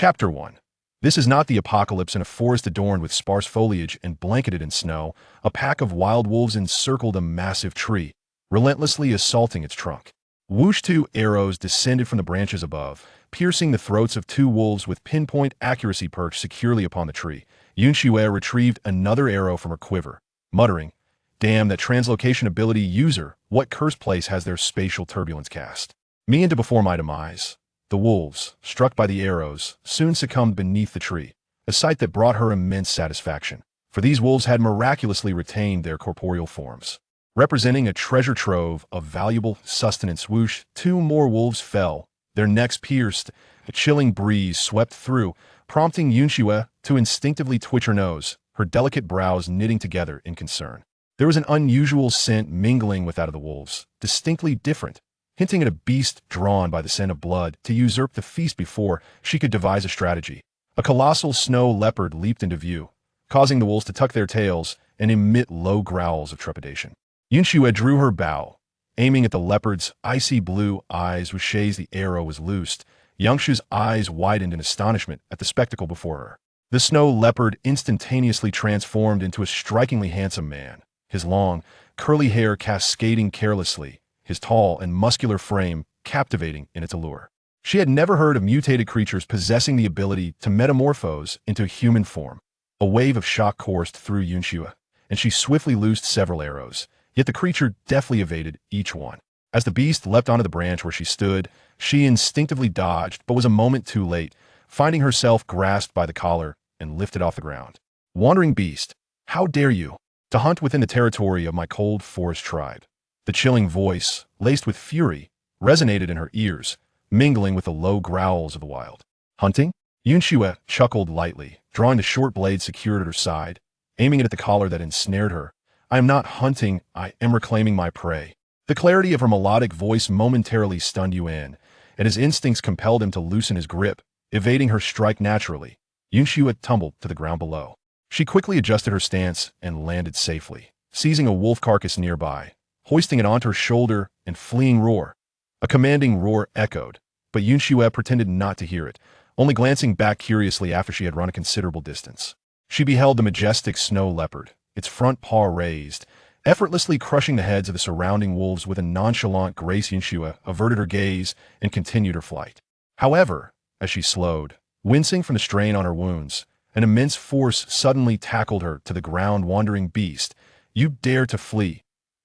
Chapter 1. This is not the apocalypse in a forest adorned with sparse foliage and blanketed in snow. A pack of wild wolves encircled a massive tree, relentlessly assaulting its trunk. Whoosh! Two arrows descended from the branches above, piercing the throats of two wolves with pinpoint accuracy perched securely upon the tree. Yun Xue retrieved another arrow from her quiver, muttering, "Damn that translocation ability user, what cursed place has their spatial turbulence cast me into before my demise?" The wolves, struck by the arrows, soon succumbed beneath the tree, a sight that brought her immense satisfaction, for these wolves had miraculously retained their corporeal forms. Representing a treasure trove of valuable sustenance. Whoosh! Two more wolves fell, their necks pierced. A chilling breeze swept through, prompting Yun Xue to instinctively twitch her nose, her delicate brows knitting together in concern. There was an unusual scent mingling with that of the wolves, distinctly different, hinting at a beast drawn by the scent of blood to usurp the feast before she could devise a strategy. A colossal snow leopard leaped into view, causing the wolves to tuck their tails and emit low growls of trepidation. Yun Xue drew her bow, aiming at the leopard's icy blue eyes. With Xue's the arrow was loosed. Yun Xue's eyes widened in astonishment at the spectacle before her. The snow leopard instantaneously transformed into a strikingly handsome man, his long, curly hair cascading carelessly, his tall and muscular frame captivating in its allure. She had never heard of mutated creatures possessing the ability to metamorphose into human form. A wave of shock coursed through Yun Xue, and she swiftly loosed several arrows, yet the creature deftly evaded each one. As the beast leapt onto the branch where she stood, she instinctively dodged, but was a moment too late, finding herself grasped by the collar and lifted off the ground. "Wandering beast, how dare you to hunt within the territory of my cold forest tribe?" The chilling voice, laced with fury, resonated in her ears, mingling with the low growls of the wild. "Hunting?" Yun Xue chuckled lightly, drawing the short blade secured at her side, aiming it at the collar that ensnared her. "I am not hunting, I am reclaiming my prey." The clarity of her melodic voice momentarily stunned Yun, and his instincts compelled him to loosen his grip, evading her strike naturally. Yun Xue tumbled to the ground below. She quickly adjusted her stance and landed safely, seizing a wolf carcass nearby, hoisting it onto her shoulder and fleeing roar. A commanding roar echoed, but Yun Xue pretended not to hear it, only glancing back curiously after she had run a considerable distance. She beheld the majestic snow leopard, its front paw raised, effortlessly crushing the heads of the surrounding wolves with a nonchalant grace. Yun Xue averted her gaze and continued her flight. However, as she slowed, wincing from the strain on her wounds, an immense force suddenly tackled her to the ground. "Wandering beast, you dare to flee!"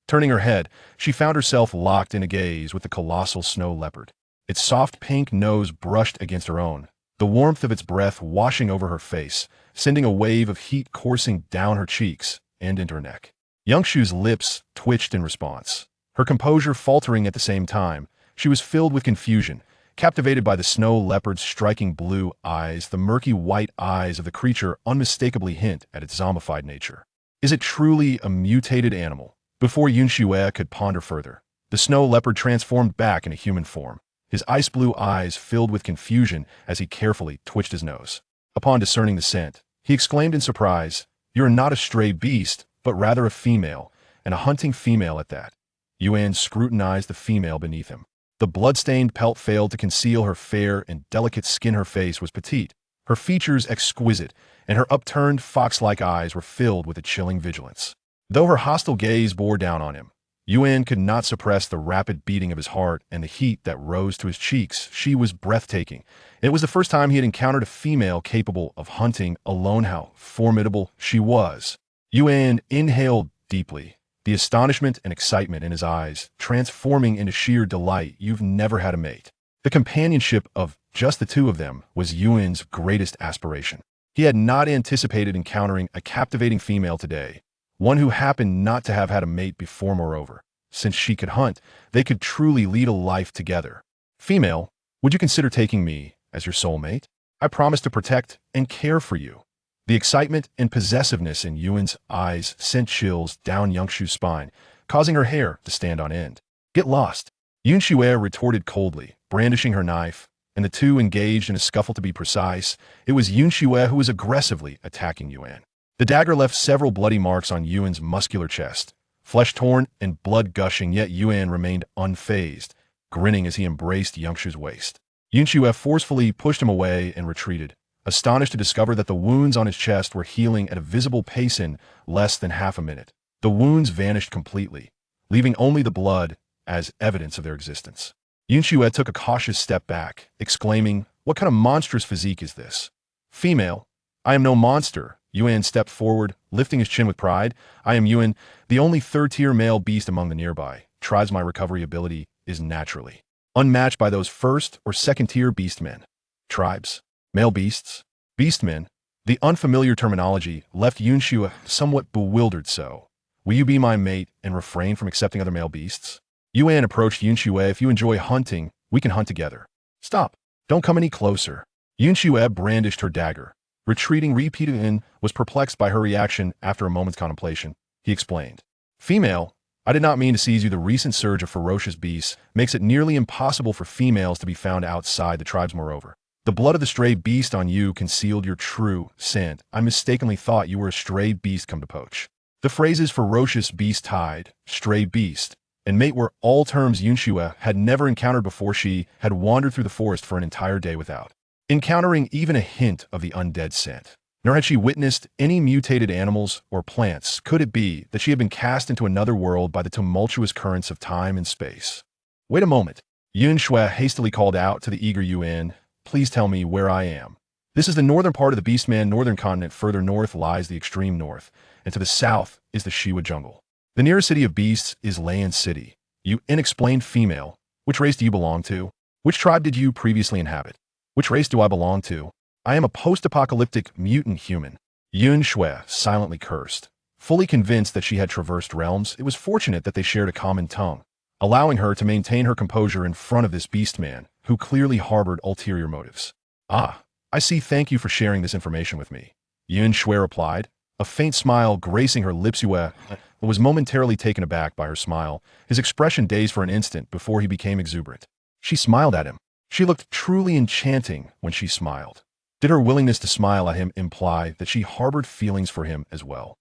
Turning her head, she found herself locked in a gaze with the colossal snow leopard. Its soft pink nose brushed against her own, the warmth of its breath washing over her face, sending a wave of heat coursing down her cheeks and into her neck. Yun Xue's lips twitched in response, her composure faltering at the same time. She was filled with confusion, captivated by the snow leopard's striking blue eyes. The murky white eyes of the creature unmistakably hint at its zombified nature. Is it truly a mutated animal? Before Yun Xue could ponder further, the snow leopard transformed back into human form, his ice blue eyes filled with confusion as he carefully twitched his nose. Upon discerning the scent, he exclaimed in surprise, "You're not a stray beast, but rather a female, and a hunting female at that." Yun scrutinized the female beneath him. The blood-stained pelt failed to conceal her fair and delicate skin. Her face was petite, her features exquisite, and her upturned fox-like eyes were filled with a chilling vigilance. Though her hostile gaze bore down on him, Yun could not suppress the rapid beating of his heart and the heat that rose to his cheeks. She was breathtaking. It was the first time he had encountered a female capable of hunting alone. How formidable she was. Yun inhaled deeply, the astonishment and excitement in his eyes transforming into sheer delight. You've never had a mate. The companionship of just the two of them was Yun's greatest aspiration. He had not anticipated encountering a captivating female today, one who happened not to have had a mate before. Moreover, since she could hunt, they could truly lead a life together. "Female, would you consider taking me as your soulmate? I promise to protect and care for you." The excitement and possessiveness in Yun's eyes sent chills down Yun Xue's spine, causing her hair to stand on end. "Get lost," Yun Xue retorted coldly, brandishing her knife, and the two engaged in a scuffle. To be precise, it was Yun Xue who was aggressively attacking Yun. The dagger left several bloody marks on Yun's muscular chest, flesh torn and blood gushing, yet Yun remained unfazed, grinning as he embraced Yun Xue's waist. Yun Xue forcefully pushed him away and retreated, astonished to discover that the wounds on his chest were healing at a visible pace in less than half a minute. The wounds vanished completely, leaving only the blood as evidence of their existence. Yun Xue took a cautious step back, exclaiming, "What kind of monstrous physique is this?" "Female, I am no monster." Yun stepped forward, lifting his chin with pride. "I am Yun, the only third-tier male beast among the nearby tribes. My recovery ability is naturally unmatched by those first or second-tier beastmen. Tribes, male beasts, beastmen." The unfamiliar terminology left Yun Xue somewhat bewildered. "So, will you be my mate and refrain from accepting other male beasts?" Yun approached Yun Xue. "If you enjoy hunting, we can hunt together." "Stop. Don't come any closer." Yun Xue brandished her dagger. Retreating repeatedly, was perplexed by her reaction. After a moment's contemplation, he explained, "Female, I did not mean to seize you. The recent surge of ferocious beasts makes it nearly impossible for females to be found outside the tribes. Moreover, the blood of the stray beast on you concealed your true scent. I mistakenly thought you were a stray beast come to poach." The phrases ferocious beast, tide, stray beast, and mate were all terms Yun Xue had never encountered before. She had wandered through the forest for an entire day without encountering even a hint of the undead scent. Nor had she witnessed any mutated animals or plants. Could it be that she had been cast into another world by the tumultuous currents of time and space? "Wait a moment." Yun Xue hastily called out to the eager Yun, "Please tell me where I am." "This is the northern part of the Beastman northern continent. Further north lies the extreme north, and to the south is the Shiwa jungle. The nearest city of beasts is Layan City." "You unexplained female. Which race do you belong to? Which tribe did you previously inhabit? Which race do I belong to?" "I am a post-apocalyptic mutant human." Yun Xue silently cursed. Fully convinced that she had traversed realms, it was fortunate that they shared a common tongue, allowing her to maintain her composure in front of this beastman, who clearly harbored ulterior motives. "Ah, I see. Thank you for sharing this information with me," Yun Xue replied, a faint smile gracing her lips. Yue was momentarily taken aback by her smile, his expression dazed for an instant before he became exuberant. She smiled at him. She looked truly enchanting when she smiled. Did her willingness to smile at him imply that she harbored feelings for him as well?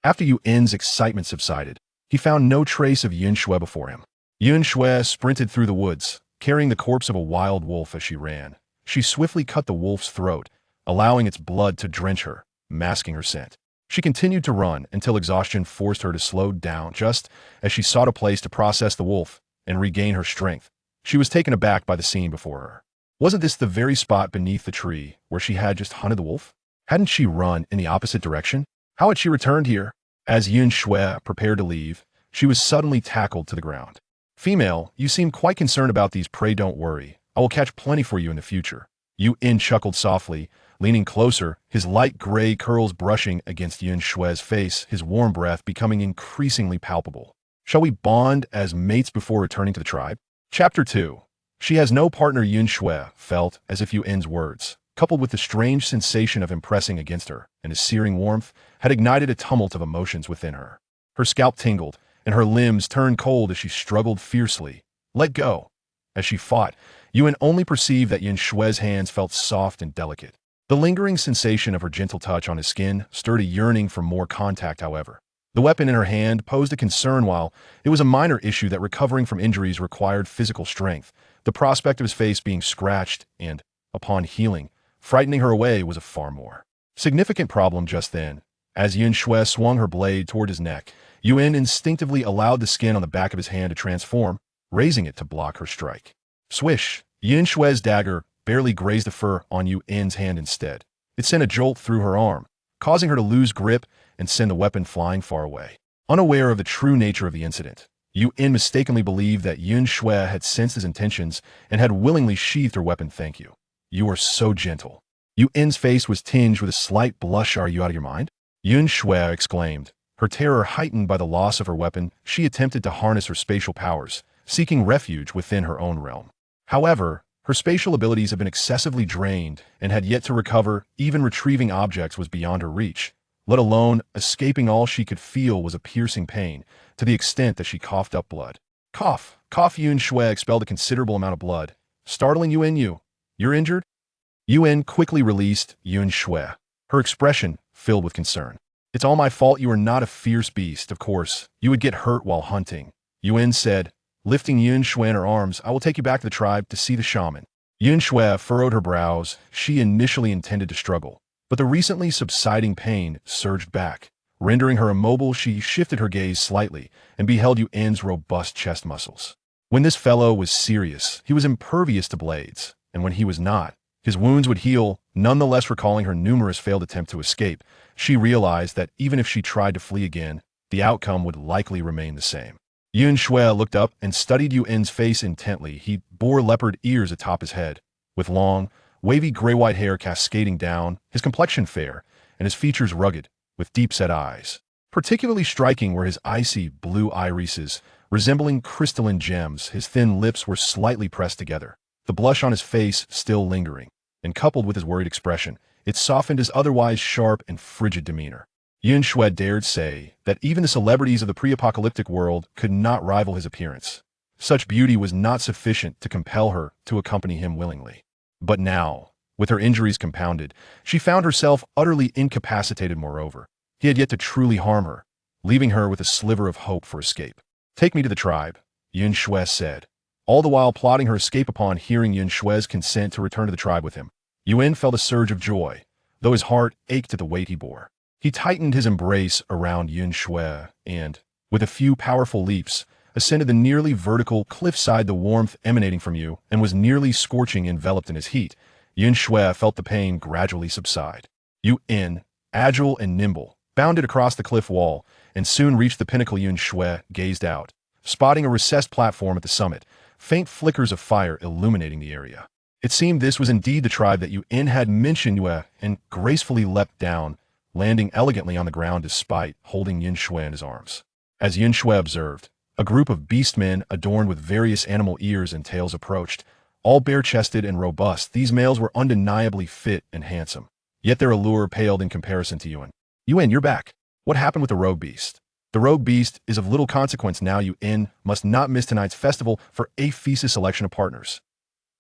After Yun's excitement subsided, he found no trace of Yun Xue before him. Yun Xue sprinted through the woods, carrying the corpse of a wild wolf as she ran. She swiftly cut the wolf's throat, allowing its blood to drench her, masking her scent. She continued to run until exhaustion forced her to slow down. Just as she sought a place to process the wolf and regain her strength, she was taken aback by the scene before her. Wasn't this the very spot beneath the tree where she had just hunted the wolf? Hadn't she run in the opposite direction? How had she returned here? As Yun Xue prepared to leave, she was suddenly tackled to the ground. "Female, you seem quite concerned about these. Pray don't worry. I will catch plenty for you in the future." Yun chuckled softly, leaning closer, his light gray curls brushing against Yun Xue's face, his warm breath becoming increasingly palpable. "Shall we bond as mates before returning to the tribe?" Chapter 2. She has no partner. Yun Xue felt as if Yun's words, coupled with the strange sensation of him pressing against her and his searing warmth, had ignited a tumult of emotions within her. Her scalp tingled, and her limbs turned cold as she struggled fiercely. "Let go." As she fought, Yun only perceived that Yun Xue's hands felt soft and delicate. The lingering sensation of her gentle touch on his skin stirred a yearning for more contact. However, the weapon in her hand posed a concern. While it was a minor issue that recovering from injuries required physical strength, the prospect of his face being scratched and, upon healing, frightening her away was a far more significant problem just then. As Yun Xue swung her blade toward his neck, Yun instinctively allowed the skin on the back of his hand to transform, raising it to block her strike. Swish! Yun Xue's dagger barely grazed the fur on Yun's hand instead. It sent a jolt through her arm, causing her to lose grip and send the weapon flying far away. Unaware of the true nature of the incident, Yun mistakenly believed that Yun Xue had sensed his intentions and had willingly sheathed her weapon. "Thank you. You are so gentle." Yun's face was tinged with a slight blush. "Are you out of your mind?" Yun Xue exclaimed. Her terror heightened by the loss of her weapon, she attempted to harness her spatial powers, seeking refuge within her own realm. However, her spatial abilities had been excessively drained and had yet to recover. Even retrieving objects was beyond her reach, let alone escaping. All she could feel was a piercing pain, to the extent that she coughed up blood. Cough, cough. Yun Xue expelled a considerable amount of blood, startling Yun. "You're injured?" Yun quickly released Yun Xue, her expression filled with concern. "It's all my fault. You are not a fierce beast. Of course, you would get hurt while hunting," Yun said, lifting Yun Xue in her arms. "I will take you back to the tribe to see the shaman." Yun Xue furrowed her brows. She initially intended to struggle, but the recently subsiding pain surged back. Rendering her immobile, she shifted her gaze slightly and beheld Yun's robust chest muscles. When this fellow was serious, he was impervious to blades, and when he was not, his wounds would heal. Nonetheless, recalling her numerous failed attempts to escape, she realized that even if she tried to flee again, the outcome would likely remain the same. Yun Xue looked up and studied Yun's face intently. He bore leopard ears atop his head, with long, wavy gray-white hair cascading down, his complexion fair, and his features rugged, with deep-set eyes. Particularly striking were his icy blue irises, resembling crystalline gems. His thin lips were slightly pressed together, the blush on his face still lingering, and coupled with his worried expression, it softened his otherwise sharp and frigid demeanor. Yun Xue dared say that even the celebrities of the pre-apocalyptic world could not rival his appearance. Such beauty was not sufficient to compel her to accompany him willingly. But now, with her injuries compounded, she found herself utterly incapacitated. Moreover, he had yet to truly harm her, leaving her with a sliver of hope for escape. "Take me to the tribe," Yun Xue said, all the while plotting her escape. Upon hearing Yun Xue's consent to return to the tribe with him, Yun felt a surge of joy, though his heart ached at the weight he bore. He tightened his embrace around Yun Xue and, with a few powerful leaps, ascended the nearly vertical cliffside. The warmth emanating from Yun and was nearly scorching. Enveloped in his heat, Yun Xue felt the pain gradually subside. Yun, agile and nimble, bounded across the cliff wall and soon reached the pinnacle. Yun Xue gazed out, spotting a recessed platform at the summit, faint flickers of fire illuminating the area. It seemed this was indeed the tribe that Yun had mentioned, and gracefully leapt down, landing elegantly on the ground despite holding Yun Xue in his arms. As Yun Xue observed, a group of beastmen adorned with various animal ears and tails approached, all bare-chested and robust. These males were undeniably fit and handsome, yet their allure paled in comparison to Yun. "Yun, you're back. What happened with the rogue beast?" "The rogue beast is of little consequence now. Yun must not miss tonight's festival for a feast selection of partners."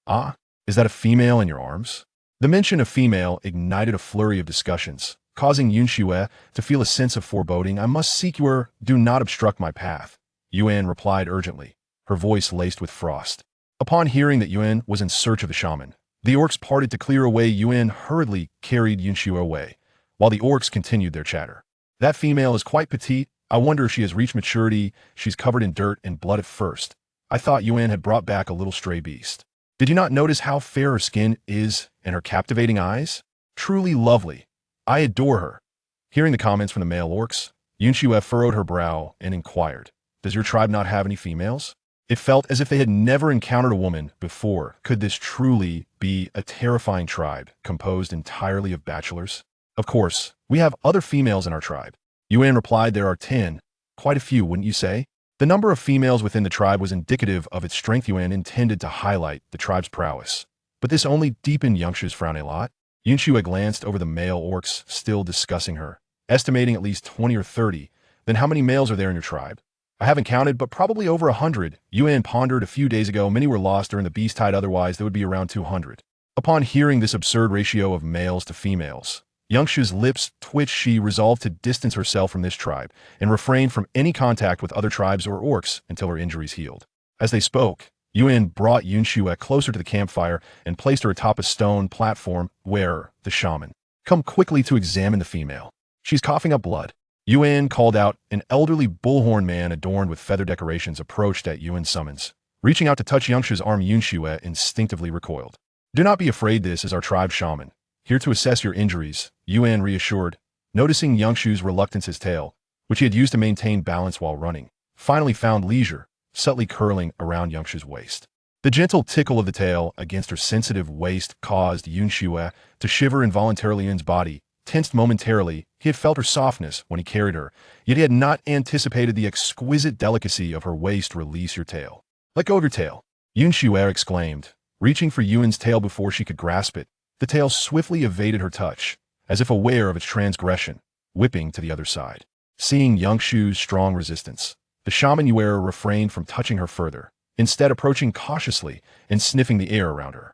"Ah, is that a female in your arms?" The mention of female ignited a flurry of discussions, causing Yun Xue to feel a sense of foreboding. "I must seek your. Do not obstruct my path," Yun replied urgently, her voice laced with frost. Upon hearing that Yun was in search of the shaman, the orcs parted to clear a way. Yun hurriedly carried Yun Xue away, while the orcs continued their chatter. "That female is quite petite. I wonder if she has reached maturity. She's covered in dirt and blood at first. I thought Yun had brought back a little stray beast. Did you not notice how fair her skin is and her captivating eyes? Truly lovely. I adore her." Hearing the comments from the male orcs, Yun Xue furrowed her brow and inquired, "Does your tribe not have any females?" It felt as if they had never encountered a woman before. Could this truly be a terrifying tribe composed entirely of bachelors? "Of course, we have other females in our tribe," Yun replied. "There are 10. Quite a few, wouldn't you say?" The number of females within the tribe was indicative of its strength. Yun intended to highlight the tribe's prowess, but this only deepened Yun Xue's frown a lot. Yun Xue glanced over the male orcs, still discussing her, estimating at least 20 or 30. "Then how many males are there in your tribe?" "I haven't counted, but probably over 100. Yun pondered. "A few days ago, many were lost during the beast tide. Otherwise, there would be around 200. Upon hearing this absurd ratio of males to females, Yun Xue's lips twitched. She resolved to distance herself from this tribe and refrain from any contact with other tribes or orcs until her injuries healed. As they spoke, Yun brought Yun Xue closer to the campfire and placed her atop a stone platform where the shaman. "Come quickly to examine the female. She's coughing up blood." Yun called out. An elderly bullhorn man adorned with feather decorations approached at Yun's summons. Reaching out to touch Yun Xue's arm, Yun Xue instinctively recoiled. "Do not be afraid. This is our tribe shaman, here to assess your injuries," Yun reassured. Noticing Yun Xue's reluctance, his tail, which he had used to maintain balance while running, finally found leisure, subtly curling around Yun Xue's waist. The gentle tickle of the tail against her sensitive waist caused Yun Xue to shiver involuntarily. Yun's body tensed momentarily. He had felt her softness when he carried her, yet he had not anticipated the exquisite delicacy of her waist. "Release your tail. Let go of your tail," Yun Xue exclaimed, reaching for Yun's tail before she could grasp it. The tail swiftly evaded her touch, as if aware of its transgression, whipping to the other side. Seeing Yun Xue's strong resistance, the shaman Yue refrained from touching her further, instead approaching cautiously and sniffing the air around her.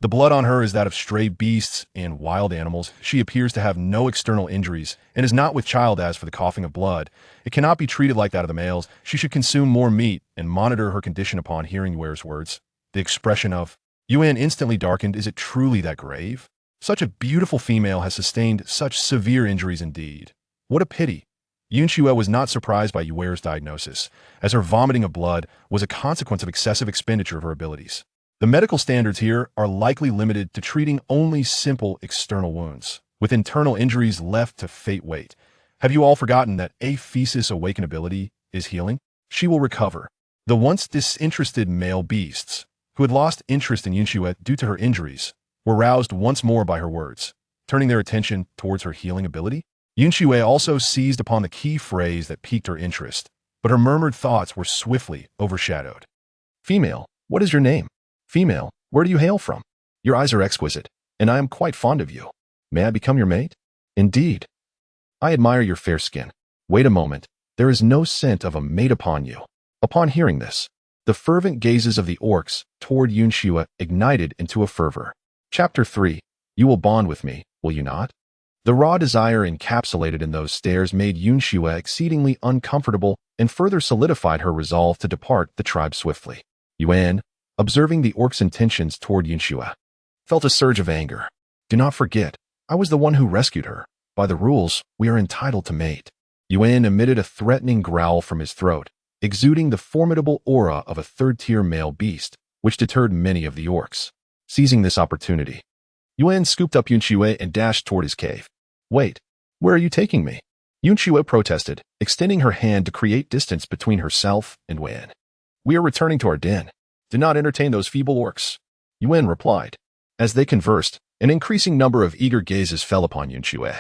The blood on her is that of stray beasts and wild animals. She appears to have no external injuries and is not with child. As for the coughing of blood, it cannot be treated like that of the males. She should consume more meat and monitor her condition." Upon hearing Yue's words, the expression of Yun instantly darkened. Is it truly that grave? Such a beautiful female has sustained such severe injuries indeed. What a pity. Yun Xue was not surprised by Yue's diagnosis, as her vomiting of blood was a consequence of excessive expenditure of her abilities. The medical standards here are likely limited to treating only simple external wounds, with internal injuries left to fate wait. Have you all forgotten that aphesis awaken ability is healing? She will recover. The once disinterested male beasts, who had lost interest in Yun Xue due to her injuries, were roused once more by her words, turning their attention towards her healing ability. Yun Xue also seized upon the key phrase that piqued her interest, but her murmured thoughts were swiftly overshadowed. Female, what is your name? Female, where do you hail from? Your eyes are exquisite, and I am quite fond of you. May I become your mate? Indeed. I admire your fair skin. Wait a moment, there is no scent of a mate upon you. Upon hearing this, the fervent gazes of the orcs toward Yun Xue ignited into a fervor. Chapter 3. You will bond with me, will you not? The raw desire encapsulated in those stares made Yun Xue exceedingly uncomfortable and further solidified her resolve to depart the tribe swiftly. Yun, observing the orc's intentions toward Yun Xue, felt a surge of anger. Do not forget, I was the one who rescued her. By the rules, we are entitled to mate. Yun emitted a threatening growl from his throat, exuding the formidable aura of a third-tier male beast, which deterred many of the orcs. Seizing this opportunity, Yun scooped up Yun Xue and dashed toward his cave. Wait, where are you taking me? Yun Xue protested, extending her hand to create distance between herself and Yun. We are returning to our den. Do not entertain those feeble orcs. Yun replied. As they conversed, an increasing number of eager gazes fell upon Yun Xue,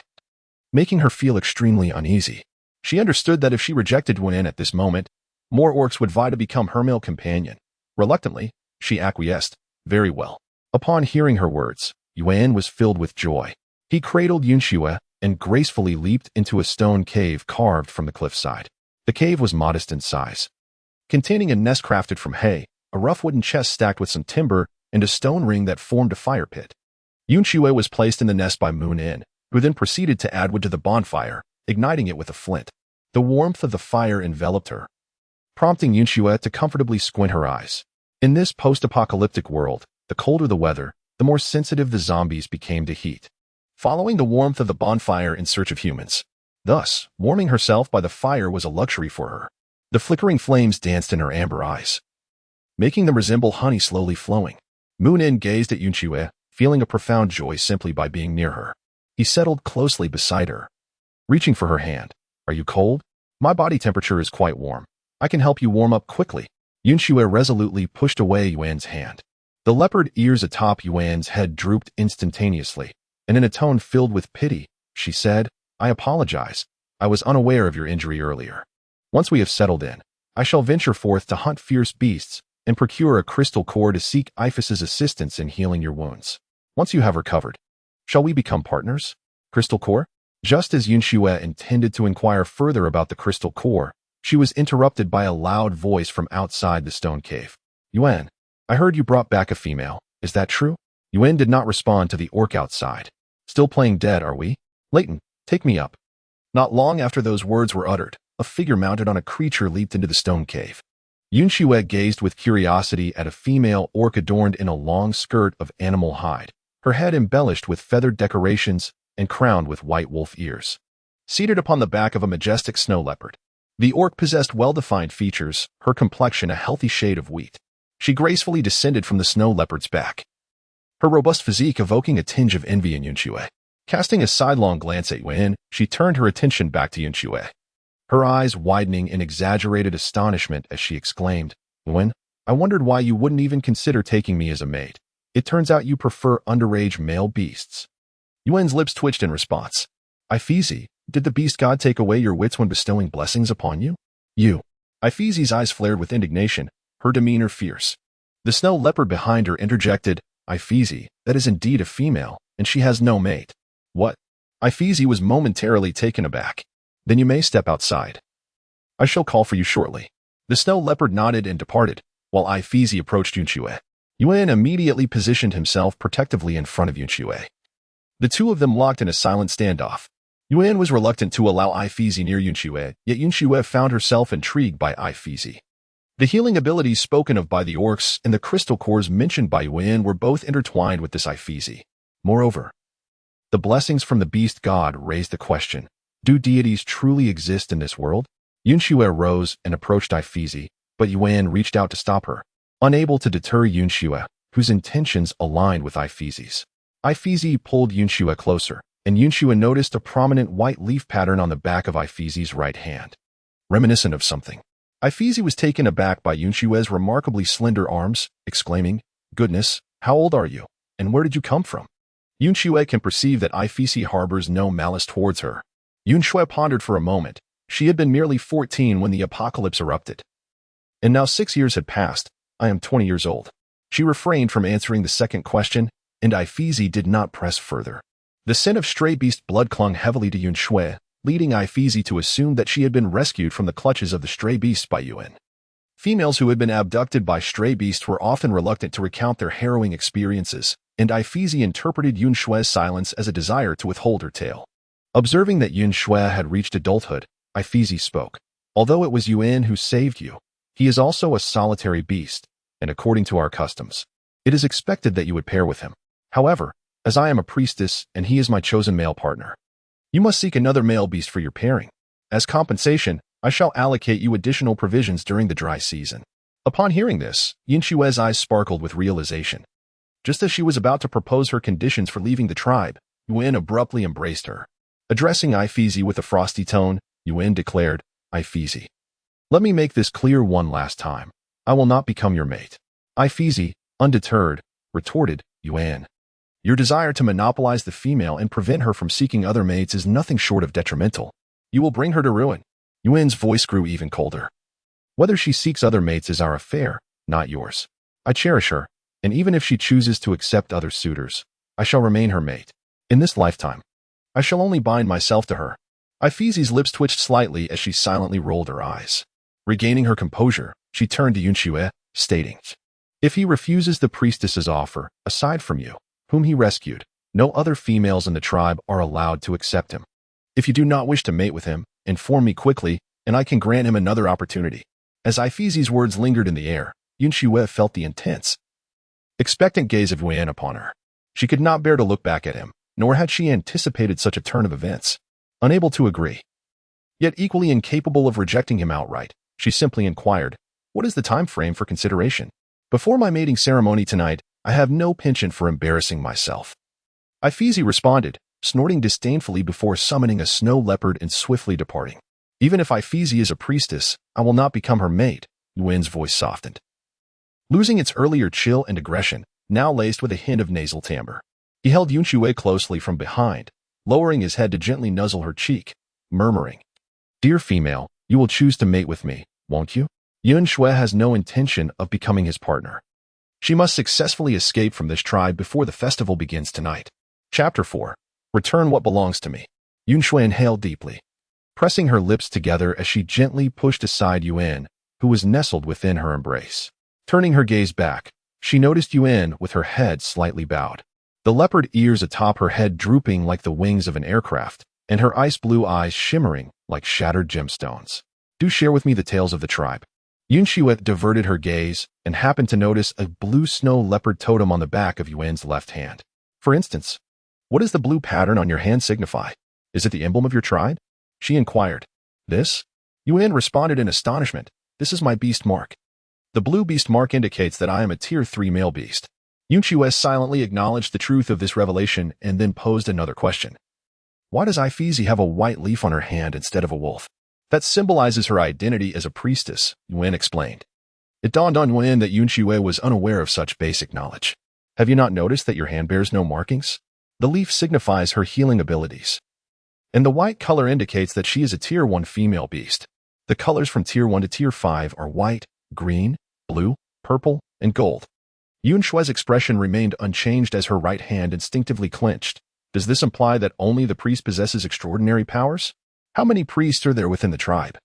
making her feel extremely uneasy. She understood that if she rejected Yun at this moment, more orcs would vie to become her male companion. Reluctantly, she acquiesced. Very well. Upon hearing her words, Yun was filled with joy. He cradled Yun Xue and gracefully leaped into a stone cave carved from the cliffside. The cave was modest in size, containing a nest crafted from hay, a rough wooden chest stacked with some timber, and a stone ring that formed a fire pit. Yun Xue was placed in the nest by Moon, who then proceeded to add wood to the bonfire, igniting it with a flint. The warmth of the fire enveloped her, prompting Yun Xue to comfortably squint her eyes. In this post-apocalyptic world, the colder the weather, the more sensitive the zombies became to heat, following the warmth of the bonfire in search of humans. Thus, warming herself by the fire was a luxury for her. The flickering flames danced in her amber eyes, making them resemble honey slowly flowing. Moon gazed at Yun Xue, feeling a profound joy simply by being near her. He settled closely beside her, reaching for her hand. Are you cold? My body temperature is quite warm. I can help you warm up quickly. Yun Xue resolutely pushed away Yun's hand. The leopard ears atop Yun's head drooped instantaneously, and in a tone filled with pity, she said, I apologize. I was unaware of your injury earlier. Once we have settled in, I shall venture forth to hunt fierce beasts and procure a crystal core to seek Iphis' assistance in healing your wounds. Once you have recovered, shall we become partners? Crystal core? Just as Yun Xue intended to inquire further about the crystal core, she was interrupted by a loud voice from outside the stone cave. Yun, I heard you brought back a female. Is that true? Yun did not respond to the orc outside. Still playing dead, are we? Leighton, take me up. Not long after those words were uttered, a figure mounted on a creature leaped into the stone cave. Yun Xue gazed with curiosity at a female orc adorned in a long skirt of animal hide, her head embellished with feathered decorations and crowned with white wolf ears. Seated upon the back of a majestic snow leopard, the orc possessed well-defined features, her complexion a healthy shade of wheat. She gracefully descended from the snow leopard's back, her robust physique evoking a tinge of envy in Yun Xue. Casting a sidelong glance at Yun, she turned her attention back to Yun Xue, her eyes widening in exaggerated astonishment as she exclaimed, Yun, I wondered why you wouldn't even consider taking me as a mate. It turns out you prefer underage male beasts. Yun's lips twitched in response. Iphisi, did the beast god take away your wits when bestowing blessings upon you? You. Iphisi's eyes flared with indignation, her demeanor fierce. The snow leopard behind her interjected, Iphisi, that is indeed a female, and she has no mate. What? Iphisi was momentarily taken aback. Then you may step outside. I shall call for you shortly. The snow leopard nodded and departed, while Iphisi approached Yun Xue. Yun immediately positioned himself protectively in front of Yun Xue. The two of them locked in a silent standoff. Yun was reluctant to allow Iphisi near Yun Xue, yet Yun Xue found herself intrigued by Iphisi. The healing abilities spoken of by the orcs and the crystal cores mentioned by Yun were both intertwined with this Ifeezi. Moreover, the blessings from the beast god raised the question, do deities truly exist in this world? Yun Xue rose and approached Ifeezi, but Yun reached out to stop her, unable to deter Yun Xue, whose intentions aligned with Ifeezi's. Ifeezi pulled Yun Xue closer, and Yun Xue noticed a prominent white leaf pattern on the back of Ifeezi's right hand, reminiscent of something. Ifeezi was taken aback by Yun Xue's remarkably slender arms, exclaiming, "Goodness, how old are you, and where did you come from?" Yun Xue can perceive that Ifeezi harbors no malice towards her. Yun Xue pondered for a moment. She had been merely 14 when the apocalypse erupted. And now 6 years had passed. I am 20 years old. She refrained from answering the second question, and Ifeezi did not press further. The scent of stray beast blood clung heavily to Yun Xue, leading Ifeezi to assume that she had been rescued from the clutches of the stray beasts by Yun. Females who had been abducted by stray beasts were often reluctant to recount their harrowing experiences, and Ifeezi interpreted Yun Xue's silence as a desire to withhold her tale. Observing that Yun Xue had reached adulthood, Ifeezi spoke. Although it was Yun who saved you, he is also a solitary beast, and according to our customs, it is expected that you would pair with him. However, as I am a priestess and he is my chosen male partner, you must seek another male beast for your pairing. As compensation, I shall allocate you additional provisions during the dry season. Upon hearing this, Yun Xue's eyes sparkled with realization. Just as she was about to propose her conditions for leaving the tribe, Yun abruptly embraced her. Addressing Ifeezi with a frosty tone, Yun declared, "Ifeezi, let me make this clear one last time. I will not become your mate." Ifeezi, undeterred, retorted, "Yun, your desire to monopolize the female and prevent her from seeking other mates is nothing short of detrimental. You will bring her to ruin." Yun's voice grew even colder. "Whether she seeks other mates is our affair, not yours. I cherish her, and even if she chooses to accept other suitors, I shall remain her mate. In this lifetime, I shall only bind myself to her." Ifeezi's lips twitched slightly as she silently rolled her eyes. Regaining her composure, she turned to Yun Xue, stating, "If he refuses the priestess's offer, aside from you, whom he rescued, no other females in the tribe are allowed to accept him. If you do not wish to mate with him, inform me quickly, and I can grant him another opportunity." As Ifeezi's words lingered in the air, Yun Xue felt the intense, expectant gaze of Yun upon her. She could not bear to look back at him, nor had she anticipated such a turn of events. Unable to agree, yet equally incapable of rejecting him outright, she simply inquired, "What is the time frame for consideration? Before my mating ceremony tonight, I have no penchant for embarrassing myself." Ifeezi responded, snorting disdainfully before summoning a snow leopard and swiftly departing. "Even if Ifeezi is a priestess, I will not become her mate," Yun's voice softened, losing its earlier chill and aggression, now laced with a hint of nasal timbre. He held Yun Xue closely from behind, lowering his head to gently nuzzle her cheek, murmuring, "Dear female, you will choose to mate with me, won't you?" Yun Xue has no intention of becoming his partner. She must successfully escape from this tribe before the festival begins tonight. Chapter 4. Return what belongs to me. Yun Xue inhaled deeply, pressing her lips together as she gently pushed aside Yun, who was nestled within her embrace. Turning her gaze back, she noticed Yun with her head slightly bowed, the leopard ears atop her head drooping like the wings of an aircraft, and her ice-blue eyes shimmering like shattered gemstones. "Do share with me the tales of the tribe." Yun Xue diverted her gaze and happened to notice a blue snow leopard totem on the back of Yun's left hand. "For instance, what does the blue pattern on your hand signify? Is it the emblem of your tribe?" she inquired. "This?" Yun responded in astonishment. "This is my beast mark. The blue beast mark indicates that I am a tier 3 male beast." Yun Xue silently acknowledged the truth of this revelation and then posed another question. "Why does Ifeezi have a white leaf on her hand instead of a wolf?" "That symbolizes her identity as a priestess," Yun explained. It dawned on Yun that Yun Xue was unaware of such basic knowledge. "Have you not noticed that your hand bears no markings? The leaf signifies her healing abilities, and the white color indicates that she is a tier 1 female beast. The colors from tier 1 to tier 5 are white, green, blue, purple, and gold." Yun Xue's expression remained unchanged as her right hand instinctively clenched. "Does this imply that only the priest possesses extraordinary powers? How many priests are there within the tribe?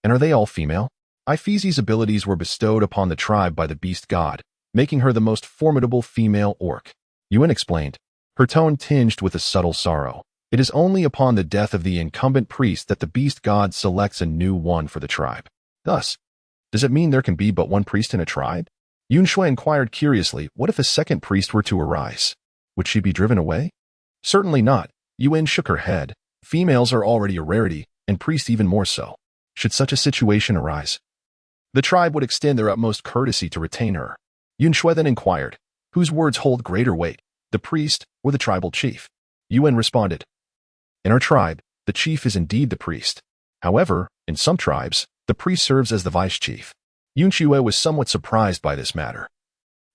And are they all female?" Ifeezi's abilities were bestowed upon the tribe by the beast god, making her the most formidable female orc. Yun explained, her tone tinged with a subtle sorrow. "It is only upon the death of the incumbent priest that the beast god selects a new one for the tribe. Thus, Does it mean there can be but one priest in a tribe? Yun Xue inquired curiously, what if a second priest were to arise? Would she be driven away? Certainly not. Yun shook her head. Females are already a rarity, and priests even more so. Should such a situation arise, the tribe would extend their utmost courtesy to retain her. Yun Xue then inquired, whose words hold greater weight, the priest or the tribal chief? Yun responded, in our tribe, the chief is indeed the priest. However, in some tribes, the priest serves as the vice chief. Yun Xue was somewhat surprised by this matter.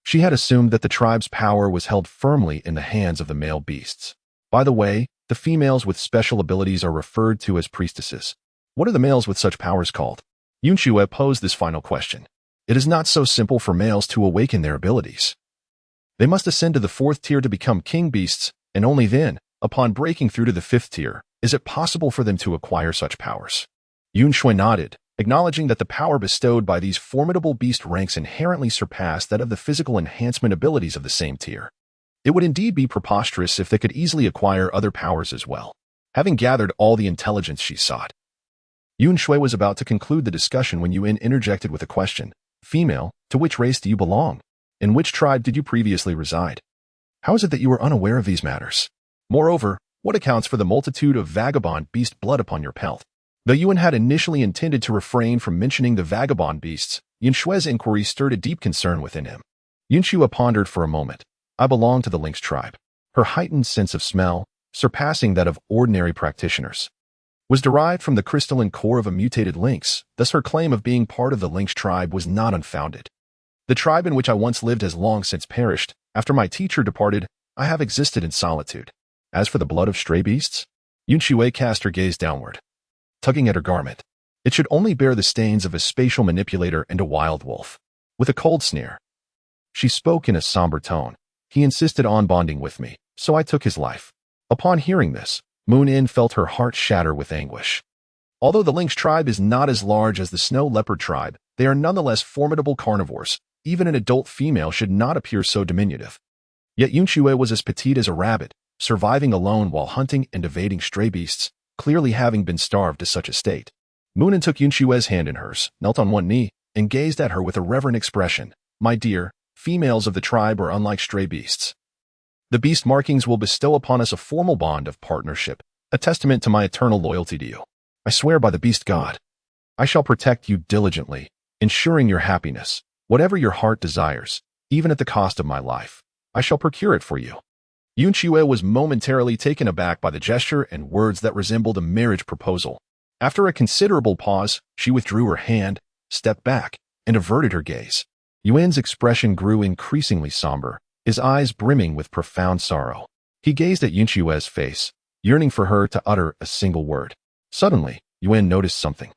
She had assumed that the tribe's power was held firmly in the hands of the male beasts. By the way, the females with special abilities are referred to as priestesses. What are the males with such powers called? Yun Xue posed this final question. It is not so simple for males to awaken their abilities. They must ascend to the 4th tier to become king beasts, and only then, upon breaking through to the 5th tier, is it possible for them to acquire such powers. Yun Xue nodded, acknowledging that the power bestowed by these formidable beast ranks inherently surpassed that of the physical enhancement abilities of the same tier. It would indeed be preposterous if they could easily acquire other powers as well. Having gathered all the intelligence she sought, Yun Xue was about to conclude the discussion when Yun interjected with a question. Female, to which race do you belong? In which tribe did you previously reside? How is it that you are unaware of these matters? Moreover, what accounts for the multitude of vagabond beast blood upon your pelt? Though Yun had initially intended to refrain from mentioning the vagabond beasts, Yun Xue's inquiry stirred a deep concern within him. Yun Xue pondered for a moment. I belong to the lynx tribe. Her heightened sense of smell, surpassing that of ordinary practitioners, was derived from the crystalline core of a mutated lynx, thus her claim of being part of the lynx tribe was not unfounded. The tribe in which I once lived has long since perished. After my teacher departed, I have existed in solitude. As for the blood of stray beasts, Yun Xue cast her gaze downward, tugging at her garment. It should only bear the stains of a spatial manipulator and a wild wolf. With a cold sneer, she spoke in a somber tone. He insisted on bonding with me, so I took his life. Upon hearing this, Moon-In felt her heart shatter with anguish. Although the lynx tribe is not as large as the snow leopard tribe, they are nonetheless formidable carnivores. Even an adult female should not appear so diminutive. Yet Yun Xue was as petite as a rabbit, surviving alone while hunting and evading stray beasts, clearly having been starved to such a state. Moon-In took Yun Xue's hand in hers, knelt on one knee, and gazed at her with a reverent expression. My dear, females of the tribe are unlike stray beasts. The beast markings will bestow upon us a formal bond of partnership, a testament to my eternal loyalty to you. I swear by the beast god, I shall protect you diligently, ensuring your happiness. Whatever your heart desires, even at the cost of my life, I shall procure it for you. Yun Xue was momentarily taken aback by the gesture and words that resembled a marriage proposal. After a considerable pause, she withdrew her hand, stepped back, and averted her gaze. Yun's expression grew increasingly somber, his eyes brimming with profound sorrow. He gazed at Yun Xue's face, yearning for her to utter a single word. Suddenly, Yun noticed something.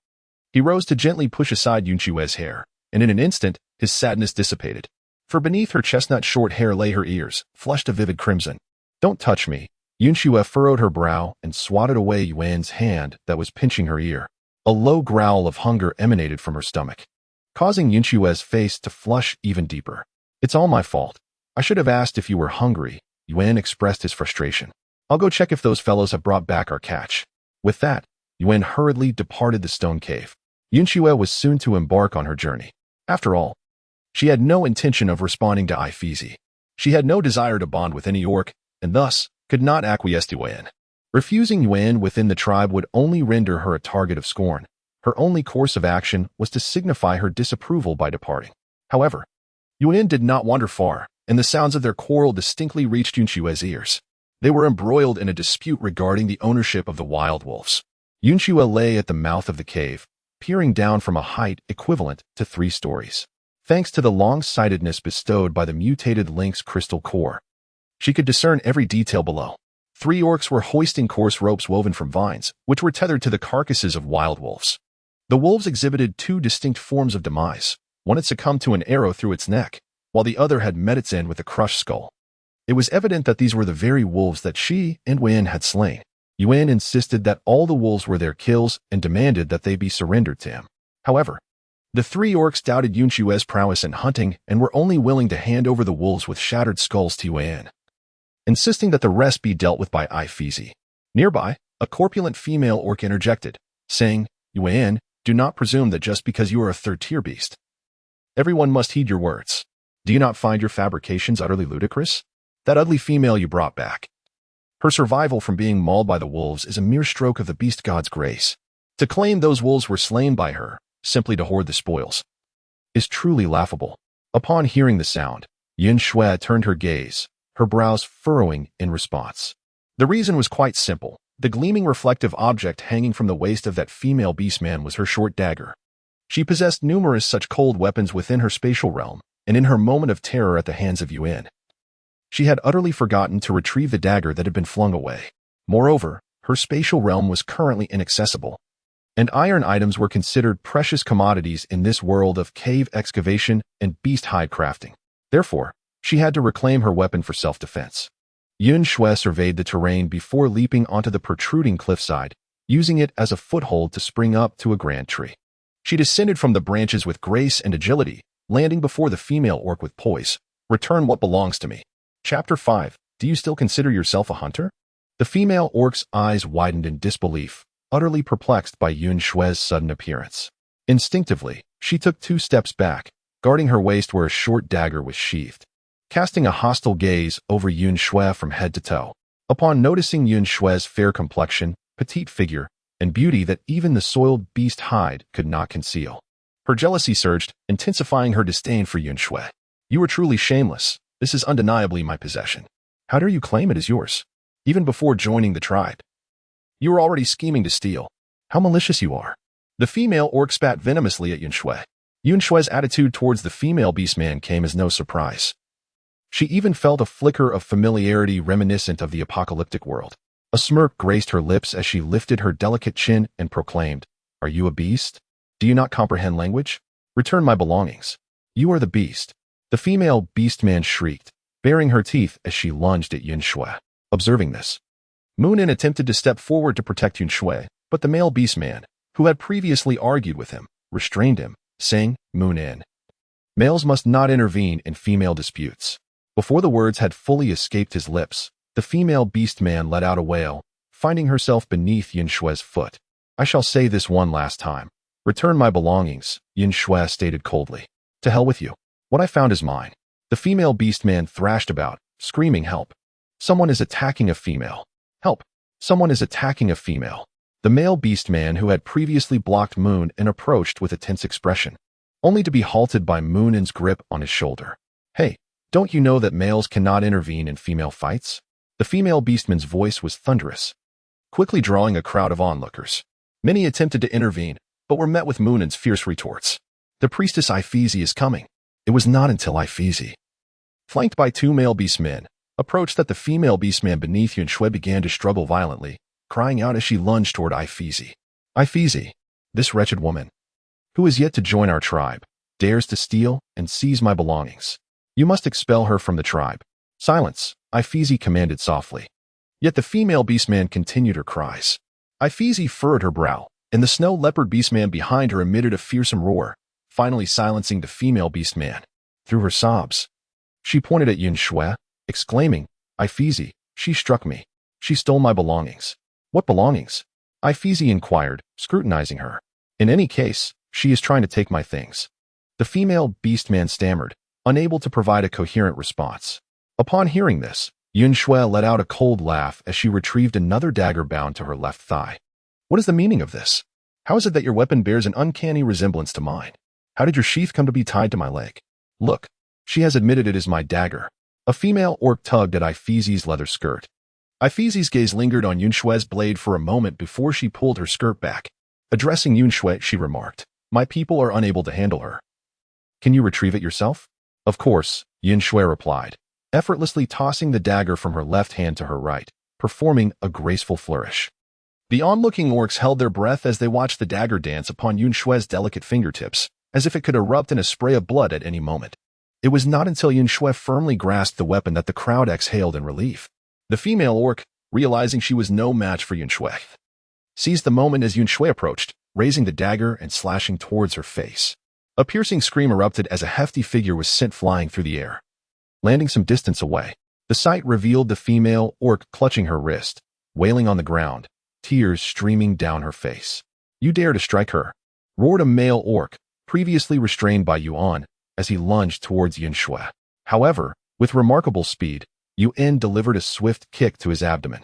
He rose to gently push aside Yun Xue's hair, and in an instant, his sadness dissipated. For beneath her chestnut short hair lay her ears, flushed a vivid crimson. Don't touch me. Yun Xue furrowed her brow and swatted away Yun's hand that was pinching her ear. A low growl of hunger emanated from her stomach, causing Yun Xue's face to flush even deeper. It's all my fault. I should have asked if you were hungry. Yun expressed his frustration. I'll go check if those fellows have brought back our catch. With that, Yun hurriedly departed the stone cave. Yun Xue was soon to embark on her journey. After all, she had no intention of responding to Ifeezy. She had no desire to bond with any orc, and thus could not acquiesce to Yun. Refusing Yun within the tribe would only render her a target of scorn. Her only course of action was to signify her disapproval by departing. However, Yun did not wander far, and the sounds of their quarrel distinctly reached Yun Xue's ears. They were embroiled in a dispute regarding the ownership of the wild wolves. Yun Xue lay at the mouth of the cave, peering down from a height equivalent to 3 stories. Thanks to the long-sightedness bestowed by the mutated lynx crystal core, she could discern every detail below. 3 orcs were hoisting coarse ropes woven from vines, which were tethered to the carcasses of wild wolves. The wolves exhibited 2 distinct forms of demise. One had succumbed to an arrow through its neck, while the other had met its end with a crushed skull. It was evident that these were the very wolves that she and Yun had slain. Yun insisted that all the wolves were their kills and demanded that they be surrendered to him. However, the 3 orcs doubted Yun Xue's prowess in hunting and were only willing to hand over the wolves with shattered skulls to Yun, insisting that the rest be dealt with by Ifeezy. Nearby, a corpulent female orc interjected, saying, Yun, Do not presume that just because you are a third-tier beast, everyone must heed your words. Do you not find your fabrications utterly ludicrous? That ugly female you brought back. Her survival from being mauled by the wolves is a mere stroke of the beast god's grace. To claim those wolves were slain by her, simply to hoard the spoils, is truly laughable. Upon hearing the sound, Yun Xue turned her gaze, her brows furrowing in response. The reason was quite simple. The gleaming reflective object hanging from the waist of that female beastman was her short dagger. She possessed numerous such cold weapons within her spatial realm, and in her moment of terror at the hands of Yun, she had utterly forgotten to retrieve the dagger that had been flung away. Moreover, her spatial realm was currently inaccessible, and iron items were considered precious commodities in this world of cave excavation and beast hide crafting. Therefore, she had to reclaim her weapon for self-defense. Yun Xue surveyed the terrain before leaping onto the protruding cliffside, using it as a foothold to spring up to a grand tree. She descended from the branches with grace and agility, landing before the female orc with poise. Return what belongs to me. Chapter 5. Do you still consider yourself a hunter? The female orc's eyes widened in disbelief, utterly perplexed by Yun Xue's sudden appearance. Instinctively, she took 2 steps back, guarding her waist where a short dagger was sheathed, casting a hostile gaze over Yun Xue from head to toe. Upon noticing Yun Xue's fair complexion, petite figure, and beauty that even the soiled beast hide could not conceal, her jealousy surged, intensifying her disdain for Yun Xue. You are truly shameless. This is undeniably my possession. How dare you claim it as yours? Even before joining the tribe, you were already scheming to steal. How malicious you are. The female orc spat venomously at Yun Xue. Yun Xue's attitude towards the female beastman came as no surprise. She even felt a flicker of familiarity reminiscent of the apocalyptic world. A smirk graced her lips as she lifted her delicate chin and proclaimed, "Are you a beast? Do you not comprehend language? Return my belongings. You are the beast." The female beastman shrieked, baring her teeth as she lunged at Yun Xue. Observing this, Moonin attempted to step forward to protect Yun Xue, but the male beastman, who had previously argued with him, restrained him, saying, "Moonin, males must not intervene in female disputes." Before the words had fully escaped his lips, the female beastman let out a wail, finding herself beneath Yun Xue's foot. "I shall say this one last time. Return my belongings," Yun Xue stated coldly. "To hell with you. What I found is mine." The female beastman thrashed about, screaming, "Help! Someone is attacking a female. Help! Someone is attacking a female." The male beastman who had previously blocked Moon and approached with a tense expression, only to be halted by Moonin's grip on his shoulder. "Hey, don't you know that males cannot intervene in female fights?" The female beastman's voice was thunderous, quickly drawing a crowd of onlookers. Many attempted to intervene, but were met with Moonin's fierce retorts. "The priestess Ifeezy is coming." It was not until Ifeezy, flanked by 2 male beastmen, approached that the female beastman beneath Yun Xue began to struggle violently, crying out as she lunged toward Ifeezy. "Ifeezy, this wretched woman, who is yet to join our tribe, dares to steal and seize my belongings. You must expel her from the tribe." "Silence," Ifeezy commanded softly. Yet the female beastman continued her cries. Ifeezy furrowed her brow, and the snow leopard beastman behind her emitted a fearsome roar, finally silencing the female beastman. Through her sobs, she pointed at Yun Xue, exclaiming, "Ifeezy, she struck me. She stole my belongings." "What belongings?" Ifeezy inquired, scrutinizing her. "In any case, she is trying to take my things." The female beastman stammered, unable to provide a coherent response. Upon hearing this, Yun Xue let out a cold laugh as she retrieved another dagger bound to her left thigh. "What is the meaning of this? How is it that your weapon bears an uncanny resemblance to mine? How did your sheath come to be tied to my leg? Look, she has admitted it is my dagger." A female orc tugged at Ifeezy's leather skirt. Ifeezy's gaze lingered on Yun Xue's blade for a moment before she pulled her skirt back. Addressing Yun Xue, she remarked, "My people are unable to handle her. Can you retrieve it yourself?" "Of course," Yun Xue replied, effortlessly tossing the dagger from her left hand to her right, performing a graceful flourish. The onlooking orcs held their breath as they watched the dagger dance upon Yun Xue's delicate fingertips, as if it could erupt in a spray of blood at any moment. It was not until Yun Xue firmly grasped the weapon that the crowd exhaled in relief. The female orc, realizing she was no match for Yun Xue, seized the moment as Yun Xue approached, raising the dagger and slashing towards her face. A piercing scream erupted as a hefty figure was sent flying through the air, landing some distance away. The sight revealed the female orc clutching her wrist, wailing on the ground, tears streaming down her face. "You dare to strike her? roared a male orc, previously restrained by Yuan, as he lunged towards Yun Xue. However, with remarkable speed, Yun delivered a swift kick to his abdomen,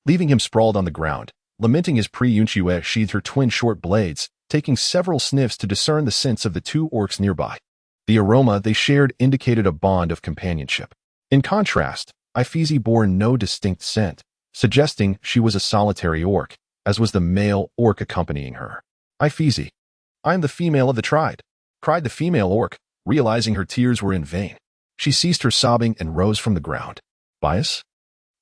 leaving him sprawled on the ground. Lamenting his Yun Xue sheathed her twin short blades, taking several sniffs to discern the scents of the two orcs nearby. The aroma they shared indicated a bond of companionship. In contrast, Ifeezi bore no distinct scent, suggesting she was a solitary orc, as was the male orc accompanying her. Ifeezi, I am the female of the tribe, cried the female orc, realizing her tears were in vain. She ceased her sobbing and rose from the ground. Bias?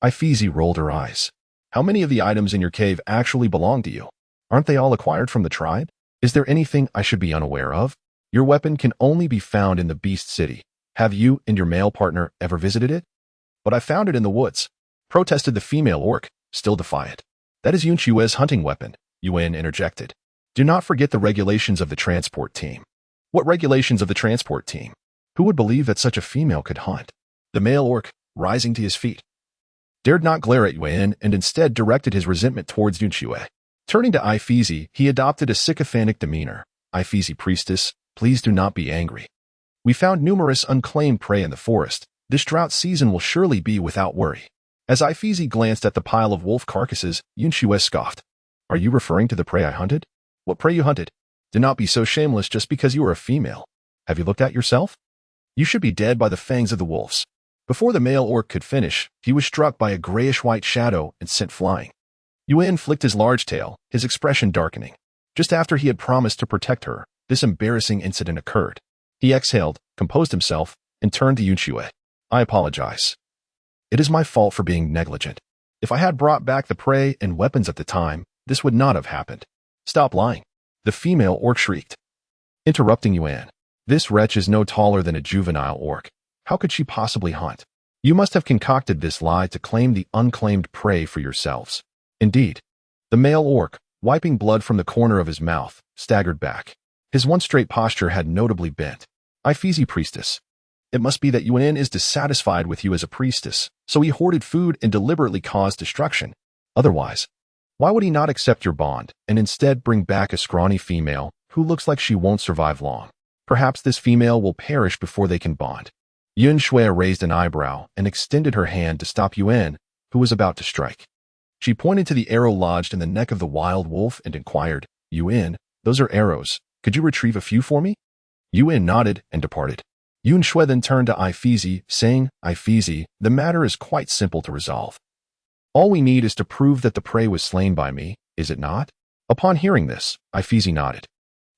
Ifeezi rolled her eyes. How many of the items in your cave actually belong to you? Aren't they all acquired from the tribe? Is there anything I should be unaware of? Your weapon can only be found in the Beast City. Have you and your male partner ever visited it? But I found it in the woods, protested the female orc, still defiant. That is Yun Xue's hunting weapon, Yun interjected. Do not forget the regulations of the transport team. What regulations of the transport team? Who would believe that such a female could hunt? The male orc, rising to his feet, dared not glare at Yun and instead directed his resentment towards Yun Xue. Turning to Ifeezi, he adopted a sycophantic demeanor. Ifeezi priestess, please do not be angry. We found numerous unclaimed prey in the forest. This drought season will surely be without worry. As Ifeezi glanced at the pile of wolf carcasses, Yun Xue scoffed. Are you referring to the prey I hunted? What prey you hunted? Do not be so shameless just because you are a female. Have you looked at yourself? You should be dead by the fangs of the wolves. Before the male orc could finish, he was struck by a grayish-white shadow and sent flying. Yun flicked his large tail, his expression darkening. Just after he had promised to protect her, this embarrassing incident occurred. He exhaled, composed himself, and turned to Yun Xue. I apologize. It is my fault for being negligent. If I had brought back the prey and weapons at the time, this would not have happened. Stop lying. The female orc shrieked, interrupting Yun. This wretch is no taller than a juvenile orc. How could she possibly hunt? You must have concocted this lie to claim the unclaimed prey for yourselves. Indeed. The male orc, wiping blood from the corner of his mouth, staggered back. His once straight posture had notably bent. Ifeezi priestess. It must be that Yun is dissatisfied with you as a priestess, so he hoarded food and deliberately caused destruction. Otherwise, why would he not accept your bond and instead bring back a scrawny female who looks like she won't survive long? Perhaps this female will perish before they can bond. Yun Xue raised an eyebrow and extended her hand to stop Yun, who was about to strike. She pointed to the arrow lodged in the neck of the wild wolf and inquired, Yun, those are arrows. Could you retrieve a few for me? Yun nodded and departed. Yun Xue then turned to Ifeezi, saying, Ifeezi, the matter is quite simple to resolve. All we need is to prove that the prey was slain by me, is it not? Upon hearing this, Ifeezi nodded,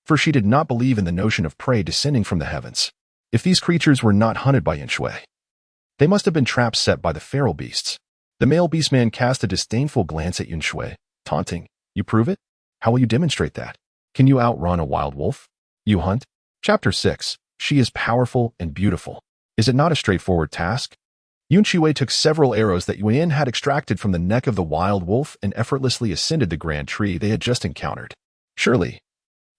for she did not believe in the notion of prey descending from the heavens. If these creatures were not hunted by Yun Xue, they must have been traps set by the feral beasts. The male beastman cast a disdainful glance at Yun Xue, taunting, You prove it? How will you demonstrate that? Can you outrun a wild wolf? You hunt? Chapter 6. She is powerful and beautiful. Is it not a straightforward task? Yun Xue took several arrows that Yun had extracted from the neck of the wild wolf and effortlessly ascended the grand tree they had just encountered. Surely,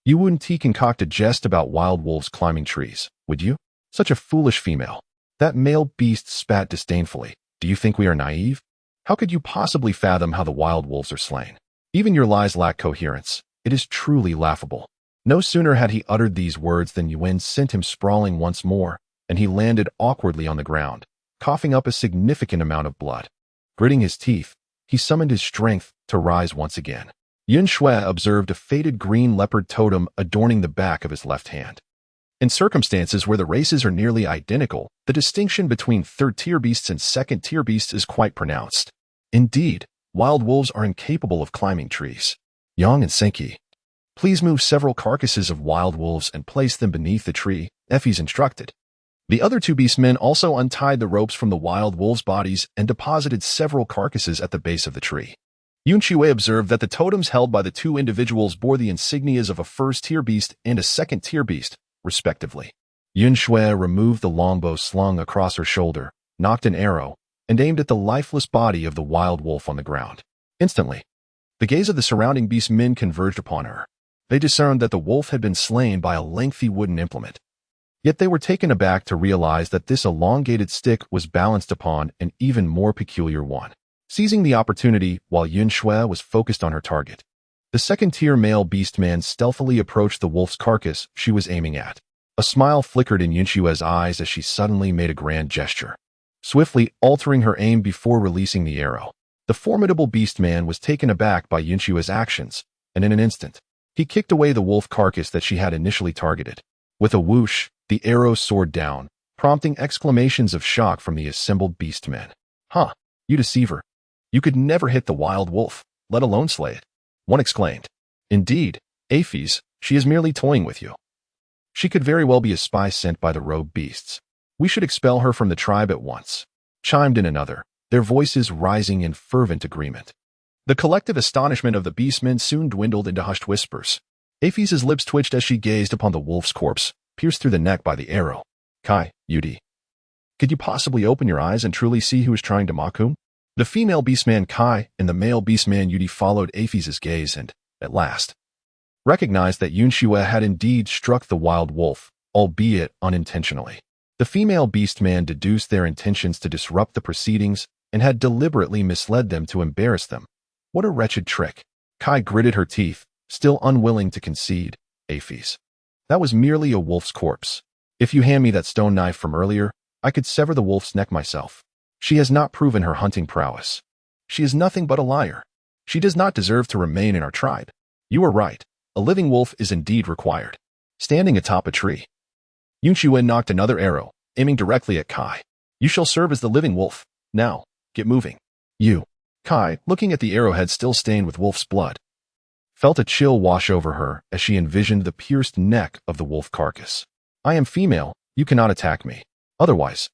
you wouldn't concoct a jest about wild wolves climbing trees, would you? Such a foolish female. That male beast spat disdainfully. Do you think we are naive? How could you possibly fathom how the wild wolves are slain? Even your lies lack coherence. It is truly laughable. No sooner had he uttered these words than Yun sent him sprawling once more, and he landed awkwardly on the ground, coughing up a significant amount of blood. Gritting his teeth, he summoned his strength to rise once again. Yun Xue observed a faded green leopard totem adorning the back of his left hand. In circumstances where the races are nearly identical, the distinction between third-tier beasts and second-tier beasts is quite pronounced. Indeed, wild wolves are incapable of climbing trees. Yang and Senki, please move several carcasses of wild wolves and place them beneath the tree, Effie's instructed. The other two beastmen also untied the ropes from the wild wolves' bodies and deposited several carcasses at the base of the tree. Yun Xue observed that the totems held by the two individuals bore the insignias of a first-tier beast and a second-tier beast, respectively. Yun Xue removed the longbow slung across her shoulder, nocked an arrow, and aimed at the lifeless body of the wild wolf on the ground. Instantly, the gaze of the surrounding beastmen converged upon her. They discerned that the wolf had been slain by a lengthy wooden implement. Yet they were taken aback to realize that this elongated stick was balanced upon an even more peculiar one. Seizing the opportunity while Yun Xue was focused on her target, the The second-tier male beastman stealthily approached the wolf's carcass she was aiming at. A smile flickered in Yun Xue's eyes as she suddenly made a grand gesture, swiftly altering her aim before releasing the arrow. The formidable beastman was taken aback by Yun Xue's actions, and in an instant, he kicked away the wolf carcass that she had initially targeted. With a whoosh, the arrow soared down, prompting exclamations of shock from the assembled beastmen. "Huh, you deceiver. You could never hit the wild wolf, let alone slay it," one exclaimed. "Indeed, Aphes, she is merely toying with you. She could very well be a spy sent by the rogue beasts. We should expel her from the tribe at once," chimed in another, their voices rising in fervent agreement. The collective astonishment of the beastmen soon dwindled into hushed whispers. Aphes' lips twitched as she gazed upon the wolf's corpse, pierced through the neck by the arrow. "Kai, Yudi, could you possibly open your eyes and truly see who is trying to mock whom?" The female beastman Kai and the male beastman Yudi followed Aphes' gaze and, at last, recognized that Yun Xue had indeed struck the wild wolf, albeit unintentionally. The female beastman deduced their intentions to disrupt the proceedings and had deliberately misled them to embarrass them. What a wretched trick. Kai gritted her teeth, still unwilling to concede. "Aphes, that was merely a wolf's corpse. If you hand me that stone knife from earlier, I could sever the wolf's neck myself. She has not proven her hunting prowess. She is nothing but a liar. She does not deserve to remain in our tribe. You are right. A living wolf is indeed required." Standing atop a tree, Yun Xue knocked another arrow, aiming directly at Kai. "You shall serve as the living wolf. Now, get moving." You. Kai, looking at the arrowhead still stained with wolf's blood, felt a chill wash over her as she envisioned the pierced neck of the wolf carcass. "I am female. You cannot attack me. Otherwise,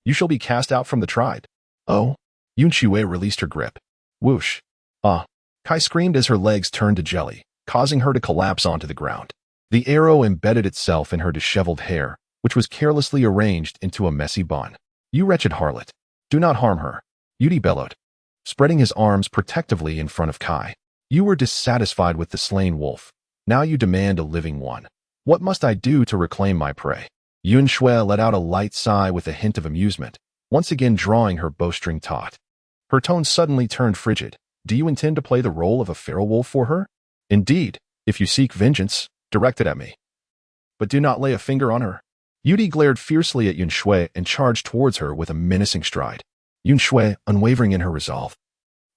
you shall be cast out from the tribe." "Oh." Yun Xue released her grip. Whoosh. "Ah." Kai screamed as her legs turned to jelly, causing her to collapse onto the ground. The arrow embedded itself in her disheveled hair, which was carelessly arranged into a messy bun. "You wretched harlot. Do not harm her," Yudi bellowed, spreading his arms protectively in front of Kai. "You were dissatisfied with the slain wolf. Now you demand a living one. What must I do to reclaim my prey?" Yun Xue let out a light sigh with a hint of amusement, once again drawing her bowstring taut. Her tone suddenly turned frigid. "Do you intend to play the role of a feral wolf for her? Indeed, if you seek vengeance, direct it at me. But do not lay a finger on her." Yudi glared fiercely at Yun Xue and charged towards her with a menacing stride. Yun Xue, unwavering in her resolve,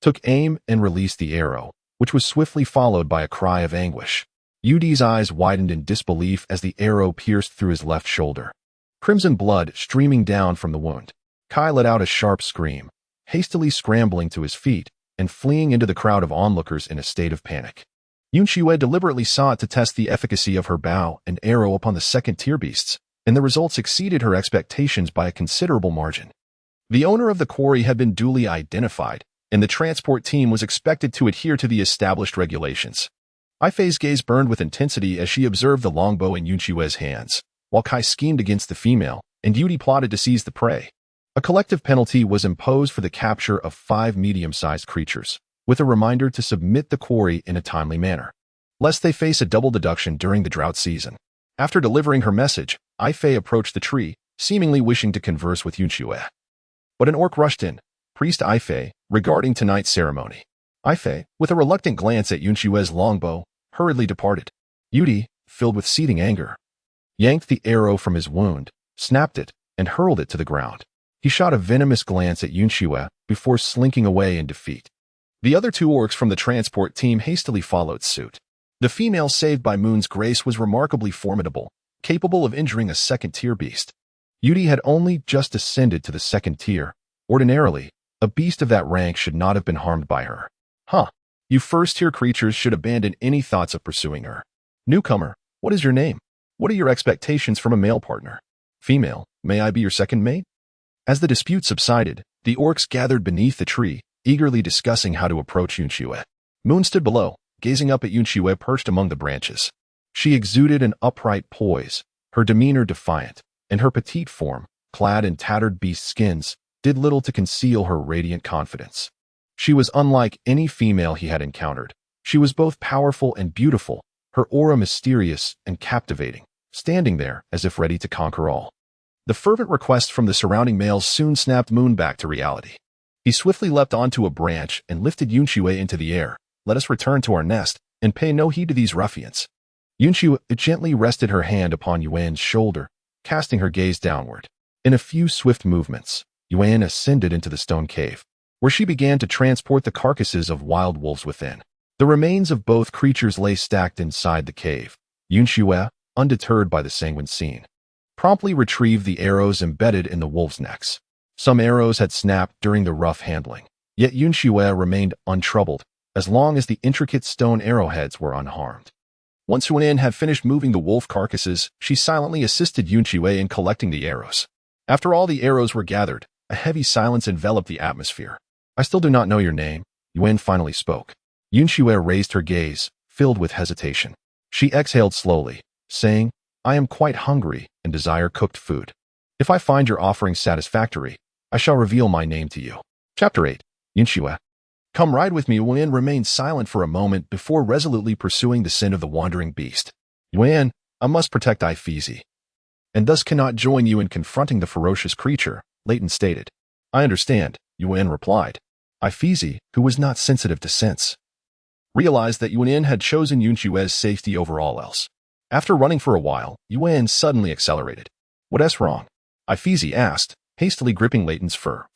took aim and released the arrow, which was swiftly followed by a cry of anguish. Yudi's eyes widened in disbelief as the arrow pierced through his left shoulder, crimson blood streaming down from the wound. Kai let out a sharp scream, hastily scrambling to his feet and fleeing into the crowd of onlookers in a state of panic. Yun Xue deliberately sought to test the efficacy of her bow and arrow upon the second-tier beasts, and the results exceeded her expectations by a considerable margin. The owner of the quarry had been duly identified, and the transport team was expected to adhere to the established regulations. Ifei's gaze burned with intensity as she observed the longbow in Yun Xue's hands, while Kai schemed against the female, and Yudi plotted to seize the prey. A collective penalty was imposed for the capture of 5 medium-sized creatures, with a reminder to submit the quarry in a timely manner, lest they face a double deduction during the drought season. After delivering her message, Ifei approached the tree, seemingly wishing to converse with Yun Xue. But an orc rushed in, Priest Ifei, regarding tonight's ceremony. Ifei, with a reluctant glance at Yun Xue's longbow, hurriedly departed. Yudi, filled with seething anger, yanked the arrow from his wound, snapped it, and hurled it to the ground. He shot a venomous glance at Yun Xue before slinking away in defeat. The other 2 orcs from the transport team hastily followed suit. The female saved by Moon's grace was remarkably formidable, capable of injuring a second-tier beast. Yudi had only just ascended to the second tier. Ordinarily, a beast of that rank should not have been harmed by her. "Huh. You first-tier creatures should abandon any thoughts of pursuing her. Newcomer, what is your name? What are your expectations from a male partner? Female, may I be your second mate?" As the dispute subsided, the orcs gathered beneath the tree, eagerly discussing how to approach Yun Xue. Moon stood below, gazing up at Yun Xue perched among the branches. She exuded an upright poise, her demeanor defiant, and her petite form, clad in tattered beast skins, did little to conceal her radiant confidence. She was unlike any female he had encountered. She was both powerful and beautiful, her aura mysterious and captivating, standing there as if ready to conquer all. The fervent requests from the surrounding males soon snapped Moon back to reality. He swiftly leapt onto a branch and lifted Yun Xue into the air. "Let us return to our nest and pay no heed to these ruffians. Yun Xue gently rested her hand upon Yuan's shoulder, casting her gaze downward. In a few swift movements, Yuan ascended into the stone cave, where she began to transport the carcasses of wild wolves within. The remains of both creatures lay stacked inside the cave. Yun Xue, undeterred by the sanguine scene, promptly retrieved the arrows embedded in the wolves' necks. Some arrows had snapped during the rough handling, yet Yun Xue remained untroubled as long as the intricate stone arrowheads were unharmed. Once Yuan had finished moving the wolf carcasses, she silently assisted Yun Xue in collecting the arrows. After all the arrows were gathered, a heavy silence enveloped the atmosphere. "I still do not know your name," Yuan finally spoke. Yun Xue raised her gaze, filled with hesitation. She exhaled slowly, saying, "I am quite hungry and desire cooked food. If I find your offering satisfactory, I shall reveal my name to you." Chapter 8. Yun Xue. "Come ride with me." Yuan remained silent for a moment before resolutely pursuing the scent of the wandering beast. "Yuan, I must protect Ifeezy, and thus cannot join you in confronting the ferocious creature," Leighton stated. "I understand," Yuan replied. Ifeezy, who was not sensitive to scents, realized that Yuan had chosen Yun Xue's safety over all else. After running for a while, Yuan suddenly accelerated. "What's wrong?" Ifeezy asked, hastily gripping Leighton's fur,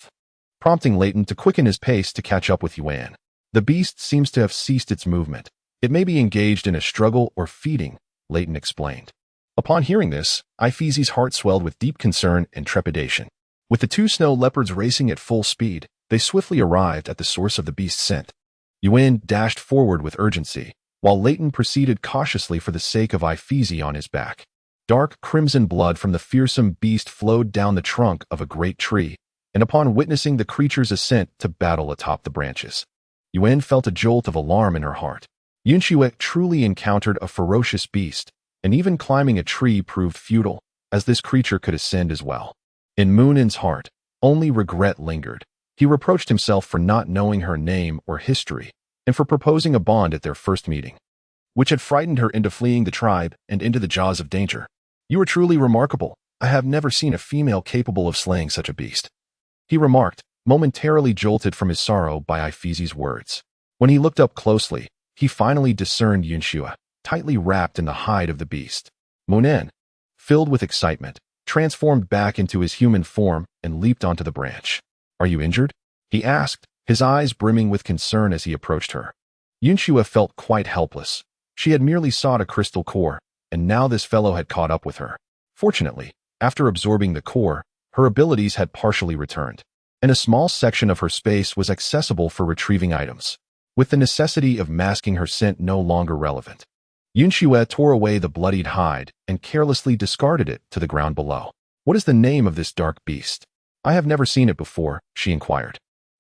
prompting Leighton to quicken his pace to catch up with Yuan. "The beast seems to have ceased its movement. It may be engaged in a struggle or feeding," Leighton explained. Upon hearing this, Ifeezy's heart swelled with deep concern and trepidation. With the two snow leopards racing at full speed, they swiftly arrived at the source of the beast's scent. Yuan dashed forward with urgency, while Leighton proceeded cautiously for the sake of Ifeezy on his back. Dark crimson blood from the fearsome beast flowed down the trunk of a great tree, and upon witnessing the creature's ascent to battle atop the branches, Yuan felt a jolt of alarm in her heart. Yun Xue truly encountered a ferocious beast, and even climbing a tree proved futile, as this creature could ascend as well. In Moonin's heart, only regret lingered. He reproached himself for not knowing her name or history, and for proposing a bond at their first meeting, which had frightened her into fleeing the tribe and into the jaws of danger. "You are truly remarkable. I have never seen a female capable of slaying such a beast," he remarked, momentarily jolted from his sorrow by Ifeezy's words. When he looked up closely, he finally discerned Yun Xue, tightly wrapped in the hide of the beast. Moonin, filled with excitement, transformed back into his human form and leaped onto the branch. "Are you injured?" he asked, his eyes brimming with concern as he approached her. Yun Xue felt quite helpless. She had merely sought a crystal core, and now this fellow had caught up with her. Fortunately, after absorbing the core, her abilities had partially returned, and a small section of her space was accessible for retrieving items, with the necessity of masking her scent no longer relevant. Yun Xue tore away the bloodied hide and carelessly discarded it to the ground below. "What is the name of this dark beast?" "I have never seen it before," she inquired.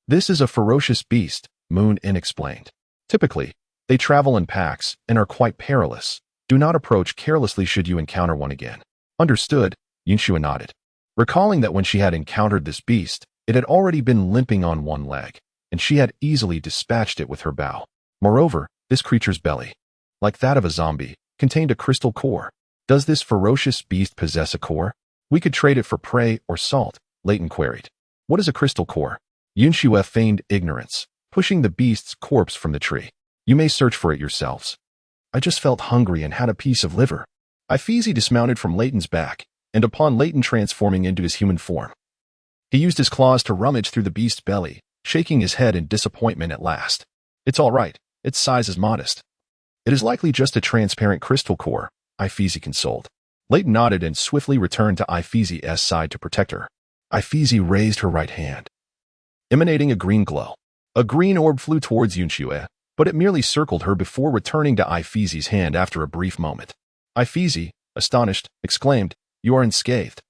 "This is a ferocious beast," Moonin explained. "Typically, they travel in packs and are quite perilous. Do not approach carelessly should you encounter one again." "Understood," Yun Xue nodded, recalling that when she had encountered this beast, it had already been limping on one leg, and she had easily dispatched it with her bow. Moreover, this creature's belly, like that of a zombie, contained a crystal core. "Does this ferocious beast possess a core? We could trade it for prey or salt," Leighton queried. "What is a crystal core?" Yun Xue feigned ignorance, pushing the beast's corpse from the tree. "You may search for it yourselves. I just felt hungry and had a piece of liver." Ifeezy dismounted from Leighton's back, and upon Leighton transforming into his human form, he used his claws to rummage through the beast's belly, shaking his head in disappointment at last. "It's all right. Its size is modest. It is likely just a transparent crystal core," Ifeezy consoled. Leighton nodded and swiftly returned to Ifeezy's side to protect her. Ifeezy raised her right hand, emanating a green glow. A green orb flew towards Yun Xue, but it merely circled her before returning to Ifeezy's hand after a brief moment. Ifeezy, astonished, exclaimed, "You are unscathed.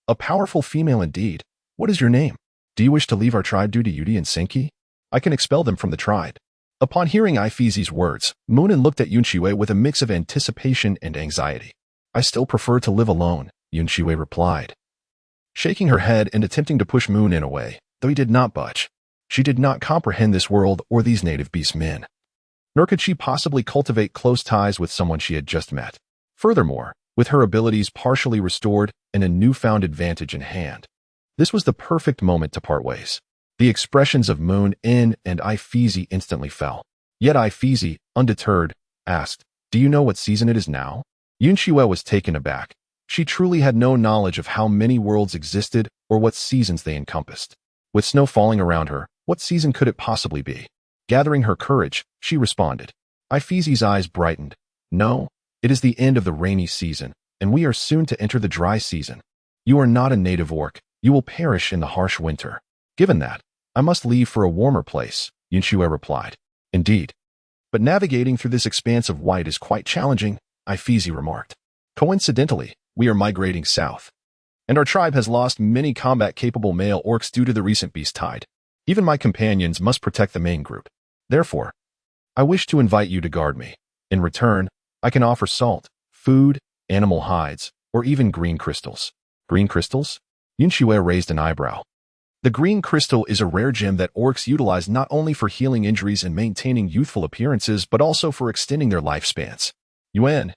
A powerful female indeed. What is your name? Do you wish to leave our tribe due to Yudi and Senki? I can expel them from the tribe." Upon hearing Ifeezy's words, Moonin looked at Yun Xue with a mix of anticipation and anxiety. "I still prefer to live alone," Yun Xue replied, shaking her head and attempting to push Moonin away, though he did not budge. She did not comprehend this world or these native beast men, nor could she possibly cultivate close ties with someone she had just met. Furthermore, with her abilities partially restored and a newfound advantage in hand, this was the perfect moment to part ways. The expressions of Moonin and Ifeezy instantly fell. Yet Ifeezy, undeterred, asked, "Do you know what season it is now?" Yun Xue was taken aback. She truly had no knowledge of how many worlds existed or what seasons they encompassed. With snow falling around her, what season could it possibly be? Gathering her courage, she responded. Ifeezi's eyes brightened. "No, it is the end of the rainy season, and we are soon to enter the dry season. You are not a native orc. You will perish in the harsh winter. Given that, I must leave for a warmer place," Yun Xue replied. "Indeed. But navigating through this expanse of white is quite challenging," Ifeezi remarked. "Coincidentally, we are migrating south, and our tribe has lost many combat-capable male orcs due to the recent beast tide. Even my companions must protect the main group. Therefore, I wish to invite you to guard me. In return, I can offer salt, food, animal hides, or even green crystals." "Green crystals?" Yun Xue raised an eyebrow. The green crystal is a rare gem that orcs utilize not only for healing injuries and maintaining youthful appearances, but also for extending their lifespans. Yuan,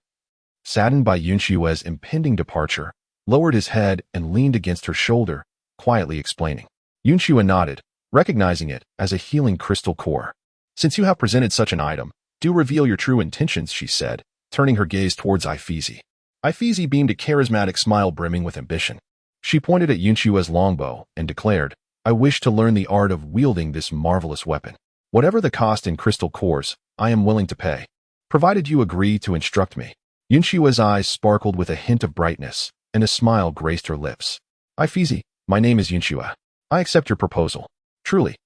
saddened by Yun Xue's impending departure, lowered his head and leaned against her shoulder, quietly explaining. Yun Xue nodded, recognizing it as a healing crystal core. "Since you have presented such an item, do reveal your true intentions," she said, turning her gaze towards Ifeezi. Ifeezi beamed a charismatic smile brimming with ambition. She pointed at Yun Xue's longbow and declared, "I wish to learn the art of wielding this marvelous weapon. Whatever the cost in crystal cores, I am willing to pay, provided you agree to instruct me." Yun Xue's eyes sparkled with a hint of brightness, and a smile graced her lips. "Ifeezi, my name is Yun Xue. I accept your proposal." "Truly."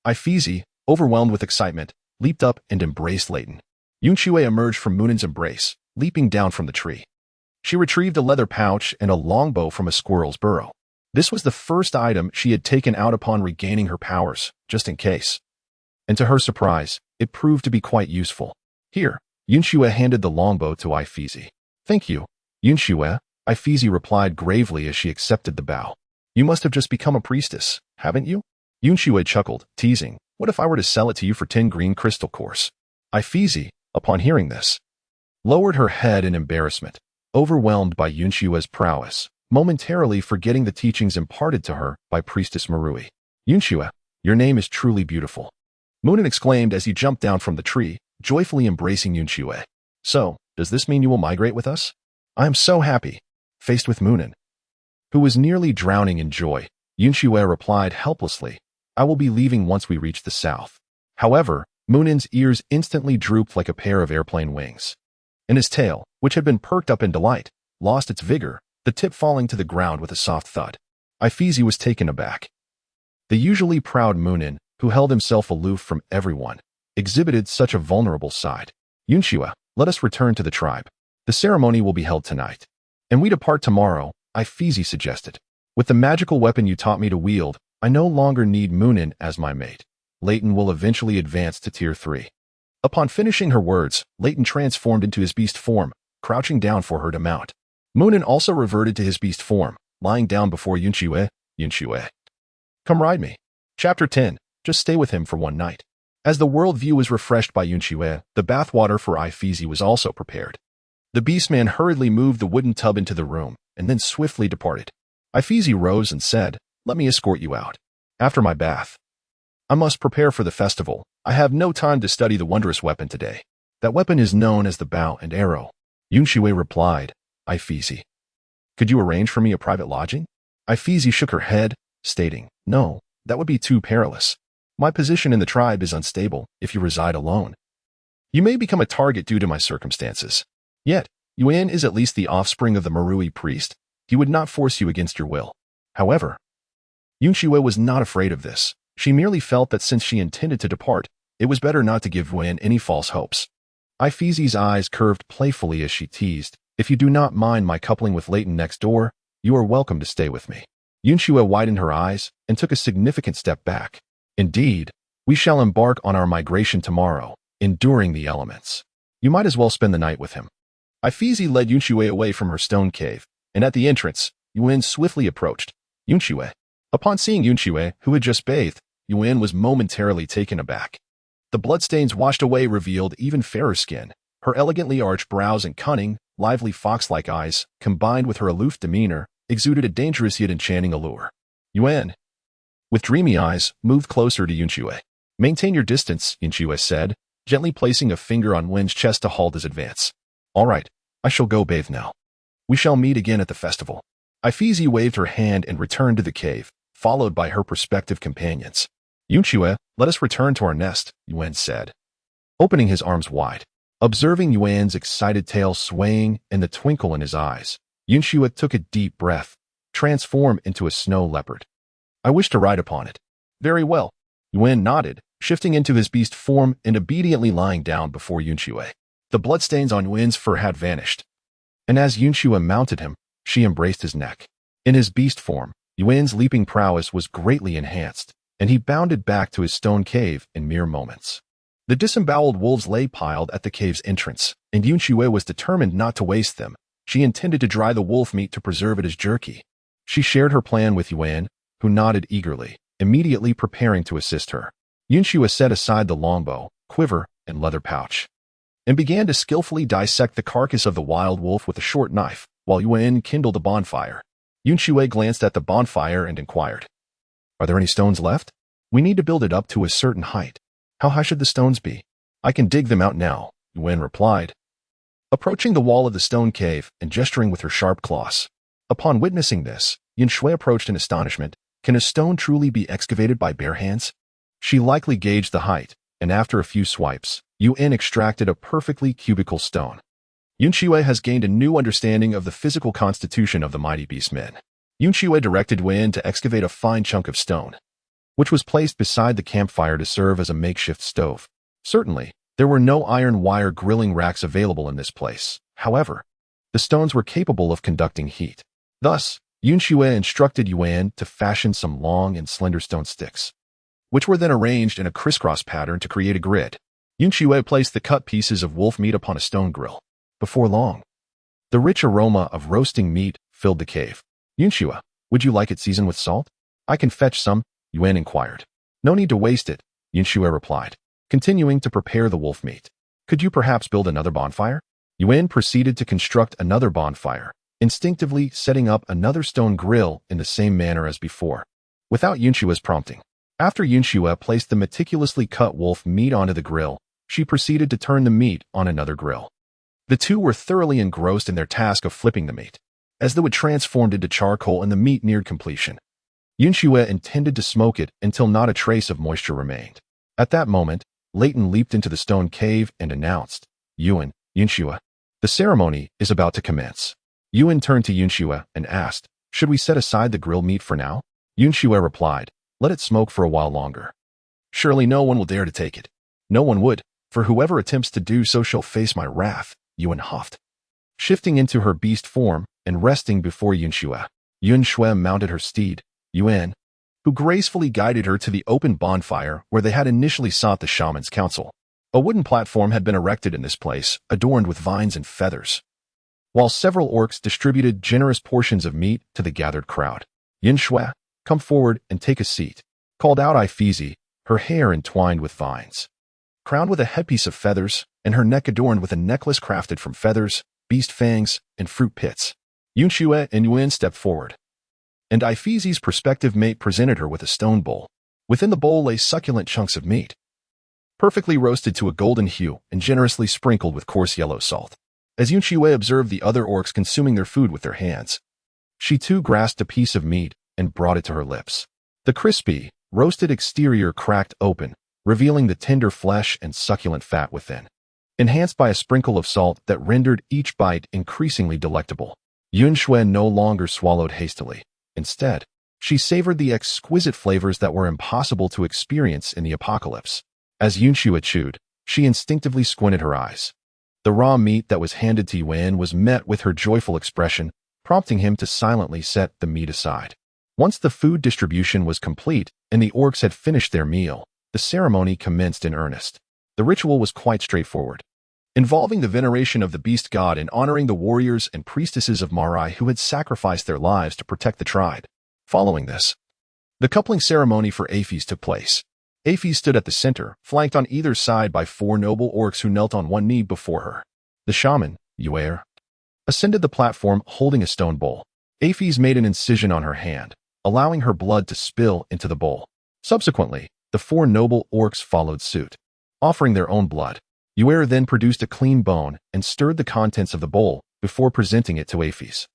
Ifeezi, overwhelmed with excitement, leaped up and embraced Leighton. Yun Xue emerged from Moonin's embrace, leaping down from the tree. She retrieved a leather pouch and a longbow from a squirrel's burrow. This was the first item she had taken out upon regaining her powers, just in case. And to her surprise, it proved to be quite useful. "Here," Yun Xue handed the longbow to Ifeezi. "Thank you, Yun Xue," Ifeezi replied gravely as she accepted the bow. "You must have just become a priestess, haven't you?" Yun Xue chuckled, teasing, "What if I were to sell it to you for 10 green crystal cores?" Ifeezi, upon hearing this, lowered her head in embarrassment, overwhelmed by Yun Xue's prowess, momentarily forgetting the teachings imparted to her by Priestess Marui. "Yun Xue, your name is truly beautiful," Moonin exclaimed as he jumped down from the tree, joyfully embracing Yun Xue. "So, does this mean you will migrate with us?" "I am so happy." Faced with Moonin, who was nearly drowning in joy, Yun Xue replied helplessly, "I will be leaving once we reach the south." However, Moonin's ears instantly drooped like a pair of airplane wings, and his tail, which had been perked up in delight, lost its vigor, the tip falling to the ground with a soft thud. Ifeezi was taken aback. The usually proud Moonin, who held himself aloof from everyone, exhibited such a vulnerable side. "Yun Xue, let us return to the tribe. The ceremony will be held tonight, and we depart tomorrow," Ifeezi suggested. "With the magical weapon you taught me to wield, I no longer need Moonin as my mate. Leighton will eventually advance to Tier 3. Upon finishing her words, Leighton transformed into his beast form, crouching down for her to mount. Moonin also reverted to his beast form, lying down before Yun Xue. "Yun Xue, come ride me." Chapter 10. Just stay with him for one night. As the world view was refreshed by Yun Xue, the bathwater for Ifeezi was also prepared. The beastman hurriedly moved the wooden tub into the room, and then swiftly departed. Ifeezi rose and said, "Let me escort you out. After my bath, I must prepare for the festival. I have no time to study the wondrous weapon today. That weapon is known as the bow and arrow." Yun Xue replied, "Ifeezi, could you arrange for me a private lodging?" Ifeezi shook her head, stating, "No, that would be too perilous. My position in the tribe is unstable if you reside alone. You may become a target due to my circumstances. Yet, Yuan is at least the offspring of the Marui priest. He would not force you against your will." However, Yun Xue was not afraid of this. She merely felt that since she intended to depart, it was better not to give Yuan any false hopes. Ifeezi's eyes curved playfully as she teased, "If you do not mind my coupling with Leighton next door, you are welcome to stay with me." Yun Xue widened her eyes and took a significant step back. "Indeed, we shall embark on our migration tomorrow, enduring the elements. You might as well spend the night with him." Ifeezi led Yun Xue away from her stone cave, and at the entrance, Yuan swiftly approached. Yun Xue. Upon seeing Yun Xue, who had just bathed, Yuan was momentarily taken aback. The bloodstains washed away revealed even fairer skin. Her elegantly arched brows and cunning, lively fox-like eyes, combined with her aloof demeanor, exuded a dangerous yet enchanting allure. Yuan, with dreamy eyes, moved closer to Yun Xue. "Maintain your distance," Yun Xue said, gently placing a finger on Yun's chest to halt his advance. All right, I shall go bathe now. We shall meet again at the festival. Ifeezi waved her hand and returned to the cave, followed by her prospective companions. Yun Xue, let us return to our nest, Yun said, opening his arms wide. Observing Yun's excited tail swaying and the twinkle in his eyes, Yun Xue took a deep breath, transformed into a snow leopard. I wish to ride upon it. Very well. Yun nodded, shifting into his beast form and obediently lying down before Yun Xue. The bloodstains on Yun's fur had vanished, and as Yun Xue mounted him, she embraced his neck. In his beast form, Yun's leaping prowess was greatly enhanced, and he bounded back to his stone cave in mere moments. The disemboweled wolves lay piled at the cave's entrance, and Yun Xue was determined not to waste them. She intended to dry the wolf meat to preserve it as jerky. She shared her plan with Yun, who nodded eagerly, immediately preparing to assist her. Yun Xue set aside the longbow, quiver, and leather pouch, and began to skillfully dissect the carcass of the wild wolf with a short knife, while Yun kindled a bonfire. Yun Xue glanced at the bonfire and inquired, "Are there any stones left? We need to build it up to a certain height. How high should the stones be? I can dig them out now," Yun replied, approaching the wall of the stone cave and gesturing with her sharp claws. Upon witnessing this, Yun Xue approached in astonishment. Can a stone truly be excavated by bare hands? She likely gauged the height, and after a few swipes, Yun extracted a perfectly cubical stone. Yun Xue has gained a new understanding of the physical constitution of the mighty beastmen. Yun Xue directed Yun to excavate a fine chunk of stone, which was placed beside the campfire to serve as a makeshift stove. Certainly, there were no iron wire grilling racks available in this place. However, the stones were capable of conducting heat. Thus, Yun Xue instructed Yun to fashion some long and slender stone sticks, which were then arranged in a crisscross pattern to create a grid. Yun Xue placed the cut pieces of wolf meat upon a stone grill. Before long, the rich aroma of roasting meat filled the cave. Yun Xue, would you like it seasoned with salt? I can fetch some, Yun inquired. No need to waste it, Yun Xue replied, continuing to prepare the wolf meat. Could you perhaps build another bonfire? Yun proceeded to construct another bonfire, instinctively setting up another stone grill in the same manner as before, without Yun Xue's prompting. After Yun Xue placed the meticulously cut wolf meat onto the grill, she proceeded to turn the meat on another grill. The two were thoroughly engrossed in their task of flipping the meat, as though it transformed into charcoal and the meat neared completion. Yun Xue intended to smoke it until not a trace of moisture remained. At that moment, Leighton leaped into the stone cave and announced, Yun Xue, the ceremony is about to commence. Yun turned to Yun Xue and asked, should we set aside the grilled meat for now? Yun Xue replied, let it smoke for a while longer. Surely no one will dare to take it. No one would, for whoever attempts to do so shall face my wrath, Yun huffed. Shifting into her beast form and resting before Yun Xue mounted her steed, Yun, who gracefully guided her to the open bonfire where they had initially sought the shaman's counsel. A wooden platform had been erected in this place, adorned with vines and feathers, while several orcs distributed generous portions of meat to the gathered crowd. Yun Xue, come forward and take a seat, called out Ifeezi, her hair entwined with vines, crowned with a headpiece of feathers, and her neck adorned with a necklace crafted from feathers, beast fangs, and fruit pits. Yun Xue and Yun stepped forward, and Ifeezi's prospective mate presented her with a stone bowl. Within the bowl lay succulent chunks of meat, perfectly roasted to a golden hue and generously sprinkled with coarse yellow salt. As Yun Xue observed the other orcs consuming their food with their hands, she too grasped a piece of meat and brought it to her lips. The crispy, roasted exterior cracked open, revealing the tender flesh and succulent fat within, enhanced by a sprinkle of salt that rendered each bite increasingly delectable. Yun Xue no longer swallowed hastily. Instead, she savored the exquisite flavors that were impossible to experience in the apocalypse. As Yun Xue chewed, she instinctively squinted her eyes. The raw meat that was handed to Yun was met with her joyful expression, prompting him to silently set the meat aside. Once the food distribution was complete and the orcs had finished their meal, the ceremony commenced in earnest. The ritual was quite straightforward, involving the veneration of the beast god and honoring the warriors and priestesses of Marai who had sacrificed their lives to protect the tribe. Following this, the coupling ceremony for Aphes took place. Aphes stood at the center, flanked on either side by 4 noble orcs who knelt on one knee before her. The shaman, Yue, ascended the platform holding a stone bowl. Aphes made an incision on her hand, allowing her blood to spill into the bowl. Subsequently, the 4 noble orcs followed suit, offering their own blood. Yue then produced a clean bone and stirred the contents of the bowl before presenting it to Aphes.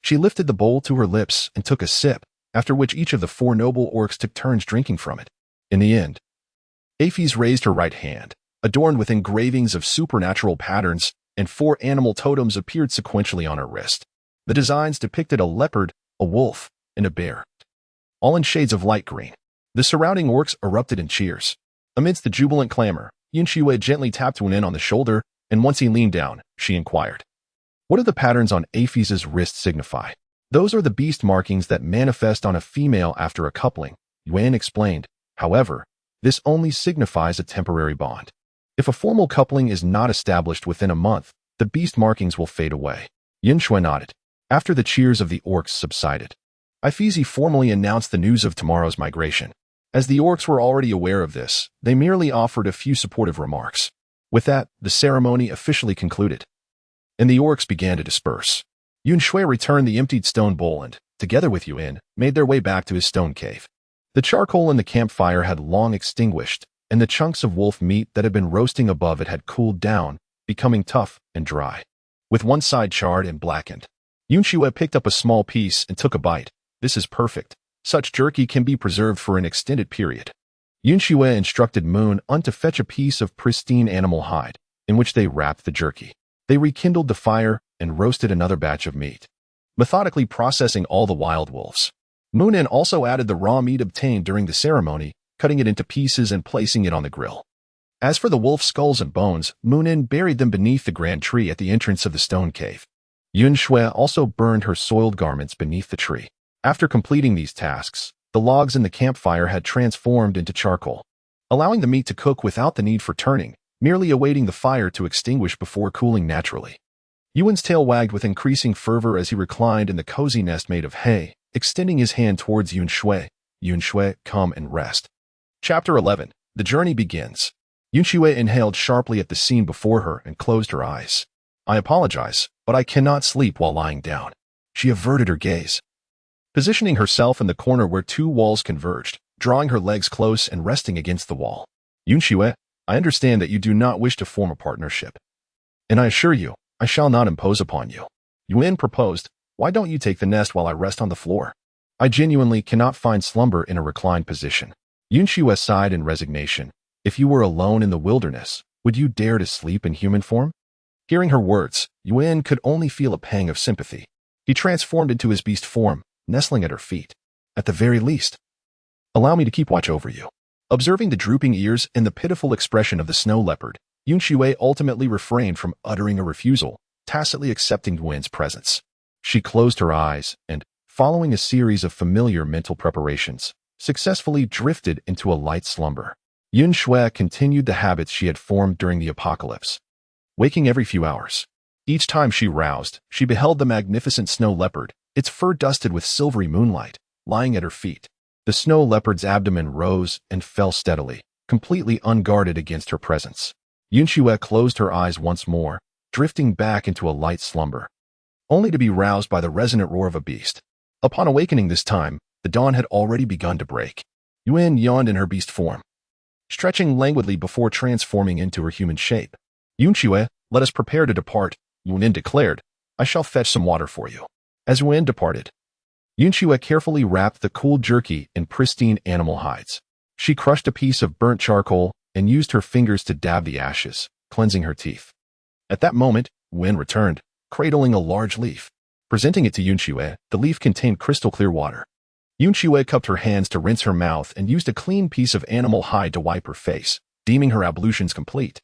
She lifted the bowl to her lips and took a sip, after which each of the 4 noble orcs took turns drinking from it. In the end, Aphes raised her right hand, adorned with engravings of supernatural patterns, and 4 animal totems appeared sequentially on her wrist. The designs depicted a leopard, a wolf, and a bear, all in shades of light green. The surrounding orcs erupted in cheers. Amidst the jubilant clamor, Yun Xue gently tapped Yun on the shoulder, and once he leaned down, she inquired, "What do the patterns on Aphes' wrist signify?" "Those are the beast markings that manifest on a female after a coupling," Yun explained. "However, this only signifies a temporary bond. If a formal coupling is not established within a month, the beast markings will fade away." Yun Xue nodded. After the cheers of the orcs subsided, Ifeezi formally announced the news of tomorrow's migration. As the orcs were already aware of this, they merely offered a few supportive remarks. With that, the ceremony officially concluded, and the orcs began to disperse. Yun Xue returned the emptied stone bowl and, together with Yun, made their way back to his stone cave. The charcoal in the campfire had long extinguished, and the chunks of wolf meat that had been roasting above it had cooled down, becoming tough and dry. With one side charred and blackened, Yun Xue picked up a small piece and took a bite. "This is perfect. Such jerky can be preserved for an extended period." Yun Xue instructed Moon to fetch a piece of pristine animal hide, in which they wrapped the jerky. They rekindled the fire and roasted another batch of meat, methodically processing all the wild wolves. Moonin also added the raw meat obtained during the ceremony, cutting it into pieces and placing it on the grill. As for the wolf skulls and bones, Moonin buried them beneath the grand tree at the entrance of the stone cave. Yun Xue also burned her soiled garments beneath the tree. After completing these tasks, the logs in the campfire had transformed into charcoal, allowing the meat to cook without the need for turning, merely awaiting the fire to extinguish before cooling naturally. Yuan's tail wagged with increasing fervor as he reclined in the cozy nest made of hay, extending his hand towards Yun Xue. "Yun Xue, come and rest." Chapter 11. The journey begins. Yun Xue inhaled sharply at the scene before her and closed her eyes. "I apologize, but I cannot sleep while lying down." She averted her gaze, positioning herself in the corner where 2 walls converged, drawing her legs close and resting against the wall. "Yun Xue, I understand that you do not wish to form a partnership, and I assure you, I shall not impose upon you." Yun proposed, "Why don't you take the nest while I rest on the floor? I genuinely cannot find slumber in a reclined position." Yun Xue sighed in resignation. "If you were alone in the wilderness, would you dare to sleep in human form?" Hearing her words, Yun could only feel a pang of sympathy. He transformed into his beast form, nestling at her feet. "At the very least, allow me to keep watch over you." Observing the drooping ears and the pitiful expression of the snow leopard, Yun Xue ultimately refrained from uttering a refusal, tacitly accepting Yun's presence. She closed her eyes and, following a series of familiar mental preparations, successfully drifted into a light slumber. Yun Xue continued the habits she had formed during the apocalypse, waking every few hours. Each time she roused, she beheld the magnificent snow leopard, its fur dusted with silvery moonlight, lying at her feet. The snow leopard's abdomen rose and fell steadily, completely unguarded against her presence. Yun Xue closed her eyes once more, drifting back into a light slumber, only to be roused by the resonant roar of a beast. Upon awakening this time, the dawn had already begun to break. Yun yawned in her beast form, stretching languidly before transforming into her human shape. "Yun Xue, let us prepare to depart," Yun declared. "I shall fetch some water for you." As Yun departed, Yun Xue carefully wrapped the cooled jerky in pristine animal hides. She crushed a piece of burnt charcoal and used her fingers to dab the ashes, cleansing her teeth. At that moment, Yun returned, cradling a large leaf. Presenting it to Yun Xue, the leaf contained crystal clear water. Yun Xue cupped her hands to rinse her mouth and used a clean piece of animal hide to wipe her face, deeming her ablutions complete.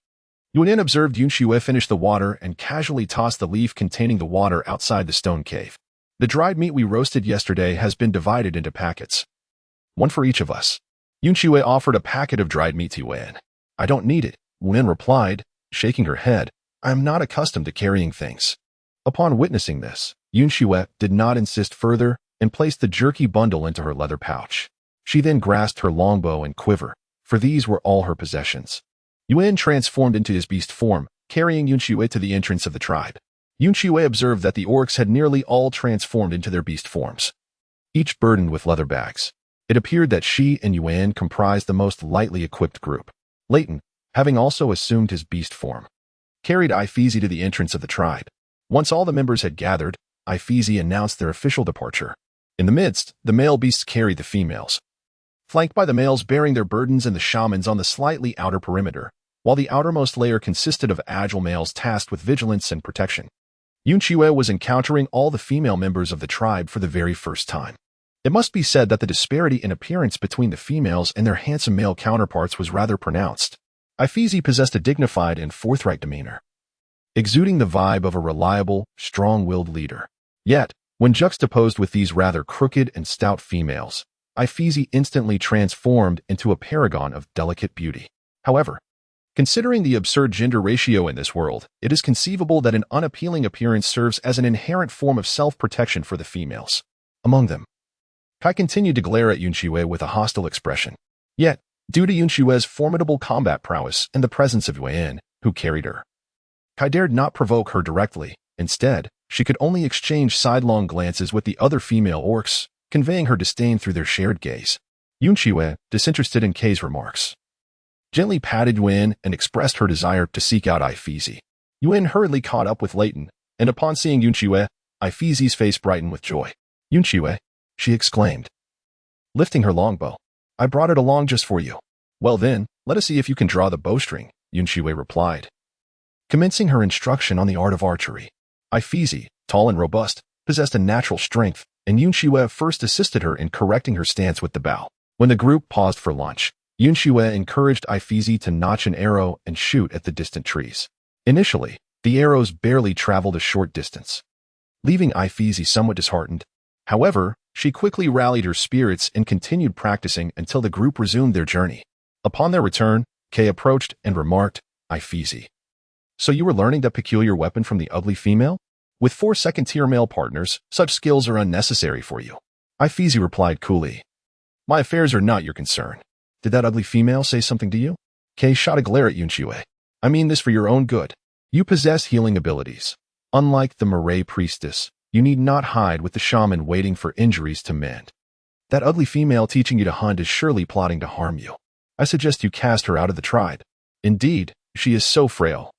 Yun observed Yun Xue finish the water and casually tossed the leaf containing the water outside the stone cave. "The dried meat we roasted yesterday has been divided into packets, one for each of us." Yun Xue offered a packet of dried meat to Yun. "I don't need it," Yun replied, shaking her head. "I am not accustomed to carrying things." Upon witnessing this, Yun Xue did not insist further and placed the jerky bundle into her leather pouch. She then grasped her longbow and quiver, for these were all her possessions. Yun transformed into his beast form, carrying Yun Xue to the entrance of the tribe. Yun Xue observed that the orcs had nearly all transformed into their beast forms, each burdened with leather bags. It appeared that she and Yun comprised the most lightly equipped group. Leighton, having also assumed his beast form, carried Ifeezy to the entrance of the tribe. Once all the members had gathered, Ifeezy announced their official departure. In the midst, the male beasts carried the females, flanked by the males bearing their burdens and the shamans on the slightly outer perimeter, while the outermost layer consisted of agile males tasked with vigilance and protection. Yun Xue was encountering all the female members of the tribe for the very first time. It must be said that the disparity in appearance between the females and their handsome male counterparts was rather pronounced. Ifeezy possessed a dignified and forthright demeanor, exuding the vibe of a reliable, strong-willed leader. Yet, when juxtaposed with these rather crooked and stout females, Ifeezy instantly transformed into a paragon of delicate beauty. However, considering the absurd gender ratio in this world, it is conceivable that an unappealing appearance serves as an inherent form of self-protection for the females. Among them, Kai continued to glare at Yun Xue with a hostile expression. Yet, due to Yun Xue's formidable combat prowess and the presence of Yun, who carried her, Kai dared not provoke her directly. Instead, she could only exchange sidelong glances with the other female orcs, conveying her disdain through their shared gaze. Yun Xue, disinterested in Kai's remarks, gently patted Yun and expressed her desire to seek out Ifeezy. Yun hurriedly caught up with Leighton, and upon seeing Yun Xue, Ifeezy's face brightened with joy. Yun Xue, she exclaimed, lifting her longbow. I brought it along just for you. Well then, let us see if you can draw the bowstring, Yun Xue replied, commencing her instruction on the art of archery. Ifeezy, tall and robust, possessed a natural strength, and Yun Xue first assisted her in correcting her stance with the bow. When the group paused for lunch, Yun Xue encouraged Ifeezy to notch an arrow and shoot at the distant trees. Initially, the arrows barely traveled a short distance, leaving Ifeezy somewhat disheartened. However, she quickly rallied her spirits and continued practicing until the group resumed their journey. Upon their return, Kay approached and remarked, Ifeezy, so you were learning that peculiar weapon from the ugly female? With 4 second-tier male partners, such skills are unnecessary for you. Ifeezy replied coolly, my affairs are not your concern. Did that ugly female say something to you? Kay shot a glare at Yun Xue. I mean this for your own good. You possess healing abilities. Unlike the Murray priestess, you need not hide with the shaman waiting for injuries to mend. That ugly female teaching you to hunt is surely plotting to harm you. I suggest you cast her out of the tribe. Indeed, she is so frail.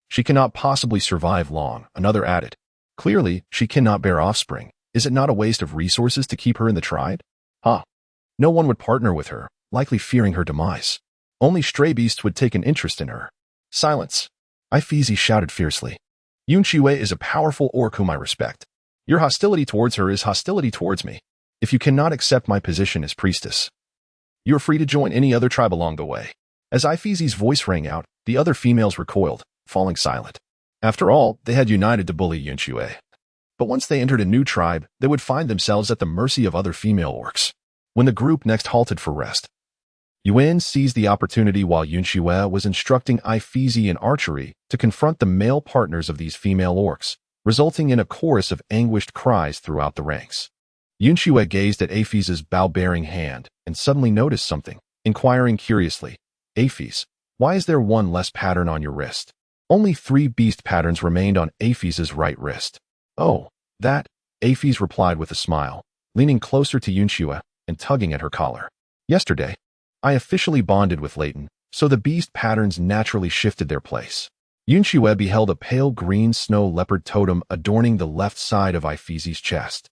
She cannot possibly survive long, another added. Clearly, she cannot bear offspring. Is it not a waste of resources to keep her in the tribe? No one would partner with her, likely fearing her demise. Only stray beasts would take an interest in her. Silence. Ifeezy shouted fiercely. Yun Xue is a powerful orc whom I respect. Your hostility towards her is hostility towards me. If you cannot accept my position as priestess, you are free to join any other tribe along the way. As Ifeezy's voice rang out, the other females recoiled, falling silent. After all, they had united to bully Yun Xue. But once they entered a new tribe, they would find themselves at the mercy of other female orcs. When the group next halted for rest, Yun seized the opportunity while Yun Xue was instructing Ifeezy in archery to confront the male partners of these female orcs, resulting in a chorus of anguished cries throughout the ranks. Yun Xue gazed at Ifeezy's bow-bearing hand and suddenly noticed something, inquiring curiously, Ifeezy, why is there one less pattern on your wrist? Only 3 beast patterns remained on Ifeezy's right wrist. Oh, that, Ifeezy replied with a smile, leaning closer to Yun Xue and tugging at her collar. Yesterday, I officially bonded with Leighton, so the beast patterns naturally shifted their place. Yun Xue beheld a pale green snow leopard totem adorning the left side of Ifeezy's chest.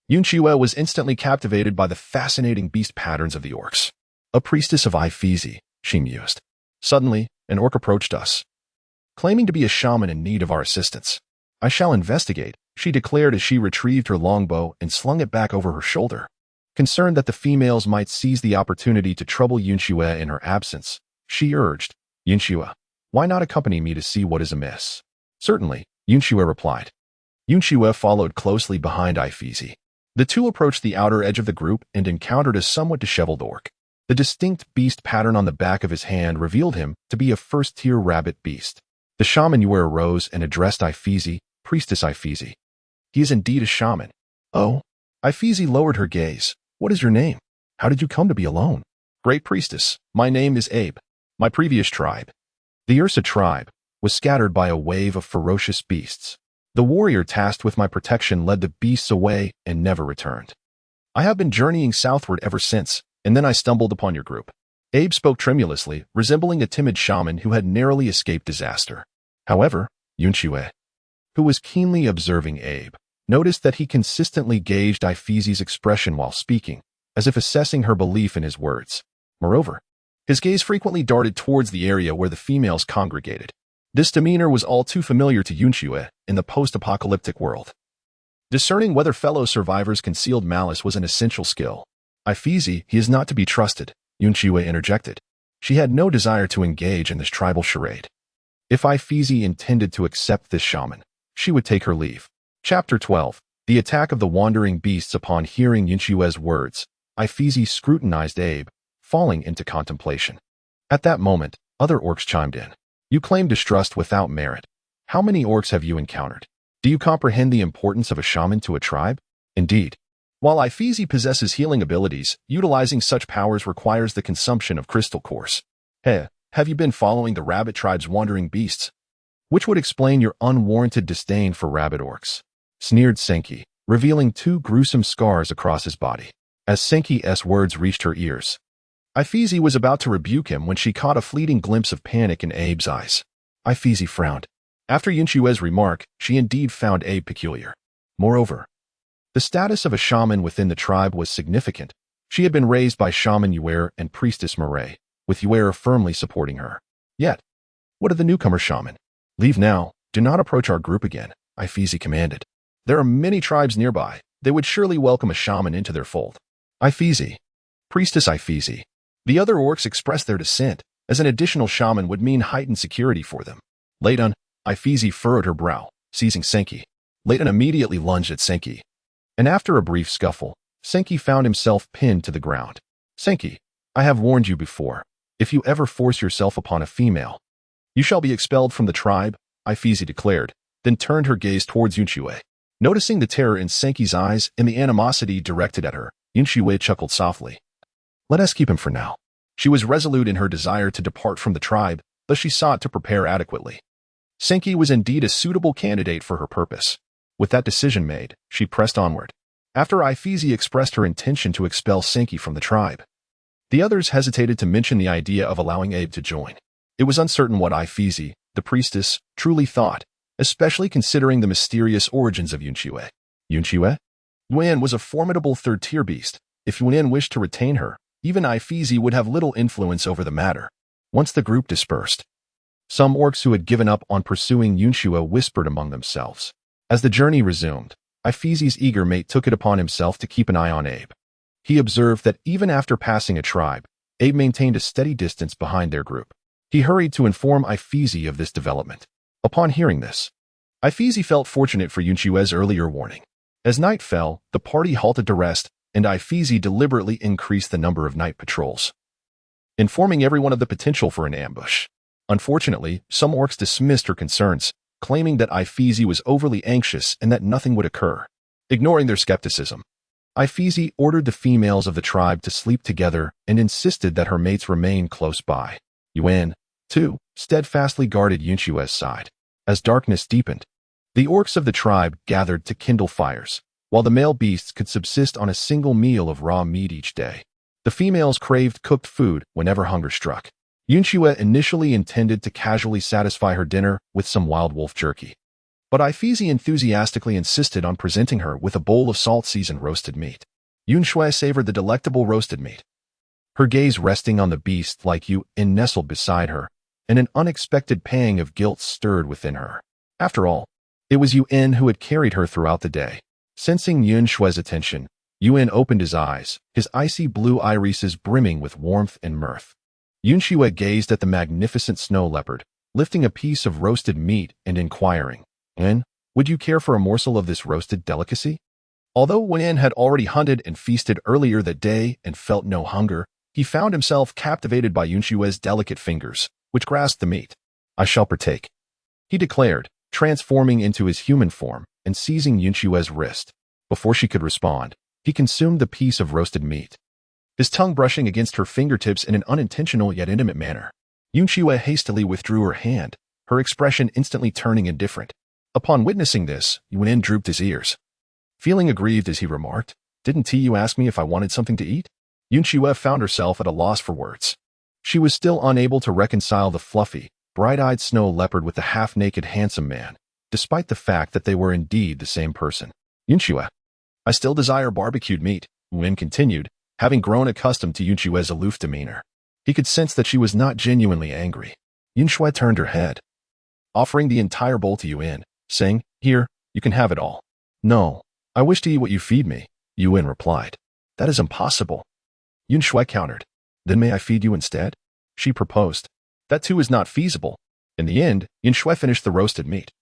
Yun Xue was instantly captivated by the fascinating beast patterns of the orcs. A priestess of Ifeezy, she mused. Suddenly, an orc approached us, claiming to be a shaman in need of our assistance. I shall investigate, she declared as she retrieved her longbow and slung it back over her shoulder. Concerned that the females might seize the opportunity to trouble Yun Xue in her absence, she urged, Yun Xue, why not accompany me to see what is amiss? Certainly, Yun Xue replied. Yun Xue followed closely behind Ifeezy. The two approached the outer edge of the group and encountered a somewhat disheveled orc. The distinct beast pattern on the back of his hand revealed him to be a first-tier rabbit beast. The shaman Yue arose and addressed Ifeezy, Priestess Ifeezy. He is indeed a shaman. Oh. Ifeezy lowered her gaze. What is your name? How did you come to be alone? Great Priestess, my name is Abe. My previous tribe, the Ursa tribe, was scattered by a wave of ferocious beasts. The warrior tasked with my protection led the beasts away and never returned. I have been journeying southward ever since, and then I stumbled upon your group. Abe spoke tremulously, resembling a timid shaman who had narrowly escaped disaster. However, Yun Xue, who was keenly observing Abe, noticed that he consistently gauged Ifeezi's expression while speaking, as if assessing her belief in his words. Moreover, his gaze frequently darted towards the area where the females congregated. This demeanor was all too familiar to Yun Xue in the post-apocalyptic world. Discerning whether fellow survivors concealed malice was an essential skill. Ifeezi, he is not to be trusted, Yun Xue interjected. She had no desire to engage in this tribal charade. If Ifeezi intended to accept this shaman, she would take her leave. Chapter 12. The Attack of the Wandering Beasts. Upon hearing Yun Xue's words, Ifeezi scrutinized Abe, falling into contemplation. At that moment, other orcs chimed in. You claim distrust without merit. How many orcs have you encountered? Do you comprehend the importance of a shaman to a tribe? Indeed. While Ifeezi possesses healing abilities, utilizing such powers requires the consumption of crystal cores. Have you been following the rabbit tribe's wandering beasts? Which would explain your unwarranted disdain for rabbit orcs, sneered Senki, revealing 2 gruesome scars across his body. As Senki's words reached her ears, Ifeezi was about to rebuke him when she caught a fleeting glimpse of panic in Abe's eyes. Ifeezi frowned. After Yun Xue's remark, she indeed found Abe peculiar. Moreover, the status of a shaman within the tribe was significant. She had been raised by Shaman Yue and Priestess Mireille, with Yue firmly supporting her. Yet, what of the newcomer shaman? Leave now, do not approach our group again, Ifeezi commanded. There are many tribes nearby. They would surely welcome a shaman into their fold. Ifeezi. Priestess Ifeezi. The other orcs expressed their dissent, as an additional shaman would mean heightened security for them. Layton, Ifeezi furrowed her brow, seizing Senki. Layton immediately lunged at Senki. And after a brief scuffle, Senki found himself pinned to the ground. Senki, I have warned you before. If you ever force yourself upon a female, you shall be expelled from the tribe, Ifeezi declared, then turned her gaze towards Yun Xue. Noticing the terror in Senki's eyes and the animosity directed at her, Yun Xue chuckled softly. Let us keep him for now. She was resolute in her desire to depart from the tribe, thus she sought to prepare adequately. Senki was indeed a suitable candidate for her purpose. With that decision made, she pressed onward. After Ifeezi expressed her intention to expel Senki from the tribe, the others hesitated to mention the idea of allowing Abe to join. It was uncertain what Ifeezi, the priestess, truly thought, especially considering the mysterious origins of Yun Xue. Yun Xue? Yun was a formidable third-tier beast. If Yun wished to retain her, even Ifeezi would have little influence over the matter. Once the group dispersed, some orcs who had given up on pursuing Yun Xue whispered among themselves. As the journey resumed, Ifeezi's eager mate took it upon himself to keep an eye on Abe. He observed that even after passing a tribe, Abe maintained a steady distance behind their group. He hurried to inform Ifeezi of this development. Upon hearing this, Ifeezi felt fortunate for Yun Xue's earlier warning. As night fell, the party halted to rest, and Ifeezi deliberately increased the number of night patrols, informing everyone of the potential for an ambush. Unfortunately, some orcs dismissed her concerns, claiming that Ifeezi was overly anxious and that nothing would occur. Ignoring their skepticism, Ifeezi ordered the females of the tribe to sleep together and insisted that her mates remain close by. Yun, too, steadfastly guarded Yun Xue's side. As darkness deepened, the orcs of the tribe gathered to kindle fires, while the male beasts could subsist on a single meal of raw meat each day. The females craved cooked food whenever hunger struck. Yun Xue initially intended to casually satisfy her dinner with some wild wolf jerky, but Ifeezi enthusiastically insisted on presenting her with a bowl of salt-seasoned roasted meat. Yun Xue savored the delectable roasted meat, her gaze resting on the beast like Yun nestled beside her, and an unexpected pang of guilt stirred within her. After all, it was Yun who had carried her throughout the day. Sensing Yun Xue's attention, Yun opened his eyes, his icy blue irises brimming with warmth and mirth. Yun Xue gazed at the magnificent snow leopard, lifting a piece of roasted meat and inquiring, Yun, would you care for a morsel of this roasted delicacy? Although Yun had already hunted and feasted earlier that day and felt no hunger, he found himself captivated by Yun Xue's delicate fingers, which grasped the meat. I shall partake, he declared, transforming into his human form and seizing Yun Xue's wrist. Before she could respond, he consumed the piece of roasted meat, his tongue brushing against her fingertips in an unintentional yet intimate manner. Yun Xue hastily withdrew her hand, her expression instantly turning indifferent. Upon witnessing this, Yun drooped his ears, feeling aggrieved as he remarked, Didn't you ask me if I wanted something to eat? Yun Xue found herself at a loss for words. She was still unable to reconcile the fluffy, bright-eyed snow leopard with the half-naked handsome man, despite the fact that they were indeed the same person. Yun Xue. I still desire barbecued meat, Yun continued, having grown accustomed to Yun Xue's aloof demeanor. He could sense that she was not genuinely angry. Yun Xue turned her head, offering the entire bowl to Yun, saying, "Here, you can have it all." "No, I wish to eat what you feed me," Yun replied. "That is impossible." Yun Xue countered. "Then may I feed you instead?" she proposed. "That too is not feasible." In the end, Yun Xue finished the roasted meat,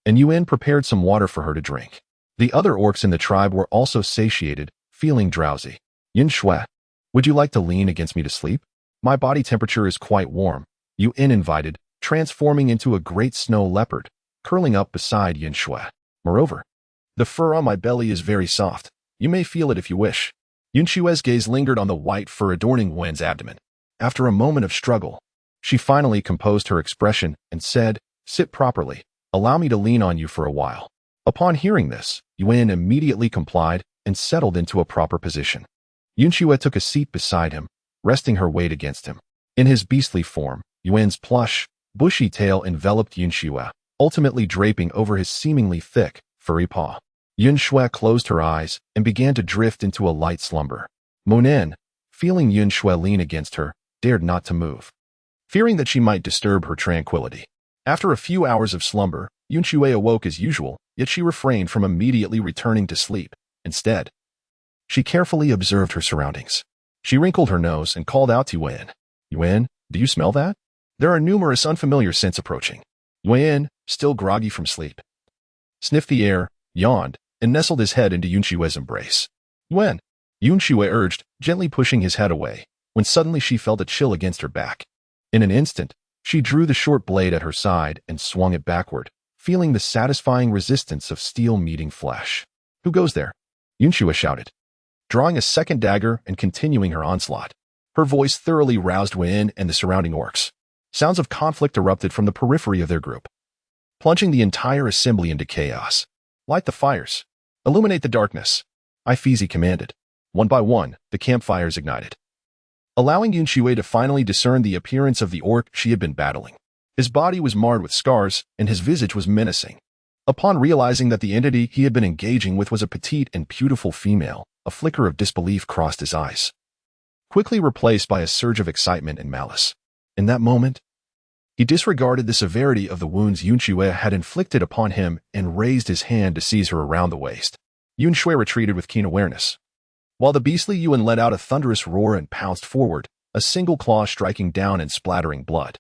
and Yun prepared some water for her to drink. The other orcs in the tribe were also satiated, feeling drowsy. "Yun Xue, would you like to lean against me to sleep? My body temperature is quite warm," Yun invited, transforming into a great snow leopard, curling up beside Yun Xue. "Moreover, the fur on my belly is very soft. You may feel it if you wish." Yun Xue's gaze lingered on the white fur adorning Wen's abdomen. After a moment of struggle, she finally composed her expression and said, "Sit properly. Allow me to lean on you for a while." Upon hearing this, Yun immediately complied and settled into a proper position. Yun Xue took a seat beside him, resting her weight against him. In his beastly form, Yun's plush, bushy tail enveloped Yun Xue, ultimately draping over his seemingly thick, furry paw. Yun Xue closed her eyes and began to drift into a light slumber. Monen, feeling Yun Xue lean against her, dared not to move, fearing that she might disturb her tranquility. After a few hours of slumber, Yun Xue awoke as usual, yet she refrained from immediately returning to sleep. Instead, she carefully observed her surroundings. She wrinkled her nose and called out to Yun. "Yun, do you smell that? There are numerous unfamiliar scents approaching." Yun, still groggy from sleep, sniffed the air, yawned, and nestled his head into Yun Xue's embrace. "Yun," Yun Xue urged, gently pushing his head away, when suddenly she felt a chill against her back. In an instant, she drew the short blade at her side and swung it backward, feeling the satisfying resistance of steel meeting flesh. "Who goes there?" Yun Xue shouted, drawing a second dagger and continuing her onslaught. Her voice thoroughly roused Yun and the surrounding orcs. Sounds of conflict erupted from the periphery of their group, plunging the entire assembly into chaos. "Light the fires. Illuminate the darkness," Ifeezy commanded. One by one, the campfires ignited, allowing Yun Xue to finally discern the appearance of the orc she had been battling. His body was marred with scars, and his visage was menacing. Upon realizing that the entity he had been engaging with was a petite and beautiful female, a flicker of disbelief crossed his eyes, quickly replaced by a surge of excitement and malice. In that moment, he disregarded the severity of the wounds Yun Xue had inflicted upon him and raised his hand to seize her around the waist. Yun Xue retreated with keen awareness, while the beastly Yun let out a thunderous roar and pounced forward, a single claw striking down and splattering blood.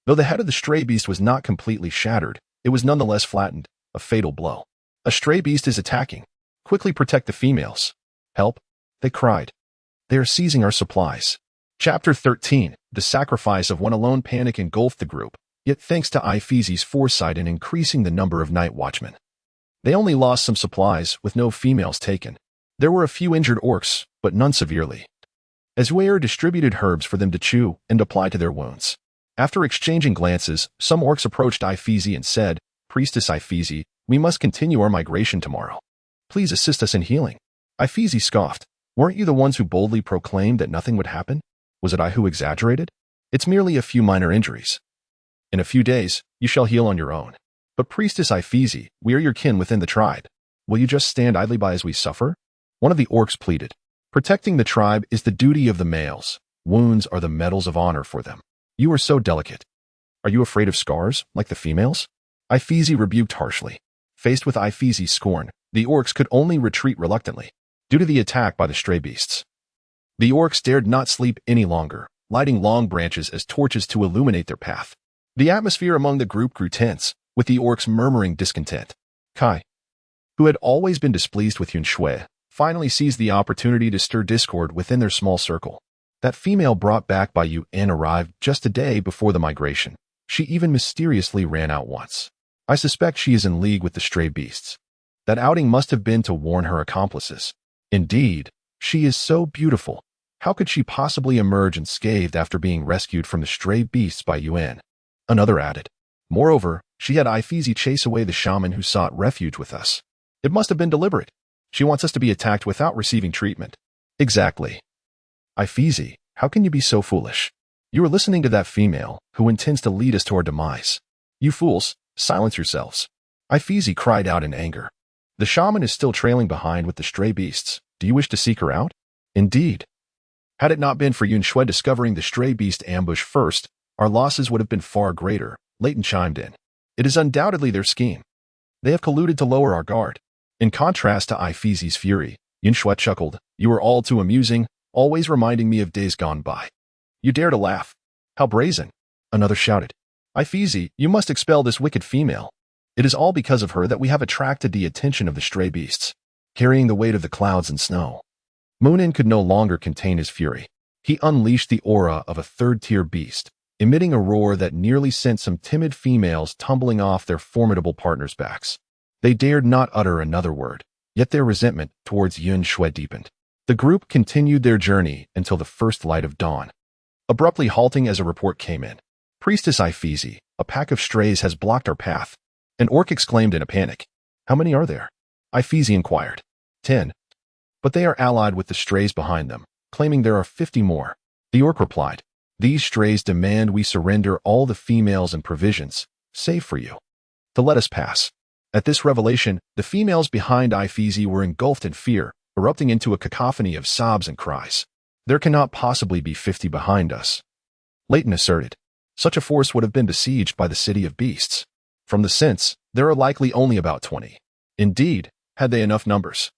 Though the head of the stray beast was not completely shattered, it was nonetheless flattened, a fatal blow. "A stray beast is attacking. Quickly protect the females." "Help," they cried. "They are seizing our supplies." Chapter 13, The sacrifice of one alone. Panic engulfed the group, yet thanks to Ifeezy's foresight in increasing the number of night watchmen, they only lost some supplies, with no females taken. There were a few injured orcs, but none severely, as Weir distributed herbs for them to chew and apply to their wounds. After exchanging glances, some orcs approached Ifeezy and said, "Priestess Ifeezy, we must continue our migration tomorrow. Please assist us in healing." Ifeezy scoffed. "Weren't you the ones who boldly proclaimed that nothing would happen? Was it I who exaggerated? It's merely a few minor injuries. In a few days, you shall heal on your own. But Priestess Ifeezy, we are your kin within the tribe. Will you just stand idly by as we suffer?" One of the orcs pleaded. "Protecting the tribe is the duty of the males. Wounds are the medals of honor for them. You are so delicate. Are you afraid of scars, like the females?" Ifeezy rebuked harshly. Faced with Ifeezy's scorn, the orcs could only retreat reluctantly, due to the attack by the stray beasts. The orcs dared not sleep any longer, lighting long branches as torches to illuminate their path. The atmosphere among the group grew tense, with the orcs murmuring discontent. Kai, who had always been displeased with Yun Xue, finally seized the opportunity to stir discord within their small circle. That female brought back by Yun arrived just a day before the migration. She even mysteriously ran out once. I suspect she is in league with the stray beasts. That outing must have been to warn her accomplices. Indeed, she is so beautiful. How could she possibly emerge unscathed after being rescued from the stray beasts by Yun? Another added. Moreover, she had Ifeezy chase away the shaman who sought refuge with us. It must have been deliberate. She wants us to be attacked without receiving treatment. Exactly. Ifeezy, how can you be so foolish? You are listening to that female who intends to lead us to our demise. You fools, silence yourselves. Ifeezi cried out in anger. The shaman is still trailing behind with the stray beasts. Do you wish to seek her out? Indeed. Had it not been for Yun Xue discovering the stray beast ambush first, our losses would have been far greater, Leighton chimed in. It is undoubtedly their scheme. They have colluded to lower our guard. In contrast to Ifeezi's fury, Yun Xue chuckled. You are all too amusing, always reminding me of days gone by. You dare to laugh. How brazen. Another shouted. Ifeezi, you must expel this wicked female. It is all because of her that we have attracted the attention of the stray beasts, carrying the weight of the clouds and snow. Moonin could no longer contain his fury. He unleashed the aura of a third-tier beast, emitting a roar that nearly sent some timid females tumbling off their formidable partners' backs. They dared not utter another word, yet their resentment towards Yun Xue deepened. The group continued their journey until the first light of dawn, abruptly halting as a report came in. Priestess Ifeezi, a pack of strays has blocked our path. An orc exclaimed in a panic. How many are there? Ifeezi inquired. 10. But they are allied with the strays behind them, claiming there are 50 more. The orc replied. These strays demand we surrender all the females and provisions, save for you, to let us pass. At this revelation, the females behind Ifeezi were engulfed in fear, erupting into a cacophony of sobs and cries. There cannot possibly be 50 behind us, Leighton asserted. Such a force would have been besieged by the city of beasts. From the sense, there are likely only about 20. Indeed, had they enough numbers,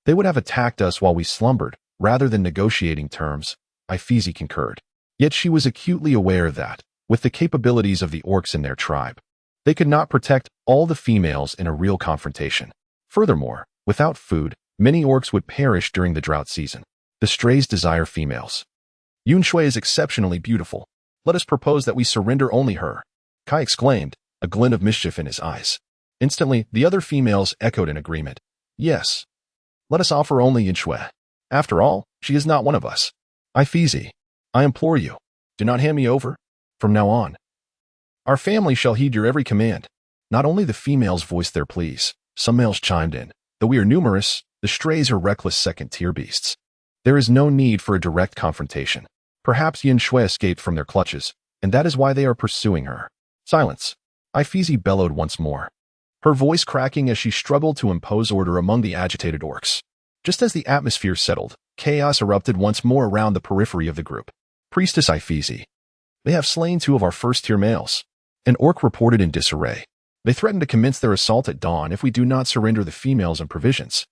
they would have attacked us while we slumbered, rather than negotiating terms, Ifeezi concurred. Yet she was acutely aware that, with the capabilities of the orcs in their tribe, they could not protect all the females in a real confrontation. Furthermore, without food, many orcs would perish during the drought season. The strays desire females. Yun Xue is exceptionally beautiful. Let us propose that we surrender only her, Kai exclaimed, a glint of mischief in his eyes. Instantly, the other females echoed in agreement. Yes. Let us offer only Yun Xue. After all, she is not one of us. Ifeezi, I implore you, do not hand me over. From now on, our family shall heed your every command. Not only the females voiced their pleas, some males chimed in. Though we are numerous, the strays are reckless second-tier beasts. There is no need for a direct confrontation. Perhaps Yun Xue escaped from their clutches, and that is why they are pursuing her. Silence. Ifeezi bellowed once more, her voice cracking as she struggled to impose order among the agitated orcs. Just as the atmosphere settled, chaos erupted once more around the periphery of the group. Priestess Ifeezi. They have slain 2 of our first-tier males. An orc reported in disarray. They threaten to commence their assault at dawn if we do not surrender the females and provisions.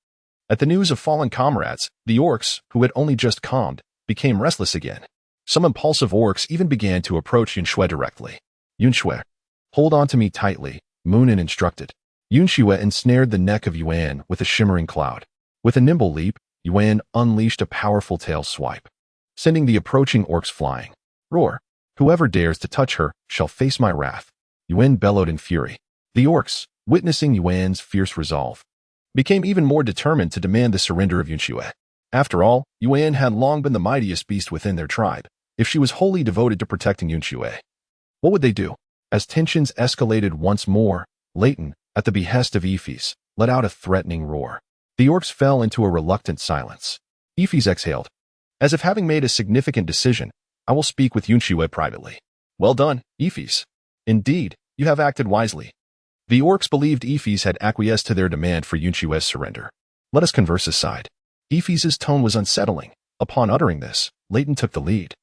At the news of fallen comrades, the orcs, who had only just calmed, became restless again. Some impulsive orcs even began to approach Yun Xue directly. Yun Xue, hold on to me tightly, Moonin instructed. Yun Xue ensnared the neck of Yuan with a shimmering cloud. With a nimble leap, Yuan unleashed a powerful tail swipe, sending the approaching orcs flying. Roar! Whoever dares to touch her shall face my wrath. Yuan bellowed in fury. The orcs, witnessing Yuan's fierce resolve, became even more determined to demand the surrender of Yun Xue. After all, Yuan had long been the mightiest beast within their tribe. If she was wholly devoted to protecting Yun Xue, what would they do? As tensions escalated once more, Leighton, at the behest of Ifeezi, let out a threatening roar. The orcs fell into a reluctant silence. Ifeezi exhaled. As if having made a significant decision, I will speak with Yun Xue privately. Well done, Ifeezi. Indeed, you have acted wisely. The orcs believed Ifeezi had acquiesced to their demand for Yun Xue's surrender. Let us converse aside. Ifeezi's tone was unsettling. Upon uttering this, Leighton took the lead,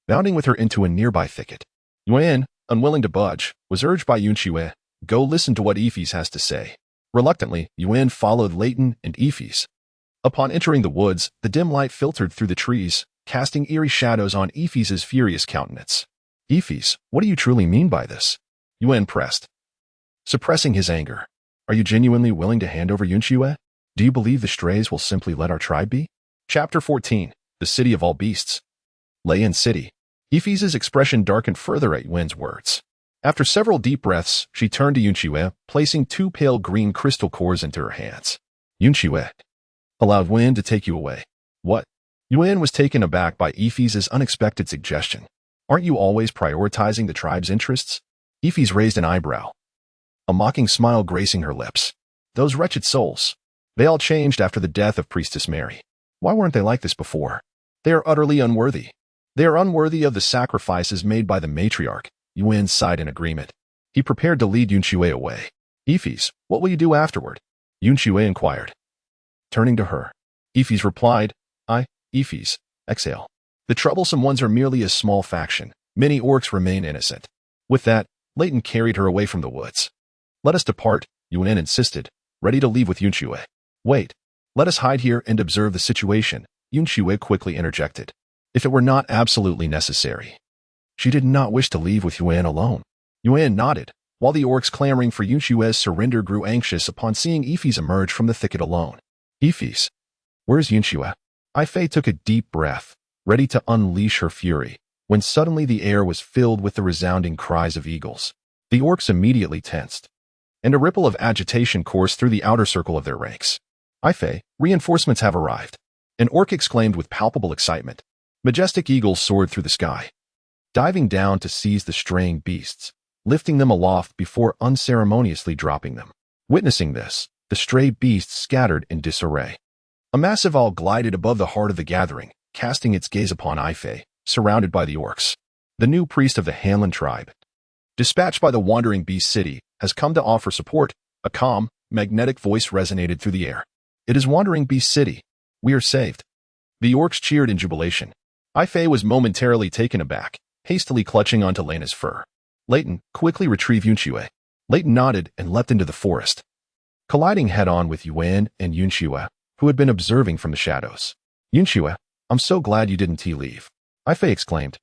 bounding with her into a nearby thicket. Yuan, unwilling to budge, was urged by Yun Xue, go listen to what Ifeezi has to say. Reluctantly, Yuan followed Leighton and Ifeezi. Upon entering the woods, the dim light filtered through the trees, casting eerie shadows on Ifeezi's furious countenance. Ifeezi, what do you truly mean by this? Yuan pressed, suppressing his anger. Are you genuinely willing to hand over Yun Xue? Do you believe the strays will simply let our tribe be? Chapter 14. The City of All Beasts. Lei City. Ifeezi's expression darkened further at Yuan's words. After several deep breaths, she turned to Yun Xue, placing 2 pale green crystal cores into her hands. Yun Xue, allow Yuan to take you away. What? Yuan was taken aback by Ifeezi's unexpected suggestion. Aren't you always prioritizing the tribe's interests? Ifeezi raised an eyebrow, a mocking smile gracing her lips. Those wretched souls. They all changed after the death of Priestess Mary. Why weren't they like this before? They are utterly unworthy. They are unworthy of the sacrifices made by the matriarch. Yun sighed in agreement. He prepared to lead Yun Xue away. Ifis, what will you do afterward? Yun Xue inquired. Turning to her, Ifis replied, Ifis, exhale. The troublesome ones are merely a small faction. Many orcs remain innocent. With that, Leighton carried her away from the woods. Let us depart, Yun insisted, ready to leave with Yun Xue. Wait. Let us hide here and observe the situation, Yun Xue quickly interjected. If it were not absolutely necessary. She did not wish to leave with Yun alone. Yun nodded, while the orcs clamoring for Yun Xue's surrender grew anxious upon seeing Ifis emerge from the thicket alone. Ifis. Where's Yun Xue? Ifei took a deep breath, ready to unleash her fury, when suddenly the air was filled with the resounding cries of eagles. The orcs immediately tensed, and a ripple of agitation coursed through the outer circle of their ranks. Ifei, reinforcements have arrived. An orc exclaimed with palpable excitement. Majestic eagles soared through the sky, diving down to seize the straying beasts, lifting them aloft before unceremoniously dropping them. Witnessing this, the stray beasts scattered in disarray. A massive owl glided above the heart of the gathering, casting its gaze upon Ifei, surrounded by the orcs. The new priest of the Hanlon tribe, dispatched by the wandering beast city, has come to offer support. A calm, magnetic voice resonated through the air. It is Wandering Beast City. We are saved. The orcs cheered in jubilation. Ifei was momentarily taken aback, hastily clutching onto Lena's fur. Leighton, quickly retrieve Yun Xue. Leighton nodded and leapt into the forest, colliding head-on with Yun and Yun Xue, who had been observing from the shadows. Yun Xue, I'm so glad you didn't leave, Ifei exclaimed,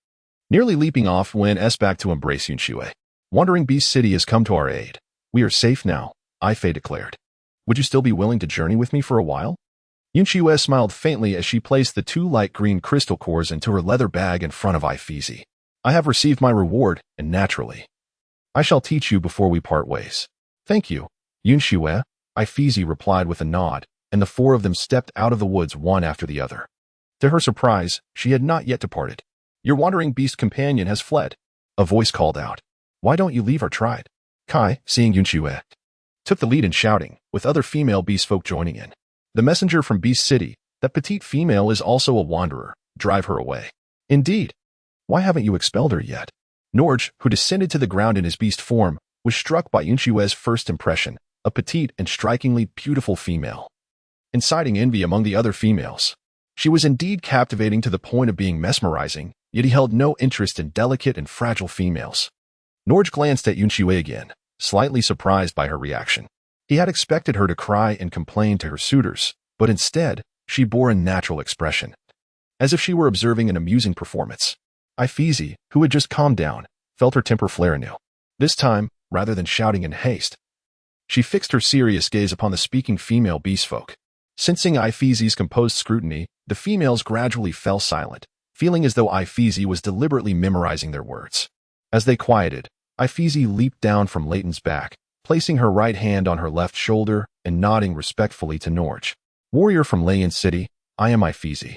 nearly leaping off when back to embrace Yun Xue. Wandering Beast City has come to our aid. We are safe now, Ifei declared. Would you still be willing to journey with me for a while? Yun Xue smiled faintly as she placed the 2 light green crystal cores into her leather bag in front of Ifei. I have received my reward, and naturally, I shall teach you before we part ways. Thank you, Yun Xue, Ifei replied with a nod, and the 4 of them stepped out of the woods one after the other. To her surprise, she had not yet departed. Your wandering beast companion has fled. A voice called out. Why don't you leave our tribe? Kai, seeing Yun Xue, took the lead in shouting, with other female beast folk joining in. The messenger from Beast City, that petite female is also a wanderer. Drive her away. Indeed. Why haven't you expelled her yet? Norge, who descended to the ground in his beast form, was struck by Yun Xue's first impression, a petite and strikingly beautiful female, inciting envy among the other females. She was indeed captivating to the point of being mesmerizing, yet he held no interest in delicate and fragile females. Norge glanced at Yun Xue again, slightly surprised by her reaction. He had expected her to cry and complain to her suitors, but instead, she bore a natural expression, as if she were observing an amusing performance. Ifei, who had just calmed down, felt her temper flare anew. This time, rather than shouting in haste, she fixed her serious gaze upon the speaking female beastfolk. Sensing Ifei's composed scrutiny, the females gradually fell silent, feeling as though Ifei was deliberately memorizing their words. As they quieted, Ifei leaped down from Leighton's back, placing her right hand on her left shoulder and nodding respectfully to Norge. Warrior from Leighton City, I am Ifei,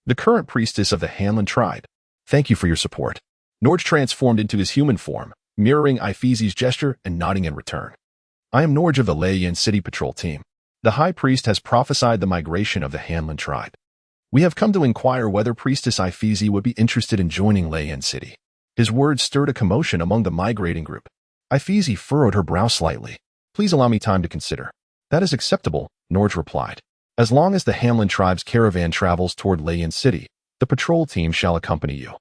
the current priestess of the Hanlon tribe. Thank you for your support. Norge transformed into his human form, mirroring Ifei's gesture and nodding in return. I am Norge of the Leighton City Patrol Team. The High Priest has prophesied the migration of the Hanlon tribe. We have come to inquire whether Priestess Ifei would be interested in joining Leighton City. His words stirred a commotion among the migrating group. Ifei furrowed her brow slightly. Please allow me time to consider. That is acceptable, Norge replied. As long as the Hanlon tribe's caravan travels toward Leighton City, the patrol team shall accompany you.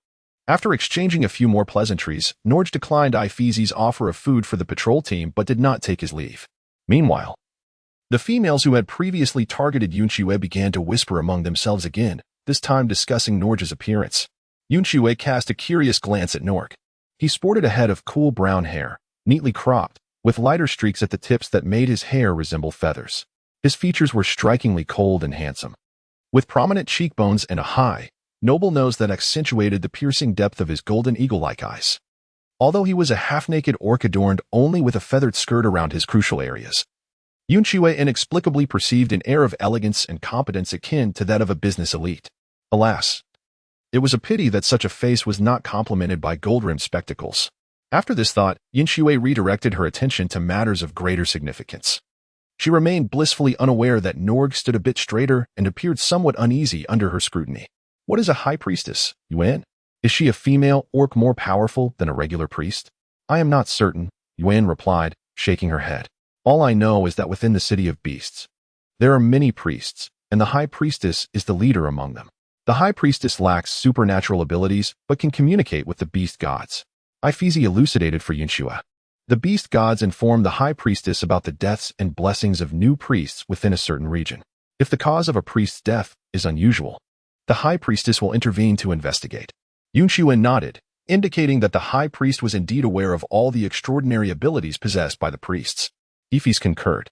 After exchanging a few more pleasantries, Norge declined Ifei's offer of food for the patrol team but did not take his leave. Meanwhile, the females who had previously targeted Yun Xue began to whisper among themselves again, this time discussing Norge's appearance. Yun Xue cast a curious glance at Norge. He sported a head of cool brown hair, neatly cropped, with lighter streaks at the tips that made his hair resemble feathers. His features were strikingly cold and handsome, with prominent cheekbones and a high, noble nose that accentuated the piercing depth of his golden eagle-like eyes. Although he was a half-naked orc adorned only with a feathered skirt around his crucial areas, Yun Xue inexplicably perceived an air of elegance and competence akin to that of a business elite. Alas, it was a pity that such a face was not complemented by gold-rimmed spectacles. After this thought, Yun Xue redirected her attention to matters of greater significance. She remained blissfully unaware that Norge stood a bit straighter and appeared somewhat uneasy under her scrutiny. What is a high priestess, Yun? Is she a female orc more powerful than a regular priest? I am not certain, Yun replied, shaking her head. All I know is that within the city of beasts, there are many priests, and the high priestess is the leader among them. The high priestess lacks supernatural abilities, but can communicate with the beast gods. Ifeezi elucidated for Yun Xue. The beast gods inform the high priestess about the deaths and blessings of new priests within a certain region. If the cause of a priest's death is unusual, the high priestess will intervene to investigate. Yun Xue nodded, indicating that the high priest was indeed aware of all the extraordinary abilities possessed by the priests. Ifeezi concurred.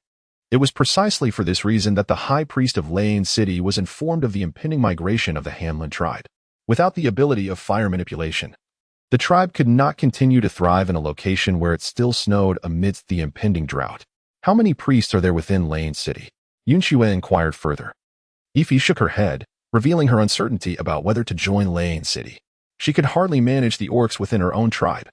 It was precisely for this reason that the high priest of Lane City was informed of the impending migration of the Hanlin tribe. Without the ability of fire manipulation, the tribe could not continue to thrive in a location where it still snowed amidst the impending drought. How many priests are there within Lane City? Yun Xue inquired further. Ifeezi shook her head, revealing her uncertainty about whether to join Lane City. She could hardly manage the orcs within her own tribe,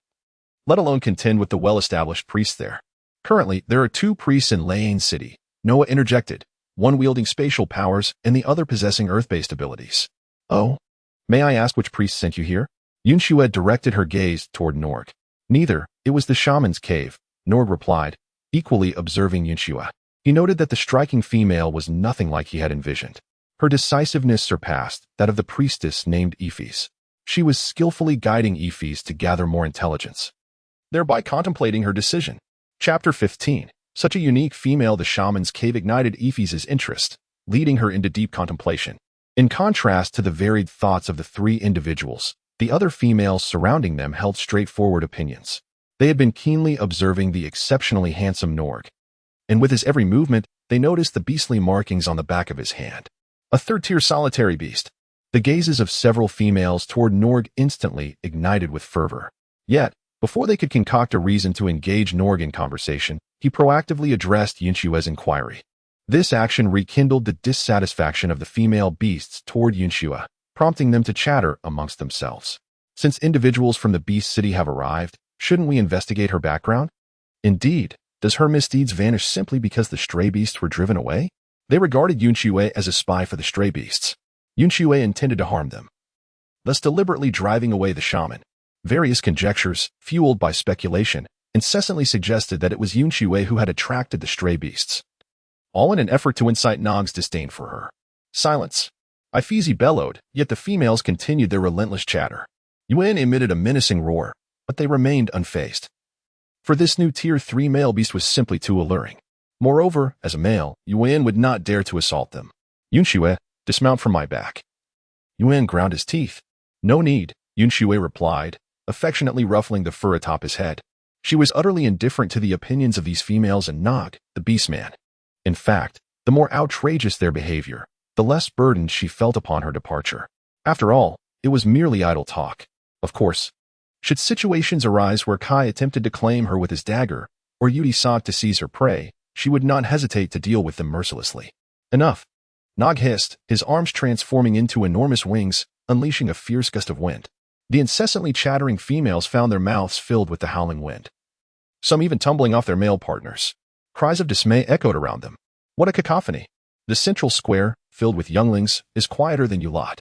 let alone contend with the well-established priests there. Currently, there are 2 priests in Lane City, Noah interjected, one wielding spatial powers and the other possessing earth-based abilities. Oh? May I ask which priest sent you here? Yun Xue directed her gaze toward Norg. Neither, it was the shaman's cave, Norg replied, equally observing Yun Xue. He noted that the striking female was nothing like he had envisioned. Her decisiveness surpassed that of the priestess named Ifeezi. She was skillfully guiding Ifeezi to gather more intelligence, thereby contemplating her decision. Chapter 15. Such a unique female, the shaman's cave ignited Ifeezi's interest, leading her into deep contemplation. In contrast to the varied thoughts of the 3 individuals, the other females surrounding them held straightforward opinions. They had been keenly observing the exceptionally handsome Norg, and with his every movement, they noticed the beastly markings on the back of his hand. A third-tier solitary beast. The gazes of several females toward Norg instantly ignited with fervor. Yet, before they could concoct a reason to engage Norg in conversation, he proactively addressed Yun Xue's inquiry. This action rekindled the dissatisfaction of the female beasts toward Yun Xue, prompting them to chatter amongst themselves. Since individuals from the beast city have arrived, shouldn't we investigate her background? Indeed, does her misdeeds vanish simply because the stray beasts were driven away? They regarded Yun Xue as a spy for the stray beasts. Yun Xue intended to harm them, thus deliberately driving away the shaman. Various conjectures, fueled by speculation, incessantly suggested that it was Yun Xue who had attracted the stray beasts, all in an effort to incite Nog's disdain for her. Silence. Ifeezi bellowed, yet the females continued their relentless chatter. Yun emitted a menacing roar, but they remained unfazed. For this new Tier 3 male beast was simply too alluring. Moreover, as a male, Yun would not dare to assault them. Yun Xue, dismount from my back. Yun ground his teeth. No need, Yun Xue replied, affectionately ruffling the fur atop his head. She was utterly indifferent to the opinions of these females and Nog, the beastman. In fact, the more outrageous their behavior, the less burden she felt upon her departure. After all, it was merely idle talk. Of course, should situations arise where Kai attempted to claim her with his dagger, or Yudi sought to seize her prey, she would not hesitate to deal with them mercilessly. Enough. Nog hissed, his arms transforming into enormous wings, unleashing a fierce gust of wind. The incessantly chattering females found their mouths filled with the howling wind, some even tumbling off their male partners. Cries of dismay echoed around them. What a cacophony. The central square, filled with younglings, is quieter than you lot.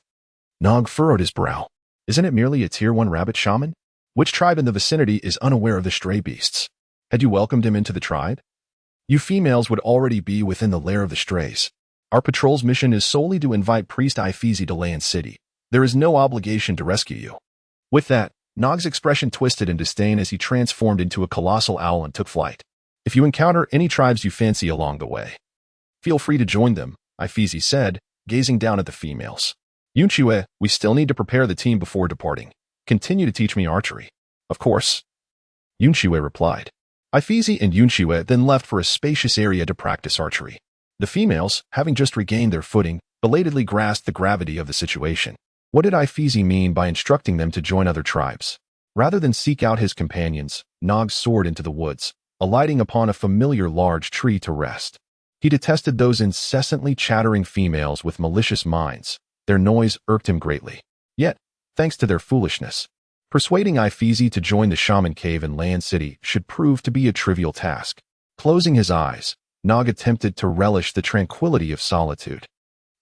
Nog furrowed his brow. Isn't it merely a Tier 1 rabbit shaman? Which tribe in the vicinity is unaware of the stray beasts? Had you welcomed him into the tribe? You females would already be within the lair of the strays. Our patrol's mission is solely to invite Priest Ifeezi to Land City. There is no obligation to rescue you. With that, Nog's expression twisted in disdain as he transformed into a colossal owl and took flight. If you encounter any tribes you fancy along the way, feel free to join them, Ifeezi said, gazing down at the females. Yun Xue, we still need to prepare the team before departing. Continue to teach me archery. Of course. Yun Xue replied. Ifeezi and Yun Xue then left for a spacious area to practice archery. The females, having just regained their footing, belatedly grasped the gravity of the situation. What did Ifeezi mean by instructing them to join other tribes? Rather than seek out his companions, Nog soared into the woods, alighting upon a familiar large tree to rest. He detested those incessantly chattering females with malicious minds. Their noise irked him greatly. Yet, thanks to their foolishness, persuading Ifeezi to join the shaman cave in Land City should prove to be a trivial task. Closing his eyes, Nog attempted to relish the tranquility of solitude,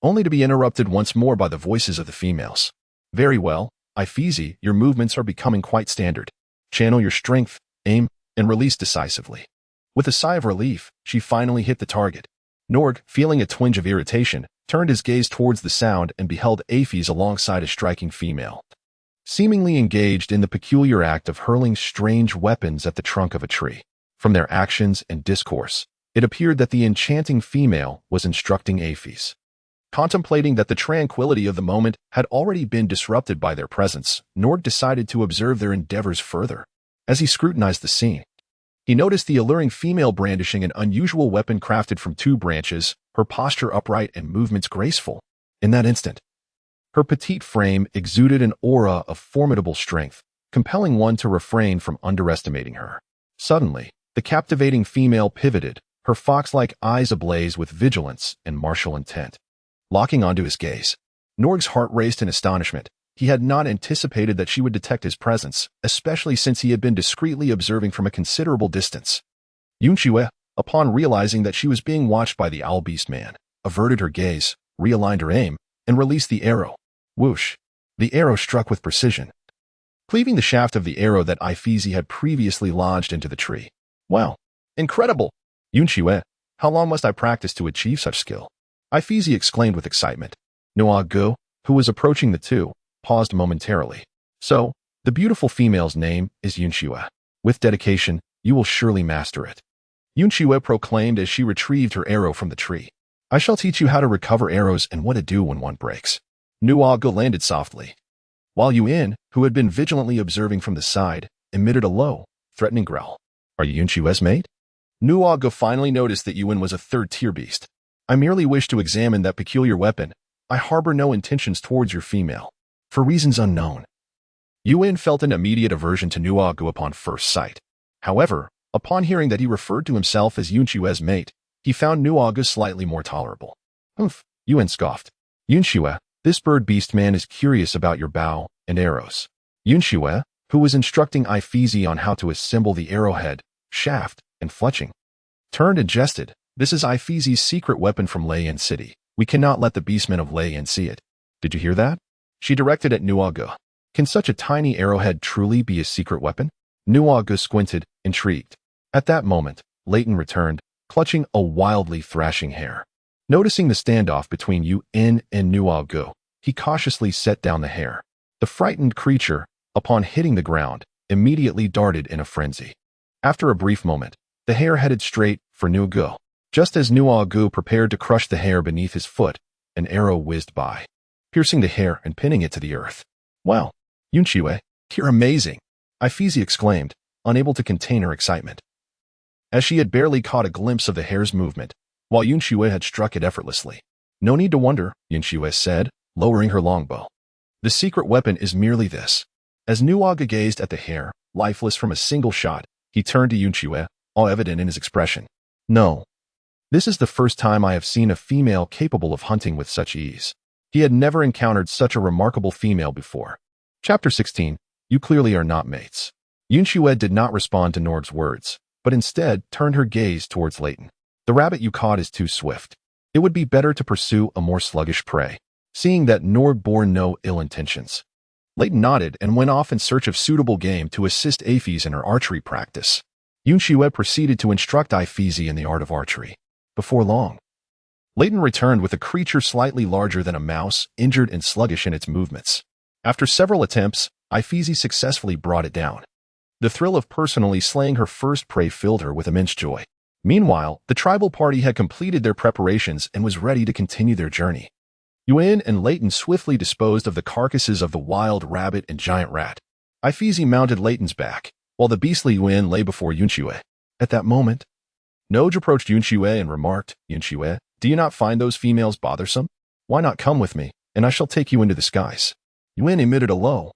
only to be interrupted once more by the voices of the females. Very well, Ifeezy, your movements are becoming quite standard. Channel your strength, aim, and release decisively. With a sigh of relief, she finally hit the target. Norg, feeling a twinge of irritation, turned his gaze towards the sound and beheld Aphes alongside a striking female, seemingly engaged in the peculiar act of hurling strange weapons at the trunk of a tree. From their actions and discourse, it appeared that the enchanting female was instructing Aphes. Contemplating that the tranquility of the moment had already been disrupted by their presence, Norg decided to observe their endeavors further. As he scrutinized the scene, he noticed the alluring female brandishing an unusual weapon crafted from two branches, her posture upright and movements graceful. In that instant, her petite frame exuded an aura of formidable strength, compelling one to refrain from underestimating her. Suddenly, the captivating female pivoted, her fox-like eyes ablaze with vigilance and martial intent. Locking onto his gaze, Norg's heart raced in astonishment. He had not anticipated that she would detect his presence, especially since he had been discreetly observing from a considerable distance. Yun Xue, upon realizing that she was being watched by the owl beast man, averted her gaze, realigned her aim, and released the arrow. Whoosh! The arrow struck with precision, cleaving the shaft of the arrow that Ifeezy had previously lodged into the tree. Wow! Incredible! Yun Xue, how long must I practice to achieve such skill? Ifeezy exclaimed with excitement. Noa Gu, who was approaching the two, paused momentarily. So, the beautiful female's name is Yun Xue. With dedication, you will surely master it. Yun Xue proclaimed as she retrieved her arrow from the tree. I shall teach you how to recover arrows and what to do when one breaks. Noa Gu landed softly, while Yun, who had been vigilantly observing from the side, emitted a low, threatening growl. Are you Yun Xue's mate? Noa Gu finally noticed that Yun was a third-tier beast. I merely wish to examine that peculiar weapon. I harbor no intentions towards your female. For reasons unknown. Yun felt an immediate aversion to Noa Gu upon first sight. However, upon hearing that he referred to himself as Yun Xue's mate, he found Noa Gu slightly more tolerable. Humph, Yun scoffed. Yun Xue, this bird beast man is curious about your bow and arrows. Yun Xue, who was instructing Ifeezy on how to assemble the arrowhead, shaft, and fletching, turned and jested. This is Ifeezy's secret weapon from Lei City. We cannot let the beastmen of Lei see it. Did you hear that? She directed at Noa Gu. Can such a tiny arrowhead truly be a secret weapon? Noa Gu squinted, intrigued. At that moment, Leighton returned, clutching a wildly thrashing hare. Noticing the standoff between Yun and Noa Gu, he cautiously set down the hare. The frightened creature, upon hitting the ground, immediately darted in a frenzy. After a brief moment, the hare headed straight for Noa Gu. Just as Noa Gu prepared to crush the hare beneath his foot, an arrow whizzed by, piercing the hare and pinning it to the earth. Wow, Yun Xue, you're amazing, Ifeezy exclaimed, unable to contain her excitement. As she had barely caught a glimpse of the hare's movement, while Yun Xue had struck it effortlessly. No need to wonder, Yun Xue said, lowering her longbow. The secret weapon is merely this. As Noa Gu gazed at the hare, lifeless from a single shot, he turned to Yun Xue, all evident in his expression. No. This is the first time I have seen a female capable of hunting with such ease. He had never encountered such a remarkable female before. Chapter 16. You clearly are not mates. Yun Xue did not respond to Norg's words, but instead turned her gaze towards Leighton. The rabbit you caught is too swift. It would be better to pursue a more sluggish prey. Seeing that Norg bore no ill intentions, Leighton nodded and went off in search of suitable game to assist Aphes in her archery practice. Yun Xue proceeded to instruct Ifeezy in the art of archery. Before long, Leighton returned with a creature slightly larger than a mouse, injured and sluggish in its movements. After several attempts, Ifeezy successfully brought it down. The thrill of personally slaying her first prey filled her with immense joy. Meanwhile, the tribal party had completed their preparations and was ready to continue their journey. Yun and Leighton swiftly disposed of the carcasses of the wild rabbit and giant rat. Ifeezy mounted Leighton's back, while the beastly Yun lay before Yun Xue. At that moment, Noj approached Yun Xue and remarked, Yun Xue, do you not find those females bothersome? Why not come with me, and I shall take you into the skies? Yun emitted a low,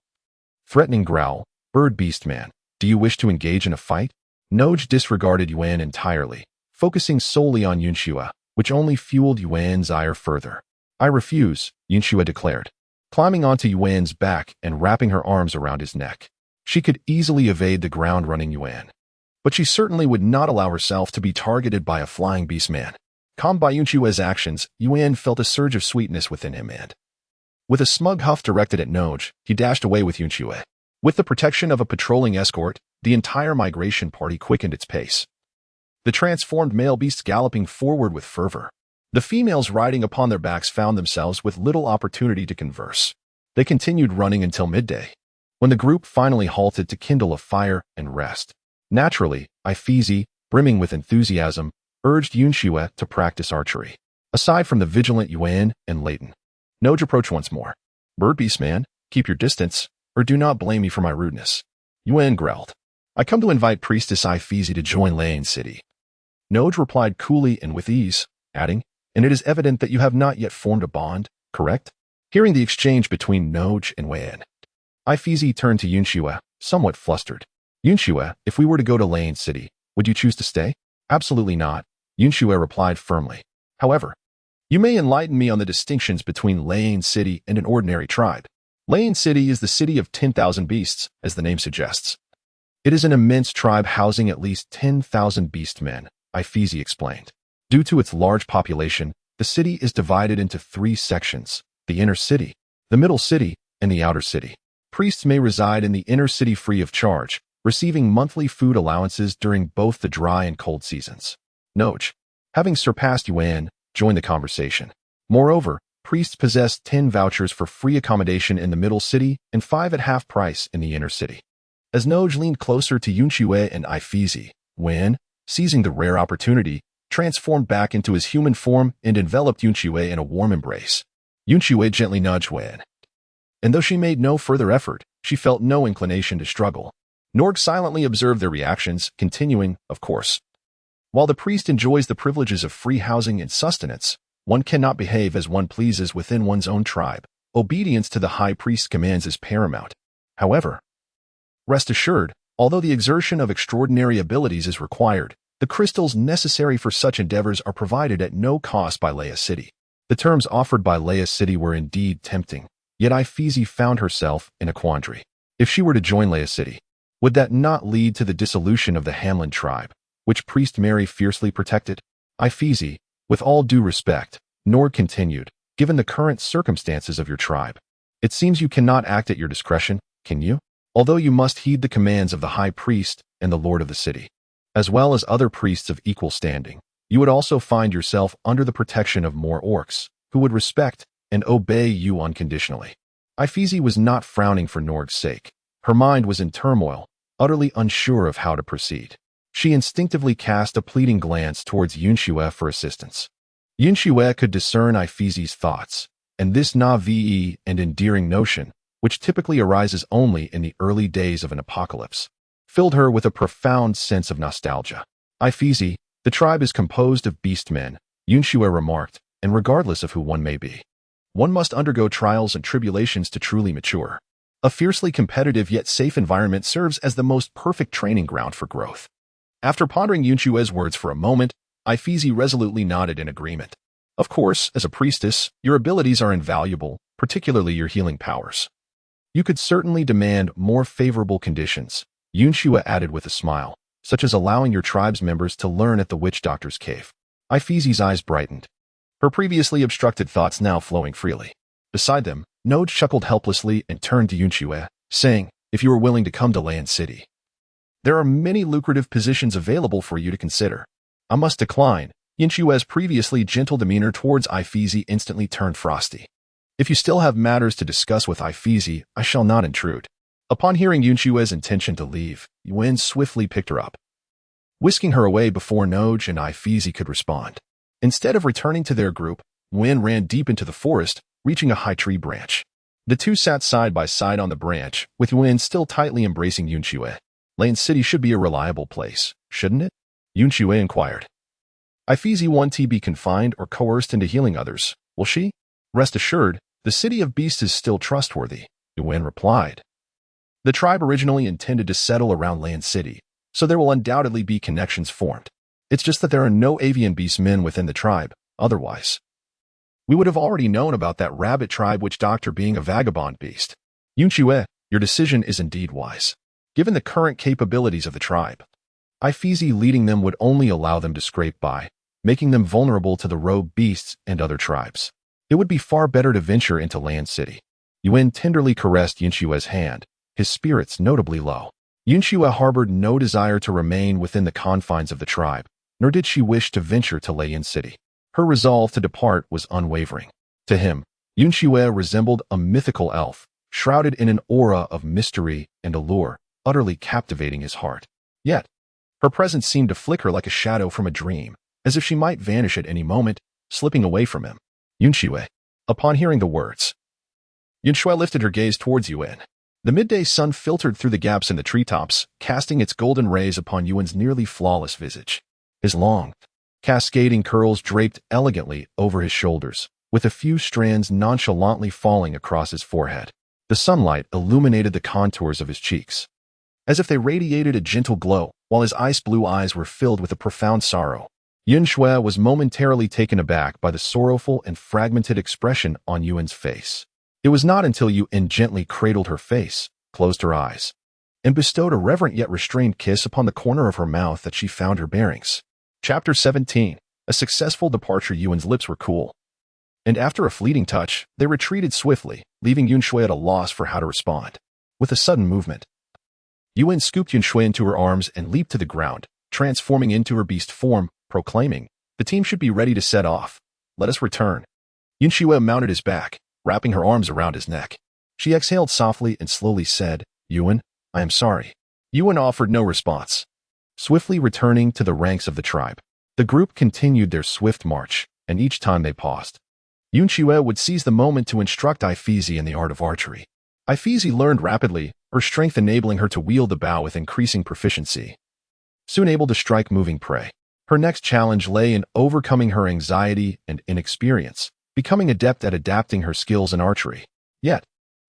threatening growl. Bird beast man, do you wish to engage in a fight? Noj disregarded Yun entirely, focusing solely on Yun Xue, which only fueled Yun's ire further. I refuse, Yun Xue declared, climbing onto Yun's back and wrapping her arms around his neck. She could easily evade the ground-running Yun, but she certainly would not allow herself to be targeted by a flying beast man. Calmed by Yun Xue's actions, Yun felt a surge of sweetness within him and With a smug huff directed at Noj, he dashed away with Yun Xue. With the protection of a patrolling escort, the entire migration party quickened its pace. The transformed male beasts galloping forward with fervor. The females riding upon their backs found themselves with little opportunity to converse. They continued running until midday, when the group finally halted to kindle a fire and rest. Naturally, Ifeezi, brimming with enthusiasm, urged Yun Xue to practice archery. Aside from the vigilant Yuan and Leighton, Noj approached once more. "Bird beast man, keep your distance, or do not blame me for my rudeness." Yuan growled. "I come to invite Priestess Ifeezi to join Lane City." Noj replied coolly and with ease, adding, "And it is evident that you have not yet formed a bond, correct?" Hearing the exchange between Noj and Yuan, Ifeezi turned to Yun Xue, somewhat flustered. "Yun Xue, if we were to go to Lane City, would you choose to stay?" "Absolutely not," Yun Xue replied firmly. "However, you may enlighten me on the distinctions between Lane City and an ordinary tribe." Lane City is the city of 10,000 beasts, as the name suggests. It is an immense tribe housing at least 10,000 beastmen, Ifeezi explained. Due to its large population, the city is divided into 3 sections: the inner city, the middle city, and the outer city. Priests may reside in the inner city free of charge, receiving monthly food allowances during both the dry and cold seasons. Noj, having surpassed Yuan, joined the conversation. Moreover, priests possess 10 vouchers for free accommodation in the middle city and 5 at half price in the inner city. As Noj leaned closer to Yun Xue and Ifeezi, Yuan, seizing the rare opportunity, transformed back into his human form and enveloped Yun Xue in a warm embrace. Yun Xue gently nudged Yuan, and though she made no further effort, she felt no inclination to struggle. Norg silently observed their reactions, continuing, "Of course. While the priest enjoys the privileges of free housing and sustenance, one cannot behave as one pleases within one's own tribe. Obedience to the high priest's commands is paramount. However, rest assured, although the exertion of extraordinary abilities is required, the crystals necessary for such endeavors are provided at no cost by Leia City." The terms offered by Leia City were indeed tempting, yet Ifeezi found herself in a quandary. If she were to join Leia City, would that not lead to the dissolution of the Hamlin tribe, which Priest Mary fiercely protected? "Ifeezi, with all due respect," Nord continued, "given the current circumstances of your tribe, it seems you cannot act at your discretion, can you? Although you must heed the commands of the High Priest and the Lord of the City, as well as other priests of equal standing, you would also find yourself under the protection of more orcs, who would respect and obey you unconditionally." Ifeezi was not frowning for Norg's sake. Her mind was in turmoil, utterly unsure of how to proceed. She instinctively cast a pleading glance towards Yun Xue for assistance. Yun Xue could discern Ifeezi's thoughts, and this naive and endearing notion, which typically arises only in the early days of an apocalypse, filled her with a profound sense of nostalgia. "Ifeezi, the tribe is composed of beastmen," Yun Xue remarked, "and regardless of who one may be, one must undergo trials and tribulations to truly mature. A fiercely competitive yet safe environment serves as the most perfect training ground for growth." After pondering Yun Xue's words for a moment, Ifeezi resolutely nodded in agreement. "Of course, as a priestess, your abilities are invaluable, particularly your healing powers. You could certainly demand more favorable conditions," Yun Xue added with a smile, "such as allowing your tribe's members to learn at the witch doctor's cave." Ifeezi's eyes brightened, her previously obstructed thoughts now flowing freely. Beside them, Node chuckled helplessly and turned to Yun Xue, saying, "If you are willing to come to Lan City, there are many lucrative positions available for you to consider." "I must decline." Yun Xue's previously gentle demeanor towards Ifeezi instantly turned frosty. "If you still have matters to discuss with Ifeezi, I shall not intrude." Upon hearing Yun Xue's intention to leave, Yuan swiftly picked her up, whisking her away before Noj and Ifeezi could respond. Instead of returning to their group, Yuan ran deep into the forest, reaching a high tree branch. The two sat side by side on the branch, with Yuan still tightly embracing Yun Xue. "Lane City should be a reliable place, shouldn't it?" Yun Xue inquired. "Ifeezi won't be confined or coerced into healing others, will she?" "Rest assured, the City of Beasts is still trustworthy," Yuan replied. "The tribe originally intended to settle around Land City, so there will undoubtedly be connections formed. It's just that there are no avian beast men within the tribe, otherwise we would have already known about that rabbit tribe witch doctor being a vagabond beast." "Yun Xue, your decision is indeed wise. Given the current capabilities of the tribe, Ifeezi leading them would only allow them to scrape by, making them vulnerable to the rogue beasts and other tribes. It would be far better to venture into Land City. Yun tenderly caressed Yun Xue's hand, his spirits notably low. Yun Xue harbored no desire to remain within the confines of the tribe, nor did she wish to venture to Land City. Her resolve to depart was unwavering. To him, Yun Xue resembled a mythical elf, shrouded in an aura of mystery and allure, utterly captivating his heart. Yet, her presence seemed to flicker like a shadow from a dream, as if she might vanish at any moment, slipping away from him. Yun Xue. Upon hearing the words, Yun Xue lifted her gaze towards Yun. The midday sun filtered through the gaps in the treetops, casting its golden rays upon Yun's nearly flawless visage. His long, cascading curls draped elegantly over his shoulders, with a few strands nonchalantly falling across his forehead. The sunlight illuminated the contours of his cheeks, as if they radiated a gentle glow, while his ice-blue eyes were filled with a profound sorrow. Yun Xue was momentarily taken aback by the sorrowful and fragmented expression on Yun's face. It was not until Yun gently cradled her face, closed her eyes, and bestowed a reverent yet restrained kiss upon the corner of her mouth that she found her bearings. Chapter 17. A successful departure. Yun's lips were cool, and after a fleeting touch, they retreated swiftly, leaving Yun Xue at a loss for how to respond. With a sudden movement, Yun scooped Yun Xue into her arms and leaped to the ground, transforming into her beast form, proclaiming, "The team should be ready to set off. Let us return." Yun Xue mounted his back, wrapping her arms around his neck. She exhaled softly and slowly said, "Yun, I am sorry." Yun offered no response. Swiftly returning to the ranks of the tribe, the group continued their swift march, and each time they paused, Yun Xue would seize the moment to instruct Ifeezi in the art of archery. Ifeezi learned rapidly, her strength enabling her to wield the bow with increasing proficiency. Soon able to strike moving prey, her next challenge lay in overcoming her anxiety and inexperience, becoming adept at adapting her skills in archery. Yet,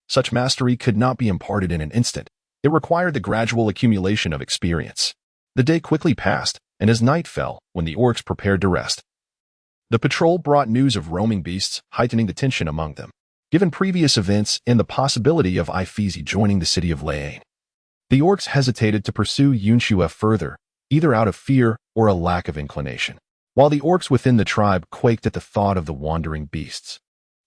such mastery could not be imparted in an instant. It required the gradual accumulation of experience. The day quickly passed, and as night fell, when the orcs prepared to rest, the patrol brought news of roaming beasts, heightening the tension among them. Given previous events and the possibility of Ifeezi joining the city of Lane, the orcs hesitated to pursue Yun Xue further, either out of fear or a lack of inclination. While the orcs within the tribe quaked at the thought of the wandering beasts,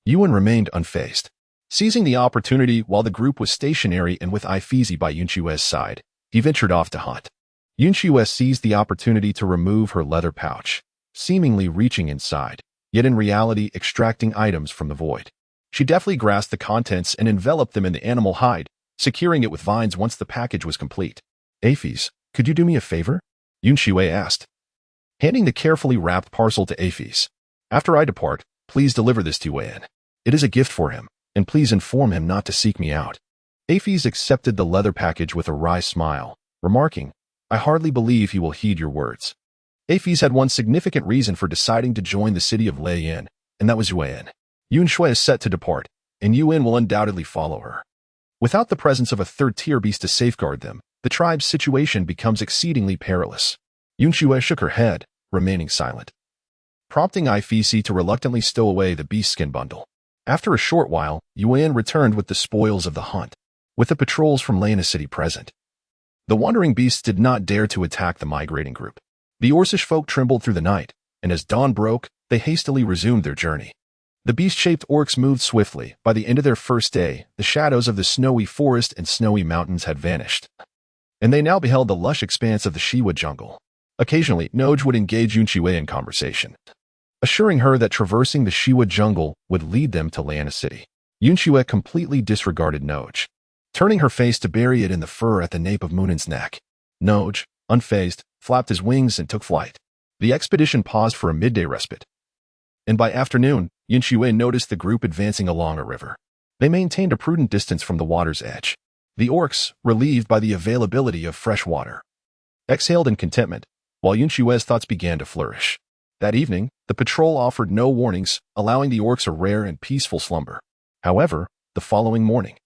Yun remained unfazed. Seizing the opportunity while the group was stationary and with Ifeezi by Yun Xue's side, he ventured off to hunt. Yun Xue seized the opportunity to remove her leather pouch, seemingly reaching inside, yet in reality extracting items from the void. She deftly grasped the contents and enveloped them in the animal hide, securing it with vines once the package was complete. "Ifeezi, could you do me a favor?" Yun Xue asked, handing the carefully wrapped parcel to Ifeezi. "After I depart, please deliver this to Yun. It is a gift for him, and please inform him not to seek me out." Ifeezi accepted the leather package with a wry smile, remarking, "I hardly believe he will heed your words." Ifeezi had one significant reason for deciding to join the city of Lei, and that was Yun. Yun Xue is set to depart, and Yun will undoubtedly follow her. Without the presence of a third-tier beast to safeguard them, the tribe's situation becomes exceedingly perilous. Yun Xue shook her head, remaining silent, prompting Ifeezi to reluctantly stow away the beast skin bundle. After a short while, Yun returned with the spoils of the hunt, with the patrols from Lena City present. The wandering beasts did not dare to attack the migrating group. The Orcish folk trembled through the night, and as dawn broke, they hastily resumed their journey. The beast-shaped orcs moved swiftly. By the end of their first day, the shadows of the snowy forest and snowy mountains had vanished, and they now beheld the lush expanse of the Shiwa jungle. Occasionally, Noj would engage Yun Xue in conversation, assuring her that traversing the Shiwa jungle would lead them to Lana City. Yun Xue completely disregarded Noj, turning her face to bury it in the fur at the nape of Munin's neck. Noj, unfazed, flapped his wings and took flight. The expedition paused for a midday respite, and by afternoon, Yun Xue noticed the group advancing along a river. They maintained a prudent distance from the water's edge. The orcs, relieved by the availability of fresh water, exhaled in contentment, while Yun Xue's thoughts began to flourish. That evening, the patrol offered no warnings, allowing the orcs a rare and peaceful slumber. However, the following morning,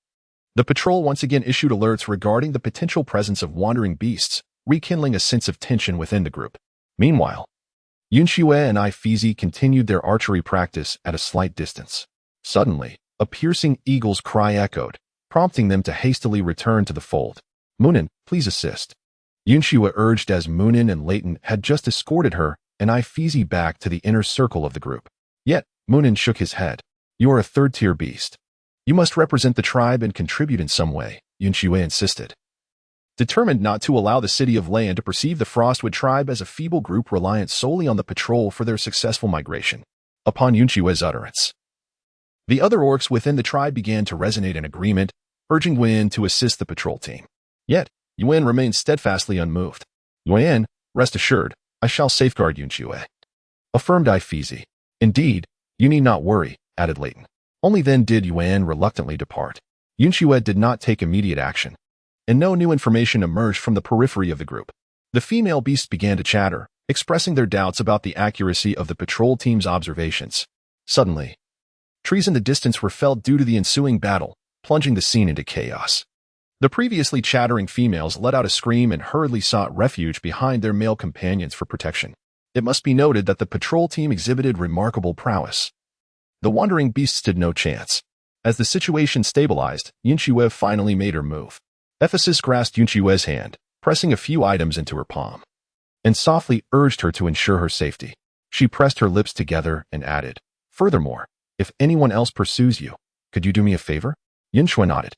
the patrol once again issued alerts regarding the potential presence of wandering beasts, rekindling a sense of tension within the group. Meanwhile, Yun Xue and Ifeezi continued their archery practice at a slight distance. Suddenly, a piercing eagle's cry echoed, prompting them to hastily return to the fold. "Munin, please assist," Yun Xue urged as Munin and Leighton had just escorted her and Ifeezi back to the inner circle of the group. Yet, Munin shook his head, You are a third-tier beast. You must represent the tribe and contribute in some way, Yun Xue insisted. Determined not to allow the city of Lan to perceive the Frostwood tribe as a feeble group reliant solely on the patrol for their successful migration. Upon Yun Xue's utterance, the other orcs within the tribe began to resonate in agreement, urging Yun to assist the patrol team. Yet, Yun remained steadfastly unmoved. Yun, rest assured, I shall safeguard Yun Xue, affirmed Ifeezy. Indeed, you need not worry, added Leighton. Only then did Yun reluctantly depart. Yun Xue did not take immediate action, and no new information emerged from the periphery of the group. The female beasts began to chatter, expressing their doubts about the accuracy of the patrol team's observations. Suddenly, trees in the distance were felled due to the ensuing battle, plunging the scene into chaos. The previously chattering females let out a scream and hurriedly sought refuge behind their male companions for protection. It must be noted that the patrol team exhibited remarkable prowess. The wandering beasts stood no chance. As the situation stabilized, Yun Xue finally made her move. Ephesus grasped Yun Xue's hand, pressing a few items into her palm, and softly urged her to ensure her safety. She pressed her lips together and added, "Furthermore, if anyone else pursues you, could you do me a favor?" Yun Xue nodded,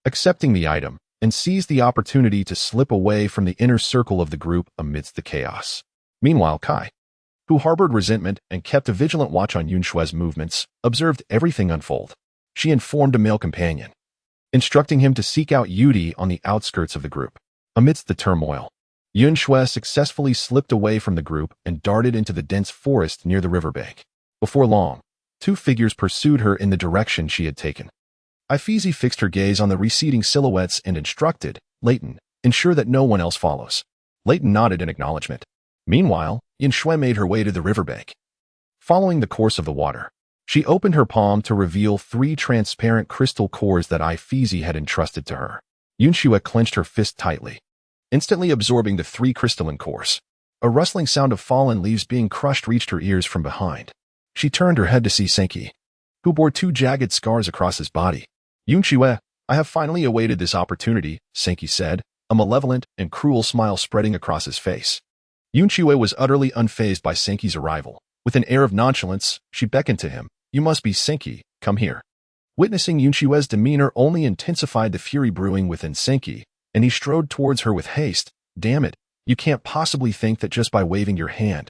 accepting the item, and seized the opportunity to slip away from the inner circle of the group amidst the chaos. Meanwhile, Kai, who harbored resentment and kept a vigilant watch on Yun Xue's movements, observed everything unfold. She informed a male companion, instructing him to seek out Yudi on the outskirts of the group. Amidst the turmoil, Yun Xue successfully slipped away from the group and darted into the dense forest near the riverbank. Before long, two figures pursued her in the direction she had taken. Ifeezy fixed her gaze on the receding silhouettes and instructed, Leighton, ensure that no one else follows. Leighton nodded in acknowledgement. Meanwhile, Yun Xue made her way to the riverbank. Following the course of the water, she opened her palm to reveal 3 transparent crystal cores that Ifeezy had entrusted to her. Yun Xue clenched her fist tightly, instantly absorbing the 3 crystalline cores. A rustling sound of fallen leaves being crushed reached her ears from behind. She turned her head to see Senki, who bore 2 jagged scars across his body. Yun Xue, I have finally awaited this opportunity, Senki said, a malevolent and cruel smile spreading across his face. Yun Xue was utterly unfazed by Senki's arrival. With an air of nonchalance, she beckoned to him. You must be Senki, come here. Witnessing Yun Xue's demeanor only intensified the fury brewing within Senki, and he strode towards her with haste. Damn it, you can't possibly think that just by waving your hand.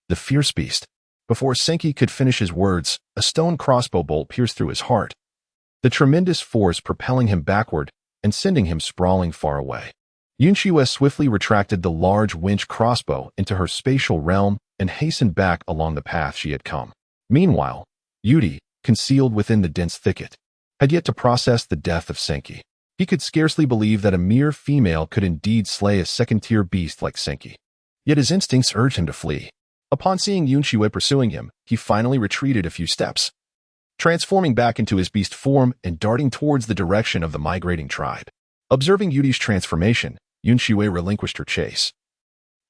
The fierce beast. Before Senki could finish his words, a stone crossbow bolt pierced through his heart, the tremendous force propelling him backward and sending him sprawling far away. Yun Xue swiftly retracted the large winch crossbow into her spatial realm and hastened back along the path she had come. Meanwhile, Yudi, concealed within the dense thicket, had yet to process the death of Senki. He could scarcely believe that a mere female could indeed slay a second-tier beast like Senki. Yet his instincts urged him to flee. Upon seeing Yun Xue pursuing him, he finally retreated a few steps, transforming back into his beast form and darting towards the direction of the migrating tribe. Observing Yudi's transformation, Yun Xue relinquished her chase,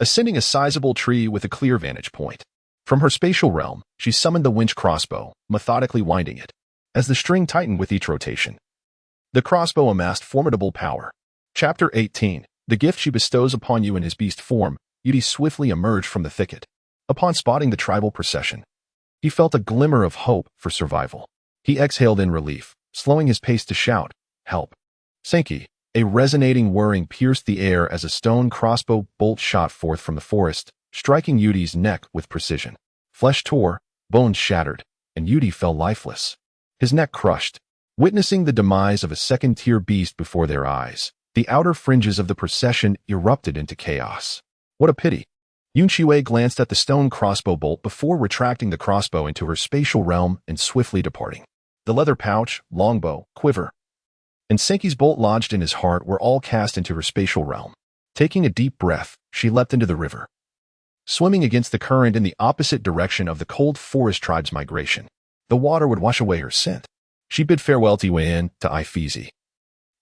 ascending a sizable tree with a clear vantage point. From her spatial realm, she summoned the winch crossbow, methodically winding it. As the string tightened with each rotation, the crossbow amassed formidable power. Chapter 18. The gift she bestows upon you in his beast form. Yudi swiftly emerged from the thicket. Upon spotting the tribal procession, he felt a glimmer of hope for survival. He exhaled in relief, slowing his pace to shout, "Help!" Senki, a resonating whirring pierced the air as a stone crossbow bolt shot forth from the forest, striking Yudi's neck with precision. Flesh tore, bones shattered, and Yudi fell lifeless, his neck crushed. Witnessing the demise of a second-tier beast before their eyes, the outer fringes of the procession erupted into chaos. What a pity! Yun Xue glanced at the stone crossbow bolt before retracting the crossbow into her spatial realm and swiftly departing. The leather pouch, longbow, quiver, and Senki's bolt lodged in his heart were all cast into her spatial realm. Taking a deep breath, she leapt into the river, swimming against the current in the opposite direction of the cold forest tribe's migration. The water would wash away her scent. She bid farewell to Yun, to Ifeezy,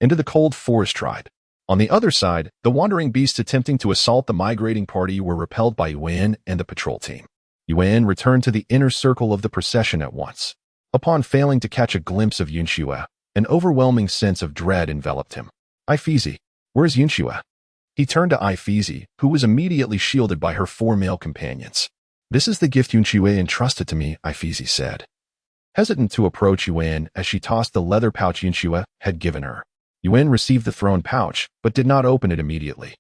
and to the cold forest tribe. On the other side, the wandering beasts attempting to assault the migrating party were repelled by Yun and the patrol team. Yun returned to the inner circle of the procession at once. Upon failing to catch a glimpse of Yun Xue, an overwhelming sense of dread enveloped him. Ifeezy, where's Yun Xue? He turned to Ifeezy, who was immediately shielded by her 4 male companions. This is the gift Yun Xue entrusted to me, Ifeezy said. hesitant to approach Yun as she tossed the leather pouch Yun Xue had given her. Yun received the thrown pouch, but did not open it immediately.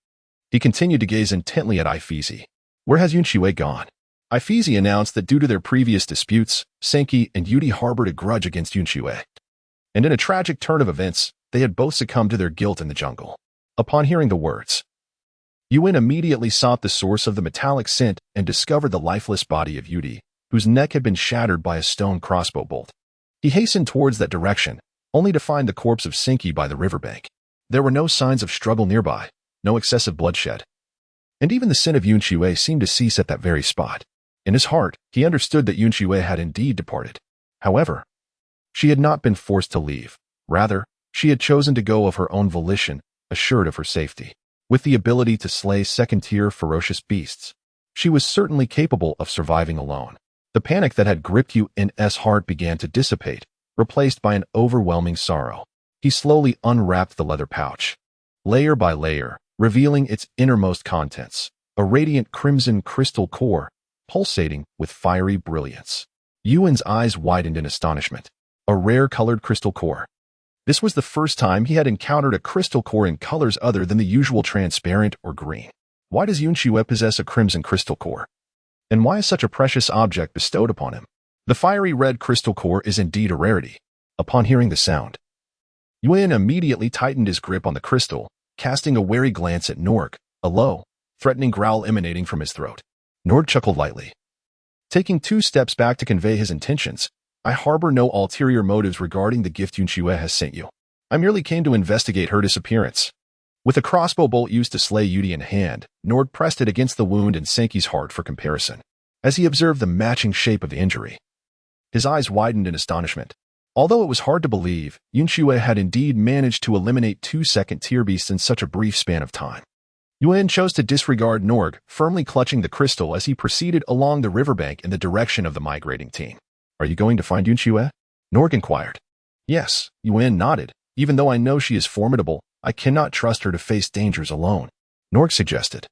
He continued to gaze intently at Ifeezy. Where has Yun Xue gone? Ifeezy announced that due to their previous disputes, Senki and Yudi harbored a grudge against Yun Xue. And in a tragic turn of events, they had both succumbed to their guilt in the jungle. Upon hearing the words, Yun immediately sought the source of the metallic scent and discovered the lifeless body of Yudi, whose neck had been shattered by a stone crossbow bolt. He hastened towards that direction, only to find the corpse of Senki by the riverbank. There were no signs of struggle nearby, no excessive bloodshed. And even the scent of Yun Xue seemed to cease at that very spot. In his heart, he understood that Yun Xue had indeed departed. However, she had not been forced to leave. Rather, she had chosen to go of her own volition, assured of her safety. With the ability to slay second-tier ferocious beasts, she was certainly capable of surviving alone. The panic that had gripped Yun's heart began to dissipate, replaced by an overwhelming sorrow. He slowly unwrapped the leather pouch, layer by layer, revealing its innermost contents, a radiant crimson crystal core, pulsating with fiery brilliance. Yun's eyes widened in astonishment. A rare-colored crystal core. This was the first time he had encountered a crystal core in colors other than the usual transparent or green. Why does Yun Xue possess a crimson crystal core? And why is such a precious object bestowed upon him? The fiery red crystal core is indeed a rarity. Upon hearing the sound, Yun immediately tightened his grip on the crystal, casting a wary glance at Norg, a low, threatening growl emanating from his throat. Norg chuckled lightly. Taking 2 steps back to convey his intentions, I harbor no ulterior motives regarding the gift Yun Xue has sent you. I merely came to investigate her disappearance. With a crossbow bolt used to slay Yudi in hand, Nord pressed it against the wound in Senki's heart for comparison. As he observed the matching shape of the injury, his eyes widened in astonishment. Although it was hard to believe, Yun Xue had indeed managed to eliminate 2 second-tier beasts in such a brief span of time. Yun chose to disregard Norg, firmly clutching the crystal as he proceeded along the riverbank in the direction of the migrating team. Are you going to find Yun Xue? Norg inquired. Yes, Yun nodded. Even though I know she is formidable, I cannot trust her to face dangers alone. Norg suggested.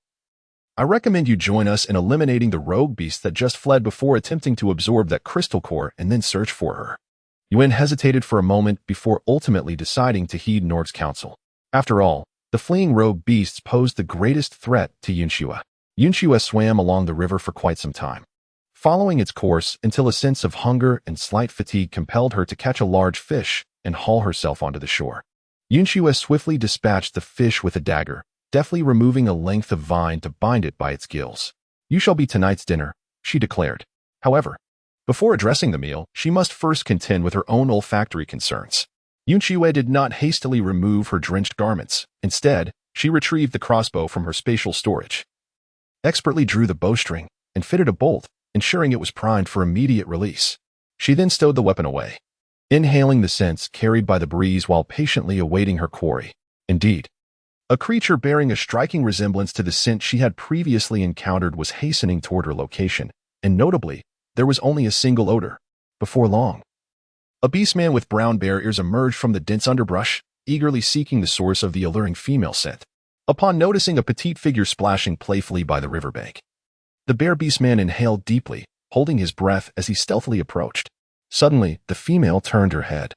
I recommend you join us in eliminating the rogue beast that just fled before attempting to absorb that crystal core and then search for her. Yun hesitated for a moment before ultimately deciding to heed Norg's counsel. After all, the fleeing rogue beasts posed the greatest threat to Yun Xue. Yun Xue swam along the river for quite some time, following its course until a sense of hunger and slight fatigue compelled her to catch a large fish and haul herself onto the shore. Yun Xue swiftly dispatched the fish with a dagger, deftly removing a length of vine to bind it by its gills. You shall be tonight's dinner, she declared. However, before addressing the meal, she must first contend with her own olfactory concerns. Yun Xue did not hastily remove her drenched garments. Instead, she retrieved the crossbow from her spatial storage, expertly drew the bowstring, and fitted a bolt, ensuring it was primed for immediate release. She then stowed the weapon away, inhaling the scents carried by the breeze while patiently awaiting her quarry. Indeed, a creature bearing a striking resemblance to the scent she had previously encountered was hastening toward her location, and notably, there was only a single odor. Before long, a beastman with brown bear ears emerged from the dense underbrush, eagerly seeking the source of the alluring female scent. Upon noticing a petite figure splashing playfully by the riverbank, the bear beastman inhaled deeply, holding his breath as he stealthily approached. Suddenly, the female turned her head,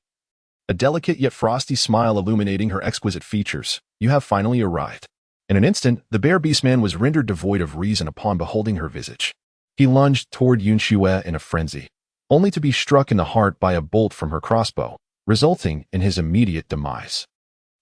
a delicate yet frosty smile illuminating her exquisite features. You have finally arrived. In an instant, the bear beastman was rendered devoid of reason upon beholding her visage. He lunged toward Yun Xue in a frenzy, only to be struck in the heart by a bolt from her crossbow, resulting in his immediate demise.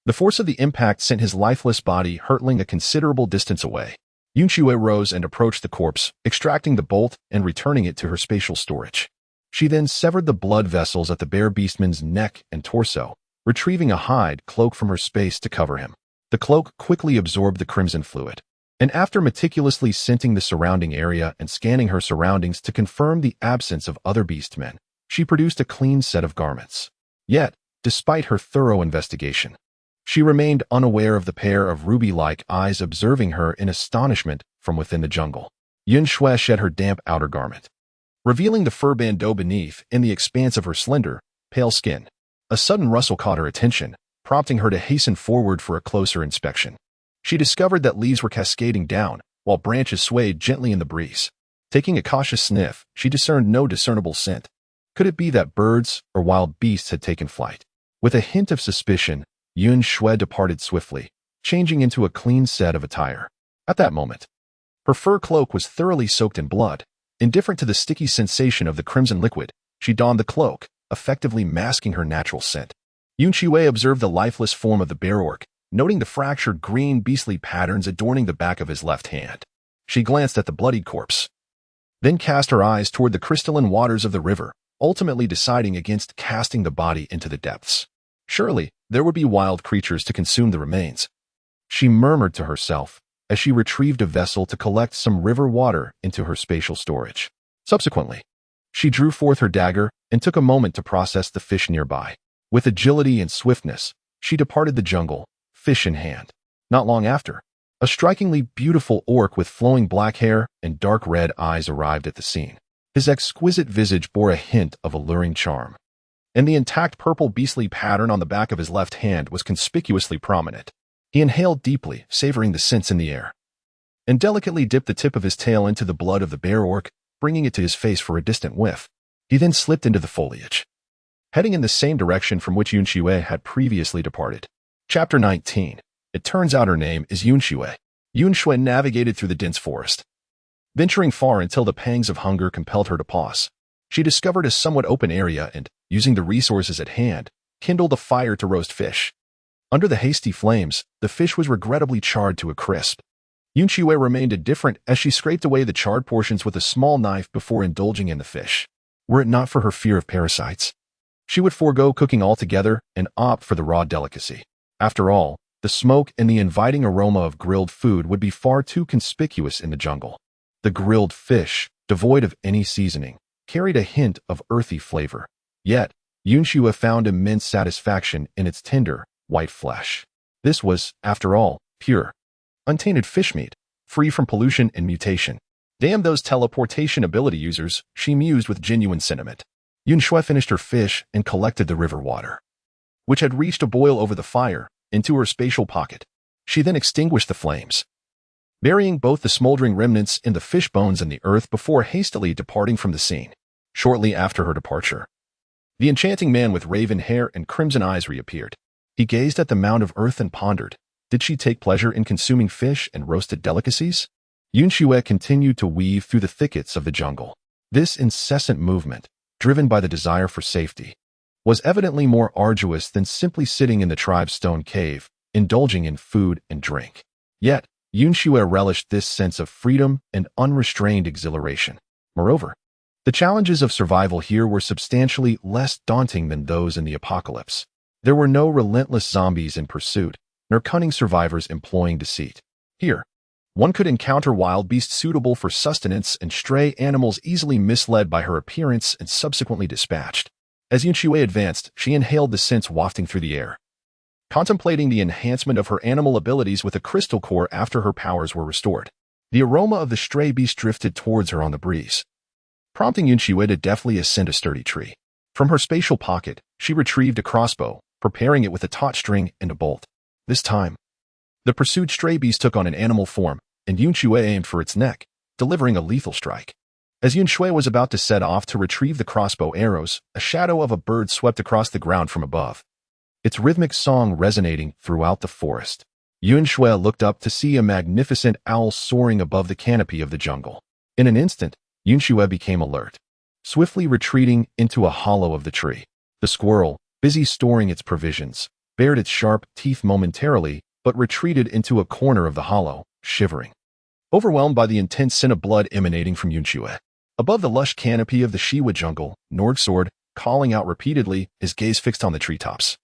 The force of the impact sent his lifeless body hurtling a considerable distance away. Yun Xue rose and approached the corpse, extracting the bolt and returning it to her spatial storage. She then severed the blood vessels at the bear beastman's neck and torso, retrieving a hide cloak from her space to cover him. The cloak quickly absorbed the crimson fluid, and after meticulously scenting the surrounding area and scanning her surroundings to confirm the absence of other beastmen, she produced a clean set of garments. Yet, despite her thorough investigation, she remained unaware of the pair of ruby-like eyes observing her in astonishment from within the jungle. Yun Xue shed her damp outer garment, revealing the fur bandeau beneath in the expanse of her slender, pale skin. A sudden rustle caught her attention, prompting her to hasten forward for a closer inspection. She discovered that leaves were cascading down, while branches swayed gently in the breeze. Taking a cautious sniff, she discerned no discernible scent. Could it be that birds or wild beasts had taken flight? With a hint of suspicion, Yun Xue departed swiftly, changing into a clean set of attire. At that moment, her fur cloak was thoroughly soaked in blood. Indifferent to the sticky sensation of the crimson liquid, she donned the cloak, effectively masking her natural scent. Yun Xue observed the lifeless form of the bear orc, noting the fractured green beastly patterns adorning the back of his left hand. She glanced at the bloodied corpse, then cast her eyes toward the crystalline waters of the river, ultimately deciding against casting the body into the depths. Surely, there would be wild creatures to consume the remains. She murmured to herself as she retrieved a vessel to collect some river water into her spatial storage. Subsequently, she drew forth her dagger and took a moment to process the fish nearby. With agility and swiftness, she departed the jungle, fish in hand. Not long after, a strikingly beautiful orc with flowing black hair and dark red eyes arrived at the scene. His exquisite visage bore a hint of alluring charm, and the intact purple beastly pattern on the back of his left hand was conspicuously prominent. He inhaled deeply, savoring the scents in the air, and delicately dipped the tip of his tail into the blood of the bear orc, bringing it to his face for a distant whiff. He then slipped into the foliage, heading in the same direction from which Yun Xue had previously departed. Chapter 19. It turns out her name is Yun Xue. Yun Xue navigated through the dense forest, venturing far until the pangs of hunger compelled her to pause. She discovered a somewhat open area and, using the resources at hand, kindled a fire to roast fish. Under the hasty flames, the fish was regrettably charred to a crisp. Yun Xue remained indifferent as she scraped away the charred portions with a small knife before indulging in the fish. Were it not for her fear of parasites, she would forego cooking altogether and opt for the raw delicacy. After all, the smoke and the inviting aroma of grilled food would be far too conspicuous in the jungle. The grilled fish, devoid of any seasoning, carried a hint of earthy flavor. Yet, Yun Xue found immense satisfaction in its tender, white flesh. This was, after all, pure, untainted fish meat, free from pollution and mutation. Damn those teleportation ability users, she mused with genuine sentiment. Yun Xue finished her fish and collected the river water, which had reached a boil over the fire, into her spatial pocket. She then extinguished the flames, burying both the smoldering remnants in the fish bones and the earth before hastily departing from the scene. Shortly after her departure, the enchanting man with raven hair and crimson eyes reappeared. He gazed at the mound of earth and pondered. Did she take pleasure in consuming fish and roasted delicacies? Yun Xue continued to weave through the thickets of the jungle. This incessant movement, driven by the desire for safety, was evidently more arduous than simply sitting in the tribe's stone cave, indulging in food and drink. Yet, Yun Xue relished this sense of freedom and unrestrained exhilaration. Moreover, the challenges of survival here were substantially less daunting than those in the apocalypse. There were no relentless zombies in pursuit, nor cunning survivors employing deceit. Here, one could encounter wild beasts suitable for sustenance and stray animals easily misled by her appearance and subsequently dispatched. As Yun Xue advanced, she inhaled the scents wafting through the air, contemplating the enhancement of her animal abilities with a crystal core after her powers were restored. The aroma of the stray beast drifted towards her on the breeze, prompting Yun Xue to deftly ascend a sturdy tree. From her spatial pocket, she retrieved a crossbow, preparing it with a taut string and a bolt. This time, the pursued stray beast took on an animal form, and Yun Xue aimed for its neck, delivering a lethal strike. As Yun Xue was about to set off to retrieve the crossbow arrows, a shadow of a bird swept across the ground from above, its rhythmic song resonating throughout the forest. Yun Xue looked up to see a magnificent owl soaring above the canopy of the jungle. In an instant, Yun Xue became alert, swiftly retreating into a hollow of the tree. The squirrel, busy storing its provisions, bared its sharp teeth momentarily, but retreated into a corner of the hollow, shivering, overwhelmed by the intense scent of blood emanating from Yun Xue. Above the lush canopy of the Shiwa jungle, Nord soared, calling out repeatedly, his gaze fixed on the treetops,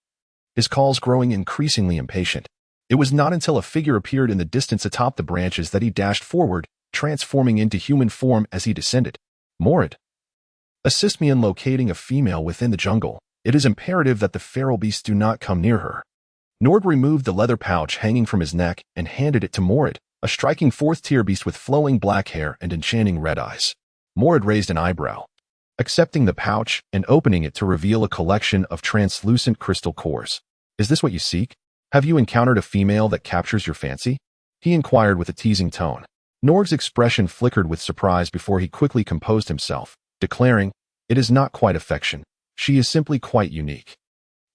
his calls growing increasingly impatient. It was not until a figure appeared in the distance atop the branches that he dashed forward, transforming into human form as he descended. Morid, assist me in locating a female within the jungle. It is imperative that the feral beasts do not come near her. Nord removed the leather pouch hanging from his neck and handed it to Morid, a striking fourth-tier beast with flowing black hair and enchanting red eyes. Morid raised an eyebrow, accepting the pouch and opening it to reveal a collection of translucent crystal cores. Is this what you seek? Have you encountered a female that captures your fancy? He inquired with a teasing tone. Nord's expression flickered with surprise before he quickly composed himself, declaring, It is not quite affection. She is simply quite unique.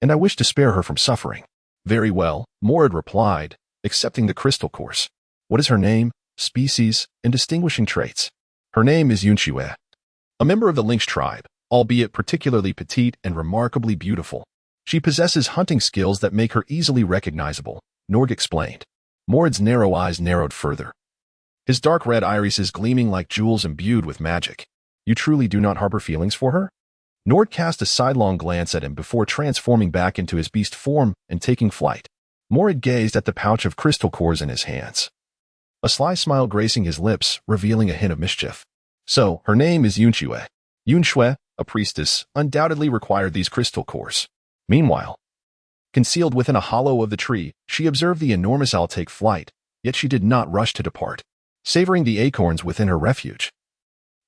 And I wish to spare her from suffering. Very well, Morad replied, accepting the crystal course. What is her name, species, and distinguishing traits? Her name is Yun Xue, a member of the lynx tribe, albeit particularly petite and remarkably beautiful. She possesses hunting skills that make her easily recognizable, Norg explained. Morad's narrow eyes narrowed further. His dark red irises gleaming like jewels imbued with magic. You truly do not harbor feelings for her? Nord cast a sidelong glance at him before transforming back into his beast form and taking flight. Morad gazed at the pouch of crystal cores in his hands. A sly smile gracing his lips, revealing a hint of mischief. So, her name is Yun Xue. Yun Xue, a priestess, undoubtedly required these crystal cores. Meanwhile, concealed within a hollow of the tree, she observed the enormous owl take flight, yet she did not rush to depart, savoring the acorns within her refuge.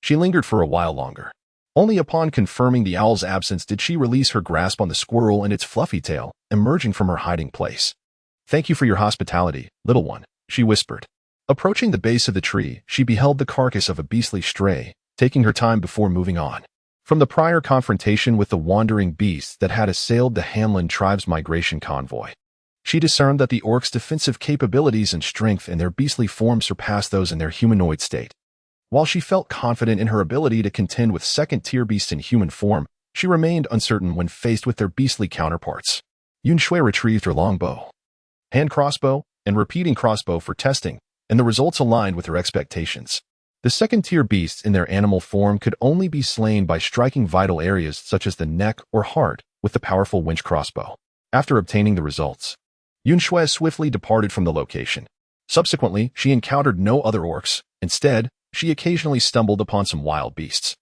She lingered for a while longer. Only upon confirming the owl's absence did she release her grasp on the squirrel and its fluffy tail, emerging from her hiding place. Thank you for your hospitality, little one, she whispered. Approaching the base of the tree, she beheld the carcass of a beastly stray, taking her time before moving on. From the prior confrontation with the wandering beasts that had assailed the Hamlin tribe's migration convoy, she discerned that the orcs' defensive capabilities and strength in their beastly form surpassed those in their humanoid state. While she felt confident in her ability to contend with second-tier beasts in human form, she remained uncertain when faced with their beastly counterparts. Yun Xue retrieved her longbow, hand crossbow, and repeating crossbow for testing, and the results aligned with her expectations. The second-tier beasts in their animal form could only be slain by striking vital areas such as the neck or heart with the powerful winch crossbow. After obtaining the results, Yun Xue swiftly departed from the location. Subsequently, she encountered no other orcs. Instead, she occasionally stumbled upon some wild beasts,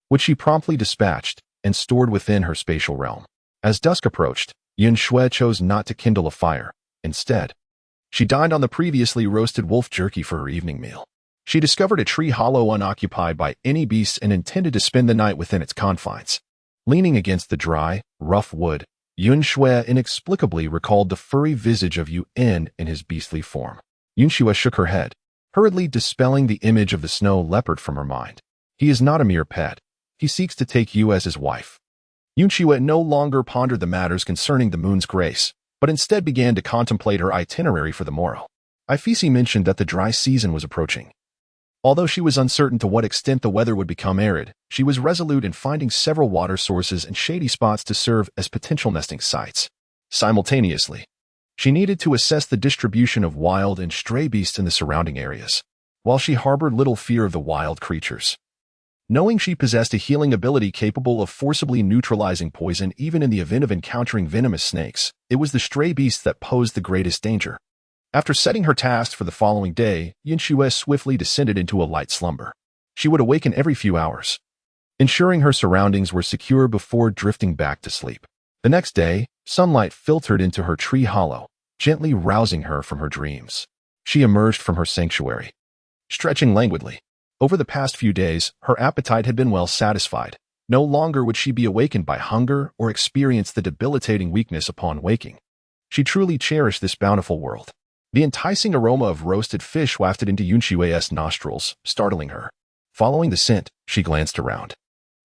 which she promptly dispatched and stored within her spatial realm. As dusk approached, Yun Xue chose not to kindle a fire. Instead, she dined on the previously roasted wolf jerky for her evening meal. She discovered a tree hollow unoccupied by any beasts and intended to spend the night within its confines. Leaning against the dry, rough wood, Yun Xue inexplicably recalled the furry visage of Yun in his beastly form. Yun Xue shook her head, hurriedly dispelling the image of the snow leopard from her mind. He is not a mere pet. He seeks to take you as his wife. Yun Xue no longer pondered the matters concerning the moon's grace, but instead began to contemplate her itinerary for the morrow. Ifisi mentioned that the dry season was approaching. Although she was uncertain to what extent the weather would become arid, she was resolute in finding several water sources and shady spots to serve as potential nesting sites. Simultaneously, she needed to assess the distribution of wild and stray beasts in the surrounding areas, while she harbored little fear of the wild creatures. Knowing she possessed a healing ability capable of forcibly neutralizing poison even in the event of encountering venomous snakes, it was the stray beasts that posed the greatest danger. After setting her task for the following day, Yun Xue swiftly descended into a light slumber. She would awaken every few hours, ensuring her surroundings were secure before drifting back to sleep. The next day, sunlight filtered into her tree hollow, gently rousing her from her dreams. She emerged from her sanctuary, stretching languidly. Over the past few days, her appetite had been well satisfied. No longer would she be awakened by hunger or experience the debilitating weakness upon waking. She truly cherished this bountiful world. The enticing aroma of roasted fish wafted into Yun Xue's nostrils, startling her. Following the scent, she glanced around.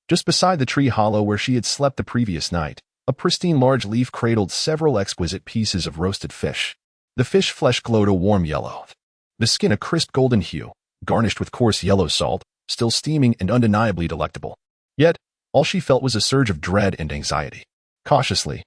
Just beside the tree hollow where she had slept the previous night, a pristine large leaf cradled several exquisite pieces of roasted fish. The fish flesh glowed a warm yellow, the skin a crisp golden hue, garnished with coarse yellow salt, still steaming and undeniably delectable. Yet, all she felt was a surge of dread and anxiety. Cautiously,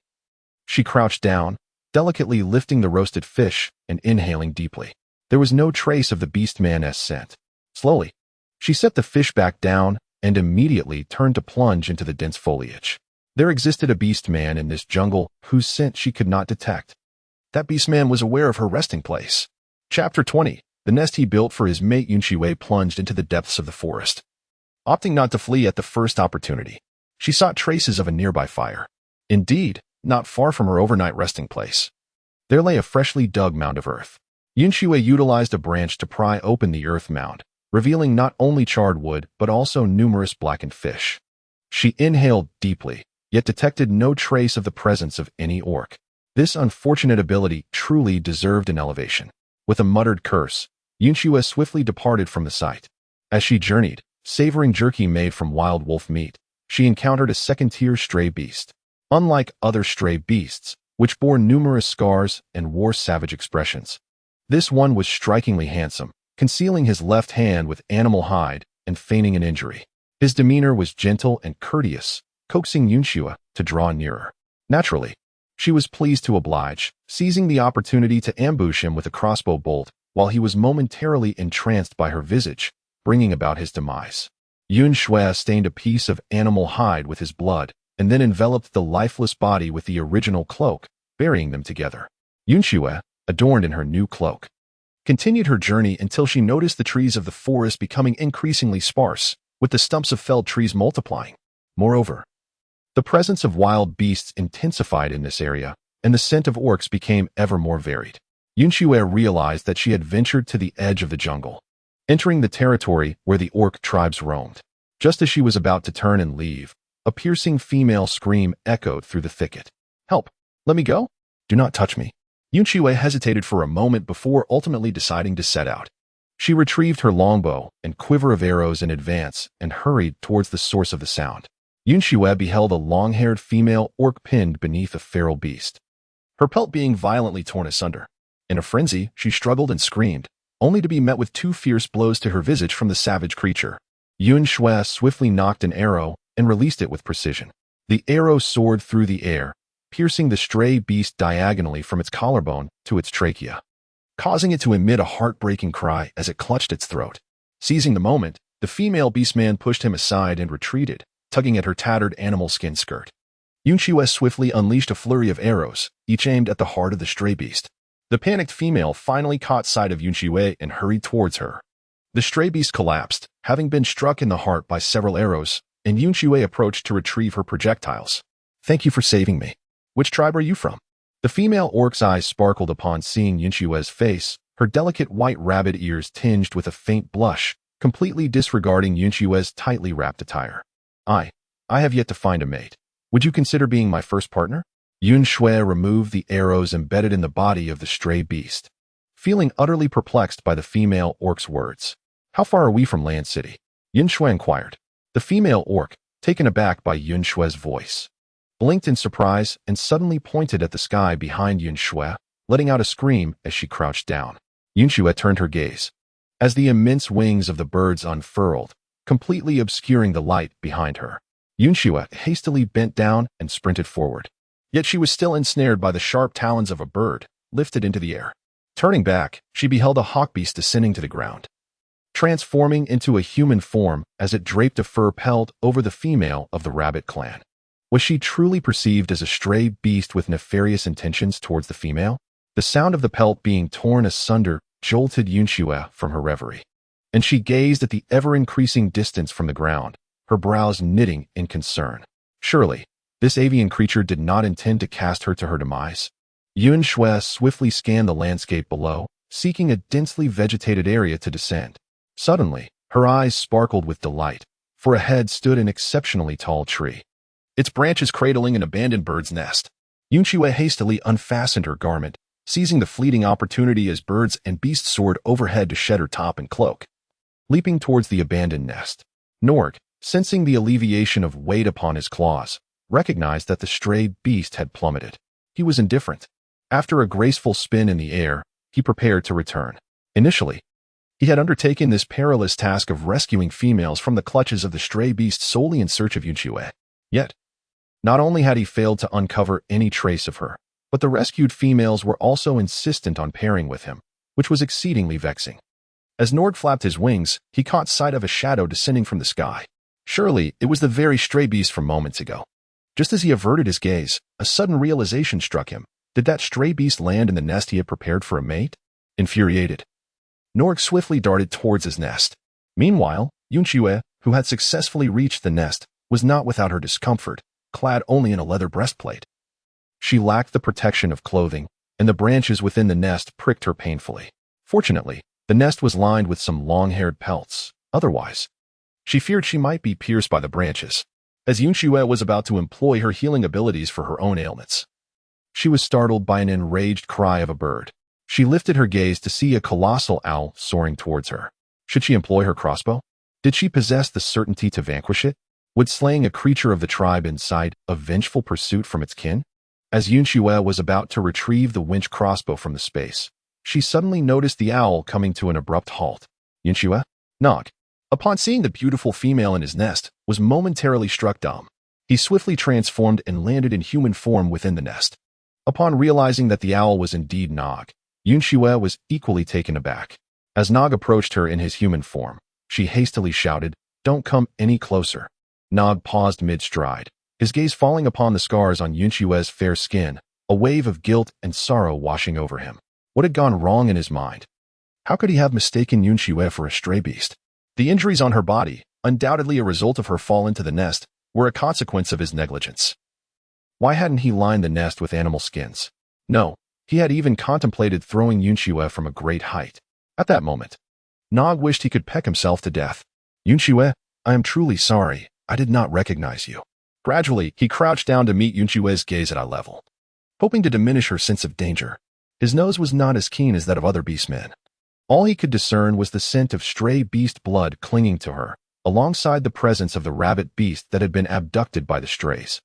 she crouched down, delicately lifting the roasted fish and inhaling deeply. There was no trace of the beastman's scent. Slowly, she set the fish back down and immediately turned to plunge into the dense foliage. There existed a beastman in this jungle whose scent she could not detect. That beastman was aware of her resting place. Chapter 20. The nest he built for his mate Yun Xue plunged into the depths of the forest. Opting not to flee at the first opportunity, she sought traces of a nearby fire. Indeed, not far from her overnight resting place, there lay a freshly dug mound of earth. Yun Xue utilized a branch to pry open the earth mound, revealing not only charred wood but also numerous blackened fish. She inhaled deeply, yet detected no trace of the presence of any orc. This unfortunate ability truly deserved an elevation. With a muttered curse, Yun Xue swiftly departed from the site. As she journeyed, savoring jerky made from wild wolf meat, she encountered a second-tier stray beast. Unlike other stray beasts, which bore numerous scars and wore savage expressions, this one was strikingly handsome, concealing his left hand with animal hide and feigning an injury. His demeanor was gentle and courteous, coaxing Yun Xue to draw nearer. Naturally, she was pleased to oblige, seizing the opportunity to ambush him with a crossbow bolt while he was momentarily entranced by her visage, bringing about his demise. Yun Xue stained a piece of animal hide with his blood and then enveloped the lifeless body with the original cloak, burying them together. Yun Xue, adorned in her new cloak, continued her journey until she noticed the trees of the forest becoming increasingly sparse, with the stumps of felled trees multiplying. Moreover, the presence of wild beasts intensified in this area, and the scent of orcs became ever more varied. Yun Xue realized that she had ventured to the edge of the jungle, entering the territory where the orc tribes roamed. Just as she was about to turn and leave, a piercing female scream echoed through the thicket. "Help! Let me go! Do not touch me!" Yun Xue hesitated for a moment before ultimately deciding to set out. She retrieved her longbow and quiver of arrows in advance and hurried towards the source of the sound. Yun Xue beheld a long-haired female orc pinned beneath a feral beast, her pelt being violently torn asunder. In a frenzy, she struggled and screamed, only to be met with 2 fierce blows to her visage from the savage creature. Yun Xue swiftly nocked an arrow and released it with precision. The arrow soared through the air, piercing the stray beast diagonally from its collarbone to its trachea, causing it to emit a heartbreaking cry as it clutched its throat. Seizing the moment, the female beastman pushed him aside and retreated, tugging at her tattered animal skin skirt. Yun Xue swiftly unleashed a flurry of arrows, each aimed at the heart of the stray beast. The panicked female finally caught sight of Yun Xue and hurried towards her. The stray beast collapsed, having been struck in the heart by several arrows, and Yun Xue approached to retrieve her projectiles. "Thank you for saving me. Which tribe are you from?" The female orc's eyes sparkled upon seeing Yun Xue's face, her delicate white rabbit ears tinged with a faint blush, completely disregarding Yun Xue's tightly wrapped attire. I have yet to find a mate. Would you consider being my first partner?" Yun Xue removed the arrows embedded in the body of the stray beast, feeling utterly perplexed by the female orc's words. "How far are we from Land City?" Yun Xue inquired. The female orc, taken aback by Yun Xue's voice, blinked in surprise and suddenly pointed at the sky behind Yun Xue, letting out a scream as she crouched down. Yun Xue turned her gaze, as the immense wings of the birds unfurled, completely obscuring the light behind her. Yun Xue hastily bent down and sprinted forward. Yet she was still ensnared by the sharp talons of a bird, lifted into the air. Turning back, she beheld a hawk beast descending to the ground, transforming into a human form as it draped a fur pelt over the female of the rabbit clan. Was she truly perceived as a stray beast with nefarious intentions towards the female? The sound of the pelt being torn asunder jolted Yun Xue from her reverie, and she gazed at the ever-increasing distance from the ground, her brows knitting in concern. Surely, this avian creature did not intend to cast her to her demise. Yun Xue swiftly scanned the landscape below, seeking a densely vegetated area to descend. Suddenly, her eyes sparkled with delight, for ahead stood an exceptionally tall tree, its branches cradling an abandoned bird's nest. Yun Xue hastily unfastened her garment, seizing the fleeting opportunity as birds and beasts soared overhead to shed her top and cloak. Leaping towards the abandoned nest, Norg, sensing the alleviation of weight upon his claws, recognized that the stray beast had plummeted. He was indifferent. After a graceful spin in the air, he prepared to return. Initially, he had undertaken this perilous task of rescuing females from the clutches of the stray beast solely in search of Yun Xue. Yet, not only had he failed to uncover any trace of her, but the rescued females were also insistent on pairing with him, which was exceedingly vexing. As Norg flapped his wings, he caught sight of a shadow descending from the sky. Surely, it was the very stray beast from moments ago. Just as he averted his gaze, a sudden realization struck him. Did that stray beast land in the nest he had prepared for a mate? Infuriated, Norg swiftly darted towards his nest. Meanwhile, Yun Xue, who had successfully reached the nest, was not without her discomfort, clad only in a leather breastplate. She lacked the protection of clothing, and the branches within the nest pricked her painfully. Fortunately, the nest was lined with some long-haired pelts. Otherwise, she feared she might be pierced by the branches. As Yun Xue was about to employ her healing abilities for her own ailments, she was startled by an enraged cry of a bird. She lifted her gaze to see a colossal owl soaring towards her. Should she employ her crossbow? Did she possess the certainty to vanquish it? Would slaying a creature of the tribe incite a vengeful pursuit from its kin? As Yun Xue was about to retrieve the winch crossbow from the space, she suddenly noticed the owl coming to an abrupt halt. Yun Xue? Nog, upon seeing the beautiful female in his nest, was momentarily struck dumb. He swiftly transformed and landed in human form within the nest. Upon realizing that the owl was indeed Nog, Yun Xue was equally taken aback. As Nog approached her in his human form, she hastily shouted, "Don't come any closer." Nog paused mid-stride, his gaze falling upon the scars on Yun Xue's fair skin, a wave of guilt and sorrow washing over him. What had gone wrong in his mind? How could he have mistaken Yun Xue for a stray beast? The injuries on her body, undoubtedly a result of her fall into the nest, were a consequence of his negligence. Why hadn't he lined the nest with animal skins? No, he had even contemplated throwing Yun Xue from a great height. At that moment, Nog wished he could peck himself to death. Yun Xue, I am truly sorry. I did not recognize you. Gradually, he crouched down to meet Yun Xue's gaze at eye level, hoping to diminish her sense of danger. His nose was not as keen as that of other beastmen. All he could discern was the scent of stray beast blood clinging to her, alongside the presence of the rabbit beast that had been abducted by the strays.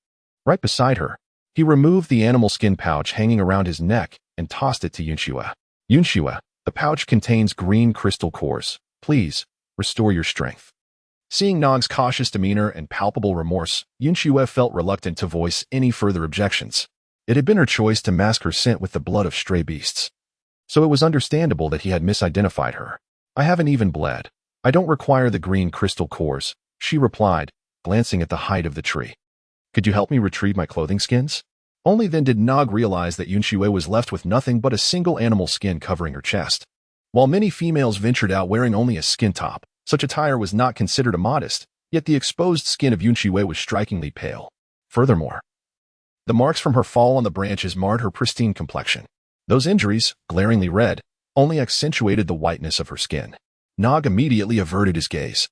Right beside her, he removed the animal skin pouch hanging around his neck and tossed it to Yun Xue. Yun Xue, the pouch contains green crystal cores. Please, restore your strength. Seeing Nog's cautious demeanor and palpable remorse, Yun Xue felt reluctant to voice any further objections. It had been her choice to mask her scent with the blood of stray beasts, so it was understandable that he had misidentified her. I haven't even bled. I don't require the green crystal cores, she replied, glancing at the height of the tree. Could you help me retrieve my clothing skins? Only then did Nog realize that Yun Xue was left with nothing but a single animal skin covering her chest. While many females ventured out wearing only a skin top, such attire was not considered immodest, yet the exposed skin of Yun Xue was strikingly pale. Furthermore, the marks from her fall on the branches marred her pristine complexion. Those injuries, glaringly red, only accentuated the whiteness of her skin. Nog immediately averted his gaze,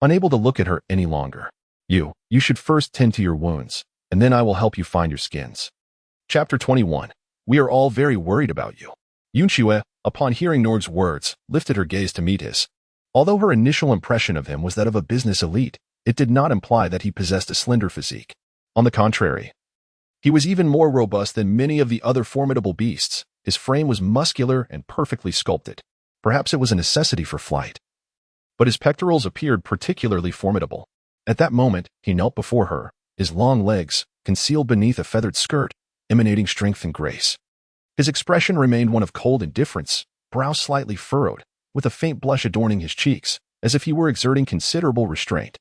unable to look at her any longer. You should first tend to your wounds, and then I will help you find your skins. Chapter 21. We are all very worried about you. Yun Xue, upon hearing Nog's words, lifted her gaze to meet his. Although her initial impression of him was that of a business elite, it did not imply that he possessed a slender physique. On the contrary, he was even more robust than many of the other formidable beasts. His frame was muscular and perfectly sculpted. Perhaps it was a necessity for flight. But his pectorals appeared particularly formidable. At that moment, he knelt before her, his long legs, concealed beneath a feathered skirt, emanating strength and grace. His expression remained one of cold indifference, brow slightly furrowed, with a faint blush adorning his cheeks, as if he were exerting considerable restraint.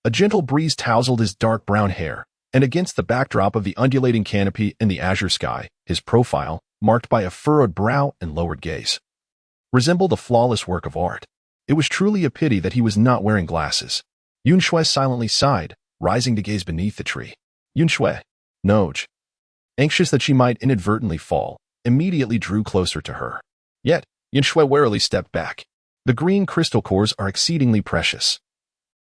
A gentle breeze tousled his dark brown hair, and against the backdrop of the undulating canopy in the azure sky, his profile, marked by a furrowed brow and lowered gaze, resembled a flawless work of art. It was truly a pity that he was not wearing glasses. Yun Xue silently sighed, rising to gaze beneath the tree. Yun Xue, Nog, anxious that she might inadvertently fall, immediately drew closer to her. Yet, Yun Xue warily stepped back. The green crystal cores are exceedingly precious.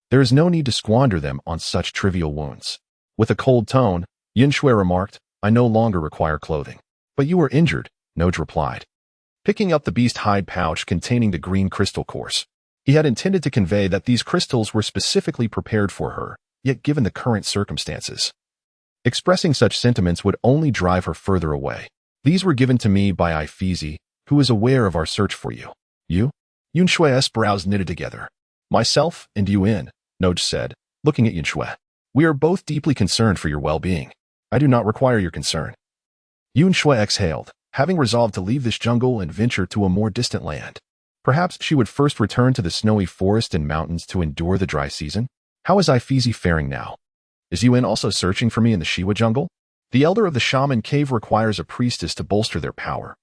There is no need to squander them on such trivial wounds. With a cold tone, Yun Xue remarked, I no longer require clothing. But you were injured, Nog replied, picking up the beast hide pouch containing the green crystal cores. He had intended to convey that these crystals were specifically prepared for her, yet given the current circumstances, expressing such sentiments would only drive her further away. These were given to me by Ifeezy, who is aware of our search for you. You? Yun Xue's brows knitted together. Myself and Yun, Nog said, looking at Yun Xue. We are both deeply concerned for your well-being. I do not require your concern. Yun Xue exhaled, having resolved to leave this jungle and venture to a more distant land. Perhaps she would first return to the snowy forest and mountains to endure the dry season? How is Ifeezy faring now? Is Yun also searching for me in the Shiwa jungle? The elder of the shaman cave requires a priestess to bolster their power.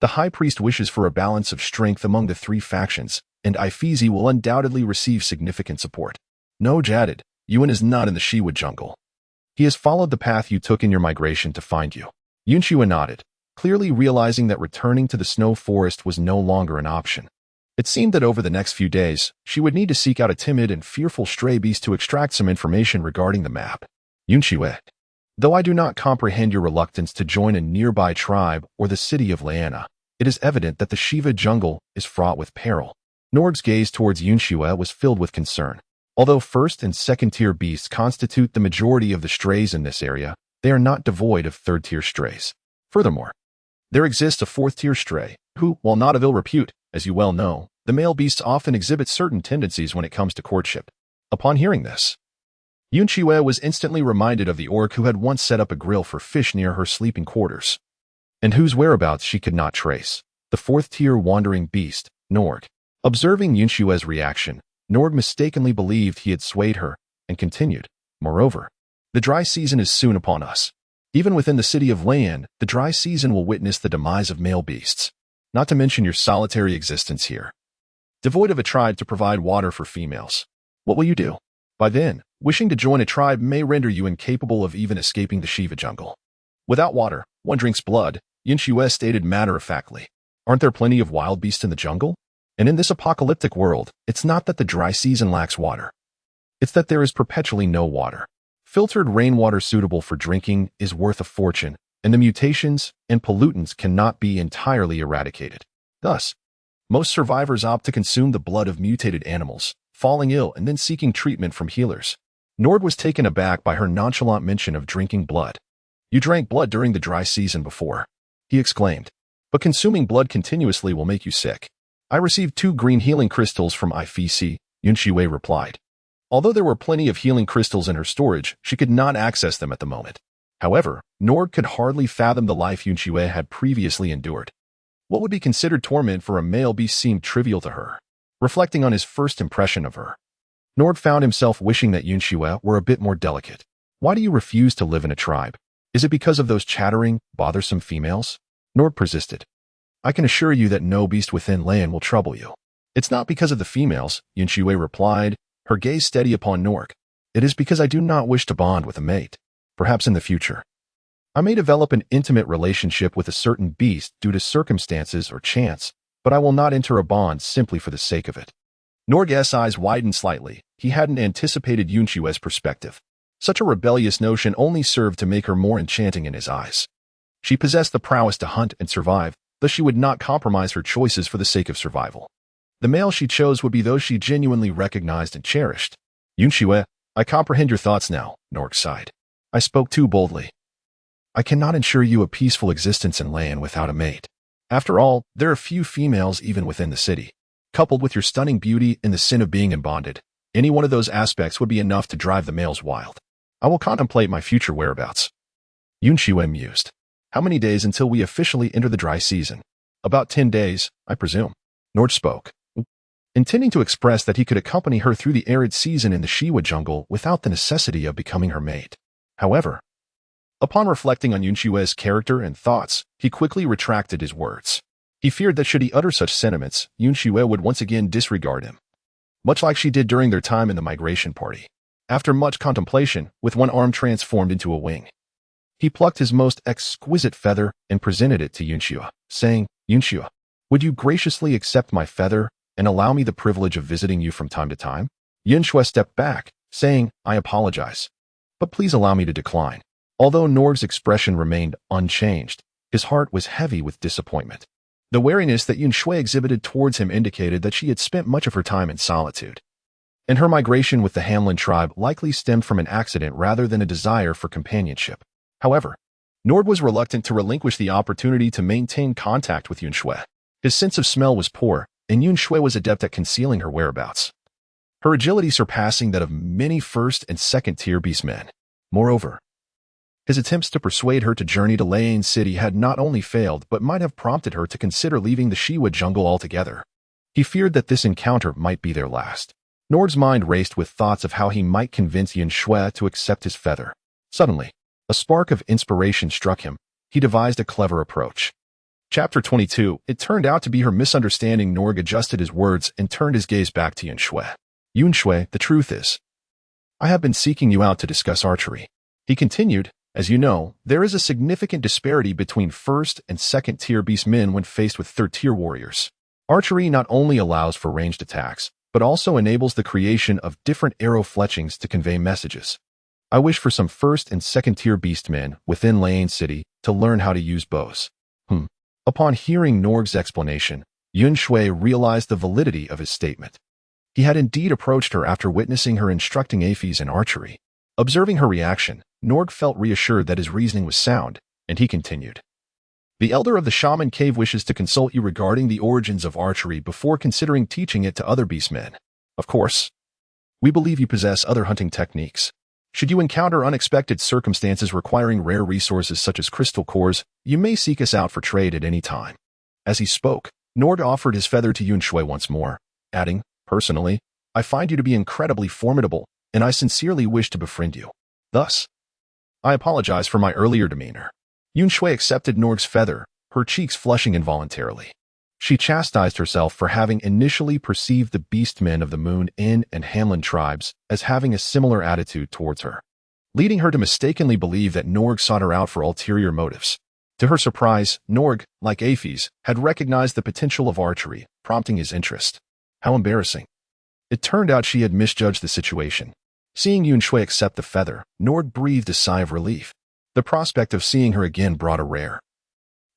The high priest wishes for a balance of strength among the three factions, and Ifeezy will undoubtedly receive significant support. Nog added, Yun is not in the Shiwa jungle. He has followed the path you took in your migration to find you. Yun Xue nodded, clearly realizing that returning to the snow forest was no longer an option. It seemed that over the next few days, she would need to seek out a timid and fearful stray beast to extract some information regarding the map. Yun Xue, though I do not comprehend your reluctance to join a nearby tribe or the city of Leanna, it is evident that the Shiva jungle is fraught with peril. Nog's gaze towards Yun Xue was filled with concern. Although first and second-tier beasts constitute the majority of the strays in this area, they are not devoid of third-tier strays. Furthermore, there exists a fourth-tier stray, who, while not of ill repute, as you well know, the male beasts often exhibit certain tendencies when it comes to courtship. Upon hearing this, Yun Xue was instantly reminded of the orc who had once set up a grill for fish near her sleeping quarters, and whose whereabouts she could not trace. The fourth-tier wandering beast, Norg. Observing Yun Xue's reaction, Norg mistakenly believed he had swayed her, and continued, "Moreover, the dry season is soon upon us. Even within the city of Land, the dry season will witness the demise of male beasts, not to mention your solitary existence here, devoid of a tribe to provide water for females. What will you do? By then, wishing to join a tribe may render you incapable of even escaping the Shiva jungle. Without water, one drinks blood," Yun Xue stated matter-of-factly. "Aren't there plenty of wild beasts in the jungle? And in this apocalyptic world, it's not that the dry season lacks water. It's that there is perpetually no water. Filtered rainwater suitable for drinking is worth a fortune, and the mutations and pollutants cannot be entirely eradicated. Thus, most survivors opt to consume the blood of mutated animals, falling ill and then seeking treatment from healers." Nord was taken aback by her nonchalant mention of drinking blood. "You drank blood during the dry season before," he exclaimed. "But consuming blood continuously will make you sick." "I received 2 green healing crystals from IFC," Yun Xue replied. Although there were plenty of healing crystals in her storage, she could not access them at the moment. However, Nord could hardly fathom the life Yun Xue had previously endured. What would be considered torment for a male beast seemed trivial to her. Reflecting on his first impression of her, Nord found himself wishing that Yun Xue were a bit more delicate. "Why do you refuse to live in a tribe? Is it because of those chattering, bothersome females?" Nord persisted. "I can assure you that no beast within Land will trouble you." "It's not because of the females," Yun Xue replied, her gaze steady upon Norg. "It is because I do not wish to bond with a mate. Perhaps in the future, I may develop an intimate relationship with a certain beast due to circumstances or chance, but I will not enter a bond simply for the sake of it." Norg's eyes widened slightly. He hadn't anticipated Yun Xue's perspective. Such a rebellious notion only served to make her more enchanting in his eyes. She possessed the prowess to hunt and survive, thus she would not compromise her choices for the sake of survival. The male she chose would be those she genuinely recognized and cherished. "Yun Xue, I comprehend your thoughts now," Norg sighed. "I spoke too boldly. I cannot ensure you a peaceful existence in Land without a mate. After all, there are few females even within the city. Coupled with your stunning beauty and the sin of being embonded, any one of those aspects would be enough to drive the males wild. I will contemplate my future whereabouts." Yun Xue mused. "How many days until we officially enter the dry season?" "About 10 days, I presume." Nord spoke, intending to express that he could accompany her through the arid season in the Shiwa jungle without the necessity of becoming her mate. However, upon reflecting on Yun Xue's character and thoughts, he quickly retracted his words. He feared that should he utter such sentiments, Yun Xue would once again disregard him, much like she did during their time in the migration party. After much contemplation, with one arm transformed into a wing, he plucked his most exquisite feather and presented it to Yun Xue, saying, "Yun Xue, would you graciously accept my feather and allow me the privilege of visiting you from time to time?" Yun Xue stepped back, saying, "I apologize, but please allow me to decline." Although Norg's expression remained unchanged, his heart was heavy with disappointment. The wariness that Yun Xue exhibited towards him indicated that she had spent much of her time in solitude, and her migration with the Hamlin tribe likely stemmed from an accident rather than a desire for companionship. However, Nord was reluctant to relinquish the opportunity to maintain contact with Yun Xue. His sense of smell was poor, and Yun Xue was adept at concealing her whereabouts, her agility surpassing that of many first and second-tier beastmen. Moreover, his attempts to persuade her to journey to Lane City had not only failed but might have prompted her to consider leaving the Shiwa jungle altogether. He feared that this encounter might be their last. Nord's mind raced with thoughts of how he might convince Yun Xue to accept his feather. Suddenly, a spark of inspiration struck him. He devised a clever approach. Chapter 22. It turned out to be her misunderstanding. Norg adjusted his words and turned his gaze back to Yun Xue. "Yun Xue, the truth is, I have been seeking you out to discuss archery." He continued, "As you know, there is a significant disparity between first and second-tier beastmen when faced with third-tier warriors. Archery not only allows for ranged attacks, but also enables the creation of different arrow fletchings to convey messages. I wish for some first and second-tier beastmen within Lane City to learn how to use bows." Upon hearing Norg's explanation, Yun Xue realized the validity of his statement. He had indeed approached her after witnessing her instructing Aphies in archery. Observing her reaction, Norg felt reassured that his reasoning was sound, and he continued. The elder of the shaman cave wishes to consult you regarding the origins of archery before considering teaching it to other beastmen. Of course, we believe you possess other hunting techniques. Should you encounter unexpected circumstances requiring rare resources such as crystal cores, you may seek us out for trade at any time. As he spoke, Norg offered his feather to Yun Xue once more, adding, Personally, I find you to be incredibly formidable, and I sincerely wish to befriend you. Thus, I apologize for my earlier demeanor. Yun Xue accepted Norg's feather, her cheeks flushing involuntarily. She chastised herself for having initially perceived the beastmen of the Moon Inn and Hamlin tribes as having a similar attitude towards her, leading her to mistakenly believe that Norg sought her out for ulterior motives. To her surprise, Norg, like Aphies, had recognized the potential of archery, prompting his interest. How embarrassing. It turned out she had misjudged the situation. Seeing Yun Xue accept the feather, Norg breathed a sigh of relief. The prospect of seeing her again brought a rare,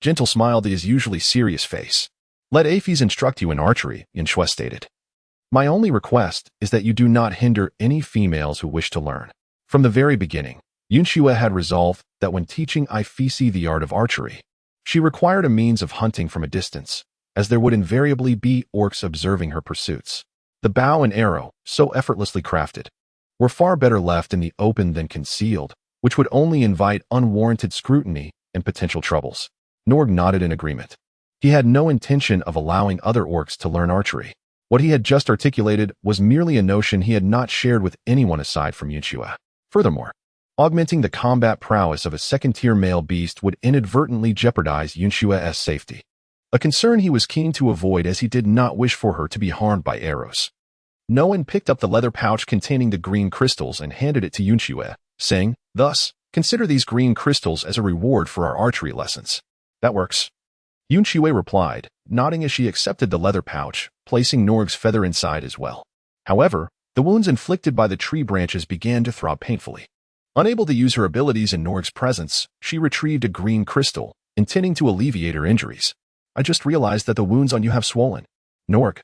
gentle smile to his usually serious face. Let Aphies instruct you in archery, Yun Xue stated. My only request is that you do not hinder any females who wish to learn. From the very beginning, Yun Xue had resolved that when teaching Ifisi the art of archery, she required a means of hunting from a distance, as there would invariably be orcs observing her pursuits. The bow and arrow, so effortlessly crafted, were far better left in the open than concealed, which would only invite unwarranted scrutiny and potential troubles. Norg nodded in agreement. He had no intention of allowing other orcs to learn archery. What he had just articulated was merely a notion he had not shared with anyone aside from Yun Xue. Furthermore, augmenting the combat prowess of a second-tier male beast would inadvertently jeopardize Yun Xue's safety, a concern he was keen to avoid as he did not wish for her to be harmed by arrows. Noan picked up the leather pouch containing the green crystals and handed it to Yun Xue, saying, Thus, consider these green crystals as a reward for our archery lessons. That works. Yun Xue replied, nodding as she accepted the leather pouch, placing Norg's feather inside as well. However, the wounds inflicted by the tree branches began to throb painfully. Unable to use her abilities in Norg's presence, she retrieved a green crystal, intending to alleviate her injuries. I just realized that the wounds on you have swollen. Norg,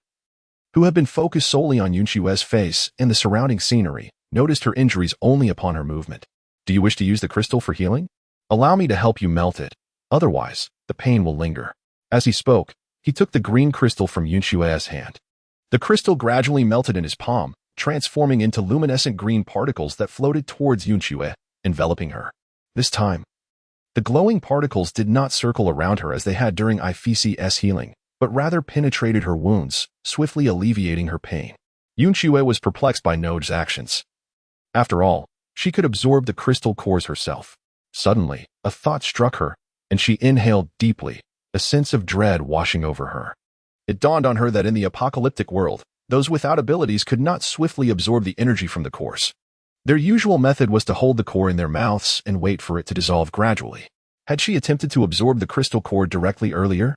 who had been focused solely on Yun Xue's face and the surrounding scenery, noticed her injuries only upon her movement. Do you wish to use the crystal for healing? Allow me to help you melt it. Otherwise, the pain will linger. As he spoke, he took the green crystal from Yun Xue's hand. The crystal gradually melted in his palm, transforming into luminescent green particles that floated towards Yun Xue, enveloping her. This time, the glowing particles did not circle around her as they had during Ifisi's healing, but rather penetrated her wounds, swiftly alleviating her pain. Yun Xue was perplexed by Noge's actions. After all, she could absorb the crystal cores herself. Suddenly, a thought struck her, and she inhaled deeply, a sense of dread washing over her. It dawned on her that in the apocalyptic world, those without abilities could not swiftly absorb the energy from the cores. Their usual method was to hold the core in their mouths and wait for it to dissolve gradually. Had she attempted to absorb the crystal core directly earlier,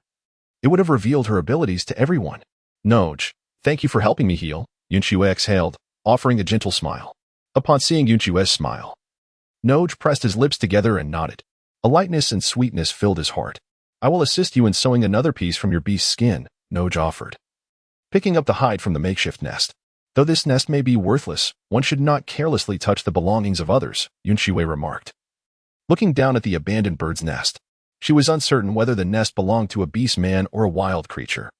it would have revealed her abilities to everyone. Noge, thank you for helping me heal, Yun Xue exhaled, offering a gentle smile. Upon seeing Yun Xue's smile, Noge pressed his lips together and nodded. A lightness and sweetness filled his heart. I will assist you in sewing another piece from your beast's skin, Noge offered, picking up the hide from the makeshift nest. Though this nest may be worthless, one should not carelessly touch the belongings of others, Yun Xue remarked. Looking down at the abandoned bird's nest, she was uncertain whether the nest belonged to a beast man or a wild creature.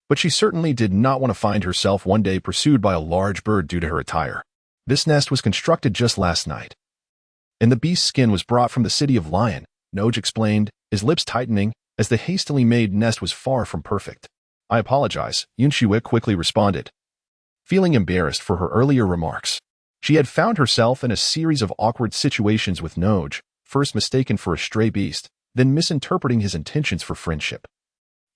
But she certainly did not want to find herself one day pursued by a large bird due to her attire. This nest was constructed just last night, and the beast's skin was brought from the city of Lion, Noge explained, his lips tightening, as the hastily made nest was far from perfect. I apologize, Yun Xue quickly responded, feeling embarrassed for her earlier remarks. She had found herself in a series of awkward situations with Noge, first mistaken for a stray beast, then misinterpreting his intentions for friendship,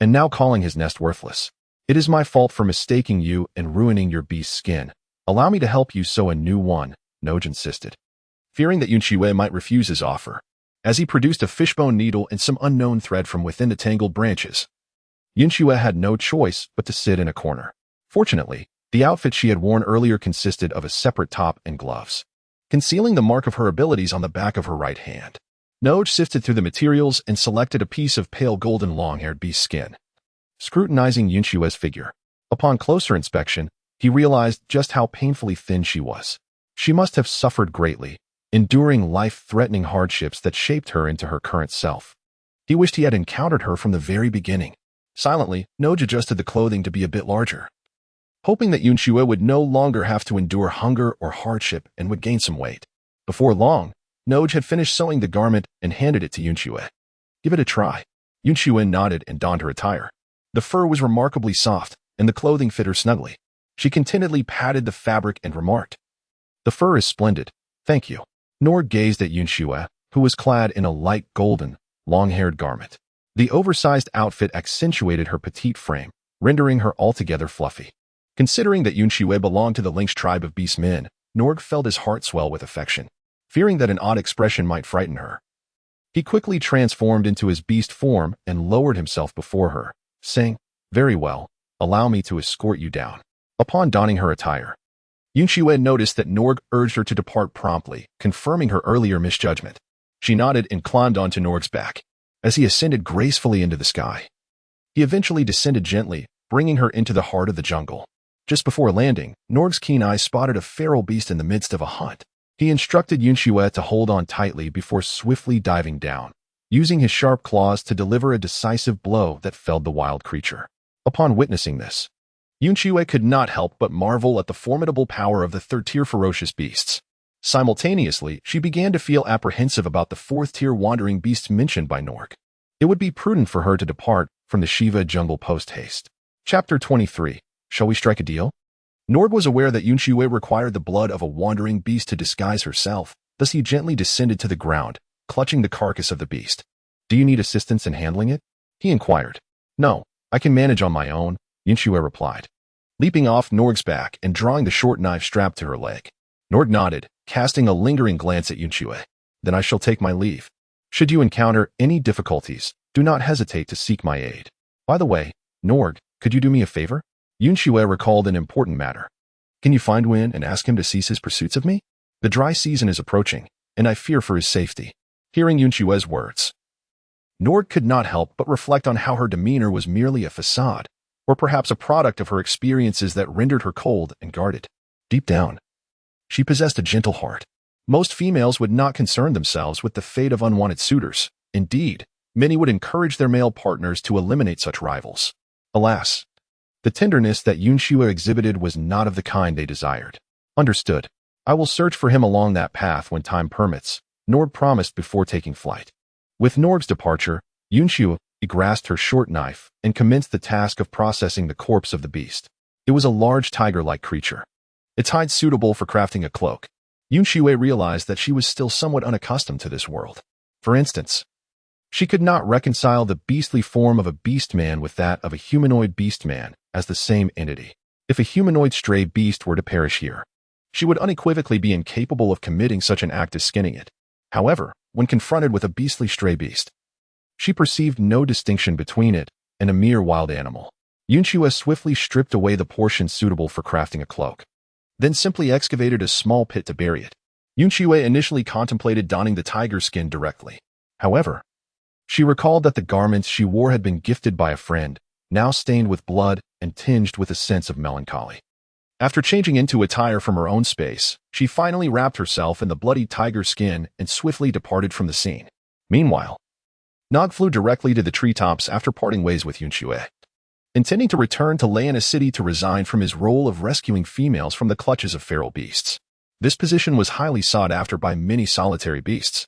and now calling his nest worthless. It is my fault for mistaking you and ruining your beast's skin. Allow me to help you sew a new one, Noge insisted, fearing that Yun Xue might refuse his offer, as he produced a fishbone needle and some unknown thread from within the tangled branches. Yun Xue had no choice but to sit in a corner. Fortunately, the outfit she had worn earlier consisted of a separate top and gloves, concealing the mark of her abilities on the back of her right hand. Noge sifted through the materials and selected a piece of pale golden long-haired beast skin. Scrutinizing Yun Xue's figure, upon closer inspection, He realized just how painfully thin she was. She must have suffered greatly, enduring life-threatening hardships that shaped her into her current self. He wished he had encountered her from the very beginning. Silently, Noj adjusted the clothing to be a bit larger, hoping that Yun Xue would no longer have to endure hunger or hardship and would gain some weight. Before long, Noj had finished sewing the garment and handed it to Yun Xue. "Give it a try." Yun Xue nodded and donned her attire. The fur was remarkably soft, and the clothing fit her snugly. She contentedly patted the fabric and remarked, "The fur is splendid, thank you." Nord gazed at Yun Xue, who was clad in a light golden, long-haired garment. The oversized outfit accentuated her petite frame, rendering her altogether fluffy. Considering that Yun Xue belonged to the lynx tribe of beast men, Norg felt his heart swell with affection. Fearing that an odd expression might frighten her, he quickly transformed into his beast form and lowered himself before her, saying, "Very well, allow me to escort you down." Upon donning her attire, Yun Xue noticed that Norg urged her to depart promptly, confirming her earlier misjudgment. She nodded and climbed onto Norg's back. As he ascended gracefully into the sky, he eventually descended gently, bringing her into the heart of the jungle. Just before landing, Norg's keen eyes spotted a feral beast in the midst of a hunt. He instructed Yun Xue to hold on tightly before swiftly diving down, using his sharp claws to deliver a decisive blow that felled the wild creature. Upon witnessing this, Yun Xue could not help but marvel at the formidable power of the third-tier ferocious beasts. Simultaneously, she began to feel apprehensive about the fourth-tier wandering beasts mentioned by Norg. It would be prudent for her to depart from the Shiva jungle post-haste. Chapter 23. Shall we strike a deal? Nord was aware that Yun Xue required the blood of a wandering beast to disguise herself, thus he gently descended to the ground, clutching the carcass of the beast. "Do you need assistance in handling it?" he inquired. "No, I can manage on my own," Yun Xue replied, leaping off Nord's back and drawing the short knife strapped to her leg. Nord nodded, casting a lingering glance at Yun Xue. "Then I shall take my leave. Should you encounter any difficulties, do not hesitate to seek my aid. By the way, Norg, could you do me a favor?" Yun Xue recalled an important matter. "Can you find Win and ask him to cease his pursuits of me? The dry season is approaching, and I fear for his safety." Hearing Yun Xue's words, Nord could not help but reflect on how her demeanor was merely a facade, or perhaps a product of her experiences that rendered her cold and guarded. Deep down, she possessed a gentle heart. Most females would not concern themselves with the fate of unwanted suitors. Indeed, many would encourage their male partners to eliminate such rivals. Alas, the tenderness that Yun Xue exhibited was not of the kind they desired. "Understood. I will search for him along that path when time permits," Nord promised before taking flight. With Nord's departure, Yun Xue grasped her short knife and commenced the task of processing the corpse of the beast. It was a large tiger-like creature, its hide suitable for crafting a cloak. Yun Xue realized that she was still somewhat unaccustomed to this world. For instance, she could not reconcile the beastly form of a beast man with that of a humanoid beast man as the same entity. If a humanoid stray beast were to perish here, she would unequivocally be incapable of committing such an act as skinning it. However, when confronted with a beastly stray beast, she perceived no distinction between it and a mere wild animal. Yun Xue swiftly stripped away the portion suitable for crafting a cloak, then simply excavated a small pit to bury it. Yun Xue initially contemplated donning the tiger skin directly. However, she recalled that the garments she wore had been gifted by a friend, now stained with blood and tinged with a sense of melancholy. After changing into attire from her own space, she finally wrapped herself in the bloody tiger skin and swiftly departed from the scene. Meanwhile, Nog flew directly to the treetops after parting ways with Yun Xue, intending to return to Leyana City to resign from his role of rescuing females from the clutches of feral beasts. This position was highly sought after by many solitary beasts,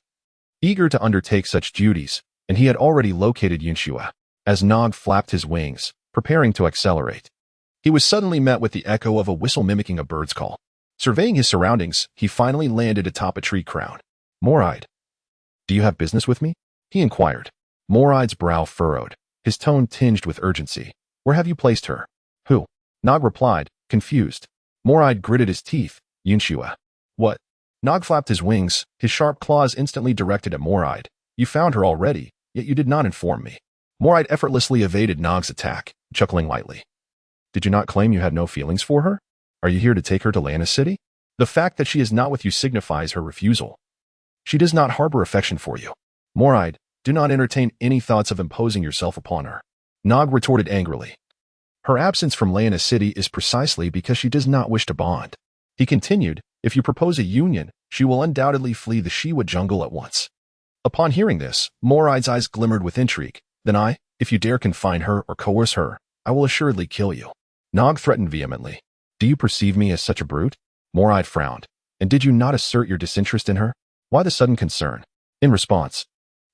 eager to undertake such duties, and he had already located Yun Xue. As Nog flapped his wings, preparing to accelerate, he was suddenly met with the echo of a whistle mimicking a bird's call. Surveying his surroundings, he finally landed atop a tree crown. "Moride, do you have business with me?" he inquired. Moride's brow furrowed, his tone tinged with urgency. "Where have you placed her?" "Who?" Nog replied, confused. Moride gritted his teeth. "Yun Xue." "What?" Nog flapped his wings, his sharp claws instantly directed at Moride. "You found her already, yet you did not inform me." Moride effortlessly evaded Nog's attack, chuckling lightly. "Did you not claim you had no feelings for her? Are you here to take her to Leyana City? The fact that she is not with you signifies her refusal. She does not harbor affection for you. Moride, do not entertain any thoughts of imposing yourself upon her." Nog retorted angrily. Her absence from Lana City is precisely because she does not wish to bond. He continued, if you propose a union, she will undoubtedly flee the Shiwa jungle at once. Upon hearing this, Morai's eyes glimmered with intrigue. Then if you dare confine her or coerce her, I will assuredly kill you. Nog threatened vehemently. Do you perceive me as such a brute? Morai frowned. And did you not assert your disinterest in her? Why the sudden concern? In response,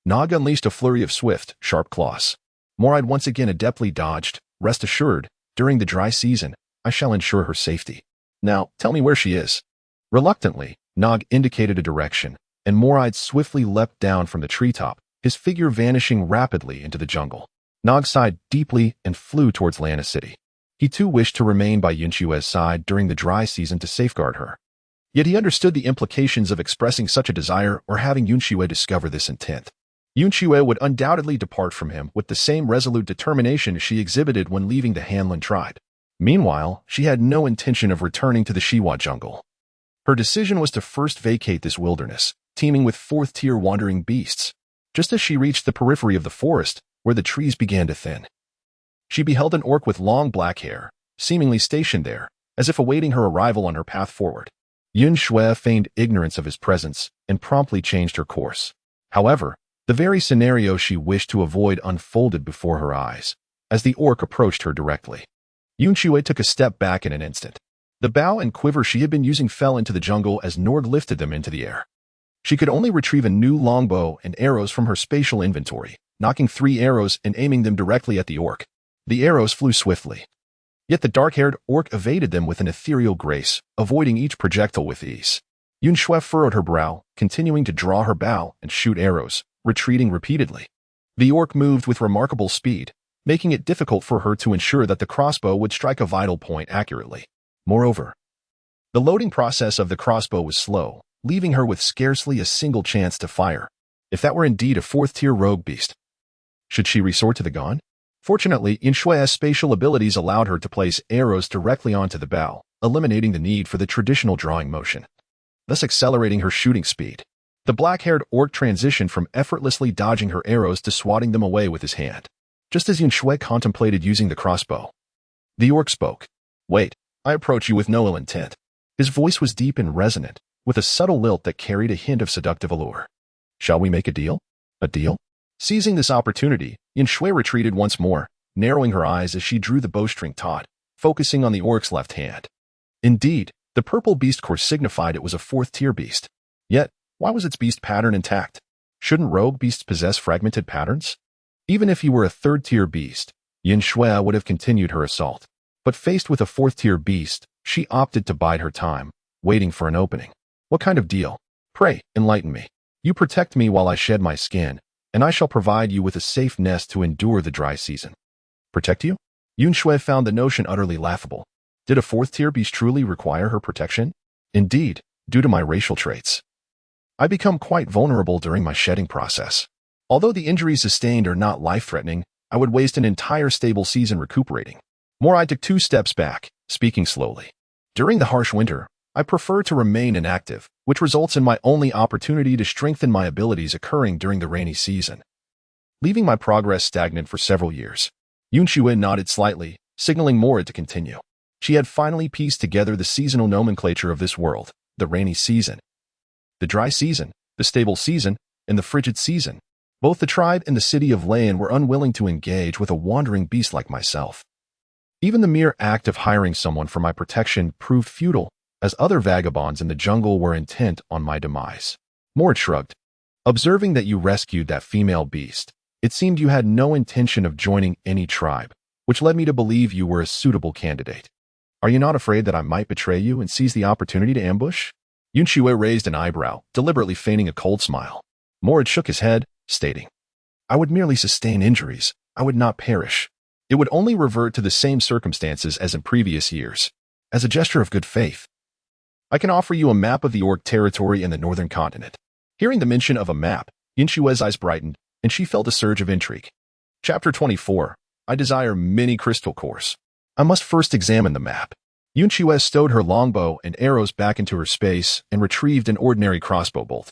Nog unleashed a flurry of swift, sharp claws. Morai once again adeptly dodged. Rest assured, during the dry season, I shall ensure her safety. Now, tell me where she is. Reluctantly, Nog indicated a direction, and Morai swiftly leapt down from the treetop, his figure vanishing rapidly into the jungle. Nog sighed deeply and flew towards Lana City. He too wished to remain by Yun Xue's side during the dry season to safeguard her. Yet he understood the implications of expressing such a desire or having Yun Xue discover this intent. Yun Xue would undoubtedly depart from him with the same resolute determination she exhibited when leaving the Hanlin tribe. Meanwhile, she had no intention of returning to the Shiwa jungle. Her decision was to first vacate this wilderness, teeming with fourth-tier wandering beasts. Just as she reached the periphery of the forest, where the trees began to thin, she beheld an orc with long black hair, seemingly stationed there, as if awaiting her arrival on her path forward. Yun Xue feigned ignorance of his presence and promptly changed her course. However, the very scenario she wished to avoid unfolded before her eyes, as the orc approached her directly. Yun Xue took a step back in an instant. The bow and quiver she had been using fell into the jungle as Nord lifted them into the air. She could only retrieve a new longbow and arrows from her spatial inventory, knocking 3 arrows and aiming them directly at the orc. The arrows flew swiftly. Yet the dark-haired orc evaded them with an ethereal grace, avoiding each projectile with ease. Yun Xue furrowed her brow, continuing to draw her bow and shoot arrows, retreating repeatedly. The orc moved with remarkable speed, making it difficult for her to ensure that the crossbow would strike a vital point accurately. Moreover, the loading process of the crossbow was slow, leaving her with scarcely a single chance to fire. If that were indeed a 4th-tier rogue beast, should she resort to the gun? Fortunately, Yun Xue's spatial abilities allowed her to place arrows directly onto the bow, eliminating the need for the traditional drawing motion, thus accelerating her shooting speed. The black-haired orc transitioned from effortlessly dodging her arrows to swatting them away with his hand. Just as Yun Xue contemplated using the crossbow, the orc spoke. Wait, I approach you with no ill intent. His voice was deep and resonant, with a subtle lilt that carried a hint of seductive allure. Shall we make a deal? A deal? Seizing this opportunity, Yun Xue retreated once more, narrowing her eyes as she drew the bowstring taut, focusing on the orc's left hand. Indeed, the purple beast core signified it was a 4th-tier beast. Yet, why was its beast pattern intact? Shouldn't rogue beasts possess fragmented patterns? Even if he were a 3rd-tier beast, Yun Xue would have continued her assault. But faced with a 4th-tier beast, she opted to bide her time, waiting for an opening. What kind of deal? Pray, enlighten me. You protect me while I shed my skin, and I shall provide you with a safe nest to endure the dry season. Protect you? Yun Xue found the notion utterly laughable. Did a 4th-tier beast truly require her protection? Indeed, due to my racial traits, I become quite vulnerable during my shedding process. Although the injuries sustained are not life-threatening, I would waste an entire stable season recuperating. Morai took 2 steps back, speaking slowly. During the harsh winter, I prefer to remain inactive, which results in my only opportunity to strengthen my abilities occurring during the rainy season, leaving my progress stagnant for several years. Yun Xue nodded slightly, signaling Morai to continue. She had finally pieced together the seasonal nomenclature of this world: the rainy season, the dry season, the stable season, and the frigid season. Both the tribe and the city of Layan were unwilling to engage with a wandering beast like myself. Even the mere act of hiring someone for my protection proved futile, as other vagabonds in the jungle were intent on my demise. Morai shrugged. Observing that you rescued that female beast, it seemed you had no intention of joining any tribe, which led me to believe you were a suitable candidate. Are you not afraid that I might betray you and seize the opportunity to ambush? Yun Xue raised an eyebrow, deliberately feigning a cold smile. Morai shook his head, stating, I would merely sustain injuries. I would not perish. It would only revert to the same circumstances as in previous years. As a gesture of good faith, I can offer you a map of the orc territory in the northern continent. Hearing the mention of a map, Yun Xue's eyes brightened, and she felt a surge of intrigue. Chapter 24. I desire many crystal cores. I must first examine the map. Yun Xue stowed her longbow and arrows back into her space and retrieved an ordinary crossbow bolt.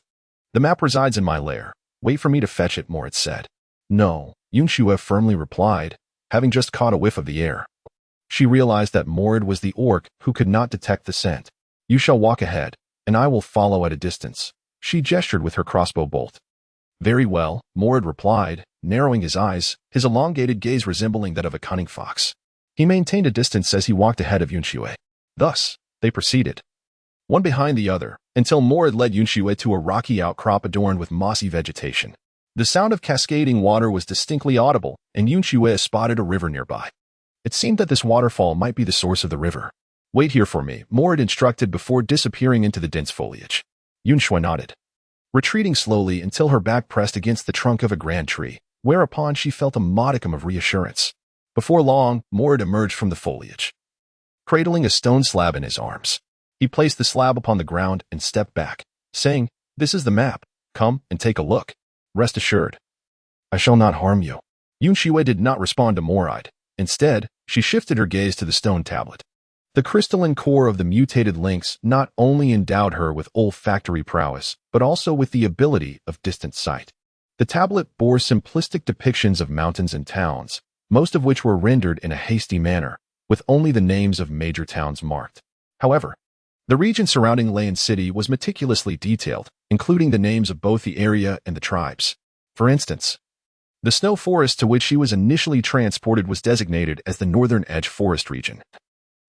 The map resides in my lair. Wait for me to fetch it, Morai said. No, Yun Xue firmly replied, having just caught a whiff of the air. She realized that Morid was the orc who could not detect the scent. "You shall walk ahead, and I will follow at a distance." She gestured with her crossbow bolt. "Very well," Morid replied, narrowing his eyes, his elongated gaze resembling that of a cunning fox. He maintained a distance as he walked ahead of Yun Xue. Thus, they proceeded, one behind the other, until Morid led Yun Xue to a rocky outcrop adorned with mossy vegetation. The sound of cascading water was distinctly audible, and Yun Xue spotted a river nearby. It seemed that this waterfall might be the source of the river. "Wait here for me," Morid instructed before disappearing into the dense foliage. Yun Xue nodded, retreating slowly until her back pressed against the trunk of a grand tree, whereupon she felt a modicum of reassurance. Before long, Morid emerged from the foliage, cradling a stone slab in his arms. He placed the slab upon the ground and stepped back, saying, "This is the map. Come and take a look. Rest assured, I shall not harm you." Yun Xue did not respond to Morid. Instead, she shifted her gaze to the stone tablet. The crystalline core of the mutated lynx not only endowed her with olfactory prowess, but also with the ability of distant sight. The tablet bore simplistic depictions of mountains and towns, most of which were rendered in a hasty manner, with only the names of major towns marked. However, the region surrounding Layan City was meticulously detailed, including the names of both the area and the tribes. For instance, the snow forest to which she was initially transported was designated as the Northern Edge Forest region,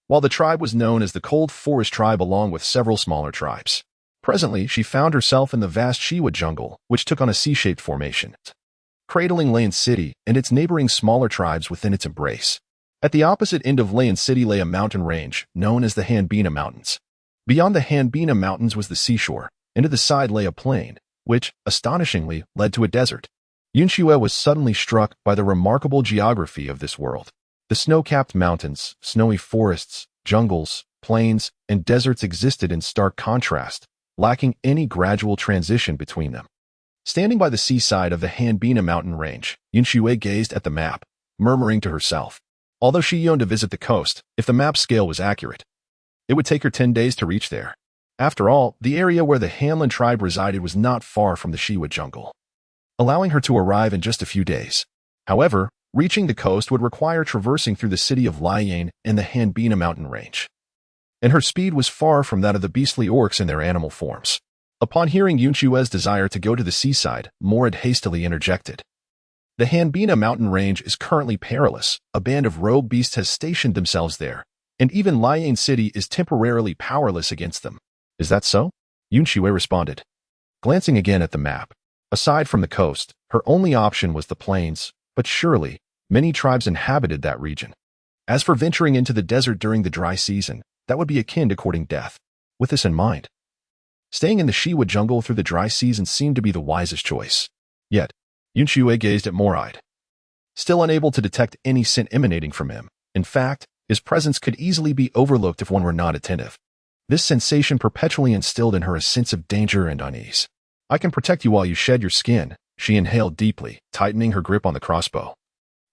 while the tribe was known as the Cold Forest Tribe along with several smaller tribes. Presently, she found herself in the vast Shiwa jungle, which took on a C-shaped formation, cradling Layan City and its neighboring smaller tribes within its embrace. At the opposite end of Layan City lay a mountain range, known as the Hanbina Mountains. Beyond the Hanbina Mountains was the seashore, and to the side lay a plain, which, astonishingly, led to a desert. Yun Xue was suddenly struck by the remarkable geography of this world. The snow-capped mountains, snowy forests, jungles, plains, and deserts existed in stark contrast, lacking any gradual transition between them. Standing by the seaside of the Hanbina mountain range, Yun Xue gazed at the map, murmuring to herself. Although she yearned to visit the coast, if the map's scale was accurate, it would take her 10 days to reach there. After all, the area where the Hanlin tribe resided was not far from the Shiwa jungle, allowing her to arrive in just a few days. However, reaching the coast would require traversing through the city of Layan and the Hanbina mountain range, and her speed was far from that of the beastly orcs in their animal forms. Upon hearing Yun Xue's desire to go to the seaside, Morid hastily interjected. "The Hanbina mountain range is currently perilous. A band of rogue beasts has stationed themselves there, and even Layan City is temporarily powerless against them." "Is that so?" Yun Xue responded, glancing again at the map. Aside from the coast, her only option was the plains, but surely, many tribes inhabited that region. As for venturing into the desert during the dry season, that would be akin to courting death. With this in mind, staying in the Shiwa jungle through the dry season seemed to be the wisest choice. Yet, Yun Xue gazed at Morid, still unable to detect any scent emanating from him. In fact, his presence could easily be overlooked if one were not attentive. This sensation perpetually instilled in her a sense of danger and unease. "I can protect you while you shed your skin," she inhaled deeply, tightening her grip on the crossbow.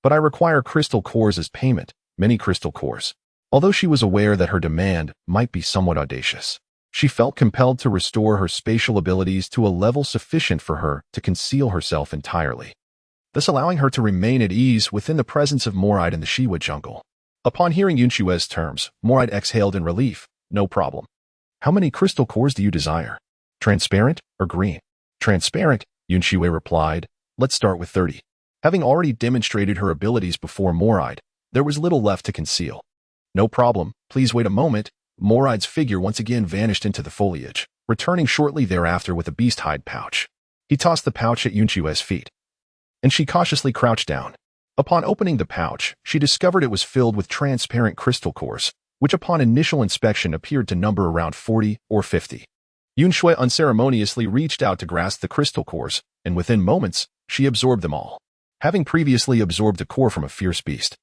"But I require crystal cores as payment, many crystal cores." Although she was aware that her demand might be somewhat audacious, she felt compelled to restore her spatial abilities to a level sufficient for her to conceal herself entirely, thus allowing her to remain at ease within the presence of Morid in the Shiwa jungle. Upon hearing Yun Xue's terms, Morid exhaled in relief. "No problem. How many crystal cores do you desire? Transparent or green?" "Transparent," Yun Xue replied. "Let's start with 30. Having already demonstrated her abilities before Morid, there was little left to conceal. "No problem. Please wait a moment." Morid's figure once again vanished into the foliage, returning shortly thereafter with a beast hide pouch. He tossed the pouch at Yun Xue's feet, and she cautiously crouched down. Upon opening the pouch, she discovered it was filled with transparent crystal cores, which upon initial inspection appeared to number around 40 or 50. Yun Xue unceremoniously reached out to grasp the crystal cores, and within moments, she absorbed them all. Having previously absorbed a core from a fierce beast,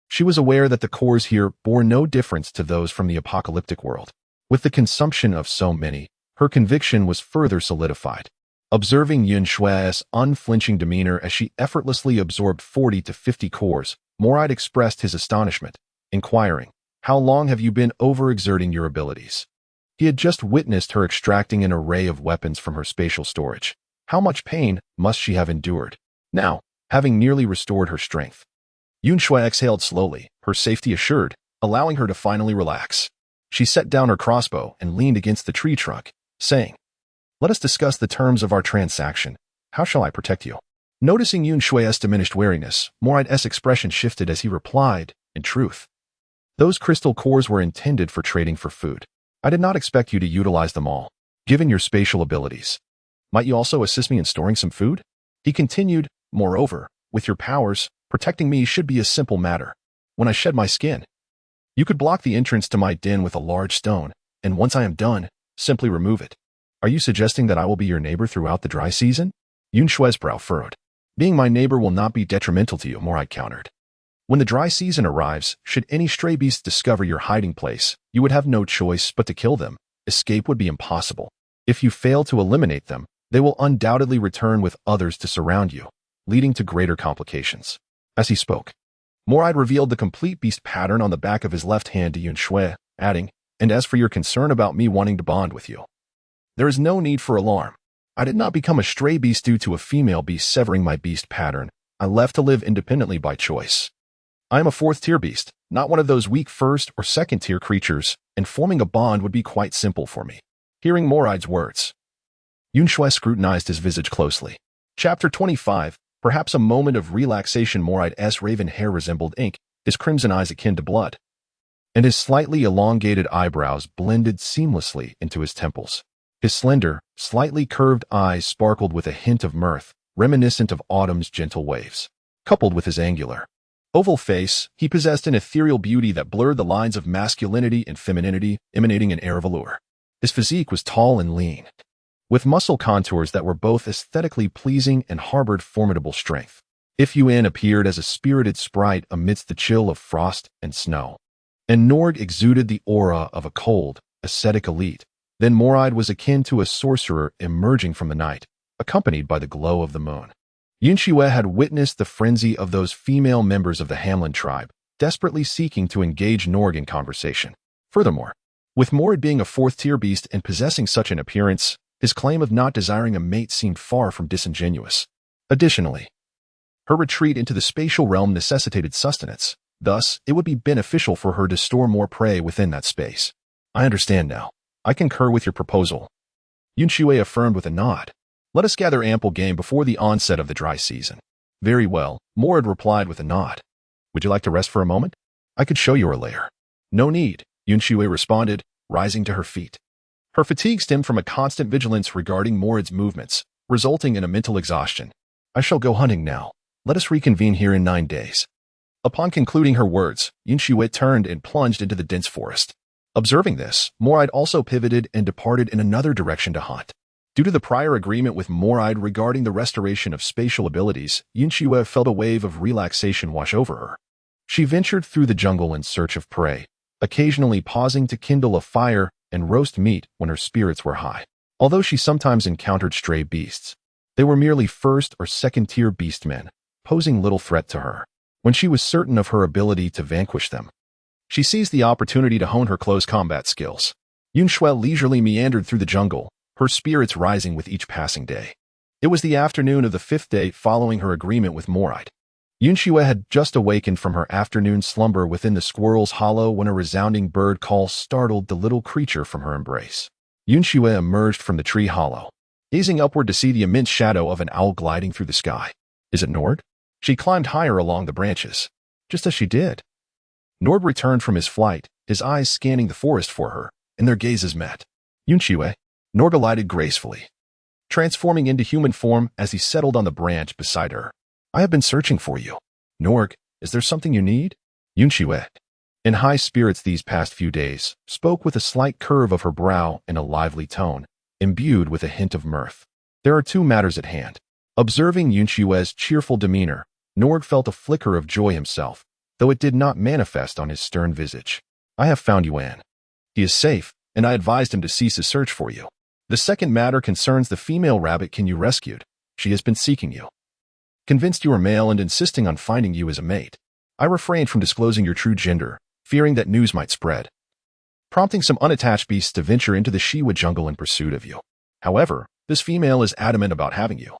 she was aware that the cores here bore no difference to those from the apocalyptic world. With the consumption of so many, her conviction was further solidified. Observing Yun Xue's unflinching demeanor as she effortlessly absorbed 40 to 50 cores, Morid expressed his astonishment, inquiring, "How long have you been overexerting your abilities?" He had just witnessed her extracting an array of weapons from her spatial storage. How much pain must she have endured? Now, having nearly restored her strength, Yun Xue exhaled slowly, her safety assured, allowing her to finally relax. She set down her crossbow and leaned against the tree trunk, saying, "Let us discuss the terms of our transaction. How shall I protect you?" Noticing Yun Xue's diminished wariness, Moraid's expression shifted as he replied, "In truth, those crystal cores were intended for trading for food. I did not expect you to utilize them all, given your spatial abilities. Might you also assist me in storing some food?" He continued, "Moreover, with your powers, protecting me should be a simple matter. When I shed my skin, you could block the entrance to my den with a large stone, and once I am done, simply remove it. Are you suggesting that I will be your neighbor throughout the dry season?" Yun Xue's brow furrowed. "Being my neighbor will not be detrimental to you," Moraid countered. "When the dry season arrives, should any stray beasts discover your hiding place, you would have no choice but to kill them. Escape would be impossible. If you fail to eliminate them, they will undoubtedly return with others to surround you, leading to greater complications." As he spoke, Moraid revealed the complete beast pattern on the back of his left hand to Yun Xue, adding, "And as for your concern about me wanting to bond with you, there is no need for alarm. I did not become a stray beast due to a female beast severing my beast pattern. I left to live independently by choice. I am a fourth-tier beast, not one of those weak first- or second-tier creatures, and forming a bond would be quite simple for me." Hearing Moraid's words, Yun Xue scrutinized his visage closely. Chapter 25, perhaps a moment of relaxation. Moraid's raven hair resembled ink, his crimson eyes akin to blood, and his slightly elongated eyebrows blended seamlessly into his temples. His slender, slightly curved eyes sparkled with a hint of mirth, reminiscent of autumn's gentle waves. Coupled with his angular, oval face, he possessed an ethereal beauty that blurred the lines of masculinity and femininity, emanating an air of allure. His physique was tall and lean, with muscle contours that were both aesthetically pleasing and harbored formidable strength. If Yun appeared as a spirited sprite amidst the chill of frost and snow, and Norg exuded the aura of a cold, ascetic elite, then Moraid was akin to a sorcerer emerging from the night, accompanied by the glow of the moon. Yun Xue had witnessed the frenzy of those female members of the Hamlin tribe, desperately seeking to engage Norg in conversation. Furthermore, with Moraid being a fourth-tier beast and possessing such an appearance, his claim of not desiring a mate seemed far from disingenuous. Additionally, her retreat into the spatial realm necessitated sustenance. Thus, it would be beneficial for her to store more prey within that space. "I understand now. I concur with your proposal," Yun Xue affirmed with a nod. "Let us gather ample game before the onset of the dry season." "Very well," Moraid replied with a nod. "Would you like to rest for a moment? I could show you her lair." "No need," Yun Xue responded, rising to her feet. Her fatigue stemmed from a constant vigilance regarding Moraid's movements, resulting in a mental exhaustion. "I shall go hunting now. Let us reconvene here in 9 days." Upon concluding her words, Yun Xue turned and plunged into the dense forest. Observing this, Moraid also pivoted and departed in another direction to hunt. Due to the prior agreement with Moraid regarding the restoration of spatial abilities, Yun Xue felt a wave of relaxation wash over her. She ventured through the jungle in search of prey, occasionally pausing to kindle a fire and roast meat when her spirits were high. Although she sometimes encountered stray beasts, they were merely first- or second-tier beastmen, posing little threat to her. When she was certain of her ability to vanquish them, she seized the opportunity to hone her close combat skills. Yun Xue leisurely meandered through the jungle, her spirits rising with each passing day. It was the afternoon of the 5th day following her agreement with Moraid. Yun Xue had just awakened from her afternoon slumber within the squirrel's hollow when a resounding bird call startled the little creature from her embrace. Yun Xue emerged from the tree hollow, gazing upward to see the immense shadow of an owl gliding through the sky. "Is it Nord?" She climbed higher along the branches. Just as she did, Nord returned from his flight, his eyes scanning the forest for her, and their gazes met. "Yun Xue," Nord alighted gracefully, transforming into human form as he settled on the branch beside her. "I have been searching for you. Norg, is there something you need?" Yun Xue, in high spirits these past few days, spoke with a slight curve of her brow and a lively tone, imbued with a hint of mirth. "There are 2 matters at hand." Observing Yun Xue's cheerful demeanor, Norg felt a flicker of joy himself, though it did not manifest on his stern visage. "I have found Yuan. He is safe, and I advised him to cease his search for you. The second matter concerns the female rabbitkin you rescued. She has been seeking you, convinced you are male and insisting on finding you as a mate. I refrained from disclosing your true gender, fearing that news might spread, prompting some unattached beasts to venture into the Shiwa jungle in pursuit of you. However, this female is adamant about having you,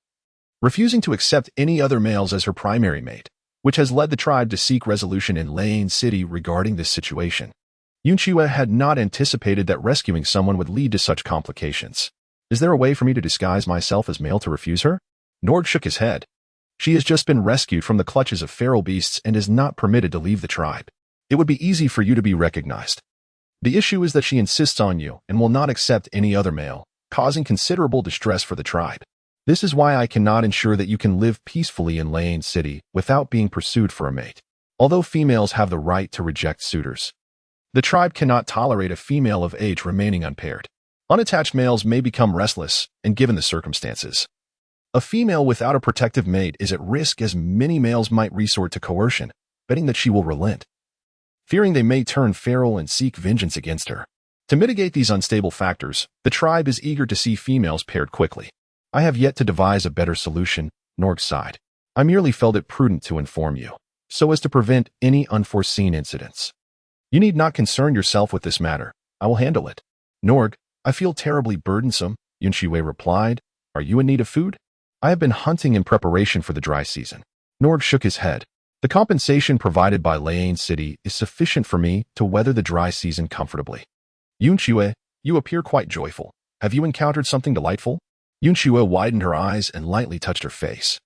refusing to accept any other males as her primary mate. which has led the tribe to seek resolution in Lane City regarding this situation. Yun Xue had not anticipated that rescuing someone would lead to such complications. Is there a way for me to disguise myself as male to refuse her? Nord shook his head. She has just been rescued from the clutches of feral beasts and is not permitted to leave the tribe. It would be easy for you to be recognized. The issue is that she insists on you and will not accept any other male, causing considerable distress for the tribe. This is why I cannot ensure that you can live peacefully in Lane City without being pursued for a mate. Although females have the right to reject suitors, the tribe cannot tolerate a female of age remaining unpaired. Unattached males may become restless, and given the circumstances, a female without a protective mate is at risk, as many males might resort to coercion, betting that she will relent, fearing they may turn feral and seek vengeance against her. To mitigate these unstable factors, the tribe is eager to see females paired quickly. I have yet to devise a better solution, Norg sighed. I merely felt it prudent to inform you, so as to prevent any unforeseen incidents. You need not concern yourself with this matter. I will handle it. Norg, I feel terribly burdensome, Yun Xue replied. Are you in need of food? I have been hunting in preparation for the dry season. Norg shook his head. The compensation provided by Lane City is sufficient for me to weather the dry season comfortably. Yun Xue, you appear quite joyful. Have you encountered something delightful? Yun Xue widened her eyes and lightly touched her face.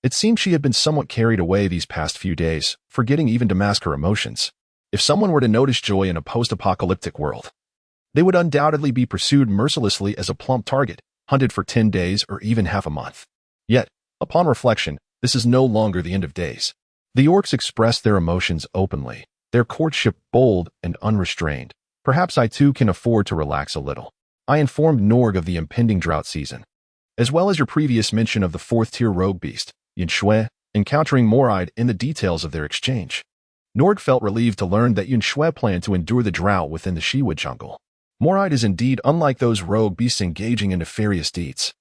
It seemed she had been somewhat carried away these past few days, forgetting even to mask her emotions. If someone were to notice joy in a post-apocalyptic world, they would undoubtedly be pursued mercilessly as a plump target, hunted for 10 days or even half a month. Yet, upon reflection, this is no longer the end of days. The orcs expressed their emotions openly, their courtship bold and unrestrained. Perhaps I too can afford to relax a little. I informed Norg of the impending drought season, as well as your previous mention of the 4th-tier rogue beast, Yun Xue, encountering Moride in the details of their exchange. Norg felt relieved to learn that Yun Xue planned to endure the drought within the Shewood jungle. Moride is indeed unlike those rogue beasts engaging in nefarious deeds.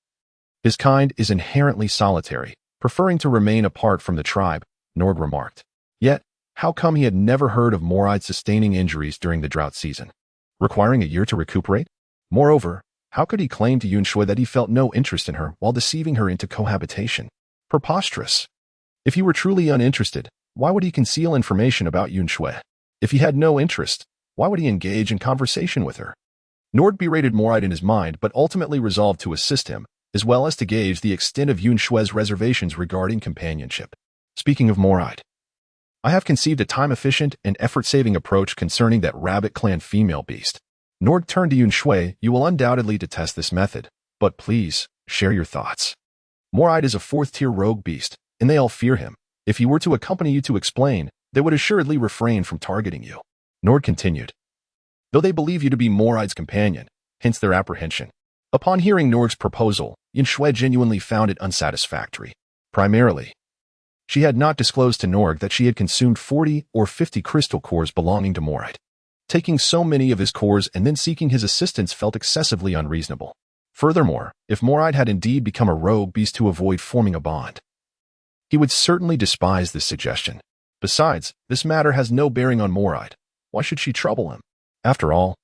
His kind is inherently solitary, preferring to remain apart from the tribe, Norg remarked. Yet, how come he had never heard of Moride sustaining injuries during the drought season, requiring a year to recuperate? Moreover, how could he claim to Yun Xue that he felt no interest in her while deceiving her into cohabitation? Preposterous. If he were truly uninterested, why would he conceal information about Yun Xue? If he had no interest, why would he engage in conversation with her? Nord berated Moride in his mind, but ultimately resolved to assist him, as well as to gauge the extent of Yun Xue's reservations regarding companionship. Speaking of Moride, I have conceived a time-efficient and effort-saving approach concerning that rabbit clan female beast. Nord turned to Yun Xue. You will undoubtedly detest this method, but please, share your thoughts. Moride is a 4th-tier rogue beast, and they all fear him. If he were to accompany you to explain, they would assuredly refrain from targeting you. Nord continued. Though they believe you to be Moride's companion, hence their apprehension. Upon hearing Nord's proposal, Yun Xue genuinely found it unsatisfactory. Primarily, she had not disclosed to Norg that she had consumed 40 or 50 crystal cores belonging to Moride. Taking so many of his cores and then seeking his assistance felt excessively unreasonable. Furthermore, if Moride had indeed become a rogue beast to avoid forming a bond, he would certainly despise this suggestion. Besides, this matter has no bearing on Moride. Why should she trouble him? After all,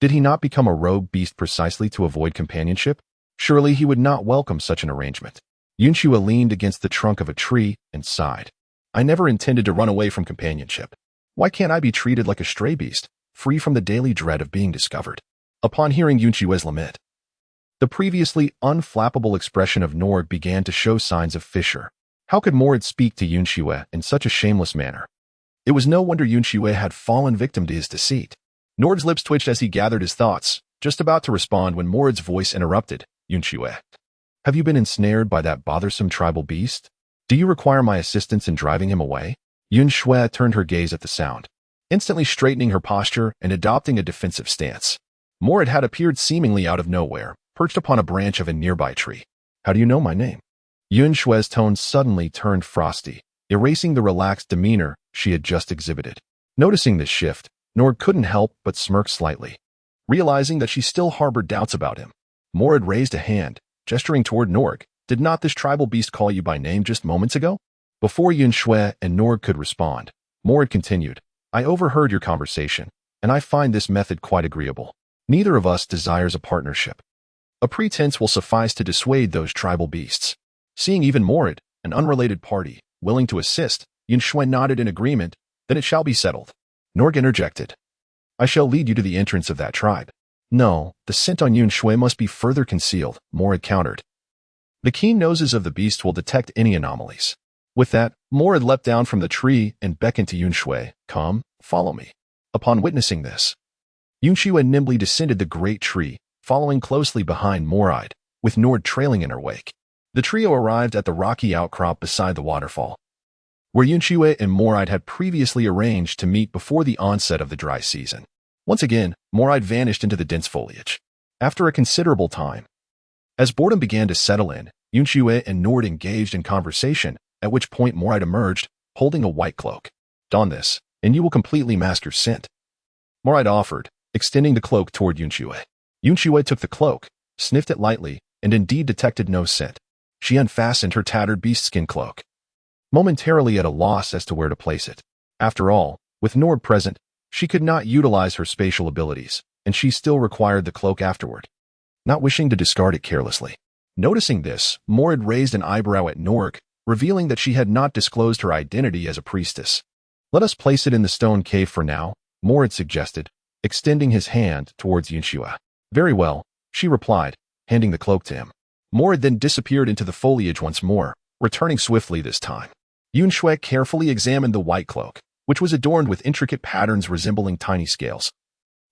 did he not become a rogue beast precisely to avoid companionship? Surely he would not welcome such an arrangement. Yun Xue leaned against the trunk of a tree and sighed. I never intended to run away from companionship. Why can't I be treated like a stray beast, free from the daily dread of being discovered? Upon hearing Yun Xue's lament, the previously unflappable expression of Norg began to show signs of fissure. How could Moride speak to Yun Xue in such a shameless manner? It was no wonder Yun Xue had fallen victim to his deceit. Nord's lips twitched as he gathered his thoughts, just about to respond when Moride's voice interrupted. Yun Xue, have you been ensnared by that bothersome tribal beast? Do you require my assistance in driving him away? Yun Xue turned her gaze at the sound, instantly straightening her posture and adopting a defensive stance. Moride had appeared seemingly out of nowhere, perched upon a branch of a nearby tree. How do you know my name? Yun Xue's tone suddenly turned frosty, erasing the relaxed demeanor she had just exhibited. Noticing this shift, Nord couldn't help but smirk slightly. Realizing that she still harbored doubts about him, Moride raised a hand, gesturing toward Norg. Did not this tribal beast call you by name just moments ago? Before Yun Xue and Norg could respond, Moride continued. I overheard your conversation, and I find this method quite agreeable. Neither of us desires a partnership. A pretense will suffice to dissuade those tribal beasts. Seeing even Moride, an unrelated party, willing to assist, Yun Xue nodded in agreement. Then it shall be settled. Norg interjected. I shall lead you to the entrance of that tribe. No, the scent on Yun Xue must be further concealed, Morid countered. The keen noses of the beast will detect any anomalies. With that, Morid leapt down from the tree and beckoned to Yun Xue. Come, follow me. Upon witnessing this, Yun Xue nimbly descended the great tree, following closely behind Morid, with Nord trailing in her wake. The trio arrived at the rocky outcrop beside the waterfall, where Yun Xue and Morid had previously arranged to meet before the onset of the dry season. Once again, Morid vanished into the dense foliage. After a considerable time, as boredom began to settle in, Yun Xue and Nord engaged in conversation, at which point Morid emerged, holding a white cloak. Don this, and you will completely master scent. Morid offered, extending the cloak toward Yun Xue. Yun Xue took the cloak, sniffed it lightly, and indeed detected no scent. She unfastened her tattered beast-skin cloak, momentarily at a loss as to where to place it. After all, with Nord present, she could not utilize her spatial abilities, and she still required the cloak afterward, not wishing to discard it carelessly. Noticing this, Morid raised an eyebrow at Norg, revealing that she had not disclosed her identity as a priestess. Let us place it in the stone cave for now, Morid suggested, extending his hand towards Yun Xue. Very well, she replied, handing the cloak to him. Morid then disappeared into the foliage once more, returning swiftly this time. Yun Xue carefully examined the white cloak, which was adorned with intricate patterns resembling tiny scales,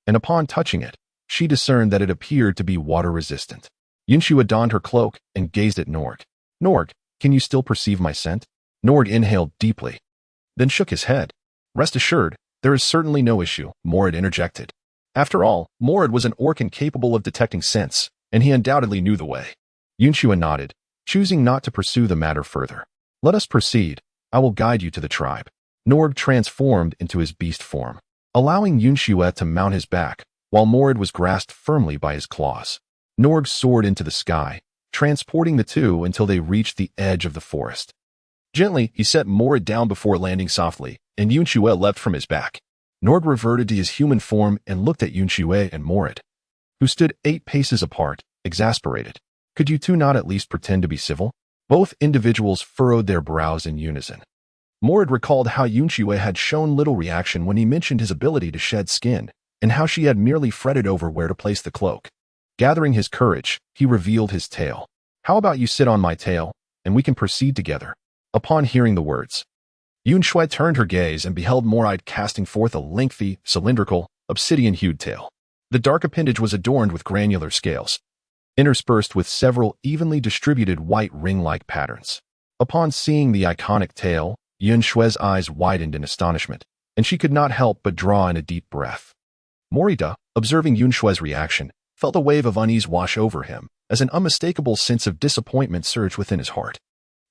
and upon touching it, she discerned that it appeared to be water-resistant. Yun Xue donned her cloak and gazed at Norg. Norg, can you still perceive my scent? Norg inhaled deeply, then shook his head. Rest assured, there is certainly no issue, Morid interjected. After all, Morid was an orc capable of detecting scents, and he undoubtedly knew the way. Yun Xue nodded, choosing not to pursue the matter further. Let us proceed. I will guide you to the tribe. Norg transformed into his beast form, allowing Yun Xue to mount his back, while Morid was grasped firmly by his claws. Norg soared into the sky, transporting the two until they reached the edge of the forest. Gently, he set Morid down before landing softly, and Yun Xue leapt from his back. Norg reverted to his human form and looked at Yun Xue and Morid, who stood 8 paces apart, exasperated. Could you two not at least pretend to be civil? Both individuals furrowed their brows in unison. Morid recalled how Yun Xue had shown little reaction when he mentioned his ability to shed skin, and how she had merely fretted over where to place the cloak. Gathering his courage, he revealed his tale. How about you sit on my tail, and we can proceed together? Upon hearing the words, Yun Xue turned her gaze and beheld Morid casting forth a lengthy, cylindrical, obsidian-hued tail. The dark appendage was adorned with granular scales, interspersed with several evenly distributed white ring-like patterns. Upon seeing the iconic tail, Yun Xue's eyes widened in astonishment, and she could not help but draw in a deep breath. Morita, observing Yun Xue's reaction, felt a wave of unease wash over him, as an unmistakable sense of disappointment surged within his heart.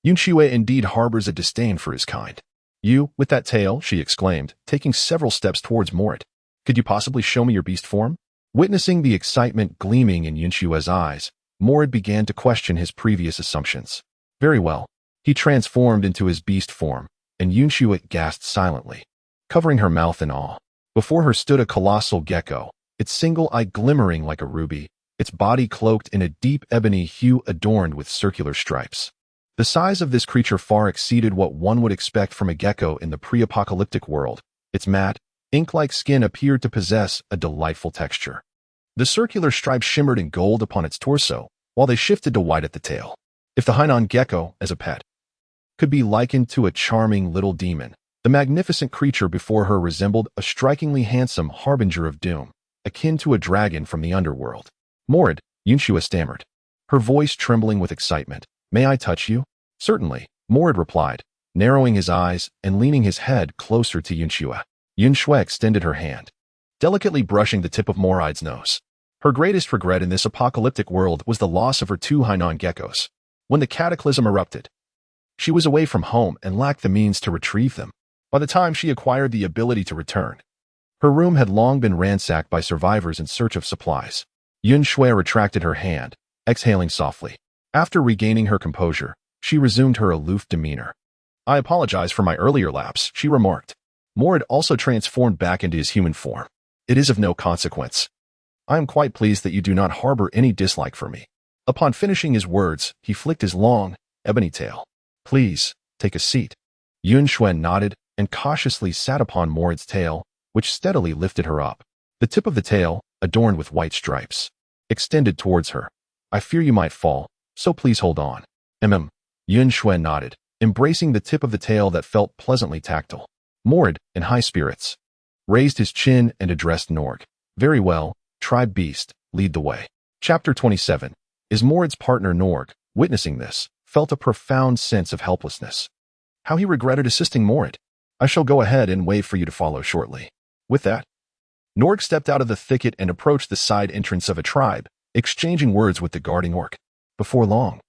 Yun Xue indeed harbors a disdain for his kind. You, with that tail, she exclaimed, taking several steps towards Morid. Could you possibly show me your beast form? Witnessing the excitement gleaming in Yun Xue's eyes, Morid began to question his previous assumptions. Very well. He transformed into his beast form, and Yun Xue gasped silently, covering her mouth in awe. Before her stood a colossal gecko, its single eye glimmering like a ruby, its body cloaked in a deep ebony hue adorned with circular stripes. The size of this creature far exceeded what one would expect from a gecko in the pre-apocalyptic world. Its matte, ink-like skin appeared to possess a delightful texture. The circular stripes shimmered in gold upon its torso, while they shifted to white at the tail. If the Hainan gecko, as a pet, could be likened to a charming little demon, the magnificent creature before her resembled a strikingly handsome harbinger of doom, akin to a dragon from the underworld. Morid, Yun Xue stammered, her voice trembling with excitement. May I touch you? Certainly, Morid replied, narrowing his eyes and leaning his head closer to Yun Xue. Yun Xue extended her hand, delicately brushing the tip of Morid's nose. Her greatest regret in this apocalyptic world was the loss of her 2 Hainan geckos. When the cataclysm erupted, she was away from home and lacked the means to retrieve them. By the time she acquired the ability to return, her room had long been ransacked by survivors in search of supplies. Yun Xue retracted her hand, exhaling softly. After regaining her composure, she resumed her aloof demeanor. I apologize for my earlier lapse, she remarked. Morid also transformed back into his human form. It is of no consequence. I am quite pleased that you do not harbor any dislike for me. Upon finishing his words, he flicked his long, ebony tail. Please, take a seat. Yun Xue nodded and cautiously sat upon Morad's tail, which steadily lifted her up. The tip of the tail, adorned with white stripes, extended towards her. I fear you might fall, so please hold on. Yun Xue nodded, embracing the tip of the tail that felt pleasantly tactile. Morad, in high spirits, raised his chin and addressed Norg. Very well, tribe beast, lead the way. Chapter 27. Is Morad's partner Norg, witnessing this, felt a profound sense of helplessness. How he regretted assisting Morad. I shall go ahead and wait for you to follow shortly. With that, Norg stepped out of the thicket and approached the side entrance of a tribe, exchanging words with the guarding orc. Before long,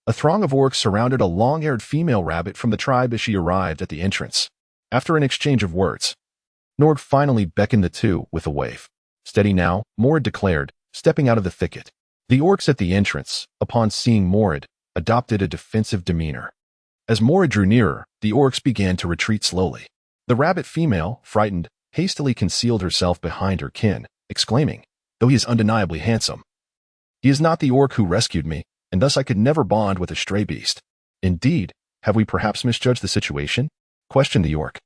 a throng of orcs surrounded a long-haired female rabbit from the tribe as she arrived at the entrance. After an exchange of words, Norg finally beckoned the two with a wave. Steady now, Morad declared, stepping out of the thicket. The orcs at the entrance, upon seeing Morad, adopted a defensive demeanor. As Morad drew nearer, the orcs began to retreat slowly. The rabbit female, frightened, hastily concealed herself behind her kin, exclaiming, though he is undeniably handsome, he is not the orc who rescued me, and thus I could never bond with a stray beast. Indeed, have we perhaps misjudged the situation? Questioned the orc,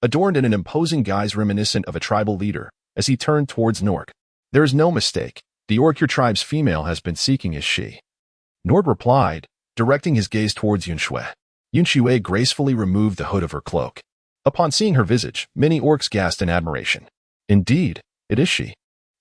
adorned in an imposing guise reminiscent of a tribal leader, as he turned towards Norg. There is no mistake. The orc your tribe's female has been seeking is she. Norg replied, directing his gaze towards Yun Xue. Yun Xue gracefully removed the hood of her cloak. Upon seeing her visage, many orcs gasped in admiration. Indeed, it is she.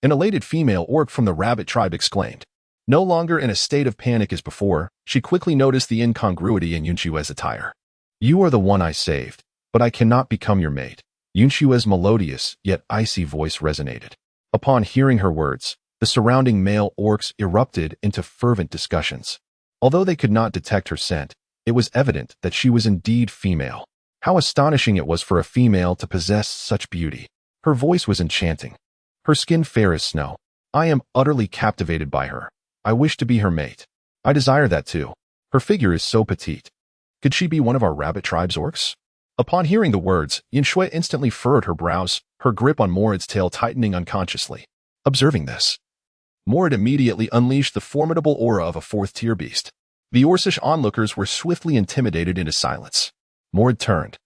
An elated female orc from the rabbit tribe exclaimed. No longer in a state of panic as before, she quickly noticed the incongruity in Yun Xue's attire. You are the one I saved, but I cannot become your mate. Yun Xue's melodious yet icy voice resonated. Upon hearing her words, the surrounding male orcs erupted into fervent discussions. Although they could not detect her scent, it was evident that she was indeed female. How astonishing it was for a female to possess such beauty. Her voice was enchanting. Her skin fair as snow. I am utterly captivated by her. I wish to be her mate. I desire that too. Her figure is so petite. Could she be one of our rabbit tribe's orcs? Upon hearing the words, Yun Xue instantly furrowed her brows, her grip on Morad's tail tightening unconsciously. Observing this, Morad immediately unleashed the formidable aura of a fourth-tier beast. The Orcish onlookers were swiftly intimidated into silence. Morad turned,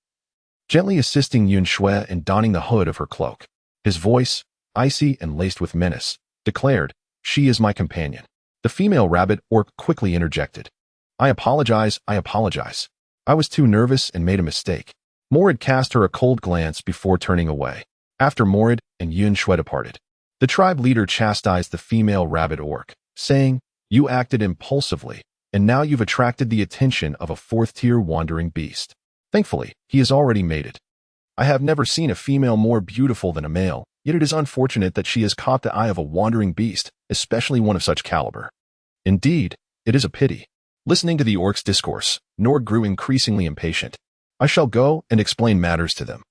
gently assisting Yun Xue in donning the hood of her cloak. His voice, icy and laced with menace, declared, She is my companion. The female rabbit orc quickly interjected. I apologize. I was too nervous and made a mistake. Morad cast her a cold glance before turning away. After Morad and Yun Xue departed, the tribe leader chastised the female rabbit orc, saying, You acted impulsively, and now you've attracted the attention of a fourth-tier wandering beast. Thankfully, he has already mated. I have never seen a female more beautiful than a male, yet it is unfortunate that she has caught the eye of a wandering beast, especially one of such caliber. Indeed, it is a pity. Listening to the orc's discourse, Norg grew increasingly impatient. I shall go and explain matters to them.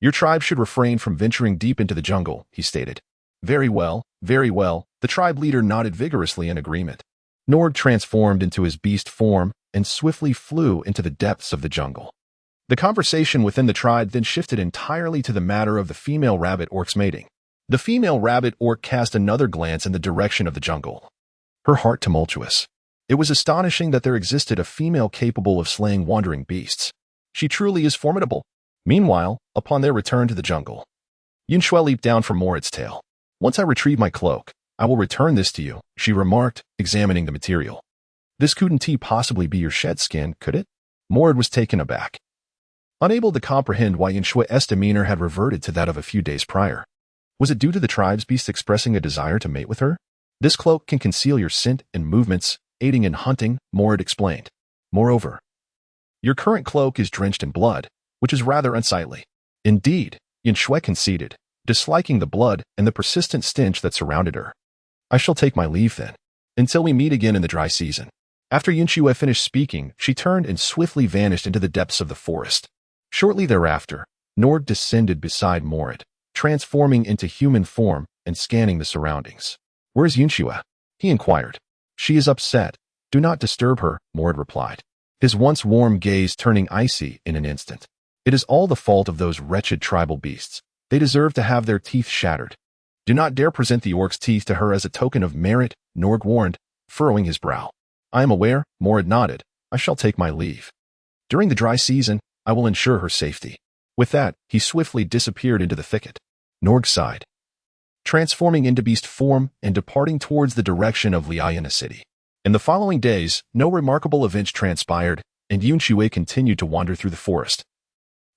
Your tribe should refrain from venturing deep into the jungle, he stated. Very well, the tribe leader nodded vigorously in agreement. Norg transformed into his beast form and swiftly flew into the depths of the jungle. The conversation within the tribe then shifted entirely to the matter of the female rabbit orc's mating. The female rabbit orc cast another glance in the direction of the jungle, her heart tumultuous. It was astonishing that there existed a female capable of slaying wandering beasts. She truly is formidable. Meanwhile, upon their return to the jungle, Yun Xue leaped down from Morad's tail. Once I retrieve my cloak, I will return this to you, she remarked, examining the material. This couldn't possibly be your shed skin, could it? Morad was taken aback, unable to comprehend why Yun Xue's demeanor had reverted to that of a few days prior. Was it due to the tribe's beast expressing a desire to mate with her? This cloak can conceal your scent and movements, aiding in hunting, Morad explained. Moreover, your current cloak is drenched in blood, which is rather unsightly. Indeed, Yun Xue conceded, disliking the blood and the persistent stench that surrounded her. I shall take my leave then, until we meet again in the dry season. After Yun Xue finished speaking, she turned and swiftly vanished into the depths of the forest. Shortly thereafter, Norg descended beside Morad, transforming into human form and scanning the surroundings. Where is Yun Xue? He inquired. She is upset. Do not disturb her, Morad replied, his once warm gaze turning icy in an instant. It is all the fault of those wretched tribal beasts. They deserve to have their teeth shattered. Do not dare present the orc's teeth to her as a token of merit, Norg warned, furrowing his brow. I am aware, Morad nodded. I shall take my leave. During the dry season, I will ensure her safety. With that, he swiftly disappeared into the thicket. Norg sighed, transforming into beast form and departing towards the direction of Liayana City. In the following days, no remarkable events transpired, and Yun Xue continued to wander through the forest,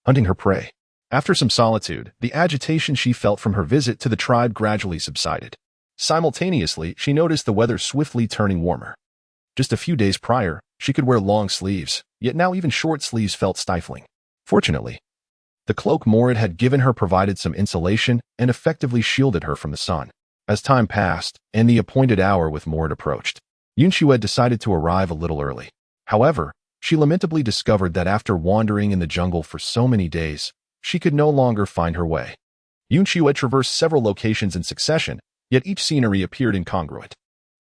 hunting her prey. After some solitude, the agitation she felt from her visit to the tribe gradually subsided. Simultaneously, she noticed the weather swiftly turning warmer. Just a few days prior, she could wear long sleeves, yet now even short sleeves felt stifling. Fortunately, the cloak Morid had given her provided some insulation and effectively shielded her from the sun. As time passed, and the appointed hour with Morid approached, Yun Xue decided to arrive a little early. However, she lamentably discovered that after wandering in the jungle for so many days, she could no longer find her way. Yun Xue traversed several locations in succession, yet each scenery appeared incongruent.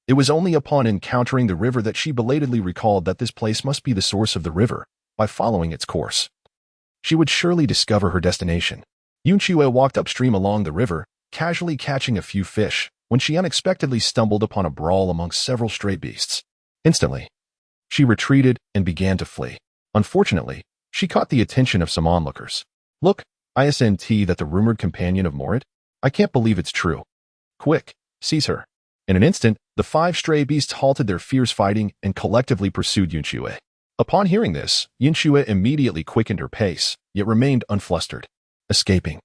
It was only upon encountering the river that she belatedly recalled that this place must be the source of the river. By following its course, she would surely discover her destination. Yun Xue walked upstream along the river, casually catching a few fish, when she unexpectedly stumbled upon a brawl among several stray beasts. Instantly, she retreated and began to flee. Unfortunately, she caught the attention of some onlookers. Look, isn't that the rumored companion of Morid? I can't believe it's true. Quick, seize her. In an instant, the 5 stray beasts halted their fierce fighting and collectively pursued Yun Xue. Upon hearing this, Yun Xue immediately quickened her pace, yet remained unflustered. Escaping,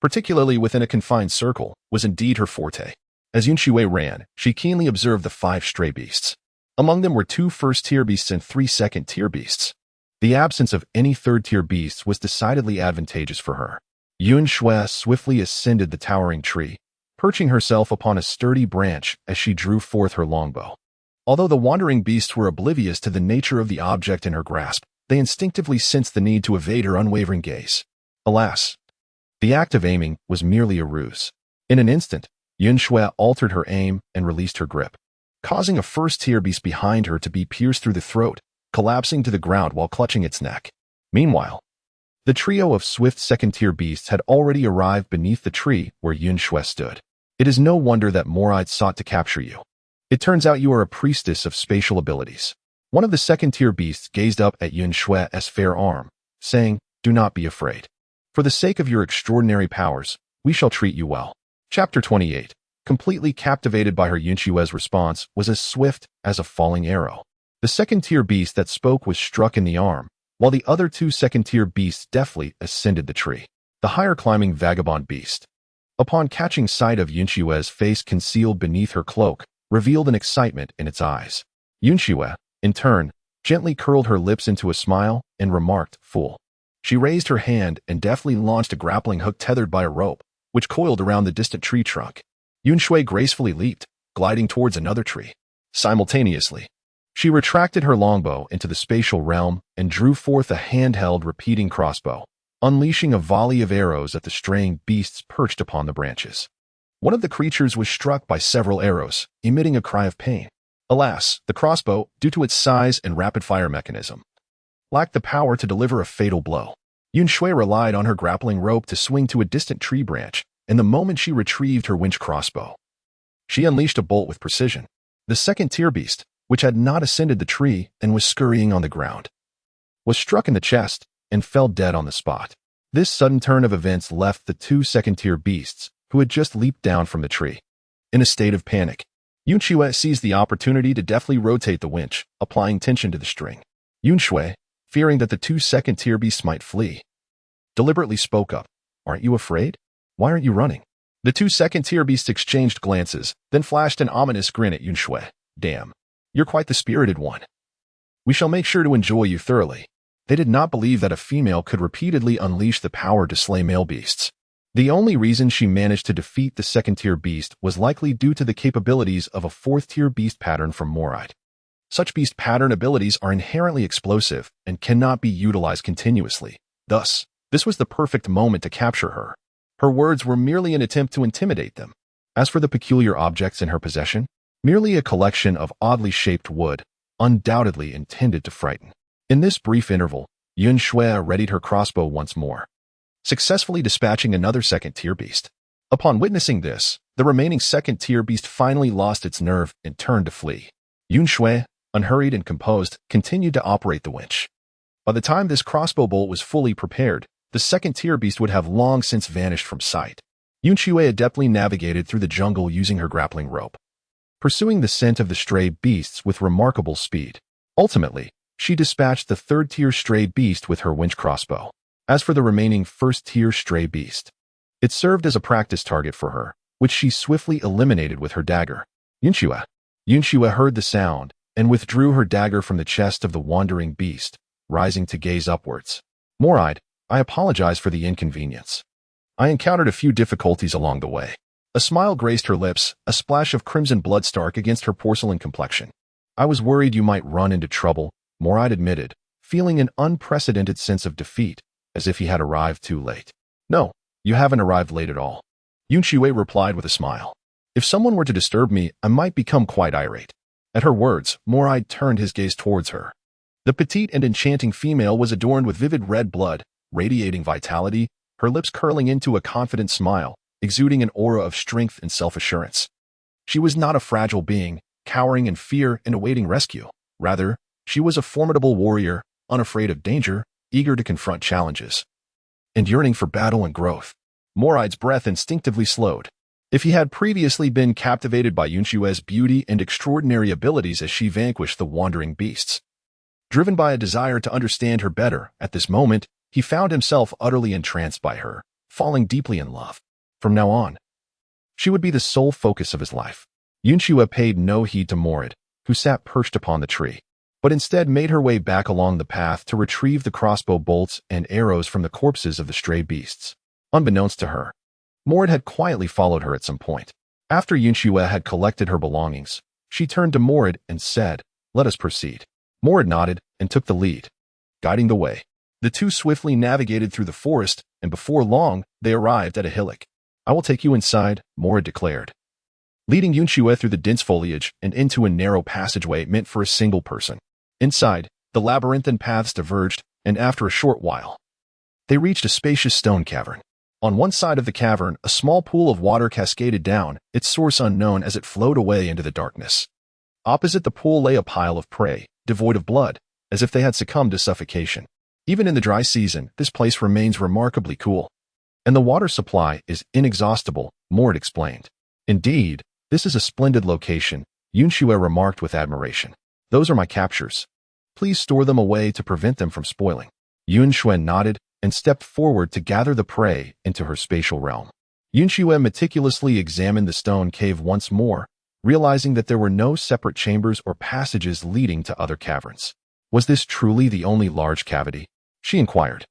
particularly within a confined circle, was indeed her forte. As Yun Xue ran, she keenly observed the 5 stray beasts. Among them were 2 first-tier beasts and 3 second-tier beasts. The absence of any third-tier beasts was decidedly advantageous for her. Yun Xue swiftly ascended the towering tree, perching herself upon a sturdy branch as she drew forth her longbow. Although the wandering beasts were oblivious to the nature of the object in her grasp, they instinctively sensed the need to evade her unwavering gaze. Alas, the act of aiming was merely a ruse. In an instant, Yun Xue altered her aim and released her grip, causing a first-tier beast behind her to be pierced through the throat, collapsing to the ground while clutching its neck. Meanwhile, the trio of swift second-tier beasts had already arrived beneath the tree where Yun Xue stood. It is no wonder that Morid sought to capture you. It turns out you are a priestess of spatial abilities. One of the second-tier beasts gazed up at Yun Xue's fair arm, saying, "Do not be afraid. For the sake of your extraordinary powers, we shall treat you well." Chapter 28. Completely captivated by her, Yun Xue's response was as swift as a falling arrow. The second-tier beast that spoke was struck in the arm, while the other 2 second-tier beasts deftly ascended the tree. The higher-climbing vagabond beast, upon catching sight of Yun Xue's face concealed beneath her cloak, revealed an excitement in its eyes. Yun Xue, in turn, gently curled her lips into a smile and remarked, "Fool." She raised her hand and deftly launched a grappling hook tethered by a rope, which coiled around the distant tree trunk. Yun Xue gracefully leaped, gliding towards another tree. Simultaneously, she retracted her longbow into the spatial realm and drew forth a handheld repeating crossbow, unleashing a volley of arrows at the straying beasts perched upon the branches. One of the creatures was struck by several arrows, emitting a cry of pain. Alas, the crossbow, due to its size and rapid-fire mechanism, lacked the power to deliver a fatal blow. Yun Xue relied on her grappling rope to swing to a distant tree branch, and the moment she retrieved her winch crossbow, she unleashed a bolt with precision. The second-tier beast, which had not ascended the tree and was scurrying on the ground, was struck in the chest and fell dead on the spot. This sudden turn of events left the 2 second-tier beasts, who had just leaped down from the tree, in a state of panic. Yun Xue seized the opportunity to deftly rotate the winch, applying tension to the string. Yun Xue, fearing that the 2 second-tier beasts might flee, deliberately spoke up, "Aren't you afraid? Why aren't you running?" The 2 second-tier beasts exchanged glances, then flashed an ominous grin at Yun Xue. "Damn, you're quite the spirited one. We shall make sure to enjoy you thoroughly." They did not believe that a female could repeatedly unleash the power to slay male beasts. The only reason she managed to defeat the second-tier beast was likely due to the capabilities of a 4th-tier beast pattern from Morid. Such beast pattern abilities are inherently explosive and cannot be utilized continuously. Thus, this was the perfect moment to capture her. Her words were merely an attempt to intimidate them. As for the peculiar objects in her possession, merely a collection of oddly shaped wood, undoubtedly intended to frighten. In this brief interval, Yun Xue readied her crossbow once more, successfully dispatching another second-tier beast. Upon witnessing this, the remaining second-tier beast finally lost its nerve and turned to flee. Yun Xue, unhurried and composed, continued to operate the winch, By the time this crossbow bolt was fully prepared, the second-tier beast would have long since vanished from sight. Yun Xue adeptly navigated through the jungle using her grappling rope, pursuing the scent of the stray beasts with remarkable speed. Ultimately, she dispatched the third-tier stray beast with her winch crossbow. As for the remaining first-tier stray beast, it served as a practice target for her, which she swiftly eliminated with her dagger. Yun Xue heard the sound and withdrew her dagger from the chest of the wandering beast, rising to gaze upwards. More-eyed, I apologize for the inconvenience. I encountered a few difficulties along the way. A smile graced her lips, a splash of crimson blood stark against her porcelain complexion. I was worried you might run into trouble, More-eyed admitted, feeling an unprecedented sense of defeat, as if he had arrived too late. No, you haven't arrived late at all. Yun Xue replied with a smile. If someone were to disturb me, I might become quite irate. At her words, More-eyed turned his gaze towards her. The petite and enchanting female was adorned with vivid red blood, radiating vitality, her lips curling into a confident smile, exuding an aura of strength and self-assurance. She was not a fragile being, cowering in fear and awaiting rescue. Rather, she was a formidable warrior, unafraid of danger, eager to confront challenges, and yearning for battle and growth. More-eye's breath instinctively slowed. If he had previously been captivated by Yun Xue's beauty and extraordinary abilities as she vanquished the wandering beasts, driven by a desire to understand her better, at this moment, he found himself utterly entranced by her, falling deeply in love. From now on, she would be the sole focus of his life. Yun Xue paid no heed to More-eyed, who sat perched upon the tree, but instead made her way back along the path to retrieve the crossbow bolts and arrows from the corpses of the stray beasts. Unbeknownst to her, More-eyed had quietly followed her at some point. After Yun Xue had collected her belongings, she turned to More-eyed and said, "Let us proceed." More-eyed nodded and took the lead, guiding the way. The two swiftly navigated through the forest, and before long, they arrived at a hillock. "I will take you inside," More-eyed declared, leading Yun Xue through the dense foliage and into a narrow passageway meant for a single person. Inside, the labyrinthine paths diverged, and after a short while, they reached a spacious stone cavern. On one side of the cavern, a small pool of water cascaded down, its source unknown as it flowed away into the darkness. Opposite the pool lay a pile of prey, devoid of blood, as if they had succumbed to suffocation. Even in the dry season, this place remains remarkably cool, and the water supply is inexhaustible, More-eyed explained. "Indeed, this is a splendid location," Yun Xue remarked with admiration. "Those are my captures. Please store them away to prevent them from spoiling." Yun Xue nodded and stepped forward to gather the prey into her spatial realm. Yun Xue meticulously examined the stone cave once more, realizing that there were no separate chambers or passages leading to other caverns. Was this truly the only large cavity? She inquired.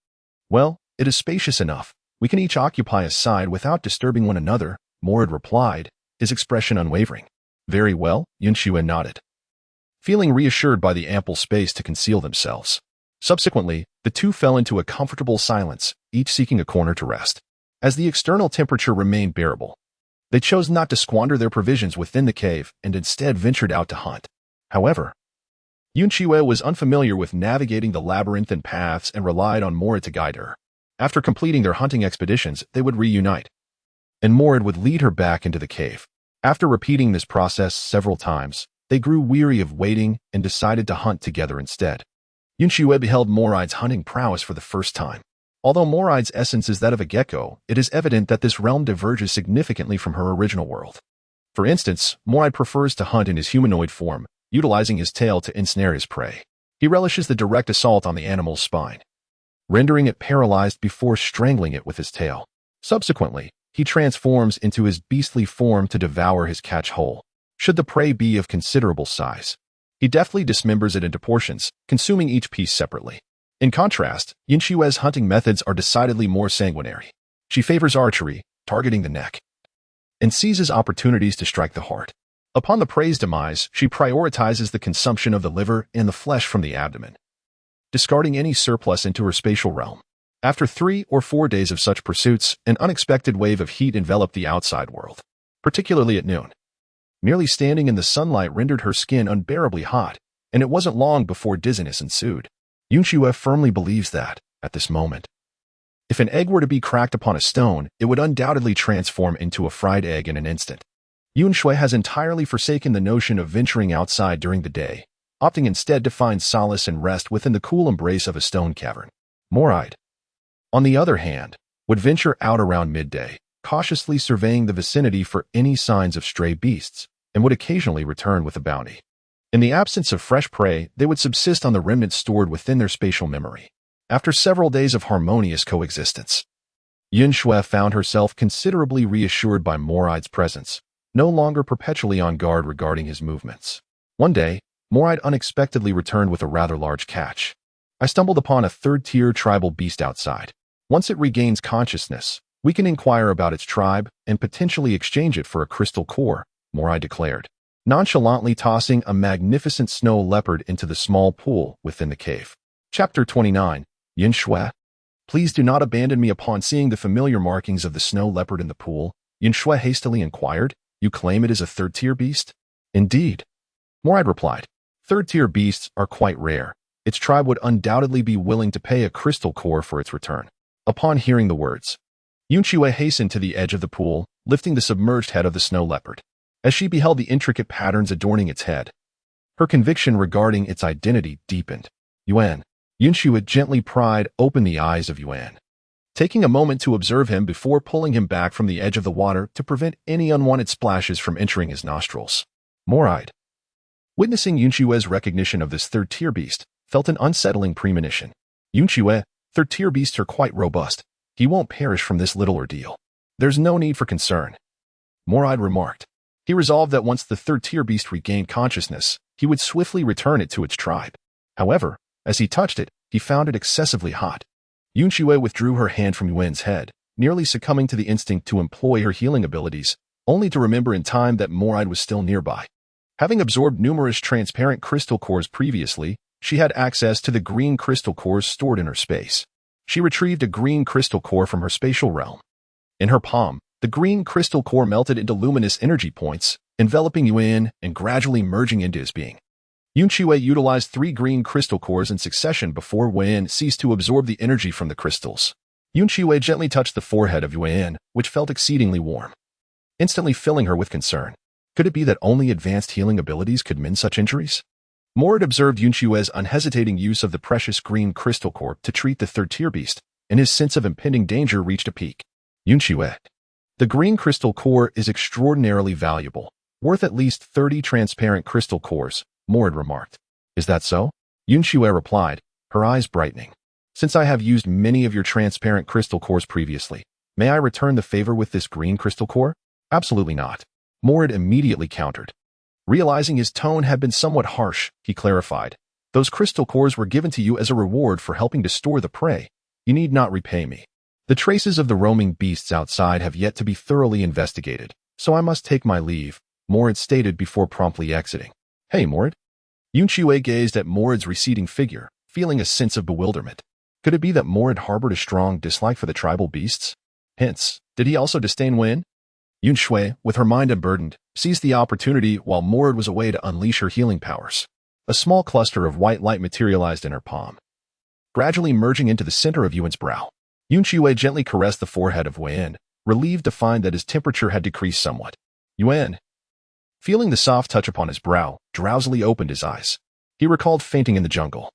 "Well, it is spacious enough. We can each occupy a side without disturbing one another," More-eyed replied, his expression unwavering. "Very well," Yun Xue nodded, feeling reassured by the ample space to conceal themselves. Subsequently, the two fell into a comfortable silence, each seeking a corner to rest. As the external temperature remained bearable, they chose not to squander their provisions within the cave and instead ventured out to hunt. However, Yun Xue was unfamiliar with navigating the labyrinthine paths and relied on More-eyed to guide her. After completing their hunting expeditions, they would reunite, and More-eyed would lead her back into the cave. After repeating this process several times, they grew weary of waiting and decided to hunt together instead. Yun Xue beheld More-eyed's hunting prowess for the first time. Although More-eyed's essence is that of a gecko, it is evident that this realm diverges significantly from her original world. For instance, More-eyed prefers to hunt in his humanoid form, utilizing his tail to ensnare his prey. He relishes the direct assault on the animal's spine, rendering it paralyzed before strangling it with his tail. Subsequently, he transforms into his beastly form to devour his catch whole. Should the prey be of considerable size, he deftly dismembers it into portions, consuming each piece separately. In contrast, Yun Xue's hunting methods are decidedly more sanguinary. She favors archery, targeting the neck, and seizes opportunities to strike the heart. Upon the prey's demise, she prioritizes the consumption of the liver and the flesh from the abdomen, discarding any surplus into her spatial realm. After 3 or 4 days of such pursuits, an unexpected wave of heat enveloped the outside world, particularly at noon. Merely standing in the sunlight rendered her skin unbearably hot, and it wasn't long before dizziness ensued. Yun Xue firmly believes that, at this moment, if an egg were to be cracked upon a stone, it would undoubtedly transform into a fried egg in an instant. Yun Xue has entirely forsaken the notion of venturing outside during the day, opting instead to find solace and rest within the cool embrace of a stone cavern. Moride, on the other hand, would venture out around midday, cautiously surveying the vicinity for any signs of stray beasts, and would occasionally return with a bounty. In the absence of fresh prey, they would subsist on the remnants stored within their spatial memory. After several days of harmonious coexistence, Yun Xue found herself considerably reassured by Moride's presence, no longer perpetually on guard regarding his movements. One day, Moride unexpectedly returned with a rather large catch. I stumbled upon a third-tier tribal beast outside. Once it regains consciousness, we can inquire about its tribe and potentially exchange it for a crystal core, Moride declared, nonchalantly tossing a magnificent snow leopard into the small pool within the cave. Chapter 29, Yun Xue. Please do not abandon me upon seeing the familiar markings of the snow leopard in the pool, Yun Xue hastily inquired. You claim it is a third-tier beast? Indeed, Moride replied. Third-tier beasts are quite rare. Its tribe would undoubtedly be willing to pay a crystal core for its return. Upon hearing the words, Yun Xue hastened to the edge of the pool, lifting the submerged head of the snow leopard. As she beheld the intricate patterns adorning its head, her conviction regarding its identity deepened. Yun Xue gently pried open the eyes of Yun, taking a moment to observe him before pulling him back from the edge of the water to prevent any unwanted splashes from entering his nostrils. Moride, witnessing Yun Xue's recognition of this third-tier beast, felt an unsettling premonition. Yun Xue, third-tier beasts are quite robust. He won't perish from this little ordeal. There's no need for concern, Moride remarked. He resolved that once the third-tier beast regained consciousness, he would swiftly return it to its tribe. However, as he touched it, he found it excessively hot. Yun Xue withdrew her hand from Yun's head, nearly succumbing to the instinct to employ her healing abilities, only to remember in time that Moride was still nearby. Having absorbed numerous transparent crystal cores previously, she had access to the green crystal cores stored in her space. She retrieved a green crystal core from her spatial realm. In her palm, the green crystal core melted into luminous energy points, enveloping Yun and gradually merging into his being. Yun Xue utilized 3 green crystal cores in succession before Yun ceased to absorb the energy from the crystals. Yun Xue gently touched the forehead of Yun, which felt exceedingly warm, instantly filling her with concern. Could it be that only advanced healing abilities could mend such injuries? Moride observed Yun Xue's unhesitating use of the precious green crystal core to treat the third-tier beast, and his sense of impending danger reached a peak. Yun Xue, the green crystal core is extraordinarily valuable, worth at least 30 transparent crystal cores, Moride remarked. Is that so? Yun Xue replied, her eyes brightening. Since I have used many of your transparent crystal cores previously, may I return the favor with this green crystal core? Absolutely not, Moride immediately countered. Realizing his tone had been somewhat harsh, he clarified. Those crystal cores were given to you as a reward for helping to store the prey. You need not repay me. The traces of the roaming beasts outside have yet to be thoroughly investigated, so I must take my leave, Moride stated before promptly exiting. Hey, Moride. Yun Xue gazed at Moride's receding figure, feeling a sense of bewilderment. Could it be that Moride harbored a strong dislike for the tribal beasts? Hence, did he also disdain Yun? Yun Xue, with her mind unburdened, seized the opportunity while Moride was away to unleash her healing powers. A small cluster of white light materialized in her palm, gradually merging into the center of Yun's brow. Yun Xue gently caressed the forehead of Yun, relieved to find that his temperature had decreased somewhat. Yun, feeling the soft touch upon his brow, drowsily opened his eyes. He recalled fainting in the jungle,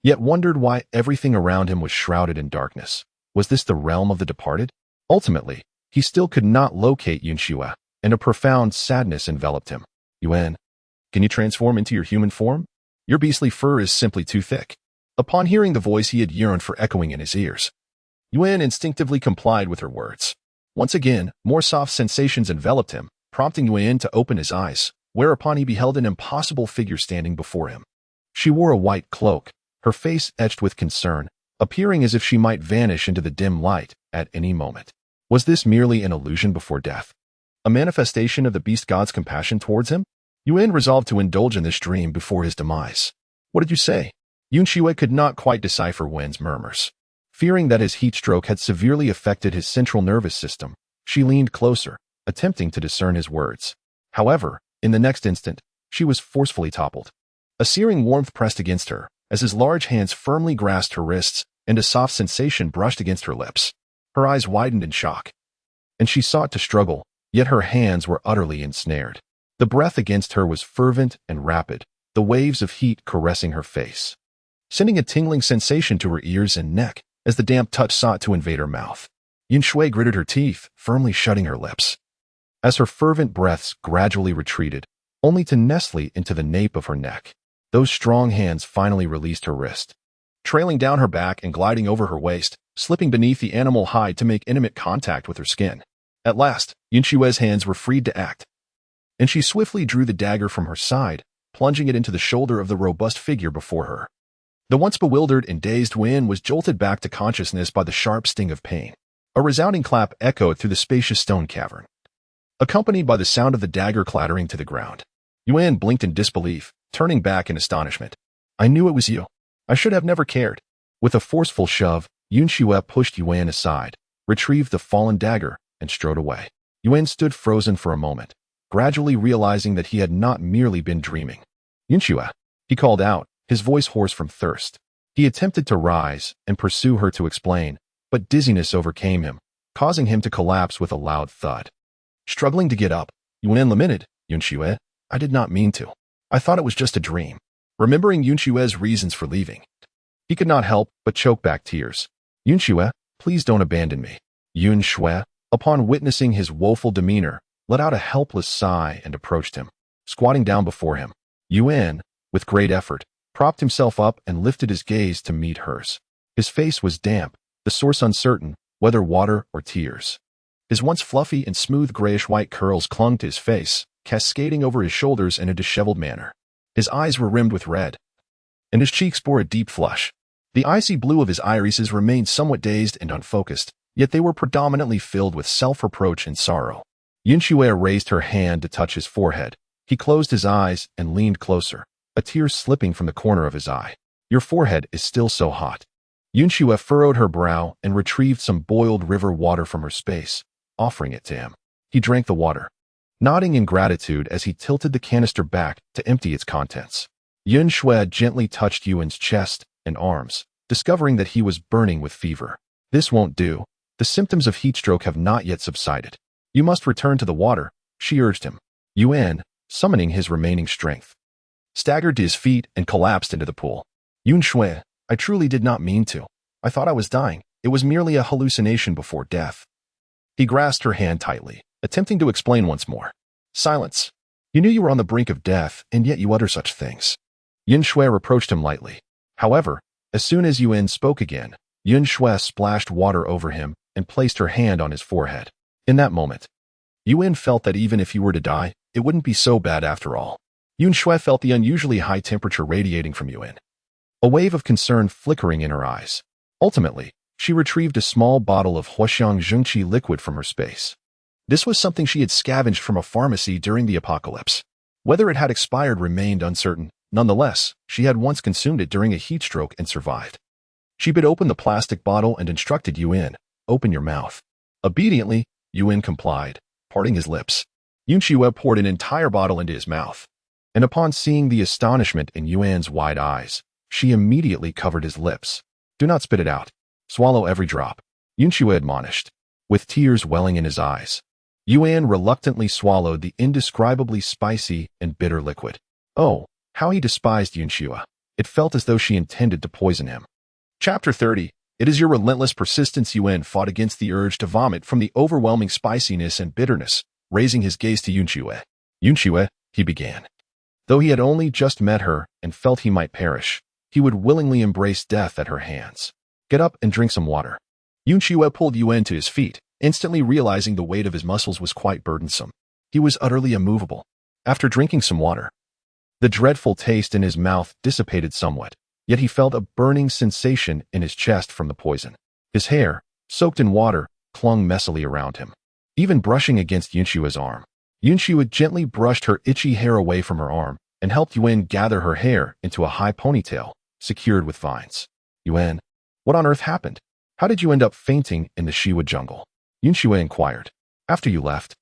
yet wondered why everything around him was shrouded in darkness. Was this the realm of the departed? Ultimately, he still could not locate Yun Xue, and a profound sadness enveloped him. Yun, can you transform into your human form? Your beastly fur is simply too thick. Upon hearing the voice he had yearned for echoing in his ears, Yun instinctively complied with her words. Once again, more soft sensations enveloped him, prompting Yun to open his eyes, whereupon he beheld an impossible figure standing before him. She wore a white cloak, her face etched with concern, appearing as if she might vanish into the dim light at any moment. Was this merely an illusion before death? A manifestation of the beast god's compassion towards him? Yun resolved to indulge in this dream before his demise. What did you say? Yun Xue could not quite decipher Yun's murmurs. Fearing that his heat stroke had severely affected his central nervous system, she leaned closer, attempting to discern his words. However, in the next instant, she was forcefully toppled. A searing warmth pressed against her, as his large hands firmly grasped her wrists, and a soft sensation brushed against her lips. Her eyes widened in shock, and she sought to struggle, yet her hands were utterly ensnared. The breath against her was fervent and rapid, the waves of heat caressing her face, sending a tingling sensation to her ears and neck as the damp touch sought to invade her mouth. Yun Xue gritted her teeth, firmly shutting her lips. As her fervent breaths gradually retreated, only to nestle into the nape of her neck, those strong hands finally released her wrist, trailing down her back and gliding over her waist, slipping beneath the animal hide to make intimate contact with her skin. At last, Yun Xue's hands were freed to act, and she swiftly drew the dagger from her side, plunging it into the shoulder of the robust figure before her. The once bewildered and dazed Yun was jolted back to consciousness by the sharp sting of pain. A resounding clap echoed through the spacious stone cavern, accompanied by the sound of the dagger clattering to the ground. Yun blinked in disbelief, turning back in astonishment. "I knew it was you. I should have never cared." With a forceful shove, Yun Xue pushed Yun aside, retrieved the fallen dagger, and strode away. Yun stood frozen for a moment, gradually realizing that he had not merely been dreaming. "Yun Xue," he called out, his voice hoarse from thirst. He attempted to rise and pursue her to explain, but dizziness overcame him, causing him to collapse with a loud thud. Struggling to get up, Yun lamented, "Yun Xue, I did not mean to. I thought it was just a dream." Remembering Yun Xue's reasons for leaving, he could not help but choke back tears. "Yun Xue, please don't abandon me." Yun Xue, upon witnessing his woeful demeanor, let out a helpless sigh and approached him. Squatting down before him, Yun, with great effort, propped himself up and lifted his gaze to meet hers. His face was damp, the source uncertain, whether water or tears. His once fluffy and smooth grayish-white curls clung to his face, cascading over his shoulders in a disheveled manner. His eyes were rimmed with red, and his cheeks bore a deep flush. The icy blue of his irises remained somewhat dazed and unfocused, yet they were predominantly filled with self-reproach and sorrow. Yun Xue raised her hand to touch his forehead. He closed his eyes and leaned closer, a tear slipping from the corner of his eye. "Your forehead is still so hot." Yun Xue furrowed her brow and retrieved some boiled river water from her space, offering it to him. He drank the water, nodding in gratitude as he tilted the canister back to empty its contents. Yun Xue gently touched Yun's chest and arms, discovering that he was burning with fever. "This won't do. The symptoms of heat stroke have not yet subsided. You must return to the water," she urged him. Yun, summoning his remaining strength, staggered to his feet and collapsed into the pool. "Yun Xue, I truly did not mean to. I thought I was dying. It was merely a hallucination before death." He grasped her hand tightly, attempting to explain once more. "Silence. You knew you were on the brink of death, and yet you utter such things." Yun Xue reproached him lightly. However, as soon as Yun spoke again, Yun Xue splashed water over him and placed her hand on his forehead. In that moment, Yun felt that even if he were to die, it wouldn't be so bad after all. Yun Xue felt the unusually high temperature radiating from Yun, a wave of concern flickering in her eyes. Ultimately, she retrieved a small bottle of Huaxiang Zhengqi liquid from her space. This was something she had scavenged from a pharmacy during the apocalypse. Whether it had expired remained uncertain. Nonetheless, she had once consumed it during a heat stroke and survived. She bit open the plastic bottle and instructed Yun, "Open your mouth." Obediently, Yun complied, parting his lips. Yun Xue poured an entire bottle into his mouth, and upon seeing the astonishment in Yun's wide eyes, she immediately covered his lips. "Do not spit it out. Swallow every drop," Yun Xue admonished, with tears welling in his eyes. Yun reluctantly swallowed the indescribably spicy and bitter liquid. Oh, how he despised Yun Xue. It felt as though she intended to poison him. Chapter 30. It is your relentless persistence. Yun fought against the urge to vomit from the overwhelming spiciness and bitterness, raising his gaze to Yun Xue. "Yun Xue," he began. Though he had only just met her and felt he might perish, he would willingly embrace death at her hands. "Get up and drink some water." Yun Xue pulled Yun to his feet, instantly realizing the weight of his muscles was quite burdensome. He was utterly immovable. After drinking some water, the dreadful taste in his mouth dissipated somewhat, yet he felt a burning sensation in his chest from the poison. His hair, soaked in water, clung messily around him. Even brushing against Yun Xue's arm, Yun Xue gently brushed her itchy hair away from her arm and helped Yun gather her hair into a high ponytail, secured with vines. "Yun, what on earth happened? How did you end up fainting in the Shiwa jungle?" Yun Xue inquired. "After you left,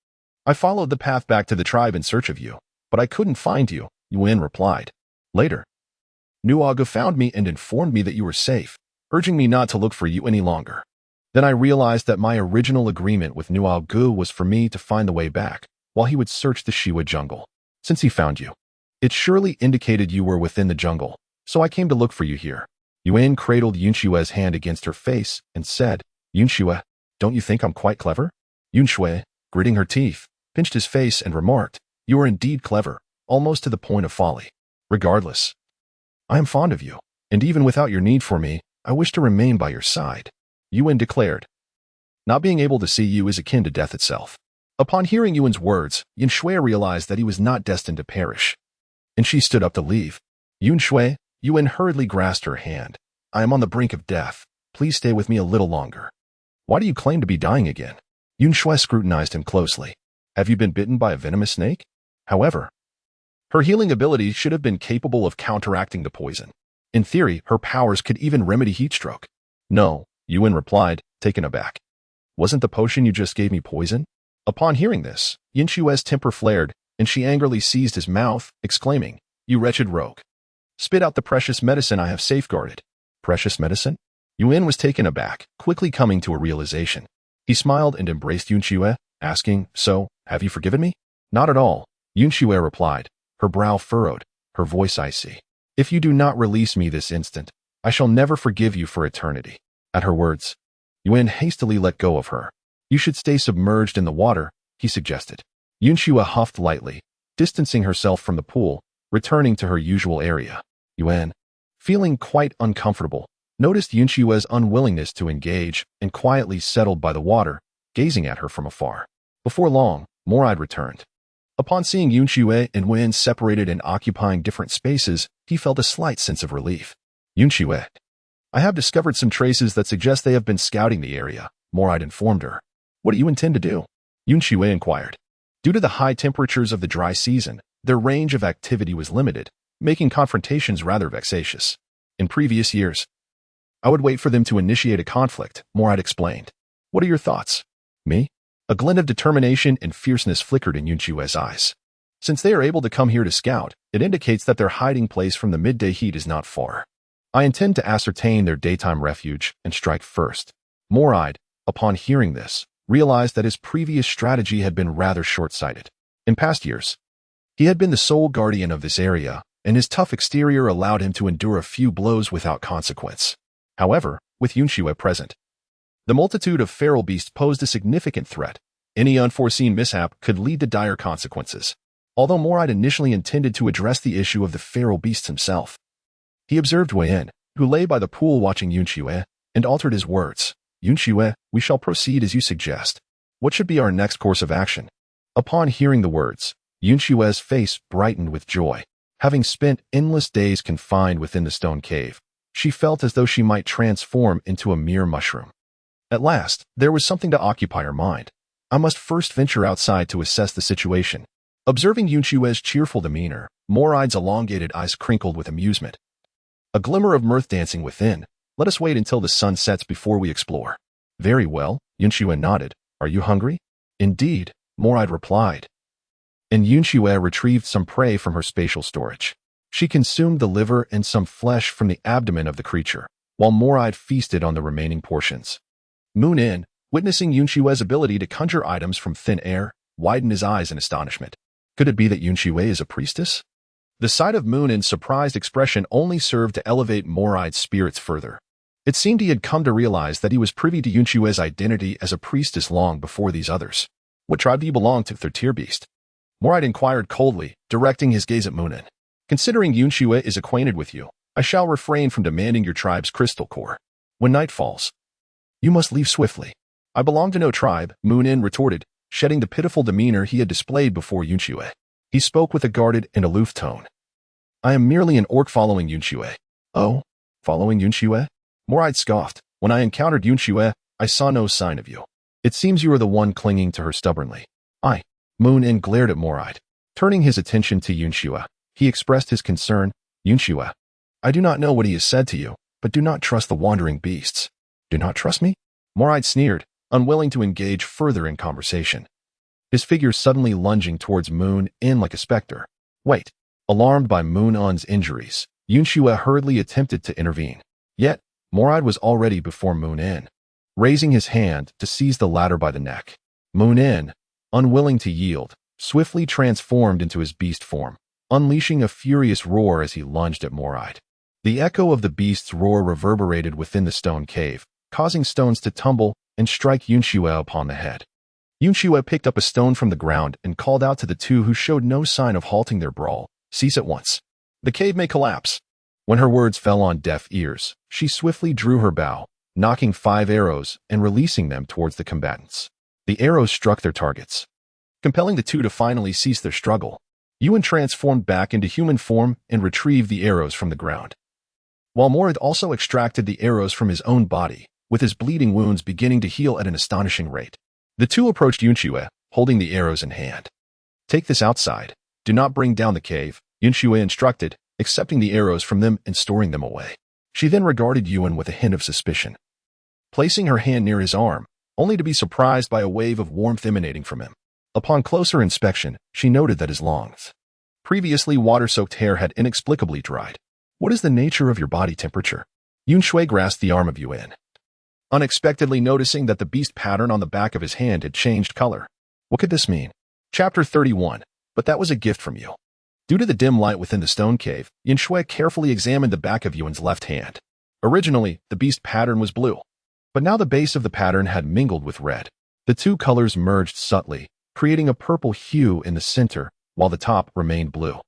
I followed the path back to the tribe in search of you, but I couldn't find you," Yun replied. "Later, Nuagu found me and informed me that you were safe, urging me not to look for you any longer. Then I realized that my original agreement with Nuagu was for me to find the way back, while he would search the Shiwa jungle. Since he found you, It surely indicated you were within the jungle, so I came to look for you here. Yun cradled Yun Xue's hand against her face and said, Yun Xue, don't you think I'm quite clever? Yun Xue, gritting her teeth, pinched his face and remarked, you are indeed clever, almost to the point of folly. Regardless, I am fond of you, and even without your need for me, I wish to remain by your side. Yun declared. Not being able to see you is akin to death itself. Upon hearing Yun's words, Yun Xue realized that he was not destined to perish, and she stood up to leave. Yun Xue, Yun hurriedly grasped her hand. I am on the brink of death. Please stay with me a little longer. Why do you claim to be dying again? Yun Xue scrutinized him closely. Have you been bitten by a venomous snake? However, her healing ability should have been capable of counteracting the poison. In theory, her powers could even remedy heat stroke. No, Yun replied, taken aback. Wasn't the potion you just gave me poison? Upon hearing this, Yun Xue's temper flared, and she angrily seized his mouth, exclaiming, You wretched rogue! Spit out the precious medicine I have safeguarded. Precious medicine? Yun was taken aback, quickly coming to a realization. He smiled and embraced Yun Xue, asking, So, have you forgiven me? Not at all, Yun Xue replied, her brow furrowed, her voice icy. If you do not release me this instant, I shall never forgive you for eternity. At her words, Yun hastily let go of her. You should stay submerged in the water, he suggested. Yun Xue huffed lightly, distancing herself from the pool, returning to her usual area. Yun, feeling quite uncomfortable, noticed Yun Xue's unwillingness to engage and quietly settled by the water, gazing at her from afar. Before long, Moride returned. Upon seeing Yun Xue and Yun separated and occupying different spaces, he felt a slight sense of relief. Yun Xue, I have discovered some traces that suggest they have been scouting the area, Moride informed her. What do you intend to do? Yun Xue inquired. Due to the high temperatures of the dry season, their range of activity was limited, making confrontations rather vexatious. In previous years, I would wait for them to initiate a conflict, Moride explained. What are your thoughts? Me? A glint of determination and fierceness flickered in Yun Xue's eyes. Since they are able to come here to scout, it indicates that their hiding place from the midday heat is not far. I intend to ascertain their daytime refuge and strike first. Moride, upon hearing this, realized that his previous strategy had been rather short-sighted. In past years, he had been the sole guardian of this area, and his tough exterior allowed him to endure a few blows without consequence. However, with Yun Xue present, the multitude of feral beasts posed a significant threat. Any unforeseen mishap could lead to dire consequences. Although Moride initially intended to address the issue of the feral beasts himself, he observed Yun, who lay by the pool watching Yun Xue, and altered his words. Yun Xue, we shall proceed as you suggest. What should be our next course of action? Upon hearing the words, Yun Xue's face brightened with joy. Having spent endless days confined within the stone cave, she felt as though she might transform into a mere mushroom. At last, there was something to occupy her mind. I must first venture outside to assess the situation. Observing Yun Xue's cheerful demeanor, Moride's elongated eyes crinkled with amusement. A glimmer of mirth dancing within. Let us wait until the sun sets before we explore. Very well, Yun Xue nodded. Are you hungry? Indeed, Moride replied. And Yun Xue retrieved some prey from her spatial storage. She consumed the liver and some flesh from the abdomen of the creature, while Moride feasted on the remaining portions. Moon In, witnessing Yun Xue's ability to conjure items from thin air, widened his eyes in astonishment. Could it be that Yun Xue is a priestess? The sight of Moon In's surprised expression only served to elevate Moride's spirits further. It seemed he had come to realize that he was privy to Yun Xue's identity as a priestess long before these others. What tribe do you belong to, third-tier beast? Moride inquired coldly, directing his gaze at Moon In. Considering Yun Xue is acquainted with you, I shall refrain from demanding your tribe's crystal core. When night falls, you must leave swiftly. I belong to no tribe, Moon In retorted, shedding the pitiful demeanor he had displayed before Yun Xue. He spoke with a guarded and aloof tone. I am merely an orc following Yun Xue. Oh, following Yun Xue? Moride scoffed. When I encountered Yun Xue, I saw no sign of you. It seems you are the one clinging to her stubbornly. Moon In glared at Moride. Turning his attention to Yun Xue, he expressed his concern. Yun Xue, I do not know what he has said to you, but do not trust the wandering beasts. Do not trust me? Moride sneered, unwilling to engage further in conversation. His figure suddenly lunging towards Moon In like a specter. Wait. Alarmed by Moon In's injuries, Yun Xue hurriedly attempted to intervene. Yet, Moride was already before Moon In, raising his hand to seize the latter by the neck. Moon In, unwilling to yield, swiftly transformed into his beast form. unleashing a furious roar as he lunged at Moride. The echo of the beast's roar reverberated within the stone cave, causing stones to tumble and strike Yun Xue upon the head. Yun Xue picked up a stone from the ground and called out to the two who showed no sign of halting their brawl, "Cease at once. The cave may collapse." When her words fell on deaf ears, she swiftly drew her bow, knocking 5 arrows and releasing them towards the combatants. The arrows struck their targets, compelling the two to finally cease their struggle. Yun transformed back into human form and retrieved the arrows from the ground, while Moride also extracted the arrows from his own body, with his bleeding wounds beginning to heal at an astonishing rate. The two approached Yun Xue, holding the arrows in hand. "Take this outside. Do not bring down the cave," Yun Xue instructed, accepting the arrows from them and storing them away. She then regarded Yun with a hint of suspicion, placing her hand near his arm, only to be surprised by a wave of warmth emanating from him. Upon closer inspection, she noted that his long, previously water-soaked hair had inexplicably dried. "What is the nature of your body temperature?" Yun Xue grasped the arm of Yun, unexpectedly noticing that the beast pattern on the back of his hand had changed color. What could this mean? Chapter 31. But that was a gift from you. Due to the dim light within the stone cave, Yun Xue carefully examined the back of Yun's left hand. Originally, the beast pattern was blue, but now the base of the pattern had mingled with red. The two colors merged subtly, creating a purple hue in the center, while the top remained blue.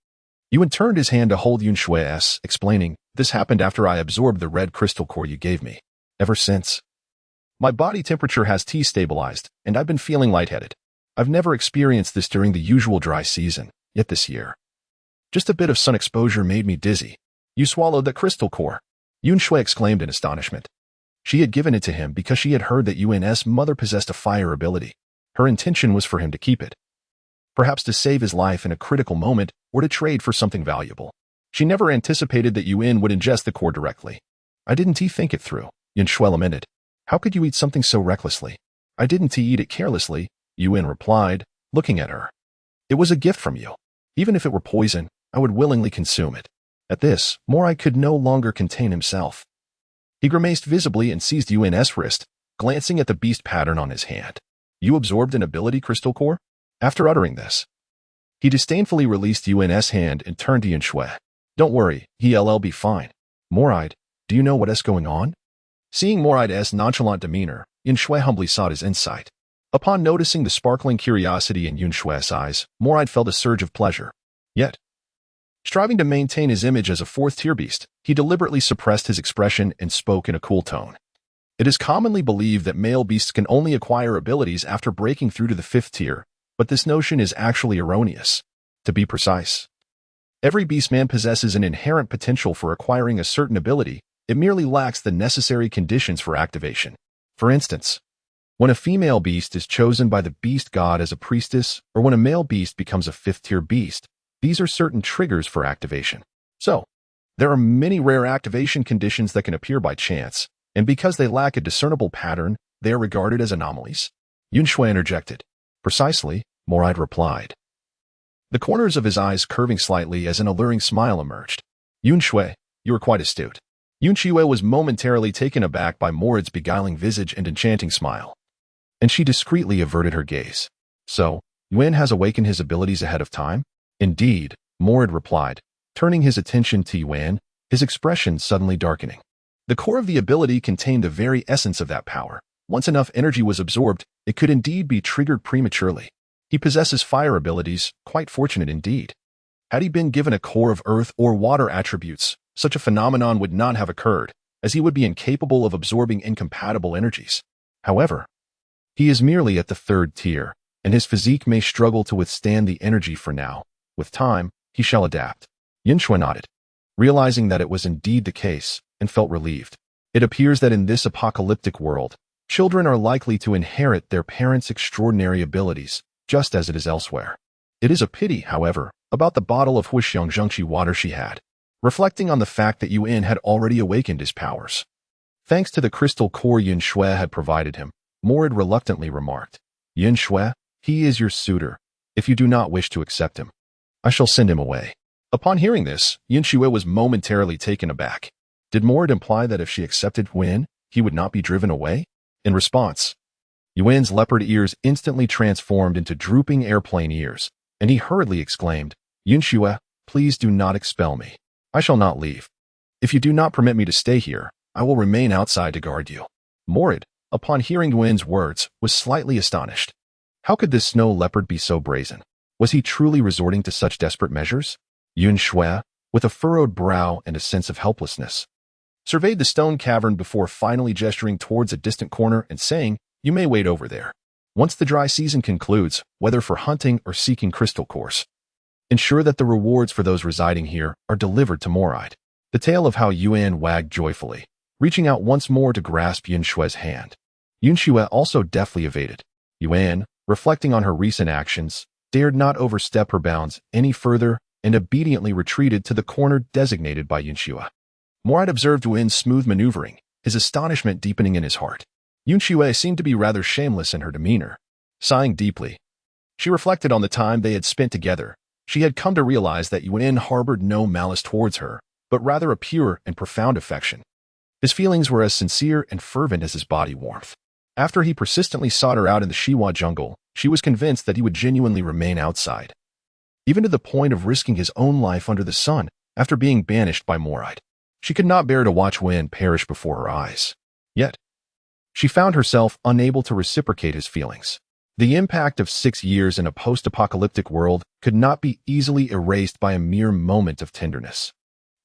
Yun turned his hand to hold Yun Xue's, explaining, "This happened after I absorbed the red crystal core you gave me. Ever since, my body temperature has T-stabilized, and I've been feeling lightheaded. I've never experienced this during the usual dry season, yet this year, just a bit of sun exposure made me dizzy." "You swallowed the crystal core?" Yun Xue exclaimed in astonishment. She had given it to him because she had heard that Yun's mother possessed a fire ability. Her intention was for him to keep it, perhaps to save his life in a critical moment or to trade for something valuable. She never anticipated that Yun would ingest the core directly. "I didn't think it through," Yun Xue lamented. "How could you eat something so recklessly?" "I didn't eat it carelessly," Yun replied, looking at her. "It was a gift from you. Even if it were poison, I would willingly consume it." At this, Moride could no longer contain himself. He grimaced visibly and seized Yun's wrist, glancing at the beast pattern on his hand. "You absorbed an ability crystal core?" After uttering this, he disdainfully released Yun's hand and turned to Yun Xue. "Don't worry, he'll be fine." "Moride, do you know what is going on?" Seeing Moride's nonchalant demeanor, Yun Xue humbly sought his insight. Upon noticing the sparkling curiosity in Yun Xue's eyes, Moride felt a surge of pleasure. Yet, striving to maintain his image as a fourth-tier beast, he deliberately suppressed his expression and spoke in a cool tone. "It is commonly believed that male beasts can only acquire abilities after breaking through to the 5th tier, but this notion is actually erroneous. To be precise, every beastman possesses an inherent potential for acquiring a certain ability. It merely lacks the necessary conditions for activation. For instance, when a female beast is chosen by the beast god as a priestess, or when a male beast becomes a 5th-tier beast, these are certain triggers for activation. So, there are many rare activation conditions that can appear by chance, and because they lack a discernible pattern, they are regarded as anomalies." Yun Xue interjected. "Precisely," Moride replied, the corners of his eyes curving slightly as an alluring smile emerged. "Yun Xue, you are quite astute." Yun Xue was momentarily taken aback by Moride's beguiling visage and enchanting smile, and she discreetly averted her gaze. "So, Yun has awakened his abilities ahead of time?" "Indeed," Moride replied, turning his attention to Yun, his expression suddenly darkening. The core of the ability contained the very essence of that power. Once enough energy was absorbed, it could indeed be triggered prematurely. He possesses fire abilities, quite fortunate indeed. Had he been given a core of earth or water attributes, such a phenomenon would not have occurred, as he would be incapable of absorbing incompatible energies. However, he is merely at the 3rd tier, and his physique may struggle to withstand the energy for now. With time, he shall adapt. Yun Xue nodded, realizing that it was indeed the case, and felt relieved. It appears that in this apocalyptic world, children are likely to inherit their parents' extraordinary abilities, just as it is elsewhere. It is a pity, however, about the bottle of Huixiangzhengqi water she had, reflecting on the fact that Yun had already awakened his powers. Thanks to the crystal core Yun Xue had provided him, Moride reluctantly remarked, "Yun Xue, he is your suitor. If you do not wish to accept him, I shall send him away." Upon hearing this, Yun Xue was momentarily taken aback. Did Moride imply that if she accepted Yun, he would not be driven away? In response, Yun's leopard ears instantly transformed into drooping airplane ears, and he hurriedly exclaimed, "Yun Xue, please do not expel me. I shall not leave. If you do not permit me to stay here, I will remain outside to guard you. Morid, upon hearing Yuan's words, was slightly astonished. How could this snow leopard be so brazen? Was he truly resorting to such desperate measures? Yun Xue, with a furrowed brow and a sense of helplessness, surveyed the stone cavern before finally gesturing towards a distant corner and saying, "You may wait over there. Once the dry season concludes, whether for hunting or seeking crystal cores, ensure that the rewards for those residing here are delivered to Moride." The tail of how Yuan wagged joyfully, reaching out once more to grasp Yun Xue's hand. Yun Xue also deftly evaded. Yuan, reflecting on her recent actions, dared not overstep her bounds any further and obediently retreated to the corner designated by Yun Xue. Moride observed Yuan's smooth maneuvering, his astonishment deepening in his heart. Yun Xue seemed to be rather shameless in her demeanor. Sighing deeply, she reflected on the time they had spent together. She had come to realize that Yuan harbored no malice towards her, but rather a pure and profound affection. His feelings were as sincere and fervent as his body warmth. After he persistently sought her out in the Shiwa jungle, she was convinced that he would genuinely remain outside, even to the point of risking his own life under the sun after being banished by Moride. She could not bear to watch Yuan perish before her eyes. Yet, she found herself unable to reciprocate his feelings. The impact of 6 years in a post-apocalyptic world could not be easily erased by a mere moment of tenderness.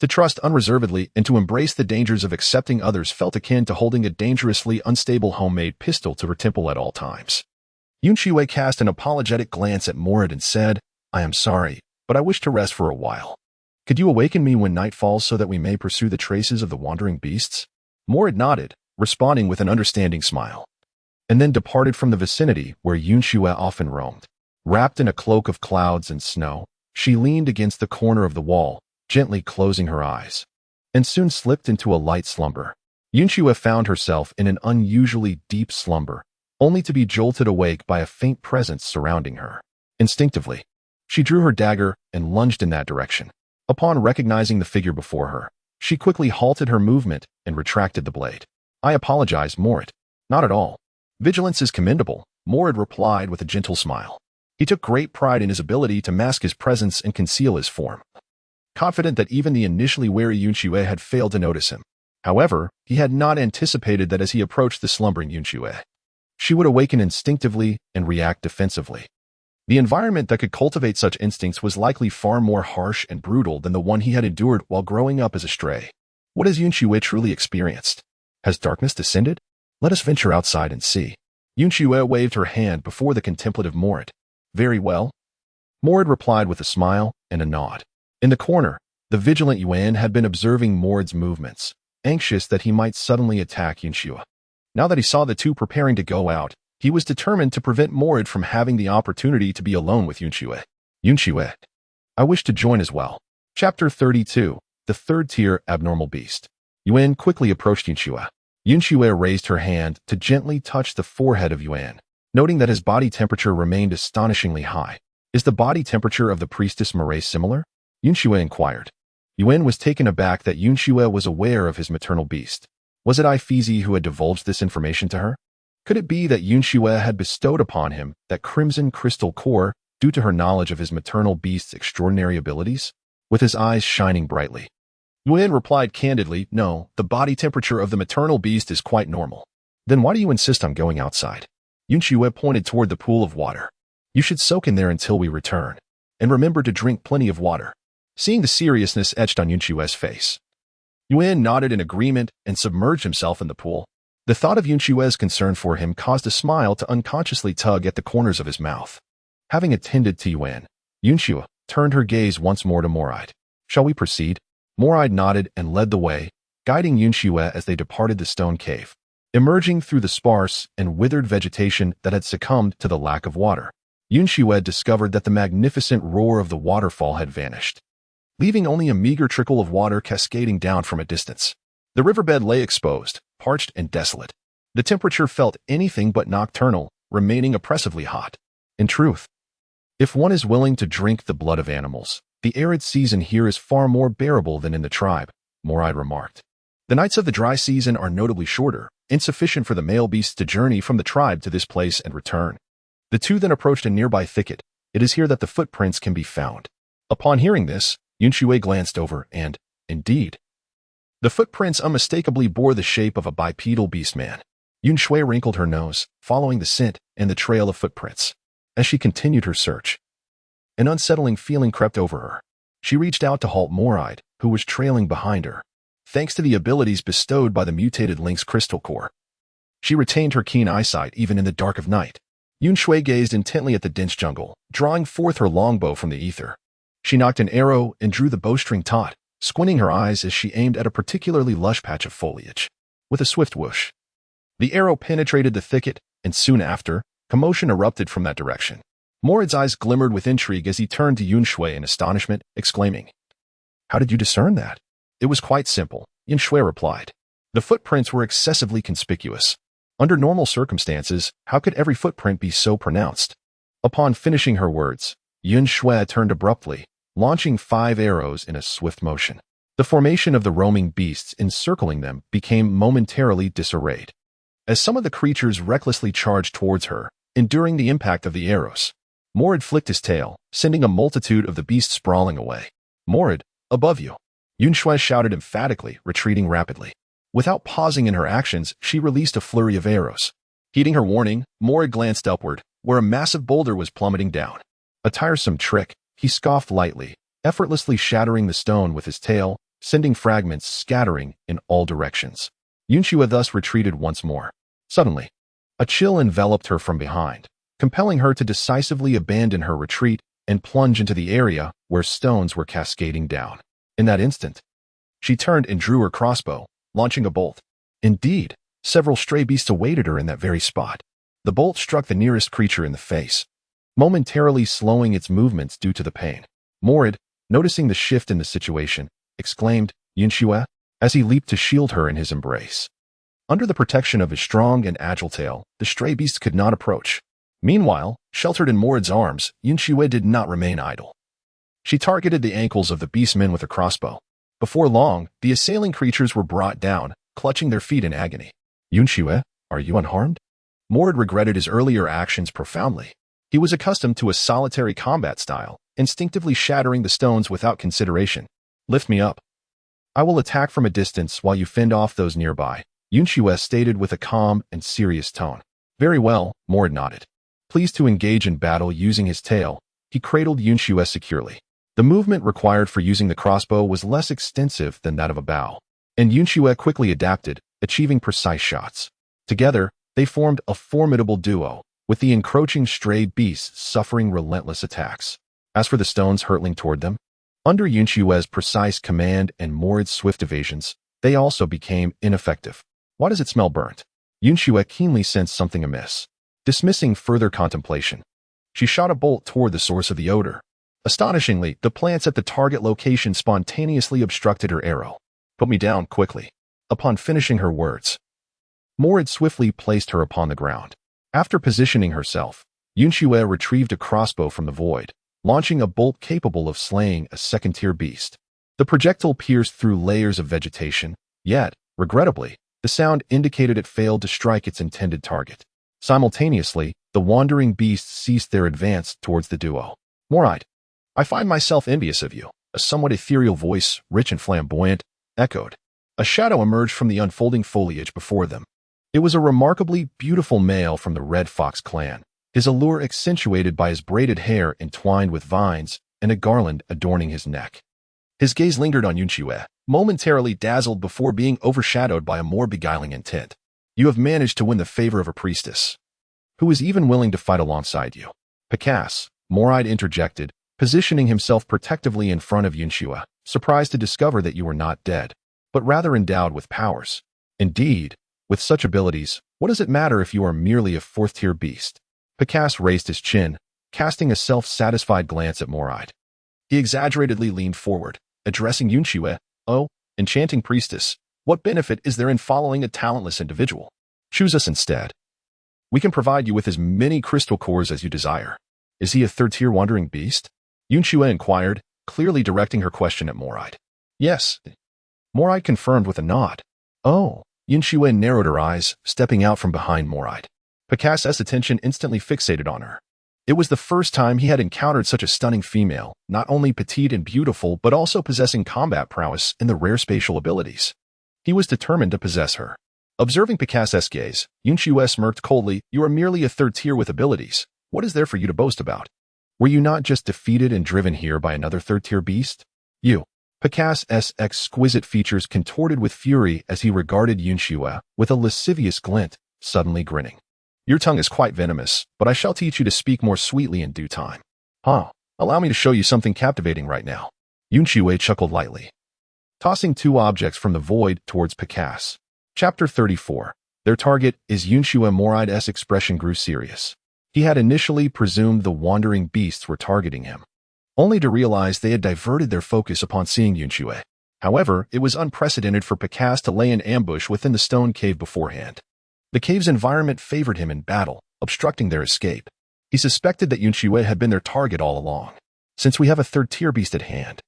To trust unreservedly and to embrace the dangers of accepting others felt akin to holding a dangerously unstable homemade pistol to her temple at all times. Yun Xue cast an apologetic glance at Moride and said, "I am sorry, but I wish to rest for a while. Could you awaken me when night falls so that we may pursue the traces of the wandering beasts?" Moride nodded, responding with an understanding smile, and then departed from the vicinity where Yun Xue often roamed. Wrapped in a cloak of clouds and snow, she leaned against the corner of the wall, gently closing her eyes, and soon slipped into a light slumber. Yun Xue found herself in an unusually deep slumber, only to be jolted awake by a faint presence surrounding her. Instinctively, she drew her dagger and lunged in that direction. Upon recognizing the figure before her, she quickly halted her movement and retracted the blade. "I apologize, Moride." "Not at all. Vigilance is commendable," Moride replied with a gentle smile. He took great pride in his ability to mask his presence and conceal his form, confident that even the initially wary Yun Xue had failed to notice him. However, he had not anticipated that as he approached the slumbering Yun Xue, she would awaken instinctively and react defensively. The environment that could cultivate such instincts was likely far more harsh and brutal than the one he had endured while growing up as a stray. What has Yun Xue truly experienced? Has darkness descended? Let us venture outside and see. Yun Xue waved her hand before the contemplative Moride. "Very well." Moride replied with a smile and a nod. In the corner, the vigilant Yuan had been observing Moride's movements, anxious that he might suddenly attack Yun Xue. Now that he saw the two preparing to go out, he was determined to prevent Moride from having the opportunity to be alone with Yun Xue. "Yun Xue, I wish to join as well." Chapter 32, The Third Tier Abnormal Beast. Yuan quickly approached Yun Xue. Yun Xue raised her hand to gently touch the forehead of Yuan, noting that his body temperature remained astonishingly high. "Is the body temperature of the priestess Mireille similar?" Yun Xue inquired. Yuan was taken aback that Yun Xue was aware of his maternal beast. Was it Ifeezy who had divulged this information to her? Could it be that Yun Xue had bestowed upon him that crimson crystal core due to her knowledge of his maternal beast's extraordinary abilities? With his eyes shining brightly, Yuan replied candidly, "No, the body temperature of the maternal beast is quite normal." "Then why do you insist on going outside?" Yun Xue pointed toward the pool of water. "You should soak in there until we return. And remember to drink plenty of water." Seeing the seriousness etched on Yun Xue's face, Yuan nodded in agreement and submerged himself in the pool. The thought of Yun Xue's concern for him caused a smile to unconsciously tug at the corners of his mouth. Having attended to Yuan, Yun Xue turned her gaze once more to Moride. "Shall we proceed?" Moride nodded and led the way, guiding Yun Xue as they departed the stone cave. Emerging through the sparse and withered vegetation that had succumbed to the lack of water, Yun Xue discovered that the magnificent roar of the waterfall had vanished, leaving only a meager trickle of water cascading down from a distance. The riverbed lay exposed, parched and desolate. The temperature felt anything but nocturnal, remaining oppressively hot. In truth, if one is willing to drink the blood of animals, the arid season here is far more bearable than in the tribe, Moride remarked. The nights of the dry season are notably shorter, insufficient for the male beasts to journey from the tribe to this place and return. The two then approached a nearby thicket. It is here that the footprints can be found. Upon hearing this, Yun Xue glanced over and, indeed, the footprints unmistakably bore the shape of a bipedal beastman. Yun Xue wrinkled her nose, following the scent and the trail of footprints. As she continued her search, an unsettling feeling crept over her. She reached out to halt Moride, who was trailing behind her. Thanks to the abilities bestowed by the mutated Link's crystal core, she retained her keen eyesight even in the dark of night. Yun Xue gazed intently at the dense jungle, drawing forth her longbow from the ether. She knocked an arrow and drew the bowstring taut, squinting her eyes as she aimed at a particularly lush patch of foliage. With a swift whoosh, the arrow penetrated the thicket, and soon after, commotion erupted from that direction. Moride's eyes glimmered with intrigue as he turned to Yun Xue in astonishment, exclaiming, "How did you discern that?" "It was quite simple," Yun Xue replied. "The footprints were excessively conspicuous. Under normal circumstances, how could every footprint be so pronounced?" Upon finishing her words, Yun Xue turned abruptly, launching 5 arrows in a swift motion. The formation of the roaming beasts encircling them became momentarily disarrayed, as some of the creatures recklessly charged towards her, enduring the impact of the arrows. Moride flicked his tail, sending a multitude of the beasts sprawling away. "Moride, above you!" Yun Xue shouted emphatically, retreating rapidly. Without pausing in her actions, she released a flurry of arrows. Heeding her warning, Moride glanced upward, where a massive boulder was plummeting down. A tiresome trick, he scoffed lightly, effortlessly shattering the stone with his tail, sending fragments scattering in all directions. Yun Xue thus retreated once more. Suddenly, a chill enveloped her from behind, compelling her to decisively abandon her retreat and plunge into the area where stones were cascading down. In that instant, she turned and drew her crossbow, launching a bolt. Indeed, several stray beasts awaited her in that very spot. The bolt struck the nearest creature in the face, momentarily slowing its movements due to the pain. Moride, noticing the shift in the situation, exclaimed, "Yun Xue," as he leaped to shield her in his embrace. Under the protection of his strong and agile tail, the stray beasts could not approach. Meanwhile, sheltered in Moride's arms, Yun Xue did not remain idle. She targeted the ankles of the beastmen with a crossbow. Before long, the assailing creatures were brought down, clutching their feet in agony. "Yun Xue, are you unharmed?" Moride regretted his earlier actions profoundly. He was accustomed to a solitary combat style, instinctively shattering the stones without consideration. "Lift me up. I will attack from a distance while you fend off those nearby," Yun Xue stated with a calm and serious tone. "Very well," Moride nodded. Pleased to engage in battle using his tail, he cradled Yun Xue securely. The movement required for using the crossbow was less extensive than that of a bow, and Yun Xue quickly adapted, achieving precise shots. Together, they formed a formidable duo, with the encroaching stray beasts suffering relentless attacks. As for the stones hurtling toward them, under Yun Xue's precise command and Moride's swift evasions, they also became ineffective. "Why does it smell burnt?" Yun Xue keenly sensed something amiss. Dismissing further contemplation, she shot a bolt toward the source of the odor. Astonishingly, the plants at the target location spontaneously obstructed her arrow. "Put me down, quickly." Upon finishing her words, Moride swiftly placed her upon the ground. After positioning herself, Yun Xue retrieved a crossbow from the void, launching a bolt capable of slaying a second-tier beast. The projectile pierced through layers of vegetation, yet, regrettably, the sound indicated it failed to strike its intended target. Simultaneously, the wandering beasts ceased their advance towards the duo. "Moride, I find myself envious of you," a somewhat ethereal voice, rich and flamboyant, echoed. A shadow emerged from the unfolding foliage before them. It was a remarkably beautiful male from the Red Fox clan, his allure accentuated by his braided hair entwined with vines and a garland adorning his neck. His gaze lingered on Yun Xue, momentarily dazzled before being overshadowed by a more beguiling intent. "You have managed to win the favor of a priestess, who is even willing to fight alongside you." "Pacasse," Moride interjected, positioning himself protectively in front of Yun Xue, surprised to discover that you were not dead, but rather endowed with powers. "Indeed, with such abilities, what does it matter if you are merely a 4th-tier beast?" Pacasse raised his chin, casting a self-satisfied glance at Moride. He exaggeratedly leaned forward, addressing Yun Xue. "Oh, enchanting priestess, what benefit is there in following a talentless individual? Choose us instead. We can provide you with as many crystal cores as you desire." "Is he a 3rd-tier wandering beast?" Yun Xue inquired, clearly directing her question at Moride. "Yes." Moride confirmed with a nod. "Oh." Yun Xue narrowed her eyes, stepping out from behind Moride. Pacasse's attention instantly fixated on her. It was the first time he had encountered such a stunning female, not only petite and beautiful but also possessing combat prowess and the rare spatial abilities. He was determined to possess her. Observing Picasse's gaze, Yun Xue smirked coldly. "You are merely a third tier with abilities. What is there for you to boast about? Were you not just defeated and driven here by another third-tier beast?" "You." Picasse's exquisite features contorted with fury as he regarded Yun Xue with a lascivious glint, suddenly grinning. "Your tongue is quite venomous, but I shall teach you to speak more sweetly in due time." "Huh, allow me to show you something captivating right now." Yun Xue chuckled lightly, tossing two objects from the void towards Picasse. Chapter 34. Their target is Yun Xue. Moride's expression grew serious. He had initially presumed the wandering beasts were targeting him, only to realize they had diverted their focus upon seeing Yun Xue. However, it was unprecedented for Picasse to lay an ambush within the stone cave beforehand. The cave's environment favored him in battle, obstructing their escape. He suspected that Yun Xue had been their target all along. "Since we have a third-tier beast at hand,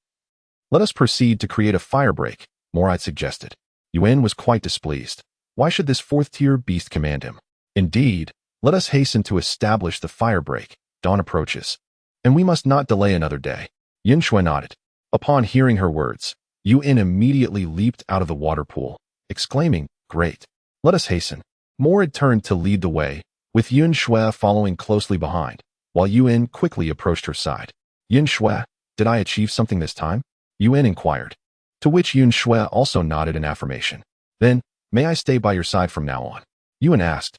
let us proceed to create a firebreak," Moride suggested. Yun was quite displeased. Why should this fourth-tier beast command him? "Indeed, let us hasten to establish the firebreak. Dawn approaches, and we must not delay another day." Yun Xue nodded. Upon hearing her words, Yun immediately leaped out of the water pool, exclaiming, "Great! Let us hasten." Moride turned to lead the way, with Yun Xue following closely behind, while Yun quickly approached her side. "Yun Xue, did I achieve something this time?" Yun inquired, to which Yun Xue also nodded in affirmation. "Then, may I stay by your side from now on?" Yun asked,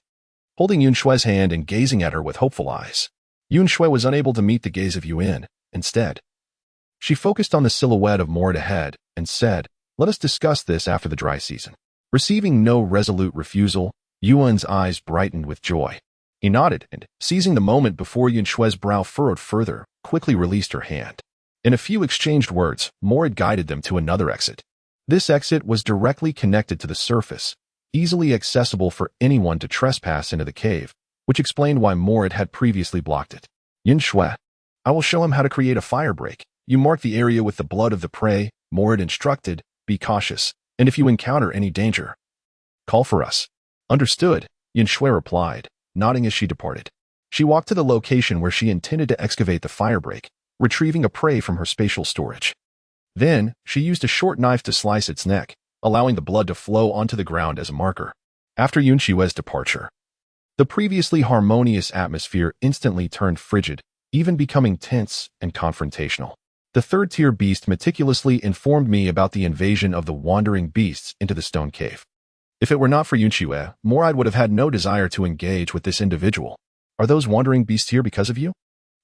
holding Yun Xue's hand and gazing at her with hopeful eyes. Yun Xue was unable to meet the gaze of Yun. Instead, she focused on the silhouette of Moride ahead and said, "Let us discuss this after the dry season." Receiving no resolute refusal, Yun's eyes brightened with joy. He nodded and, seizing the moment before Yun Xue's brow furrowed further, quickly released her hand. In a few exchanged words, Moride guided them to another exit. This exit was directly connected to the surface, easily accessible for anyone to trespass into the cave, which explained why Moride had previously blocked it. "Yun Xue, I will show him how to create a firebreak. You mark the area with the blood of the prey," Moride instructed. "Be cautious, and if you encounter any danger, call for us." "Understood," Yun Xue replied, nodding as she departed. She walked to the location where she intended to excavate the firebreak, retrieving a prey from her spatial storage. Then, she used a short knife to slice its neck, allowing the blood to flow onto the ground as a marker. After Yun Xue's departure, the previously harmonious atmosphere instantly turned frigid, even becoming tense and confrontational. The third-tier beast meticulously informed me about the invasion of the wandering beasts into the stone cave. If it were not for Yun Xue, Moride would have had no desire to engage with this individual. "Are those wandering beasts here because of you?"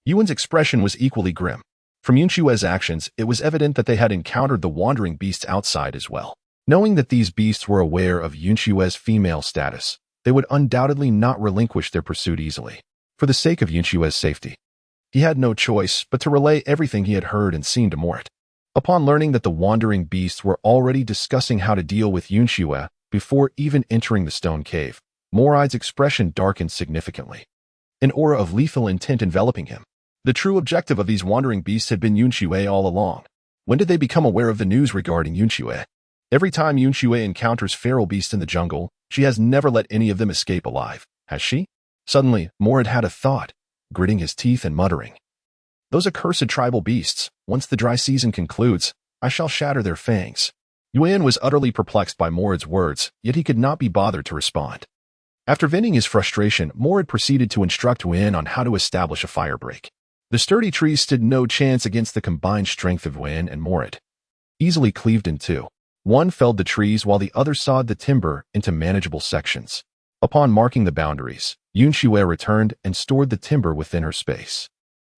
Yun's expression was equally grim. From Yun Xue's actions, it was evident that they had encountered the wandering beasts outside as well. Knowing that these beasts were aware of Yun Xue's female status, they would undoubtedly not relinquish their pursuit easily. For the sake of Yun Xue's safety, he had no choice but to relay everything he had heard and seen to Moride. Upon learning that the wandering beasts were already discussing how to deal with Yun Xue before even entering the stone cave, Moride's expression darkened significantly, an aura of lethal intent enveloping him. The true objective of these wandering beasts had been Yun Xue all along. When did they become aware of the news regarding Yun Xue? Every time Yun Xue encounters feral beasts in the jungle, she has never let any of them escape alive, has she? Suddenly, Moride had a thought, gritting his teeth and muttering, "Those accursed tribal beasts, once the dry season concludes, I shall shatter their fangs." Yun was utterly perplexed by Moride's words, yet he could not be bothered to respond. After venting his frustration, Moride proceeded to instruct Yun on how to establish a firebreak. The sturdy trees stood no chance against the combined strength of Yun and Moride. Easily cleaved in two, one felled the trees while the other sawed the timber into manageable sections. Upon marking the boundaries, Yun Xue returned and stored the timber within her space.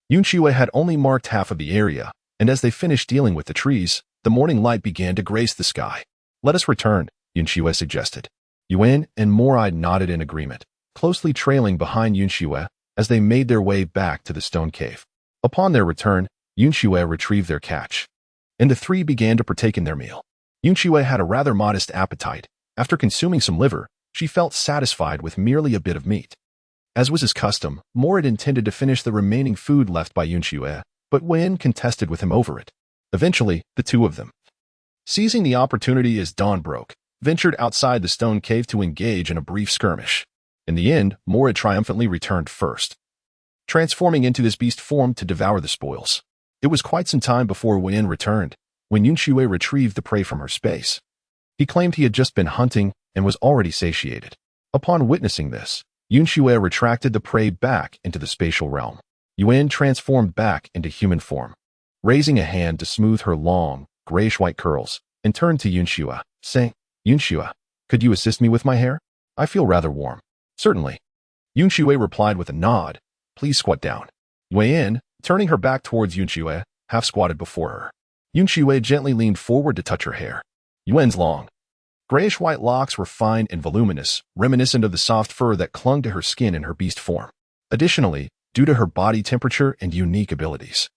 Yun Xue had only marked half of the area, and as they finished dealing with the trees, the morning light began to grace the sky. "Let us return," Yun Xue suggested. Yun and Moride nodded in agreement, closely trailing behind Yun Xue as they made their way back to the stone cave. Upon their return, Yun Xue retrieved their catch, and the three began to partake in their meal. Yun Xue had a rather modest appetite. After consuming some liver, she felt satisfied with merely a bit of meat. As was his custom, Moride intended to finish the remaining food left by Yun Xue, but Yun contested with him over it. Eventually, the two of them, seizing the opportunity as dawn broke, ventured outside the stone cave to engage in a brief skirmish. In the end, Moride triumphantly returned first. transforming into this beast form to devour the spoils. It was quite some time before Yun returned, when Yun Xue retrieved the prey from her space. He claimed he had just been hunting and was already satiated. Upon witnessing this, Yun Xue retracted the prey back into the spatial realm. Yun transformed back into human form, raising a hand to smooth her long, grayish-white curls, and turned to Yun Xue, saying, "Yun Xue, could you assist me with my hair? I feel rather warm." "Certainly." Yun Xue replied with a nod. "Please squat down." Yun, turning her back towards Yun Xue, half squatted before her. Yun Xue gently leaned forward to touch her hair. Yun's long, grayish-white locks were fine and voluminous, reminiscent of the soft fur that clung to her skin in her beast form. Additionally, due to her body temperature and unique abilities,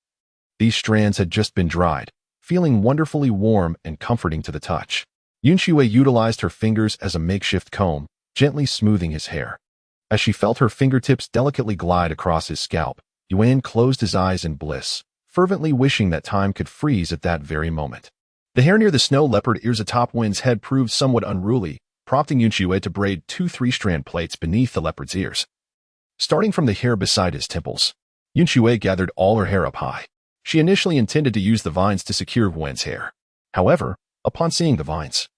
these strands had just been dried, feeling wonderfully warm and comforting to the touch. Yun Xue utilized her fingers as a makeshift comb, gently smoothing his hair. As she felt her fingertips delicately glide across his scalp, Yun closed his eyes in bliss, fervently wishing that time could freeze at that very moment. The hair near the snow leopard ears atop Yun's head proved somewhat unruly, prompting Yun Xue to braid 2 3-strand plaits beneath the leopard's ears. Starting from the hair beside his temples, Yun Xue gathered all her hair up high. She initially intended to use the vines to secure Yun's hair. However, upon seeing the vines,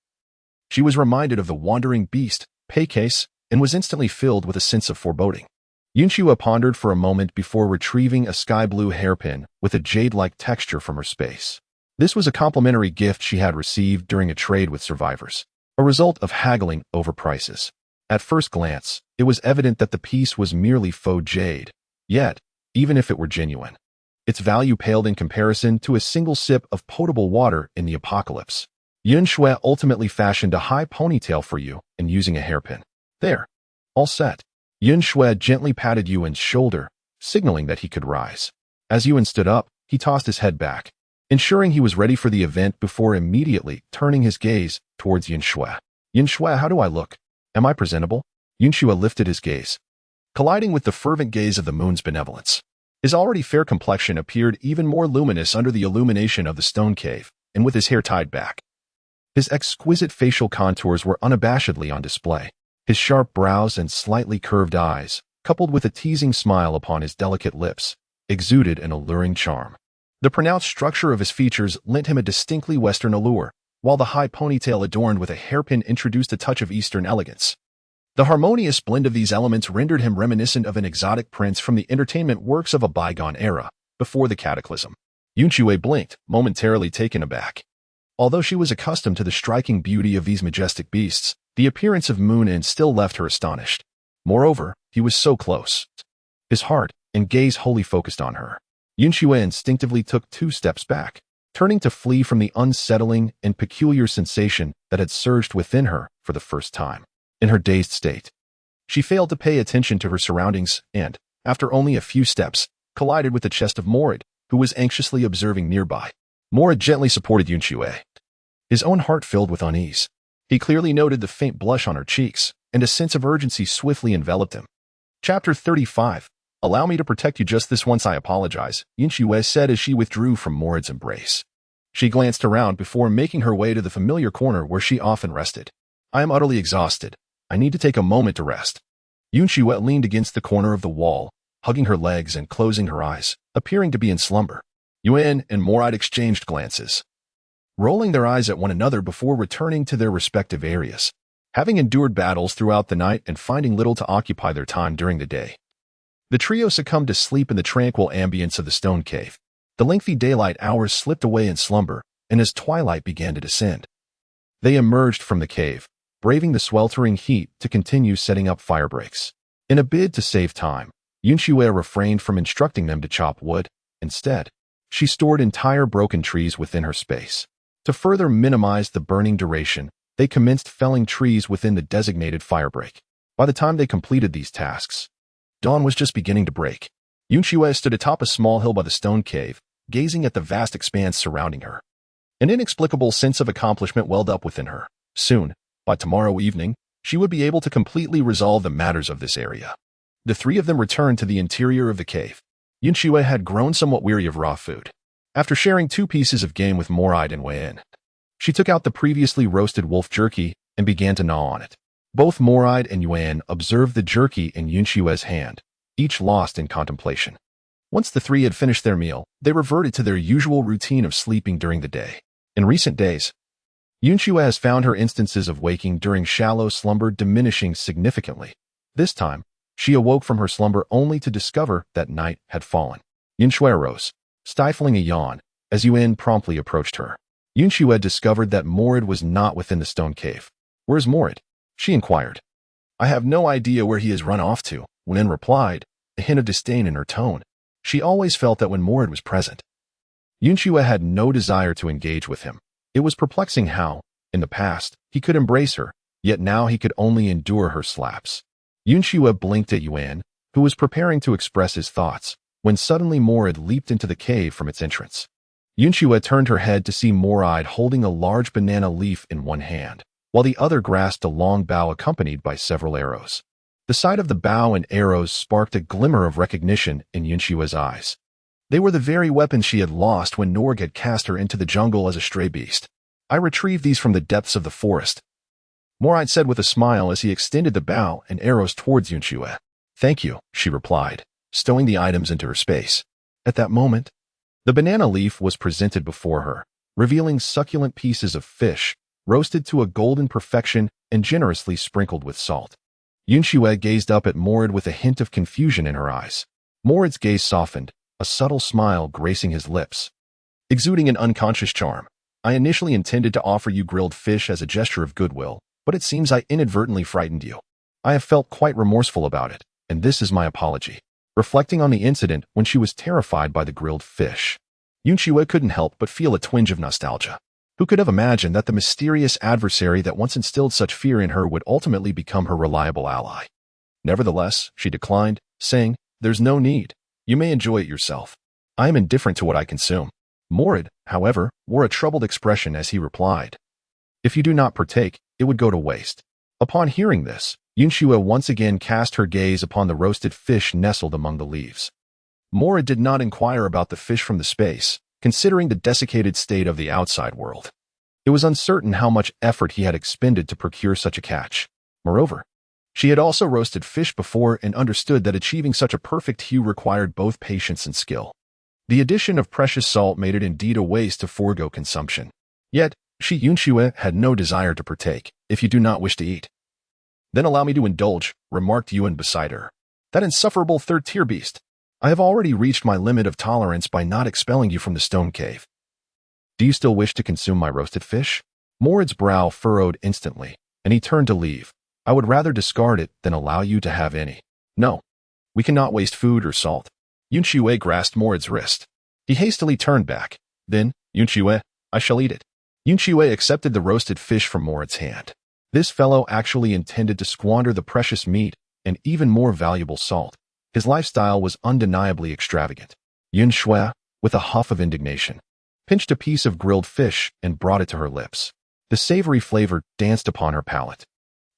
she was reminded of the wandering beast, Paycase, and was instantly filled with a sense of foreboding. Yun Xue pondered for a moment before retrieving a sky-blue hairpin with a jade-like texture from her space. This was a complimentary gift she had received during a trade with survivors, a result of haggling over prices. At first glance, it was evident that the piece was merely faux jade. Yet, even if it were genuine, its value paled in comparison to a single sip of potable water in the apocalypse. Yun Xue ultimately fashioned a high ponytail for you and using a hairpin. "There. All set." Yun Xue gently patted Yun's shoulder, signaling that he could rise. As Yun stood up, he tossed his head back, ensuring he was ready for the event before immediately turning his gaze towards Yun Xue. "Yun Xue, how do I look? Am I presentable?" Yun Xue lifted his gaze, colliding with the fervent gaze of the moon's benevolence. His already fair complexion appeared even more luminous under the illumination of the stone cave, and with his hair tied back, his exquisite facial contours were unabashedly on display. His sharp brows and slightly curved eyes, coupled with a teasing smile upon his delicate lips, exuded an alluring charm. The pronounced structure of his features lent him a distinctly Western allure, while the high ponytail adorned with a hairpin introduced a touch of Eastern elegance. The harmonious blend of these elements rendered him reminiscent of an exotic prince from the entertainment works of a bygone era, before the cataclysm. Yun Xue blinked, momentarily taken aback. Although she was accustomed to the striking beauty of these majestic beasts, the appearance of Moonin still left her astonished. Moreover, he was so close. His heart and gaze wholly focused on her. Yun Xue instinctively took 2 steps back, turning to flee from the unsettling and peculiar sensation that had surged within her for the first time. In her dazed state, she failed to pay attention to her surroundings and, after only a few steps, collided with the chest of Morid, who was anxiously observing nearby. Morid gently supported Yun Xue. His own heart filled with unease. He clearly noted the faint blush on her cheeks, and a sense of urgency swiftly enveloped him. Chapter 35. "Allow me to protect you just this once, I apologize," Yun Xue said as she withdrew from Morid's embrace. She glanced around before making her way to the familiar corner where she often rested. "I am utterly exhausted. I need to take a moment to rest." Yun Xue leaned against the corner of the wall, hugging her legs and closing her eyes, appearing to be in slumber. Yun and Morid exchanged glances, rolling their eyes at one another before returning to their respective areas. Having endured battles throughout the night and finding little to occupy their time during the day, the trio succumbed to sleep in the tranquil ambience of the stone cave. The lengthy daylight hours slipped away in slumber, and as twilight began to descend, they emerged from the cave, braving the sweltering heat to continue setting up fire breaks. In a bid to save time, Yun Xue refrained from instructing them to chop wood. Instead, she stored entire broken trees within her space. To further minimize the burning duration, they commenced felling trees within the designated firebreak. By the time they completed these tasks, dawn was just beginning to break. Yun Xue stood atop a small hill by the stone cave, gazing at the vast expanse surrounding her. An inexplicable sense of accomplishment welled up within her. Soon, by tomorrow evening, she would be able to completely resolve the matters of this area. The 3 of them returned to the interior of the cave. Yun Xue had grown somewhat weary of raw food. After sharing 2 pieces of game with Morid and Yun, she took out the previously roasted wolf jerky and began to gnaw on it. Both Morid and Yun observed the jerky in Yun Xue's hand, each lost in contemplation. Once the three had finished their meal, they reverted to their usual routine of sleeping during the day. In recent days, Yun Xue has found her instances of waking during shallow slumber diminishing significantly. This time, she awoke from her slumber only to discover that night had fallen. Yun Xue arose, stifling a yawn, as Yun promptly approached her. Yun Xue discovered that Morid was not within the stone cave. "Where's Morid?" she inquired. "I have no idea where he has run off to," Yun replied, a hint of disdain in her tone. She always felt that when Morid was present, Yun Xue had no desire to engage with him. It was perplexing how, in the past, he could embrace her, yet now he could only endure her slaps. Yun Xue blinked at Yun, who was preparing to express his thoughts, when suddenly Morid leaped into the cave from its entrance. Yun Xue turned her head to see Morid holding a large banana leaf in one hand, while the other grasped a long bow accompanied by several arrows. The sight of the bow and arrows sparked a glimmer of recognition in Yun Xue's eyes. They were the very weapons she had lost when Norg had cast her into the jungle as a stray beast. "I retrieved these from the depths of the forest," Morid said with a smile as he extended the bow and arrows towards Yun Xue. "Thank you," she replied, stowing the items into her space. At that moment, the banana leaf was presented before her, revealing succulent pieces of fish, roasted to a golden perfection and generously sprinkled with salt. Yun Xue gazed up at Morid with a hint of confusion in her eyes. Morid's gaze softened, a subtle smile gracing his lips, exuding an unconscious charm. "I initially intended to offer you grilled fish as a gesture of goodwill, but it seems I inadvertently frightened you. I have felt quite remorseful about it, and this is my apology." Reflecting on the incident when she was terrified by the grilled fish, Yun Xue couldn't help but feel a twinge of nostalgia. Who could have imagined that the mysterious adversary that once instilled such fear in her would ultimately become her reliable ally? Nevertheless, she declined, saying, "There's no need. You may enjoy it yourself. I am indifferent to what I consume." Morid, however, wore a troubled expression as he replied, "If you do not partake, it would go to waste." Upon hearing this, Yun Xue once again cast her gaze upon the roasted fish nestled among the leaves. Morid did not inquire about the fish from the space, considering the desiccated state of the outside world. It was uncertain how much effort he had expended to procure such a catch. Moreover, she had also roasted fish before and understood that achieving such a perfect hue required both patience and skill. The addition of precious salt made it indeed a waste to forego consumption. Yet, Yun Xue had no desire to partake. "If you do not wish to eat, then allow me to indulge," remarked Yun beside her. "That insufferable third-tier beast. I have already reached my limit of tolerance by not expelling you from the stone cave. Do you still wish to consume my roasted fish?" Morid's brow furrowed instantly, and he turned to leave. "I would rather discard it than allow you to have any." "No. We cannot waste food or salt." Yun Xue grasped Morid's wrist. He hastily turned back. "Then, Yun Xue, I shall eat it." Yun Xue accepted the roasted fish from Morid's hand. This fellow actually intended to squander the precious meat and even more valuable salt. His lifestyle was undeniably extravagant. Yun Xue, with a huff of indignation, pinched a piece of grilled fish and brought it to her lips. The savory flavor danced upon her palate,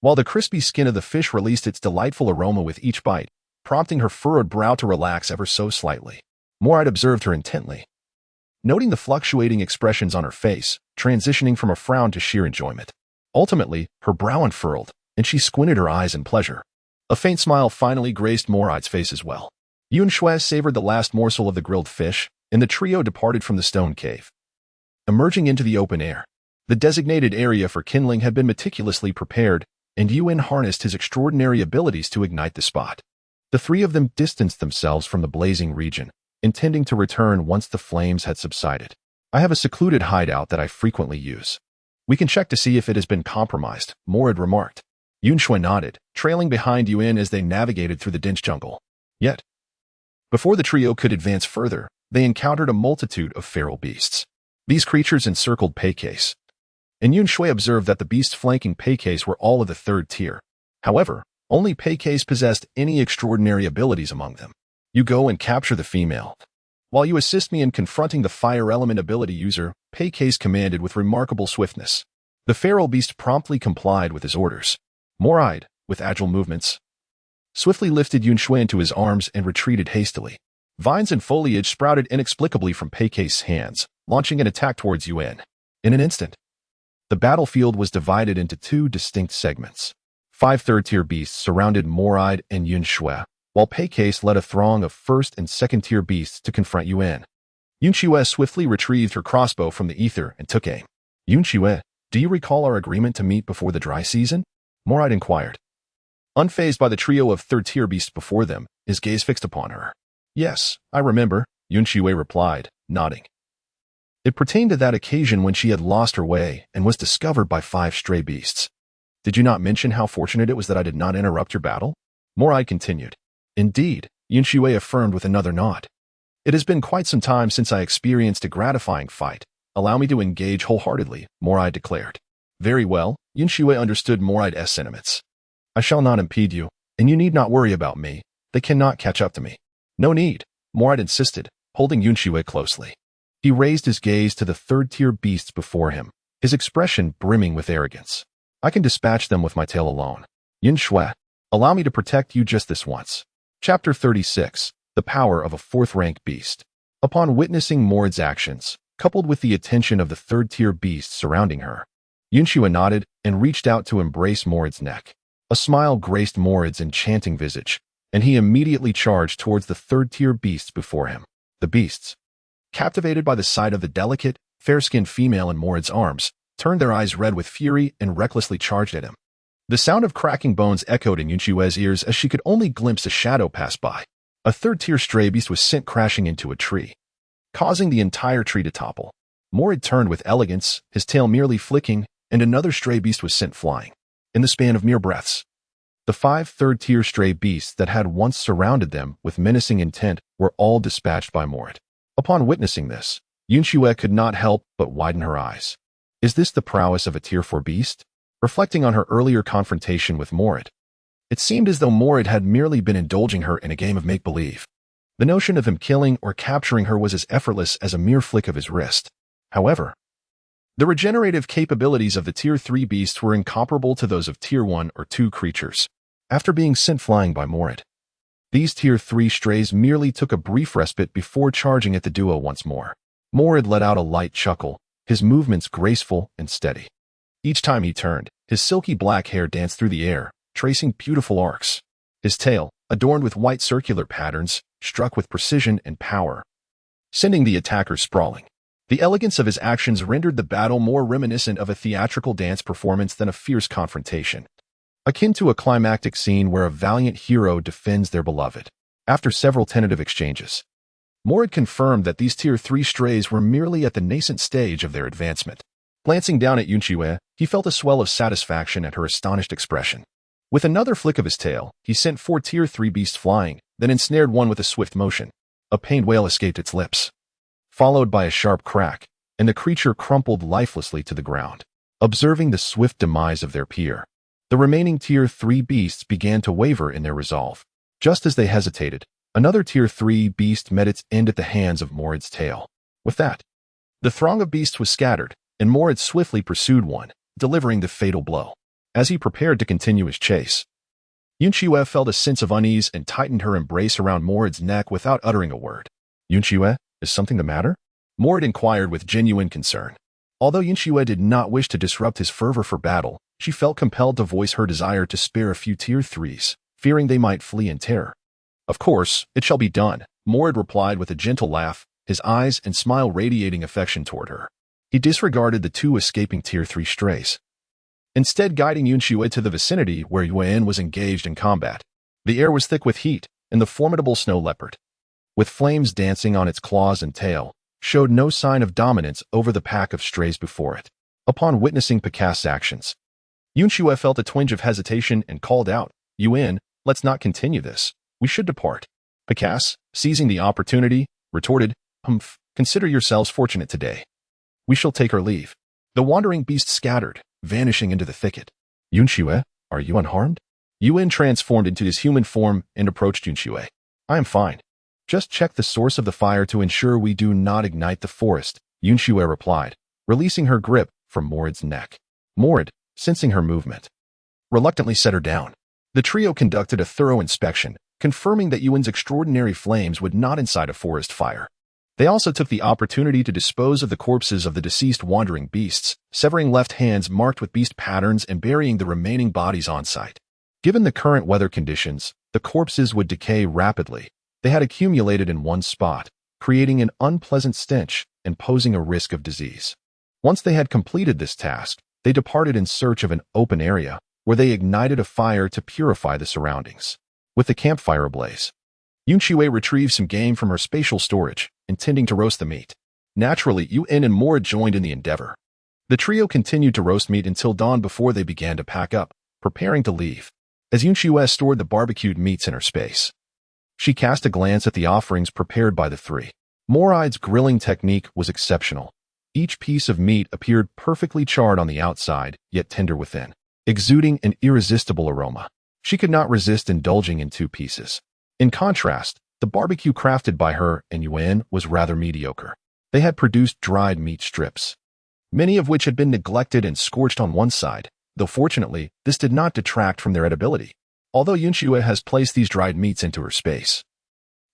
while the crispy skin of the fish released its delightful aroma with each bite, prompting her furrowed brow to relax ever so slightly. Morid observed her intently, noting the fluctuating expressions on her face, transitioning from a frown to sheer enjoyment. Ultimately, her brow unfurled, and she squinted her eyes in pleasure. A faint smile finally graced Morid's face as well. Yun Xue savored the last morsel of the grilled fish, and the trio departed from the stone cave. Emerging into the open air, the designated area for kindling had been meticulously prepared, and Yun harnessed his extraordinary abilities to ignite the spot. The three of them distanced themselves from the blazing region, intending to return once the flames had subsided. "I have a secluded hideout that I frequently use. We can check to see if it has been compromised," Morid remarked. Yun Xue nodded, trailing behind Yun as they navigated through the dense jungle. Yet, before the trio could advance further, they encountered a multitude of feral beasts. These creatures encircled Peicase, and Yun Xue observed that the beasts flanking Peicase were all of the third tier. However, only Peicase possessed any extraordinary abilities among them. "You go and capture the female, while you assist me in confronting the fire element ability user," Peicase commanded with remarkable swiftness. The feral beast promptly complied with his orders. Morid, with agile movements, swiftly lifted Yun Xue into his arms and retreated hastily. Vines and foliage sprouted inexplicably from Peicase's hands, launching an attack towards Yun. In an instant, the battlefield was divided into two distinct segments. 5 third-tier beasts surrounded Morid and Yun Xue, while Pei Case led a throng of first and second-tier beasts to confront Yun. Yun Xue swiftly retrieved her crossbow from the ether and took aim. Yun Xue, do you recall our agreement to meet before the dry season? Moride inquired. Unfazed by the trio of third-tier beasts before them, his gaze fixed upon her. Yes, I remember, Yun Xue replied, nodding. It pertained to that occasion when she had lost her way and was discovered by 5 stray beasts. Did you not mention how fortunate it was that I did not interrupt your battle? Moride continued. Indeed, Yun Xue affirmed with another nod. It has been quite some time since I experienced a gratifying fight. Allow me to engage wholeheartedly, Moride declared. Very well, Yun Xue understood Moride's sentiments. I shall not impede you, and you need not worry about me. They cannot catch up to me. No need, Moride insisted, holding Yun Xue closely. He raised his gaze to the third-tier beasts before him, his expression brimming with arrogance. I can dispatch them with my tail alone. Yun Xue, allow me to protect you just this once. Chapter 36, The Power of a Fourth-Rank Beast. Upon witnessing Moride's actions, coupled with the attention of the third-tier beasts surrounding her, Yun Xue nodded and reached out to embrace Moride's neck. A smile graced Moride's enchanting visage, and he immediately charged towards the third-tier beasts before him. The beasts, captivated by the sight of the delicate, fair-skinned female in Moride's arms, turned their eyes red with fury and recklessly charged at him. The sound of cracking bones echoed in Yun Xue's ears as she could only glimpse a shadow pass by. A third-tier stray beast was sent crashing into a tree, causing the entire tree to topple. Moride turned with elegance, his tail merely flicking, and another stray beast was sent flying. In the span of mere breaths, the 5 third-tier stray beasts that had once surrounded them with menacing intent were all dispatched by Moride. Upon witnessing this, Yun Xue could not help but widen her eyes. Is this the prowess of a Tier 4 beast? Reflecting on her earlier confrontation with Moride, it seemed as though Moride had merely been indulging her in a game of make-believe. The notion of him killing or capturing her was as effortless as a mere flick of his wrist. However, the regenerative capabilities of the Tier 3 beasts were incomparable to those of Tier 1 or 2 creatures. After being sent flying by Moride, these Tier 3 strays merely took a brief respite before charging at the duo once more. Moride let out a light chuckle, his movements graceful and steady. Each time he turned, his silky black hair danced through the air, tracing beautiful arcs. His tail, adorned with white circular patterns, struck with precision and power, sending the attacker sprawling. The elegance of his actions rendered the battle more reminiscent of a theatrical dance performance than a fierce confrontation, akin to a climactic scene where a valiant hero defends their beloved. After several tentative exchanges, Moride confirmed that these Tier 3 strays were merely at the nascent stage of their advancement. Glancing down at Yun Xue, he felt a swell of satisfaction at her astonished expression. With another flick of his tail, he sent 4 Tier 3 beasts flying, then ensnared one with a swift motion. A pained wail escaped its lips, followed by a sharp crack, and the creature crumpled lifelessly to the ground. Observing the swift demise of their peer, the remaining Tier 3 beasts began to waver in their resolve. Just as they hesitated, another Tier 3 beast met its end at the hands of Moride's tail. With that, the throng of beasts was scattered, and Moride swiftly pursued one, delivering the fatal blow. As he prepared to continue his chase, Yun Xue felt a sense of unease and tightened her embrace around Moride's neck without uttering a word. Yun Xue, is something the matter? Moride inquired with genuine concern. Although Yun Xue did not wish to disrupt his fervor for battle, she felt compelled to voice her desire to spare a few Tier 3s, fearing they might flee in terror. Of course, it shall be done, Moride replied with a gentle laugh, his eyes and smile radiating affection toward her. He disregarded the 2 escaping Tier 3 strays, instead guiding Yun Xue to the vicinity where Yun was engaged in combat. The air was thick with heat, and the formidable snow leopard, with flames dancing on its claws and tail, showed no sign of dominance over the pack of strays before it. Upon witnessing Picasse's actions, Yun Xue felt a twinge of hesitation and called out, Yun, let's not continue this. We should depart. Picasse, seizing the opportunity, retorted, Humph, consider yourselves fortunate today. We shall take our leave. The wandering beast scattered, vanishing into the thicket. Yun Xue, are you unharmed? Yun transformed into his human form and approached Yun Xue. I am fine. Just check the source of the fire to ensure we do not ignite the forest, Yun Xue replied, releasing her grip from Moride's neck. Moride, sensing her movement, reluctantly set her down. The trio conducted a thorough inspection, confirming that Yun's extraordinary flames would not incite a forest fire. They also took the opportunity to dispose of the corpses of the deceased wandering beasts, severing left hands marked with beast patterns and burying the remaining bodies on site. Given the current weather conditions, The corpses would decay rapidly. They had accumulated in one spot, creating an unpleasant stench and posing a risk of disease. Once they had completed this task, they departed in search of an open area, where they ignited a fire to purify the surroundings. With the campfire ablaze, Yun Xue retrieved some game from her spatial storage, intending to roast the meat. Naturally, Yun and Mora joined in the endeavor. The trio continued to roast meat until dawn before they began to pack up, preparing to leave. As Yun Xue stored the barbecued meats in her space, she cast a glance at the offerings prepared by the three. Morai's grilling technique was exceptional. Each piece of meat appeared perfectly charred on the outside, yet tender within, exuding an irresistible aroma. She could not resist indulging in two pieces. In contrast, the barbecue crafted by her and Yun was rather mediocre. They had produced dried meat strips, many of which had been neglected and scorched on one side, though fortunately, this did not detract from their edibility. Although Yun Xue has placed these dried meats into her space,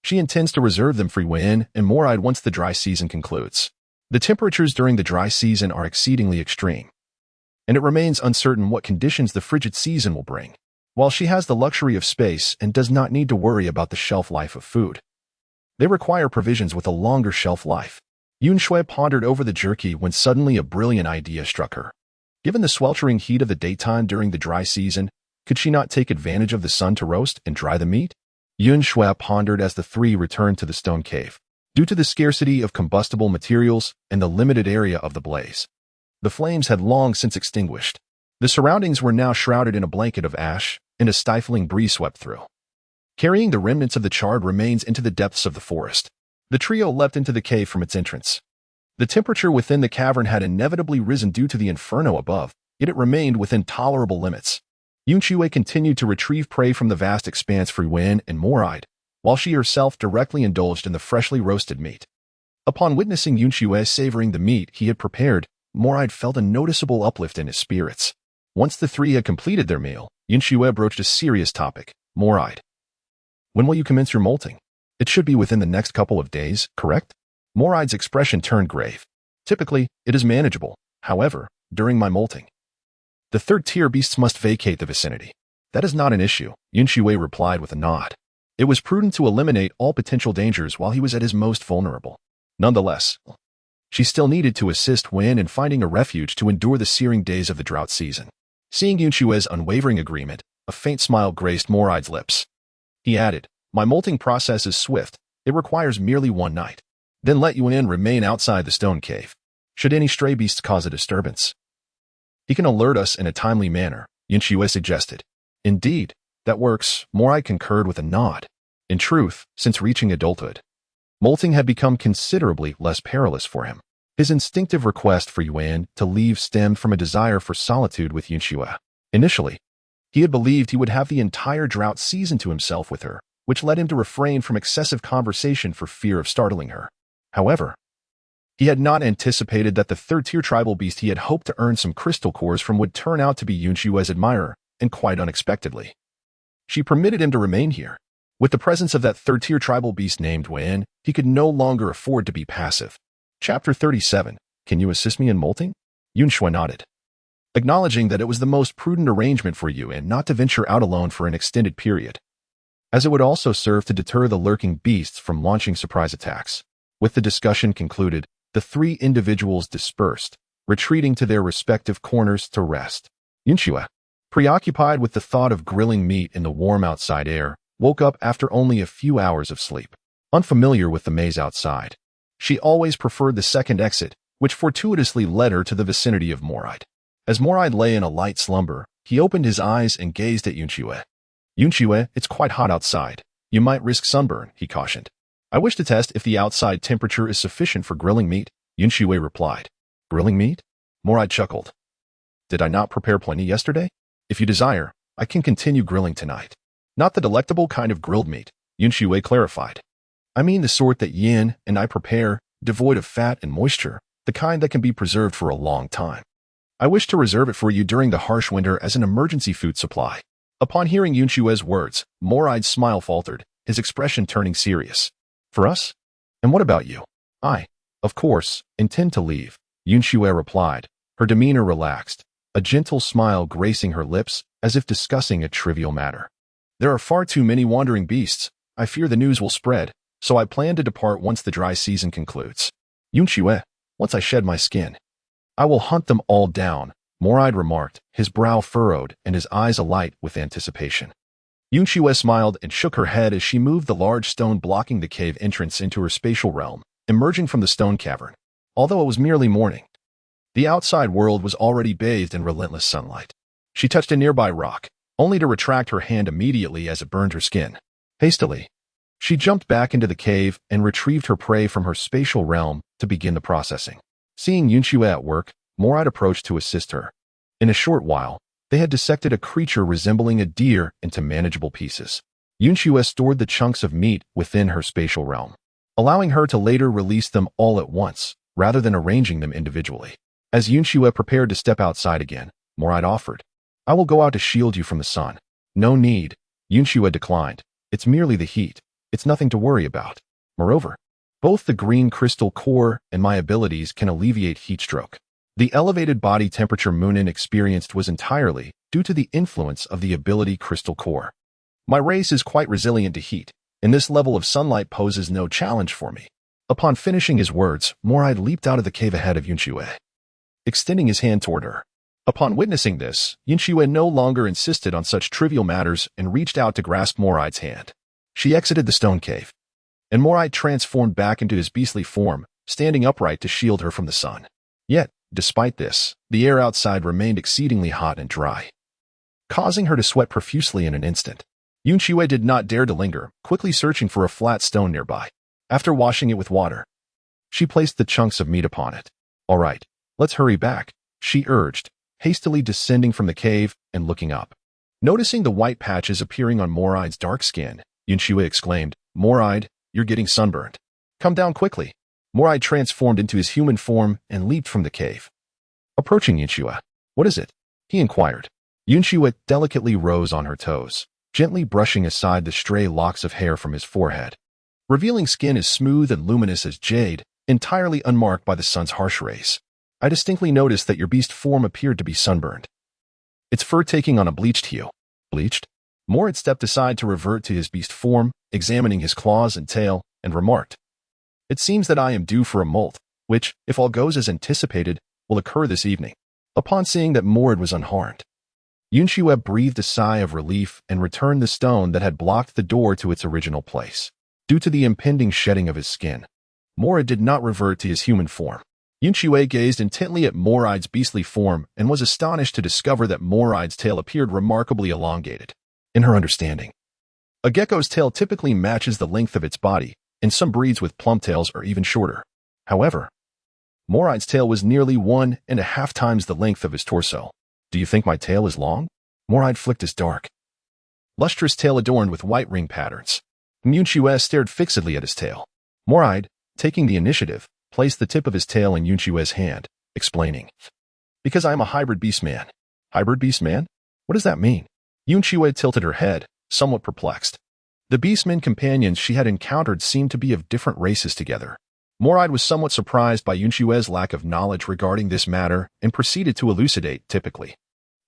she intends to reserve them for Yun and Morai once the dry season concludes. The temperatures during the dry season are exceedingly extreme, and it remains uncertain what conditions the frigid season will bring. While she has the luxury of space and does not need to worry about the shelf life of food, they require provisions with a longer shelf life. Yun Xue pondered over the jerky when suddenly a brilliant idea struck her. Given the sweltering heat of the daytime during the dry season, could she not take advantage of the sun to roast and dry the meat? Yun Xue pondered as the three returned to the stone cave. Due to the scarcity of combustible materials and the limited area of the blaze, the flames had long since extinguished. The surroundings were now shrouded in a blanket of ash, and a stifling breeze swept through, carrying the remnants of the charred remains into the depths of the forest. The trio leapt into the cave from its entrance. The temperature within the cavern had inevitably risen due to the inferno above, yet it remained within tolerable limits. Yun Xue continued to retrieve prey from the vast expanse for Yun and Morai, while she herself directly indulged in the freshly roasted meat. Upon witnessing Yun Xue savoring the meat he had prepared, Morai felt a noticeable uplift in his spirits. Once the three had completed their meal, Yun Xue broached a serious topic. Morai, when will you commence your molting? It should be within the next couple of days, correct? Morai's expression turned grave. Typically, it is manageable. However, during my molting, the third-tier beasts must vacate the vicinity. That is not an issue, Yun Xue replied with a nod. It was prudent to eliminate all potential dangers while he was at his most vulnerable. Nonetheless, she still needed to assist Yun in finding a refuge to endure the searing days of the drought season. Seeing Yun Xue's unwavering agreement, a faint smile graced Morai's lips. He added, my molting process is swift. It requires merely one night. Then let Yun remain outside the stone cave. Should any stray beasts cause a disturbance, he can alert us in a timely manner, Yun Xue suggested. Indeed, that works, Morai concurred with a nod. In truth, since reaching adulthood, molting had become considerably less perilous for him. His instinctive request for Yun to leave stemmed from a desire for solitude with Yun Xue. Initially, he had believed he would have the entire drought season to himself with her, which led him to refrain from excessive conversation for fear of startling her. However, he had not anticipated that the third-tier tribal beast he had hoped to earn some crystal cores from would turn out to be Yun Xue's admirer, and quite unexpectedly, she permitted him to remain here. With the presence of that third-tier tribal beast named Yun, he could no longer afford to be passive. Chapter 37. Can you assist me in molting? Yun Xue nodded, acknowledging that it was the most prudent arrangement for Yun not to venture out alone for an extended period, as it would also serve to deter the lurking beasts from launching surprise attacks. With the discussion concluded, the three individuals dispersed, retreating to their respective corners to rest. Yun Xue, preoccupied with the thought of grilling meat in the warm outside air, woke up after only a few hours of sleep. Unfamiliar with the maze outside, she always preferred the second exit, which fortuitously led her to the vicinity of Morai. As Morai lay in a light slumber, he opened his eyes and gazed at Yun Xue. Yun Xue, it's quite hot outside. You might risk sunburn, he cautioned. I wish to test if the outside temperature is sufficient for grilling meat, Yun Xue replied. Grilling meat? Morai chuckled. Did I not prepare plenty yesterday? If you desire, I can continue grilling tonight. Not the delectable kind of grilled meat, Yun Xue clarified. I mean the sort that Yin and I prepare, devoid of fat and moisture, the kind that can be preserved for a long time. I wish to reserve it for you during the harsh winter as an emergency food supply. Upon hearing Yun Xue's words, Morai's smile faltered, his expression turning serious. For us? And what about you? I, of course, intend to leave, Yun Xue replied, her demeanor relaxed, a gentle smile gracing her lips as if discussing a trivial matter. There are far too many wandering beasts. I fear the news will spread, so I plan to depart once the dry season concludes. Yun Xue, once I shed my skin, I will hunt them all down, Moride remarked, his brow furrowed and his eyes alight with anticipation. Yun Xue smiled and shook her head as she moved the large stone blocking the cave entrance into her spatial realm, emerging from the stone cavern. Although it was merely morning, the outside world was already bathed in relentless sunlight. She touched a nearby rock, only to retract her hand immediately as it burned her skin. Hastily, she jumped back into the cave and retrieved her prey from her spatial realm to begin the processing. Seeing Yun Xue at work, Moride approached to assist her. In a short while, they had dissected a creature resembling a deer into manageable pieces. Yun Xue stored the chunks of meat within her spatial realm, allowing her to later release them all at once, rather than arranging them individually. As Yun Xue prepared to step outside again, Moride offered, I will go out to shield you from the sun. No need, Yun Xue declined. It's merely the heat. It's nothing to worry about. Moreover, both the green crystal core and my abilities can alleviate heat stroke. The elevated body temperature Moonin experienced was entirely due to the influence of the ability crystal core. My race is quite resilient to heat, and this level of sunlight poses no challenge for me. Upon finishing his words, Moride leaped out of the cave ahead of Yun Xue, extending his hand toward her. Upon witnessing this, Yun Xue no longer insisted on such trivial matters and reached out to grasp Moride's hand. She exited the stone cave, and Moride transformed back into his beastly form, standing upright to shield her from the sun. Yet, despite this, the air outside remained exceedingly hot and dry, causing her to sweat profusely in an instant. Yun Xue did not dare to linger, quickly searching for a flat stone nearby. After washing it with water, she placed the chunks of meat upon it. All right, let's hurry back, she urged, hastily descending from the cave and looking up. Noticing the white patches appearing on Moride's dark skin, Yun Xue exclaimed, Moride, you're getting sunburned. Come down quickly. Moride transformed into his human form and leaped from the cave. Approaching Yun Xue, what is it? He inquired. Yun Xue delicately rose on her toes, gently brushing aside the stray locks of hair from his forehead, revealing skin as smooth and luminous as jade, entirely unmarked by the sun's harsh rays. I distinctly noticed that your beast form appeared to be sunburned, its fur taking on a bleached hue. Bleached? Moride stepped aside to revert to his beast form, examining his claws and tail, and remarked, It seems that I am due for a molt, which, if all goes as anticipated, will occur this evening. Upon seeing that Moride was unharmed, Yun Xue breathed a sigh of relief and returned the stone that had blocked the door to its original place. Due to the impending shedding of his skin, Moride did not revert to his human form. Yun Xue gazed intently at Moride's beastly form and was astonished to discover that Moride's tail appeared remarkably elongated. In her understanding, a gecko's tail typically matches the length of its body, and some breeds with plump tails are even shorter. However, Moride's tail was nearly 1.5 times the length of his torso. Do you think my tail is long? Moride flicked his dark, lustrous tail adorned with white ring patterns. Yun Xue stared fixedly at his tail. Moride, taking the initiative, placed the tip of his tail in Yun Xue's hand, explaining, Because I am a hybrid beast man. Hybrid beast man? What does that mean? Yun Xue tilted her head, somewhat perplexed. The beastmen companions she had encountered seemed to be of different races together. Moride was somewhat surprised by Yun Xue's lack of knowledge regarding this matter and proceeded to elucidate. Typically,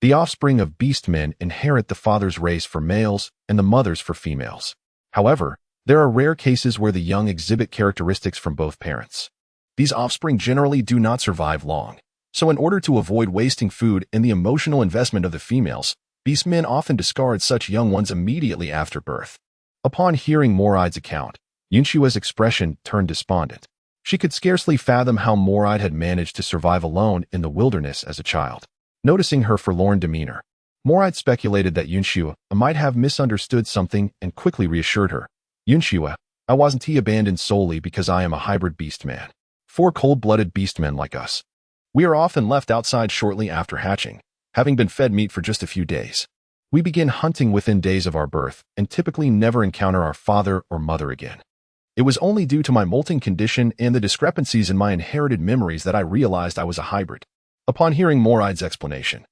the offspring of beastmen inherit the father's race for males and the mother's for females. However, there are rare cases where the young exhibit characteristics from both parents. These offspring generally do not survive long, so in order to avoid wasting food and the emotional investment of the females, beastmen often discard such young ones immediately after birth. Upon hearing Moride's account, Yun Xue's expression turned despondent. She could scarcely fathom how Moride had managed to survive alone in the wilderness as a child. Noticing her forlorn demeanor, Moride speculated that Yun Xue might have misunderstood something and quickly reassured her. Yun Xue, I wasn't abandoned solely because I am a hybrid beast man. 4 cold-blooded beastmen like us. We are often left outside shortly after hatching, having been fed meat for just a few days. We begin hunting within days of our birth and typically never encounter our father or mother again. It was only due to my molting condition and the discrepancies in my inherited memories that I realized I was a hybrid. Upon hearing Moride's explanation,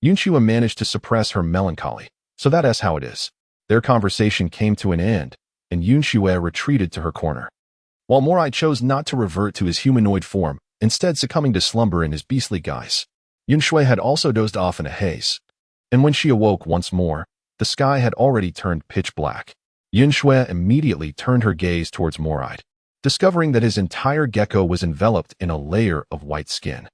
Yun Xue managed to suppress her melancholy, so that's how it is. Their conversation came to an end, and Yun Xue retreated to her corner, while Moride chose not to revert to his humanoid form, instead succumbing to slumber in his beastly guise. Yun Xue had also dozed off in a haze, and when she awoke once more, The sky had already turned pitch black. Yun Xue immediately turned her gaze towards Moride, discovering that his entire gecko was enveloped in a layer of white skin.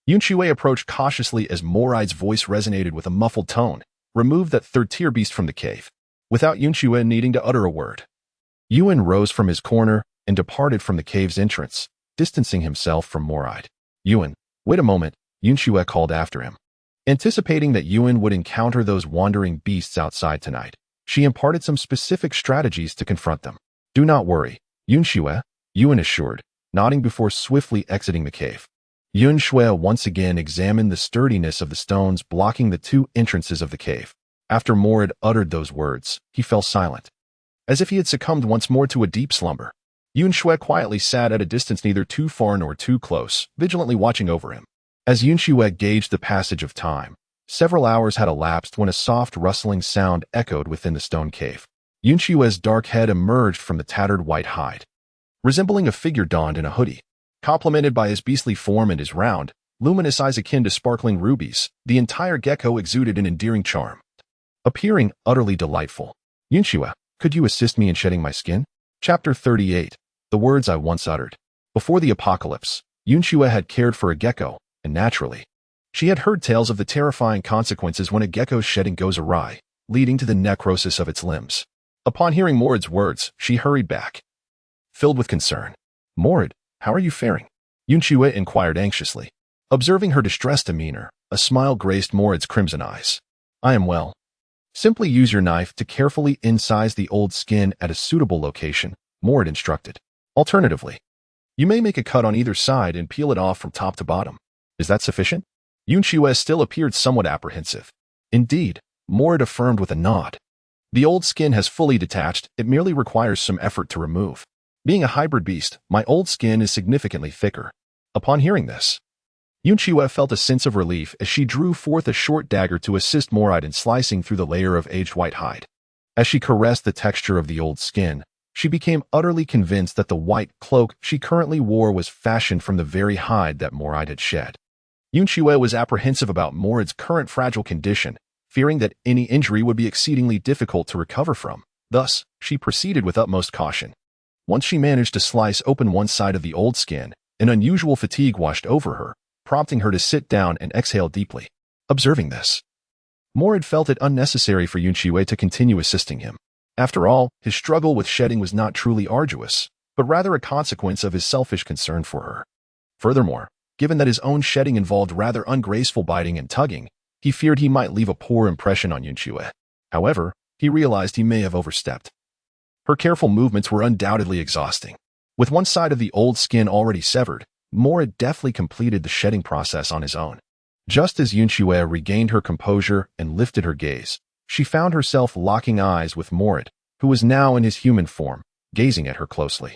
Yun Xue approached cautiously as Moride's voice resonated with a muffled tone. Remove that third-tier beast from the cave. Without Yun Xue needing to utter a word. Yun rose from his corner and departed from the cave's entrance, distancing himself from Moride. Yun, wait a moment, Yun Xue called after him. Anticipating that Yun would encounter those wandering beasts outside tonight, she imparted some specific strategies to confront them. Do not worry, Yun Xue, Yun assured, nodding before swiftly exiting the cave. Yun Xue once again examined the sturdiness of the stones blocking the two entrances of the cave. After Moride uttered those words, he fell silent, as if he had succumbed once more to a deep slumber. Yun Xue quietly sat at a distance neither too far nor too close, vigilantly watching over him. As Yun Xue gauged the passage of time, several hours had elapsed when a soft rustling sound echoed within the stone cave. Yun Xue's dark head emerged from the tattered white hide. Resembling a figure donned in a hoodie, complemented by his beastly form and his round, luminous eyes akin to sparkling rubies, the entire gecko exuded an endearing charm. Appearing utterly delightful. Yun Xue, could you assist me in shedding my skin? Chapter 38. The words I once uttered. Before the apocalypse, Yun Xue had cared for a gecko, and naturally, she had heard tales of the terrifying consequences when a gecko's shedding goes awry, leading to the necrosis of its limbs. Upon hearing Moride's words, she hurried back, filled with concern. Moride, how are you faring? Yun Xue inquired anxiously. Observing her distressed demeanor, a smile graced Moride's crimson eyes. I am well. Simply use your knife to carefully incise the old skin at a suitable location, Moride instructed. Alternatively, you may make a cut on either side and peel it off from top to bottom. Is that sufficient? Yun Xue still appeared somewhat apprehensive. Indeed, Moride affirmed with a nod. The old skin has fully detached, it merely requires some effort to remove. Being a hybrid beast, my old skin is significantly thicker. Upon hearing this, Yun Xue felt a sense of relief as she drew forth a short dagger to assist Moride in slicing through the layer of aged white hide. As she caressed the texture of the old skin, she became utterly convinced that the white cloak she currently wore was fashioned from the very hide that Moride had shed. Yun Xue was apprehensive about Moride's current fragile condition, fearing that any injury would be exceedingly difficult to recover from. Thus, she proceeded with utmost caution. Once she managed to slice open one side of the old skin, an unusual fatigue washed over her, prompting her to sit down and exhale deeply. Observing this, Moride felt it unnecessary for Yun Xue to continue assisting him. After all, his struggle with shedding was not truly arduous, but rather a consequence of his selfish concern for her. Furthermore, given that his own shedding involved rather ungraceful biting and tugging, he feared he might leave a poor impression on Yun Xue. However, he realized he may have overstepped. Her careful movements were undoubtedly exhausting. With one side of the old skin already severed, Moride deftly completed the shedding process on his own. Just as Yun Xue regained her composure and lifted her gaze, she found herself locking eyes with Moride, who was now in his human form, gazing at her closely.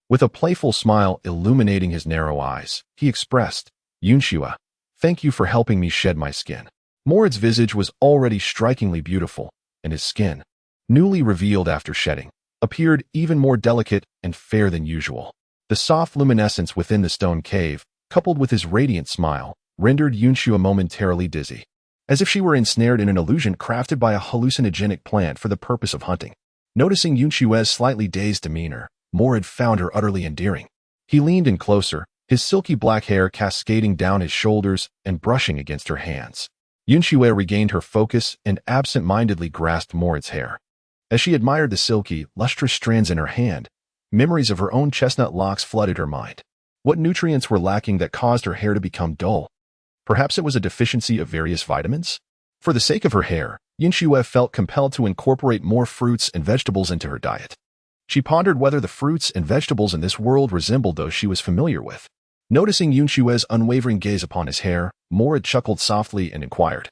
With a playful smile illuminating his narrow eyes, he expressed, Yun Xue, thank you for helping me shed my skin. Moride's visage was already strikingly beautiful, and his skin, newly revealed after shedding, appeared even more delicate and fair than usual. The soft luminescence within the stone cave, coupled with his radiant smile, rendered Yun Xue momentarily dizzy, as if she were ensnared in an illusion crafted by a hallucinogenic plant for the purpose of hunting. Noticing Yun Xue's slightly dazed demeanor, Moride found her utterly endearing. He leaned in closer, his silky black hair cascading down his shoulders and brushing against her hands. Yun Xue regained her focus and absent-mindedly grasped Moride's hair. As she admired the silky, lustrous strands in her hand, memories of her own chestnut locks flooded her mind. What nutrients were lacking that caused her hair to become dull? Perhaps it was a deficiency of various vitamins? For the sake of her hair, Yun Xue felt compelled to incorporate more fruits and vegetables into her diet. She pondered whether the fruits and vegetables in this world resembled those she was familiar with. Noticing Yun Xue's unwavering gaze upon his hair, Moride chuckled softly and inquired,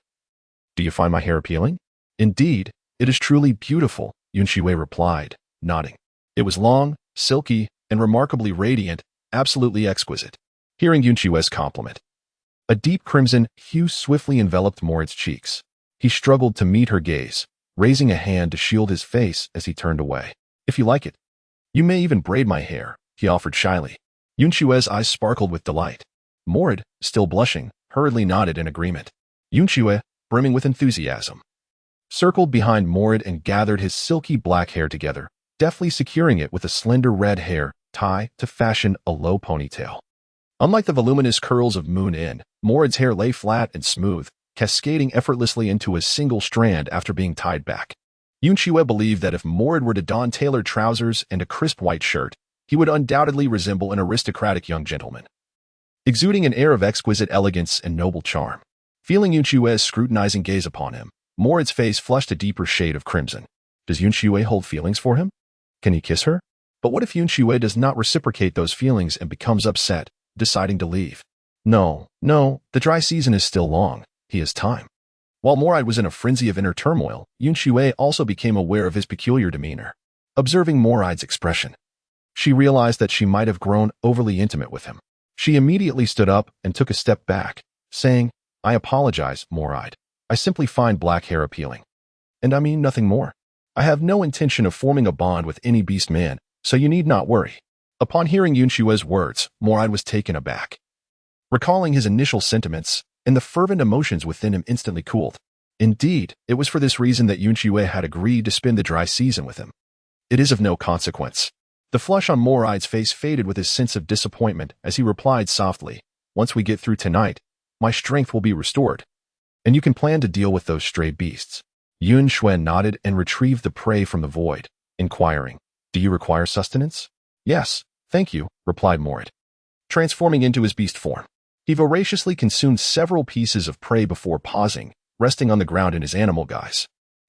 Do you find my hair appealing? Indeed, it is truly beautiful, Yun Xue replied, nodding. It was long, silky, and remarkably radiant, absolutely exquisite. Hearing Yun Xue's compliment, a deep crimson hue swiftly enveloped Moride's cheeks. He struggled to meet her gaze, raising a hand to shield his face as he turned away. If you like it, you may even braid my hair, he offered shyly. Yun Xue's eyes sparkled with delight. Moride, still blushing, hurriedly nodded in agreement. Yun Xue, brimming with enthusiasm, circled behind Morid and gathered his silky black hair together, deftly securing it with a slender red hair tie to fashion a low ponytail. Unlike the voluminous curls of Moon In, Morid's hair lay flat and smooth, cascading effortlessly into a single strand after being tied back. Yun Xue believed that if Morid were to don tailored trousers and a crisp white shirt, he would undoubtedly resemble an aristocratic young gentleman, exuding an air of exquisite elegance and noble charm. Feeling Yun Xue's scrutinizing gaze upon him, Morid's face flushed a deeper shade of crimson. Does Yun Xue hold feelings for him? Can he kiss her? But what if Yun Xue does not reciprocate those feelings and becomes upset, deciding to leave? No, the dry season is still long. He has time. While Morid was in a frenzy of inner turmoil, Yun Xue also became aware of his peculiar demeanor. Observing Morid's expression, she realized that she might have grown overly intimate with him. She immediately stood up and took a step back, saying, I apologize, Morid. I simply find black hair appealing. And I mean nothing more. I have no intention of forming a bond with any beast man, so you need not worry. Upon hearing Yun Xue's words, Morid was taken aback. Recalling his initial sentiments, and the fervent emotions within him instantly cooled. Indeed, it was for this reason that Yun Xue had agreed to spend the dry season with him. It is of no consequence. The flush on Morid's face faded with his sense of disappointment as he replied softly, Once we get through tonight, my strength will be restored, and you can plan to deal with those stray beasts. Yun Xue nodded and retrieved the prey from the void, inquiring, Do you require sustenance? Yes, thank you, replied Morid, transforming into his beast form. He voraciously consumed several pieces of prey before pausing, resting on the ground in his animal guise.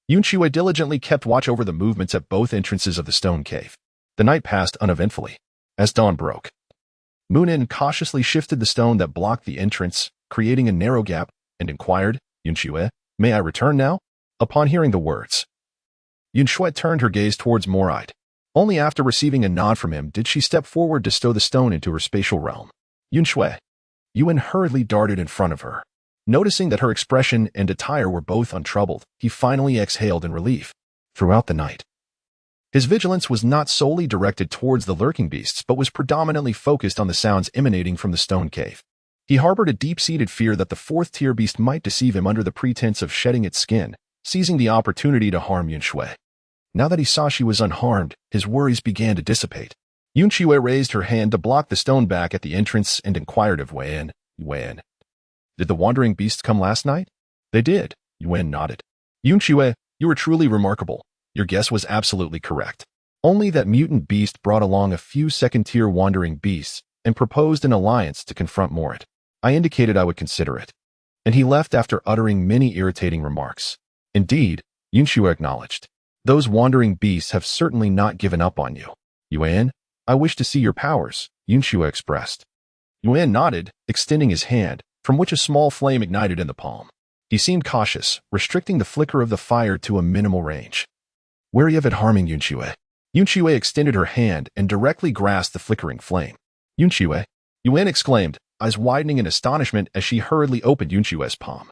Yun Xue diligently kept watch over the movements at both entrances of the stone cave. The night passed uneventfully. As dawn broke, Moon In cautiously shifted the stone that blocked the entrance, creating a narrow gap, and inquired, Yun Xue, may I return now? Upon hearing the words, Yun Xue turned her gaze towards Morid. Only after receiving a nod from him did she step forward to stow the stone into her spatial realm. Yun Xue. Yun hurriedly darted in front of her. Noticing that her expression and attire were both untroubled, he finally exhaled in relief. Throughout the night, his vigilance was not solely directed towards the lurking beasts but was predominantly focused on the sounds emanating from the stone cave. He harbored a deep-seated fear that the fourth-tier beast might deceive him under the pretense of shedding its skin, seizing the opportunity to harm Yun Xue. Now that he saw she was unharmed, his worries began to dissipate. Yun Xue raised her hand to block the stone back at the entrance and inquired of Yun. Did the wandering beasts come last night? They did, Yun nodded. Yun Xue, you were truly remarkable. Your guess was absolutely correct. Only that mutant beast brought along a few second-tier wandering beasts and proposed an alliance to confront Morid. I indicated I would consider it, and he left after uttering many irritating remarks. Indeed, Yun Xue acknowledged, those wandering beasts have certainly not given up on you. Yun, I wish to see your powers, Yun Xue expressed. Yun nodded, extending his hand, from which a small flame ignited in the palm. He seemed cautious, restricting the flicker of the fire to a minimal range. Wary of it harming Yun Xue. Yun Xue extended her hand and directly grasped the flickering flame. Yun Xue, Yun exclaimed, eyes widening in astonishment as she hurriedly opened Yun Xue's palm.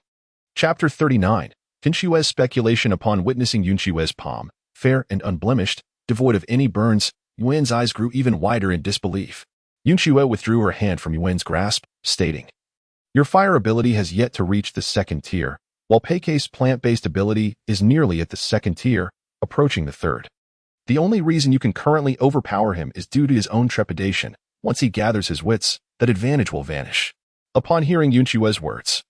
Chapter 39. Yun Xue's speculation upon witnessing Yun Xue's palm, fair and unblemished, devoid of any burns, Yun's eyes grew even wider in disbelief. Yun Xue withdrew her hand from Yun's grasp, stating, Your fire ability has yet to reach the second tier, while Peike's plant-based ability is nearly at the second tier, approaching the third. The only reason you can currently overpower him is due to his own trepidation. Once he gathers his wits, that advantage will vanish. Upon hearing Yun Xue's words,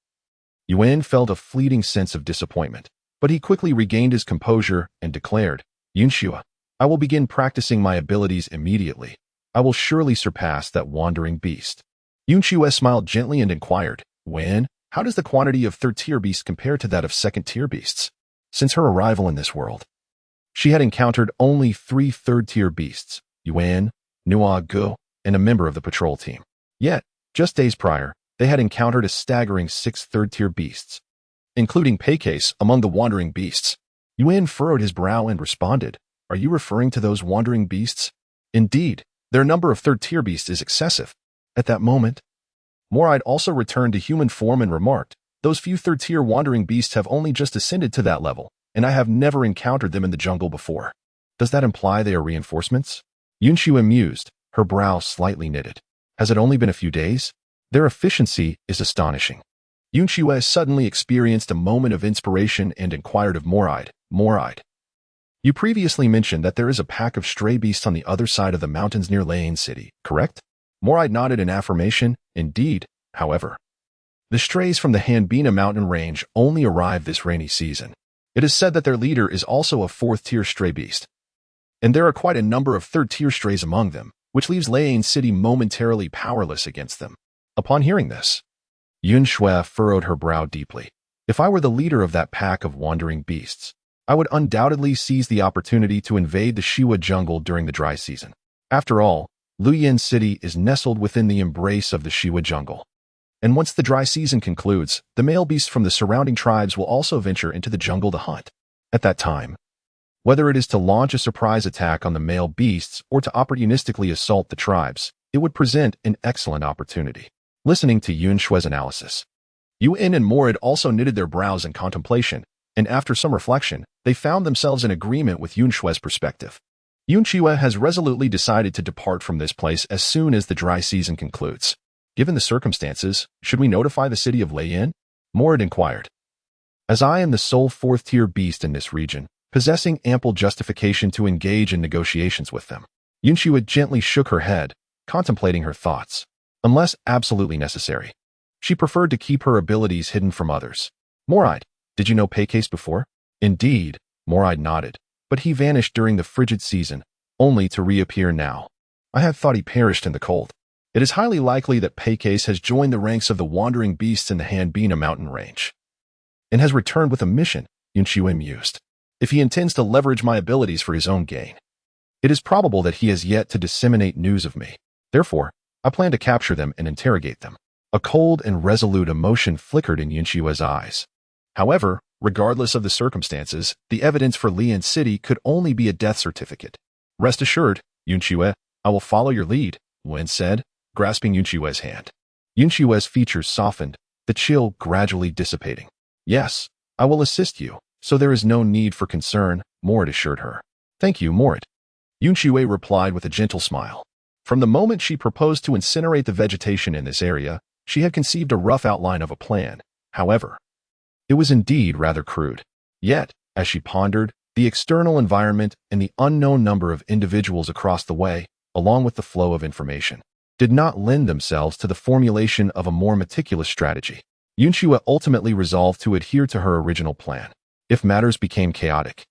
Yun felt a fleeting sense of disappointment, but he quickly regained his composure and declared, Yun Xue, I will begin practicing my abilities immediately. I will surely surpass that wandering beast. Yun Xue smiled gently and inquired, Yun, how does the quantity of third-tier beasts compare to that of second-tier beasts? Since her arrival in this world, she had encountered only 3 third-tier beasts, Yun, Nua Gu, and a member of the patrol team. Yet, just days prior, they had encountered a staggering 6 third-tier beasts, including Peike's among the wandering beasts. Yun furrowed his brow and responded, Are you referring to those wandering beasts? Indeed, their number of third-tier beasts is excessive. At that moment, Morid also returned to human form and remarked, Those few third-tier wandering beasts have only just ascended to that level, and I have never encountered them in the jungle before. Does that imply they are reinforcements? Yun Xue mused, her brow slightly knitted. Has it only been a few days? Their efficiency is astonishing. Yun Xue suddenly experienced a moment of inspiration and inquired of Moride. Moride, you previously mentioned that there is a pack of stray beasts on the other side of the mountains near Lane City, correct? Moride nodded in affirmation. Indeed, however. The strays from the Hanbina mountain range only arrive this rainy season. It is said that their leader is also a fourth-tier stray beast. And there are quite a number of third-tier strays among them, which leaves Lane City momentarily powerless against them. Upon hearing this, Yun Xue furrowed her brow deeply. If I were the leader of that pack of wandering beasts, I would undoubtedly seize the opportunity to invade the Shiwa jungle during the dry season. After all, Luyin City is nestled within the embrace of the Shiwa jungle. And once the dry season concludes, the male beasts from the surrounding tribes will also venture into the jungle to hunt. At that time, whether it is to launch a surprise attack on the male beasts or to opportunistically assault the tribes, it would present an excellent opportunity. Listening to Yun Xue's analysis, Yun and Moride also knitted their brows in contemplation, and after some reflection, they found themselves in agreement with Yun Xue's perspective. Yun Xue has resolutely decided to depart from this place as soon as the dry season concludes. Given the circumstances, should we notify the city of Lei? Moride inquired. As I am the sole fourth-tier beast in this region, possessing ample justification to engage in negotiations with them, Yun Xue gently shook her head, contemplating her thoughts. Unless absolutely necessary, she preferred to keep her abilities hidden from others. Moride, did you know Peicase before? Indeed, Moride nodded, but he vanished during the frigid season, only to reappear now. I had thought he perished in the cold. It is highly likely that Peicase has joined the ranks of the wandering beasts in the Hanbina mountain range, and has returned with a mission, Yun Xue mused. If he intends to leverage my abilities for his own gain, it is probable that he has yet to disseminate news of me. Therefore, I plan to capture them and interrogate them. A cold and resolute emotion flickered in Yun Xue's eyes. However, regardless of the circumstances, the evidence for Lian City could only be a death certificate. Rest assured, Yun Xue, I will follow your lead, Wen said, grasping Yun Xue's hand. Yun Xue's features softened, the chill gradually dissipating. Yes, I will assist you, so there is no need for concern, Moride assured her. Thank you, Moride. Yun Xue replied with a gentle smile. From the moment she proposed to incinerate the vegetation in this area, she had conceived a rough outline of a plan. However, it was indeed rather crude. Yet, as she pondered, the external environment and the unknown number of individuals across the way, along with the flow of information, did not lend themselves to the formulation of a more meticulous strategy. Yun Xue ultimately resolved to adhere to her original plan. If matters became chaotic,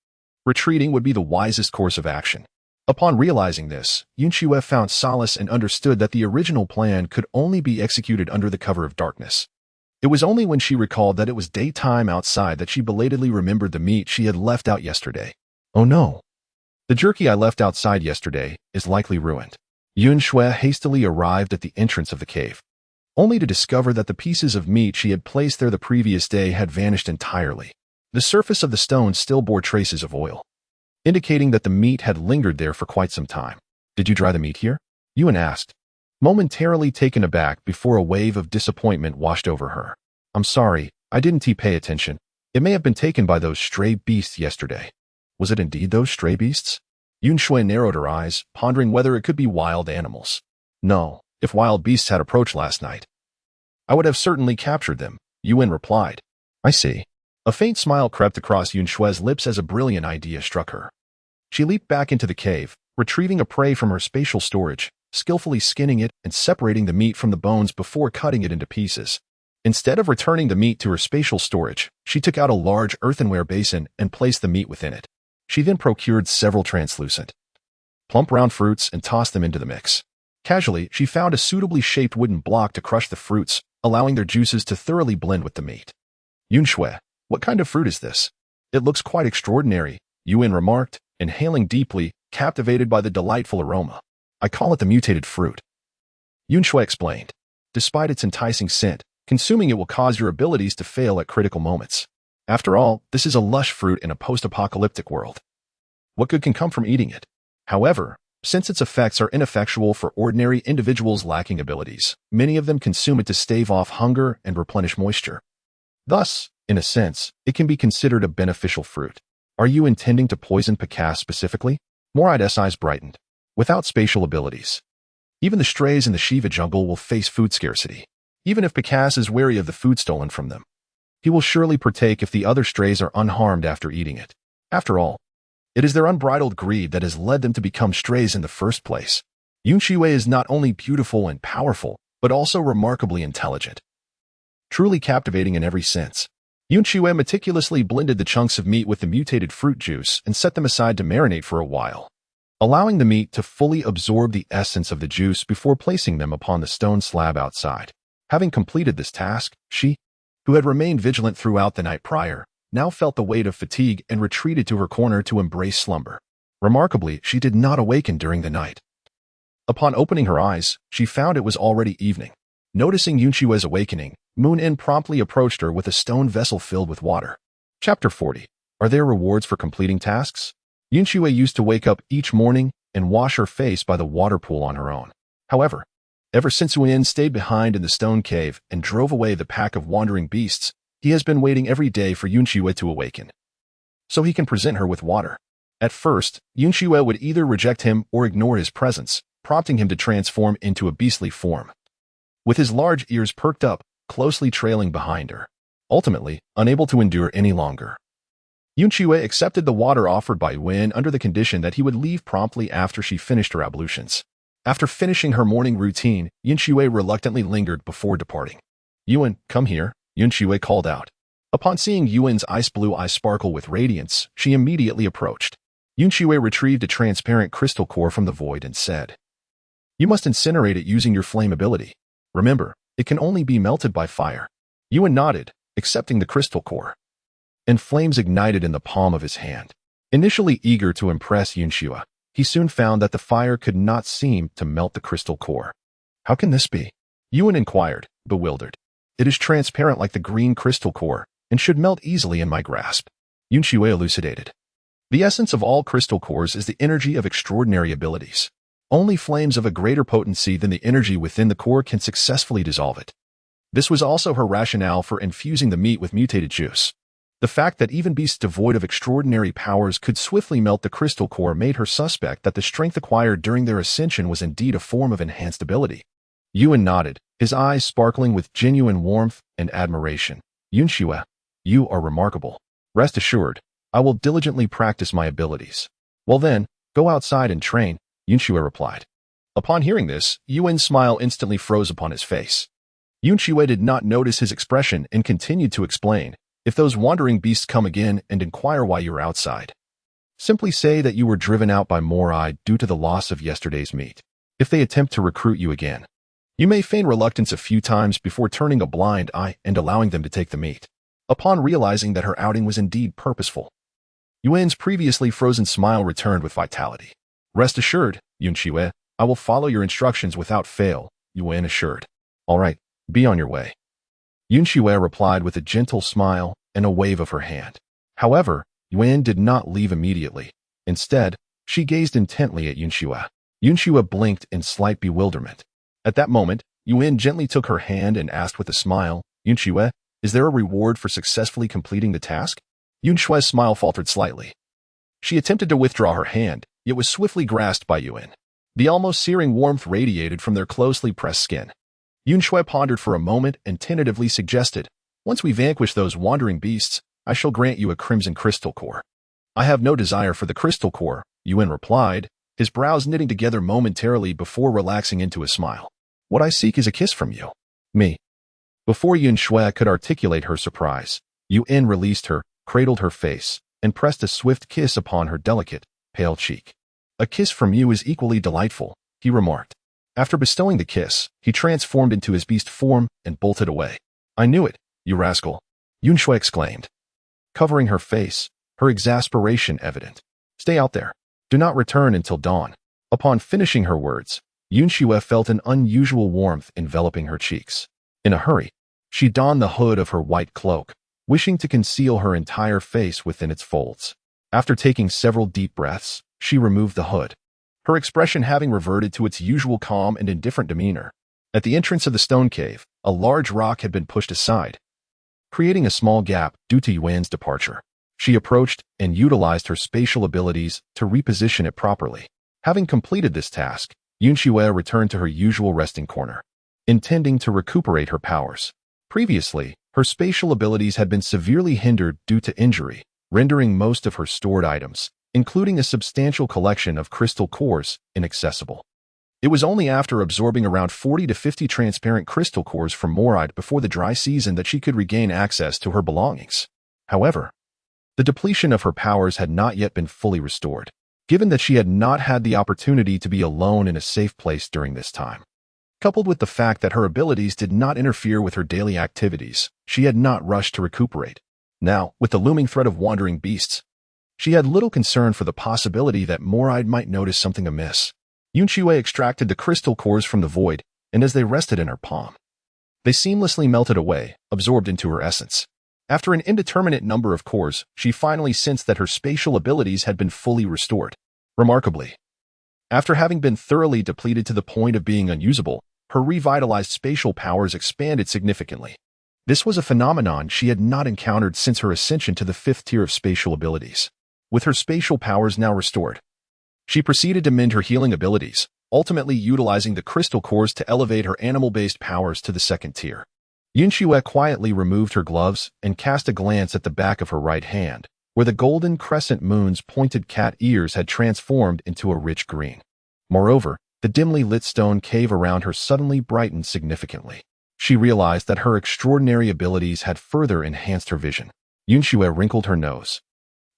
retreating would be the wisest course of action. Upon realizing this, Yun Xue found solace and understood that the original plan could only be executed under the cover of darkness. It was only when she recalled that it was daytime outside that she belatedly remembered the meat she had left out yesterday. Oh no! The jerky I left outside yesterday is likely ruined. Yun Xue hastily arrived at the entrance of the cave, only to discover that the pieces of meat she had placed there the previous day had vanished entirely. The surface of the stone still bore traces of oil, indicating that the meat had lingered there for quite some time. Did you dry the meat here? Yun asked, momentarily taken aback before a wave of disappointment washed over her. I'm sorry, I didn't pay attention. It may have been taken by those stray beasts yesterday. Was it indeed those stray beasts? Yun Xue narrowed her eyes, pondering whether it could be wild animals. No, if wild beasts had approached last night, I would have certainly captured them, Yun replied. I see. A faint smile crept across Yun Xue's lips as a brilliant idea struck her. She leaped back into the cave, retrieving a prey from her spatial storage, skillfully skinning it and separating the meat from the bones before cutting it into pieces. Instead of returning the meat to her spatial storage, she took out a large earthenware basin and placed the meat within it. She then procured several translucent, plump round fruits and tossed them into the mix. Casually, she found a suitably shaped wooden block to crush the fruits, allowing their juices to thoroughly blend with the meat. Yun Xue, what kind of fruit is this? It looks quite extraordinary, Yun remarked, inhaling deeply, captivated by the delightful aroma. I call it the mutated fruit. Yun Xue explained. Despite its enticing scent, consuming it will cause your abilities to fail at critical moments. After all, this is a lush fruit in a post-apocalyptic world. What good can come from eating it? However, since its effects are ineffectual for ordinary individuals lacking abilities, many of them consume it to stave off hunger and replenish moisture. Thus, in a sense, it can be considered a beneficial fruit. Are you intending to poison Peicase specifically? Moride's eyes brightened. Without spatial abilities, even the strays in the Shiva jungle will face food scarcity. Even if Picas is wary of the food stolen from them, he will surely partake if the other strays are unharmed after eating it. After all, it is their unbridled greed that has led them to become strays in the first place. Yun Xue is not only beautiful and powerful, but also remarkably intelligent. Truly captivating in every sense. Yun Xue meticulously blended the chunks of meat with the mutated fruit juice and set them aside to marinate for a while, allowing the meat to fully absorb the essence of the juice before placing them upon the stone slab outside. Having completed this task, she, who had remained vigilant throughout the night prior, now felt the weight of fatigue and retreated to her corner to embrace slumber. Remarkably, she did not awaken during the night. Upon opening her eyes, she found it was already evening. Noticing Yun Xue's awakening, Moon-in promptly approached her with a stone vessel filled with water. Chapter 40. Are there rewards for completing tasks? Yun Xue used to wake up each morning and wash her face by the water pool on her own. However, ever since Yun stayed behind in the stone cave and drove away the pack of wandering beasts, he has been waiting every day for Yun Xue to awaken, so he can present her with water. At first, Yun Xue would either reject him or ignore his presence, prompting him to transform into a beastly form, with his large ears perked up, closely trailing behind her. Ultimately, unable to endure any longer, Yun Xue accepted the water offered by Yun under the condition that he would leave promptly after she finished her ablutions. After finishing her morning routine, Yun Xue reluctantly lingered before departing. "Yun, come here," Yun Xue called out. Upon seeing Yun's ice blue eyes sparkle with radiance, she immediately approached. Yun Xue retrieved a transparent crystal core from the void and said, "You must incinerate it using your flame ability. Remember, it can only be melted by fire." Yun nodded, accepting the crystal core, and flames ignited in the palm of his hand. Initially eager to impress Yun Xue, he soon found that the fire could not seem to melt the crystal core. "How can this be?" Yun inquired, bewildered. "It is transparent like the green crystal core, and should melt easily in my grasp," Yun Xue elucidated. "The essence of all crystal cores is the energy of extraordinary abilities. Only flames of a greater potency than the energy within the core can successfully dissolve it." This was also her rationale for infusing the meat with mutated juice. The fact that even beasts devoid of extraordinary powers could swiftly melt the crystal core made her suspect that the strength acquired during their ascension was indeed a form of enhanced ability. Yun nodded, his eyes sparkling with genuine warmth and admiration. "Yun Xue, you are remarkable. Rest assured, I will diligently practice my abilities." "Well then, go outside and train," Yun Xue replied. Upon hearing this, Yun's smile instantly froze upon his face. Yun Xue did not notice his expression and continued to explain, "If those wandering beasts come again and inquire why you're outside, simply say that you were driven out by Morai due to the loss of yesterday's meat. If they attempt to recruit you again, you may feign reluctance a few times before turning a blind eye and allowing them to take the meat." Upon realizing that her outing was indeed purposeful, Yun's previously frozen smile returned with vitality. "Rest assured, Yun Xue, I will follow your instructions without fail," Yun assured. "All right, be on your way." Yun Xue replied with a gentle smile and a wave of her hand. However, Yun did not leave immediately. Instead, she gazed intently at Yun Xue. Yun Xue blinked in slight bewilderment. At that moment, Yun gently took her hand and asked with a smile, "Yun Xue, is there a reward for successfully completing the task?" Yun Xue's smile faltered slightly. She attempted to withdraw her hand, yet was swiftly grasped by Yun. The almost searing warmth radiated from their closely pressed skin. Yun Xue pondered for a moment and tentatively suggested, "Once we vanquish those wandering beasts, I shall grant you a crimson crystal core." "I have no desire for the crystal core," Yun replied, his brows knitting together momentarily before relaxing into a smile. "What I seek is a kiss from you." "Me?" Before Yun Xue could articulate her surprise, Yun released her, cradled her face, and pressed a swift kiss upon her delicate, pale cheek. "A kiss from you is equally delightful," he remarked. After bestowing the kiss, he transformed into his beast form and bolted away. "I knew it, you rascal," Yun Xue exclaimed, covering her face, her exasperation evident. "Stay out there. Do not return until dawn." Upon finishing her words, Yun Xue felt an unusual warmth enveloping her cheeks. In a hurry, she donned the hood of her white cloak, wishing to conceal her entire face within its folds. After taking several deep breaths, she removed the hood, her expression having reverted to its usual calm and indifferent demeanor. At the entrance of the stone cave, a large rock had been pushed aside, creating a small gap due to Yun's departure. She approached and utilized her spatial abilities to reposition it properly. Having completed this task, Yun Xue returned to her usual resting corner. intending to recuperate her powers. Previously, her spatial abilities had been severely hindered due to injury, rendering most of her stored items, including a substantial collection of crystal cores, inaccessible. It was only after absorbing around 40 to 50 transparent crystal cores from Moride before the dry season that she could regain access to her belongings. However, the depletion of her powers had not yet been fully restored, given that she had not had the opportunity to be alone in a safe place during this time. Coupled with the fact that her abilities did not interfere with her daily activities, she had not rushed to recuperate. Now, with the looming threat of wandering beasts, she had little concern for the possibility that Moride might notice something amiss. Yun Xue extracted the crystal cores from the void, and as they rested in her palm, they seamlessly melted away, absorbed into her essence. After an indeterminate number of cores, she finally sensed that her spatial abilities had been fully restored. Remarkably, after having been thoroughly depleted to the point of being unusable, her revitalized spatial powers expanded significantly. This was a phenomenon she had not encountered since her ascension to the 5th tier of spatial abilities. With her spatial powers now restored, she proceeded to mend her healing abilities, ultimately utilizing the crystal cores to elevate her animal-based powers to the 2nd tier. Yun Xue quietly removed her gloves and cast a glance at the back of her right hand, where the golden crescent moon's pointed cat ears had transformed into a rich green. Moreover, the dimly lit stone cave around her suddenly brightened significantly. She realized that her extraordinary abilities had further enhanced her vision. Yun Xue wrinkled her nose.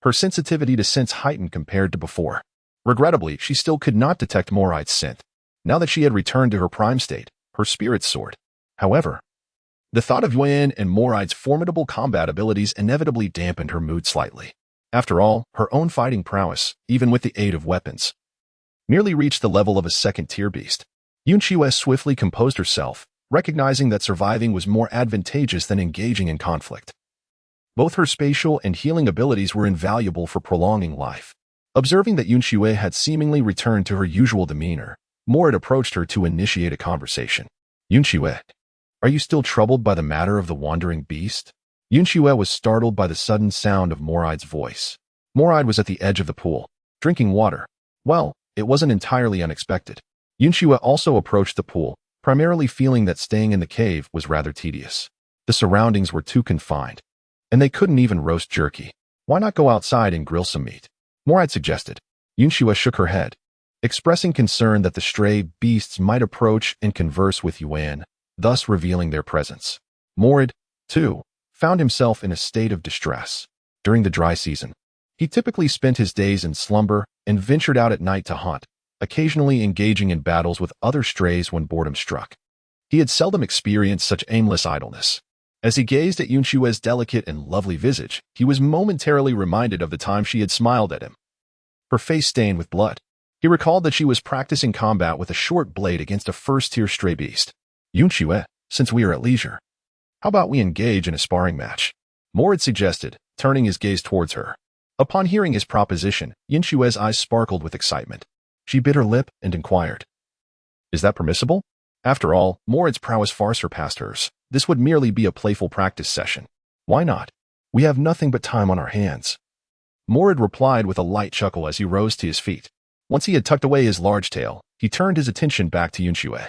Her sensitivity to scents heightened compared to before. Regrettably, she still could not detect Moride's scent. Now that she had returned to her prime state, her spirits soared. However, the thought of Yun and Moride's formidable combat abilities inevitably dampened her mood slightly. After all, her own fighting prowess, even with the aid of weapons, nearly reached the level of a 2nd-tier beast. Yun Xue swiftly composed herself, recognizing that surviving was more advantageous than engaging in conflict. Both her spatial and healing abilities were invaluable for prolonging life. Observing that Yun Xue had seemingly returned to her usual demeanor, Moride approached her to initiate a conversation. Yun Xue, are you still troubled by the matter of the wandering beast? Yun Xue was startled by the sudden sound of Moride's voice. Moride was at the edge of the pool, drinking water. Well, it wasn't entirely unexpected. Yun Xue also approached the pool, primarily feeling that staying in the cave was rather tedious. The surroundings were too confined, and they couldn't even roast jerky. Why not go outside and grill some meat? Moride suggested. Yun Xue shook her head, expressing concern that the stray beasts might approach and converse with Yun, thus revealing their presence. Moride, too, found himself in a state of distress. During the dry season, he typically spent his days in slumber and ventured out at night to hunt, occasionally engaging in battles with other strays when boredom struck. He had seldom experienced such aimless idleness. As he gazed at Yun Xue's delicate and lovely visage, he was momentarily reminded of the time she had smiled at him, her face stained with blood. He recalled that she was practicing combat with a short blade against a 1st-tier stray beast. Yun Xue, since we are at leisure, how about we engage in a sparring match? Moride suggested, turning his gaze towards her. Upon hearing his proposition, Yun Xue's eyes sparkled with excitement. She bit her lip and inquired, is that permissible? After all, Moride's prowess far surpassed hers. This would merely be a playful practice session. Why not? We have nothing but time on our hands. Moride replied with a light chuckle as he rose to his feet. Once he had tucked away his large tail, he turned his attention back to Yun Xue.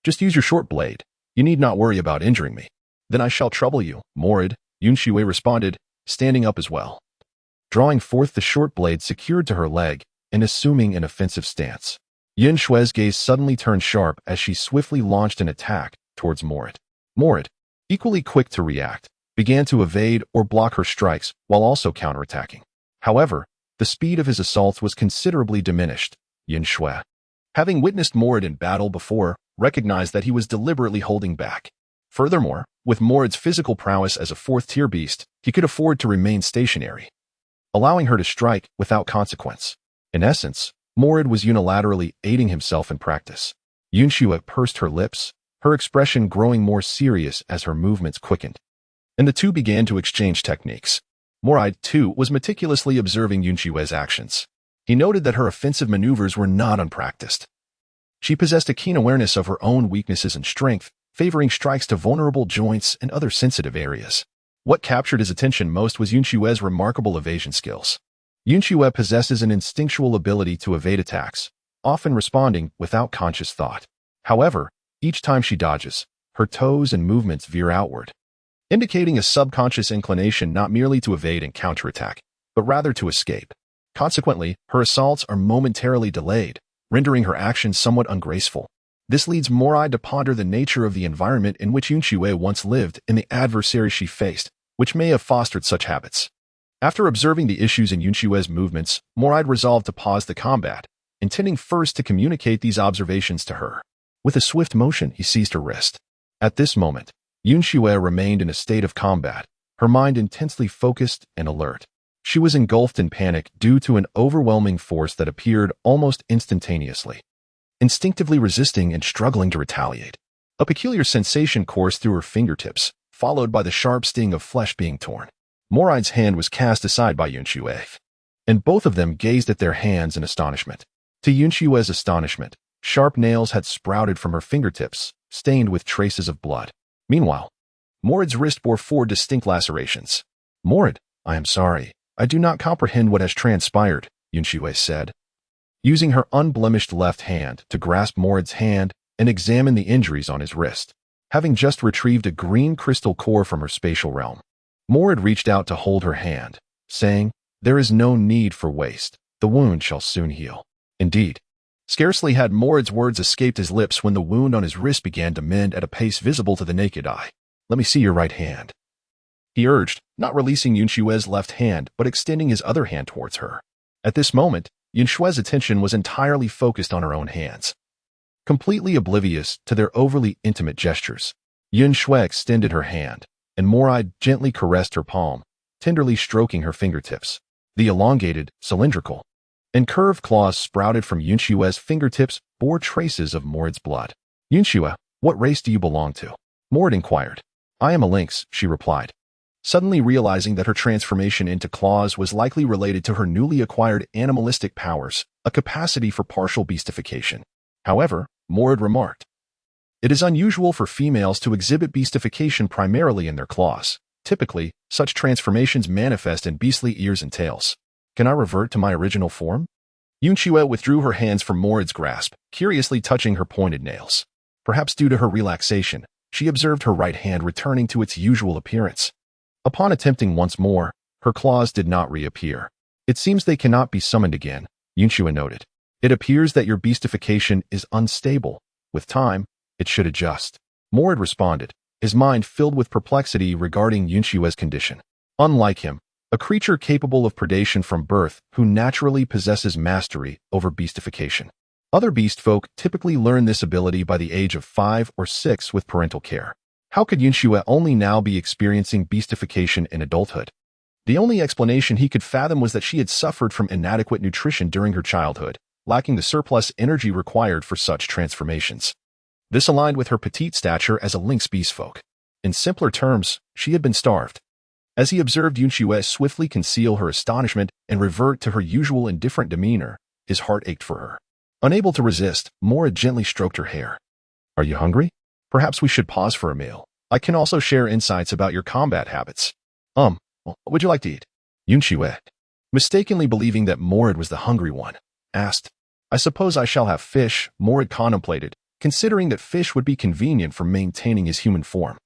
Just use your short blade. You need not worry about injuring me. Then I shall trouble you, Moride, Yun Xue responded, standing up as well. Drawing forth the short blade secured to her leg and assuming an offensive stance. Yun Xue's gaze suddenly turned sharp as she swiftly launched an attack towards Moride. Moride, equally quick to react, began to evade or block her strikes while also counterattacking. However, the speed of his assaults was considerably diminished. Yun Xue, having witnessed Moride in battle before, recognized that he was deliberately holding back. Furthermore, with Moride's physical prowess as a 4th-tier beast, he could afford to remain stationary, allowing her to strike without consequence. In essence, Moride was unilaterally aiding himself in practice. Yun Xue pursed her lips, her expression growing more serious as her movements quickened. And the two began to exchange techniques. Moride, too, was meticulously observing Yun Xue's actions. He noted that her offensive maneuvers were not unpracticed. She possessed a keen awareness of her own weaknesses and strength, favoring strikes to vulnerable joints and other sensitive areas. What captured his attention most was Yun Xue's remarkable evasion skills. Yun Xue possesses an instinctual ability to evade attacks, often responding without conscious thought. However, Each time she dodges, her toes and movements veer outward, indicating a subconscious inclination not merely to evade and counterattack, but rather to escape. Consequently, her assaults are momentarily delayed, rendering her actions somewhat ungraceful. This leads Moride to ponder the nature of the environment in which Yun Xue once lived and the adversary she faced, which may have fostered such habits. After observing the issues in Yun Xue's movements, Moride resolved to pause the combat, intending first to communicate these observations to her. With a swift motion, he seized her wrist. At this moment, Yun Xue remained in a state of combat, her mind intensely focused and alert. She was engulfed in panic due to an overwhelming force that appeared almost instantaneously, instinctively resisting and struggling to retaliate. A peculiar sensation coursed through her fingertips, followed by the sharp sting of flesh being torn. Moride's hand was cast aside by Yun Xue, and both of them gazed at their hands in astonishment. To Yun Xue's astonishment, sharp nails had sprouted from her fingertips, stained with traces of blood. Meanwhile, Moride's wrist bore 4 distinct lacerations. "Moride, I am sorry. I do not comprehend what has transpired," Yun Xue said, using her unblemished left hand to grasp Moride's hand and examine the injuries on his wrist. Having just retrieved a green crystal core from her spatial realm, Moride reached out to hold her hand, saying, "There is no need for waste. The wound shall soon heal." Indeed, scarcely had Moride's words escaped his lips when the wound on his wrist began to mend at a pace visible to the naked eye. "Let me see your right hand," he urged, not releasing Yun Xue's left hand but extending his other hand towards her. At this moment, Yun Xue's attention was entirely focused on her own hands. Completely oblivious to their overly intimate gestures, Yun Xue extended her hand, and Moride gently caressed her palm, tenderly stroking her fingertips. The elongated, cylindrical, and curved claws sprouted from Yun Xue's fingertips bore traces of Moride's blood. "Yun Xue, what race do you belong to?" Moride inquired. "I am a lynx," she replied, suddenly realizing that her transformation into claws was likely related to her newly acquired animalistic powers, a capacity for partial beastification. However, Moride remarked, "It is unusual for females to exhibit beastification primarily in their claws. Typically, such transformations manifest in beastly ears and tails. Can I revert to my original form?" Yun Xue withdrew her hands from Moride's grasp, curiously touching her pointed nails. Perhaps due to her relaxation, she observed her right hand returning to its usual appearance. Upon attempting once more, her claws did not reappear. "It seems they cannot be summoned again," Yun Xue noted. "It appears that your beastification is unstable. With time, it should adjust." Moride responded, his mind filled with perplexity regarding Yun Xue's condition. Unlike him, a creature capable of predation from birth who naturally possesses mastery over beastification. Other beast folk typically learn this ability by the age of 5 or 6 with parental care. How could Yun Xue only now be experiencing beastification in adulthood? The only explanation he could fathom was that she had suffered from inadequate nutrition during her childhood, lacking the surplus energy required for such transformations. This aligned with her petite stature as a lynx beast folk. In simpler terms, she had been starved. As he observed Yun Xue swiftly conceal her astonishment and revert to her usual indifferent demeanor, his heart ached for her. Unable to resist, Moride gently stroked her hair. "Are you hungry? Perhaps we should pause for a meal. I can also share insights about your combat habits." What would you like to eat?" Yun Xue, mistakenly believing that Moride was the hungry one, asked. "I suppose I shall have fish," Moride contemplated, considering that fish would be convenient for maintaining his human form.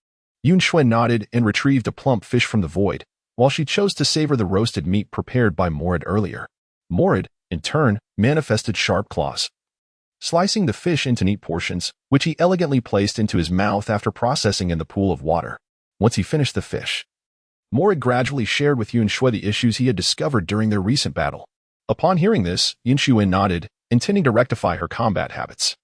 Yun Xue nodded and retrieved a plump fish from the void, while she chose to savor the roasted meat prepared by Moride earlier. Moride, in turn, manifested sharp claws, slicing the fish into neat portions, which he elegantly placed into his mouth after processing in the pool of water. Once he finished the fish, Moride gradually shared with Yun Xue the issues he had discovered during their recent battle. Upon hearing this, Yun Xue nodded, intending to rectify her combat habits.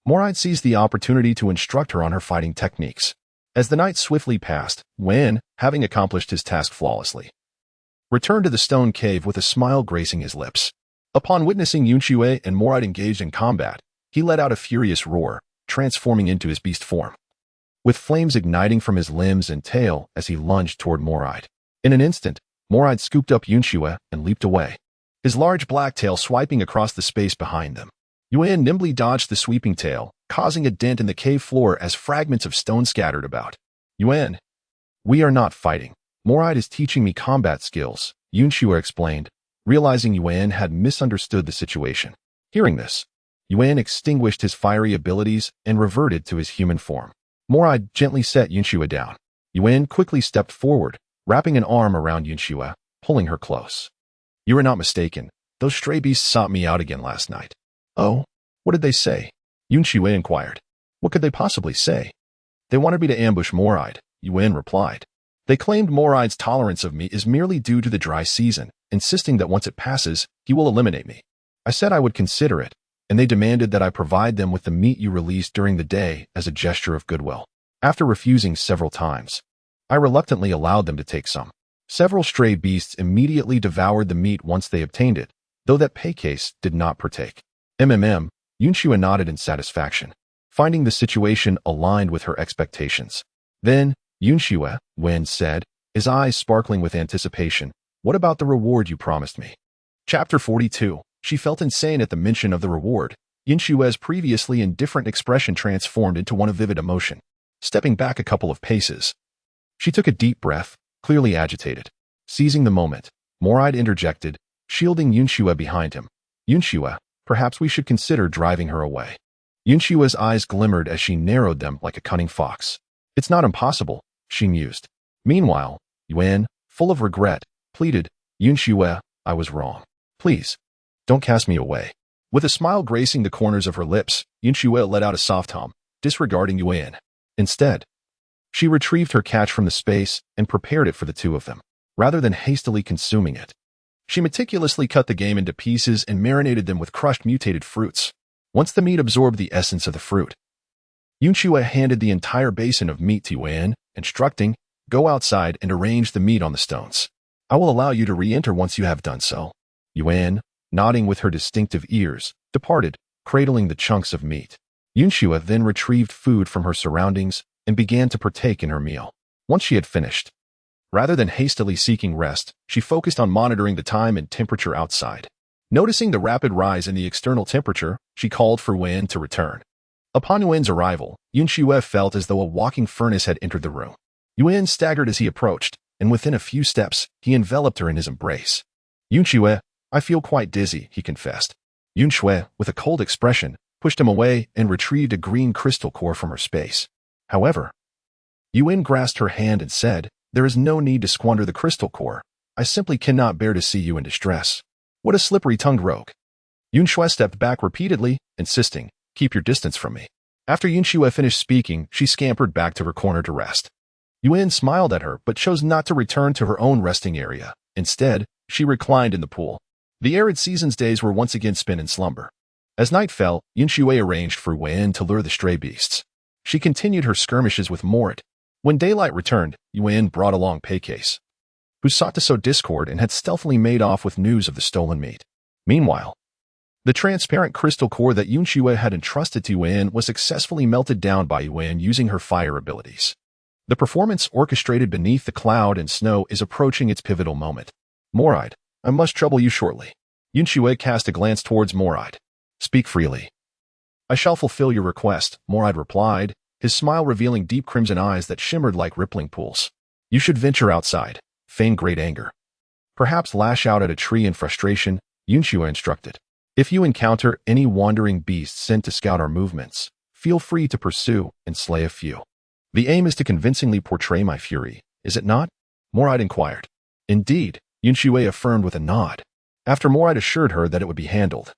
Moride seized the opportunity to instruct her on her fighting techniques. As the night swiftly passed, Wen, having accomplished his task flawlessly, returned to the stone cave with a smile gracing his lips. Upon witnessing Yun Xue and Moride engaged in combat, he let out a furious roar, transforming into his beast form, with flames igniting from his limbs and tail as he lunged toward Moride. In an instant, Moride scooped up Yun Xue and leaped away, his large black tail swiping across the space behind them. Yun nimbly dodged the sweeping tail, causing a dent in the cave floor as fragments of stone scattered about. "Yun, we are not fighting. Moride is teaching me combat skills," Yun Xue explained, realizing Yun had misunderstood the situation. Hearing this, Yun extinguished his fiery abilities and reverted to his human form. Moride gently set Yun Xue down. Yun quickly stepped forward, wrapping an arm around Yun Xue, pulling her close. You are not mistaken. Those stray beasts sought me out again last night. Oh? What did they say? Yun Xue inquired. What could they possibly say? They wanted me to ambush Moride, Yun replied. They claimed Moride's tolerance of me is merely due to the dry season, insisting that once it passes, he will eliminate me. I said I would consider it, and they demanded that I provide them with the meat you released during the day as a gesture of goodwill. After refusing several times, I reluctantly allowed them to take some. Several stray beasts immediately devoured the meat once they obtained it, though that pay case did not partake. Yun Xue nodded in satisfaction, finding the situation aligned with her expectations. Then, Yun Xue, Wen said, his eyes sparkling with anticipation, what about the reward you promised me? Chapter 42. She felt insane at the mention of the reward. Yun Xue's previously indifferent expression transformed into one of vivid emotion. Stepping back a couple of paces, she took a deep breath, clearly agitated. Seizing the moment, Moride interjected, shielding Yun Xue behind him. Yun Xue, perhaps we should consider driving her away. Yun Xue's eyes glimmered as she narrowed them like a cunning fox. It's not impossible, she mused. Meanwhile, Yun, full of regret, pleaded, Yun Xue, I was wrong. Please, don't cast me away. With a smile gracing the corners of her lips, Yun Xue let out a soft hum, disregarding Yun. Instead, she retrieved her catch from the space and prepared it for the two of them. Rather than hastily consuming it, she meticulously cut the game into pieces and marinated them with crushed mutated fruits. Once the meat absorbed the essence of the fruit, Yun Xue handed the entire basin of meat to Yun, instructing, go outside and arrange the meat on the stones. I will allow you to re-enter once you have done so. Yun, nodding with her distinctive ears, departed, cradling the chunks of meat. Yun Xue then retrieved food from her surroundings and began to partake in her meal. Once she had finished, rather than hastily seeking rest, she focused on monitoring the time and temperature outside. Noticing the rapid rise in the external temperature, she called for Yun to return. Upon Yun's arrival, Yun Xue felt as though a walking furnace had entered the room. Yun staggered as he approached, and within a few steps, he enveloped her in his embrace. Yun Xue, I feel quite dizzy, he confessed. Yun Xue, with a cold expression, pushed him away and retrieved a green crystal core from her space. However, Yun grasped her hand and said, there is no need to squander the crystal core. I simply cannot bear to see you in distress. What a slippery-tongued rogue. Yun Xue stepped back repeatedly, insisting, keep your distance from me. After Yun Xue finished speaking, she scampered back to her corner to rest. Yun smiled at her but chose not to return to her own resting area. Instead, she reclined in the pool. The arid season's days were once again spent in slumber. As night fell, Yun Xue arranged for Yun to lure the stray beasts. She continued her skirmishes with Moride. When daylight returned, Yun brought along Paycase, who sought to sow discord and had stealthily made off with news of the stolen meat. Meanwhile, the transparent crystal core that Yun Xue had entrusted to Yun was successfully melted down by Yun using her fire abilities. The performance orchestrated beneath the cloud and snow is approaching its pivotal moment. Moride, I must trouble you shortly. Yun Xue cast a glance towards Moride. Speak freely. I shall fulfill your request, Moride replied, his smile revealing deep crimson eyes that shimmered like rippling pools. You should venture outside, feign great anger. Perhaps lash out at a tree in frustration, Yun Xue instructed. If you encounter any wandering beasts sent to scout our movements, feel free to pursue and slay a few. The aim is to convincingly portray my fury, is it not? Moride inquired. Indeed, Yun Xue affirmed with a nod. After Moride assured her that it would be handled,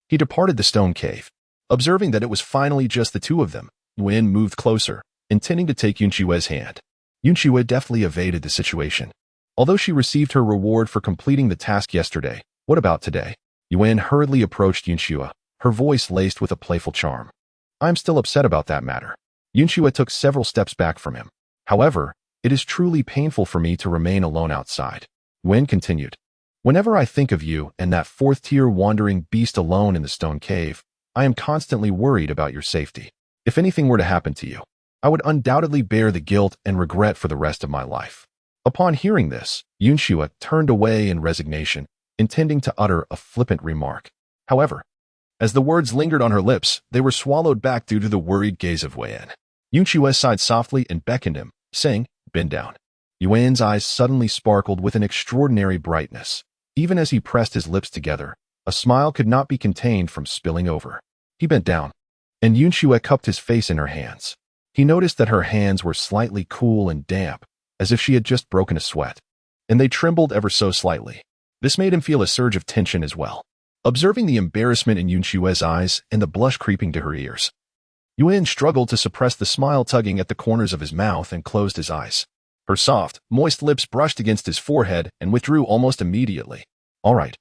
he departed the stone cave. Observing that it was finally just the two of them, Yun moved closer, intending to take Yun Xue's hand. Yun Xue deftly evaded the situation. Although she received her reward for completing the task yesterday, what about today? Yun hurriedly approached Yun Xue, her voice laced with a playful charm. I'm still upset about that matter. Yun Xue took several steps back from him. However, it is truly painful for me to remain alone outside. Yun continued. Whenever I think of you and that fourth-tier wandering beast alone in the stone cave, I am constantly worried about your safety. If anything were to happen to you, I would undoubtedly bear the guilt and regret for the rest of my life. Upon hearing this, Yun Xue turned away in resignation, intending to utter a flippant remark. However, as the words lingered on her lips, they were swallowed back due to the worried gaze of Yun. Yun Xue sighed softly and beckoned him, saying, bend down. Yun's eyes suddenly sparkled with an extraordinary brightness. Even as he pressed his lips together, a smile could not be contained from spilling over. He bent down, and Yun Xue cupped his face in her hands. He noticed that her hands were slightly cool and damp, as if she had just broken a sweat, and they trembled ever so slightly. This made him feel a surge of tension as well. Observing the embarrassment in Yun Xue's eyes and the blush creeping to her ears, Yun struggled to suppress the smile tugging at the corners of his mouth and closed his eyes. Her soft, moist lips brushed against his forehead and withdrew almost immediately. All right.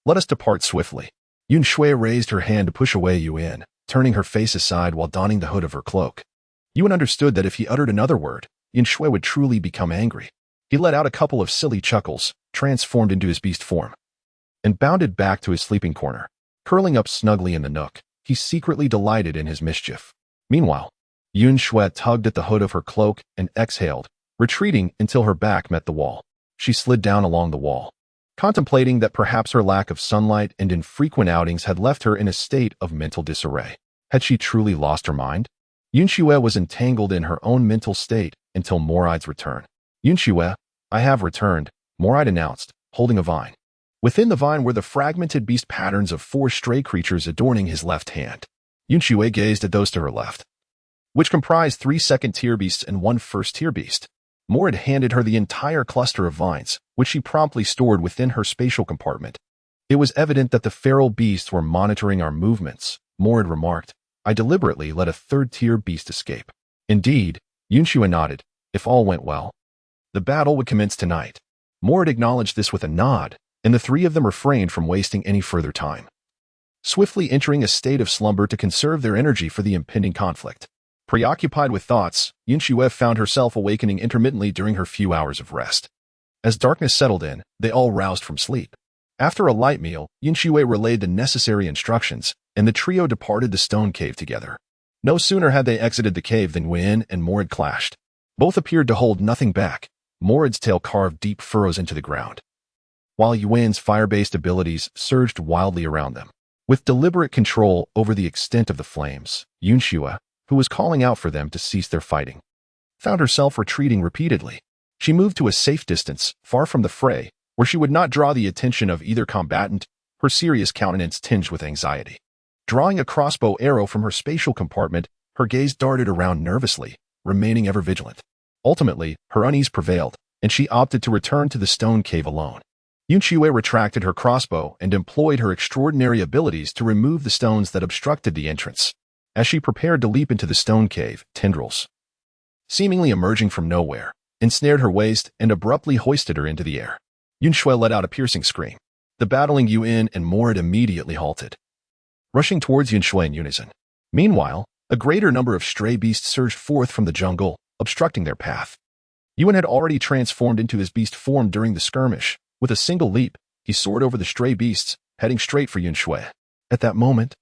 Let us depart swiftly. Yun Xue raised her hand to push away Yun, turning her face aside while donning the hood of her cloak. Yun understood that if he uttered another word, Yun Xue would truly become angry. He let out a couple of silly chuckles, transformed into his beast form, and bounded back to his sleeping corner. Curling up snugly in the nook, he secretly delighted in his mischief. Meanwhile, Yun Xue tugged at the hood of her cloak and exhaled, retreating until her back met the wall. She slid down along the wall, contemplating that perhaps her lack of sunlight and infrequent outings had left her in a state of mental disarray. Had she truly lost her mind? Yun Xue was entangled in her own mental state until Moride's return. Yun Xue, I have returned, Moride announced, holding a vine. Within the vine were the fragmented beast patterns of 4 stray creatures adorning his left hand. Yun Xue gazed at those to her left, which comprised 3 second-tier beasts and 1 first-tier beast. Moride handed her the entire cluster of vines, which she promptly stored within her spatial compartment. It was evident that the feral beasts were monitoring our movements, Moride remarked. I deliberately let a 3rd-tier beast escape. Indeed, Yun Xue nodded. If all went well, the battle would commence tonight. Moride acknowledged this with a nod, and the 3 of them refrained from wasting any further time, swiftly entering a state of slumber to conserve their energy for the impending conflict. Preoccupied with thoughts, Yun Xue found herself awakening intermittently during her few hours of rest. As darkness settled in, they all roused from sleep. After a light meal, Yun Xue relayed the necessary instructions, and the trio departed the stone cave together. No sooner had they exited the cave than Yun and Moride clashed. Both appeared to hold nothing back. Moride's tail carved deep furrows into the ground, while Yun's fire-based abilities surged wildly around them. With deliberate control over the extent of the flames, Yun Xue, who was calling out for them to cease their fighting, found herself retreating repeatedly. She moved to a safe distance, far from the fray, where she would not draw the attention of either combatant, her serious countenance tinged with anxiety. Drawing a crossbow arrow from her spatial compartment, her gaze darted around nervously, remaining ever vigilant. Ultimately, her unease prevailed, and she opted to return to the stone cave alone. Yun Xue retracted her crossbow and employed her extraordinary abilities to remove the stones that obstructed the entrance. As she prepared to leap into the stone cave, tendrils, seemingly emerging from nowhere, ensnared her waist and abruptly hoisted her into the air. Yun Xue let out a piercing scream. The battling Yun and Moride immediately halted, rushing towards Yun Xue in unison. Meanwhile, a greater number of stray beasts surged forth from the jungle, obstructing their path. Yun had already transformed into his beast form during the skirmish. With a single leap, he soared over the stray beasts, heading straight for Yun Xue. At that moment,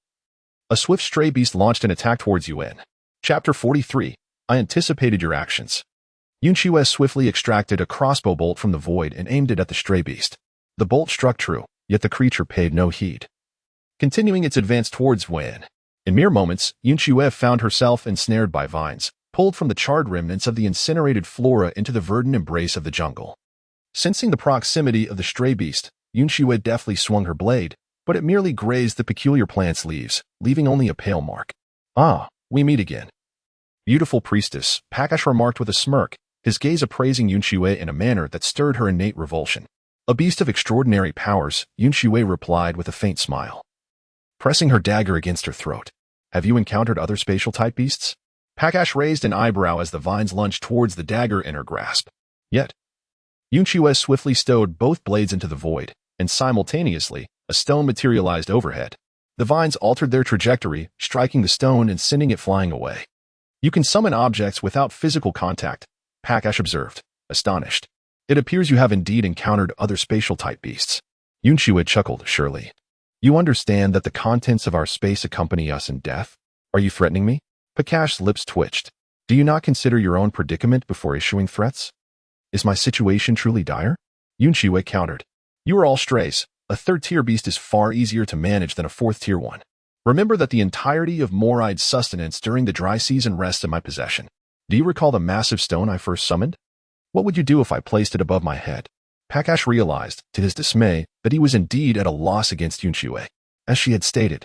a swift stray beast launched an attack towards Yun. Chapter 43. I anticipated your actions. Yun Xue swiftly extracted a crossbow bolt from the void and aimed it at the stray beast. The bolt struck true, yet the creature paid no heed, continuing its advance towards Yun. In mere moments, Yun Xue found herself ensnared by vines, pulled from the charred remnants of the incinerated flora into the verdant embrace of the jungle. Sensing the proximity of the stray beast, Yun Xue deftly swung her blade, but it merely grazed the peculiar plant's leaves, leaving only a pale mark. Ah, we meet again. Beautiful priestess, Pakash remarked with a smirk, his gaze appraising Yun Xue in a manner that stirred her innate revulsion. A beast of extraordinary powers, Yun Xue replied with a faint smile, pressing her dagger against her throat. Have you encountered other spatial-type beasts? Pakash raised an eyebrow as the vines lunged towards the dagger in her grasp. Yet, Yun Xue swiftly stowed both blades into the void, and simultaneously, a stone materialized overhead. The vines altered their trajectory, striking the stone and sending it flying away. You can summon objects without physical contact, Pakash observed, astonished. It appears you have indeed encountered other spatial-type beasts. Yun Xue chuckled, surely. You understand that the contents of our space accompany us in death? Are you threatening me? Pakash's lips twitched. Do you not consider your own predicament before issuing threats? Is my situation truly dire? Yun Xue countered. You are all strays. A 3rd-tier beast is far easier to manage than a 4th-tier one. Remember that the entirety of Moride's sustenance during the dry season rests in my possession. Do you recall the massive stone I first summoned? What would you do if I placed it above my head? Pakash realized, to his dismay, that he was indeed at a loss against Yun Xue. As she had stated,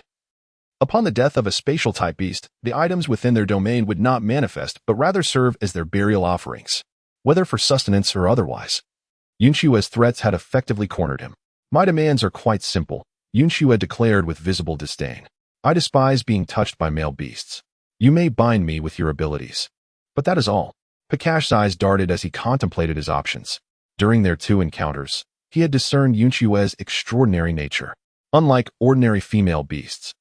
Upon the death of a spatial-type beast, the items within their domain would not manifest but rather serve as their burial offerings, whether for sustenance or otherwise. Yun Xue's threats had effectively cornered him. "My demands are quite simple," Yun Xue declared with visible disdain. "I despise being touched by male beasts. You may bind me with your abilities, but that is all." Pakash's eyes darted as he contemplated his options. During their two encounters, he had discerned Yun Xue's extraordinary nature. Unlike ordinary female beasts,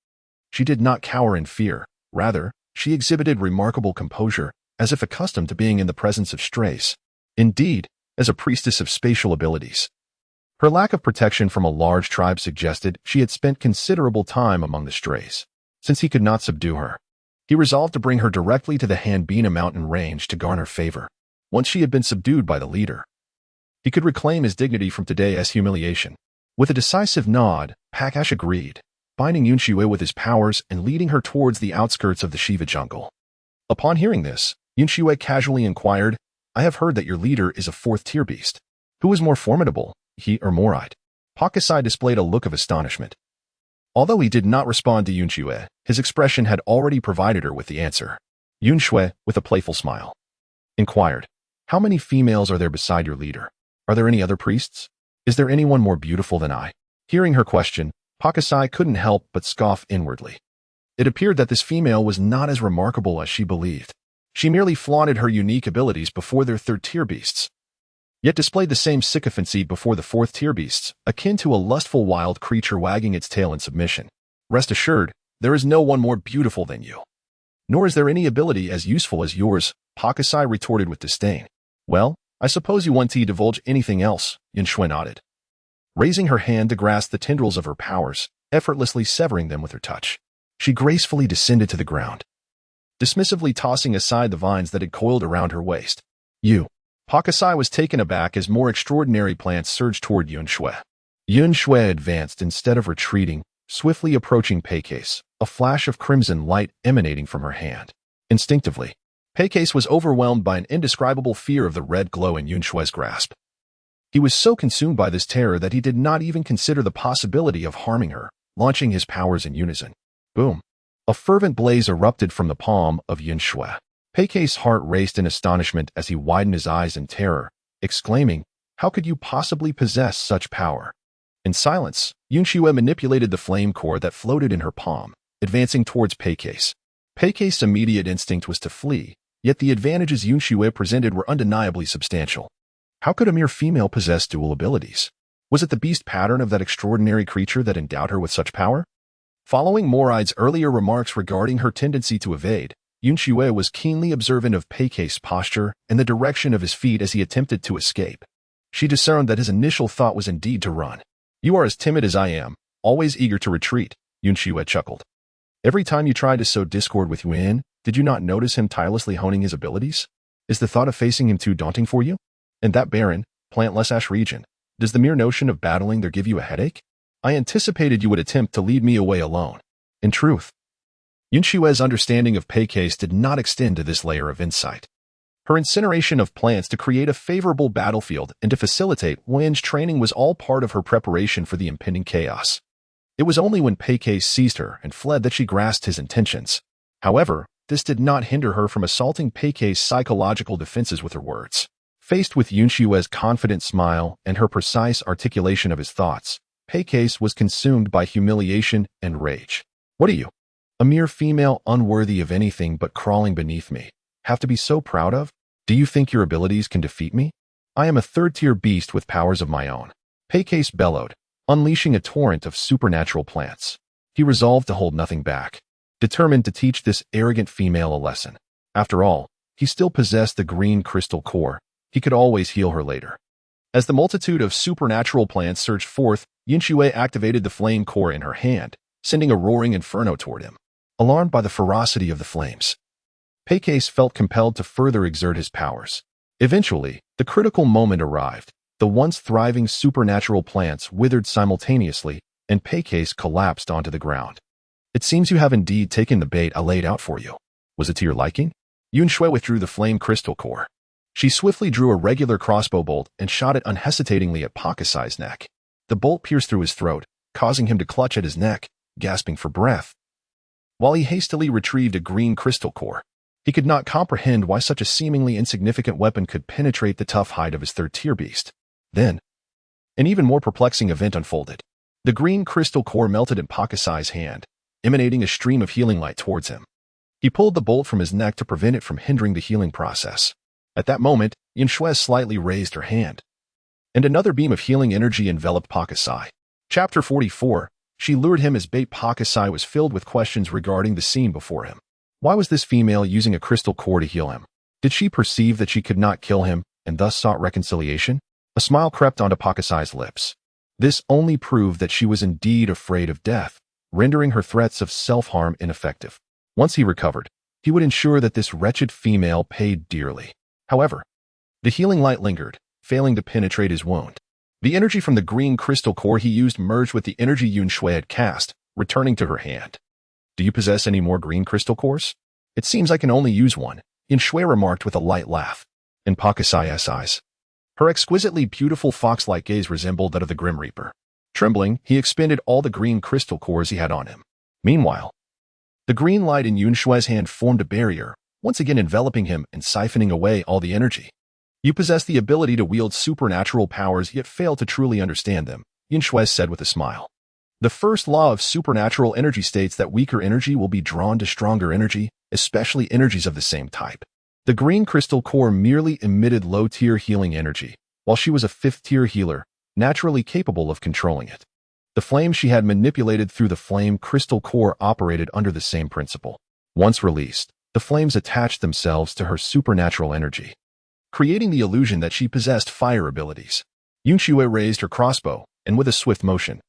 she did not cower in fear. Rather, she exhibited remarkable composure, as if accustomed to being in the presence of strays. Indeed, as a priestess of spatial abilities, her lack of protection from a large tribe suggested she had spent considerable time among the strays. Since he could not subdue her, he resolved to bring her directly to the Hanbina mountain range to garner favor. Once she had been subdued by the leader, he could reclaim his dignity from today as humiliation. With a decisive nod, Pakash agreed, binding Yun Xue with his powers and leading her towards the outskirts of the Shiva jungle. Upon hearing this, Yun Xue casually inquired, "I have heard that your leader is a fourth-tier beast. Who is more formidable, he or Moride?" Pakasai displayed a look of astonishment. Although he did not respond to Yun Xue, his expression had already provided her with the answer. Yun Xue, with a playful smile, inquired, "How many females are there beside your leader? Are there any other priests? Is there anyone more beautiful than I?" Hearing her question, Pakasai couldn't help but scoff inwardly. It appeared that this female was not as remarkable as she believed. She merely flaunted her unique abilities before their third-tier beasts, yet displayed the same sycophancy before the fourth-tier beasts, akin to a lustful wild creature wagging its tail in submission. "Rest assured, there is no one more beautiful than you. Nor is there any ability as useful as yours," Pakasai retorted with disdain. "Well, I suppose you want to divulge anything else," Yun Xue nodded, raising her hand to grasp the tendrils of her powers, effortlessly severing them with her touch. She gracefully descended to the ground, dismissively tossing aside the vines that had coiled around her waist. "You." Pakasai was taken aback as more extraordinary plants surged toward Yun Xue. Yun Xue advanced instead of retreating, swiftly approaching Pakase, a flash of crimson light emanating from her hand. Instinctively, Pakase was overwhelmed by an indescribable fear of the red glow in Yun Xue's grasp. He was so consumed by this terror that he did not even consider the possibility of harming her, launching his powers in unison. Boom! A fervent blaze erupted from the palm of Yun Xue. Pei's heart raced in astonishment as he widened his eyes in terror, exclaiming, "How could you possibly possess such power?" In silence, Yun Xue manipulated the flame core that floated in her palm, advancing towards Pei's. Pei's immediate instinct was to flee, yet the advantages Yun Xue presented were undeniably substantial. How could a mere female possess dual abilities? Was it the beast pattern of that extraordinary creature that endowed her with such power? Following Moride's earlier remarks regarding her tendency to evade, Yun Xue was keenly observant of Pei's posture and the direction of his feet as he attempted to escape. She discerned that his initial thought was indeed to run. "You are as timid as I am, always eager to retreat," Yun Xue chuckled. "Every time you tried to sow discord with Yuan, did you not notice him tirelessly honing his abilities? Is the thought of facing him too daunting for you? In that barren, plantless ash region, does the mere notion of battling there give you a headache? I anticipated you would attempt to lead me away alone." In truth, Yun Xue's understanding of Pei's did not extend to this layer of insight. Her incineration of plants to create a favorable battlefield and to facilitate Wen's training was all part of her preparation for the impending chaos. It was only when Pei seized her and fled that she grasped his intentions. However, this did not hinder her from assaulting Pei's psychological defenses with her words. Faced with Yun Xue's confident smile and her precise articulation of his thoughts, Pei was consumed by humiliation and rage. "What are you? A mere female unworthy of anything but crawling beneath me. Have to be so proud of? Do you think your abilities can defeat me? I am a third-tier beast with powers of my own." Pei bellowed, unleashing a torrent of supernatural plants. He resolved to hold nothing back, determined to teach this arrogant female a lesson. After all, he still possessed the green crystal core. He could always heal her later. As the multitude of supernatural plants surged forth, Yun Xue activated the flame core in her hand, sending a roaring inferno toward him. Alarmed by the ferocity of the flames, Pei felt compelled to further exert his powers. Eventually, the critical moment arrived. The once thriving supernatural plants withered simultaneously, and Pei collapsed onto the ground. "It seems you have indeed taken the bait I laid out for you. Was it to your liking?" Yun Xue withdrew the flame crystal core. She swiftly drew a regular crossbow bolt and shot it unhesitatingly at Pakasai's neck. The bolt pierced through his throat, causing him to clutch at his neck, gasping for breath. while he hastily retrieved a green crystal core. He could not comprehend why such a seemingly insignificant weapon could penetrate the tough hide of his third-tier beast. Then, an even more perplexing event unfolded. The green crystal core melted in Pakasai's hand, emanating a stream of healing light towards him. He pulled the bolt from his neck to prevent it from hindering the healing process. At that moment, Yun Xue slightly raised her hand, and another beam of healing energy enveloped Pakasai. Chapter 44. She lured him as bait. Pakasai was filled with questions regarding the scene before him. Why was this female using a crystal core to heal him? Did she perceive that she could not kill him, and thus sought reconciliation? A smile crept onto Pakasai's lips. This only proved that she was indeed afraid of death, rendering her threats of self-harm ineffective. Once he recovered, he would ensure that this wretched female paid dearly. However, the healing light lingered, failing to penetrate his wound. The energy from the green crystal core he used merged with the energy Yun Xue had cast, returning to her hand. Do you possess any more green crystal cores? It seems I can only use one, Yun Xue remarked with a light laugh. In Pakasai's eyes, her exquisitely beautiful fox-like gaze resembled that of the Grim Reaper. Trembling, he expended all the green crystal cores he had on him. Meanwhile, the green light in Yun Xue's hand formed a barrier, once again enveloping him and siphoning away all the energy. You possess the ability to wield supernatural powers yet fail to truly understand them, Yun Xue said with a smile. The first law of supernatural energy states that weaker energy will be drawn to stronger energy, especially energies of the same type. The green crystal core merely emitted low-tier healing energy, while she was a fifth-tier healer, naturally capable of controlling it. The flame she had manipulated through the flame crystal core operated under the same principle. Once released, the flames attached themselves to her supernatural energy, creating the illusion that she possessed fire abilities. Yun Xue raised her crossbow, and with a swift motion,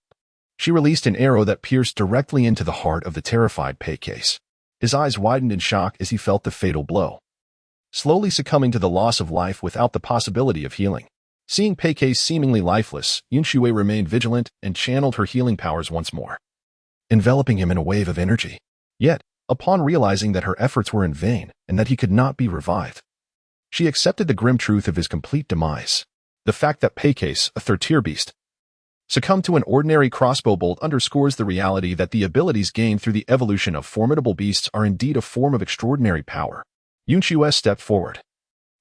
she released an arrow that pierced directly into the heart of the terrified Peicase. His eyes widened in shock as he felt the fatal blow, slowly succumbing to the loss of life without the possibility of healing. Seeing Peicase seemingly lifeless, Yun Xue remained vigilant and channeled her healing powers once more, enveloping him in a wave of energy. Yet, upon realizing that her efforts were in vain and that he could not be revived, she accepted the grim truth of his complete demise. The fact that Peicase, a third-tier beast, succumbed to an ordinary crossbow bolt underscores the reality that the abilities gained through the evolution of formidable beasts are indeed a form of extraordinary power. Yun Xue stepped forward,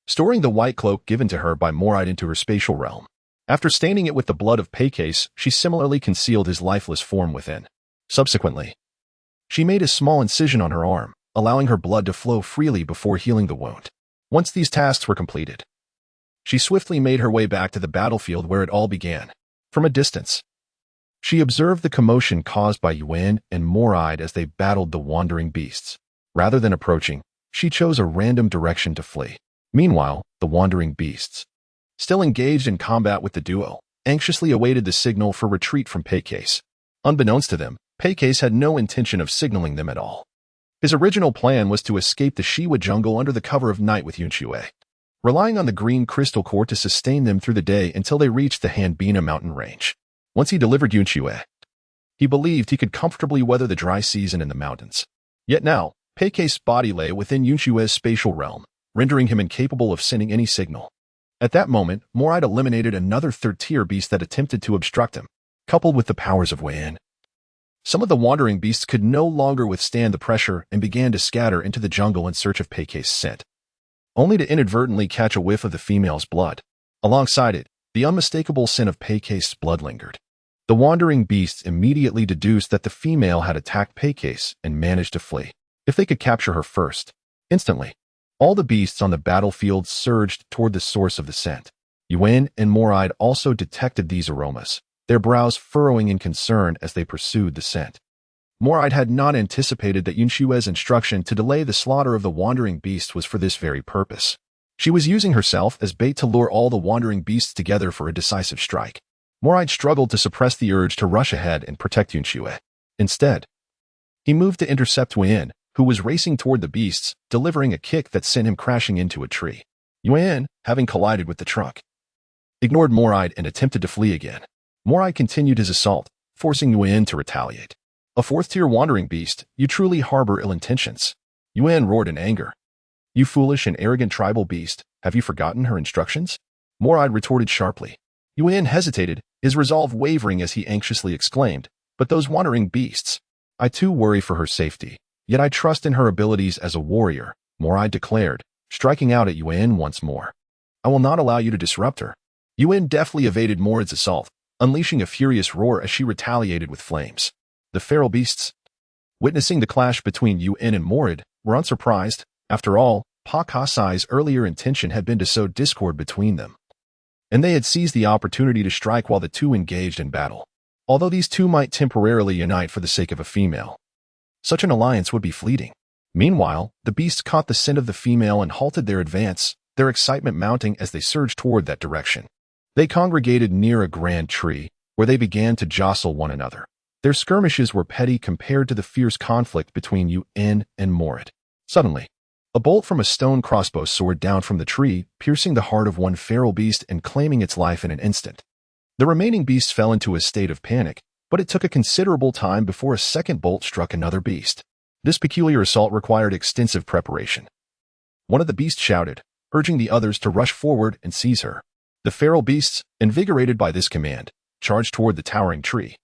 storing the white cloak given to her by Moride into her spatial realm. After staining it with the blood of Peicase, she similarly concealed his lifeless form within. Subsequently, she made a small incision on her arm, allowing her blood to flow freely before healing the wound. Once these tasks were completed, she swiftly made her way back to the battlefield where it all began. From a distance, she observed the commotion caused by Yun and Moride as they battled the wandering beasts. Rather than approaching, she chose a random direction to flee. Meanwhile, the wandering beasts, still engaged in combat with the duo, anxiously awaited the signal for retreat from Peicase. Unbeknownst to them, Peicase had no intention of signaling them at all. His original plan was to escape the Shiwa jungle under the cover of night with Yun Xue, relying on the green crystal core to sustain them through the day until they reached the Hanbina mountain range. Once he delivered Yun Xue, he believed he could comfortably weather the dry season in the mountains. Yet now, Peicase's body lay within Yun Xue's spatial realm, rendering him incapable of sending any signal. At that moment, Moride eliminated another third-tier beast that attempted to obstruct him. Coupled with the powers of Yun, some of the wandering beasts could no longer withstand the pressure and began to scatter into the jungle in search of Peicase's scent, only to inadvertently catch a whiff of the female's blood. Alongside it, the unmistakable scent of Peicase's blood lingered. The wandering beasts immediately deduced that the female had attacked Peicase and managed to flee. If they could capture her first, instantly, all the beasts on the battlefield surged toward the source of the scent. Yun and Moride also detected these aromas, their brows furrowing in concern as they pursued the scent. Moride had not anticipated that Yun Xue's instruction to delay the slaughter of the wandering beasts was for this very purpose. She was using herself as bait to lure all the wandering beasts together for a decisive strike. Moride struggled to suppress the urge to rush ahead and protect Yun Xue. Instead, he moved to intercept Yun, who was racing toward the beasts, delivering a kick that sent him crashing into a tree. Yun, having collided with the trunk, ignored Moride and attempted to flee again. Moride continued his assault, forcing Yun to retaliate. A fourth-tier wandering beast, you truly harbor ill intentions. Yun roared in anger. You foolish and arrogant tribal beast, have you forgotten her instructions? Moride retorted sharply. Yun hesitated, his resolve wavering as he anxiously exclaimed, but those wandering beasts. I too worry for her safety. Yet I trust in her abilities as a warrior, Moride declared, striking out at Yun once more. I will not allow you to disrupt her. Yun deftly evaded Moride's assault, unleashing a furious roar as she retaliated with flames. The feral beasts, witnessing the clash between Yun and Moride, were unsurprised. After all, Pa Kasai's earlier intention had been to sow discord between them, and they had seized the opportunity to strike while the two engaged in battle. Although these two might temporarily unite for the sake of a female, such an alliance would be fleeting. Meanwhile, the beasts caught the scent of the female and halted their advance, their excitement mounting as they surged toward that direction. They congregated near a grand tree, where they began to jostle one another. Their skirmishes were petty compared to the fierce conflict between Yun and Moride. Suddenly, a bolt from a stone crossbow soared down from the tree, piercing the heart of one feral beast and claiming its life in an instant. The remaining beasts fell into a state of panic, but it took a considerable time before a second bolt struck another beast. This peculiar assault required extensive preparation. One of the beasts shouted, urging the others to rush forward and seize her. The feral beasts, invigorated by this command, charged toward the towering tree,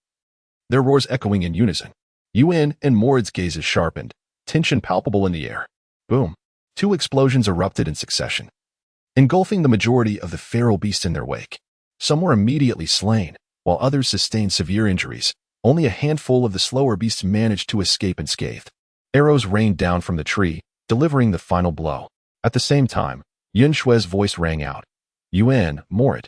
their roars echoing in unison. Yun and Moride's gazes sharpened, tension palpable in the air. Boom! Two explosions erupted in succession, engulfing the majority of the feral beasts in their wake. Some were immediately slain, while others sustained severe injuries. Only a handful of the slower beasts managed to escape unscathed. Arrows rained down from the tree, delivering the final blow. At the same time, Yun Xue's voice rang out. Yun, Moride,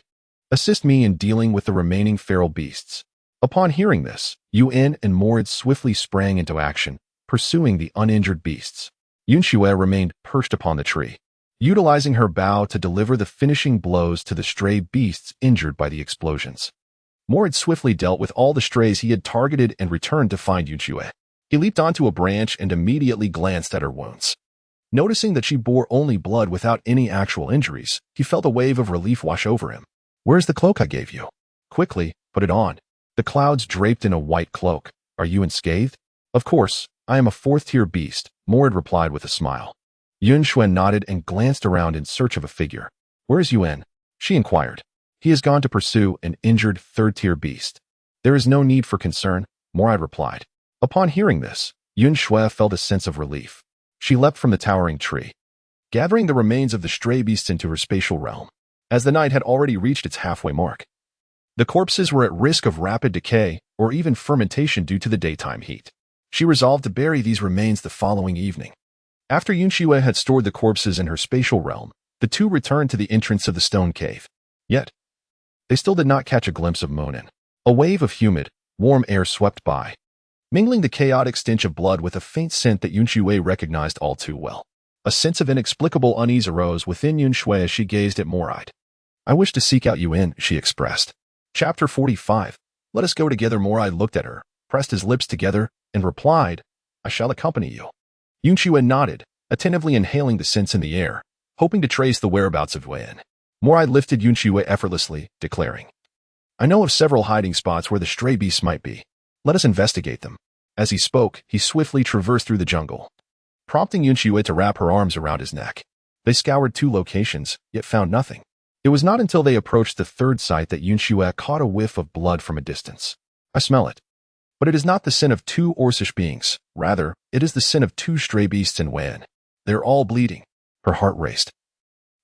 assist me in dealing with the remaining feral beasts. Upon hearing this, Yun and Moride swiftly sprang into action, pursuing the uninjured beasts. Yun Xue remained perched upon the tree, utilizing her bow to deliver the finishing blows to the stray beasts injured by the explosions. Moride swiftly dealt with all the strays he had targeted and returned to find Yun Xue. He leaped onto a branch and immediately glanced at her wounds. Noticing that she bore only blood without any actual injuries, he felt a wave of relief wash over him. Where's the cloak I gave you? Quickly, put it on. The clouds draped in a white cloak. Are you unscathed? Of course, I am a fourth-tier beast, Moride replied with a smile. Yun Xue nodded and glanced around in search of a figure. Where is Yun? She inquired. He has gone to pursue an injured third-tier beast. There is no need for concern, Moride replied. Upon hearing this, Yun Xue felt a sense of relief. She leapt from the towering tree, gathering the remains of the stray beasts into her spatial realm. As the night had already reached its halfway mark, the corpses were at risk of rapid decay or even fermentation due to the daytime heat. She resolved to bury these remains the following evening. After Yun Xue had stored the corpses in her spatial realm, the two returned to the entrance of the stone cave. Yet, they still did not catch a glimpse of Monin. A wave of humid, warm air swept by, mingling the chaotic stench of blood with a faint scent that Yun Xue recognized all too well. A sense of inexplicable unease arose within Yun Xue as she gazed at Moride. I wish to seek out Yun, she expressed. Chapter 45. Let us go together. Moride looked at her, pressed his lips together, and replied, I shall accompany you. Yun Xue nodded, attentively inhaling the scents in the air, hoping to trace the whereabouts of Yun. Moride lifted Yun Xue effortlessly, declaring, I know of several hiding spots where the stray beasts might be. Let us investigate them. As he spoke, he swiftly traversed through the jungle, prompting Yun Xue to wrap her arms around his neck. They scoured 2 locations, yet found nothing. It was not until they approached the third site that Yun Xue caught a whiff of blood from a distance. I smell it. But it is not the scent of 2 Orcish beings. Rather, it is the scent of 2 stray beasts in Wen. They're all bleeding. Her heart raced,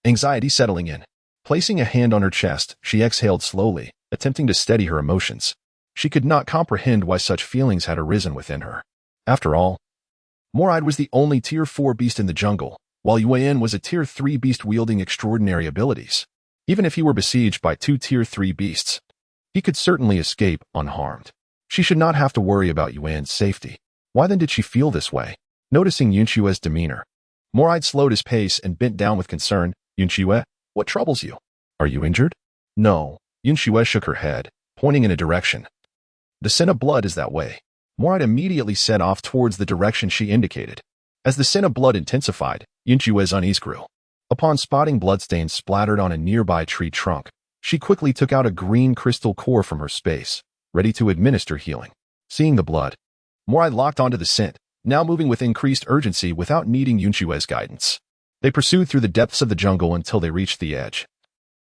anxiety settling in. Placing a hand on her chest, she exhaled slowly, attempting to steady her emotions. She could not comprehend why such feelings had arisen within her. After all, Moride was the only Tier 4 beast in the jungle, while Yun was a Tier 3 beast wielding extraordinary abilities. Even if he were besieged by 2 Tier 3 beasts, he could certainly escape unharmed. She should not have to worry about Yun's safety. Why then did she feel this way? Noticing Yun Xue's demeanor, Moride slowed his pace and bent down with concern. Yun Xue, what troubles you? Are you injured? No. Yun Xue shook her head, pointing in a direction. The scent of blood is that way. Moride immediately set off towards the direction she indicated. As the scent of blood intensified, Yun Xue's unease grew. Upon spotting bloodstains splattered on a nearby tree trunk, she quickly took out a green crystal core from her space, ready to administer healing. Seeing the blood, Moride locked onto the scent, now moving with increased urgency without needing Yun Xue's guidance. They pursued through the depths of the jungle until they reached the edge,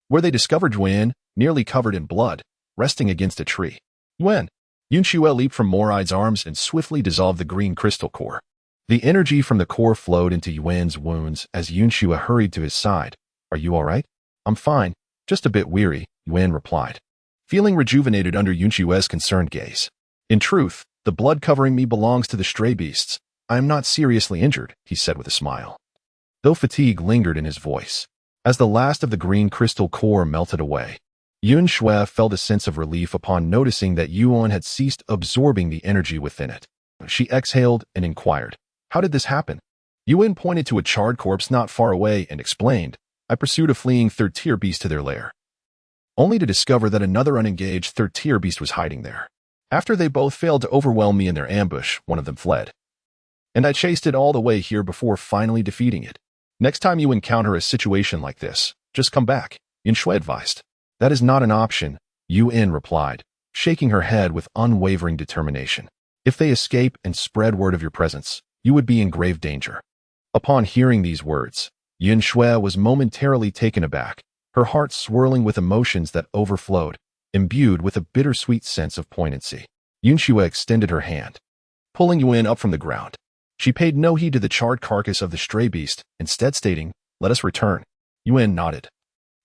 where they discovered Yun, nearly covered in blood, resting against a tree. Yun Xue leaped from Moride's arms and swiftly dissolved the green crystal core. The energy from the core flowed into Yuan's wounds as Yun Xue hurried to his side. Are you all right? I'm fine, just a bit weary, Yuan replied, feeling rejuvenated under Yun Xue's concerned gaze. In truth, the blood covering me belongs to the stray beasts. I am not seriously injured, he said with a smile, though fatigue lingered in his voice. As the last of the green crystal core melted away, Yun Xue felt a sense of relief upon noticing that Yuan had ceased absorbing the energy within it. She exhaled and inquired, how did this happen? Yuan pointed to a charred corpse not far away and explained, I pursued a fleeing third-tier beast to their lair, only to discover that another unengaged third-tier beast was hiding there. After they both failed to overwhelm me in their ambush, one of them fled, and I chased it all the way here before finally defeating it. Next time you encounter a situation like this, just come back, Yun Xue advised. That is not an option, Yuan replied, shaking her head with unwavering determination. If they escape and spread word of your presence, you would be in grave danger. Upon hearing these words, Yun Xue was momentarily taken aback, her heart swirling with emotions that overflowed, imbued with a bittersweet sense of poignancy. Yun Xue extended her hand, pulling Yuan up from the ground. She paid no heed to the charred carcass of the stray beast, instead stating, let us return. Yuan nodded,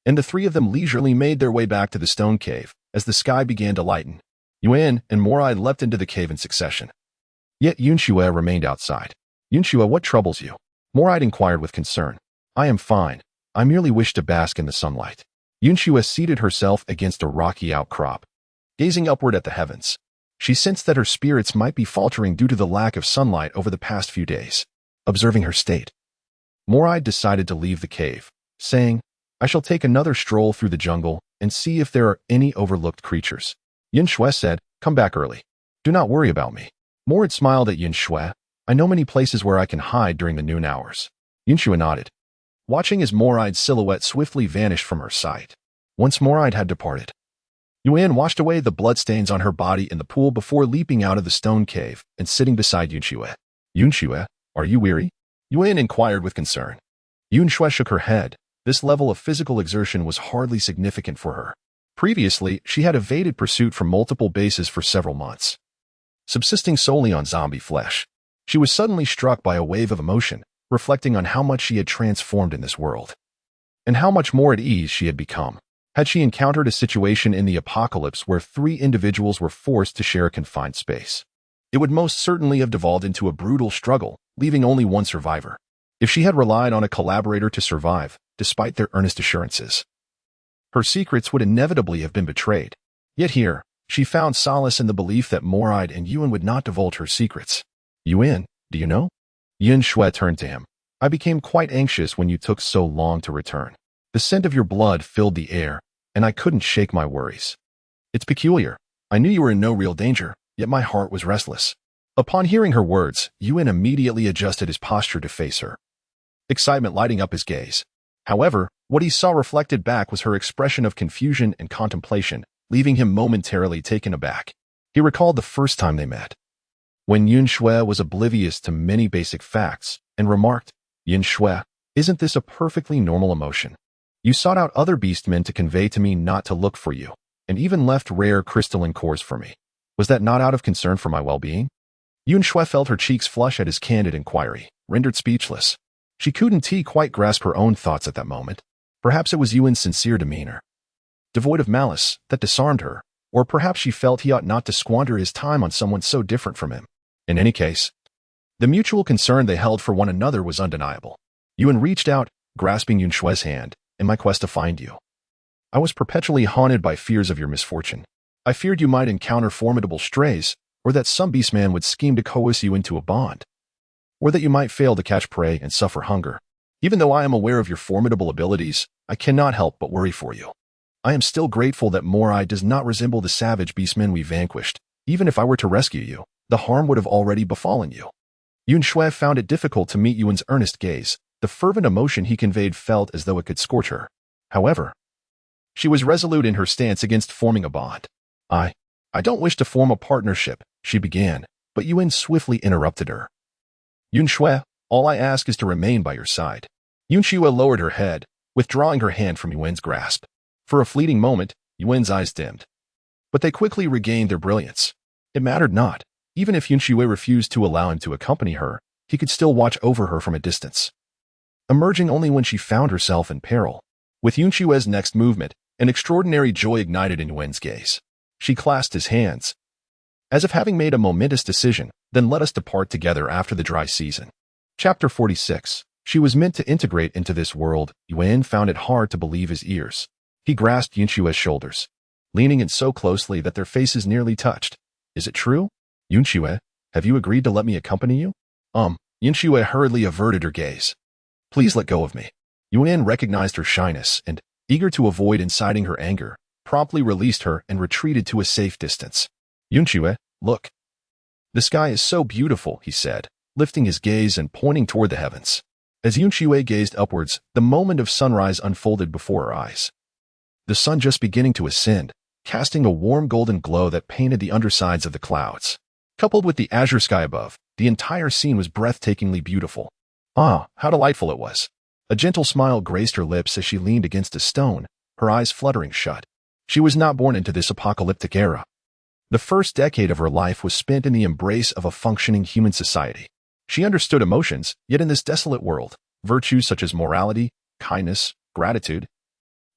and the three of them leisurely made their way back to the stone cave. As the sky began to lighten, Yuan and Morai leapt into the cave in succession. Yet Yun Xue remained outside. Yun Xue, what troubles you? Morai inquired with concern. I am fine. I merely wish to bask in the sunlight. Yun Xue seated herself against a rocky outcrop, gazing upward at the heavens. She sensed that her spirits might be faltering due to the lack of sunlight over the past few days. Observing her state, Morai decided to leave the cave, saying, I shall take another stroll through the jungle and see if there are any overlooked creatures. Yun Xue said, come back early. Do not worry about me. Morai smiled at Yun Xue. I know many places where I can hide during the noon hours. Yun Xue nodded, watching as Morai's silhouette swiftly vanished from her sight. Once Morai had departed, Yuan washed away the bloodstains on her body in the pool before leaping out of the stone cave and sitting beside Yun Xue. Yun Xue, are you weary? Yuan inquired with concern. Yun Xue shook her head. This level of physical exertion was hardly significant for her. Previously, she had evaded pursuit from multiple bases for several months, subsisting solely on zombie flesh. She was suddenly struck by a wave of emotion, reflecting on how much she had transformed in this world, and how much more at ease she had become. Had she encountered a situation in the apocalypse where three individuals were forced to share a confined space, it would most certainly have devolved into a brutal struggle, leaving only one survivor. If she had relied on a collaborator to survive, despite their earnest assurances, her secrets would inevitably have been betrayed. Yet here, she found solace in the belief that Morai and Yuan would not divulge her secrets. Yuan, do you know? Yun Xue turned to him. I became quite anxious when you took so long to return. The scent of your blood filled the air, and I couldn't shake my worries. It's peculiar. I knew you were in no real danger, yet my heart was restless. Upon hearing her words, Yuan immediately adjusted his posture to face her, excitement lighting up his gaze. However, what he saw reflected back was her expression of confusion and contemplation, leaving him momentarily taken aback. He recalled the first time they met, when Yun Xue was oblivious to many basic facts, and remarked, Yun Xue, isn't this a perfectly normal emotion? You sought out other beastmen to convey to me not to look for you, and even left rare crystalline cores for me. Was that not out of concern for my well-being? Yun Xue felt her cheeks flush at his candid inquiry, rendered speechless. She couldn't quite grasp her own thoughts at that moment. Perhaps it was Yuan's sincere demeanor, devoid of malice, that disarmed her, or perhaps she felt he ought not to squander his time on someone so different from him. In any case, the mutual concern they held for one another was undeniable. Yuan reached out, grasping Yun Xue's hand, in my quest to find you. I was perpetually haunted by fears of your misfortune. I feared you might encounter formidable strays, or that some beastman would scheme to coerce you into a bond, or that you might fail to catch prey and suffer hunger. Even though I am aware of your formidable abilities, I cannot help but worry for you. I am still grateful that Morai does not resemble the savage beastmen we vanquished. Even if I were to rescue you, the harm would have already befallen you. Yun Xue found it difficult to meet Yuan's earnest gaze. The fervent emotion he conveyed felt as though it could scorch her. However, she was resolute in her stance against forming a bond. I don't wish to form a partnership, she began, but Yuan swiftly interrupted her. Yun Xue, all I ask is to remain by your side. Yun Xue lowered her head, withdrawing her hand from Yuan's grasp. For a fleeting moment, Yuan's eyes dimmed, but they quickly regained their brilliance. It mattered not. Even if Yun Xue refused to allow him to accompany her, he could still watch over her from a distance, emerging only when she found herself in peril. With Yun Xue's next movement, an extraordinary joy ignited in Yuan's gaze. She clasped his hands, as if having made a momentous decision, then let us depart together after the dry season. Chapter 46. She was meant to integrate into this world. Yuan found it hard to believe his ears. He grasped Yun Xue's shoulders, leaning in so closely that their faces nearly touched. Is it true? Yun Xue, have you agreed to let me accompany you? Yun Xue hurriedly averted her gaze. Please let go of me. Yuan recognized her shyness and, eager to avoid inciting her anger, promptly released her and retreated to a safe distance. Yun Xue, look. The sky is so beautiful, he said, lifting his gaze and pointing toward the heavens. As Yun Xue gazed upwards, the moment of sunrise unfolded before her eyes. The sun just beginning to ascend, casting a warm golden glow that painted the undersides of the clouds. Coupled with the azure sky above, the entire scene was breathtakingly beautiful. Ah, how delightful it was. A gentle smile graced her lips as she leaned against a stone, her eyes fluttering shut. She was not born into this apocalyptic era. The first decade of her life was spent in the embrace of a functioning human society. She understood emotions, yet in this desolate world, virtues such as morality, kindness, gratitude,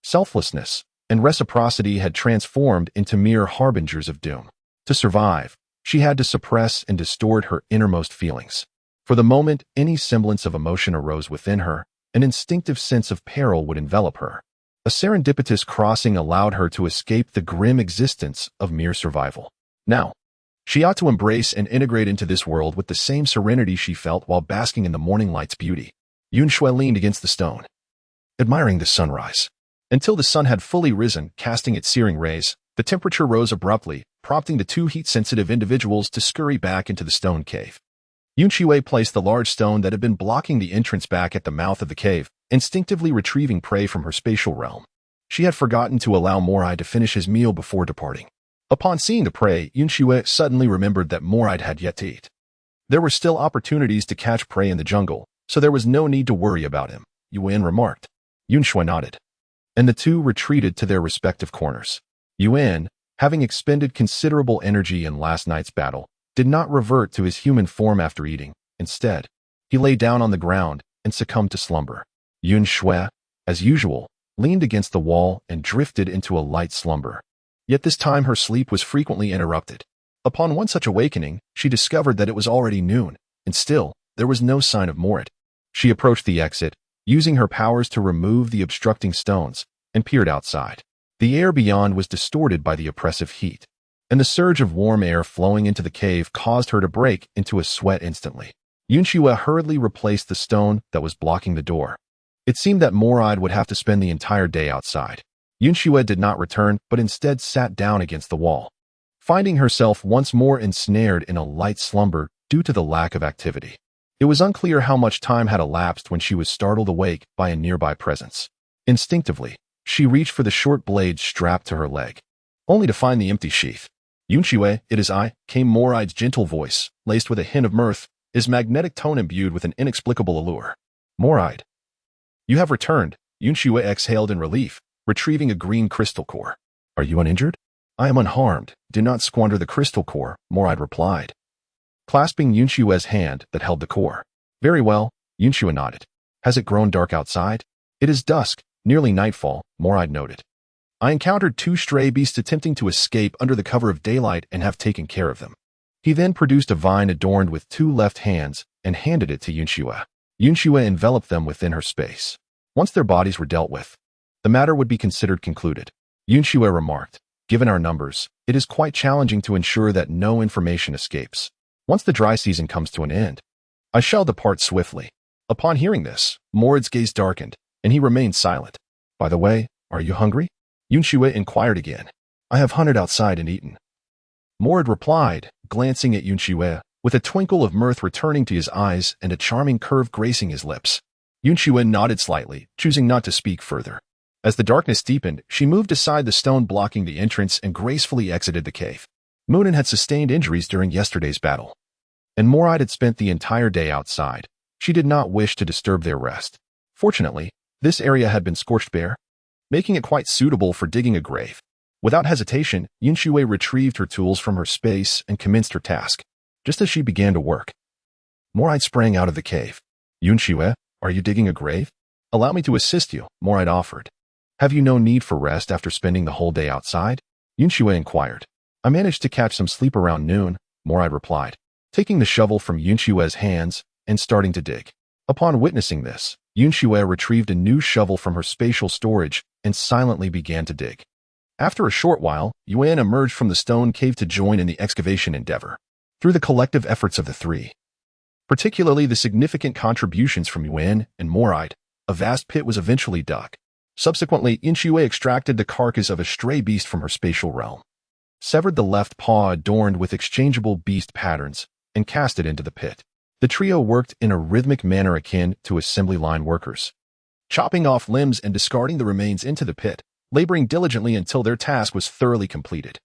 selflessness, and reciprocity had transformed into mere harbingers of doom. To survive, she had to suppress and distort her innermost feelings. For the moment any semblance of emotion arose within her, an instinctive sense of peril would envelop her. A serendipitous crossing allowed her to escape the grim existence of mere survival. Now, she ought to embrace and integrate into this world with the same serenity she felt while basking in the morning light's beauty. Yun Xue leaned against the stone, admiring the sunrise. Until the sun had fully risen, casting its searing rays, the temperature rose abruptly, prompting the two heat-sensitive individuals to scurry back into the stone cave. Yun Xue placed the large stone that had been blocking the entrance back at the mouth of the cave, instinctively retrieving prey from her spatial realm. She had forgotten to allow Moride to finish his meal before departing. Upon seeing the prey, Yun Xue suddenly remembered that Moride had yet to eat. There were still opportunities to catch prey in the jungle, so there was no need to worry about him, Yuan remarked. Yun Xue nodded, and the two retreated to their respective corners. Yuan, having expended considerable energy in last night's battle, did not revert to his human form after eating. Instead, he lay down on the ground and succumbed to slumber. Yun Xue, as usual, leaned against the wall and drifted into a light slumber. Yet this time her sleep was frequently interrupted. Upon one such awakening, she discovered that it was already noon, and still, there was no sign of Moride. She approached the exit, using her powers to remove the obstructing stones, and peered outside. The air beyond was distorted by the oppressive heat, and the surge of warm air flowing into the cave caused her to break into a sweat instantly. Yun Xue hurriedly replaced the stone that was blocking the door. It seemed that Moride would have to spend the entire day outside. Yun Xue did not return, but instead sat down against the wall, finding herself once more ensnared in a light slumber due to the lack of activity. It was unclear how much time had elapsed when she was startled awake by a nearby presence. Instinctively, she reached for the short blade strapped to her leg, only to find the empty sheath. Yun Xue, it is I, came Moride's gentle voice, laced with a hint of mirth, his magnetic tone imbued with an inexplicable allure. Moride, you have returned. Yun Xue exhaled in relief, retrieving a green crystal core. Are you uninjured? I am unharmed. Do not squander the crystal core, Moride replied, clasping Yun Xue's hand that held the core. Very well, Yun Xue nodded. Has it grown dark outside? It is dusk, nearly nightfall, Moride noted. I encountered two stray beasts attempting to escape under the cover of daylight and have taken care of them. He then produced a vine adorned with two left hands and handed it to Yun Xue. Yun Xue enveloped them within her space. Once their bodies were dealt with, the matter would be considered concluded. Yun Xue remarked, given our numbers, it is quite challenging to ensure that no information escapes. Once the dry season comes to an end, I shall depart swiftly. Upon hearing this, Moride's gaze darkened, and he remained silent. By the way, are you hungry? Yun Xue inquired again. I have hunted outside and eaten. Moride replied, glancing at Yun Xue, with a twinkle of mirth returning to his eyes and a charming curve gracing his lips. Yun Xue nodded slightly, choosing not to speak further. As the darkness deepened, she moved aside the stone blocking the entrance and gracefully exited the cave. Moonin had sustained injuries during yesterday's battle, and Moride had spent the entire day outside. She did not wish to disturb their rest. Fortunately, this area had been scorched bare, making it quite suitable for digging a grave. Without hesitation, Yun Xue retrieved her tools from her space and commenced her task. Just as she began to work, Moride sprang out of the cave. Yun Xue, are you digging a grave? Allow me to assist you, Moride offered. Have you no need for rest after spending the whole day outside? Yun Xue inquired. I managed to catch some sleep around noon, Moride replied, taking the shovel from Yun Xue's hands and starting to dig. Upon witnessing this, Yun Xue retrieved a new shovel from her spatial storage and silently began to dig. After a short while, Yun emerged from the stone cave to join in the excavation endeavor. Through the collective efforts of the three, particularly the significant contributions from Yun and Moride, a vast pit was eventually dug. Subsequently, Yun Xue extracted the carcass of a stray beast from her spatial realm, severed the left paw adorned with exchangeable beast patterns, and cast it into the pit. The trio worked in a rhythmic manner akin to assembly line workers, chopping off limbs and discarding the remains into the pit, laboring diligently until their task was thoroughly completed.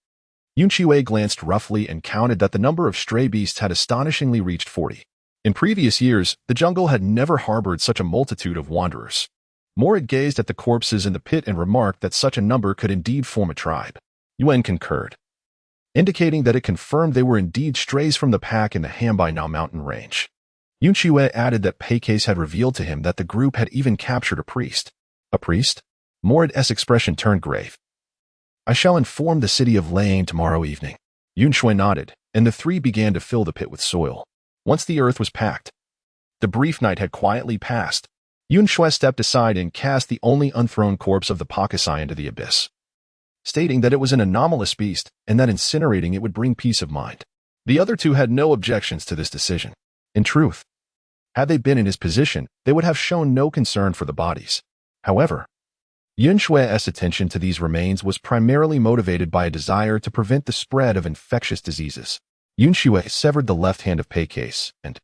Yun Xue glanced roughly and counted that the number of stray beasts had astonishingly reached 40. In previous years, the jungle had never harbored such a multitude of wanderers. Moride gazed at the corpses in the pit and remarked that such a number could indeed form a tribe. Yun concurred, indicating that it confirmed they were indeed strays from the pack in the Hambai mountain range. Yun Xue added that Peicase had revealed to him that the group had even captured a priest. A priest? Moride's expression turned grave. I shall inform the city of Lane tomorrow evening. Yun Xue nodded, and the three began to fill the pit with soil. Once the earth was packed, the brief night had quietly passed. Yun Xue stepped aside and cast the only unthrown corpse of the Pakasai into the abyss, stating that it was an anomalous beast and that incinerating it would bring peace of mind. The other two had no objections to this decision. In truth, had they been in his position, they would have shown no concern for the bodies. However, Yun Xue's attention to these remains was primarily motivated by a desire to prevent the spread of infectious diseases. Yun Xue severed the left hand of Peicase, and,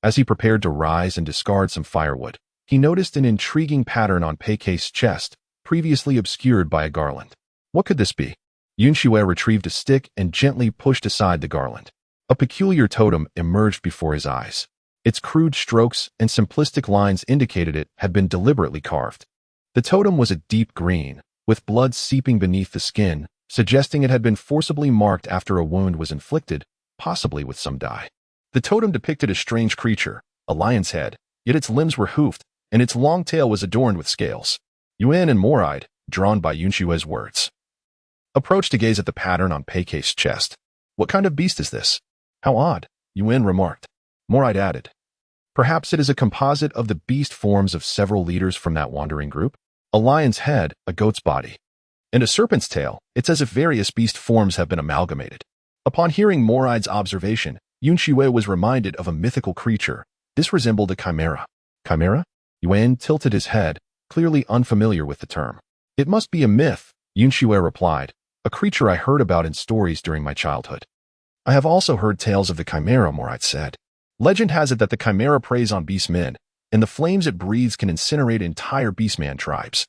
as he prepared to rise and discard some firewood, he noticed an intriguing pattern on Peicase's chest, previously obscured by a garland. What could this be? Yun Xue retrieved a stick and gently pushed aside the garland. A peculiar totem emerged before his eyes. Its crude strokes and simplistic lines indicated it had been deliberately carved. The totem was a deep green, with blood seeping beneath the skin, suggesting it had been forcibly marked after a wound was inflicted, possibly with some dye. The totem depicted a strange creature, a lion's head, yet its limbs were hoofed, and its long tail was adorned with scales. Yun and Moride, drawn by Yun Xue's words, approached to gaze at the pattern on Peicase's chest. What kind of beast is this? How odd, Yun remarked. Moride added, perhaps it is a composite of the beast forms of several leaders from that wandering group. A lion's head, a goat's body, and a serpent's tail. It's as if various beast forms have been amalgamated. Upon hearing Moride's observation, Yun Xue was reminded of a mythical creature. This resembled a chimera. Chimera? Yun tilted his head, clearly unfamiliar with the term. It must be a myth, Yun Xue replied, a creature I heard about in stories during my childhood. I have also heard tales of the chimera, Moride said. Legend has it that the chimera preys on beastmen, and the flames it breathes can incinerate entire beastman tribes,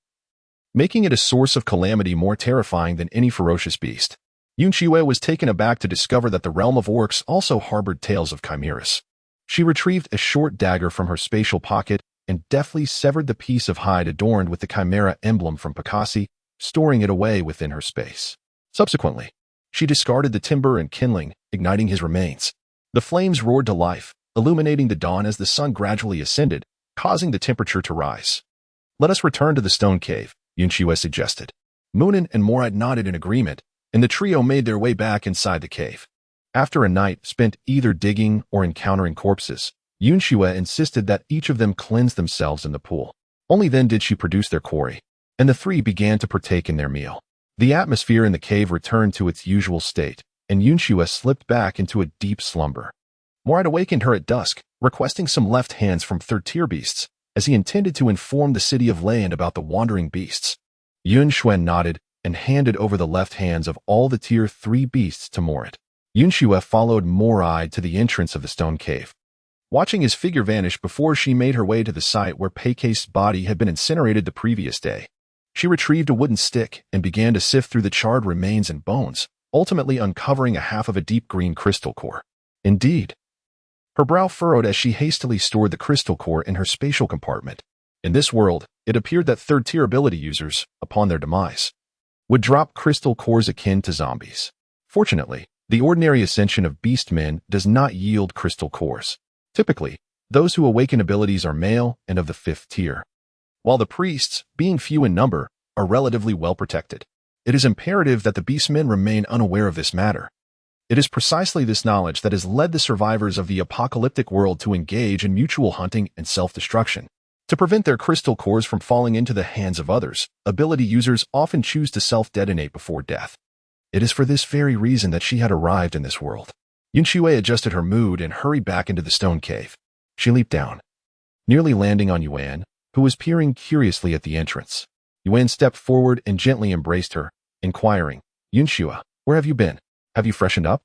making it a source of calamity more terrifying than any ferocious beast. Yun Xue was taken aback to discover that the realm of orcs also harbored tales of chimeras. She retrieved a short dagger from her spatial pocket and deftly severed the piece of hide adorned with the chimera emblem from Pakasi, storing it away within her space. Subsequently, she discarded the timber and kindling, igniting his remains. The flames roared to life, illuminating the dawn as the sun gradually ascended, causing the temperature to rise. Let us return to the stone cave, Yun Xue suggested. Moonin and Moride nodded in agreement, and the trio made their way back inside the cave. After a night spent either digging or encountering corpses, Yun Xue insisted that each of them cleanse themselves in the pool. Only then did she produce their quarry, and the three began to partake in their meal. The atmosphere in the cave returned to its usual state, and Yun Xue slipped back into a deep slumber. Moride awakened her at dusk, requesting some left hands from third-tier beasts, as he intended to inform the city of Land about the wandering beasts. Yun Xue nodded and handed over the left hands of all the Tier 3 beasts to Moride. Yun Xue followed Moride to the entrance of the stone cave, watching his figure vanish before she made her way to the site where Peicase's body had been incinerated the previous day. She retrieved a wooden stick and began to sift through the charred remains and bones, ultimately uncovering a half of a deep green crystal core. Indeed, her brow furrowed as she hastily stored the crystal core in her spatial compartment. In this world, it appeared that third-tier ability users, upon their demise, would drop crystal cores akin to zombies. Fortunately, the ordinary ascension of beastmen does not yield crystal cores. Typically, Those who awaken abilities are male and of the 5th tier, while the priests, being few in number, are relatively well protected. It is imperative that the beastmen remain unaware of this matter. It is precisely this knowledge that has led the survivors of the apocalyptic world to engage in mutual hunting and self-destruction. To prevent their crystal cores from falling into the hands of others, ability users often choose to self-detonate before death. It is for this very reason that she had arrived in this world. Yun Xue adjusted her mood and hurried back into the stone cave. She leaped down, nearly landing on Yuan, who was peering curiously at the entrance. Yuan stepped forward and gently embraced her, inquiring, "Yun Xue, where have you been? Have you freshened up?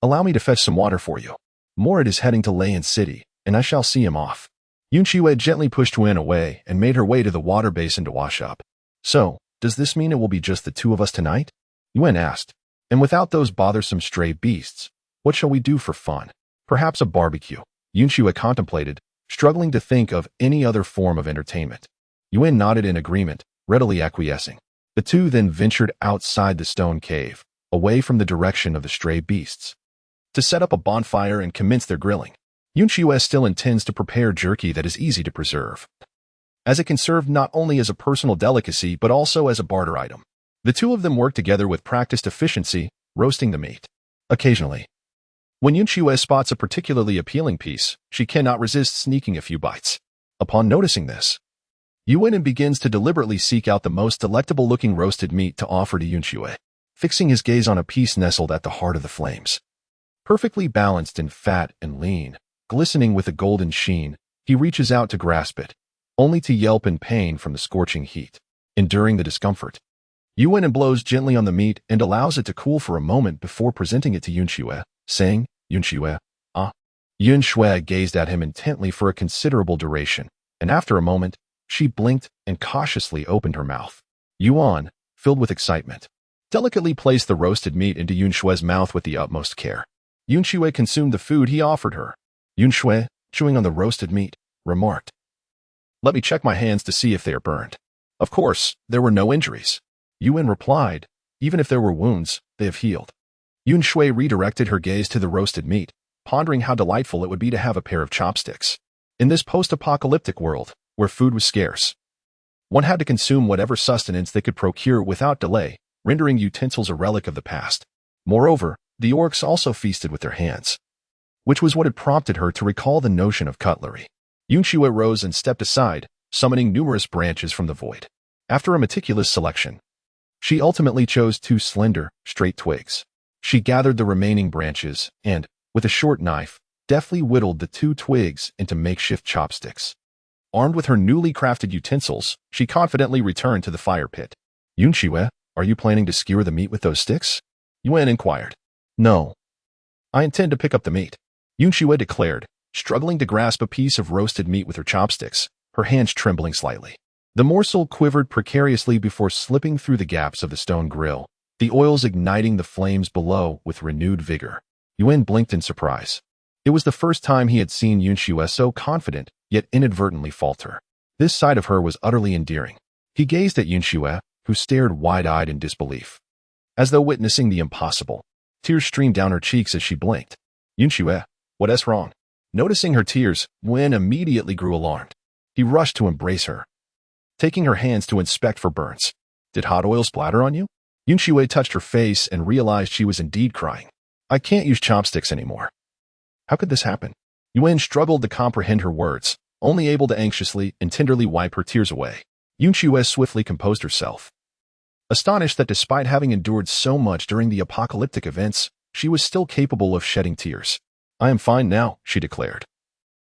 Allow me to fetch some water for you. Morit is heading to Layan City, and I shall see him off." Yun Xue gently pushed Yuan away and made her way to the water basin to wash up. "So, does this mean it will be just the two of us tonight?" Yuan asked. "And without those bothersome stray beasts, what shall we do for fun? Perhaps a barbecue?" Yun Xue contemplated, struggling to think of any other form of entertainment. Yuan nodded in agreement, readily acquiescing. The two then ventured outside the stone cave, away from the direction of the stray beasts, to set up a bonfire and commence their grilling. Yun Xue still intends to prepare jerky that is easy to preserve, as it can serve not only as a personal delicacy but also as a barter item. The two of them work together with practiced efficiency, roasting the meat. Occasionally, when Yun Xue spots a particularly appealing piece, she cannot resist sneaking a few bites. Upon noticing this, Yuan begins to deliberately seek out the most delectable-looking roasted meat to offer to Yun Xue, fixing his gaze on a piece nestled at the heart of the flames. Perfectly balanced in fat and lean, glistening with a golden sheen, he reaches out to grasp it, only to yelp in pain from the scorching heat. Enduring the discomfort, Yuan blows gently on the meat and allows it to cool for a moment before presenting it to Yun Xue, saying, "Yun Xue, ah." Yun Xue gazed at him intently for a considerable duration, and after a moment, she blinked and cautiously opened her mouth. Yuan, filled with excitement, delicately placed the roasted meat into Yun Xue's mouth with the utmost care. Yun Xue consumed the food he offered her. Yun Xue, chewing on the roasted meat, remarked, "Let me check my hands to see if they are burned." Of course, there were no injuries. Yuan replied, "Even if there were wounds, they have healed." Yun Xue redirected her gaze to the roasted meat, pondering how delightful it would be to have a pair of chopsticks. In this post-apocalyptic world, where food was scarce, one had to consume whatever sustenance they could procure without delay, rendering utensils a relic of the past. Moreover, the orcs also feasted with their hands, which was what had prompted her to recall the notion of cutlery. Yun Xue rose and stepped aside, summoning numerous branches from the void. After a meticulous selection, she ultimately chose 2 slender, straight twigs. She gathered the remaining branches and, with a short knife, deftly whittled the 2 twigs into makeshift chopsticks. Armed with her newly crafted utensils, she confidently returned to the fire pit. "Yun Xue, are you planning to skewer the meat with those sticks?" Yuan inquired. "No. I intend to pick up the meat," Yun Xue declared, struggling to grasp a piece of roasted meat with her chopsticks, her hands trembling slightly. The morsel quivered precariously before slipping through the gaps of the stone grill, the oils igniting the flames below with renewed vigor. Yuan blinked in surprise. It was the first time he had seen Yun Xue so confident, yet inadvertently falter. This side of her was utterly endearing. He gazed at Yun Xue, who stared wide-eyed in disbelief, as though witnessing the impossible. Tears streamed down her cheeks as she blinked. "Yun Xue, what's wrong?" Noticing her tears, Yuan immediately grew alarmed. He rushed to embrace her, taking her hands to inspect for burns. "Did hot oil splatter on you?" Yun Xue touched her face and realized she was indeed crying. "I can't use chopsticks anymore. How could this happen?" Yuan struggled to comprehend her words, only able to anxiously and tenderly wipe her tears away. Yun Xue swiftly composed herself, astonished that despite having endured so much during the apocalyptic events, she was still capable of shedding tears. "I am fine now," she declared,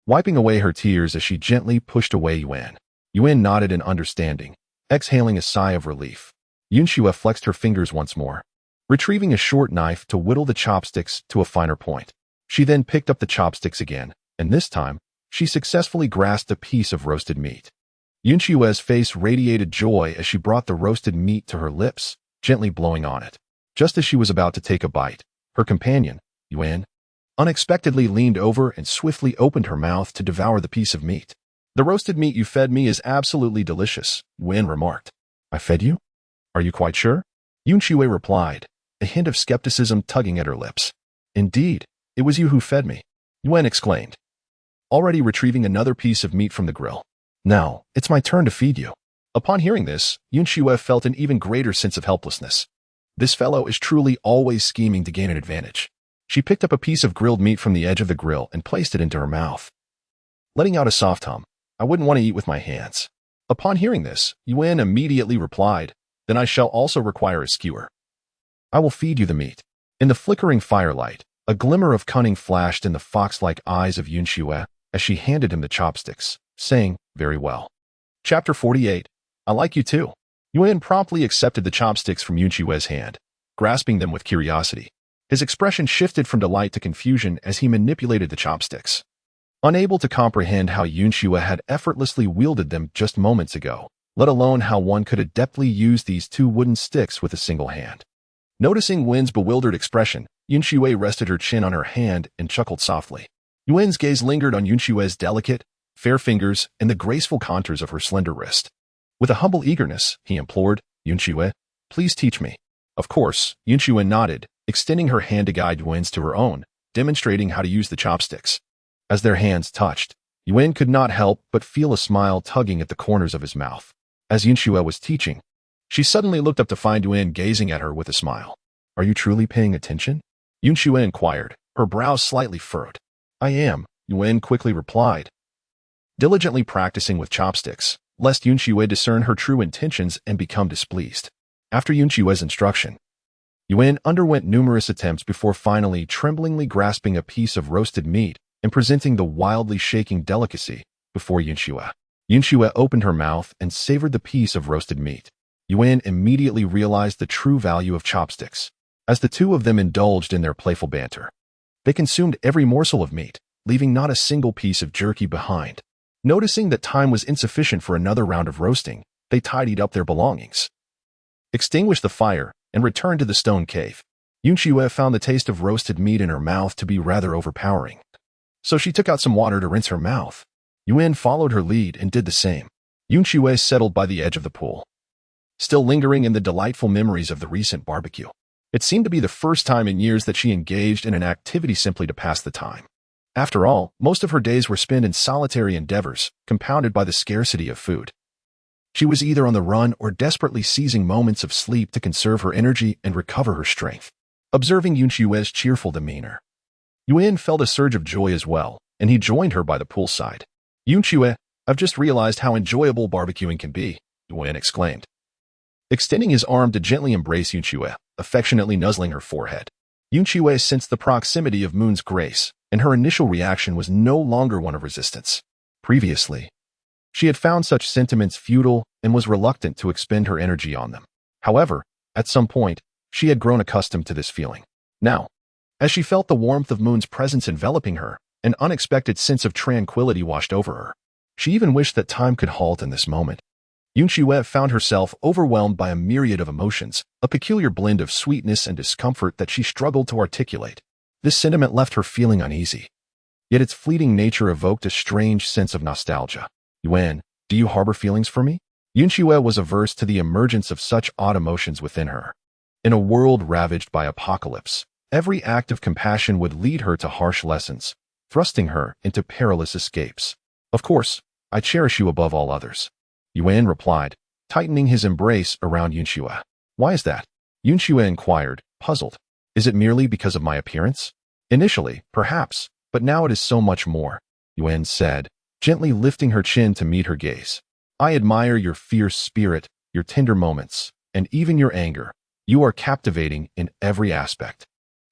wiping away her tears as she gently pushed away Yuan. Yuan nodded in understanding, exhaling a sigh of relief. Yun Xue flexed her fingers once more, retrieving a short knife to whittle the chopsticks to a finer point. She then picked up the chopsticks again, and this time, she successfully grasped a piece of roasted meat. Yun Xue's face radiated joy as she brought the roasted meat to her lips, gently blowing on it. Just as she was about to take a bite, her companion, Yuan, unexpectedly leaned over and swiftly opened her mouth to devour the piece of meat. "The roasted meat you fed me is absolutely delicious," Yuan remarked. "I fed you? Are you quite sure?" Yun Xue replied, a hint of skepticism tugging at her lips. "Indeed, it was you who fed me," Yuan exclaimed. already retrieving another piece of meat from the grill. Now, it's my turn to feed you. Upon hearing this, Yun Xue felt an even greater sense of helplessness. This fellow is truly always scheming to gain an advantage. She picked up a piece of grilled meat from the edge of the grill and placed it into her mouth, letting out a soft hum. I wouldn't want to eat with my hands. Upon hearing this, Yun immediately replied, then I shall also require a skewer. I will feed you the meat. In the flickering firelight, a glimmer of cunning flashed in the fox-like eyes of Yun Xue as she handed him the chopsticks, saying, very well. Chapter 48. I like you too. Yun promptly accepted the chopsticks from Yun Xue's hand, grasping them with curiosity. His expression shifted from delight to confusion as he manipulated the chopsticks, unable to comprehend how Yun Xue had effortlessly wielded them just moments ago, let alone how one could adeptly use these two wooden sticks with a single hand. Noticing Yun's bewildered expression, Yun Xue rested her chin on her hand and chuckled softly. Yun's gaze lingered on Yun Xue's delicate, fair fingers and the graceful contours of her slender wrist. With a humble eagerness, he implored, Yun Xue, please teach me. Of course, Yun Xue nodded, extending her hand to guide Yun's to her own, demonstrating how to use the chopsticks. As their hands touched, Yun could not help but feel a smile tugging at the corners of his mouth. As Yun Xue was teaching, she suddenly looked up to find Yun gazing at her with a smile. Are you truly paying attention? Yun Xue inquired, her brows slightly furrowed. I am, Yun quickly replied, diligently practicing with chopsticks, lest Yun Xue discern her true intentions and become displeased. After Yun Xue's instruction, Yun underwent numerous attempts before finally tremblingly grasping a piece of roasted meat and presenting the wildly shaking delicacy before Yun Xue. Yun Xue opened her mouth and savored the piece of roasted meat. Yun immediately realized the true value of chopsticks. As the two of them indulged in their playful banter, they consumed every morsel of meat, leaving not a single piece of jerky behind. Noticing that time was insufficient for another round of roasting, they tidied up their belongings, extinguished the fire, and returned to the stone cave. Yun Xue found the taste of roasted meat in her mouth to be rather overpowering, so she took out some water to rinse her mouth. Yun followed her lead and did the same. Yun Xue settled by the edge of the pool, still lingering in the delightful memories of the recent barbecue. It seemed to be the first time in years that she engaged in an activity simply to pass the time. After all, most of her days were spent in solitary endeavors, compounded by the scarcity of food. She was either on the run or desperately seizing moments of sleep to conserve her energy and recover her strength. Observing Yun Xue's cheerful demeanor, Yun felt a surge of joy as well, and he joined her by the poolside. Yun Xue, I've just realized how enjoyable barbecuing can be, Yun exclaimed, extending his arm to gently embrace Yun Xue, affectionately nuzzling her forehead. Yun Xue sensed the proximity of Moon's grace, and her initial reaction was no longer one of resistance. Previously, she had found such sentiments futile and was reluctant to expend her energy on them. However, at some point, she had grown accustomed to this feeling. Now, as she felt the warmth of Moon's presence enveloping her, an unexpected sense of tranquility washed over her. She even wished that time could halt in this moment. Yun Xue found herself overwhelmed by a myriad of emotions, a peculiar blend of sweetness and discomfort that she struggled to articulate. This sentiment left her feeling uneasy, yet its fleeting nature evoked a strange sense of nostalgia. Yun, do you harbor feelings for me? Yun Xue was averse to the emergence of such odd emotions within her. In a world ravaged by apocalypse, every act of compassion would lead her to harsh lessons, thrusting her into perilous escapes. Of course, I cherish you above all others, Yun replied, tightening his embrace around Yun Xue. Why is that? Yun Xue inquired, puzzled. Is it merely because of my appearance? Initially, perhaps, but now it is so much more, Yun said, gently lifting her chin to meet her gaze. I admire your fierce spirit, your tender moments, and even your anger. You are captivating in every aspect.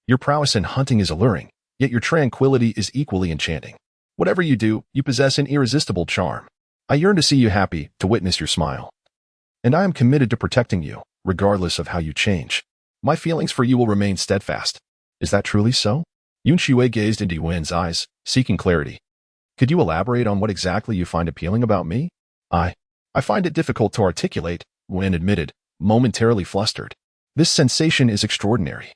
Your prowess in hunting is alluring, yet your tranquility is equally enchanting. Whatever you do, you possess an irresistible charm. I yearn to see you happy, to witness your smile. And I am committed to protecting you, regardless of how you change. My feelings for you will remain steadfast. Is that truly so? Yun Xue gazed into Yun's eyes, seeking clarity. Could you elaborate on what exactly you find appealing about me? I find it difficult to articulate, Yun admitted, momentarily flustered. This sensation is extraordinary.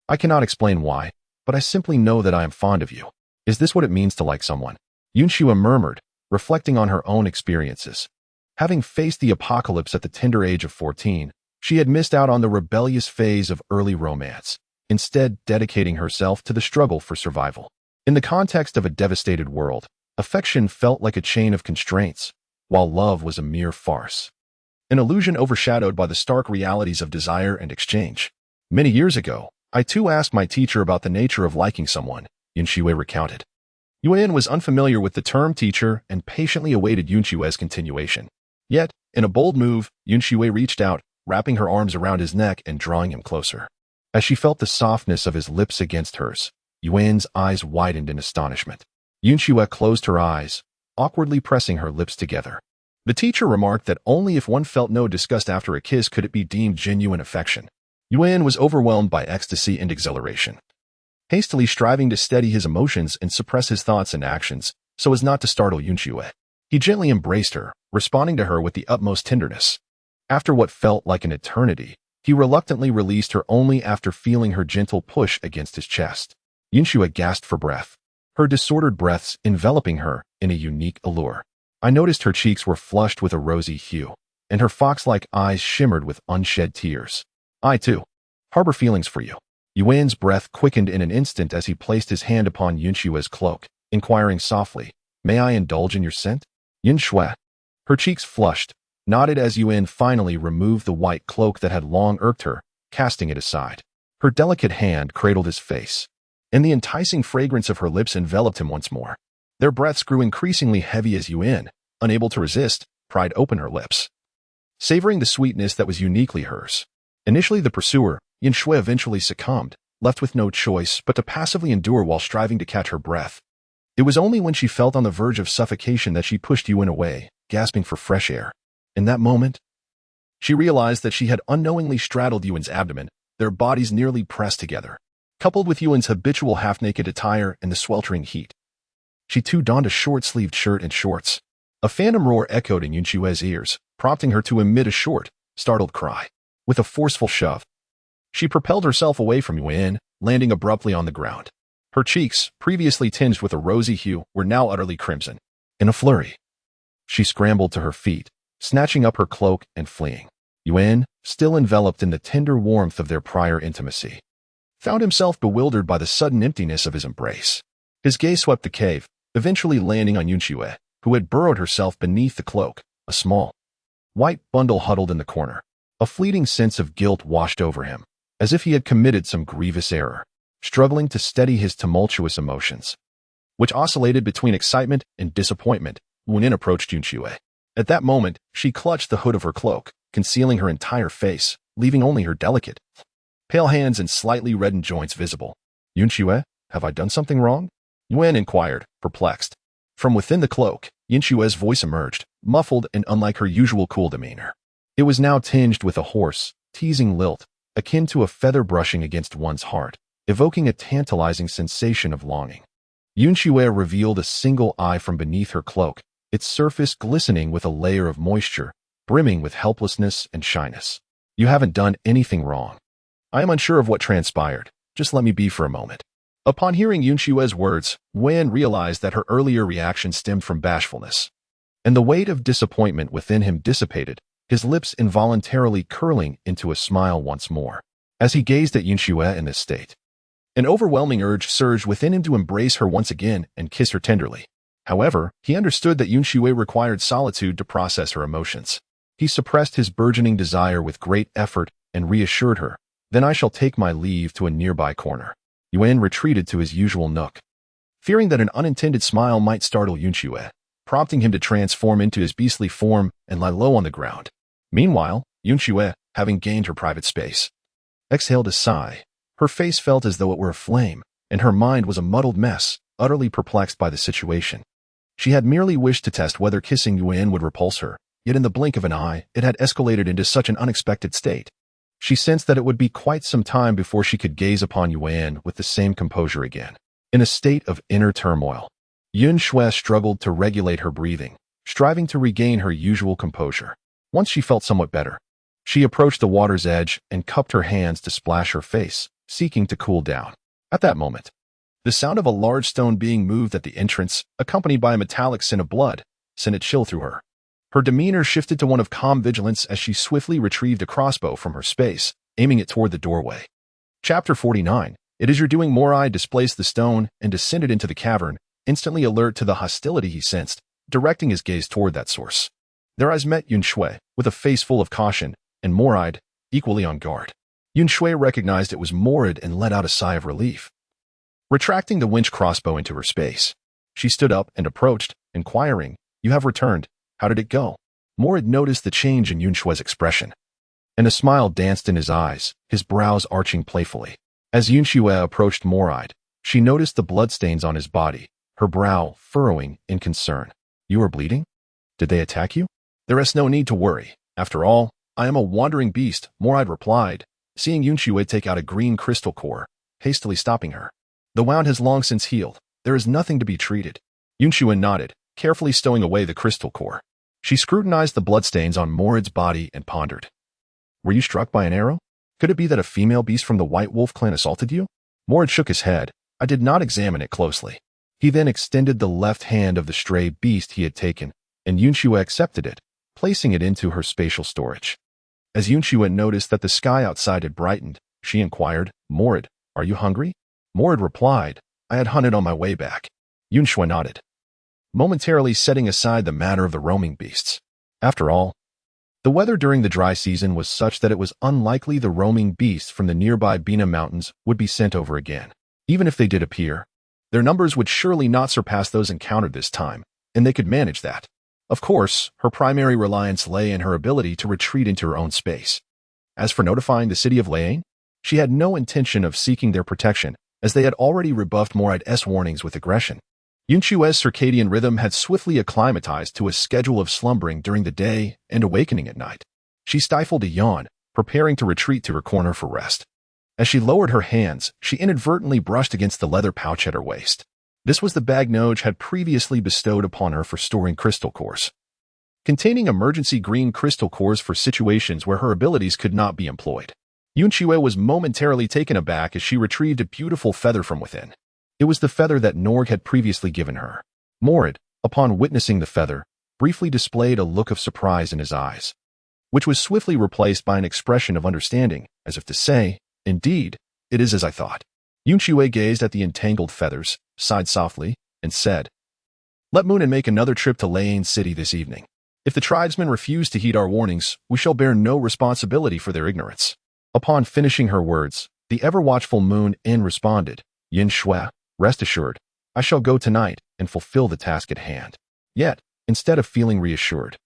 I cannot explain why, but I simply know that I am fond of you. Is this what it means to like someone? Yun Xue murmured, reflecting on her own experiences. Having faced the apocalypse at the tender age of 14, she had missed out on the rebellious phase of early romance, instead dedicating herself to the struggle for survival. In the context of a devastated world, Affection felt like a chain of constraints, while love was a mere farce. An illusion overshadowed by the stark realities of desire and exchange. Many years ago, I too asked my teacher about the nature of liking someone, Yun Xue recounted. Yun was unfamiliar with the term teacher and patiently awaited Yun Xue's continuation. Yet, in a bold move, Yun Xue reached out, wrapping her arms around his neck and drawing him closer. As she felt the softness of his lips against hers, Yun's eyes widened in astonishment. Yun Xue closed her eyes, awkwardly pressing her lips together. The teacher remarked that only if one felt no disgust after a kiss could it be deemed genuine affection. Yun was overwhelmed by ecstasy and exhilaration. Hastily striving to steady his emotions and suppress his thoughts and actions, so as not to startle Yun Xue, he gently embraced her, responding to her with the utmost tenderness. After what felt like an eternity, he reluctantly released her only after feeling her gentle push against his chest. Yun Xue gasped for breath, her disordered breaths enveloping her in a unique allure. I noticed her cheeks were flushed with a rosy hue, and her fox-like eyes shimmered with unshed tears. I, too, harbor feelings for you. Yun's breath quickened in an instant as he placed his hand upon Yun Xue's cloak, inquiring softly, "May I indulge in your scent?" Yun Xue, her cheeks flushed, nodded as Yun finally removed the white cloak that had long irked her, casting it aside. Her delicate hand cradled his face, and the enticing fragrance of her lips enveloped him once more. Their breaths grew increasingly heavy as Yun, unable to resist, pried open her lips, savoring the sweetness that was uniquely hers. Initially the pursuer, Yun Xue eventually succumbed, left with no choice but to passively endure while striving to catch her breath. It was only when she felt on the verge of suffocation that she pushed Yun away, gasping for fresh air. In that moment, she realized that she had unknowingly straddled Yun's abdomen, their bodies nearly pressed together. Coupled with Yun's habitual half-naked attire and the sweltering heat, she too donned a short-sleeved shirt and shorts. A phantom roar echoed in Yun Xue's ears, prompting her to emit a short, startled cry. With a forceful shove, she propelled herself away from Yun, landing abruptly on the ground. Her cheeks, previously tinged with a rosy hue, were now utterly crimson. In a flurry, she scrambled to her feet, snatching up her cloak and fleeing. Yun, still enveloped in the tender warmth of their prior intimacy, found himself bewildered by the sudden emptiness of his embrace. His gaze swept the cave, eventually landing on Yun Xue, who had burrowed herself beneath the cloak, a small, white bundle huddled in the corner. A fleeting sense of guilt washed over him, as if he had committed some grievous error. Struggling to steady his tumultuous emotions, which oscillated between excitement and disappointment, Yun approached Yun Xue. At that moment, she clutched the hood of her cloak, concealing her entire face, leaving only her delicate, pale hands and slightly reddened joints visible. "Yun Xue, have I done something wrong?" Yun inquired, perplexed. From within the cloak, Yun Xue's voice emerged, muffled and unlike her usual cool demeanor. It was now tinged with a hoarse, teasing lilt, akin to a feather brushing against one's heart, evoking a tantalizing sensation of longing. Yun Xue revealed a single eye from beneath her cloak, its surface glistening with a layer of moisture, brimming with helplessness and shyness. "You haven't done anything wrong. I am unsure of what transpired. Just let me be for a moment." Upon hearing Yun Xue's words, Yun realized that her earlier reaction stemmed from bashfulness, and the weight of disappointment within him dissipated, his lips involuntarily curling into a smile once more. As he gazed at Yun Xue in this state, an overwhelming urge surged within him to embrace her once again and kiss her tenderly. However, he understood that Yun Xue required solitude to process her emotions. He suppressed his burgeoning desire with great effort and reassured her, "Then I shall take my leave to a nearby corner." Yun retreated to his usual nook, fearing that an unintended smile might startle Yun Xue, prompting him to transform into his beastly form and lie low on the ground. Meanwhile, Yun Xue, having gained her private space, exhaled a sigh. Her face felt as though it were aflame, and her mind was a muddled mess, utterly perplexed by the situation. She had merely wished to test whether kissing Yun would repulse her, yet in the blink of an eye, it had escalated into such an unexpected state. She sensed that it would be quite some time before she could gaze upon Yun with the same composure again. In a state of inner turmoil, Yun Xue struggled to regulate her breathing, striving to regain her usual composure. Once she felt somewhat better, she approached the water's edge and cupped her hands to splash her face, seeking to cool down. At that moment, the sound of a large stone being moved at the entrance, accompanied by a metallic scent of blood, sent a chill through her. Her demeanor shifted to one of calm vigilance as she swiftly retrieved a crossbow from her space, aiming it toward the doorway. Chapter 49. It is your doing. Morai displaced the stone and descended into the cavern, instantly alert to the hostility he sensed, directing his gaze toward that source. Their eyes met Yun Xue, with a face full of caution, and more-eyed, equally on guard. Yun Xue recognized it was Morid and let out a sigh of relief. Retracting the winch crossbow into her space, she stood up and approached, inquiring, "You have returned. How did it go?" Morid noticed the change in Yun Xue's expression, and a smile danced in his eyes, his brows arching playfully. As Yun Xue approached more-eyed, she noticed the bloodstains on his body, her brow furrowing in concern. "You are bleeding? Did they attack you?" "There is no need to worry. After all, I am a wandering beast," more-eyed replied, seeing Yun Xue take out a green crystal core, hastily stopping her. "The wound has long since healed. There is nothing to be treated." Yun Xue nodded, carefully stowing away the crystal core. She scrutinized the bloodstains on Morid's body and pondered. "Were you struck by an arrow? Could it be that a female beast from the White Wolf clan assaulted you?" Morid shook his head. "I did not examine it closely." He then extended the left hand of the stray beast he had taken, and Yun Xue accepted it, placing it into her spatial storage. As Yun Xue noticed that the sky outside had brightened, she inquired, "Morid, are you hungry?" Morid replied, "I had hunted on my way back." Yun Xue nodded, momentarily setting aside the matter of the roaming beasts. After all, the weather during the dry season was such that it was unlikely the roaming beasts from the nearby Bina Mountains would be sent over again. Even if they did appear, their numbers would surely not surpass those encountered this time, and they could manage that. Of course, her primary reliance lay in her ability to retreat into her own space. As for notifying the city of Lane, she had no intention of seeking their protection, as they had already rebuffed Morid's warnings with aggression. Yun Xue's circadian rhythm had swiftly acclimatized to a schedule of slumbering during the day and awakening at night. She stifled a yawn, preparing to retreat to her corner for rest. As she lowered her hands, she inadvertently brushed against the leather pouch at her waist. This was the bag Noj had previously bestowed upon her for storing crystal cores, containing emergency green crystal cores for situations where her abilities could not be employed. Yun Xue was momentarily taken aback as she retrieved a beautiful feather from within. It was the feather that Norg had previously given her. Morid, upon witnessing the feather, briefly displayed a look of surprise in his eyes, which was swiftly replaced by an expression of understanding, as if to say, "Indeed, it is as I thought." Yun Xue gazed at the entangled feathers, sighed softly, and said, "Let Moonin make another trip to Lane City this evening. If the tribesmen refuse to heed our warnings, we shall bear no responsibility for their ignorance." Upon finishing her words, the ever-watchful Moon In responded, "Yun Xue, rest assured, I shall go tonight and fulfill the task at hand." Yet, instead of feeling reassured,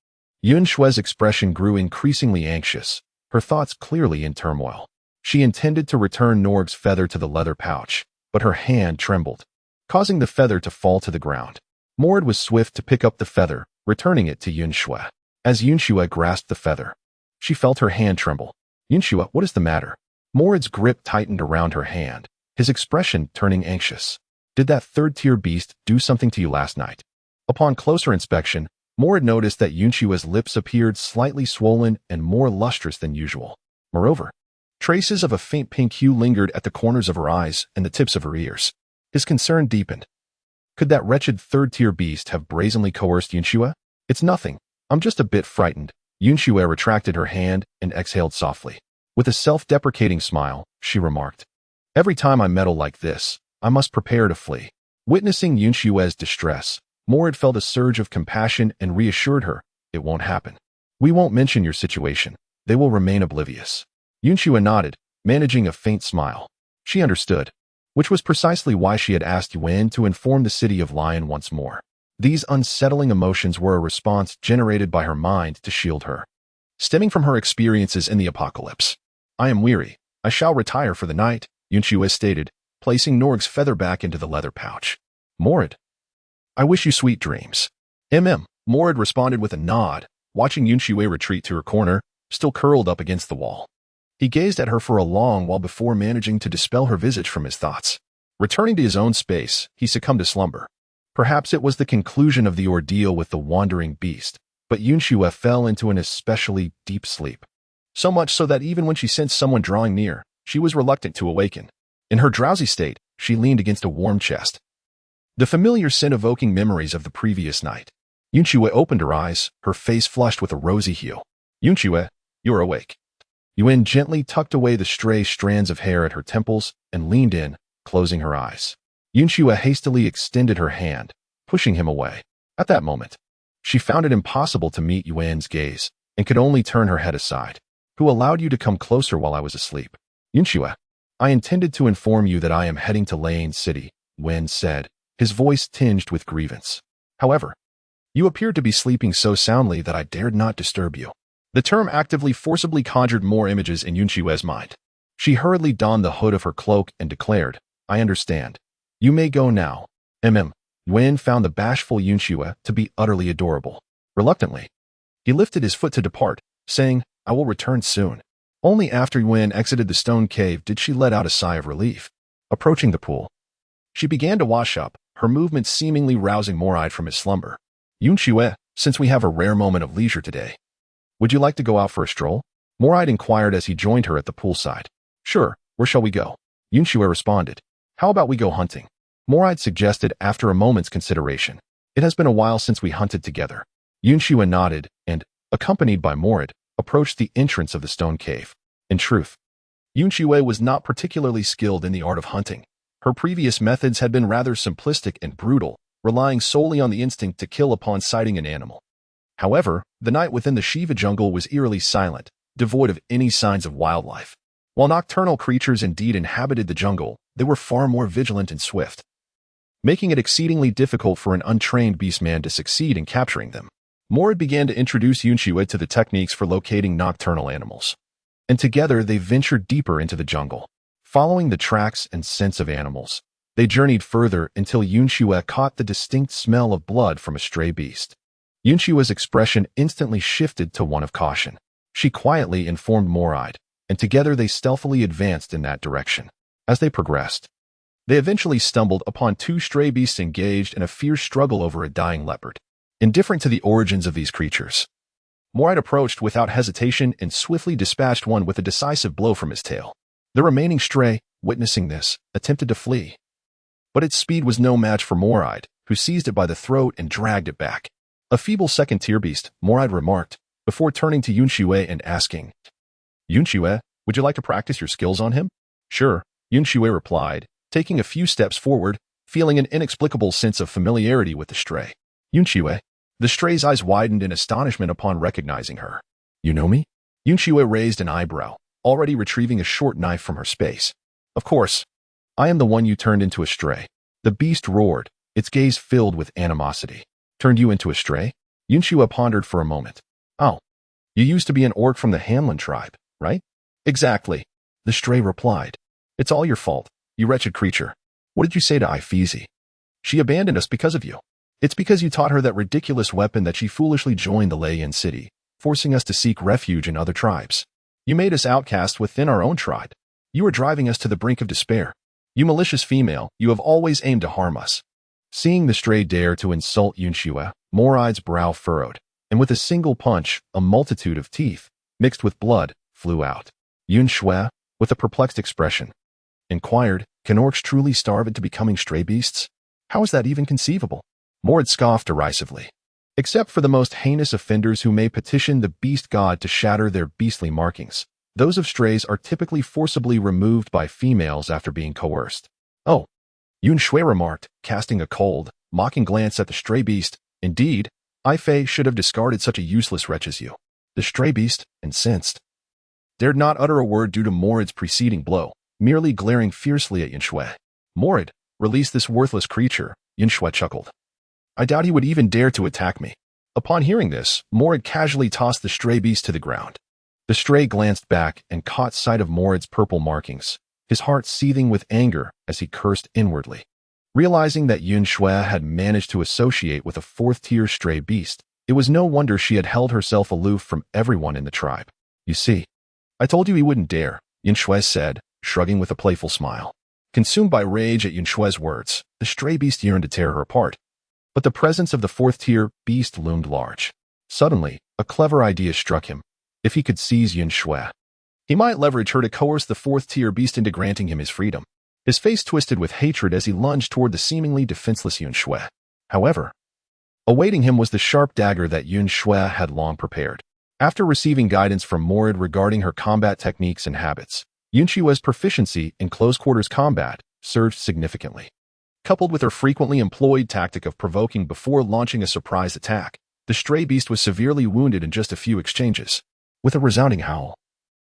Yun Xue's expression grew increasingly anxious, her thoughts clearly in turmoil. She intended to return Norg's feather to the leather pouch, but her hand trembled, causing the feather to fall to the ground. Morid was swift to pick up the feather, returning it to Yun Xue. As Yun Xue grasped the feather, she felt her hand tremble. "Yun Xue, what is the matter?" Morid's grip tightened around her hand, his expression turning anxious. "Did that third-tier beast do something to you last night?" Upon closer inspection, Morid noticed that Yun Xue's lips appeared slightly swollen and more lustrous than usual. Moreover, traces of a faint pink hue lingered at the corners of her eyes and the tips of her ears. His concern deepened. Could that wretched third-tier beast have brazenly coerced Yun Xue? "It's nothing. I'm just a bit frightened." Yun Xue retracted her hand and exhaled softly. With a self-deprecating smile, she remarked, "Every time I meddle like this, I must prepare to flee." Witnessing Yun Xue's distress, Morid felt a surge of compassion and reassured her, "It won't happen. We won't mention your situation. They will remain oblivious." Yun Xue nodded, managing a faint smile. She understood, which was precisely why she had asked Yun to inform the city of Lion once more. These unsettling emotions were a response generated by her mind to shield her, stemming from her experiences in the apocalypse. "I am weary. I shall retire for the night," Yun Xue stated, placing Norg's feather back into the leather pouch. "Morid, I wish you sweet dreams." Morid responded with a nod, watching Yun Xue retreat to her corner, still curled up against the wall. He gazed at her for a long while before managing to dispel her visage from his thoughts. Returning to his own space, he succumbed to slumber. Perhaps it was the conclusion of the ordeal with the wandering beast, but Yun Xue fell into an especially deep sleep. So much so that even when she sensed someone drawing near, she was reluctant to awaken. In her drowsy state, she leaned against a warm chest, the familiar scent evoking memories of the previous night. Yun Xue opened her eyes, her face flushed with a rosy hue. "Yun Xue, you're awake." Yun gently tucked away the stray strands of hair at her temples and leaned in, closing her eyes. Yun Xue hastily extended her hand, pushing him away. At that moment, she found it impossible to meet Yuan's gaze and could only turn her head aside. Who allowed you to come closer while I was asleep? Yun Xue, I intended to inform you that I am heading to Lane City, Wen said, his voice tinged with grievance. However, you appeared to be sleeping so soundly that I dared not disturb you. The term actively forcibly conjured more images in Yun Xue's mind. She hurriedly donned the hood of her cloak and declared, I understand. You may go now. Wen found the bashful Yun Xue to be utterly adorable. Reluctantly, he lifted his foot to depart, saying, I will return soon. Only after Yuan exited the stone cave did she let out a sigh of relief. Approaching the pool, she began to wash up, her movements seemingly rousing Moride from his slumber. Yun Xue, since we have a rare moment of leisure today, would you like to go out for a stroll? Moride inquired as he joined her at the poolside. Sure, where shall we go? Yun Xue responded. How about we go hunting? Moride suggested after a moment's consideration. It has been a while since we hunted together. Yun Xue nodded and, accompanied by Moride, approached the entrance of the stone cave. In truth, Yun Xue was not particularly skilled in the art of hunting. Her previous methods had been rather simplistic and brutal, relying solely on the instinct to kill upon sighting an animal. However, the night within the Shiva jungle was eerily silent, devoid of any signs of wildlife. While nocturnal creatures indeed inhabited the jungle, they were far more vigilant and swift, making it exceedingly difficult for an untrained beastman to succeed in capturing them. Moride began to introduce Yun Xue to the techniques for locating nocturnal animals, and together they ventured deeper into the jungle. Following the tracks and scents of animals, they journeyed further until Yun Xue caught the distinct smell of blood from a stray beast. Yun Xue's expression instantly shifted to one of caution. She quietly informed Moride, and together they stealthily advanced in that direction. As they progressed, they eventually stumbled upon two stray beasts engaged in a fierce struggle over a dying leopard. Indifferent to the origins of these creatures, Moride approached without hesitation and swiftly dispatched one with a decisive blow from his tail. The remaining stray, witnessing this, attempted to flee, but its speed was no match for Moride, who seized it by the throat and dragged it back. A feeble second-tier beast, Moride remarked, before turning to Yun Xue and asking, Yun Xue, would you like to practice your skills on him? Sure, Yun Xue replied, taking a few steps forward, feeling an inexplicable sense of familiarity with the stray. Yun Xue. The stray's eyes widened in astonishment upon recognizing her. You know me? Yun Xue raised an eyebrow, already retrieving a short knife from her space. Of course. I am the one you turned into a stray. The beast roared, its gaze filled with animosity. Turned you into a stray? Yun Xue pondered for a moment. Oh, you used to be an orc from the Hanlon tribe, right? Exactly. The stray replied. It's all your fault, you wretched creature. What did you say to Ifeezy? She abandoned us because of you. It's because you taught her that ridiculous weapon that she foolishly joined the Lei Yin city, forcing us to seek refuge in other tribes. You made us outcasts within our own tribe. You are driving us to the brink of despair. You malicious female, you have always aimed to harm us. Seeing the stray dare to insult Yun Xue, Moride's brow furrowed, and with a single punch, a multitude of teeth, mixed with blood, flew out. Yun Xue, with a perplexed expression, inquired, can orcs truly starve into becoming stray beasts? How is that even conceivable? Moride scoffed derisively. Except for the most heinous offenders who may petition the beast god to shatter their beastly markings, those of strays are typically forcibly removed by females after being coerced. Oh, Yun Xue remarked, casting a cold, mocking glance at the stray beast. Indeed, Ifei should have discarded such a useless wretch as you. The stray beast, incensed, dared not utter a word due to Moride's preceding blow, merely glaring fiercely at Yun Xue. Moride, release this worthless creature, Yun Xue chuckled. I doubt he would even dare to attack me. Upon hearing this, Moride casually tossed the stray beast to the ground. The stray glanced back and caught sight of Moride's purple markings, his heart seething with anger as he cursed inwardly. Realizing that Yun Xue had managed to associate with a fourth-tier stray beast, it was no wonder she had held herself aloof from everyone in the tribe. You see, I told you he wouldn't dare, Yun Xue said, shrugging with a playful smile. Consumed by rage at Yun Xue's words, the stray beast yearned to tear her apart. But the presence of the fourth-tier beast loomed large. Suddenly, a clever idea struck him. If he could seize Yun Xue, he might leverage her to coerce the fourth-tier beast into granting him his freedom. His face twisted with hatred as he lunged toward the seemingly defenseless Yun Xue. However, awaiting him was the sharp dagger that Yun Xue had long prepared. After receiving guidance from Moride regarding her combat techniques and habits, Yun Xue's proficiency in close-quarters combat surged significantly. Coupled with her frequently employed tactic of provoking before launching a surprise attack, the stray beast was severely wounded in just a few exchanges. With a resounding howl,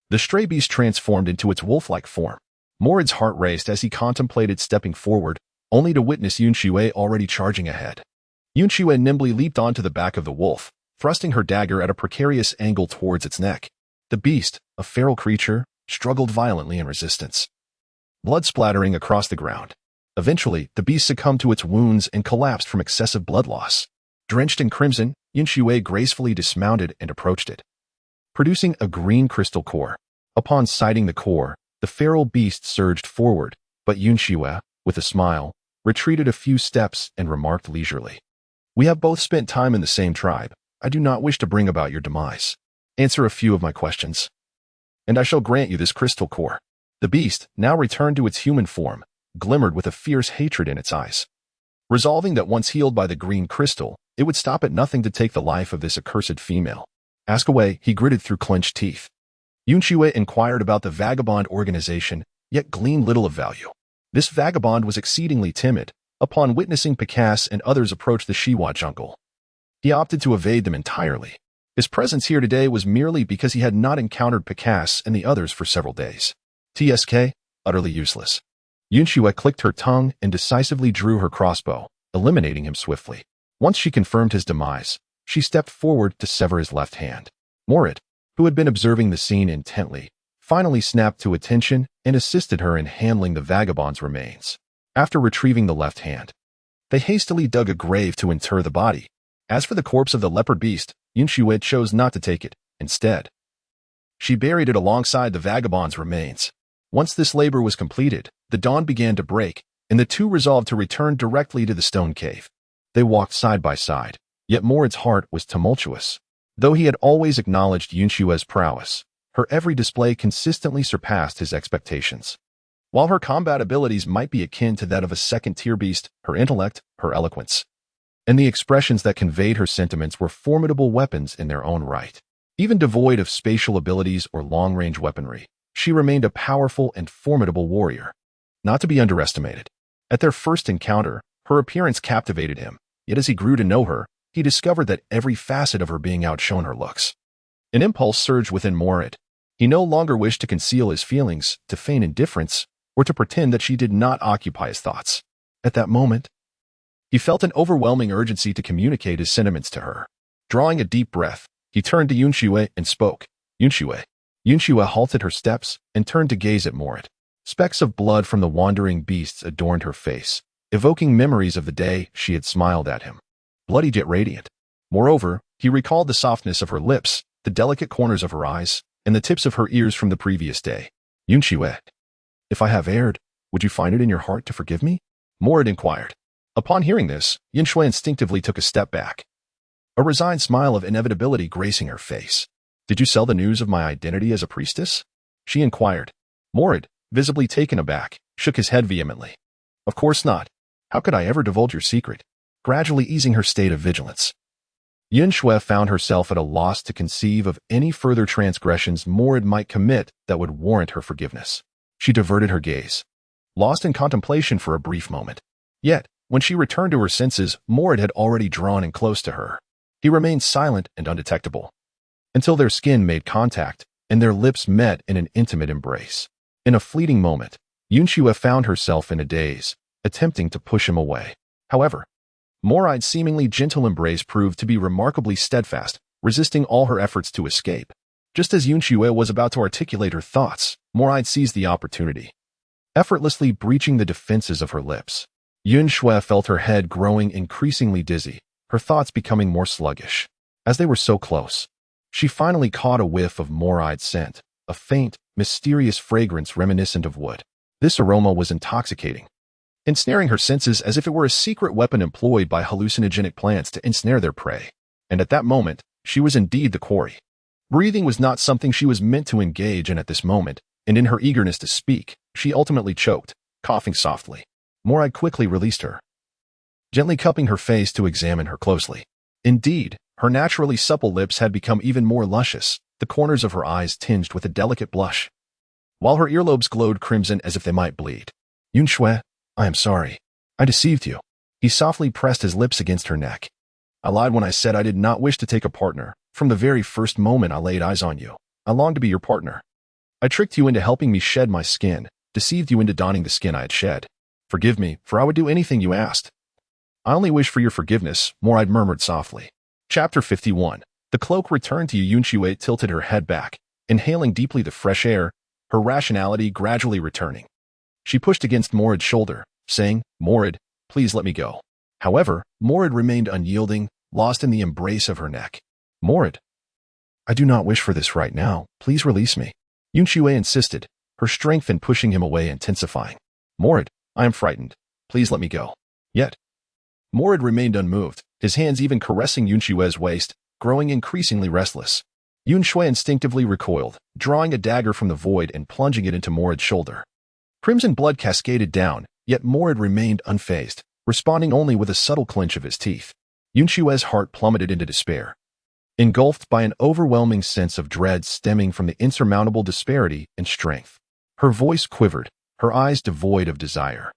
the stray beast transformed into its wolf-like form. Morad's heart raced as he contemplated stepping forward, only to witness Yun Xue already charging ahead. Yun Xue nimbly leaped onto the back of the wolf, thrusting her dagger at a precarious angle towards its neck. The beast, a feral creature, struggled violently in resistance, blood splattering across the ground. Eventually, the beast succumbed to its wounds and collapsed from excessive blood loss. Drenched in crimson, Yun Xue gracefully dismounted and approached it, producing a green crystal core. Upon sighting the core, the feral beast surged forward, but Yun Xue, with a smile, retreated a few steps and remarked leisurely, "We have both spent time in the same tribe. I do not wish to bring about your demise. Answer a few of my questions, and I shall grant you this crystal core." The beast, now returned to its human form, glimmered with a fierce hatred in its eyes. Resolving that once healed by the green crystal, it would stop at nothing to take the life of this accursed female. "Ask away," he gritted through clenched teeth. Yun Xue inquired about the vagabond organization, yet gleaned little of value. This vagabond was exceedingly timid. Upon witnessing Picasso and others approach the Shiwa jungle, he opted to evade them entirely. His presence here today was merely because he had not encountered Picasso and the others for several days. TSK, utterly useless. Yun Xue clicked her tongue and decisively drew her crossbow, eliminating him swiftly. Once she confirmed his demise, she stepped forward to sever his left hand. Morad, who had been observing the scene intently, finally snapped to attention and assisted her in handling the vagabond's remains. After retrieving the left hand, they hastily dug a grave to inter the body. As for the corpse of the leopard beast, Yun Xue chose not to take it. Instead, she buried it alongside the vagabond's remains. Once this labor was completed, the dawn began to break, and the two resolved to return directly to the stone cave. They walked side by side, yet Morad's heart was tumultuous. Though he had always acknowledged Yun Xue's prowess, her every display consistently surpassed his expectations. While her combat abilities might be akin to that of a second-tier beast, her intellect, her eloquence, and the expressions that conveyed her sentiments were formidable weapons in their own right. Even devoid of spatial abilities or long-range weaponry, she remained a powerful and formidable warrior, not to be underestimated. At their first encounter, her appearance captivated him, yet as he grew to know her, he discovered that every facet of her being outshone her looks. An impulse surged within Morad. He no longer wished to conceal his feelings, to feign indifference, or to pretend that she did not occupy his thoughts. At that moment, he felt an overwhelming urgency to communicate his sentiments to her. Drawing a deep breath, he turned to Yun Xue and spoke. "Yun Xue." Yun Xue halted her steps and turned to gaze at Morad. Specks of blood from the wandering beasts adorned her face, evoking memories of the day she had smiled at him, bloody yet radiant. Moreover, he recalled the softness of her lips, the delicate corners of her eyes, and the tips of her ears from the previous day. "Yun Xue, if I have erred, would you find it in your heart to forgive me?" Morad inquired. Upon hearing this, Yun Xue instinctively took a step back, a resigned smile of inevitability gracing her face. "Did you sell the news of my identity as a priestess?" she inquired. Morad, visibly taken aback, shook his head vehemently. "Of course not. How could I ever divulge your secret?" Gradually easing her state of vigilance, Yun Xue found herself at a loss to conceive of any further transgressions Morad might commit that would warrant her forgiveness. She diverted her gaze, lost in contemplation for a brief moment. Yet, when she returned to her senses, Morad had already drawn in close to her. He remained silent and undetectable, until their skin made contact and their lips met in an intimate embrace. In a fleeting moment, Yun Xue found herself in a daze, attempting to push him away. However, Morad's seemingly gentle embrace proved to be remarkably steadfast, resisting all her efforts to escape. Just as Yun Xue was about to articulate her thoughts, Morad seized the opportunity, effortlessly breaching the defenses of her lips. Yun Xue felt her head growing increasingly dizzy, her thoughts becoming more sluggish. As they were so close, she finally caught a whiff of Morad's scent, a faint, mysterious fragrance reminiscent of wood. This aroma was intoxicating, ensnaring her senses as if it were a secret weapon employed by hallucinogenic plants to ensnare their prey. And at that moment, she was indeed the quarry. Breathing was not something she was meant to engage in at this moment, and in her eagerness to speak, she ultimately choked, coughing softly. Morad quickly released her, gently cupping her face to examine her closely. Indeed, her naturally supple lips had become even more luscious, the corners of her eyes tinged with a delicate blush, while her earlobes glowed crimson as if they might bleed. "Yun Xue, I am sorry." I deceived you. He softly pressed his lips against her neck. I lied when I said I did not wish to take a partner. From the very first moment I laid eyes on you, I longed to be your partner. I tricked you into helping me shed my skin, deceived you into donning the skin I had shed. Forgive me, for I would do anything you asked. I only wish for your forgiveness, Moride murmured softly. Chapter 51. The cloak returned to you. Yun Xue tilted her head back, inhaling deeply the fresh air, her rationality gradually returning. She pushed against Moride's shoulder, saying, Moride, please let me go. However, Moride remained unyielding, lost in the embrace of her neck. Moride, I do not wish for this right now. Please release me. Yun Xue insisted, her strength in pushing him away intensifying. Moride, I am frightened. Please let me go. Yet, Moride remained unmoved, his hands even caressing Yun Xue's waist, growing increasingly restless. Yun Xue instinctively recoiled, drawing a dagger from the void and plunging it into Moride's shoulder. Crimson blood cascaded down, yet Moride remained unfazed, responding only with a subtle clench of his teeth. Yun Xue's heart plummeted into despair. Engulfed by an overwhelming sense of dread stemming from the insurmountable disparity in strength. Her voice quivered, her eyes devoid of desire.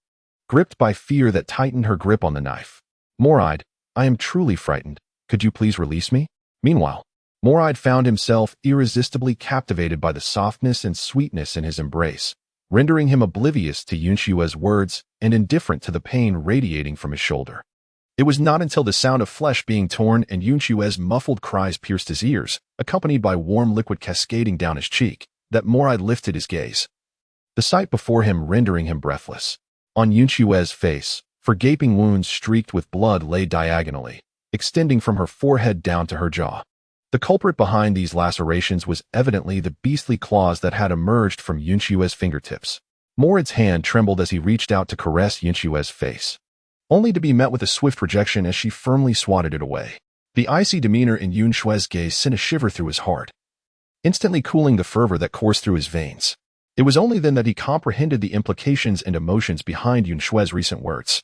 Gripped by fear that tightened her grip on the knife. Moride, I am truly frightened. Could you please release me? Meanwhile, Moride found himself irresistibly captivated by the softness and sweetness in his embrace, rendering him oblivious to Yun Xue's words and indifferent to the pain radiating from his shoulder. It was not until the sound of flesh being torn and Yun Xue's muffled cries pierced his ears, accompanied by warm liquid cascading down his cheek, that Moride lifted his gaze. The sight before him rendering him breathless. On Yun Xue's face, for gaping wounds streaked with blood lay diagonally, extending from her forehead down to her jaw. The culprit behind these lacerations was evidently the beastly claws that had emerged from Yun Xue's fingertips. Moride's hand trembled as he reached out to caress Yun Xue's face, only to be met with a swift rejection as she firmly swatted it away. The icy demeanor in Yun Xue's gaze sent a shiver through his heart, instantly cooling the fervor that coursed through his veins. It was only then that he comprehended the implications and emotions behind Yun Xue's recent words.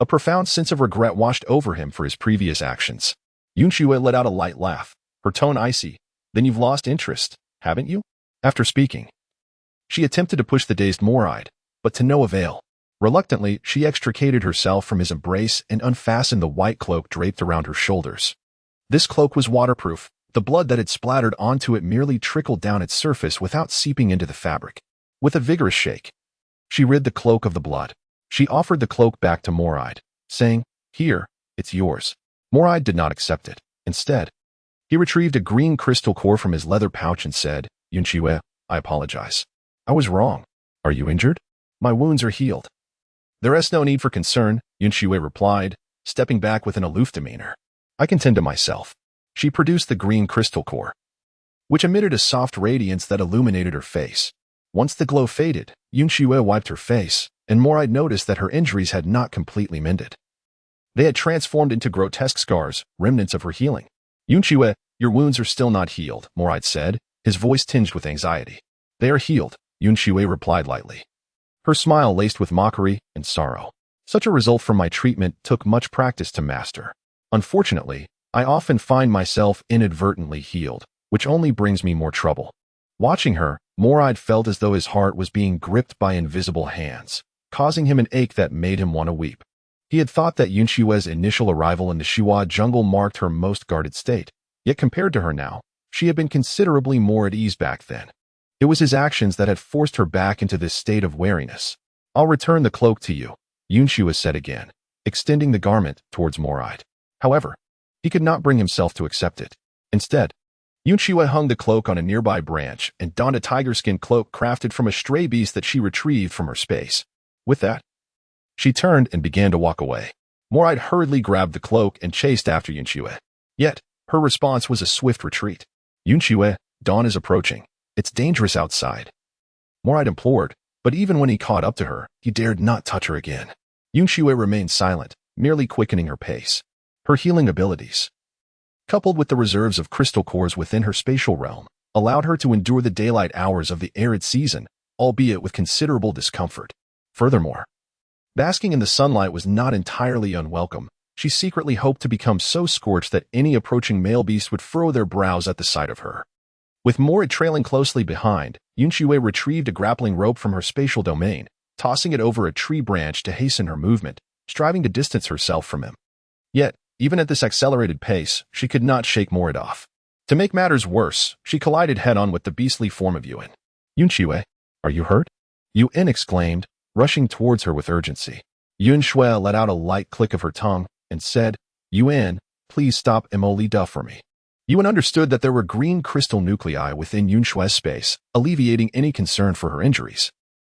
A profound sense of regret washed over him for his previous actions. Yun Xue let out a light laugh, her tone icy. Then you've lost interest, haven't you? After speaking, she attempted to push the dazed Moride, but to no avail. Reluctantly, she extricated herself from his embrace and unfastened the white cloak draped around her shoulders. This cloak was waterproof. The blood that had splattered onto it merely trickled down its surface without seeping into the fabric. With a vigorous shake, she rid the cloak of the blood. She offered the cloak back to Moride, saying, Here, it's yours. Moride did not accept it. Instead, he retrieved a green crystal core from his leather pouch and said, Yun Xue, I apologize. I was wrong. Are you injured? My wounds are healed. There is no need for concern, Yun Xue replied, stepping back with an aloof demeanor. I can tend to myself. She produced the green crystal core, which emitted a soft radiance that illuminated her face. Once the glow faded, Yun Xue wiped her face, and Moride noticed that her injuries had not completely mended. They had transformed into grotesque scars, remnants of her healing. Yun Xue, your wounds are still not healed, Moride said, his voice tinged with anxiety. They are healed, Yun Xue replied lightly. Her smile laced with mockery and sorrow. Such a result from my treatment took much practice to master. Unfortunately, I often find myself inadvertently healed, which only brings me more trouble. Watching her, Moride felt as though his heart was being gripped by invisible hands, causing him an ache that made him want to weep. He had thought that Yun Xue's initial arrival in the Shiwa jungle marked her most guarded state, yet compared to her now, she had been considerably more at ease back then. It was his actions that had forced her back into this state of wariness. I'll return the cloak to you, Yun Xue said again, extending the garment towards Moride. However, he could not bring himself to accept it. Instead, Yun Xue hung the cloak on a nearby branch and donned a tiger-skin cloak crafted from a stray beast that she retrieved from her space. With that, she turned and began to walk away. Moride hurriedly grabbed the cloak and chased after Yun Xue. Yet, her response was a swift retreat. Yun Xue, dawn is approaching. It's dangerous outside. Moride implored, but even when he caught up to her, he dared not touch her again. Yun Xue remained silent, merely quickening her pace. Her healing abilities, coupled with the reserves of crystal cores within her spatial realm, allowed her to endure the daylight hours of the arid season, albeit with considerable discomfort. Furthermore, basking in the sunlight was not entirely unwelcome. She secretly hoped to become so scorched that any approaching male beast would furrow their brows at the sight of her. With Moride trailing closely behind, Yun Xue retrieved a grappling rope from her spatial domain, tossing it over a tree branch to hasten her movement. striving to distance herself from him. Yet, even at this accelerated pace, she could not shake Morid off. To make matters worse, she collided head-on with the beastly form of Yun. Yun Xue, are you hurt? Yun exclaimed, rushing towards her with urgency. Yun Xue let out a light click of her tongue and said, Yun, please stop Emily Da for me. Yun understood that there were green crystal nuclei within Yun Xue's space, alleviating any concern for her injuries.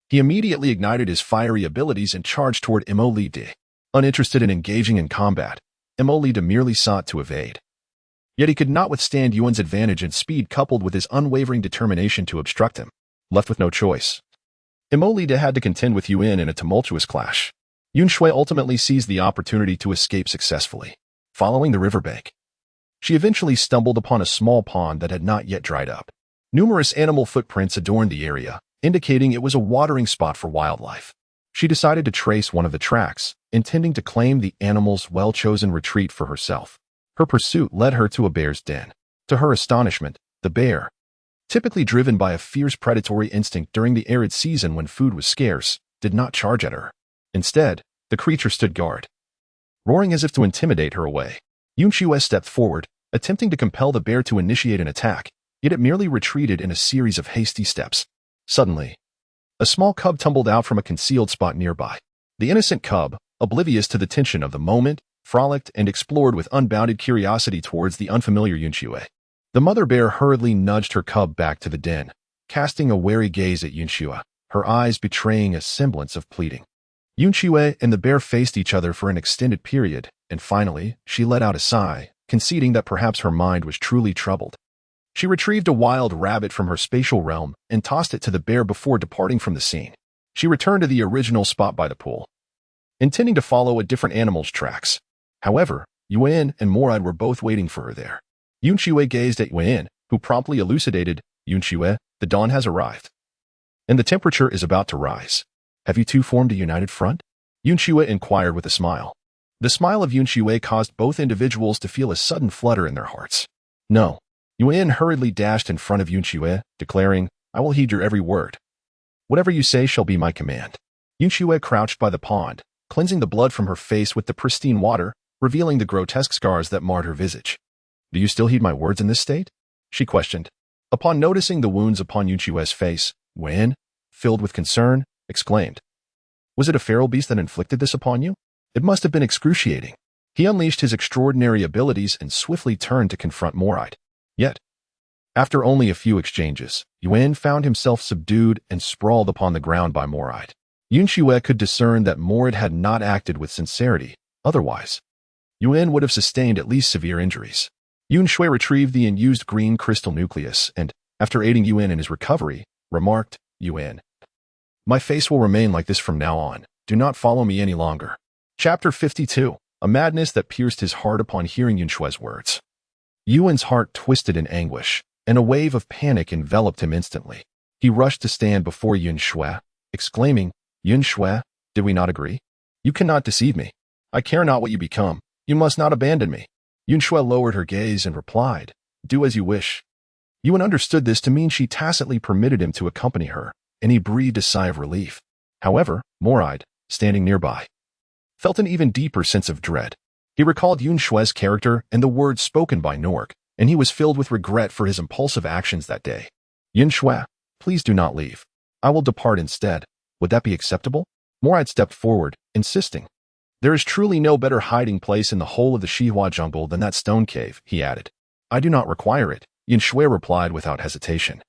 He immediately ignited his fiery abilities and charged toward Emily Da. Uninterested in engaging in combat, Emily Da merely sought to evade. Yet he could not withstand Yun's advantage in speed coupled with his unwavering determination to obstruct him. Left with no choice, Emily Da had to contend with Yun in a tumultuous clash. Yun Xue ultimately seized the opportunity to escape successfully. Following the riverbank, she eventually stumbled upon a small pond that had not yet dried up. Numerous animal footprints adorned the area, indicating it was a watering spot for wildlife. She decided to trace one of the tracks, intending to claim the animal's well-chosen retreat for herself. Her pursuit led her to a bear's den. To her astonishment, the bear, typically driven by a fierce predatory instinct during the arid season when food was scarce, did not charge at her. Instead, the creature stood guard, roaring as if to intimidate her away. Yun Xue stepped forward, attempting to compel the bear to initiate an attack, yet it merely retreated in a series of hasty steps. Suddenly, a small cub tumbled out from a concealed spot nearby. The innocent cub, oblivious to the tension of the moment, frolicked and explored with unbounded curiosity towards the unfamiliar Yun Xue. The mother bear hurriedly nudged her cub back to the den, casting a wary gaze at Yun Xue, her eyes betraying a semblance of pleading. Yun Xue and the bear faced each other for an extended period, and finally, she let out a sigh, conceding that perhaps her mind was truly troubled. She retrieved a wild rabbit from her spatial realm and tossed it to the bear before departing from the scene. She returned to the original spot by the pool, intending to follow a different animal's tracks. However, Yun and Morid were both waiting for her there. Yun Xue gazed at Yun, who promptly elucidated, Yun Xue, the dawn has arrived, and the temperature is about to rise. Have you two formed a united front? Yun Xue inquired with a smile. The smile of Yun Xue caused both individuals to feel a sudden flutter in their hearts. No. Yun hurriedly dashed in front of Yun Xue, declaring, I will heed your every word. Whatever you say shall be my command. Yun Xue crouched by the pond, cleansing the blood from her face with the pristine water, revealing the grotesque scars that marred her visage. Do you still heed my words in this state? She questioned. Upon noticing the wounds upon Yun Xue's face, Yun, filled with concern, exclaimed, Was it a feral beast that inflicted this upon you? It must have been excruciating. He unleashed his extraordinary abilities and swiftly turned to confront Morid. Yet, after only a few exchanges, Yun found himself subdued and sprawled upon the ground by Morid. Yun Xue could discern that Morid had not acted with sincerity. Otherwise, Yun would have sustained at least severe injuries. Yun Xue retrieved the unused green crystal nucleus and, after aiding Yun in his recovery, remarked, Yun, my face will remain like this from now on. Do not follow me any longer. Chapter 52. A madness that pierced his heart upon hearing Yun Xue's words. Yun's heart twisted in anguish, and a wave of panic enveloped him instantly. He rushed to stand before Yun Xue, exclaiming, Yun Xue, did we not agree? You cannot deceive me. I care not what you become. You must not abandon me. Yun Xue lowered her gaze and replied, Do as you wish. Yun understood this to mean she tacitly permitted him to accompany her, and he breathed a sigh of relief. However, Morid, standing nearby, felt an even deeper sense of dread. He recalled Yun Xue's character and the words spoken by Norg, and he was filled with regret for his impulsive actions that day. Yun Xue, please do not leave. I will depart instead. Would that be acceptable? Morid stepped forward, insisting. There is truly no better hiding place in the whole of the Xihua jungle than that stone cave, he added. I do not require it, Yun Xue replied without hesitation,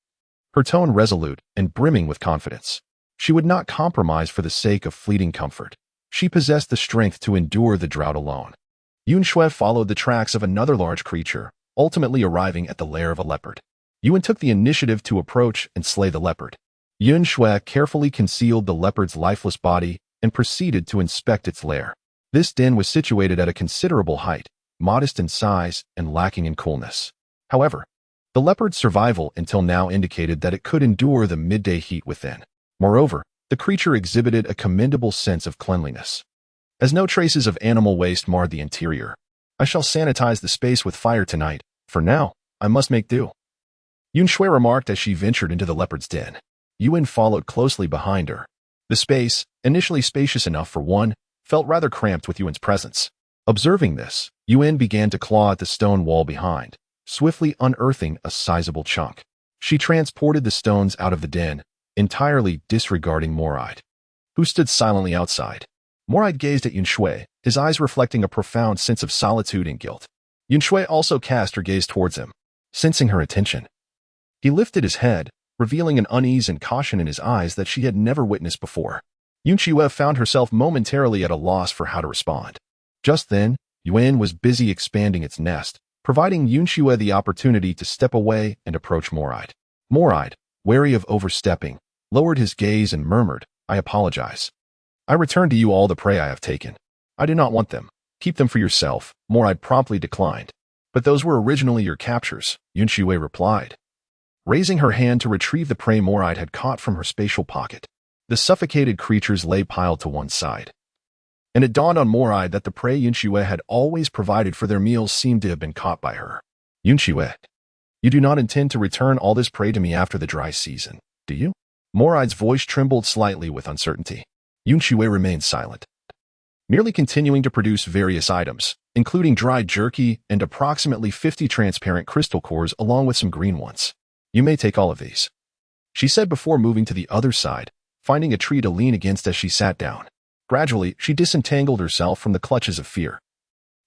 her tone resolute and brimming with confidence. She would not compromise for the sake of fleeting comfort. She possessed the strength to endure the drought alone. Yun Xue followed the tracks of another large creature, ultimately arriving at the lair of a leopard. Yun took the initiative to approach and slay the leopard. Yun Xue carefully concealed the leopard's lifeless body and proceeded to inspect its lair. This den was situated at a considerable height, modest in size and lacking in coolness. However, the leopard's survival until now indicated that it could endure the midday heat within. Moreover, the creature exhibited a commendable sense of cleanliness, as no traces of animal waste marred the interior. I shall sanitize the space with fire tonight. For now, I must make do. Yun Xue remarked as she ventured into the leopard's den. Yun followed closely behind her. The space, initially spacious enough for one, felt rather cramped with Yuan's presence. Observing this, Yun began to claw at the stone wall behind, swiftly unearthing a sizable chunk. She transported the stones out of the den, entirely disregarding Moride, who stood silently outside. Moride gazed at Yun Xue, his eyes reflecting a profound sense of solitude and guilt. Yun Xue also cast her gaze towards him, sensing her attention. He lifted his head, revealing an unease and caution in his eyes that she had never witnessed before. Yun Xue found herself momentarily at a loss for how to respond. Just then, Yun was busy expanding its nest, providing Yun Xue the opportunity to step away and approach Moride. Moride, wary of overstepping, lowered his gaze and murmured, "I apologize. I return to you all the prey I have taken. I do not want them. Keep them for yourself," Moride promptly declined. "But those were originally your captures," Yun Xue replied, raising her hand to retrieve the prey Moride had caught from her spatial pocket. The suffocated creatures lay piled to one side. And it dawned on Moride that the prey Yun Xue had always provided for their meals seemed to have been caught by her. "Yun Xue, you do not intend to return all this prey to me after the dry season, do you?" Moride's voice trembled slightly with uncertainty. Yun Xue remained silent, merely continuing to produce various items, including dried jerky and approximately 50 transparent crystal cores along with some green ones. "You may take all of these," she said before moving to the other side, finding a tree to lean against as she sat down. Gradually, she disentangled herself from the clutches of fear,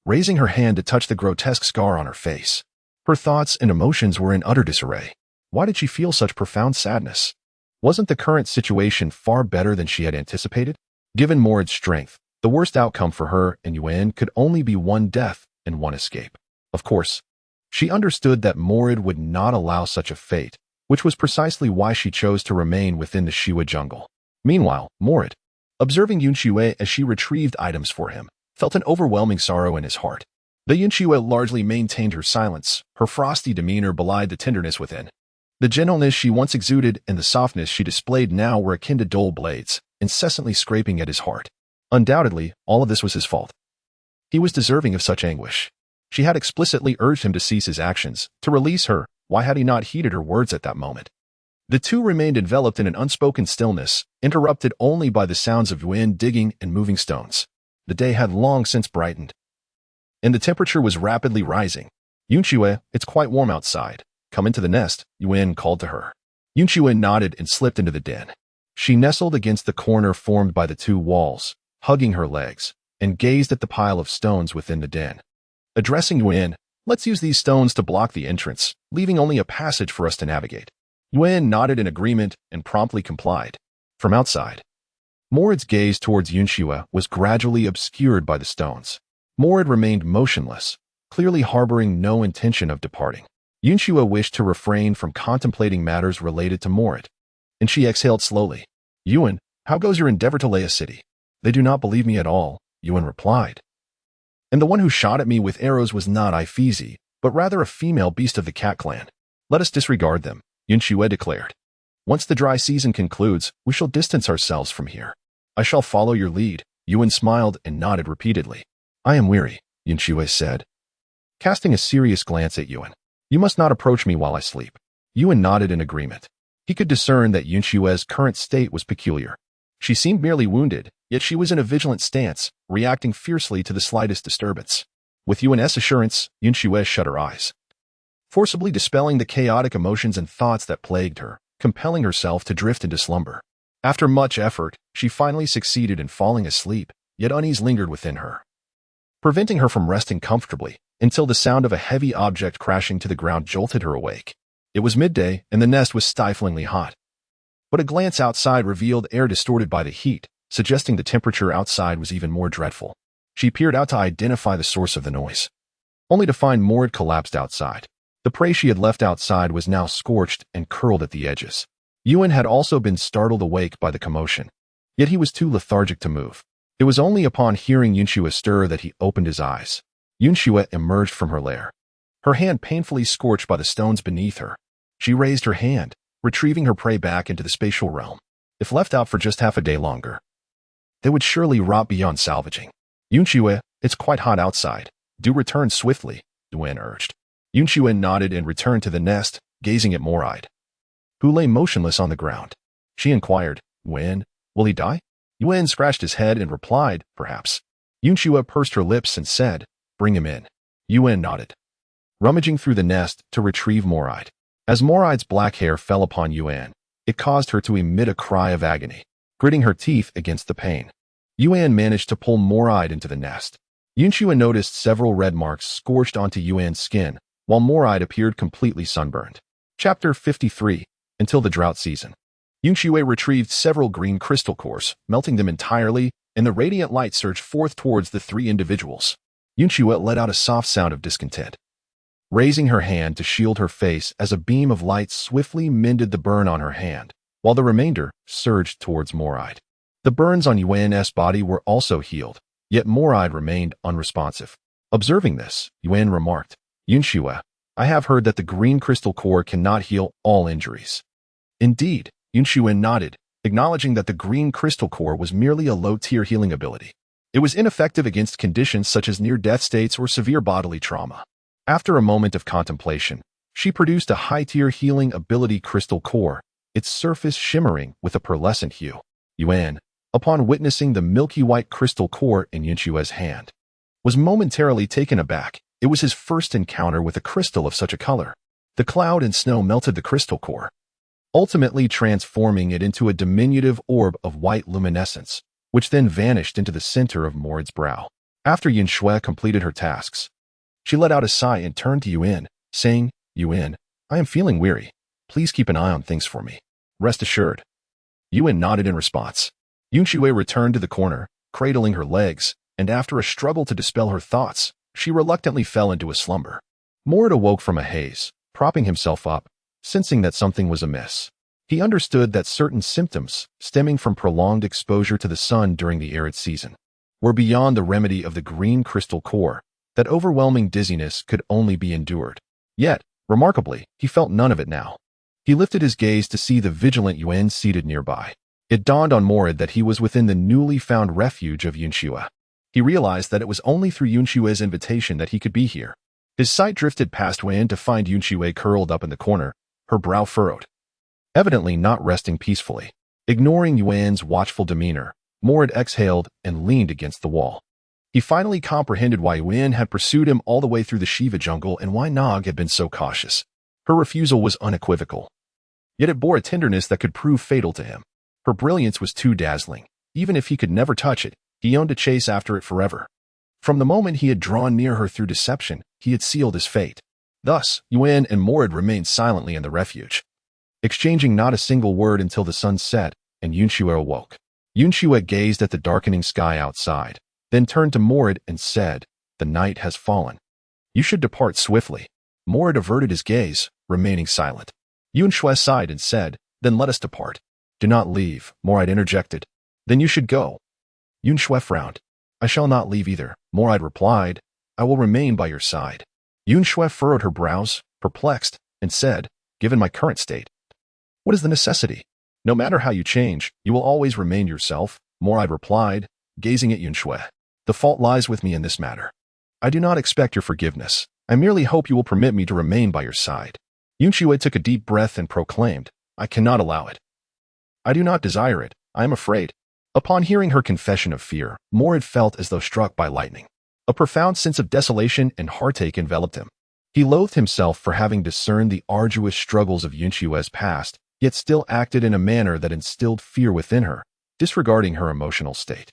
raising her hand to touch the grotesque scar on her face. Her thoughts and emotions were in utter disarray. Why did she feel such profound sadness? Wasn't the current situation far better than she had anticipated? Given Moride's strength, the worst outcome for her and Yun could only be one death and one escape. Of course, she understood that Moride would not allow such a fate, which was precisely why she chose to remain within the Xue jungle. Meanwhile, Moride, observing Yun Xue as she retrieved items for him, felt an overwhelming sorrow in his heart. The Yun Xue largely maintained her silence. Her frosty demeanor belied the tenderness within. The gentleness she once exuded and the softness she displayed now were akin to dull blades, incessantly scraping at his heart. Undoubtedly, all of this was his fault. He was deserving of such anguish. She had explicitly urged him to cease his actions, to release her. Why had he not heeded her words at that moment? The two remained enveloped in an unspoken stillness, interrupted only by the sounds of wind digging and moving stones. The day had long since brightened, and the temperature was rapidly rising. "Yun Xue, it's quite warm outside. Come into the nest," Yun called to her. Yun Xue nodded and slipped into the den. She nestled against the corner formed by the two walls, hugging her legs, and gazed at the pile of stones within the den. Addressing Yun, "Let's use these stones to block the entrance, leaving only a passage for us to navigate." Yun nodded in agreement and promptly complied. From outside, Moride's gaze towards Yun Xue was gradually obscured by the stones. Moride remained motionless, clearly harboring no intention of departing. Yun Xue wished to refrain from contemplating matters related to Moride, and she exhaled slowly. "Yun, how goes your endeavor to lay a city?" "They do not believe me at all," Yun replied. "And the one who shot at me with arrows was not Ifeezi, but rather a female beast of the cat clan. Let us disregard them," Yun Xue declared. "Once the dry season concludes, we shall distance ourselves from here." "I shall follow your lead," Yun smiled and nodded repeatedly. "I am weary," Yun Xue said, casting a serious glance at Yun. "You must not approach me while I sleep." Yun nodded in agreement. He could discern that Yun Xue's current state was peculiar. She seemed merely wounded, yet she was in a vigilant stance, reacting fiercely to the slightest disturbance. With Yun's assurance, Yun Xue shut her eyes, forcibly dispelling the chaotic emotions and thoughts that plagued her, compelling herself to drift into slumber. After much effort, she finally succeeded in falling asleep, yet unease lingered within her, preventing her from resting comfortably, until the sound of a heavy object crashing to the ground jolted her awake. It was midday, and the nest was stiflingly hot. But a glance outside revealed air distorted by the heat, suggesting the temperature outside was even more dreadful. She peered out to identify the source of the noise, only to find Moride collapsed outside. The prey she had left outside was now scorched and curled at the edges. Yun had also been startled awake by the commotion, yet he was too lethargic to move. It was only upon hearing Yun Xue stir that he opened his eyes. Yun Xue emerged from her lair, her hand painfully scorched by the stones beneath her. She raised her hand, retrieving her prey back into the spatial realm. If left out for just half a day longer, they would surely rot beyond salvaging. "Yun Xue, it's quite hot outside. Do return swiftly," Yun urged. Yun Xue nodded and returned to the nest, gazing at Moride, who lay motionless on the ground. She inquired, "When will he die?" Yun scratched his head and replied, perhaps. Yun Xue pursed her lips and said, bring him in. Yun nodded, rummaging through the nest to retrieve Moride. As Moride's black hair fell upon Yun, it caused her to emit a cry of agony, gritting her teeth against the pain. Yun managed to pull Moride into the nest. Yun Xue noticed several red marks scorched onto Yun's skin, while Moride appeared completely sunburned. Chapter 53. Until the drought season. Yun Xue retrieved several green crystal cores, melting them entirely, and the radiant light surged forth towards the three individuals. Yun Xue let out a soft sound of discontent, raising her hand to shield her face as a beam of light swiftly mended the burn on her hand, while the remainder surged towards Moride. The burns on Yun's body were also healed, yet Moride remained unresponsive. Observing this, Yun remarked, Yun Xue, I have heard that the green crystal core cannot heal all injuries. Indeed, Yun Xue nodded, acknowledging that the green crystal core was merely a low-tier healing ability. It was ineffective against conditions such as near-death states or severe bodily trauma. After a moment of contemplation, she produced a high-tier healing ability crystal core, its surface shimmering with a pearlescent hue. Yun, upon witnessing the milky white crystal core in Yun Xue's hand, was momentarily taken aback. It was his first encounter with a crystal of such a color. The cloud and snow melted the crystal core, ultimately transforming it into a diminutive orb of white luminescence, which then vanished into the center of Moride's brow. After Yun Xue completed her tasks, she let out a sigh and turned to Yun, saying, Yun, I am feeling weary. Please keep an eye on things for me. Rest assured. Yun nodded in response. Yun Xue returned to the corner, cradling her legs, and after a struggle to dispel her thoughts, she reluctantly fell into a slumber. Moride awoke from a haze, propping himself up, sensing that something was amiss. He understood that certain symptoms, stemming from prolonged exposure to the sun during the arid season, were beyond the remedy of the green crystal core, that overwhelming dizziness could only be endured. Yet, remarkably, he felt none of it now. He lifted his gaze to see the vigilant Yun seated nearby. It dawned on Moride that he was within the newly found refuge of Yun Xue. He realized that it was only through Yun Xue's invitation that he could be here. His sight drifted past Yun to find Yun Xue curled up in the corner, her brow furrowed, evidently not resting peacefully. Ignoring Yun's watchful demeanor, Moride exhaled and leaned against the wall. He finally comprehended why Yun had pursued him all the way through the Shiva jungle and why Nog had been so cautious. Her refusal was unequivocal, yet it bore a tenderness that could prove fatal to him. Her brilliance was too dazzling. Even if he could never touch it, he yearned to chase after it forever. From the moment he had drawn near her through deception, he had sealed his fate. Thus, Yun and Moride remained silently in the refuge, exchanging not a single word until the sun set and Yun Xue awoke. Yun Xue gazed at the darkening sky outside, then turned to Moride and said, the night has fallen. You should depart swiftly. Moride averted his gaze, remaining silent. Yun Xue sighed and said, then let us depart. Do not leave, Moride interjected. Then you should go. Yun Xue frowned. I shall not leave either, Moride replied. I will remain by your side. Yun Xue furrowed her brows, perplexed, and said, given my current state, what is the necessity? No matter how you change, you will always remain yourself, Moride replied, gazing at Yun Xue. The fault lies with me in this matter. I do not expect your forgiveness. I merely hope you will permit me to remain by your side. Yun Xue took a deep breath and proclaimed, I cannot allow it. I do not desire it. I am afraid. Upon hearing her confession of fear, Moride felt as though struck by lightning. A profound sense of desolation and heartache enveloped him. He loathed himself for having discerned the arduous struggles of Yun Xue's past, yet still acted in a manner that instilled fear within her, disregarding her emotional state.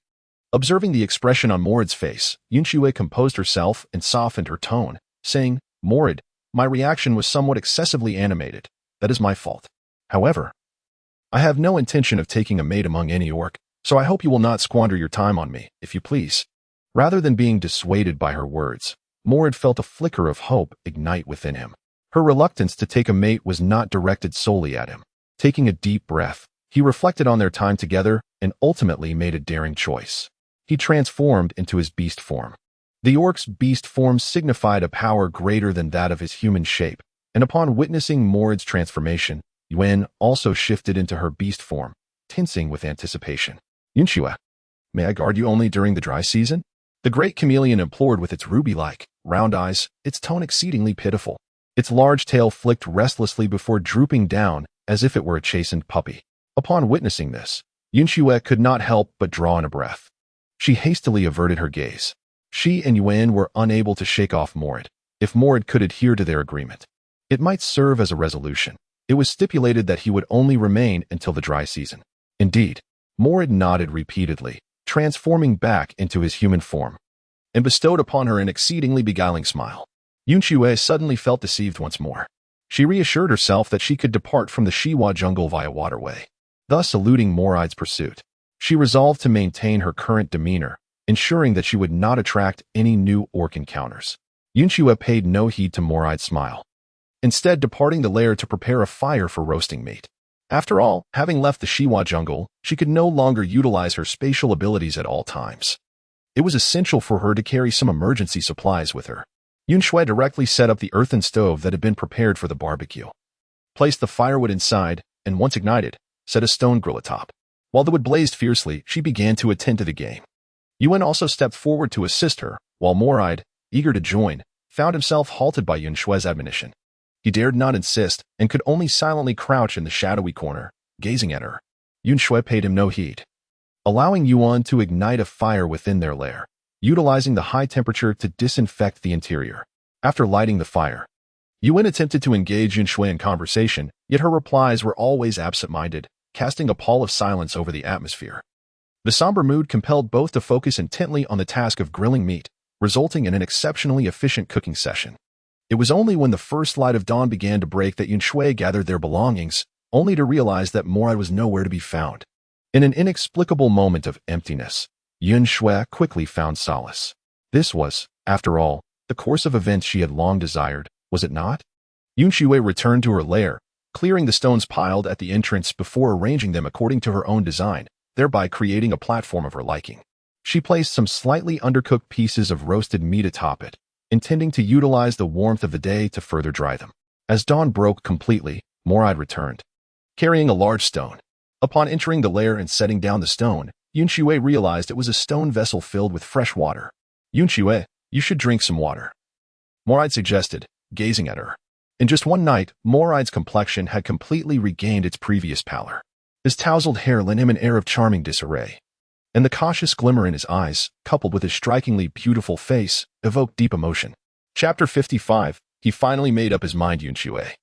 Observing the expression on Moride's face, Yun Xue composed herself and softened her tone, saying, Moride, my reaction was somewhat excessively animated. That is my fault. However, I have no intention of taking a mate among any orc, so I hope you will not squander your time on me, if you please. Rather than being dissuaded by her words, Moride felt a flicker of hope ignite within him. Her reluctance to take a mate was not directed solely at him. Taking a deep breath, he reflected on their time together and ultimately made a daring choice. He transformed into his beast form. The orc's beast form signified a power greater than that of his human shape, and upon witnessing Moride's transformation, Yun also shifted into her beast form, tensing with anticipation. Yun Xue, may I guard you only during the dry season? The great chameleon implored with its ruby-like, round eyes, its tone exceedingly pitiful. Its large tail flicked restlessly before drooping down as if it were a chastened puppy. Upon witnessing this, Yun Xue could not help but draw in a breath. She hastily averted her gaze. She and Yuan were unable to shake off Morid. If Morid could adhere to their agreement, it might serve as a resolution. It was stipulated that he would only remain until the dry season. Indeed, Morid nodded repeatedly, transforming back into his human form, and bestowed upon her an exceedingly beguiling smile. Yun Xue suddenly felt deceived once more. She reassured herself that she could depart from the Shiwa jungle via waterway, thus eluding Morid's pursuit. She resolved to maintain her current demeanor, ensuring that she would not attract any new orc encounters. Yun Xue paid no heed to Morid's smile, instead departing the lair to prepare a fire for roasting meat. After all, having left the Shiwa jungle, she could no longer utilize her spatial abilities at all times. It was essential for her to carry some emergency supplies with her. Yun Xue directly set up the earthen stove that had been prepared for the barbecue, placed the firewood inside, and once ignited, set a stone grill atop. While the wood blazed fiercely, she began to attend to the game. Yuan also stepped forward to assist her, while Morid, eager to join, found himself halted by Yun Xue's admonition. He dared not insist and could only silently crouch in the shadowy corner, gazing at her. Yun Xue paid him no heed, allowing Yuan to ignite a fire within their lair, utilizing the high temperature to disinfect the interior. After lighting the fire, Yuan attempted to engage Yun Xue in conversation, yet her replies were always absent-minded, casting a pall of silence over the atmosphere. The somber mood compelled both to focus intently on the task of grilling meat, resulting in an exceptionally efficient cooking session. It was only when the first light of dawn began to break that Yun Xue gathered their belongings, only to realize that Morid was nowhere to be found. In an inexplicable moment of emptiness, Yun Xue quickly found solace. This was, after all, the course of events she had long desired, was it not? Yun Xue returned to her lair, clearing the stones piled at the entrance before arranging them according to her own design, thereby creating a platform of her liking. She placed some slightly undercooked pieces of roasted meat atop it, intending to utilize the warmth of the day to further dry them. As dawn broke completely, Morid returned, carrying a large stone. Upon entering the lair and setting down the stone, Yun Xue realized it was a stone vessel filled with fresh water. Yun Xue, you should drink some water, Morid suggested, gazing at her. In just one night, Morid's complexion had completely regained its previous pallor. His tousled hair lent him an air of charming disarray, and the cautious glimmer in his eyes, coupled with his strikingly beautiful face, evoked deep emotion. Chapter 55. He finally made up his mind, Yun Xue.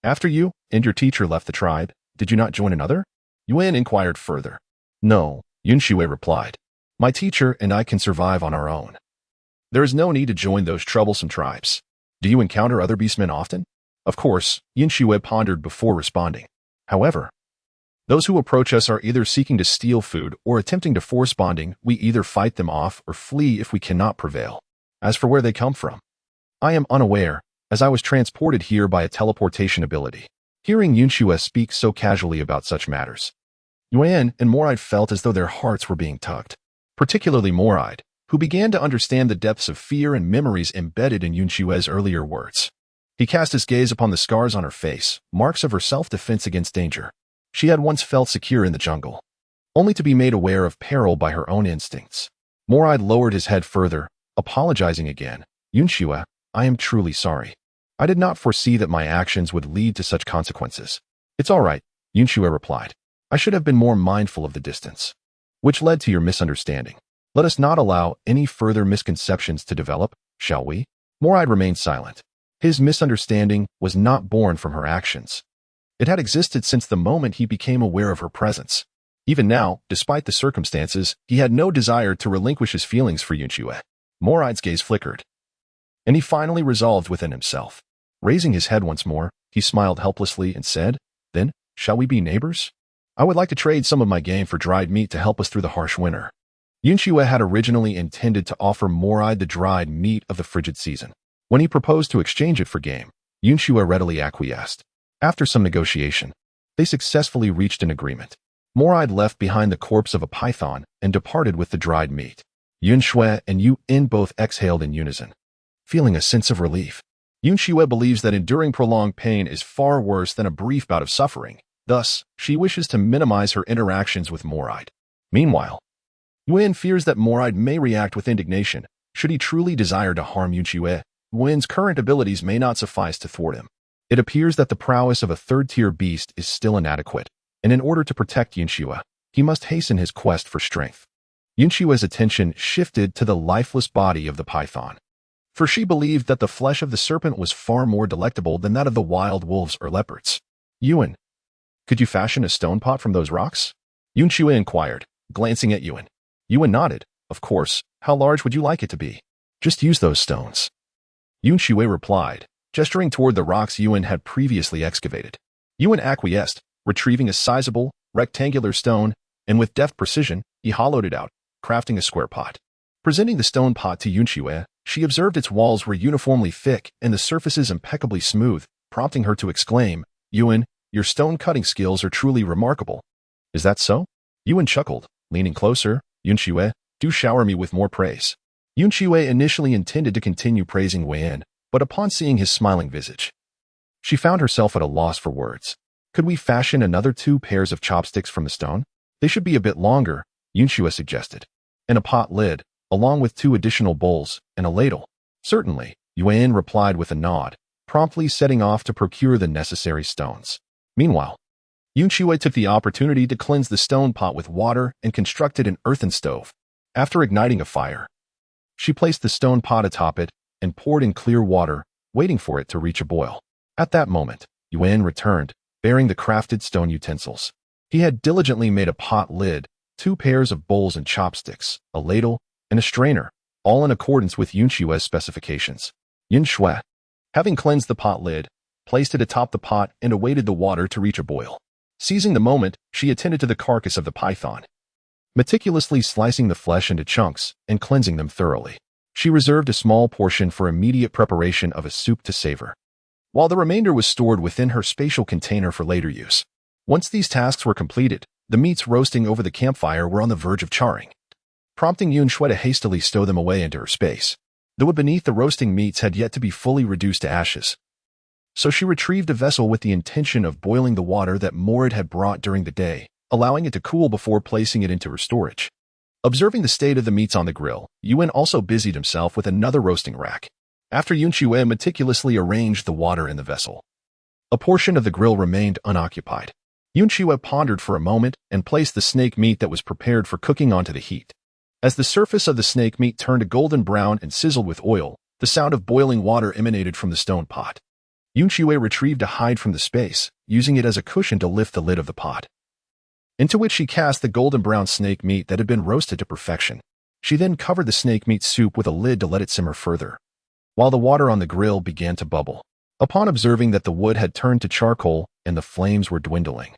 After you and your teacher left the tribe, did you not join another? Yuan inquired further. No, Yun Xue replied. My teacher and I can survive on our own. There is no need to join those troublesome tribes. Do you encounter other beastmen often? Of course, Yun Xue pondered before responding. However, those who approach us are either seeking to steal food or attempting to force bonding. We either fight them off or flee if we cannot prevail. As for where they come from, I am unaware, as I was transported here by a teleportation ability. Hearing Yun Xue speak so casually about such matters, Yuan and Morid felt as though their hearts were being tugged. Particularly Morid, who began to understand the depths of fear and memories embedded in Yun Xue's earlier words. He cast his gaze upon the scars on her face, marks of her self-defense against danger. She had once felt secure in the jungle, only to be made aware of peril by her own instincts. Morid lowered his head further, apologizing again. Yun Xue, I am truly sorry. I did not foresee that my actions would lead to such consequences. It's all right, Yun Xue replied. I should have been more mindful of the distance, which led to your misunderstanding. Let us not allow any further misconceptions to develop, shall we? Morid remained silent. His misunderstanding was not born from her actions. It had existed since the moment he became aware of her presence. Even now, despite the circumstances, he had no desire to relinquish his feelings for Yun Xue. Morid's gaze flickered, and he finally resolved within himself. Raising his head once more, he smiled helplessly and said, Then, shall we be neighbors? I would like to trade some of my game for dried meat to help us through the harsh winter. Yun Xue had originally intended to offer Morid the dried meat of the frigid season. When he proposed to exchange it for game, Yun Xue readily acquiesced. After some negotiation, they successfully reached an agreement. Morid left behind the corpse of a python and departed with the dried meat. Yun Xue and Yuan both exhaled in unison, feeling a sense of relief. Yun Xue believes that enduring prolonged pain is far worse than a brief bout of suffering. Thus, she wishes to minimize her interactions with Morid. Meanwhile, Yuan fears that Morid may react with indignation should he truly desire to harm Yun Xue. Yuan's current abilities may not suffice to thwart him. It appears that the prowess of a third-tier beast is still inadequate, and in order to protect Yun Xue, he must hasten his quest for strength. Yun Xue's attention shifted to the lifeless body of the python, for she believed that the flesh of the serpent was far more delectable than that of the wild wolves or leopards. Yun, could you fashion a stone pot from those rocks? Yun Xue inquired, glancing at Yun. Yun nodded. Of course. How large would you like it to be? Just use those stones. Yun Xue replied, gesturing toward the rocks Yun had previously excavated. Yun acquiesced, retrieving a sizable, rectangular stone, and with deft precision, he hollowed it out, crafting a square pot. Presenting the stone pot to Yun Xue, she observed its walls were uniformly thick and the surfaces impeccably smooth, prompting her to exclaim, Yun, your stone-cutting skills are truly remarkable. Is that so? Yun chuckled, leaning closer. Yun Xue, do shower me with more praise. Yun Xue initially intended to continue praising Wei, but upon seeing his smiling visage, she found herself at a loss for words. Could we fashion another 2 pairs of chopsticks from the stone? They should be a bit longer, Yun Xue suggested. And a pot lid, along with 2 additional bowls and a ladle. Certainly, Yuan replied with a nod, promptly setting off to procure the necessary stones. Meanwhile, Yun Xue took the opportunity to cleanse the stone pot with water and constructed an earthen stove. After igniting a fire, she placed the stone pot atop it and poured in clear water, waiting for it to reach a boil. At that moment, Yuan returned, bearing the crafted stone utensils. He had diligently made a pot lid, 2 pairs of bowls and chopsticks, a ladle, and a strainer, all in accordance with Yun Xue's specifications. Yun Xue, having cleansed the pot lid, placed it atop the pot and awaited the water to reach a boil. Seizing the moment, she attended to the carcass of the python, meticulously slicing the flesh into chunks and cleansing them thoroughly. She reserved a small portion for immediate preparation of a soup to savor, while the remainder was stored within her spatial container for later use. Once these tasks were completed, the meats roasting over the campfire were on the verge of charring, prompting Yun Xue to hastily stow them away into her space. The wood beneath the roasting meats had yet to be fully reduced to ashes, so she retrieved a vessel with the intention of boiling the water that Morid had brought during the day, allowing it to cool before placing it into her storage. Observing the state of the meats on the grill, Yun also busied himself with another roasting rack. After Yun Xue meticulously arranged the water in the vessel, a portion of the grill remained unoccupied. Yun Xue pondered for a moment and placed the snake meat that was prepared for cooking onto the heat. As the surface of the snake meat turned a golden brown and sizzled with oil, the sound of boiling water emanated from the stone pot. Yun Xue retrieved a hide from the space, using it as a cushion to lift the lid of the pot, into which she cast the golden brown snake meat that had been roasted to perfection. She then covered the snake meat soup with a lid to let it simmer further, while the water on the grill began to bubble. Upon observing that the wood had turned to charcoal and the flames were dwindling,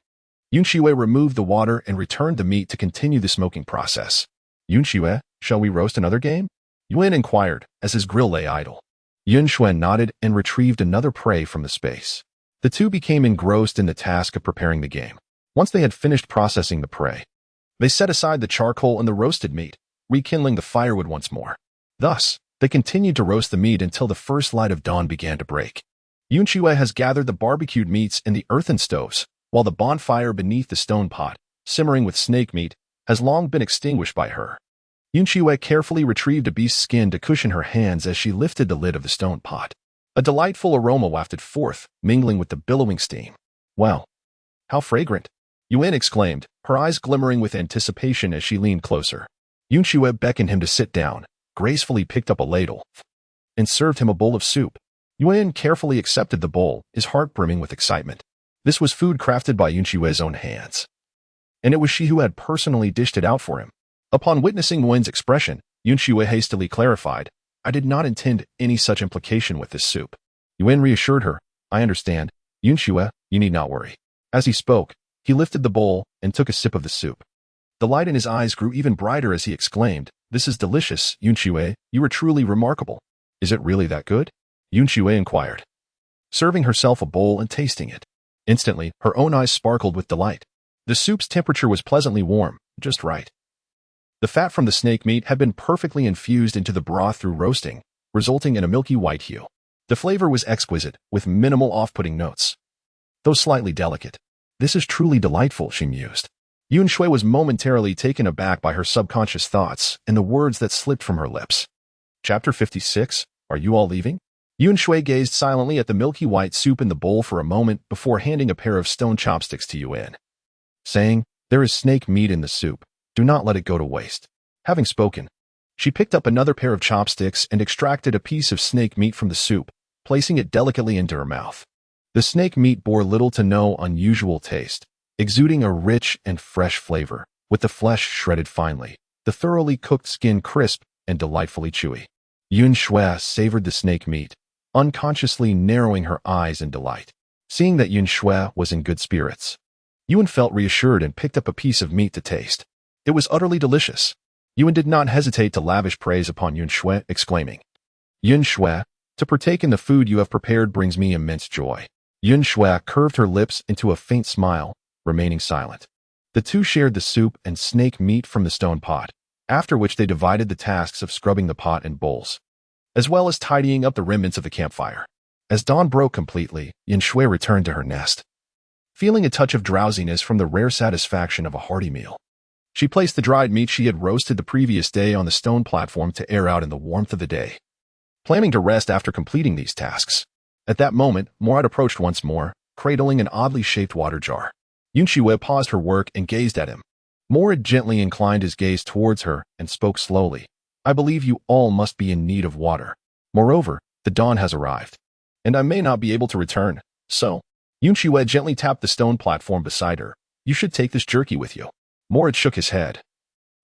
Yun Xue removed the water and returned the meat to continue the smoking process. Yun Xue, shall we roast another game? Yuan inquired as his grill lay idle. Yun Xue nodded and retrieved another prey from the space. The two became engrossed in the task of preparing the game. Once they had finished processing the prey, they set aside the charcoal and the roasted meat, rekindling the firewood once more. Thus, they continued to roast the meat until the first light of dawn began to break. Yun Xue has gathered the barbecued meats in the earthen stoves, while the bonfire beneath the stone pot, simmering with snake meat, has long been extinguished by her. Yun Xue carefully retrieved a beast's skin to cushion her hands as she lifted the lid of the stone pot. A delightful aroma wafted forth, mingling with the billowing steam. Wow! How fragrant! Yuan exclaimed, her eyes glimmering with anticipation as she leaned closer. Yun Xue beckoned him to sit down, gracefully picked up a ladle, and served him a bowl of soup. Yuan carefully accepted the bowl, his heart brimming with excitement. This was food crafted by Yun Xue's own hands, and it was she who had personally dished it out for him. Upon witnessing Yuan's expression, Yun Xue hastily clarified, I did not intend any such implication with this soup. Yuan reassured her, I understand. Yun Xue, you need not worry. As he spoke, he lifted the bowl and took a sip of the soup. The light in his eyes grew even brighter as he exclaimed, This is delicious, Yun Xue, you are truly remarkable. Is it really that good? Yun Xue inquired, serving herself a bowl and tasting it. Instantly, her own eyes sparkled with delight. The soup's temperature was pleasantly warm, just right. The fat from the snake meat had been perfectly infused into the broth through roasting, resulting in a milky white hue. The flavor was exquisite, with minimal off-putting notes, though slightly delicate. This is truly delightful, she mused. Yun Xue was momentarily taken aback by her subconscious thoughts and the words that slipped from her lips. Chapter 56, Are you all leaving? Yun Xue gazed silently at the milky white soup in the bowl for a moment before handing a pair of stone chopsticks to Yuan, saying, There is snake meat in the soup. Do not let it go to waste. Having spoken, she picked up another pair of chopsticks and extracted a piece of snake meat from the soup, placing it delicately into her mouth. The snake meat bore little to no unusual taste, exuding a rich and fresh flavor, with the flesh shredded finely, the thoroughly cooked skin crisp and delightfully chewy. Yun Xue savored the snake meat, unconsciously narrowing her eyes in delight. Seeing that Yun Xue was in good spirits, Yun felt reassured and picked up a piece of meat to taste. It was utterly delicious. Yun did not hesitate to lavish praise upon Yun Xue, exclaiming, "Yun Xue, to partake in the food you have prepared brings me immense joy." Yun Xue curved her lips into a faint smile, remaining silent. The two shared the soup and snake meat from the stone pot, after which they divided the tasks of scrubbing the pot and bowls, as well as tidying up the remnants of the campfire. As dawn broke completely, Yun Xue returned to her nest, feeling a touch of drowsiness from the rare satisfaction of a hearty meal. She placed the dried meat she had roasted the previous day on the stone platform to air out in the warmth of the day, planning to rest after completing these tasks. At that moment, Morad approached once more, cradling an oddly shaped water jar. Yun Xue paused her work and gazed at him. Morad gently inclined his gaze towards her and spoke slowly. "I believe you all must be in need of water. Moreover, the dawn has arrived, and I may not be able to return. So," Yun Xue gently tapped the stone platform beside her, "you should take this jerky with you." Morad shook his head,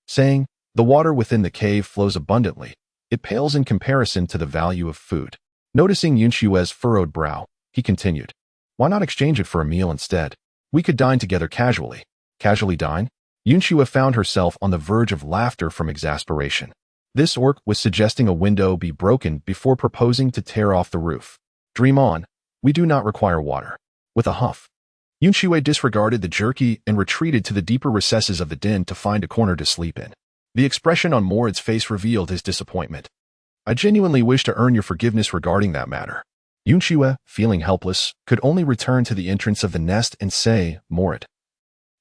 saying, "The water within the cave flows abundantly. It pales in comparison to the value of food." Noticing Yun Xue's furrowed brow, he continued, "Why not exchange it for a meal instead? We could dine together casually." Casually dine? Yun Xue found herself on the verge of laughter from exasperation. This orc was suggesting a window be broken before proposing to tear off the roof. "Dream on. We do not require water." With a huff, Yun Xue disregarded the jerky and retreated to the deeper recesses of the den to find a corner to sleep in. The expression on Morad's face revealed his disappointment. "I genuinely wish to earn your forgiveness regarding that matter." Yun Xue, feeling helpless, could only return to the entrance of the nest and say, "Morad,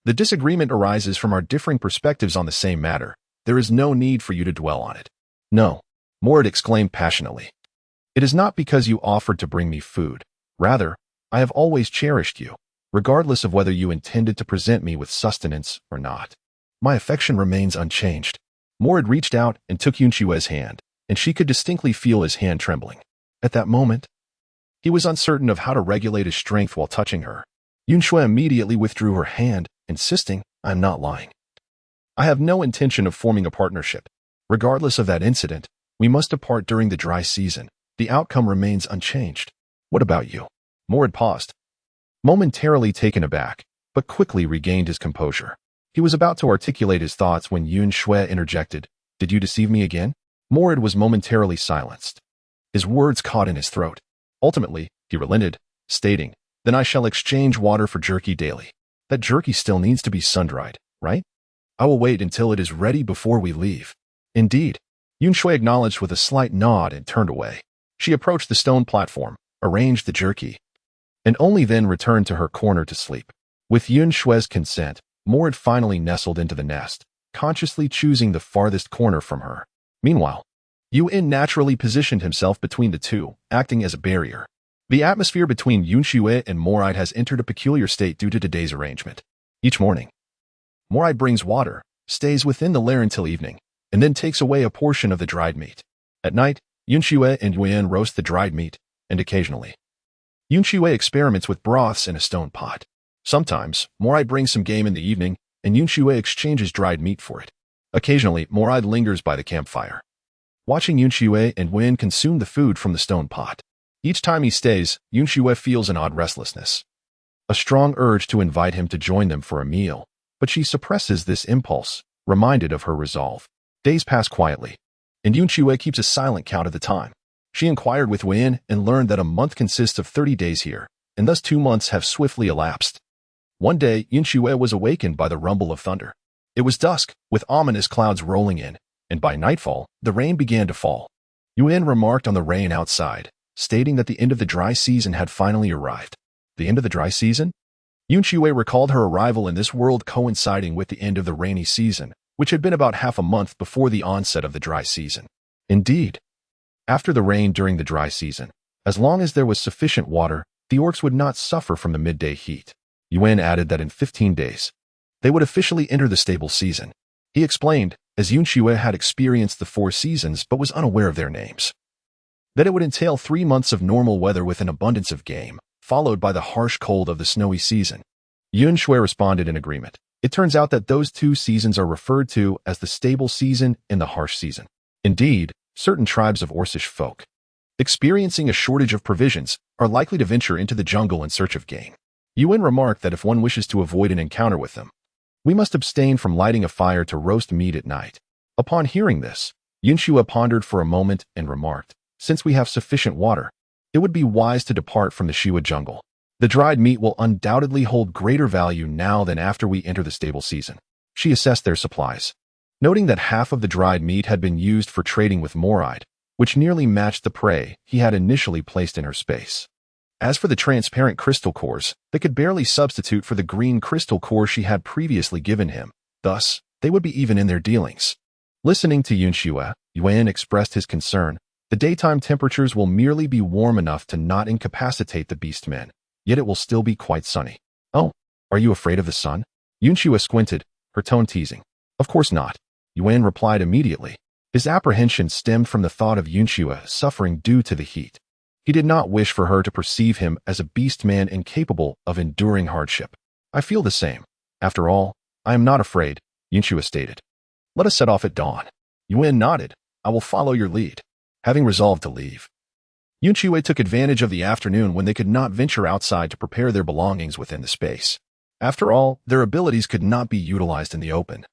the disagreement arises from our differing perspectives on the same matter. There is no need for you to dwell on it." "No," Morad exclaimed passionately. "It is not because you offered to bring me food. Rather, I have always cherished you, regardless of whether you intended to present me with sustenance or not. My affection remains unchanged." Morad reached out and took Yun Xue's hand, and she could distinctly feel his hand trembling. At that moment, he was uncertain of how to regulate his strength while touching her. Yun Xue immediately withdrew her hand, insisting, "I am not lying. I have no intention of forming a partnership. Regardless of that incident, we must depart during the dry season. The outcome remains unchanged. What about you?" Morad paused, momentarily taken aback, but quickly regained his composure. He was about to articulate his thoughts when Yun Xue interjected, "Did you deceive me again?" Morad was momentarily silenced, his words caught in his throat. Ultimately, he relented, stating, "Then I shall exchange water for jerky daily. That jerky still needs to be sun-dried, right? I will wait until it is ready before we leave." "Indeed." Yun Xue acknowledged with a slight nod and turned away. She approached the stone platform, arranged the jerky, and only then returned to her corner to sleep. With Yun Xue's consent, Morad finally nestled into the nest, consciously choosing the farthest corner from her. Meanwhile, Yun naturally positioned himself between the two, acting as a barrier. The atmosphere between Yun Xue and Morad has entered a peculiar state due to today's arrangement. Each morning, Morad brings water, stays within the lair until evening, and then takes away a portion of the dried meat. At night, Yun Xue and Yun roast the dried meat, and occasionally, Yun Xue experiments with broths in a stone pot. Sometimes, Morad brings some game in the evening, and Yun Xue exchanges dried meat for it. Occasionally, Morad lingers by the campfire, watching Yun Xue and Yun consume the food from the stone pot. Each time he stays, Yun Xue feels an odd restlessness, a strong urge to invite him to join them for a meal, but she suppresses this impulse, reminded of her resolve. Days pass quietly, and Yun Xue keeps a silent count of the time. She inquired with Yun and learned that a month consists of 30 days here, and thus 2 months have swiftly elapsed. One day, Yun Xue was awakened by the rumble of thunder. It was dusk, with ominous clouds rolling in, and by nightfall, the rain began to fall. Yun remarked on the rain outside, stating that the end of the dry season had finally arrived. The end of the dry season? Yun Xue recalled her arrival in this world coinciding with the end of the rainy season, which had been about half a month before the onset of the dry season. Indeed, after the rain during the dry season, as long as there was sufficient water, the orcs would not suffer from the midday heat. Yun added that in 15 days, they would officially enter the stable season. He explained, as Yun Xue had experienced the 4 seasons but was unaware of their names, that it would entail 3 months of normal weather with an abundance of game, followed by the harsh cold of the snowy season. Yun Xue responded in agreement. It turns out that those 2 seasons are referred to as the stable season and the harsh season. Indeed, certain tribes of Orcish folk, experiencing a shortage of provisions, are likely to venture into the jungle in search of game. Yun remarked that if one wishes to avoid an encounter with them, we must abstain from lighting a fire to roast meat at night. Upon hearing this, Yun Xue pondered for a moment and remarked, since we have sufficient water, it would be wise to depart from the Xue jungle. The dried meat will undoubtedly hold greater value now than after we enter the stable season. She assessed their supplies, noting that half of the dried meat had been used for trading with Moride, which nearly matched the prey he had initially placed in her space. As for the transparent crystal cores, they could barely substitute for the green crystal core she had previously given him, thus, they would be even in their dealings. Listening to Yun Xue, Yun expressed his concern. The daytime temperatures will merely be warm enough to not incapacitate the beastmen, yet it will still be quite sunny. Oh, are you afraid of the sun? Yun Xue squinted, her tone teasing. Of course not. Yun replied immediately. His apprehension stemmed from the thought of Yun Xue suffering due to the heat. He did not wish for her to perceive him as a beast-man incapable of enduring hardship. I feel the same. After all, I am not afraid, Yun Xue stated. Let us set off at dawn. Yun nodded. I will follow your lead. Having resolved to leave, Yun Xue took advantage of the afternoon when they could not venture outside to prepare their belongings within the space. After all, their abilities could not be utilized in the open,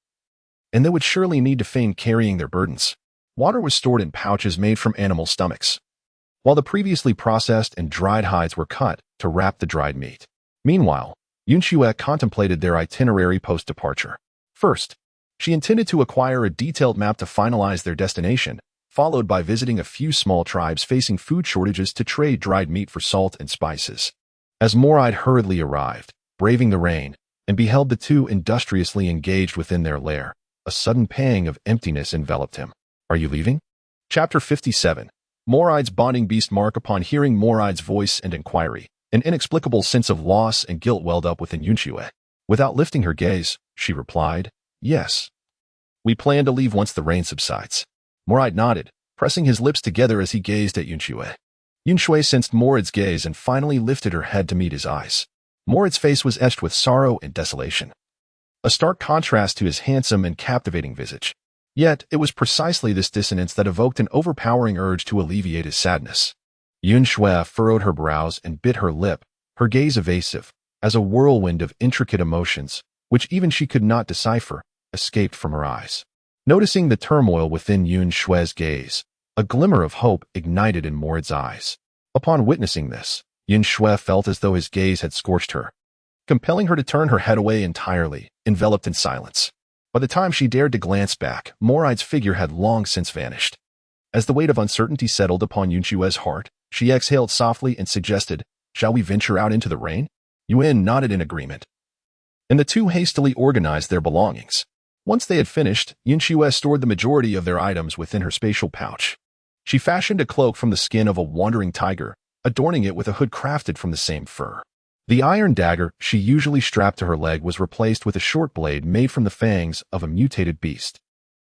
and they would surely need to feign carrying their burdens. Water was stored in pouches made from animal stomachs, while the previously processed and dried hides were cut to wrap the dried meat. Meanwhile, Yun Xue contemplated their itinerary post-departure. First, she intended to acquire a detailed map to finalize their destination, followed by visiting a few small tribes facing food shortages to trade dried meat for salt and spices. As Moride hurriedly arrived, braving the rain, and beheld the 2 industriously engaged within their lair, a sudden pang of emptiness enveloped him. Are you leaving? Chapter 57. Moride's bonding beast mark. Upon hearing Moride's voice and inquiry, an inexplicable sense of loss and guilt welled up within Yun Xue. Without lifting her gaze, she replied, Yes. We plan to leave once the rain subsides. Moride nodded, pressing his lips together as he gazed at Yun Xue. Yun Xue sensed Moride's gaze and finally lifted her head to meet his eyes. Moride's face was etched with sorrow and desolation, a stark contrast to his handsome and captivating visage. Yet, it was precisely this dissonance that evoked an overpowering urge to alleviate his sadness. Yun Xue furrowed her brows and bit her lip, her gaze evasive, as a whirlwind of intricate emotions, which even she could not decipher, escaped from her eyes. Noticing the turmoil within Yun Xue's gaze, a glimmer of hope ignited in Moride's eyes. Upon witnessing this, Yun Xue felt as though his gaze had scorched her, compelling her to turn her head away entirely, enveloped in silence. By the time she dared to glance back, Moride's figure had long since vanished. As the weight of uncertainty settled upon Yun Xue's heart, she exhaled softly and suggested, Shall we venture out into the rain? Yun nodded in agreement, and the 2 hastily organized their belongings. Once they had finished, Yun Xue stored the majority of their items within her spatial pouch. She fashioned a cloak from the skin of a wandering tiger, adorning it with a hood crafted from the same fur. The iron dagger she usually strapped to her leg was replaced with a short blade made from the fangs of a mutated beast.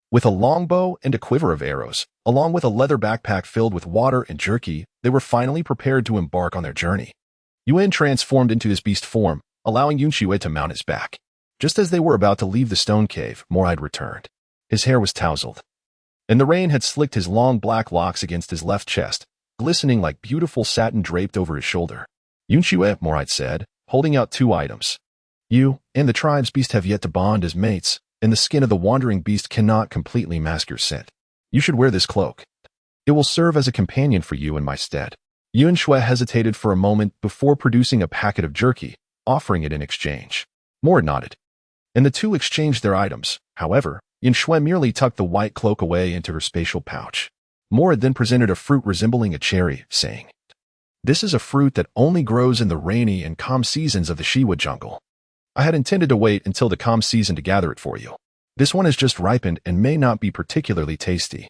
With a longbow and a quiver of arrows, along with a leather backpack filled with water and jerky, they were finally prepared to embark on their journey. Yun transformed into his beast form, allowing Yun Xue to mount his back. Just as they were about to leave the stone cave, Moride returned. His hair was tousled, and the rain had slicked his long black locks against his left chest, glistening like beautiful satin draped over his shoulder. Yun Xue, Moride said, holding out 2 items. You and the tribe's beast have yet to bond as mates, and the skin of the wandering beast cannot completely mask your scent. You should wear this cloak. It will serve as a companion for you in my stead. Yun Xue hesitated for a moment before producing a packet of jerky, offering it in exchange. Moride nodded, and the 2 exchanged their items. However, Yun Xue merely tucked the white cloak away into her spatial pouch. Moride then presented a fruit resembling a cherry, saying, This is a fruit that only grows in the rainy and calm seasons of the Xue jungle. I had intended to wait until the calm season to gather it for you. This one has just ripened and may not be particularly tasty,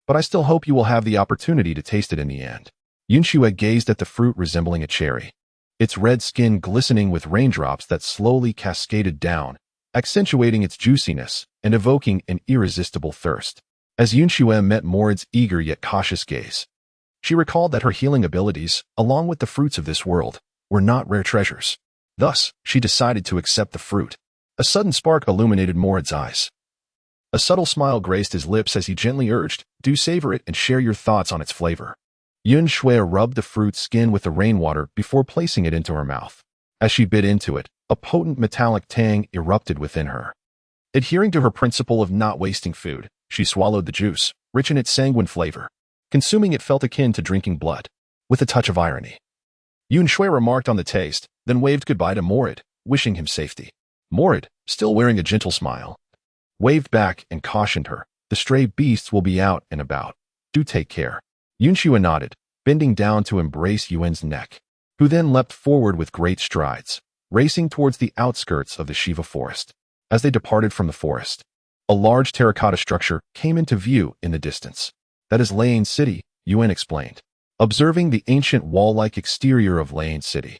but I still hope you will have the opportunity to taste it in the end. Yun Xue gazed at the fruit resembling a cherry, its red skin glistening with raindrops that slowly cascaded down, accentuating its juiciness and evoking an irresistible thirst. As Yun Xue met Morad's eager yet cautious gaze, she recalled that her healing abilities, along with the fruits of this world, were not rare treasures. Thus, she decided to accept the fruit. A sudden spark illuminated Morad's eyes. A subtle smile graced his lips as he gently urged, "Do savor it and share your thoughts on its flavor." Yun Xue rubbed the fruit's skin with the rainwater before placing it into her mouth. As she bit into it, a potent metallic tang erupted within her. Adhering to her principle of not wasting food, she swallowed the juice, rich in its sanguine flavor. Consuming it felt akin to drinking blood, with a touch of irony. Yun Xue remarked on the taste, then waved goodbye to Morad, wishing him safety. Morad, still wearing a gentle smile, waved back and cautioned her, "The stray beasts will be out and about. Do take care." Yun Xue nodded, bending down to embrace Yuan's neck, who then leapt forward with great strides, racing towards the outskirts of the Shiva forest. As they departed from the forest, a large terracotta structure came into view in the distance. "That is Lane City," Yuan explained, observing the ancient wall-like exterior of Lane City.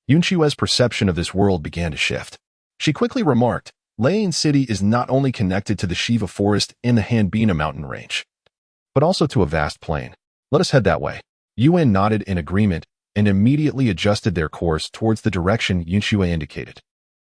Yun Xue's perception of this world began to shift. She quickly remarked, "Lane City is not only connected to the Shiva forest and the Hanbina mountain range, but also to a vast plain. Let us head that way." Yuan nodded in agreement and immediately adjusted their course towards the direction Yun Xue indicated.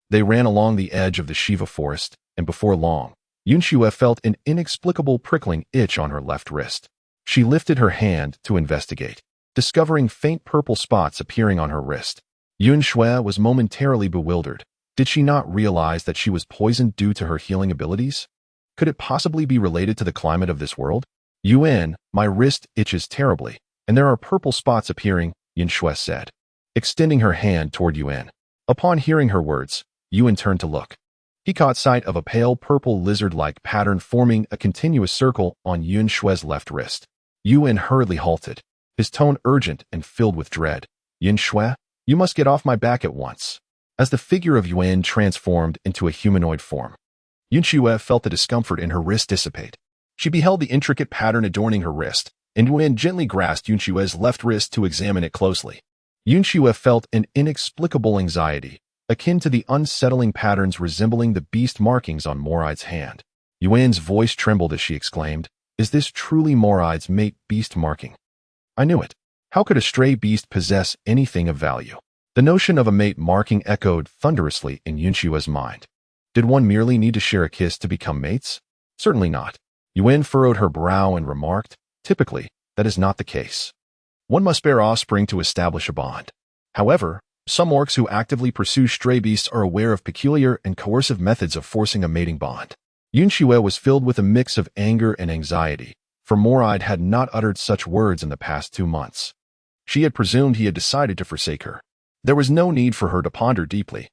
They ran along the edge of the Shiva forest, and before long, Yun Xue felt an inexplicable prickling itch on her left wrist. She lifted her hand to investigate, discovering faint purple spots appearing on her wrist. Yun Xue was momentarily bewildered. Did she not realize that she was poisoned due to her healing abilities? Could it possibly be related to the climate of this world? "Yuan, my wrist itches terribly, and there are purple spots appearing," Yun Xue said, extending her hand toward Yuan. Upon hearing her words, Yuan turned to look. He caught sight of a pale purple lizard-like pattern forming a continuous circle on Yun Xue's left wrist. Yuan hurriedly halted, his tone urgent and filled with dread. "Yun Xue, you must get off my back at once." As the figure of Yuan transformed into a humanoid form, Yun Xue felt the discomfort in her wrist dissipate. She beheld the intricate pattern adorning her wrist, and Yuan gently grasped Yun Xue's left wrist to examine it closely. Yun Xue felt an inexplicable anxiety, akin to the unsettling patterns resembling the beast markings on Morad's hand. Yuan's voice trembled as she exclaimed, "Is this truly Morad's mate beast marking? I knew it. How could a stray beast possess anything of value?" The notion of a mate marking echoed thunderously in Yun Xue's mind. Did one merely need to share a kiss to become mates? Certainly not. Yuan furrowed her brow and remarked, "Typically, that is not the case. One must bear offspring to establish a bond. However, some orcs who actively pursue stray beasts are aware of peculiar and coercive methods of forcing a mating bond." Yun Xue was filled with a mix of anger and anxiety, for Morad had not uttered such words in the past 2 months. She had presumed he had decided to forsake her. There was no need for her to ponder deeply,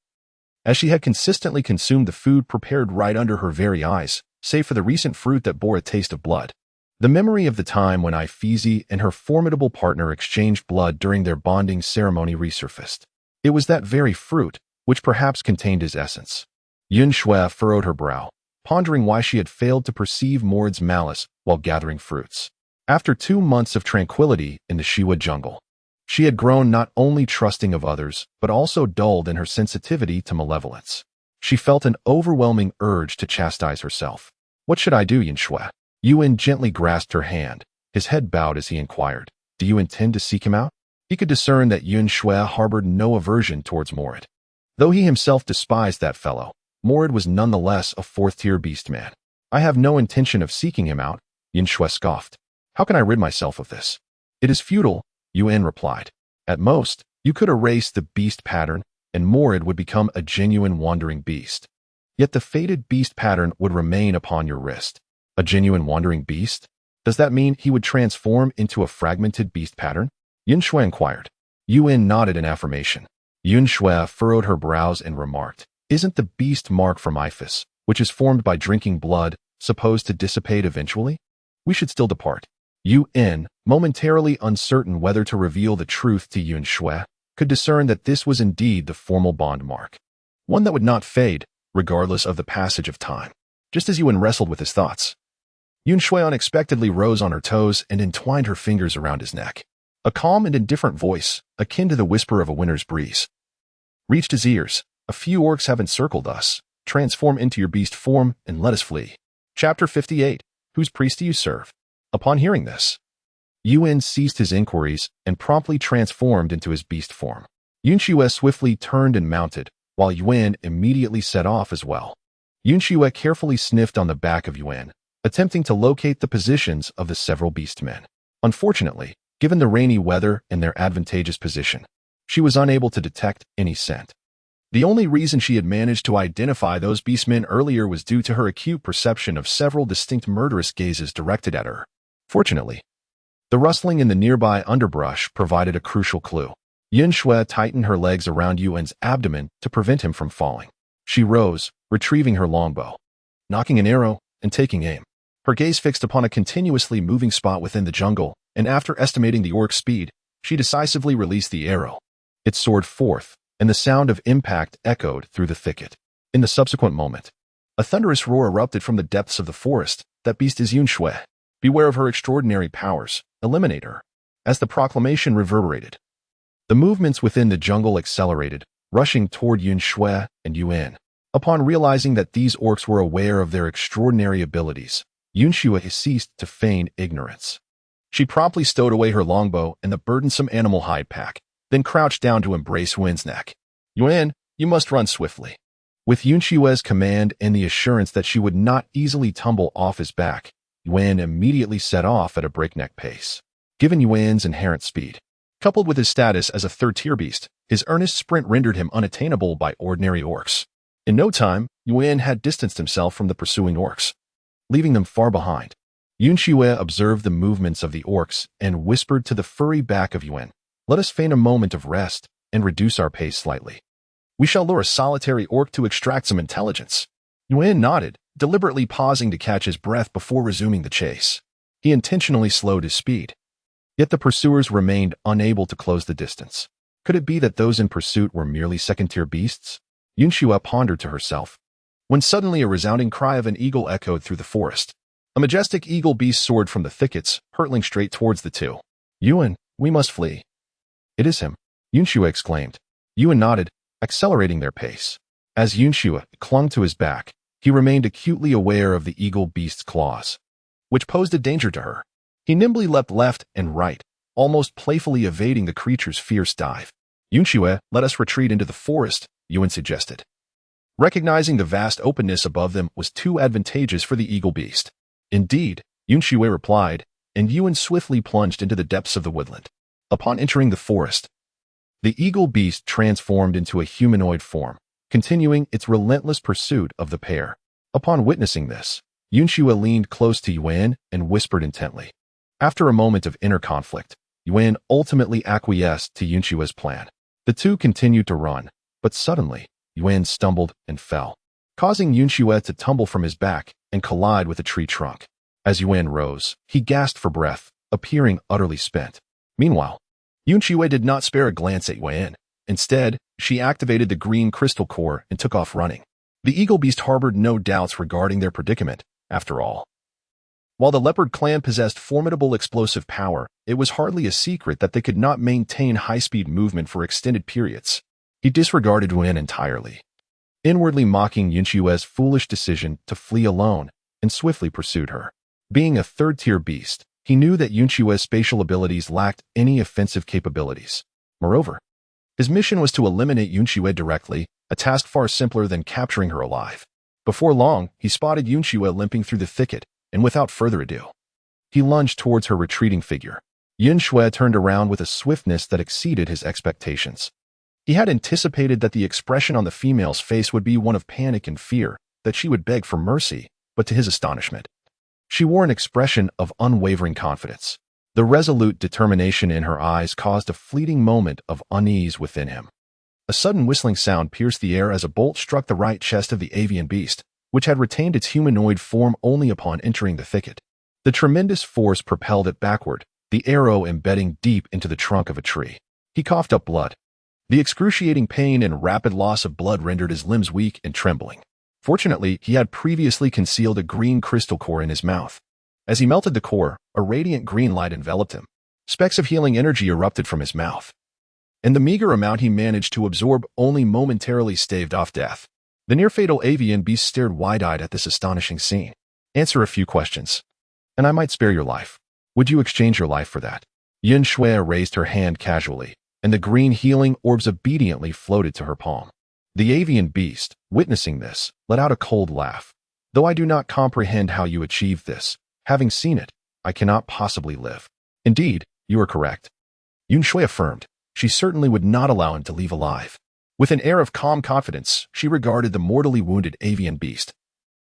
as she had consistently consumed the food prepared right under her very eyes, save for the recent fruit that bore a taste of blood. The memory of the time when Ifeezi and her formidable partner exchanged blood during their bonding ceremony resurfaced. It was that very fruit, which perhaps contained his essence. Yun Xue furrowed her brow, pondering why she had failed to perceive Morad's malice while gathering fruits. After 2 months of tranquility in the Shiwa jungle, she had grown not only trusting of others, but also dulled in her sensitivity to malevolence. She felt an overwhelming urge to chastise herself. "What should I do, Yun Xue?" Yuan gently grasped her hand, his head bowed as he inquired, "Do you intend to seek him out?" He could discern that Yun Xue harbored no aversion towards Morad. Though he himself despised that fellow, Morad was nonetheless a 4th-tier beastman. "I have no intention of seeking him out," Yun Xue scoffed. "How can I rid myself of this?" "It is futile," Yuan replied. "At most, you could erase the beast pattern, and Morad would become a genuine wandering beast. Yet the fated beast pattern would remain upon your wrist. A genuine wandering beast? Does that mean he would transform into a fragmented beast pattern?" Yun Xue inquired. Yuan nodded in affirmation. Yun Xue furrowed her brows and remarked, "Isn't the beast mark from Ifis, which is formed by drinking blood, supposed to dissipate eventually? We should still depart." Yuan, momentarily uncertain whether to reveal the truth to Yun Xue, could discern that this was indeed the formal bond mark, one that would not fade, regardless of the passage of time. Just as Yuan wrestled with his thoughts, Yun Xue unexpectedly rose on her toes and entwined her fingers around his neck. A calm and indifferent voice, akin to the whisper of a winter's breeze, reached his ears. "A few orcs have encircled us, transform into your beast form and let us flee. Chapter 58. Whose priest do you serve? Upon hearing this, Yun ceased his inquiries and promptly transformed into his beast form. Yun Xue swiftly turned and mounted, while Yun immediately set off as well. Yun Xue carefully sniffed on the back of Yun, attempting to locate the positions of the several beastmen. Unfortunately, given the rainy weather and their advantageous position, she was unable to detect any scent. The only reason she had managed to identify those beastmen earlier was due to her acute perception of several distinct murderous gazes directed at her. Fortunately, the rustling in the nearby underbrush provided a crucial clue. Yun Xue tightened her legs around Yun's abdomen to prevent him from falling. She rose, retrieving her longbow, nocking an arrow, and taking aim. Her gaze fixed upon a continuously moving spot within the jungle, and after estimating the orc's speed, she decisively released the arrow. It soared forth, and the sound of impact echoed through the thicket. In the subsequent moment, a thunderous roar erupted from the depths of the forest. That beast is Yun Xue. Beware of her extraordinary powers. Eliminate her. As the proclamation reverberated, the movements within the jungle accelerated, rushing toward Yun Xue and Yun. Upon realizing that these orcs were aware of their extraordinary abilities, Yun Xue ceased to feign ignorance. She promptly stowed away her longbow and the burdensome animal hide pack, then crouched down to embrace Yun's neck. Yun, you must run swiftly. With Yun Xue's command and the assurance that she would not easily tumble off his back, Yun immediately set off at a breakneck pace. Given Yun's inherent speed, coupled with his status as a third-tier beast, his earnest sprint rendered him unattainable by ordinary orcs. In no time, Yun had distanced himself from the pursuing orcs, leaving them far behind. Yun Xue observed the movements of the orcs and whispered to the furry back of Yun, "Let us feign a moment of rest and reduce our pace slightly. We shall lure a solitary orc to extract some intelligence." Yun nodded, deliberately pausing to catch his breath before resuming the chase. He intentionally slowed his speed. Yet the pursuers remained unable to close the distance. Could it be that those in pursuit were merely second-tier beasts? Yun Xue pondered to herself, when suddenly a resounding cry of an eagle echoed through the forest. A majestic eagle beast soared from the thickets, hurtling straight towards the two. "Yun, we must flee." "It is him," Yun Xue exclaimed. Yun nodded, accelerating their pace. As Yun Xue clung to his back, he remained acutely aware of the eagle beast's claws, which posed a danger to her. He nimbly leapt left and right, almost playfully evading the creature's fierce dive. "Yun Xue, let us retreat into the forest," Yun suggested. Recognizing the vast openness above them was too advantageous for the eagle beast. "Indeed," Yun Xue replied, and Yun swiftly plunged into the depths of the woodland. Upon entering the forest, the eagle beast transformed into a humanoid form, continuing its relentless pursuit of the pair. Upon witnessing this, Yun Xue leaned close to Yun and whispered intently. After a moment of inner conflict, Yun ultimately acquiesced to Yun Xue's plan. The two continued to run, but suddenly, Yun stumbled and fell, causing Yun Xue to tumble from his back and collide with a tree trunk. As Yun rose, he gasped for breath, appearing utterly spent. Meanwhile, Yun Xue did not spare a glance at Yun. Instead, she activated the green crystal core and took off running. The eagle beast harbored no doubts regarding their predicament, after all. While the leopard clan possessed formidable explosive power, it was hardly a secret that they could not maintain high-speed movement for extended periods. He disregarded Yun entirely, inwardly mocking Yun Xue's foolish decision to flee alone, and swiftly pursued her. Being a third-tier beast, he knew that Yun Xue's spatial abilities lacked any offensive capabilities. Moreover, his mission was to eliminate Yun Xue directly, a task far simpler than capturing her alive. Before long, he spotted Yun Xue limping through the thicket, and without further ado, he lunged towards her retreating figure. Yun Xue turned around with a swiftness that exceeded his expectations. He had anticipated that the expression on the female's face would be one of panic and fear, that she would beg for mercy, but to his astonishment, she wore an expression of unwavering confidence. The resolute determination in her eyes caused a fleeting moment of unease within him. A sudden whistling sound pierced the air as a bolt struck the right chest of the avian beast, which had retained its humanoid form only upon entering the thicket. The tremendous force propelled it backward, the arrow embedding deep into the trunk of a tree. He coughed up blood. The excruciating pain and rapid loss of blood rendered his limbs weak and trembling. Fortunately, he had previously concealed a green crystal core in his mouth. As he melted the core, a radiant green light enveloped him. Specks of healing energy erupted from his mouth, and the meager amount he managed to absorb only momentarily staved off death. The near-fatal avian beast stared wide-eyed at this astonishing scene. Answer a few questions, and I might spare your life. Would you exchange your life for that? Yun Xue raised her hand casually, and the green healing orbs obediently floated to her palm. The avian beast, witnessing this, let out a cold laugh. Though I do not comprehend how you achieved this, having seen it, I cannot possibly live. Indeed, you are correct. Yun Xue affirmed. She certainly would not allow him to leave alive. With an air of calm confidence, she regarded the mortally wounded avian beast,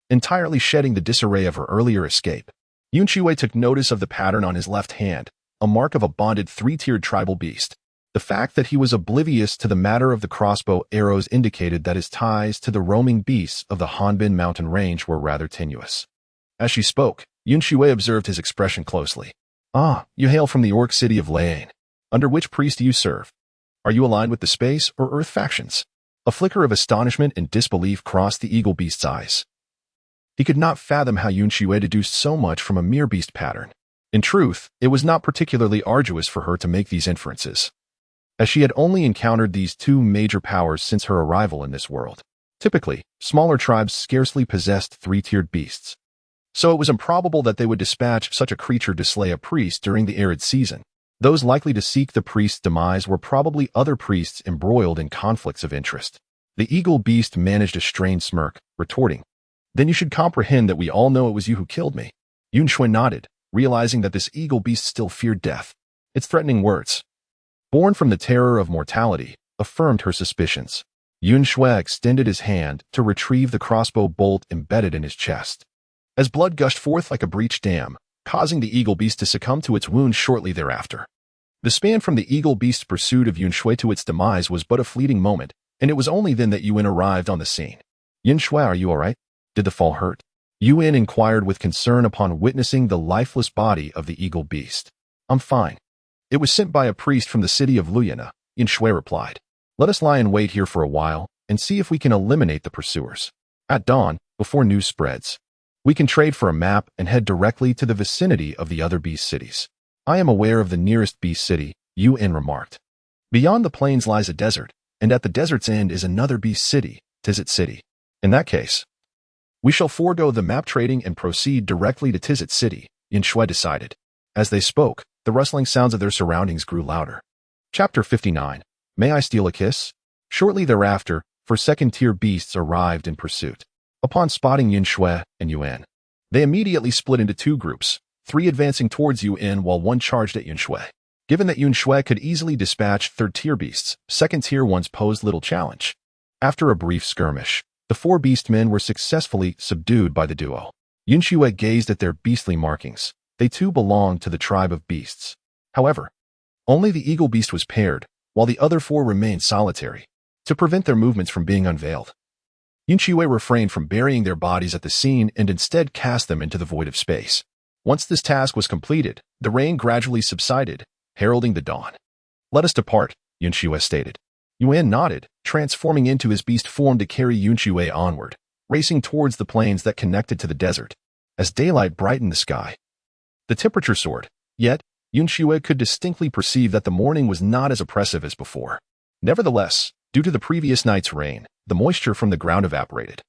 entirely shedding the disarray of her earlier escape. Yun Xue took notice of the pattern on his left hand, a mark of a bonded three-tiered tribal beast. The fact that he was oblivious to the matter of the crossbow arrows indicated that his ties to the roaming beasts of the Hanbin mountain range were rather tenuous. As she spoke, Yun Xue observed his expression closely. Ah, you hail from the orc city of Lane. Under which priest do you serve? Are you aligned with the space or earth factions? A flicker of astonishment and disbelief crossed the eagle beast's eyes. He could not fathom how Yun Xue deduced so much from a mere beast pattern. In truth, it was not particularly arduous for her to make these inferences, as she had only encountered these two major powers since her arrival in this world. Typically, smaller tribes scarcely possessed three-tiered beasts, so it was improbable that they would dispatch such a creature to slay a priest during the arid season. Those likely to seek the priest's demise were probably other priests embroiled in conflicts of interest. The eagle beast managed a strained smirk, retorting, "Then you should comprehend that we all know it was you who killed me." Yun Xue nodded, realizing that this eagle beast still feared death. Its threatening words, born from the terror of mortality, affirmed her suspicions. Yun Xue extended his hand to retrieve the crossbow bolt embedded in his chest, as blood gushed forth like a breached dam, causing the eagle beast to succumb to its wounds shortly thereafter. The span from the eagle beast's pursuit of Yun Xue to its demise was but a fleeting moment, and it was only then that Yun arrived on the scene. "Yun Xue, are you all right? Did the fall hurt?" Yun inquired with concern upon witnessing the lifeless body of the eagle beast. "I'm fine. It was sent by a priest from the city of Luyana," Yun Xue replied. "Let us lie in wait here for a while and see if we can eliminate the pursuers. At dawn, before news spreads, we can trade for a map and head directly to the vicinity of the other beast cities." "I am aware of the nearest beast city," Yun remarked. "Beyond the plains lies a desert, and at the desert's end is another beast city, Tizit City. In that case, we shall forego the map trading and proceed directly to Tizit City," Yun Xue decided. As they spoke, the rustling sounds of their surroundings grew louder. Chapter 59. May I Steal a Kiss? Shortly thereafter, four second-tier beasts arrived in pursuit. Upon spotting Yun Xue and Yun, they immediately split into two groups, three advancing towards Yun while one charged at Yun Xue. Given that Yun Xue could easily dispatch third-tier beasts, second-tier ones posed little challenge. After a brief skirmish, the four beastmen were successfully subdued by the duo. Yun Xue gazed at their beastly markings. They too belonged to the tribe of beasts. However, only the eagle beast was paired, while the other four remained solitary, to prevent their movements from being unveiled. Yun Xue refrained from burying their bodies at the scene and instead cast them into the void of space. Once this task was completed, the rain gradually subsided, heralding the dawn. "Let us depart," Yun Xue stated. Yun nodded, transforming into his beast form to carry Yun Xue onward, racing towards the plains that connected to the desert. As daylight brightened the sky, the temperature soared, yet Yun Xue could distinctly perceive that the morning was not as oppressive as before. Nevertheless, due to the previous night's rain, the moisture from the ground evaporated,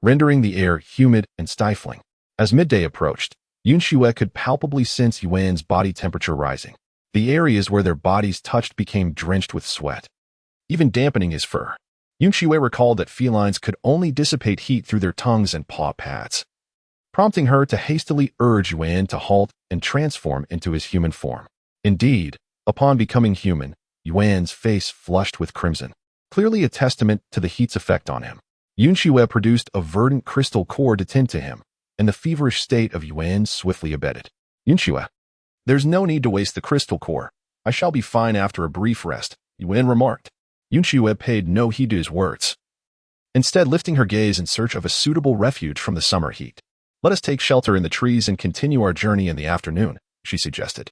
rendering the air humid and stifling. As midday approached, Yun Xue could palpably sense Yun's body temperature rising. The areas where their bodies touched became drenched with sweat, even dampening his fur. Yun Xue recalled that felines could only dissipate heat through their tongues and paw pads, prompting her to hastily urge Yun to halt and transform into his human form. Indeed, upon becoming human, Yun's face flushed with crimson, clearly a testament to the heat's effect on him. Yun Xue produced a verdant crystal core to tend to him, and the feverish state of Yun swiftly abated. "Yun Xue, there's no need to waste the crystal core. I shall be fine after a brief rest," Yun remarked. Yun Xue paid no heed to his words, instead lifting her gaze in search of a suitable refuge from the summer heat. "Let us take shelter in the trees and continue our journey in the afternoon," she suggested.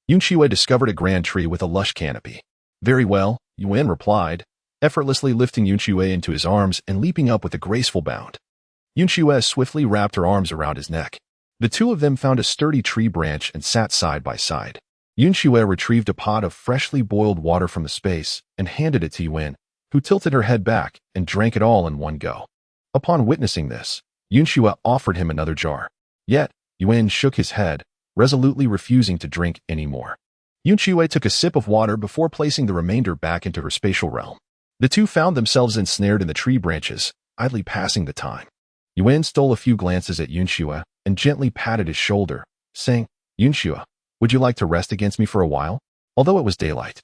Yun Xue discovered a grand tree with a lush canopy. "Very well," Yun replied, effortlessly lifting Yun Xue into his arms and leaping up with a graceful bound. Yun Xue swiftly wrapped her arms around his neck. The two of them found a sturdy tree branch and sat side by side. Yun Xue retrieved a pot of freshly boiled water from the space and handed it to Yun, who tilted her head back and drank it all in one go. Upon witnessing this, Yun Xue offered him another jar. Yet, Yun shook his head, resolutely refusing to drink any more. Yun Xue took a sip of water before placing the remainder back into her spatial realm. The two found themselves ensnared in the tree branches, idly passing the time. Yun stole a few glances at Yun Xue and gently patted his shoulder, saying, "Yun Xue, would you like to rest against me for a while?" Although it was daylight,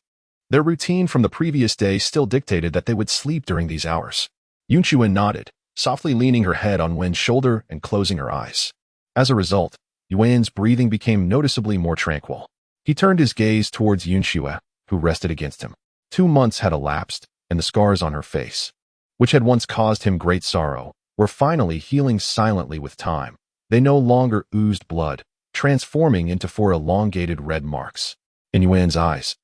their routine from the previous day still dictated that they would sleep during these hours. Yun Xue nodded, softly leaning her head on Yun's shoulder and closing her eyes. As a result, Yun's breathing became noticeably more tranquil. He turned his gaze towards Yun Xue, who rested against him. 2 months had elapsed, and the scars on her face, which had once caused him great sorrow, were finally healing silently with time. They no longer oozed blood, transforming into 4 elongated red marks. In Yun's eyes,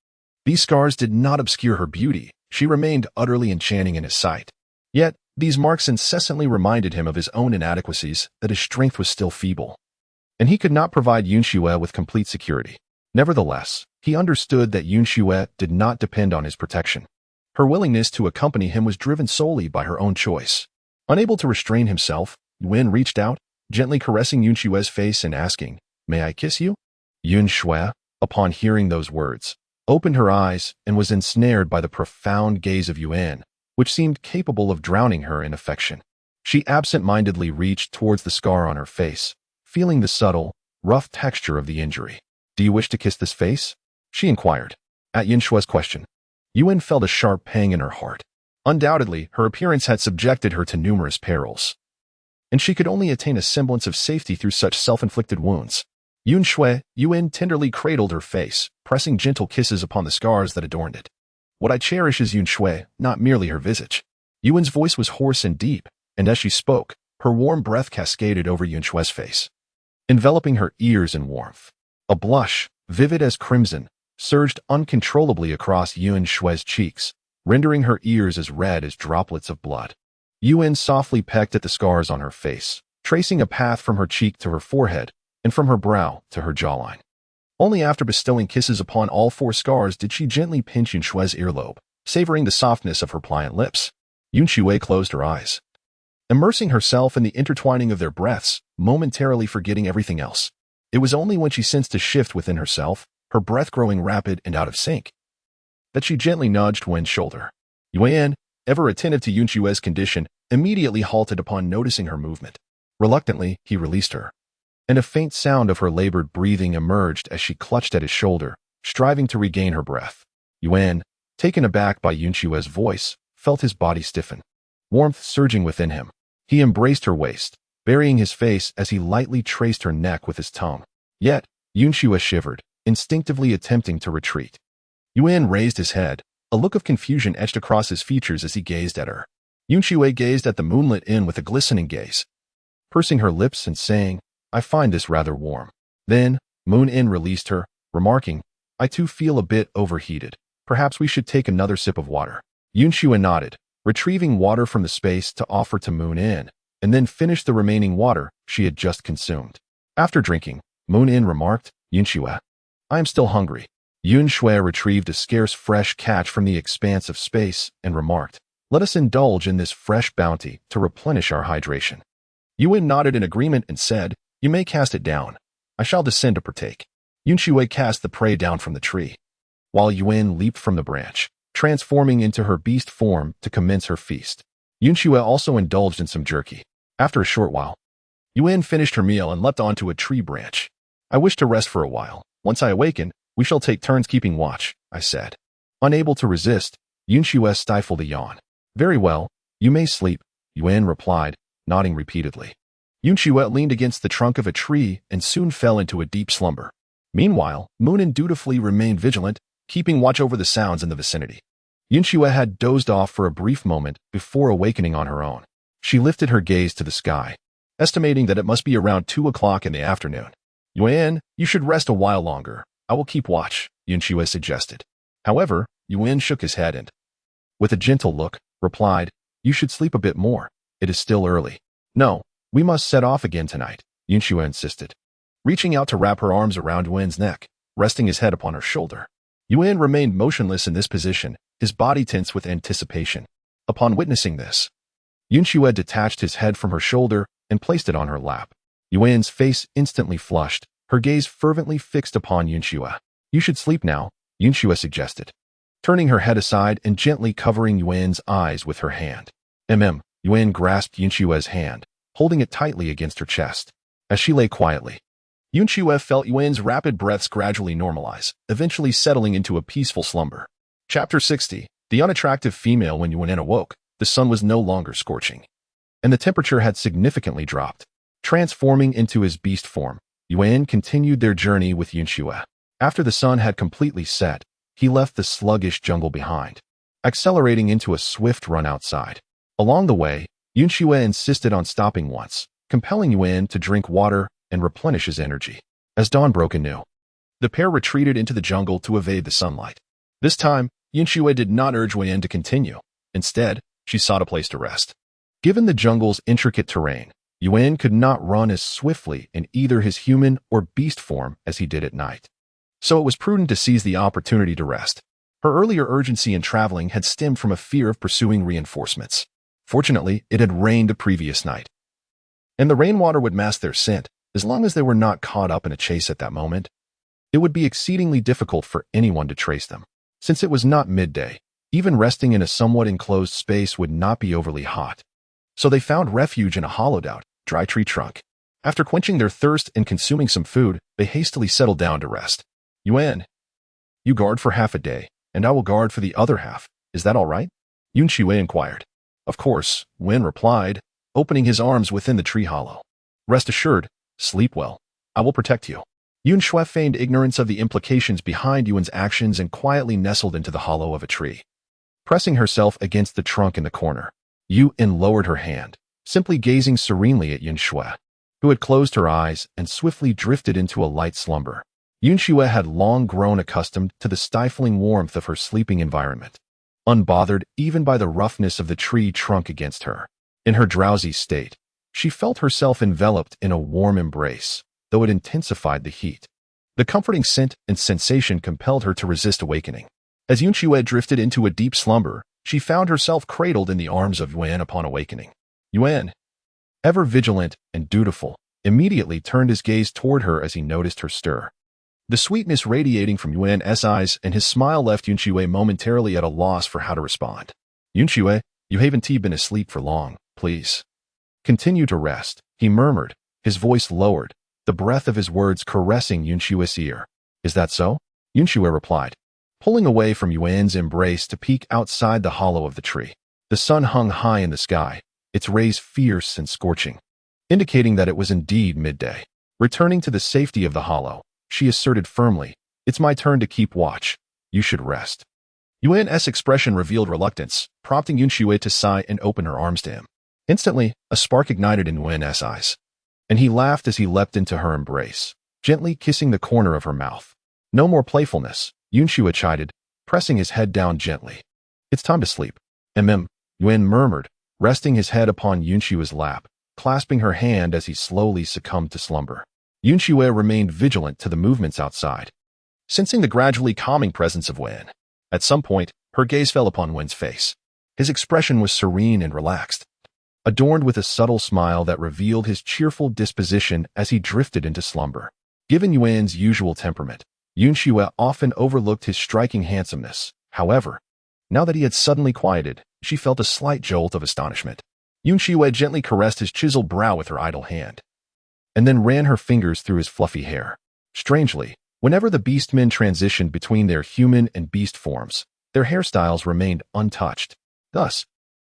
these scars did not obscure her beauty. She remained utterly enchanting in his sight. Yet, these marks incessantly reminded him of his own inadequacies, that his strength was still feeble, and he could not provide Yun Xue with complete security. Nevertheless, he understood that Yun Xue did not depend on his protection. Her willingness to accompany him was driven solely by her own choice. Unable to restrain himself, Yun reached out, gently caressing Yun Xue's face and asking, "May I kiss you?" Yun Xue, upon hearing those words, opened her eyes and was ensnared by the profound gaze of Yun, which seemed capable of drowning her in affection. She absent-mindedly reached towards the scar on her face, feeling the subtle, rough texture of the injury. "Do you wish to kiss this face?" she inquired. At Yun Xue's question, Yun felt a sharp pang in her heart. Undoubtedly, her appearance had subjected her to numerous perils, and she could only attain a semblance of safety through such self-inflicted wounds. Yun tenderly cradled her face, pressing gentle kisses upon the scars that adorned it. "What I cherish is Yun Xue, not merely her visage." Yun's voice was hoarse and deep, and as she spoke, her warm breath cascaded over Yun Xue's face, enveloping her ears in warmth. A blush, vivid as crimson, surged uncontrollably across Yun Xue's cheeks, rendering her ears as red as droplets of blood. Yun softly pecked at the scars on her face, tracing a path from her cheek to her forehead, and from her brow to her jawline. Only after bestowing kisses upon all 4 scars did she gently pinch Yun Xue's earlobe, savoring the softness of her pliant lips. Yun Xue closed her eyes, immersing herself in the intertwining of their breaths, momentarily forgetting everything else. It was only when she sensed a shift within herself, her breath growing rapid and out of sync, that she gently nudged Yun's shoulder. Yun, ever attentive to Yun Xue's condition, immediately halted upon noticing her movement. Reluctantly, he released her, and a faint sound of her labored breathing emerged as she clutched at his shoulder, striving to regain her breath. Yun, taken aback by Yun Xue's voice, felt his body stiffen, warmth surging within him. He embraced her waist, burying his face as he lightly traced her neck with his tongue. Yet, Yun Xue shivered, instinctively attempting to retreat. Yun raised his head, a look of confusion etched across his features as he gazed at her. Yun Xue gazed at the moonlit inn with a glistening gaze, pursing her lips and saying, "I find this rather warm." Then, Moon In released her, remarking, "I too feel a bit overheated. Perhaps we should take another sip of water." Yun Xue nodded, retrieving water from the space to offer to Moon In, and then finished the remaining water she had just consumed. After drinking, Moon In remarked, "Yun Xue, I am still hungry." Yun Xue retrieved a scarce fresh catch from the expanse of space and remarked, "Let us indulge in this fresh bounty to replenish our hydration." Yun nodded in agreement and said, "You may cast it down. I shall descend to partake." Yun Xue cast the prey down from the tree, while Yun leaped from the branch, transforming into her beast form to commence her feast. Yun Xue also indulged in some jerky. After a short while, Yun finished her meal and leapt onto a tree branch. "I wish to rest for a while. Once I awaken, we shall take turns keeping watch," I said. Unable to resist, Yun Xue stifled a yawn. "Very well, you may sleep," Yun replied, nodding repeatedly. Yun Xue leaned against the trunk of a tree and soon fell into a deep slumber. Meanwhile, Moonin dutifully remained vigilant, keeping watch over the sounds in the vicinity. Yun Xue had dozed off for a brief moment before awakening on her own. She lifted her gaze to the sky, estimating that it must be around 2 o'clock in the afternoon. "Yun, you should rest a while longer. I will keep watch," Yun Xue suggested. However, Yun shook his head and, with a gentle look, replied, "You should sleep a bit more. It is still early." "No, we must set off again tonight," Yun Xue insisted, reaching out to wrap her arms around Yun's neck, resting his head upon her shoulder. Yun remained motionless in this position, his body tense with anticipation. Upon witnessing this, Yun Xue detached his head from her shoulder and placed it on her lap. Yuan's face instantly flushed, her gaze fervently fixed upon Yun Xue. You should sleep now, Yun Xue suggested, turning her head aside and gently covering Yuan's eyes with her hand. Yuan grasped Yun Xue's hand, holding it tightly against her chest. As she lay quietly, Yun Xue felt Yuan's rapid breaths gradually normalize, eventually settling into a peaceful slumber. Chapter 60. The unattractive female. When Yuan awoke, the sun was no longer scorching, and the temperature had significantly dropped. Transforming into his beast form, Yuan continued their journey with Yun Xue. After the sun had completely set, he left the sluggish jungle behind, accelerating into a swift run outside. Along the way, Yun Xue insisted on stopping once, compelling Yuan to drink water and replenish his energy. As dawn broke anew, the pair retreated into the jungle to evade the sunlight. This time, Yun Xue did not urge Yuan to continue. Instead, she sought a place to rest. Given the jungle's intricate terrain, Yuan could not run as swiftly in either his human or beast form as he did at night. So it was prudent to seize the opportunity to rest. Her earlier urgency in traveling had stemmed from a fear of pursuing reinforcements. Fortunately, it had rained the previous night, and the rainwater would mask their scent as long as they were not caught up in a chase at that moment. It would be exceedingly difficult for anyone to trace them. Since it was not midday, even resting in a somewhat enclosed space would not be overly hot. So they found refuge in a hollowed-out, dry tree trunk. After quenching their thirst and consuming some food, they hastily settled down to rest. Yuan, you guard for half a day, and I will guard for the other half. Is that all right? Yun Xue inquired. Of course, Yuan replied, opening his arms within the tree hollow. Rest assured, sleep well. I will protect you. Yun Xue feigned ignorance of the implications behind Yuan's actions and quietly nestled into the hollow of a tree. Pressing herself against the trunk in the corner, Yuan lowered her hand, simply gazing serenely at Yun Xue, who had closed her eyes and swiftly drifted into a light slumber. Yun Xue had long grown accustomed to the stifling warmth of her sleeping environment, unbothered even by the roughness of the tree trunk against her. In her drowsy state, she felt herself enveloped in a warm embrace, though it intensified the heat. The comforting scent and sensation compelled her to resist awakening. As Yun Xue drifted into a deep slumber, she found herself cradled in the arms of Yuan upon awakening. Yuan, ever vigilant and dutiful, immediately turned his gaze toward her as he noticed her stir. The sweetness radiating from Yuan's eyes and his smile left Yun Xue momentarily at a loss for how to respond. Yun Xue, you haven't been asleep for long, please. Continue to rest, he murmured, his voice lowered, the breath of his words caressing Yun Xue's ear. Is that so? Yun Xue replied, pulling away from Yuan's embrace to peek outside the hollow of the tree. The sun hung high in the sky, its rays fierce and scorching, indicating that it was indeed midday. Returning to the safety of the hollow, she asserted firmly, it's my turn to keep watch. You should rest. Yuan's expression revealed reluctance, prompting Yun Xue to sigh and open her arms to him. Instantly, a spark ignited in Yuan's eyes, and he laughed as he leapt into her embrace, gently kissing the corner of her mouth. No more playfulness, Yun Xue chided, pressing his head down gently. It's time to sleep. Yuan murmured, resting his head upon Yun Xue's lap, clasping her hand as he slowly succumbed to slumber. Yun Xue remained vigilant to the movements outside, sensing the gradually calming presence of Yuan. At some point, her gaze fell upon Yuan's face. His expression was serene and relaxed, adorned with a subtle smile that revealed his cheerful disposition as he drifted into slumber. Given Yuan's usual temperament, Yun Xue often overlooked his striking handsomeness. However, now that he had suddenly quieted, she felt a slight jolt of astonishment. Yun Xue gently caressed his chiseled brow with her idle hand, and then ran her fingers through his fluffy hair. Strangely, whenever the beastmen transitioned between their human and beast forms, their hairstyles remained untouched. Thus,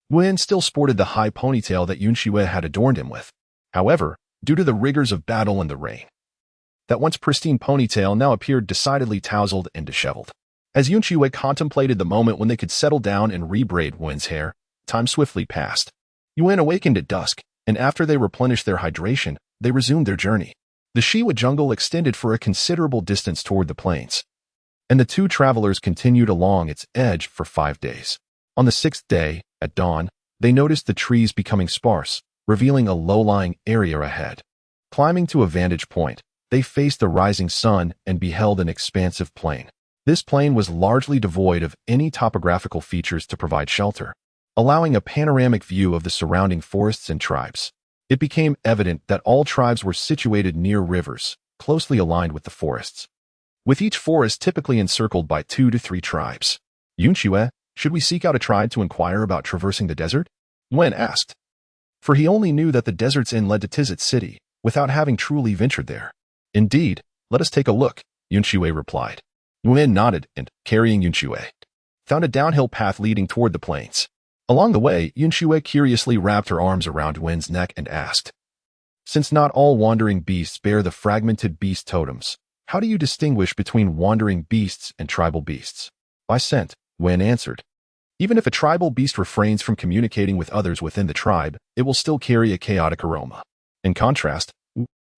Yuan still sported the high ponytail that Yun Xue had adorned him with. However, due to the rigors of battle and the rain, that once pristine ponytail now appeared decidedly tousled and disheveled. As Yun Xue contemplated the moment when they could settle down and rebraid Yuan's hair, time swiftly passed. Yuan awakened at dusk, and after they replenished their hydration, they resumed their journey. The Shiwa jungle extended for a considerable distance toward the plains, and the two travelers continued along its edge for 5 days. On the 6th day, at dawn, they noticed the trees becoming sparse, revealing a low-lying area ahead. Climbing to a vantage point, they faced the rising sun and beheld an expansive plain. This plain was largely devoid of any topographical features to provide shelter. allowing a panoramic view of the surrounding forests and tribes. It became evident that all tribes were situated near rivers, closely aligned with the forests, with each forest typically encircled by 2 to 3 tribes. Yun Xue, should we seek out a tribe to inquire about traversing the desert? Wen asked. For he only knew that the desert's end led to Tizit City, without having truly ventured there. Indeed, let us take a look, Yun Xue replied. Wen nodded and, carrying Yun Xue, found a downhill path leading toward the plains. Along the way, Yun Xue curiously wrapped her arms around Wen's neck and asked, since not all wandering beasts bear the fragmented beast totems, how do you distinguish between wandering beasts and tribal beasts? By scent, Wen answered. Even if a tribal beast refrains from communicating with others within the tribe, it will still carry a chaotic aroma. In contrast,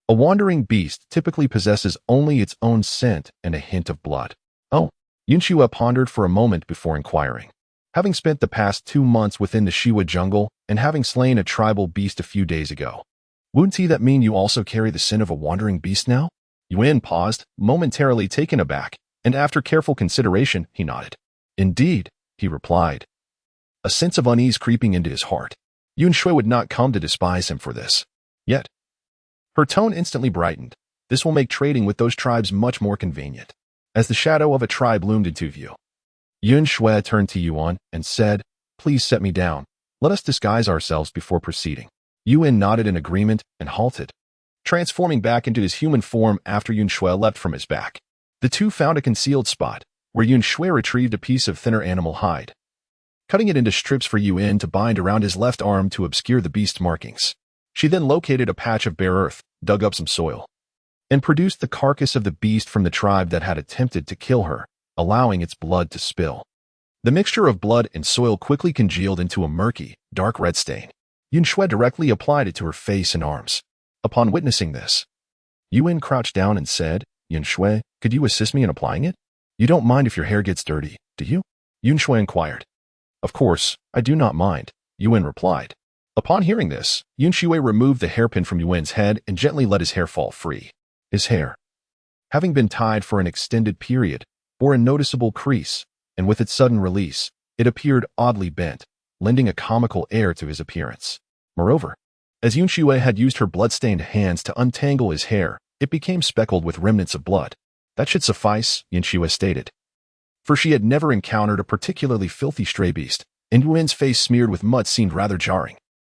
a wandering beast typically possesses only its own scent and a hint of blood. Oh, Yun Xue pondered for a moment before inquiring. Having spent the past 2 months within the Shiwa jungle and having slain a tribal beast a few days ago, wouldn't that mean you also carry the scent of a wandering beast now? Yuan paused, momentarily taken aback, and after careful consideration, he nodded. Indeed, he replied, a sense of unease creeping into his heart. Yun Xue would not come to despise him for this. Yet, her tone instantly brightened. This will make trading with those tribes much more convenient. As the shadow of a tribe loomed into view, Yun Xue turned to Yuan and said, please set me down. Let us disguise ourselves before proceeding. Yuan nodded in agreement and halted, transforming back into his human form after Yun Xue leapt from his back. The two found a concealed spot, where Yun Xue retrieved a piece of thinner animal hide, cutting it into strips for Yuan to bind around his left arm to obscure the beast's markings. She then located a patch of bare earth, dug up some soil, and produced the carcass of the beast from the tribe that had attempted to kill her, allowing its blood to spill. The mixture of blood and soil quickly congealed into a murky, dark red stain. Yun Xue directly applied it to her face and arms. Upon witnessing this, Yuan crouched down and said, Yun Xue, could you assist me in applying it? You don't mind if your hair gets dirty, do you? Yun Xue inquired. Of course, I do not mind, Yuan replied. Upon hearing this, Yun Xue removed the hairpin from Yuan's head and gently let his hair fall free. His hair, having been tied for an extended period, bore a noticeable crease, and with its sudden release, it appeared oddly bent, lending a comical air to his appearance. Moreover, as Yun Xue had used her blood-stained hands to untangle his hair, it became speckled with remnants of blood. That should suffice, Yun Xue stated. For she had never encountered a particularly filthy stray beast, and Yuan's face smeared with mud seemed rather jarring.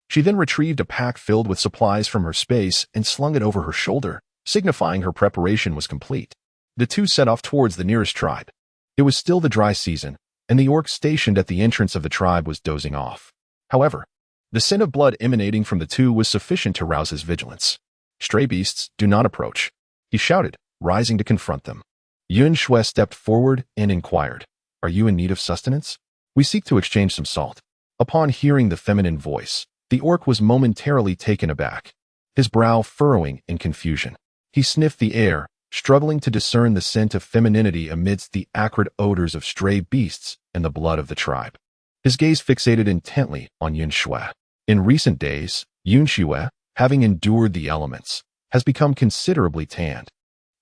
She then retrieved a pack filled with supplies from her space and slung it over her shoulder, signifying her preparation was complete. The two set off towards the nearest tribe. It was still the dry season, and the orc stationed at the entrance of the tribe was dozing off. However, the scent of blood emanating from the two was sufficient to rouse his vigilance. Stray beasts, do not approach, he shouted, rising to confront them. Yun Xue stepped forward and inquired, are you in need of sustenance? We seek to exchange some salt. Upon hearing the feminine voice, the orc was momentarily taken aback, his brow furrowing in confusion. He sniffed the air, struggling to discern the scent of femininity amidst the acrid odors of stray beasts and the blood of the tribe. His gaze fixated intently on Yun Xue. In recent days, Yun Xue, having endured the elements, has become considerably tanned.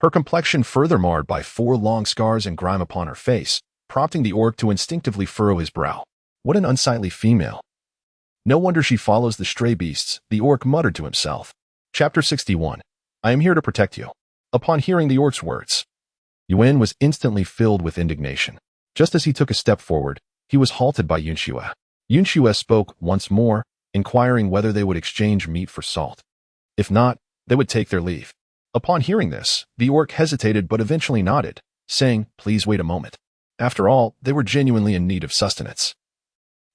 Her complexion further marred by 4 long scars and grime upon her face, prompting the orc to instinctively furrow his brow. What an unsightly female. No wonder she follows the stray beasts, the orc muttered to himself. Chapter 61. I am here to protect you. Upon hearing the orc's words, Yuan was instantly filled with indignation. Just as he took a step forward, he was halted by Yun Xue. Yun Xue spoke once more, inquiring whether they would exchange meat for salt. If not, they would take their leave. Upon hearing this, the orc hesitated but eventually nodded, saying, please wait a moment. After all, they were genuinely in need of sustenance.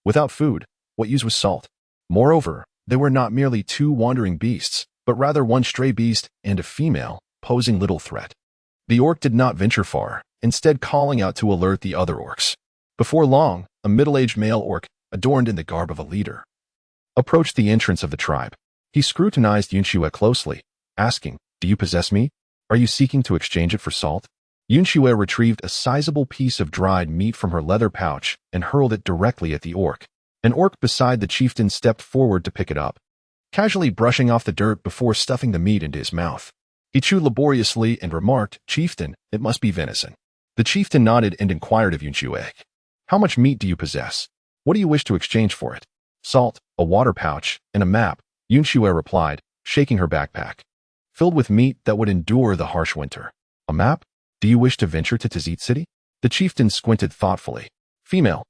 Without food, what use was salt? Moreover, they were not merely 2 wandering beasts, but rather 1 stray beast and a female, posing little threat. The orc did not venture far, instead calling out to alert the other orcs. Before long, a middle-aged male orc, adorned in the garb of a leader, approached the entrance of the tribe. He scrutinized Yun Xue closely, asking, do you possess meat? Are you seeking to exchange it for salt? Yun Xue retrieved a sizable piece of dried meat from her leather pouch and hurled it directly at the orc. An orc beside the chieftain stepped forward to pick it up, casually brushing off the dirt before stuffing the meat into his mouth. He chewed laboriously and remarked, Chieftain, it must be venison. The chieftain nodded and inquired of Yun Xue, how much meat do you possess? What do you wish to exchange for it? Salt, a water pouch, and a map, Yun Xue replied, shaking her backpack. Filled with meat that would endure the harsh winter. A map? Do you wish to venture to Tizit City? The chieftain squinted thoughtfully. Female,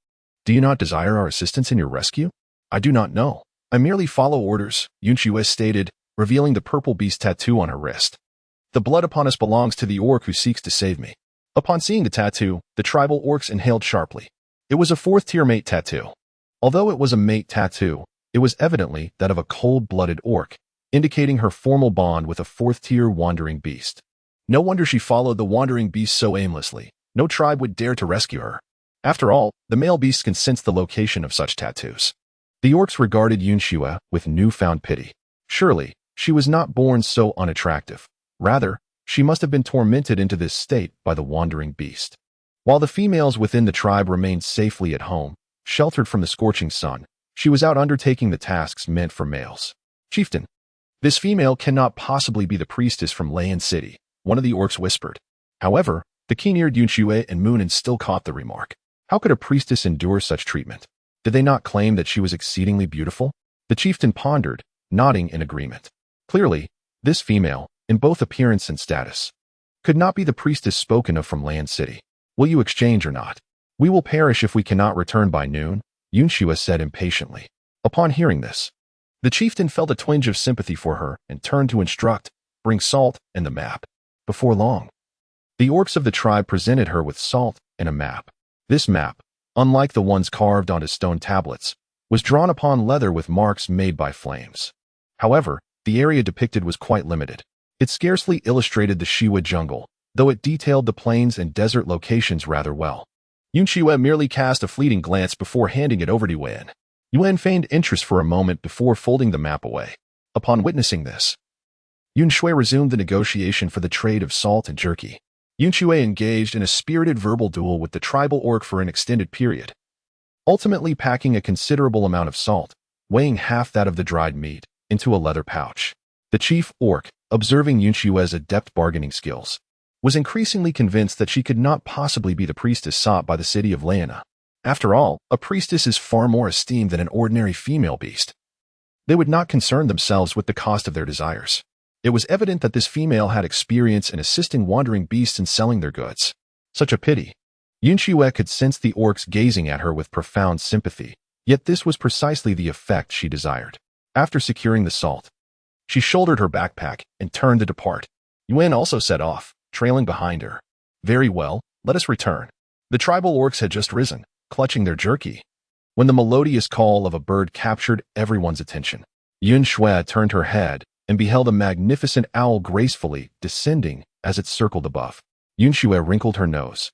do you not desire our assistance in your rescue? I do not know. I merely follow orders, Yun Xue stated, revealing the purple beast tattoo on her wrist. The blood upon us belongs to the orc who seeks to save me. Upon seeing the tattoo, the tribal orcs inhaled sharply. It was a fourth-tier mate tattoo. Although it was a mate tattoo, it was evidently that of a cold-blooded orc, indicating her formal bond with a fourth-tier wandering beast. No wonder she followed the wandering beast so aimlessly. No tribe would dare to rescue her. After all, the male beast can sense the location of such tattoos. The orcs regarded Yun Xue with newfound pity. Surely, she was not born so unattractive. Rather, she must have been tormented into this state by the wandering beast. While the females within the tribe remained safely at home, sheltered from the scorching sun, she was out undertaking the tasks meant for males. Chieftain, this female cannot possibly be the priestess from Layan City, one of the orcs whispered. However, the keen-eared Yun Xue and Moonin still caught the remark. How could a priestess endure such treatment? Did they not claim that she was exceedingly beautiful? The chieftain pondered, nodding in agreement. Clearly, this female, in both appearance and status, could not be the priestess spoken of from Land City. Will you exchange or not? We will perish if we cannot return by noon, Yun Xue said impatiently. Upon hearing this, the chieftain felt a twinge of sympathy for her and turned to instruct, bring salt and the map. Before long, the orcs of the tribe presented her with salt and a map. This map, unlike the ones carved onto stone tablets, was drawn upon leather with marks made by flames. However, the area depicted was quite limited. It scarcely illustrated the Shiwa jungle, though it detailed the plains and desert locations rather well. Yun Xue merely cast a fleeting glance before handing it over to Yuan. Yuan feigned interest for a moment before folding the map away. Upon witnessing this, Yun Xue resumed the negotiation for the trade of salt and jerky. Yun Xue engaged in a spirited verbal duel with the tribal orc for an extended period, ultimately packing a considerable amount of salt, weighing half that of the dried meat, into a leather pouch. The chief orc, observing Yun Xue's adept bargaining skills, was increasingly convinced that she could not possibly be the priestess sought by the city of Laena. After all, a priestess is far more esteemed than an ordinary female beast. They would not concern themselves with the cost of their desires. It was evident that this female had experience in assisting wandering beasts in selling their goods. Such a pity. Yun Xue could sense the orcs gazing at her with profound sympathy, yet this was precisely the effect she desired. After securing the salt, she shouldered her backpack and turned to depart. Yuan also set off, trailing behind her. Very well, let us return. The tribal orcs had just risen, clutching their jerky, when the melodious call of a bird captured everyone's attention. Yun Xue turned her head and beheld a magnificent owl gracefully descending as it circled above. Yun Xue wrinkled her nose,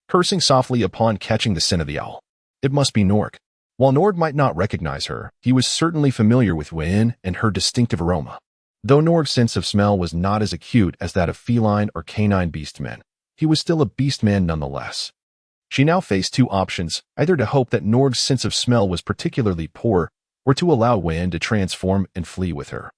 cursing softly upon catching the scent of the owl. It must be Norg. While Norg might not recognize her, he was certainly familiar with Wen and her distinctive aroma. Though Norg's sense of smell was not as acute as that of feline or canine beastmen, he was still a beastman nonetheless. She now faced two options, either to hope that Norg's sense of smell was particularly poor, or to allow Wen to transform and flee with her,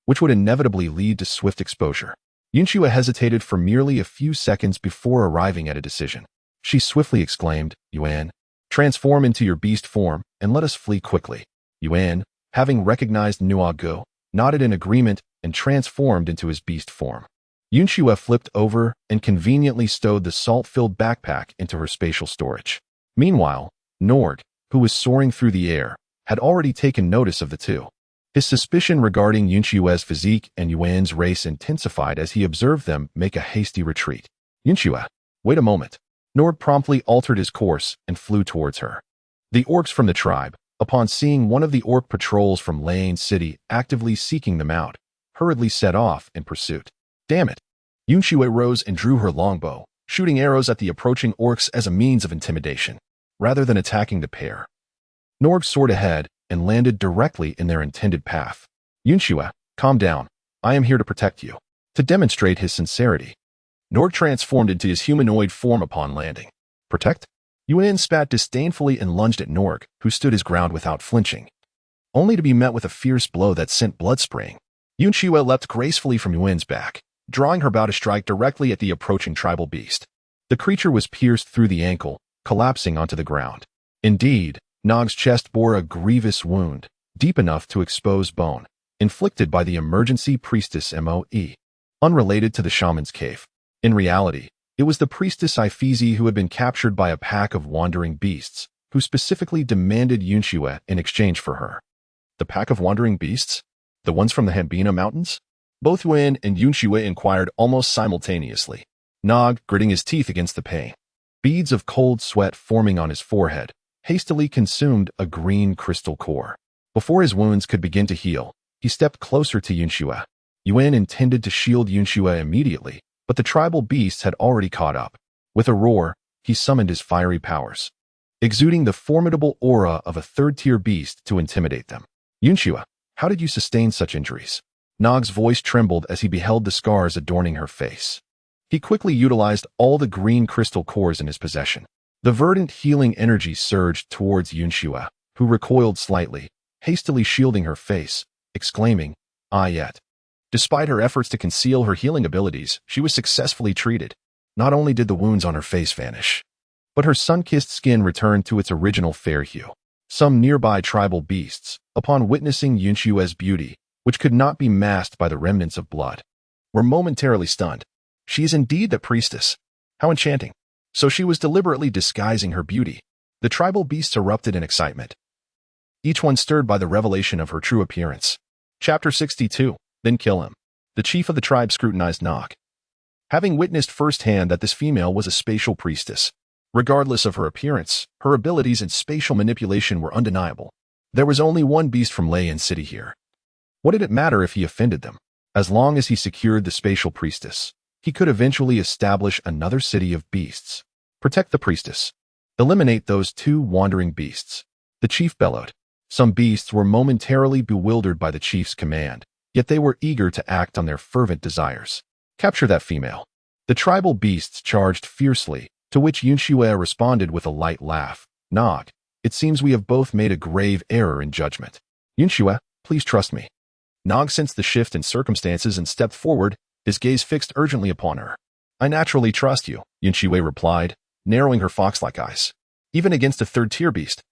which would inevitably lead to swift exposure. Yun Xue hesitated for merely a few seconds before arriving at a decision. She swiftly exclaimed, Yuan, transform into your beast form, and let us flee quickly. Yuan, having recognized Nuago, nodded in agreement and transformed into his beast form. Yun Xue flipped over and conveniently stowed the salt-filled backpack into her spatial storage. Meanwhile, Norg, who was soaring through the air, had already taken notice of the two. His suspicion regarding Yun Xue's physique and Yuan's race intensified as he observed them make a hasty retreat. Yun Xue, wait a moment. Norg promptly altered his course and flew towards her. The orcs from the tribe, upon seeing one of the orc patrols from Lane City actively seeking them out, hurriedly set off in pursuit. Damn it! Yun Xue rose and drew her longbow, shooting arrows at the approaching orcs as a means of intimidation, rather than attacking the pair. Norg soared ahead and landed directly in their intended path. Yun Xue, calm down. I am here to protect you. To demonstrate his sincerity, Norg transformed into his humanoid form upon landing. Protect? Yuan spat disdainfully and lunged at Norg, who stood his ground without flinching, only to be met with a fierce blow that sent blood spraying. Yun Xue leapt gracefully from Yuan's back, drawing her bow to strike directly at the approaching tribal beast. The creature was pierced through the ankle, collapsing onto the ground. Indeed, Nog's chest bore a grievous wound, deep enough to expose bone, inflicted by the emergency priestess Moe, unrelated to the shaman's cave. In reality, it was the priestess Ifeezi who had been captured by a pack of wandering beasts, who specifically demanded Yun Xue in exchange for her. The pack of wandering beasts? The ones from the Hambina Mountains? Both Yun and Yun Xue inquired almost simultaneously, Nog gritting his teeth against the pain. Beads of cold sweat forming on his forehead hastily consumed a green crystal core. Before his wounds could begin to heal, he stepped closer to Yun Xue. Yun intended to shield Yun Xue immediately, but the tribal beasts had already caught up. With a roar, he summoned his fiery powers, exuding the formidable aura of a third-tier beast to intimidate them. Yun Xue, how did you sustain such injuries? Nog's voice trembled as he beheld the scars adorning her face. He quickly utilized all the green crystal cores in his possession. The verdant healing energy surged towards Yun Xue, who recoiled slightly, hastily shielding her face, exclaiming, "Ah yet." Despite her efforts to conceal her healing abilities, she was successfully treated. Not only did the wounds on her face vanish, but her sun-kissed skin returned to its original fair hue. Some nearby tribal beasts, upon witnessing Yun Xue's beauty, which could not be masked by the remnants of blood, were momentarily stunned. She is indeed the priestess. How enchanting. So she was deliberately disguising her beauty. The tribal beasts erupted in excitement, each one stirred by the revelation of her true appearance. Chapter 62. Then kill him. The chief of the tribe scrutinized Nog, having witnessed firsthand that this female was a spatial priestess. Regardless of her appearance, her abilities in spatial manipulation were undeniable. There was only one beast from Layan City here. What did it matter if he offended them? As long as he secured the spatial priestess, he could eventually establish another city of beasts. Protect the priestess. Eliminate those two wandering beasts. The chief bellowed. Some beasts were momentarily bewildered by the chief's command, yet they were eager to act on their fervent desires. Capture that female. The tribal beasts charged fiercely, to which Yun Xue responded with a light laugh. Nog, it seems we have both made a grave error in judgment. Yun Xue, please trust me. Nog sensed the shift in circumstances and stepped forward, his gaze fixed urgently upon her. I naturally trust you, Yun Xue replied, narrowing her fox-like eyes. Even against a third-tier beast,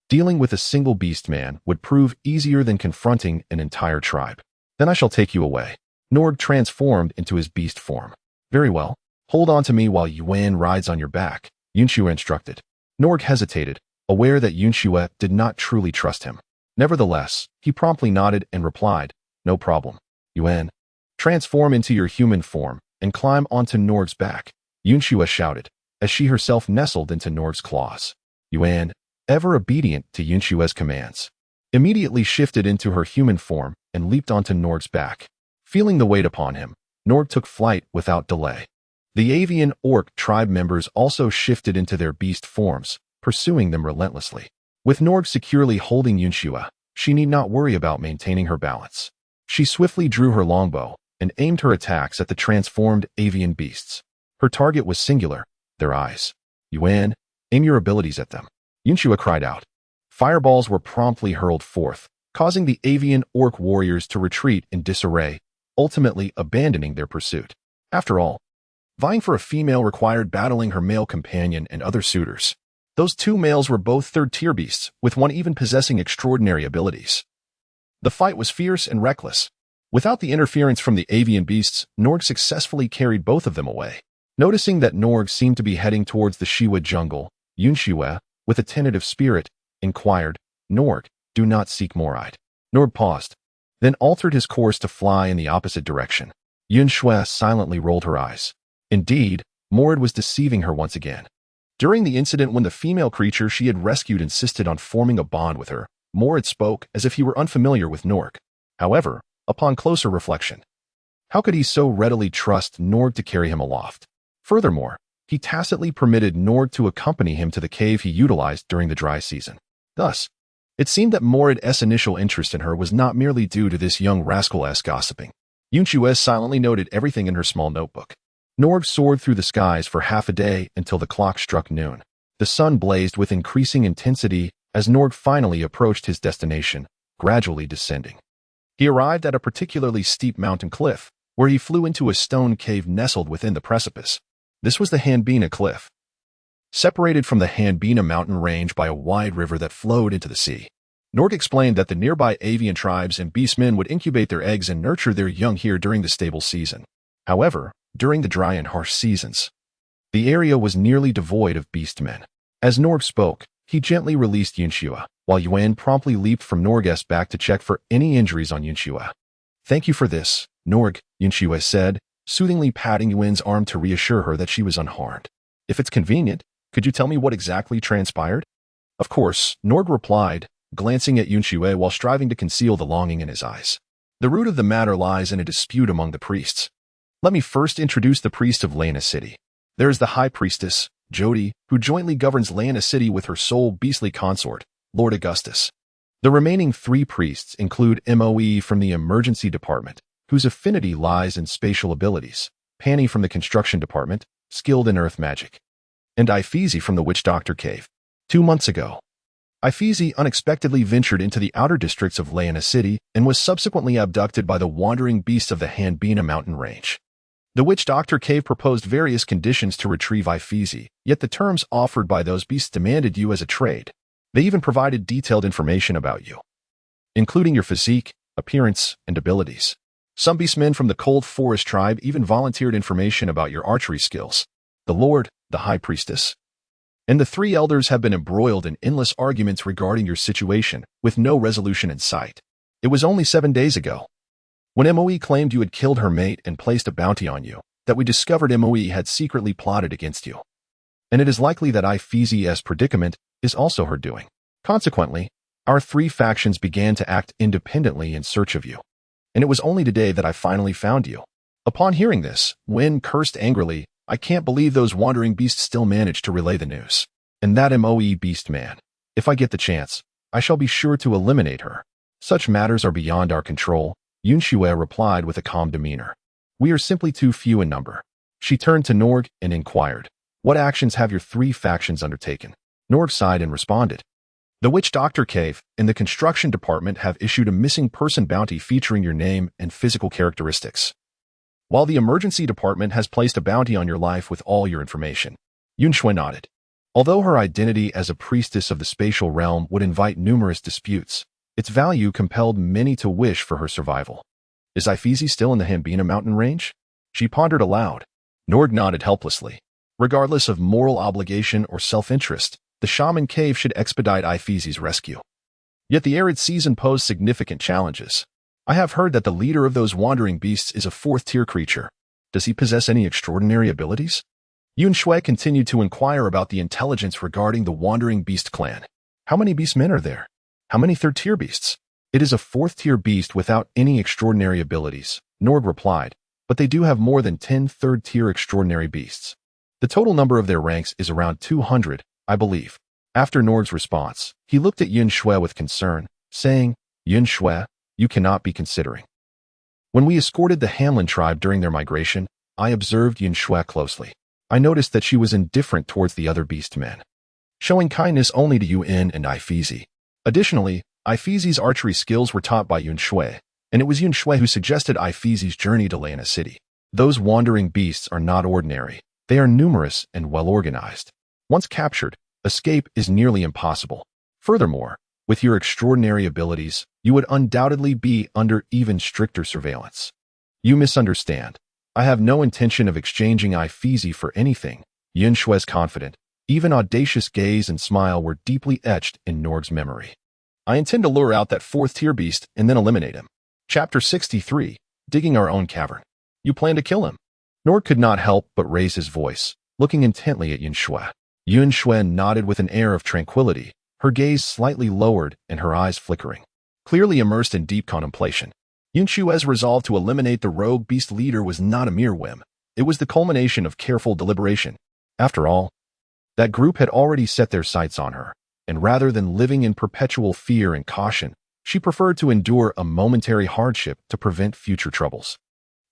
dealing with a single beast man would prove easier than confronting an entire tribe. Then I shall take you away. Norg transformed into his beast form. Very well. Hold on to me while Yun rides on your back, Yun Xue instructed. Norg hesitated, aware that Yun Xue did not truly trust him. Nevertheless, he promptly nodded and replied, no problem. Yun, transform into your human form and climb onto Norg's back, Yun Xue shouted, as she herself nestled into Norg's claws. Yun, ever obedient to Yun Xue's commands, immediately shifted into her human form and leaped onto Norg's back. Feeling the weight upon him, Norg took flight without delay. The avian orc tribe members also shifted into their beast forms, pursuing them relentlessly. With Norg securely holding Yun Xue, she need not worry about maintaining her balance. She swiftly drew her longbow and aimed her attacks at the transformed avian beasts. Her target was singular, their eyes. Yun, aim your abilities at them, Yun Xue cried out. Fireballs were promptly hurled forth, causing the avian orc warriors to retreat in disarray, ultimately abandoning their pursuit. After all, vying for a female required battling her male companion and other suitors. Those two males were both third-tier beasts, with one even possessing extraordinary abilities. The fight was fierce and reckless. Without the interference from the avian beasts, Norg successfully carried both of them away. Noticing that Norg seemed to be heading towards the Shiwa jungle, Yun Xue, with a tentative spirit, inquired, Norg, do not seek Moride. Norg paused, then altered his course to fly in the opposite direction. Yun Xue silently rolled her eyes. Indeed, Moride was deceiving her once again. During the incident when the female creature she had rescued insisted on forming a bond with her, Moride spoke as if he were unfamiliar with Norg. However, upon closer reflection, how could he so readily trust Norg to carry him aloft? Furthermore, he tacitly permitted Norg to accompany him to the cave he utilized during the dry season. Thus, it seemed that Moride's initial interest in her was not merely due to this young rascal-esque gossiping. Yun Xue silently noted everything in her small notebook. Norg soared through the skies for half a day until the clock struck noon. The sun blazed with increasing intensity as Norg finally approached his destination, gradually descending. He arrived at a particularly steep mountain cliff, where he flew into a stone cave nestled within the precipice. This was the Hanbina Cliff. separated from the Hanbina mountain range by a wide river that flowed into the sea. Norg explained that the nearby avian tribes and beastmen would incubate their eggs and nurture their young here during the stable season. However, during the dry and harsh seasons, the area was nearly devoid of beastmen. As Norg spoke, he gently released Yun Xue, while Yuan promptly leaped from Norg's back to check for any injuries on Yun Xue. "Thank you for this, Norg," Yun Xue said, soothingly patting Yuan's arm to reassure her that she was unharmed. "If it's convenient, could you tell me what exactly transpired?" "Of course," Norg replied, glancing at Yun Xue while striving to conceal the longing in his eyes. "The root of the matter lies in a dispute among the priests. Let me first introduce the priest of Lena City. There is the high priestess, Jody, who jointly governs Lena City with her sole beastly consort, Lord Augustus. The remaining 3 priests include MOE from the emergency department, whose affinity lies in spatial abilities, Panny from the construction department, skilled in earth magic, and Ifeezy from the witch doctor cave. 2 months ago, Ifeezy unexpectedly ventured into the outer districts of Lena City and was subsequently abducted by the wandering beasts of the Hanbina mountain range. The witch doctor cave proposed various conditions to retrieve Ifeezy, yet the terms offered by those beasts demanded you as a trade. They even provided detailed information about you, including your physique, appearance, and abilities. Some beastmen from the Cold Forest tribe even volunteered information about your archery skills. The Lord, the High Priestess, and the 3 elders have been embroiled in endless arguments regarding your situation, with no resolution in sight. It was only 7 days ago, when MOE claimed you had killed her mate and placed a bounty on you, that we discovered MOE had secretly plotted against you. And it is likely that Ifeezy's predicament is also her doing. Consequently, our 3 factions began to act independently in search of you. And it was only today that I finally found you." Upon hearing this, Wen cursed angrily, "I can't believe those wandering beasts still managed to relay the news. And that MOE beast man. If I get the chance, I shall be sure to eliminate her. Such matters are beyond our control," Yun Xue replied with a calm demeanor. "We are simply too few in number." She turned to Norg and inquired, "What actions have your 3 factions undertaken?" Norg sighed and responded, "The Witch Doctor Cave and the Construction Department have issued a missing person bounty featuring your name and physical characteristics, while the Emergency Department has placed a bounty on your life with all your information." Yun Xue nodded. Although her identity as a priestess of the spatial realm would invite numerous disputes, its value compelled many to wish for her survival. "Is Ifeezy still in the Hanbina mountain range?" She pondered aloud. Norg nodded helplessly. Regardless of moral obligation or self-interest, the shaman cave should expedite Ifeezy's rescue. Yet the arid season posed significant challenges. "I have heard that the leader of those wandering beasts is a 4th-tier creature. Does he possess any extraordinary abilities?" Yun Xue continued to inquire about the intelligence regarding the wandering beast clan. "How many beastmen are there? How many 3rd-tier beasts?" "It is a 4th-tier beast without any extraordinary abilities," Norg replied, "but they do have more than 10 3rd-tier extraordinary beasts. The total number of their ranks is around 200, I believe." After Norg's response, he looked at Yun Xue with concern, saying, "Yun Xue, you cannot be considering." When we escorted the Hanlin tribe during their migration, I observed Yun Xue closely. I noticed that she was indifferent towards the other beastmen, showing kindness only to Yuan and Ifeezy. Additionally, Ifeezy's archery skills were taught by Yun Xue, and it was Yun Xue who suggested Ifeezy's journey to Lena City. Those wandering beasts are not ordinary. They are numerous and well-organized. Once captured, escape is nearly impossible. Furthermore, with your extraordinary abilities, you would undoubtedly be under even stricter surveillance. "You misunderstand. I have no intention of exchanging Ifeezy for anything," Yun Xue's confident, even audacious gaze and smile were deeply etched in Norg's memory. "I intend to lure out that 4th-tier beast and then eliminate him." Chapter 63, Digging Our Own Cavern. "You plan to kill him?" Norg could not help but raise his voice, looking intently at Yun Xue. Yun Xue nodded with an air of tranquility, her gaze slightly lowered and her eyes flickering, clearly immersed in deep contemplation. Yun Xue's resolve to eliminate the rogue beast leader was not a mere whim. It was the culmination of careful deliberation. After all, that group had already set their sights on her, and rather than living in perpetual fear and caution, she preferred to endure a momentary hardship to prevent future troubles.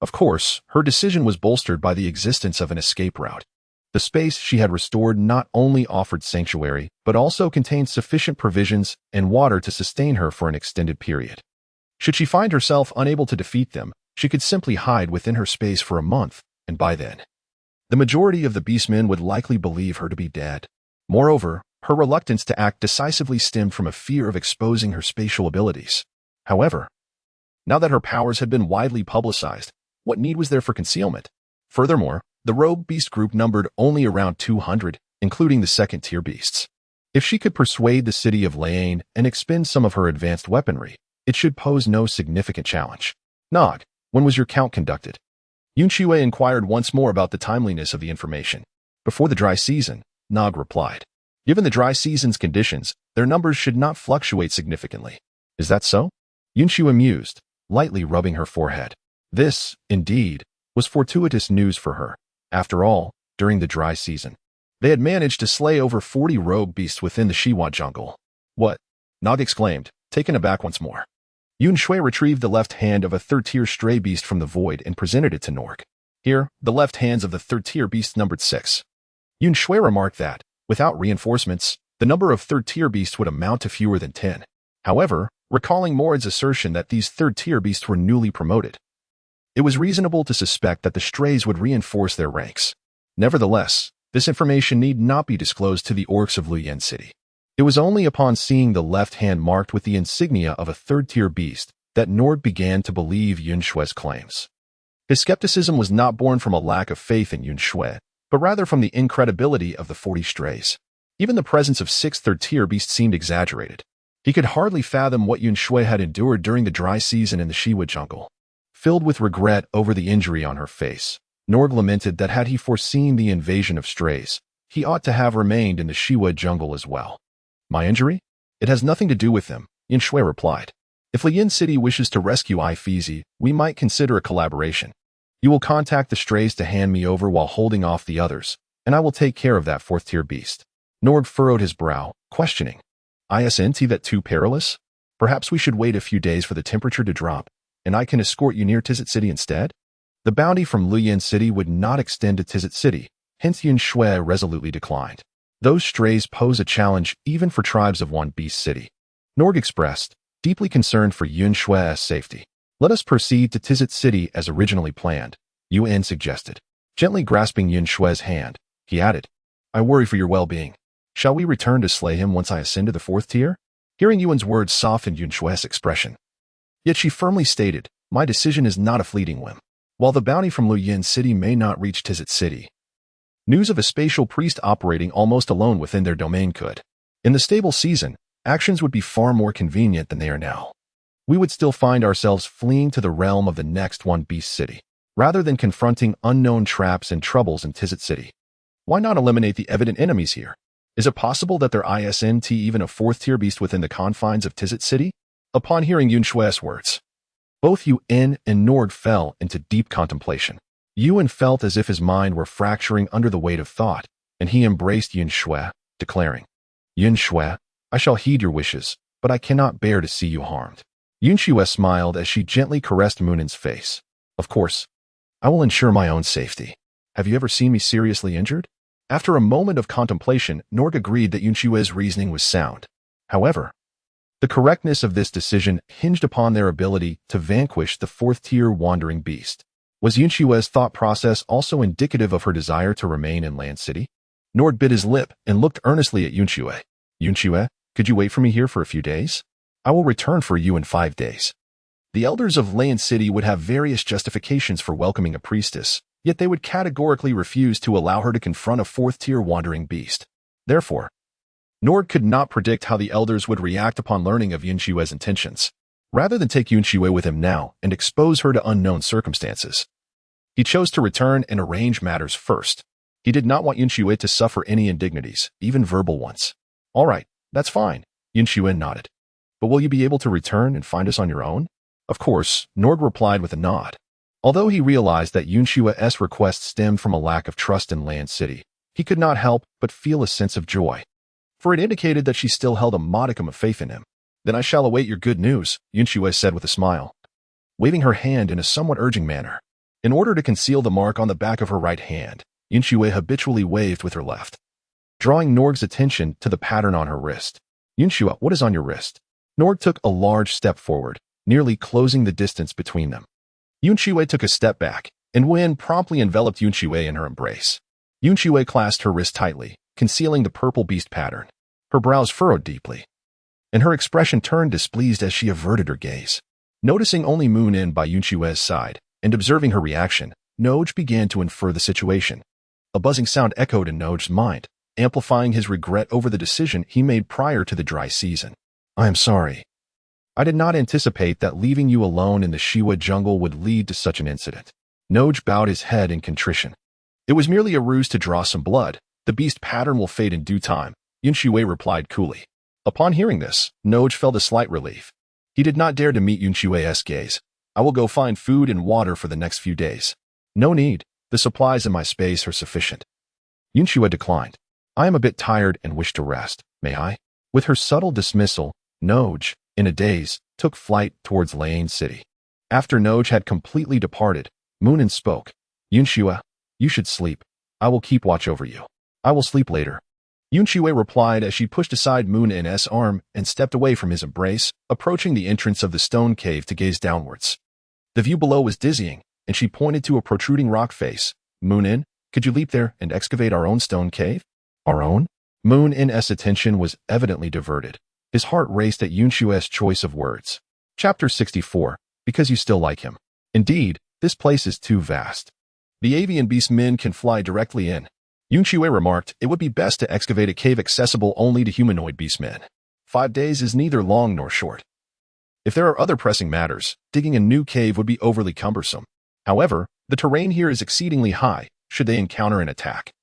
Of course, her decision was bolstered by the existence of an escape route. The space she had restored not only offered sanctuary, but also contained sufficient provisions and water to sustain her for an extended period. Should she find herself unable to defeat them, she could simply hide within her space for a month, and by then, the majority of the beastmen would likely believe her to be dead. Moreover, her reluctance to act decisively stemmed from a fear of exposing her spatial abilities. However, now that her powers had been widely publicized, what need was there for concealment? Furthermore, the rogue beast group numbered only around 200, including the second-tier beasts. If she could persuade the city of Lane and expend some of her advanced weaponry, it should pose no significant challenge. Nog, when was your count conducted? Yun Xue inquired once more about the timeliness of the information. Before the dry season, Nog replied. Given the dry season's conditions, their numbers should not fluctuate significantly. Is that so? Yun Xue mused, lightly rubbing her forehead. This, indeed, was fortuitous news for her. After all, during the dry season, they had managed to slay over 40 rogue beasts within the Shiwa jungle. What? Nog exclaimed, taken aback once more. Yun Xue retrieved the left hand of a third-tier stray beast from the void and presented it to Norg. Here, the left hands of the third-tier beasts numbered 6. Yun Xue remarked that, without reinforcements, the number of third-tier beasts would amount to fewer than 10. However, recalling Mord's assertion that these third-tier beasts were newly promoted, it was reasonable to suspect that the strays would reinforce their ranks. Nevertheless, this information need not be disclosed to the orcs of Luyan City. It was only upon seeing the left hand marked with the insignia of a third-tier beast that Nord began to believe Yun Xue's claims. His skepticism was not born from a lack of faith in Yun Xue, but rather from the incredibility of the 40 strays. Even the presence of 6 third-tier beasts seemed exaggerated. He could hardly fathom what Yun Xue had endured during the dry season in the Shiwa jungle. Filled with regret over the injury on her face, Norg lamented that had he foreseen the invasion of strays, he ought to have remained in the Shiwa jungle as well. My injury? It has nothing to do with them, Yun Xue replied. If Luyan City wishes to rescue Ifeezy, we might consider a collaboration. You will contact the strays to hand me over while holding off the others, and I will take care of that 4th-tier beast. Norg furrowed his brow, questioning. Isn't that too perilous? Perhaps we should wait a few days for the temperature to drop, and I can escort you near Tizit City instead? The bounty from Luyan City would not extend to Tizit City, hence Yun Xue resolutely declined. Those strays pose a challenge even for tribes of one beast city. Norg expressed, deeply concerned for Yun Xue's safety. Let us proceed to Tizit City as originally planned, Yun suggested. Gently grasping Yun Xue's hand, he added, I worry for your well-being. Shall we return to slay him once I ascend to the 4th tier? Hearing Yun's words softened Yun Xue's expression. Yet she firmly stated, my decision is not a fleeting whim. While the bounty from Luyan City may not reach Tizit City, news of a spatial priest operating almost alone within their domain could. In the stable season, actions would be far more convenient than they are now. We would still find ourselves fleeing to the realm of the next one beast city, rather than confronting unknown traps and troubles in Tizit City. Why not eliminate the evident enemies here? Is it possible that there isn't even a 4th-tier beast within the confines of Tizit City? Upon hearing Yun Xue's words, both Yun and Norg fell into deep contemplation. Yun felt as if his mind were fracturing under the weight of thought, and he embraced Yun Xue, declaring, Yun Xue, I shall heed your wishes, but I cannot bear to see you harmed. Yun Xue smiled as she gently caressed Munin's face. Of course, I will ensure my own safety. Have you ever seen me seriously injured? After a moment of contemplation, Norg agreed that Yun Xue's reasoning was sound. However, the correctness of this decision hinged upon their ability to vanquish the 4th-tier wandering beast. Was Yun Xue's thought process also indicative of her desire to remain in Land City? Nord bit his lip and looked earnestly at Yun Xue. Yun Xue, could you wait for me here for a few days? I will return for you in 5 days. The elders of Land City would have various justifications for welcoming a priestess, yet they would categorically refuse to allow her to confront a 4th-tier wandering beast. Therefore, Nord could not predict how the elders would react upon learning of Yun Xue's intentions. Rather than take Yun Xue with him now and expose her to unknown circumstances, he chose to return and arrange matters first. He did not want Yun Xue to suffer any indignities, even verbal ones. All right, that's fine, Yun Xue nodded. But will you be able to return and find us on your own? Of course, Nord replied with a nod. Although he realized that Yun Xue's request stemmed from a lack of trust in Land City, he could not help but feel a sense of joy, for it indicated that she still held a modicum of faith in him. Then I shall await your good news, Yun Xue said with a smile, waving her hand in a somewhat urging manner. In order to conceal the mark on the back of her right hand, Yun Xue habitually waved with her left, drawing Norg's attention to the pattern on her wrist. Yun Xue, what is on your wrist? Norg took a large step forward, nearly closing the distance between them. Yun Xue took a step back, and Wen promptly enveloped Yun Xue in her embrace. Yun Xue clasped her wrist tightly, concealing the purple beast pattern. Her brows furrowed deeply, and her expression turned displeased as she averted her gaze. Noticing only Moon In by Yun Xue's side, and observing her reaction, Noj began to infer the situation. A buzzing sound echoed in Noj's mind, amplifying his regret over the decision he made prior to the dry season. I am sorry. I did not anticipate that leaving you alone in the Shiwa jungle would lead to such an incident. Noj bowed his head in contrition. It was merely a ruse to draw some blood. The beast pattern will fade in due time, Yun Xue replied coolly. Upon hearing this, Noj felt a slight relief. He did not dare to meet Yun Xue's gaze. I will go find food and water for the next few days. No need. The supplies in my space are sufficient. Yun Xue declined. I am a bit tired and wish to rest. May I? With her subtle dismissal, Noj, in a daze, took flight towards Lane City. After Noj had completely departed, Moonin spoke. Yun Xue, you should sleep. I will keep watch over you. I will sleep later. Yun Xue replied as she pushed aside Moonin's arm and stepped away from his embrace, approaching the entrance of the stone cave to gaze downwards. The view below was dizzying, and she pointed to a protruding rock face. Moonin, could you leap there and excavate our own stone cave? Our own? Moonin's attention was evidently diverted. His heart raced at Yun Xue's choice of words. Chapter 64. Because you still like him. Indeed, this place is too vast. The avian beast men can fly directly in. Yun Xue remarked it would be best to excavate a cave accessible only to humanoid beastmen. 5 days is neither long nor short. If there are other pressing matters, digging a new cave would be overly cumbersome. However, the terrain here is exceedingly high, should they encounter an attack.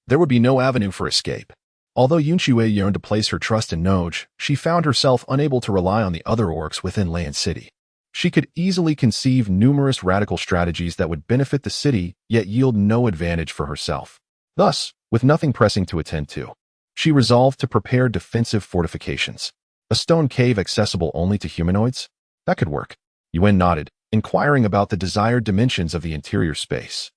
There would be no avenue for escape. Although Yun Xue yearned to place her trust in Noj, she found herself unable to rely on the other orcs within Land City. She could easily conceive numerous radical strategies that would benefit the city, yet yield no advantage for herself. Thus, with nothing pressing to attend to, she resolved to prepare defensive fortifications. A stone cave accessible only to humanoids? That could work. Yun nodded, inquiring about the desired dimensions of the interior space.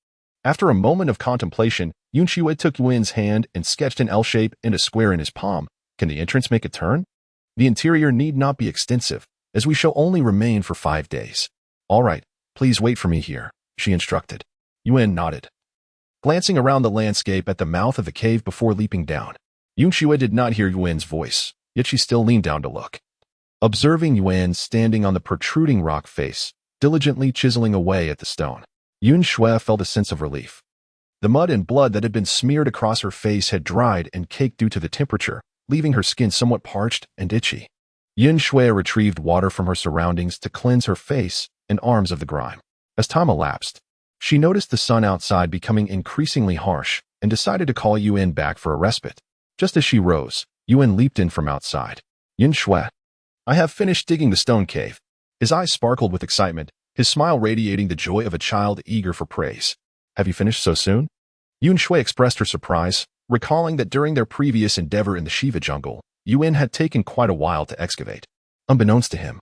After a moment of contemplation, Yun Xue took Yun's hand and sketched an L shape and a square in his palm. Can the entrance make a turn? The interior need not be extensive, as we shall only remain for 5 days. All right, please wait for me here, she instructed. Yun nodded, glancing around the landscape at the mouth of the cave before leaping down. Yun Xue did not hear Yun's voice, yet she still leaned down to look. Observing Yun standing on the protruding rock face, diligently chiseling away at the stone, Yun Xue felt a sense of relief. The mud and blood that had been smeared across her face had dried and caked due to the temperature, leaving her skin somewhat parched and itchy. Yun Xue retrieved water from her surroundings to cleanse her face and arms of the grime. As time elapsed, she noticed the sun outside becoming increasingly harsh and decided to call Yun back for a respite. Just as she rose, Yun leaped in from outside. Yun Xue, I have finished digging the stone cave. His eyes sparkled with excitement, his smile radiating the joy of a child eager for praise. Have you finished so soon? Yun Xue expressed her surprise, recalling that during their previous endeavor in the Shiva jungle, Yun had taken quite a while to excavate. Unbeknownst to him,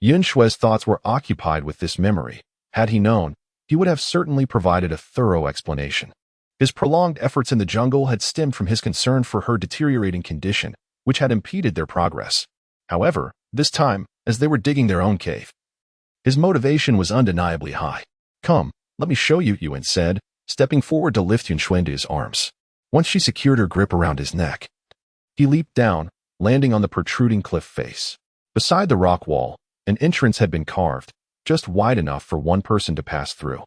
Yun Xue's thoughts were occupied with this memory. Had he known, he would have certainly provided a thorough explanation. His prolonged efforts in the jungle had stemmed from his concern for her deteriorating condition, which had impeded their progress. However, this time, as they were digging their own cave, his motivation was undeniably high. Come, let me show you, Yun said, stepping forward to lift Yun Xue into his arms. Once she secured her grip around his neck, he leaped down, landing on the protruding cliff face. Beside the rock wall, an entrance had been carved, just wide enough for one person to pass through.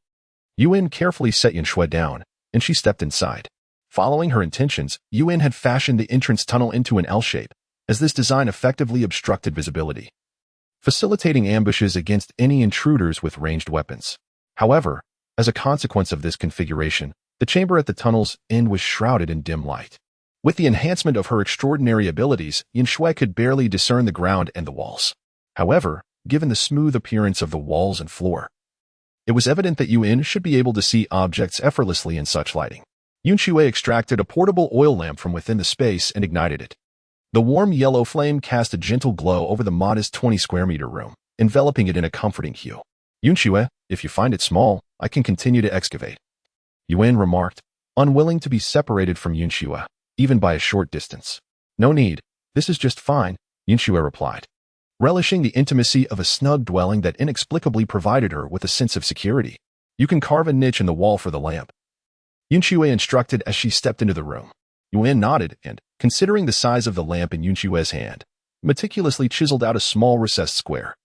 Yun carefully set Yun Xue down, and she stepped inside. Following her intentions, Yun had fashioned the entrance tunnel into an L shape, as this design effectively obstructed visibility, facilitating ambushes against any intruders with ranged weapons. However, as a consequence of this configuration, the chamber at the tunnel's end was shrouded in dim light. With the enhancement of her extraordinary abilities, Yun Xue could barely discern the ground and the walls. However, given the smooth appearance of the walls and floor, it was evident that Yun should be able to see objects effortlessly in such lighting. Yun Xue extracted a portable oil lamp from within the space and ignited it. The warm yellow flame cast a gentle glow over the modest 20-square-meter room, enveloping it in a comforting hue. Yun Xue, if you find it small, I can continue to excavate, Yun remarked, unwilling to be separated from Yun Xue, even by a short distance. No need, this is just fine, Yun Xue replied, relishing the intimacy of a snug dwelling that inexplicably provided her with a sense of security. You can carve a niche in the wall for the lamp. Yun Xue instructed as she stepped into the room. Yun nodded and, considering the size of the lamp in Yun Xue's hand, meticulously chiseled out a small recessed square.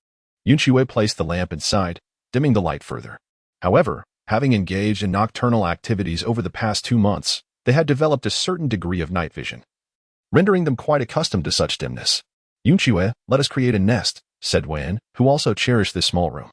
Yun Xue placed the lamp inside, dimming the light further. However, having engaged in nocturnal activities over the past 2 months, they had developed a certain degree of night vision, rendering them quite accustomed to such dimness. Yun Xue, let us create a nest, said Wen, who also cherished this small room.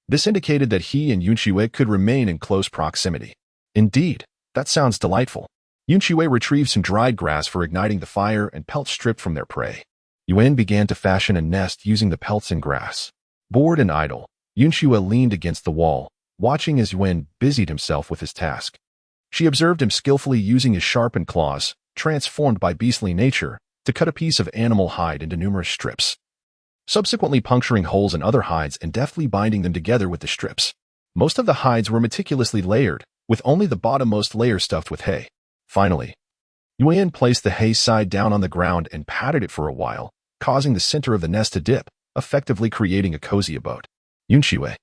This indicated that he and Yun Xue could remain in close proximity. Indeed, that sounds delightful. Yun Xue retrieved some dried grass for igniting the fire and pelts stripped from their prey. Yun began to fashion a nest using the pelts and grass. Bored and idle, Yun Xue leaned against the wall, watching as Yun busied himself with his task. She observed him skillfully using his sharpened claws, transformed by beastly nature, to cut a piece of animal hide into numerous strips, subsequently puncturing holes in other hides and deftly binding them together with the strips. Most of the hides were meticulously layered, with only the bottommost layer stuffed with hay. Finally, Yun placed the hay side down on the ground and patted it for a while, causing the center of the nest to dip, effectively creating a cozy abode. Yun Xue.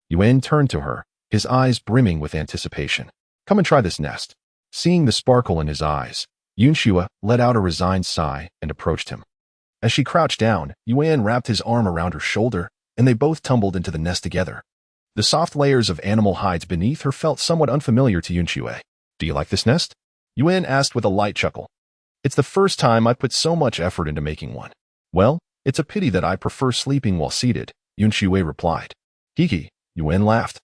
Yun turned to her, his eyes brimming with anticipation. Come and try this nest. Seeing the sparkle in his eyes, Yun Xue let out a resigned sigh and approached him. As she crouched down, Yun wrapped his arm around her shoulder, and they both tumbled into the nest together. The soft layers of animal hides beneath her felt somewhat unfamiliar to Yun Xue. Do you like this nest? Yun asked with a light chuckle. It's the first time I've put so much effort into making one. Well, it's a pity that I prefer sleeping while seated, Yun Xue replied. Hiki, Yun laughed,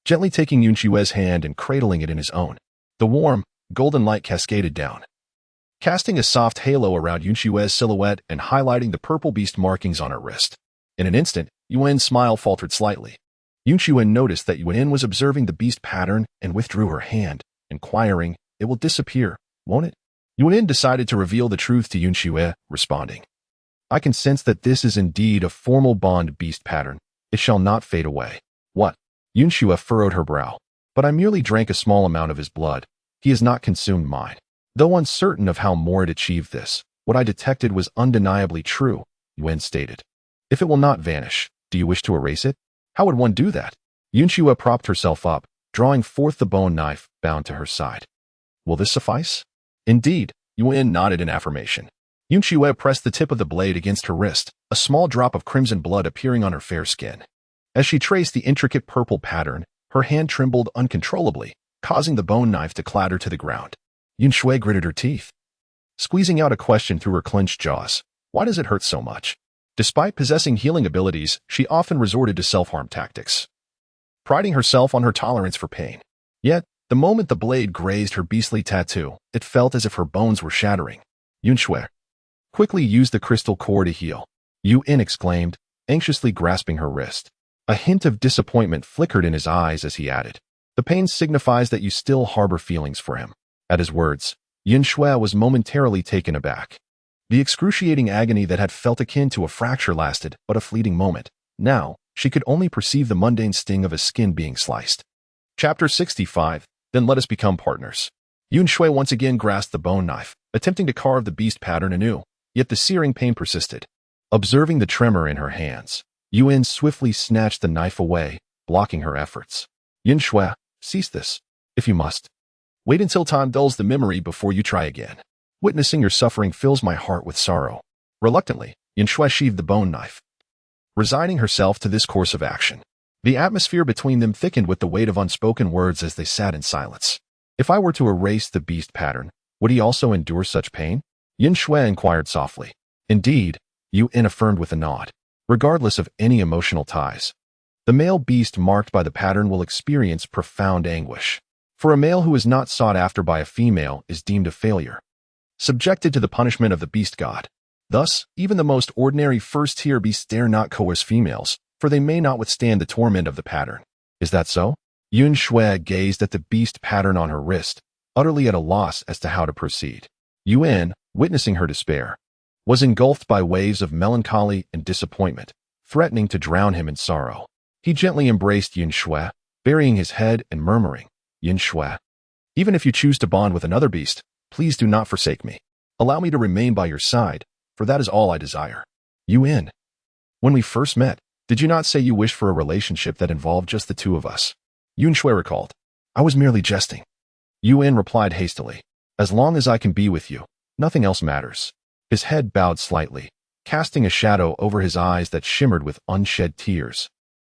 gently taking Yun Xue's hand and cradling it in his own. The warm, golden light cascaded down, casting a soft halo around Yun Xue's silhouette and highlighting the purple beast markings on her wrist. In an instant, Yun's smile faltered slightly. Yun Xue noticed that Yun was observing the beast pattern and withdrew her hand, inquiring, It will disappear, won't it? Yun decided to reveal the truth to Yun Xue, responding, I can sense that this is indeed a formal bond beast pattern. It shall not fade away. What? Yun Xue furrowed her brow. But I merely drank a small amount of his blood. He has not consumed mine. Though uncertain of how Morit achieved this, what I detected was undeniably true, Yun stated. If it will not vanish, do you wish to erase it? How would one do that? Yun Xue propped herself up, drawing forth the bone knife bound to her side. Will this suffice? Indeed, Yun nodded in affirmation. Yun Xue pressed the tip of the blade against her wrist, a small drop of crimson blood appearing on her fair skin. As she traced the intricate purple pattern, her hand trembled uncontrollably, causing the bone knife to clatter to the ground. Yun Xue gritted her teeth, squeezing out a question through her clenched jaws. Why does it hurt so much? Despite possessing healing abilities, she often resorted to self-harm tactics, priding herself on her tolerance for pain. Yet, the moment the blade grazed her beastly tattoo, it felt as if her bones were shattering. Yun Xue quickly used the crystal core to heal. Yun exclaimed, anxiously grasping her wrist. A hint of disappointment flickered in his eyes as he added, The pain signifies that you still harbor feelings for him. At his words, Yun Xue was momentarily taken aback. The excruciating agony that had felt akin to a fracture lasted but a fleeting moment. Now, she could only perceive the mundane sting of his skin being sliced. Chapter 65, Then Let Us Become Partners. Yun Xue once again grasped the bone knife, attempting to carve the beast pattern anew, yet the searing pain persisted. Observing the tremor in her hands, Yun swiftly snatched the knife away, blocking her efforts. Yun Xue, cease this, if you must. Wait until time dulls the memory before you try again. Witnessing your suffering fills my heart with sorrow. Reluctantly, Yun Xue sheathed the bone knife, resigning herself to this course of action. The atmosphere between them thickened with the weight of unspoken words as they sat in silence. If I were to erase the beast pattern, would he also endure such pain? Yun Xue inquired softly. Indeed, Yun affirmed with a nod. Regardless of any emotional ties, the male beast marked by the pattern will experience profound anguish. For a male who is not sought after by a female is deemed a failure, subjected to the punishment of the beast god. Thus, even the most ordinary first-tier beasts dare not coerce females, for they may not withstand the torment of the pattern. Is that so? Yun Xue gazed at the beast pattern on her wrist, utterly at a loss as to how to proceed. Yun, witnessing her despair, was engulfed by waves of melancholy and disappointment, threatening to drown him in sorrow. He gently embraced Yun Xue, burying his head and murmuring, Yun Xue, even if you choose to bond with another beast, please do not forsake me. Allow me to remain by your side, for that is all I desire. Yun, when we first met, did you not say you wished for a relationship that involved just the two of us? Yun Xue recalled. I was merely jesting. Yun replied hastily. As long as I can be with you, nothing else matters. His head bowed slightly, casting a shadow over his eyes that shimmered with unshed tears.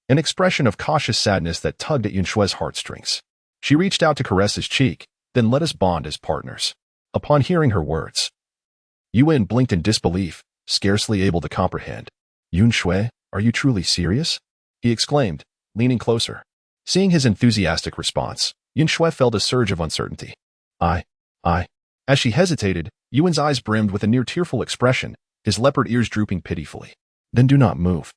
An expression of cautious sadness that tugged at Yun Xue's heartstrings. She reached out to caress his cheek, then let us bond as partners. Upon hearing her words, Yun blinked in disbelief, scarcely able to comprehend. Yun Xue, are you truly serious? He exclaimed, leaning closer. Seeing his enthusiastic response, Yun Xue felt a surge of uncertainty. I. As she hesitated, Yun's eyes brimmed with a near-tearful expression, his leopard ears drooping pitifully. Then do not move.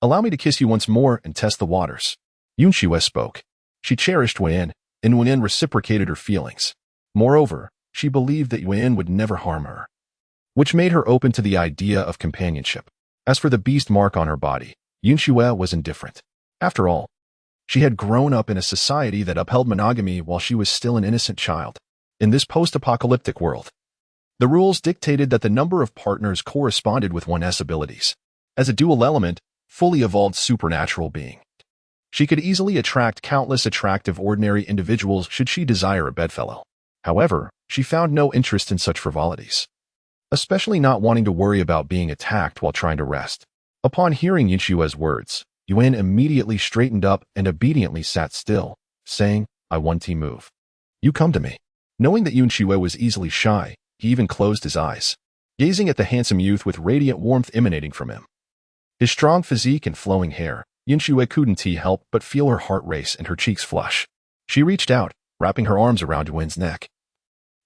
Allow me to kiss you once more and test the waters. Yun Xue spoke. She cherished Yun, and Yun reciprocated her feelings. Moreover, she believed that Yun would never harm her, which made her open to the idea of companionship. As for the beast mark on her body, Yun Xue was indifferent. After all, she had grown up in a society that upheld monogamy while she was still an innocent child. In this post-apocalyptic world, the rules dictated that the number of partners corresponded with one's abilities. As a dual element, fully evolved supernatural being, she could easily attract countless attractive ordinary individuals should she desire a bedfellow. However, she found no interest in such frivolities, especially not wanting to worry about being attacked while trying to rest. Upon hearing Yun Xue's words, Yun immediately straightened up and obediently sat still, saying, I want to move. You come to me. Knowing that Yun Xue was easily shy, he even closed his eyes, gazing at the handsome youth with radiant warmth emanating from him. His strong physique and flowing hair, Yun Xue couldn't help but feel her heart race and her cheeks flush. She reached out, wrapping her arms around Yun's neck,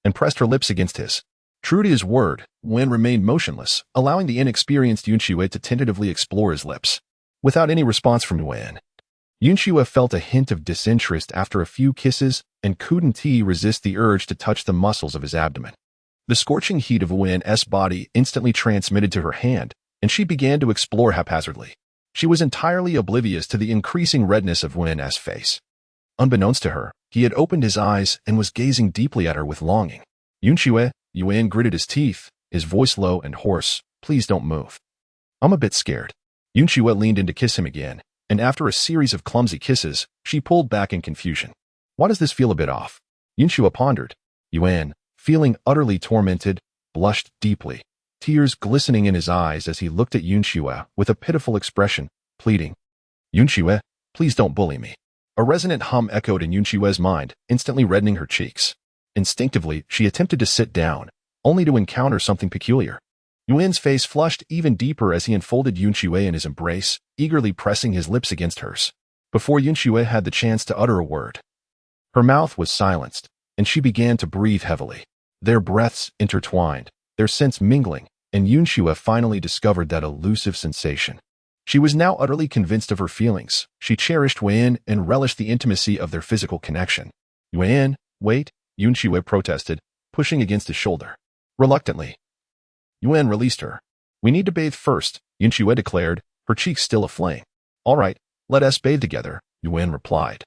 and pressed her lips against his. True to his word, Yun remained motionless, allowing the inexperienced Yun Xue to tentatively explore his lips. Without any response from Yun, Yun Xue felt a hint of disinterest after a few kisses and couldn't resist the urge to touch the muscles of his abdomen. The scorching heat of Yun's body instantly transmitted to her hand, and she began to explore haphazardly. She was entirely oblivious to the increasing redness of Yun's face. Unbeknownst to her, he had opened his eyes and was gazing deeply at her with longing. Yun Xue, Yun gritted his teeth, his voice low and hoarse. Please don't move. I'm a bit scared. Yun Xue leaned in to kiss him again, and after a series of clumsy kisses, she pulled back in confusion. Why does this feel a bit off? Yun Xue pondered. Yun, feeling utterly tormented, blushed deeply, tears glistening in his eyes as he looked at Yun Xue with a pitiful expression, pleading. Yun Xue, please don't bully me. A resonant hum echoed in Yun Xue's mind, instantly reddening her cheeks. Instinctively, she attempted to sit down, only to encounter something peculiar. Yun's face flushed even deeper as he enfolded Yun Xue in his embrace, eagerly pressing his lips against hers. Before Yun Xue had the chance to utter a word, her mouth was silenced, and she began to breathe heavily. Their breaths intertwined, their scents mingling, and Yun Xue finally discovered that elusive sensation. She was now utterly convinced of her feelings. She cherished Yun and relished the intimacy of their physical connection. Yun, wait, Yun Xue protested, pushing against his shoulder. Reluctantly, Yun released her. We need to bathe first, Yun Xue declared, her cheeks still aflame. All right, let us bathe together, Yun replied,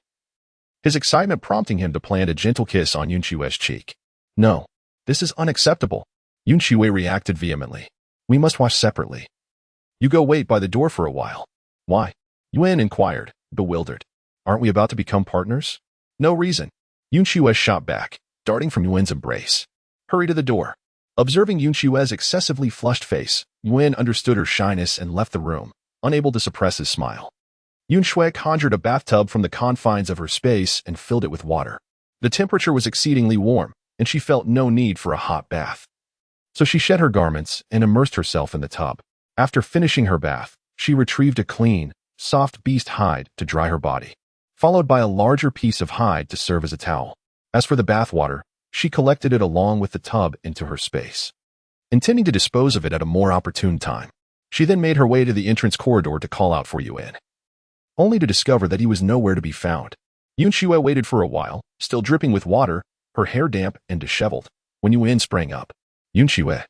his excitement prompting him to plant a gentle kiss on Yun Xue's cheek. No, this is unacceptable, Yun Xue reacted vehemently. We must wash separately. You go wait by the door for a while. Why? Yun inquired, bewildered. Aren't we about to become partners? No reason. Yun Xue shot back, darting from Yun's embrace. Hurry to the door. Observing Yun Xue's excessively flushed face, Yun understood her shyness and left the room, unable to suppress his smile. Yun Xue conjured a bathtub from the confines of her space and filled it with water. The temperature was exceedingly warm, and she felt no need for a hot bath. So she shed her garments and immersed herself in the tub. After finishing her bath, she retrieved a clean, soft beast hide to dry her body, followed by a larger piece of hide to serve as a towel. As for the bath water, she collected it along with the tub into her space, intending to dispose of it at a more opportune time. She then made her way to the entrance corridor to call out for Yun, only to discover that he was nowhere to be found. Yun Xue waited for a while, still dripping with water, her hair damp and disheveled, when Yun sprang up. Yun Xue,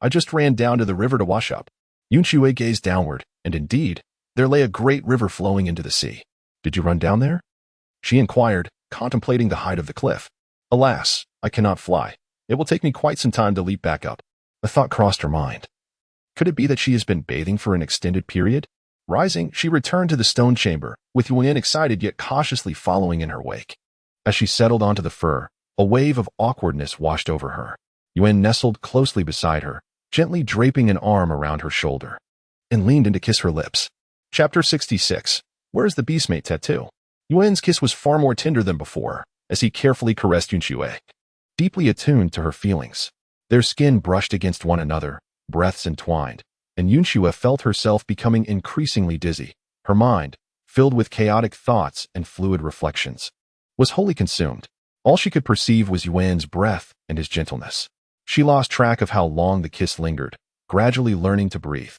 I just ran down to the river to wash up. Yun Xue gazed downward, and indeed, there lay a great river flowing into the sea. Did you run down there? She inquired, contemplating the height of the cliff. Alas, I cannot fly. It will take me quite some time to leap back up. A thought crossed her mind. Could it be that she has been bathing for an extended period? Rising, she returned to the stone chamber, with Yun excited yet cautiously following in her wake. As she settled onto the fur, A wave of awkwardness washed over her. Yun nestled closely beside her, gently draping an arm around her shoulder, and leaned in to kiss her lips. Chapter 66. Where's the beastmate tattoo? Yun's kiss was far more tender than before, as he carefully caressed Yun Xue, deeply attuned to her feelings. Their skin brushed against one another, breaths entwined, and Yun Xue felt herself becoming increasingly dizzy. Her mind, filled with chaotic thoughts and fluid reflections, was wholly consumed. All she could perceive was Yun's breath and his gentleness. She lost track of how long the kiss lingered, gradually learning to breathe.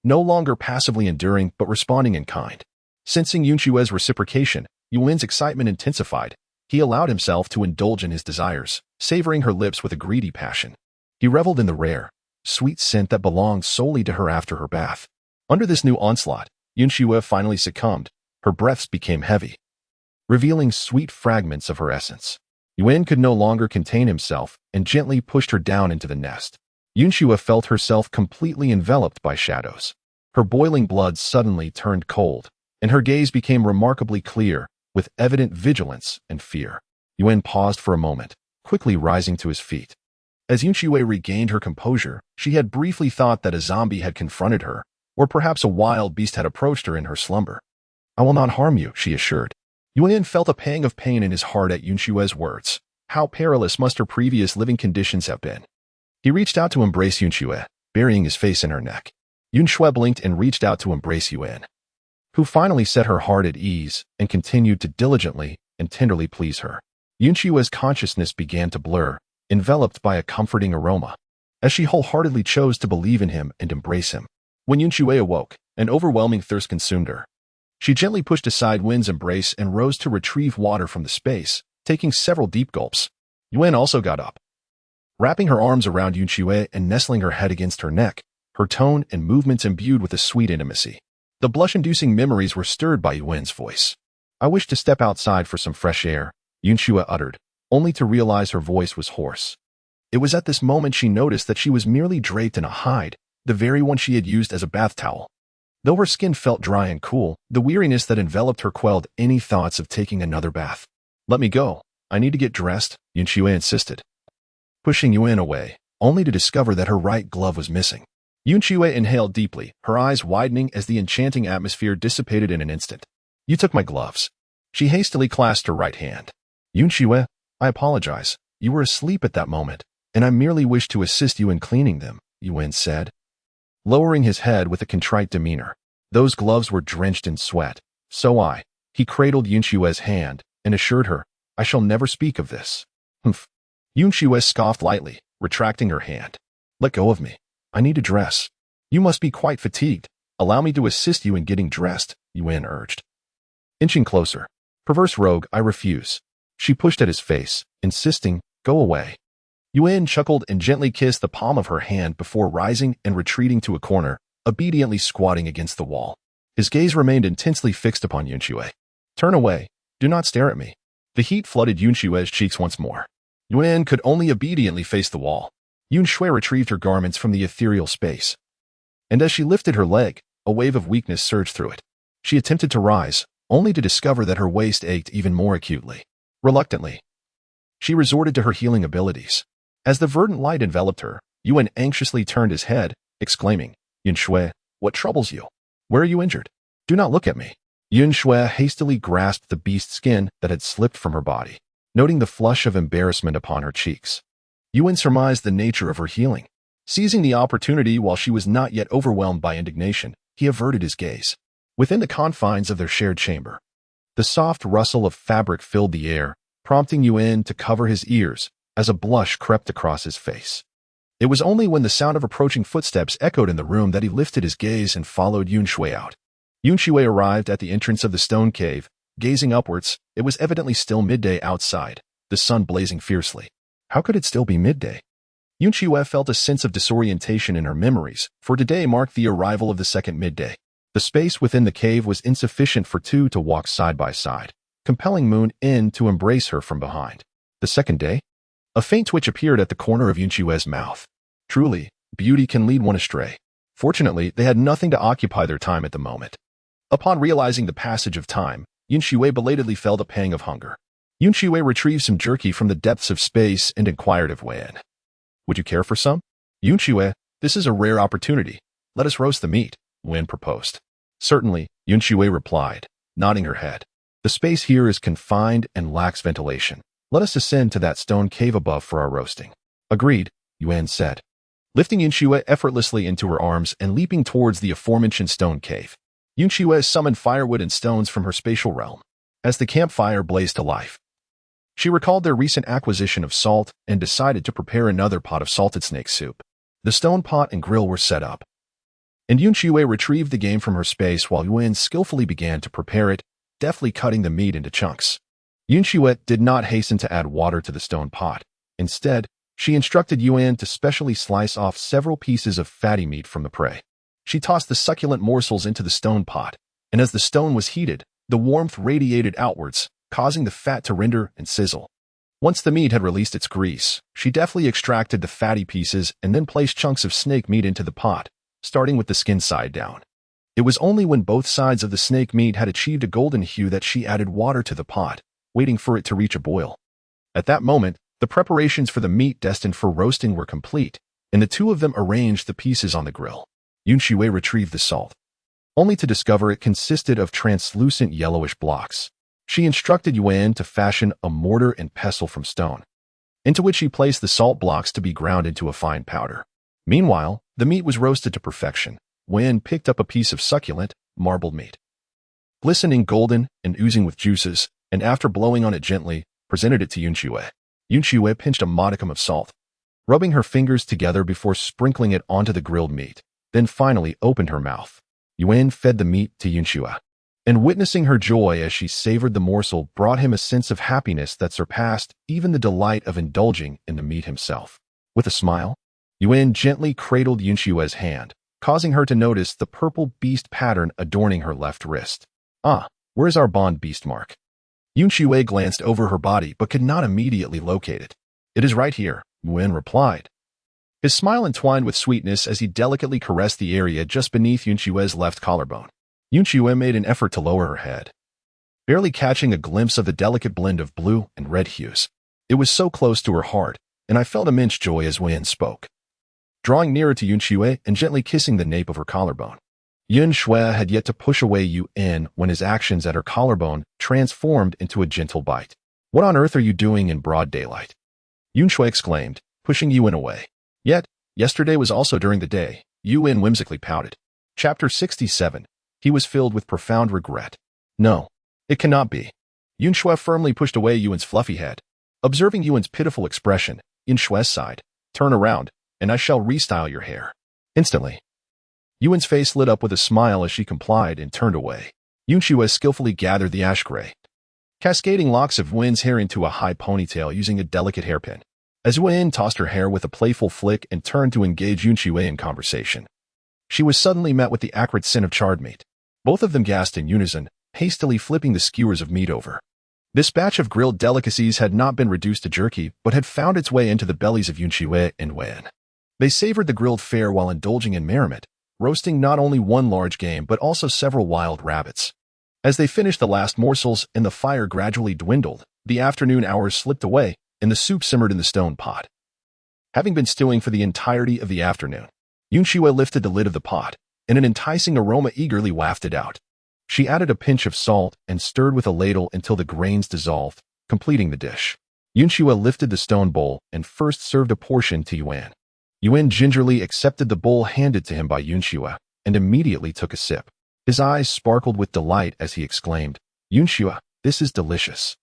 No longer passively enduring, but responding in kind. Sensing Yun Xue's reciprocation, Yun's excitement intensified. He allowed himself to indulge in his desires, savoring her lips with a greedy passion. He reveled in the rare, sweet scent that belonged solely to her after her bath. Under this new onslaught, Yun Xue finally succumbed. Her breaths became heavy, revealing sweet fragments of her essence. Yun could no longer contain himself and gently pushed her down into the nest. Yun Xue felt herself completely enveloped by shadows. Her boiling blood suddenly turned cold, and her gaze became remarkably clear, with evident vigilance and fear. Yun paused for a moment, quickly rising to his feet. As Yun Xue regained her composure, she had briefly thought that a zombie had confronted her, or perhaps a wild beast had approached her in her slumber. "I will not harm you," she assured. Yun felt a pang of pain in his heart at Yun Xue's words. How perilous must her previous living conditions have been? He reached out to embrace Yun Xue, burying his face in her neck. Yun Xue blinked and reached out to embrace Yun, who finally set her heart at ease and continued to diligently and tenderly please her. Yun Xue's consciousness began to blur, enveloped by a comforting aroma, as she wholeheartedly chose to believe in him and embrace him. When Yun Xue awoke, an overwhelming thirst consumed her. She gently pushed aside Yun's embrace and rose to retrieve water from the space, taking several deep gulps. Yun also got up, wrapping her arms around Yun Xue and nestling her head against her neck, her tone and movements imbued with a sweet intimacy. The blush-inducing memories were stirred by Yun's voice. "I wish to step outside for some fresh air," Yun Xue uttered, only to realize her voice was hoarse. It was at this moment she noticed that she was merely draped in a hide, the very one she had used as a bath towel. Though her skin felt dry and cool, the weariness that enveloped her quelled any thoughts of taking another bath. "Let me go. I need to get dressed," Yun Xue insisted, pushing Yun away, only to discover that her right glove was missing. Yun Xue inhaled deeply, her eyes widening as the enchanting atmosphere dissipated in an instant. "You took my gloves." She hastily clasped her right hand. "Yun Xue, I apologize. You were asleep at that moment, and I merely wished to assist you in cleaning them," Yun said, lowering his head with a contrite demeanor. "Those gloves were drenched in sweat. So He cradled Yun Xue's hand and assured her, "I shall never speak of this." "Humph." Yun Xue scoffed lightly, retracting her hand. "Let go of me. I need to dress." "You must be quite fatigued. Allow me to assist you in getting dressed," Yun urged, inching closer. "Perverse rogue, I refuse." She pushed at his face, insisting, "Go away." Yun chuckled and gently kissed the palm of her hand before rising and retreating to a corner, obediently squatting against the wall. His gaze remained intensely fixed upon Yun Xue. "Turn away. Do not stare at me." The heat flooded Yun Xue's cheeks once more. Yun could only obediently face the wall. Yun Xue retrieved her garments from the ethereal space, and as she lifted her leg, a wave of weakness surged through it. She attempted to rise, only to discover that her waist ached even more acutely. Reluctantly, she resorted to her healing abilities. As the verdant light enveloped her, Yun anxiously turned his head, exclaiming, "Yun Xue, what troubles you? Where are you injured? Do not look at me." Yun Xue hastily grasped the beast skin that had slipped from her body, noting the flush of embarrassment upon her cheeks. Yun surmised the nature of her healing. Seizing the opportunity while she was not yet overwhelmed by indignation, he averted his gaze. Within the confines of their shared chamber, the soft rustle of fabric filled the air, prompting Yun to cover his ears as a blush crept across his face. It was only when the sound of approaching footsteps echoed in the room that he lifted his gaze and followed Yun Xue out. Yun Xue arrived at the entrance of the stone cave. Gazing upwards, it was evidently still midday outside, the sun blazing fiercely. How could it still be midday? Yun Xue felt a sense of disorientation in her memories, for today marked the arrival of the second midday. The space within the cave was insufficient for two to walk side by side, compelling Moon in to embrace her from behind. The second day? A faint twitch appeared at the corner of Yun Xue's mouth. Truly, beauty can lead one astray. Fortunately, they had nothing to occupy their time at the moment. Upon realizing the passage of time, Yun Xue belatedly felt a pang of hunger. Yun Xue retrieved some jerky from the depths of space and inquired of Wen. Would you care for some? Yun Xue, this is a rare opportunity. Let us roast the meat, Wen proposed. Certainly, Yun Xue replied, nodding her head. The space here is confined and lacks ventilation. Let us ascend to that stone cave above for our roasting. Agreed, Yuan said, lifting Yun Xue effortlessly into her arms and leaping towards the aforementioned stone cave. Yun Xue summoned firewood and stones from her spatial realm. As the campfire blazed to life, she recalled their recent acquisition of salt and decided to prepare another pot of salted snake soup. The stone pot and grill were set up, and Yun Xue retrieved the game from her space while Yuan skillfully began to prepare it, deftly cutting the meat into chunks. Yun Xue did not hasten to add water to the stone pot. Instead, she instructed Yuan to specially slice off several pieces of fatty meat from the prey. She tossed the succulent morsels into the stone pot, and as the stone was heated, the warmth radiated outwards, causing the fat to render and sizzle. Once the meat had released its grease, she deftly extracted the fatty pieces and then placed chunks of snake meat into the pot, starting with the skin side down. It was only when both sides of the snake meat had achieved a golden hue that she added water to the pot, waiting for it to reach a boil. At that moment, the preparations for the meat destined for roasting were complete, and the two of them arranged the pieces on the grill. Yun Xue retrieved the salt, only to discover it consisted of translucent yellowish blocks. She instructed Yuan to fashion a mortar and pestle from stone, into which he placed the salt blocks to be ground into a fine powder. Meanwhile, the meat was roasted to perfection. Yuan picked up a piece of succulent, marbled meat, glistening golden and oozing with juices, and after blowing on it gently, presented it to Yun Xue. Yun Xue pinched a modicum of salt, rubbing her fingers together before sprinkling it onto the grilled meat, then finally opened her mouth. Yuan fed the meat to Yun Xue, and witnessing her joy as she savored the morsel brought him a sense of happiness that surpassed even the delight of indulging in the meat himself. With a smile, Yuan gently cradled Yun Xue's hand, causing her to notice the purple beast pattern adorning her left wrist. Ah, where's our bond beast mark? Yun Xue glanced over her body but could not immediately locate it. It is right here, Yuan replied. His smile entwined with sweetness as he delicately caressed the area just beneath Yun Xue's left collarbone. Yun Xue made an effort to lower her head, barely catching a glimpse of the delicate blend of blue and red hues. It was so close to her heart, and I felt immense joy as Yuan spoke, drawing nearer to Yun Xue and gently kissing the nape of her collarbone. Yun Xue had yet to push away Yuan when his actions at her collarbone transformed into a gentle bite. What on earth are you doing in broad daylight? Yun Xue exclaimed, pushing Yuan away. Yet, yesterday was also during the day, Yuan whimsically pouted. Chapter 67. He was filled with profound regret. No, it cannot be. Yun Xue firmly pushed away Yuan's fluffy head. Observing Yuan's pitiful expression, Yun Xue sighed, turn around, and I shall restyle your hair. Instantly, Yuan's face lit up with a smile as she complied and turned away. Yun Xue skillfully gathered the ash gray, cascading locks of Yuan's hair into a high ponytail using a delicate hairpin. As Yuan tossed her hair with a playful flick and turned to engage Yun Xue in conversation, she was suddenly met with the acrid scent of charred meat. Both of them gasped in unison, hastily flipping the skewers of meat over. This batch of grilled delicacies had not been reduced to jerky, but had found its way into the bellies of Yun Xue and Yuan. They savored the grilled fare while indulging in merriment, roasting not only one large game but also several wild rabbits. As they finished the last morsels and the fire gradually dwindled, the afternoon hours slipped away, and the soup simmered in the stone pot. Having been stewing for the entirety of the afternoon, Yun Xue lifted the lid of the pot, and an enticing aroma eagerly wafted out. She added a pinch of salt and stirred with a ladle until the grains dissolved, completing the dish. Yun Xue lifted the stone bowl and first served a portion to Yuan. Yuan gingerly accepted the bowl handed to him by Yun Xue and immediately took a sip. His eyes sparkled with delight as he exclaimed, Yun Xue, this is delicious.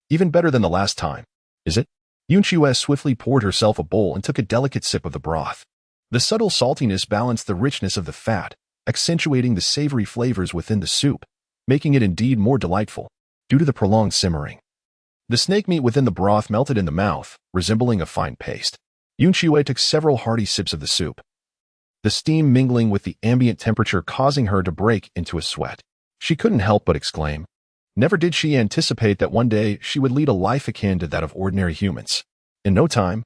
Even better than the last time, is it? Yun Xue swiftly poured herself a bowl and took a delicate sip of the broth. The subtle saltiness balanced the richness of the fat, accentuating the savory flavors within the soup, making it indeed more delightful, due to the prolonged simmering. The snake meat within the broth melted in the mouth, resembling a fine paste. Yun Xue took several hearty sips of the soup, the steam mingling with the ambient temperature causing her to break into a sweat. She couldn't help but exclaim. Never did she anticipate that one day she would lead a life akin to that of ordinary humans. In no time,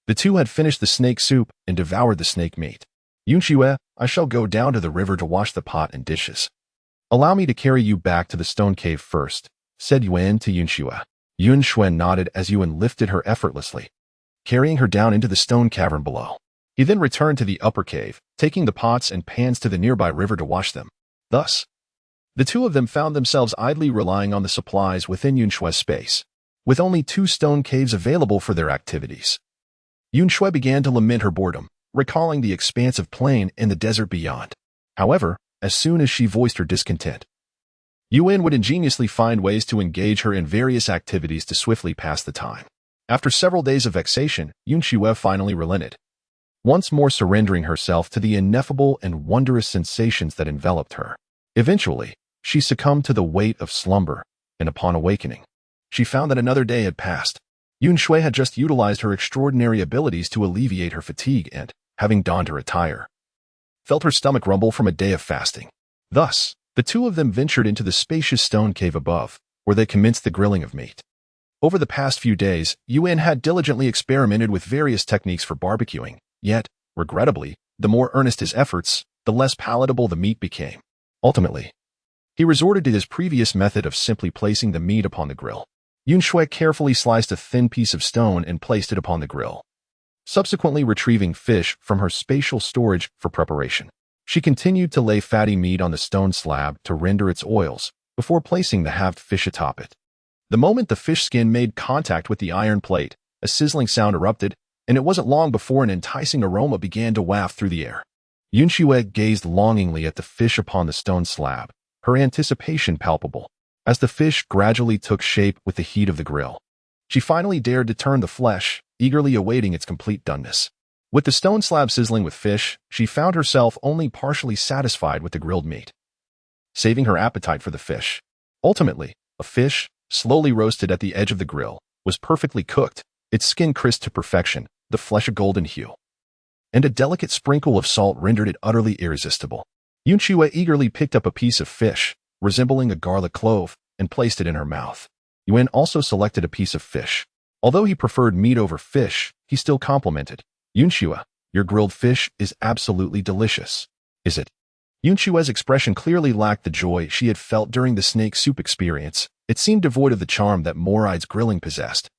the two had finished the snake soup and devoured the snake meat. Yun Xue, I shall go down to the river to wash the pot and dishes. Allow me to carry you back to the stone cave first, said Yuan to Yun Xue. Yun Xue nodded as Yun lifted her effortlessly, carrying her down into the stone cavern below. He then returned to the upper cave, taking the pots and pans to the nearby river to wash them. Thus, the two of them found themselves idly relying on the supplies within Yun Xue's space, with only 2 stone caves available for their activities. Yun Xue began to lament her boredom, recalling the expansive plain and the desert beyond. However, as soon as she voiced her discontent, Yun would ingeniously find ways to engage her in various activities to swiftly pass the time. After several days of vexation, Yun Xue finally relented, once more surrendering herself to the ineffable and wondrous sensations that enveloped her. Eventually, she succumbed to the weight of slumber, and upon awakening, she found that another day had passed. Yun Xue had just utilized her extraordinary abilities to alleviate her fatigue and, having donned her attire, felt her stomach rumble from a day of fasting. Thus, the two of them ventured into the spacious stone cave above, where they commenced the grilling of meat. Over the past few days, Yun had diligently experimented with various techniques for barbecuing, yet, regrettably, the more earnest his efforts, the less palatable the meat became. Ultimately, he resorted to his previous method of simply placing the meat upon the grill. Yun Xue carefully sliced a thin piece of stone and placed it upon the grill, subsequently retrieving fish from her spatial storage for preparation. She continued to lay fatty meat on the stone slab to render its oils, before placing the halved fish atop it. The moment the fish skin made contact with the iron plate, a sizzling sound erupted, and it wasn't long before an enticing aroma began to waft through the air. Yun Xue gazed longingly at the fish upon the stone slab, her anticipation palpable, as the fish gradually took shape with the heat of the grill. She finally dared to turn the flesh, eagerly awaiting its complete doneness. With the stone slab sizzling with fish, she found herself only partially satisfied with the grilled meat, saving her appetite for the fish. Ultimately, a fish, slowly roasted at the edge of the grill, was perfectly cooked, its skin crisp to perfection, the flesh a golden hue, and a delicate sprinkle of salt rendered it utterly irresistible. Yun Xue eagerly picked up a piece of fish, resembling a garlic clove, and placed it in her mouth. Yun also selected a piece of fish. Although he preferred meat over fish, he still complimented, "Yun Xue, your grilled fish is absolutely delicious. Is it?" Yun Xue's expression clearly lacked the joy she had felt during the snake soup experience. It seemed devoid of the charm that Moraide's grilling possessed.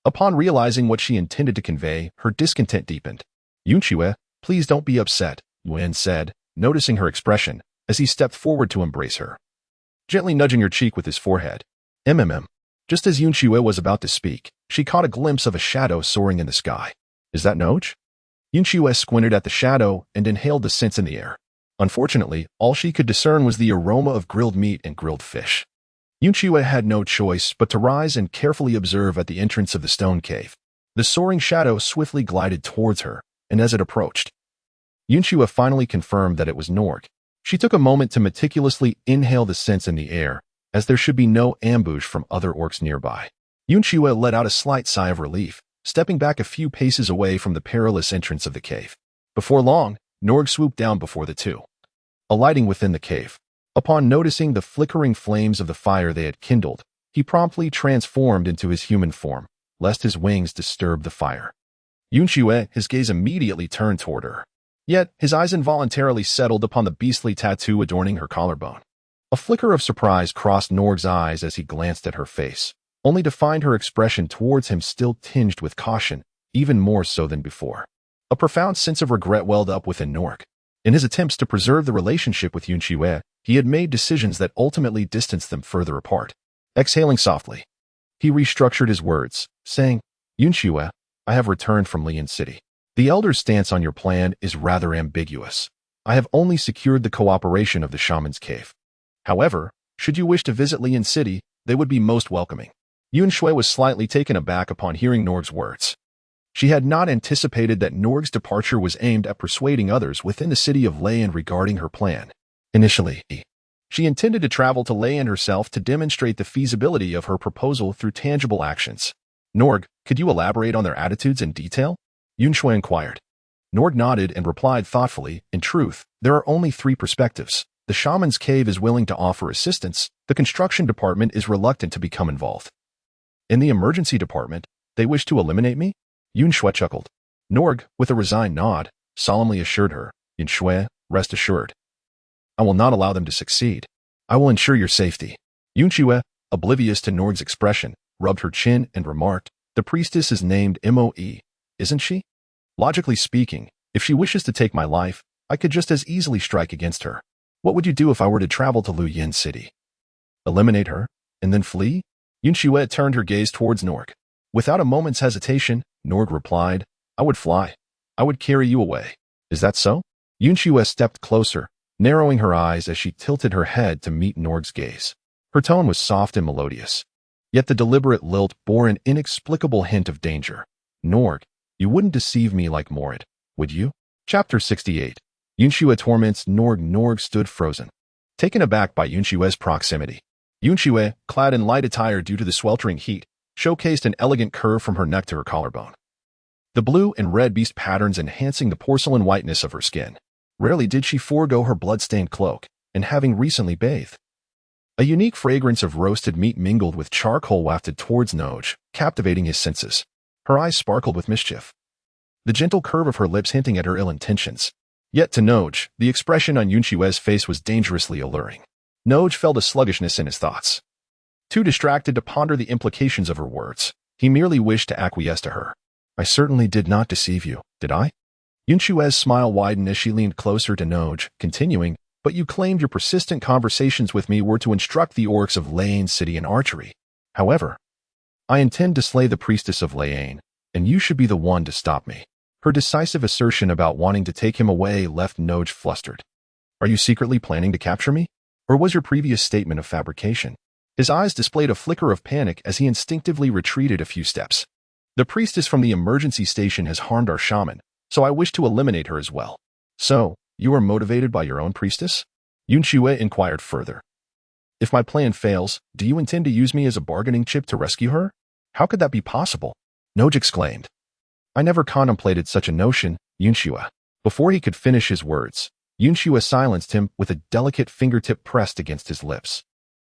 Upon realizing what she intended to convey, her discontent deepened. "Yun Xue, please don't be upset," Yun said, noticing her expression, as he stepped forward to embrace her, gently nudging her cheek with his forehead. Just as Yun Xue was about to speak, she caught a glimpse of a shadow soaring in the sky. "Is that Noj?" Yun Xue squinted at the shadow and inhaled the scents in the air. Unfortunately, all she could discern was the aroma of grilled meat and grilled fish. Yun Xue had no choice but to rise and carefully observe at the entrance of the stone cave. The soaring shadow swiftly glided towards her, and as it approached, Yun Xue finally confirmed that it was Norg. She took a moment to meticulously inhale the scents in the air, as there should be no ambush from other orcs nearby. Yun Xue let out a slight sigh of relief, stepping back a few paces away from the perilous entrance of the cave. Before long, Norg swooped down before the two, alighting within the cave. Upon noticing the flickering flames of the fire they had kindled, he promptly transformed into his human form, lest his wings disturb the fire. Yun Xue, his gaze immediately turned toward her. Yet, his eyes involuntarily settled upon the beastly tattoo adorning her collarbone. A flicker of surprise crossed Norg's eyes as he glanced at her face, only to find her expression towards him still tinged with caution, even more so than before. A profound sense of regret welled up within Norg. In his attempts to preserve the relationship with Yun Xue, he had made decisions that ultimately distanced them further apart. Exhaling softly, he restructured his words, saying, "Yun Xue, I have returned from Lian City. The Elder's stance on your plan is rather ambiguous. I have only secured the cooperation of the Shaman's Cave. However, should you wish to visit Lian City, they would be most welcoming." Yun Xue was slightly taken aback upon hearing Norg's words. She had not anticipated that Norg's departure was aimed at persuading others within the city of Lian regarding her plan. Initially, she intended to travel to Lian herself to demonstrate the feasibility of her proposal through tangible actions. "Norg, could you elaborate on their attitudes in detail?" Yun Xue inquired. Norg nodded and replied thoughtfully, "In truth, there are only 3 perspectives. The Shaman's Cave is willing to offer assistance. The construction department is reluctant to become involved. In the emergency department, they wish to eliminate me?" Yun Xue chuckled. Norg, with a resigned nod, solemnly assured her, "Yun Xue, rest assured. I will not allow them to succeed. I will ensure your safety." Yun Xue, oblivious to Norg's expression, rubbed her chin, and remarked, "The priestess is named Moe, isn't she? Logically speaking, if she wishes to take my life, I could just as easily strike against her. What would you do if I were to travel to Luyin City? Eliminate her, and then flee?" Yun Xue turned her gaze towards Norg. Without a moment's hesitation, Norg replied, "I would fly. I would carry you away. Is that so?" Yun Xue stepped closer, narrowing her eyes as she tilted her head to meet Norg's gaze. Her tone was soft and melodious, yet the deliberate lilt bore an inexplicable hint of danger. "Norg, you wouldn't deceive me like Morid, would you?" Chapter 68. Yun Xue torments Norg. Norg stood frozen, taken aback by Yun Xue's proximity. Yun Xue, clad in light attire due to the sweltering heat, showcased an elegant curve from her neck to her collarbone, the blue and red beast patterns enhancing the porcelain whiteness of her skin. Rarely did she forego her blood-stained cloak, and having recently bathed. A unique fragrance of roasted meat mingled with charcoal wafted towards Noj, captivating his senses. Her eyes sparkled with mischief, the gentle curve of her lips hinting at her ill intentions. Yet to Noj, the expression on Yun Xue's face was dangerously alluring. Noj felt a sluggishness in his thoughts. Too distracted to ponder the implications of her words, he merely wished to acquiesce to her. "I certainly did not deceive you, did I?" Yun Xue's smile widened as she leaned closer to Noj, continuing, "But you claimed your persistent conversations with me were to instruct the orcs of Lane City in archery. However, I intend to slay the priestess of Lane, and you should be the one to stop me." Her decisive assertion about wanting to take him away left Noj flustered. "Are you secretly planning to capture me? Or was your previous statement a fabrication?" His eyes displayed a flicker of panic as he instinctively retreated a few steps. "The priestess from the emergency station has harmed our shaman, so I wish to eliminate her as well." "So, you are motivated by your own priestess?" Yun Xue inquired further. "If my plan fails, do you intend to use me as a bargaining chip to rescue her?" "How could that be possible?" Noj exclaimed. "I never contemplated such a notion, Yun Xue." Before he could finish his words, Yun Xue silenced him with a delicate fingertip pressed against his lips.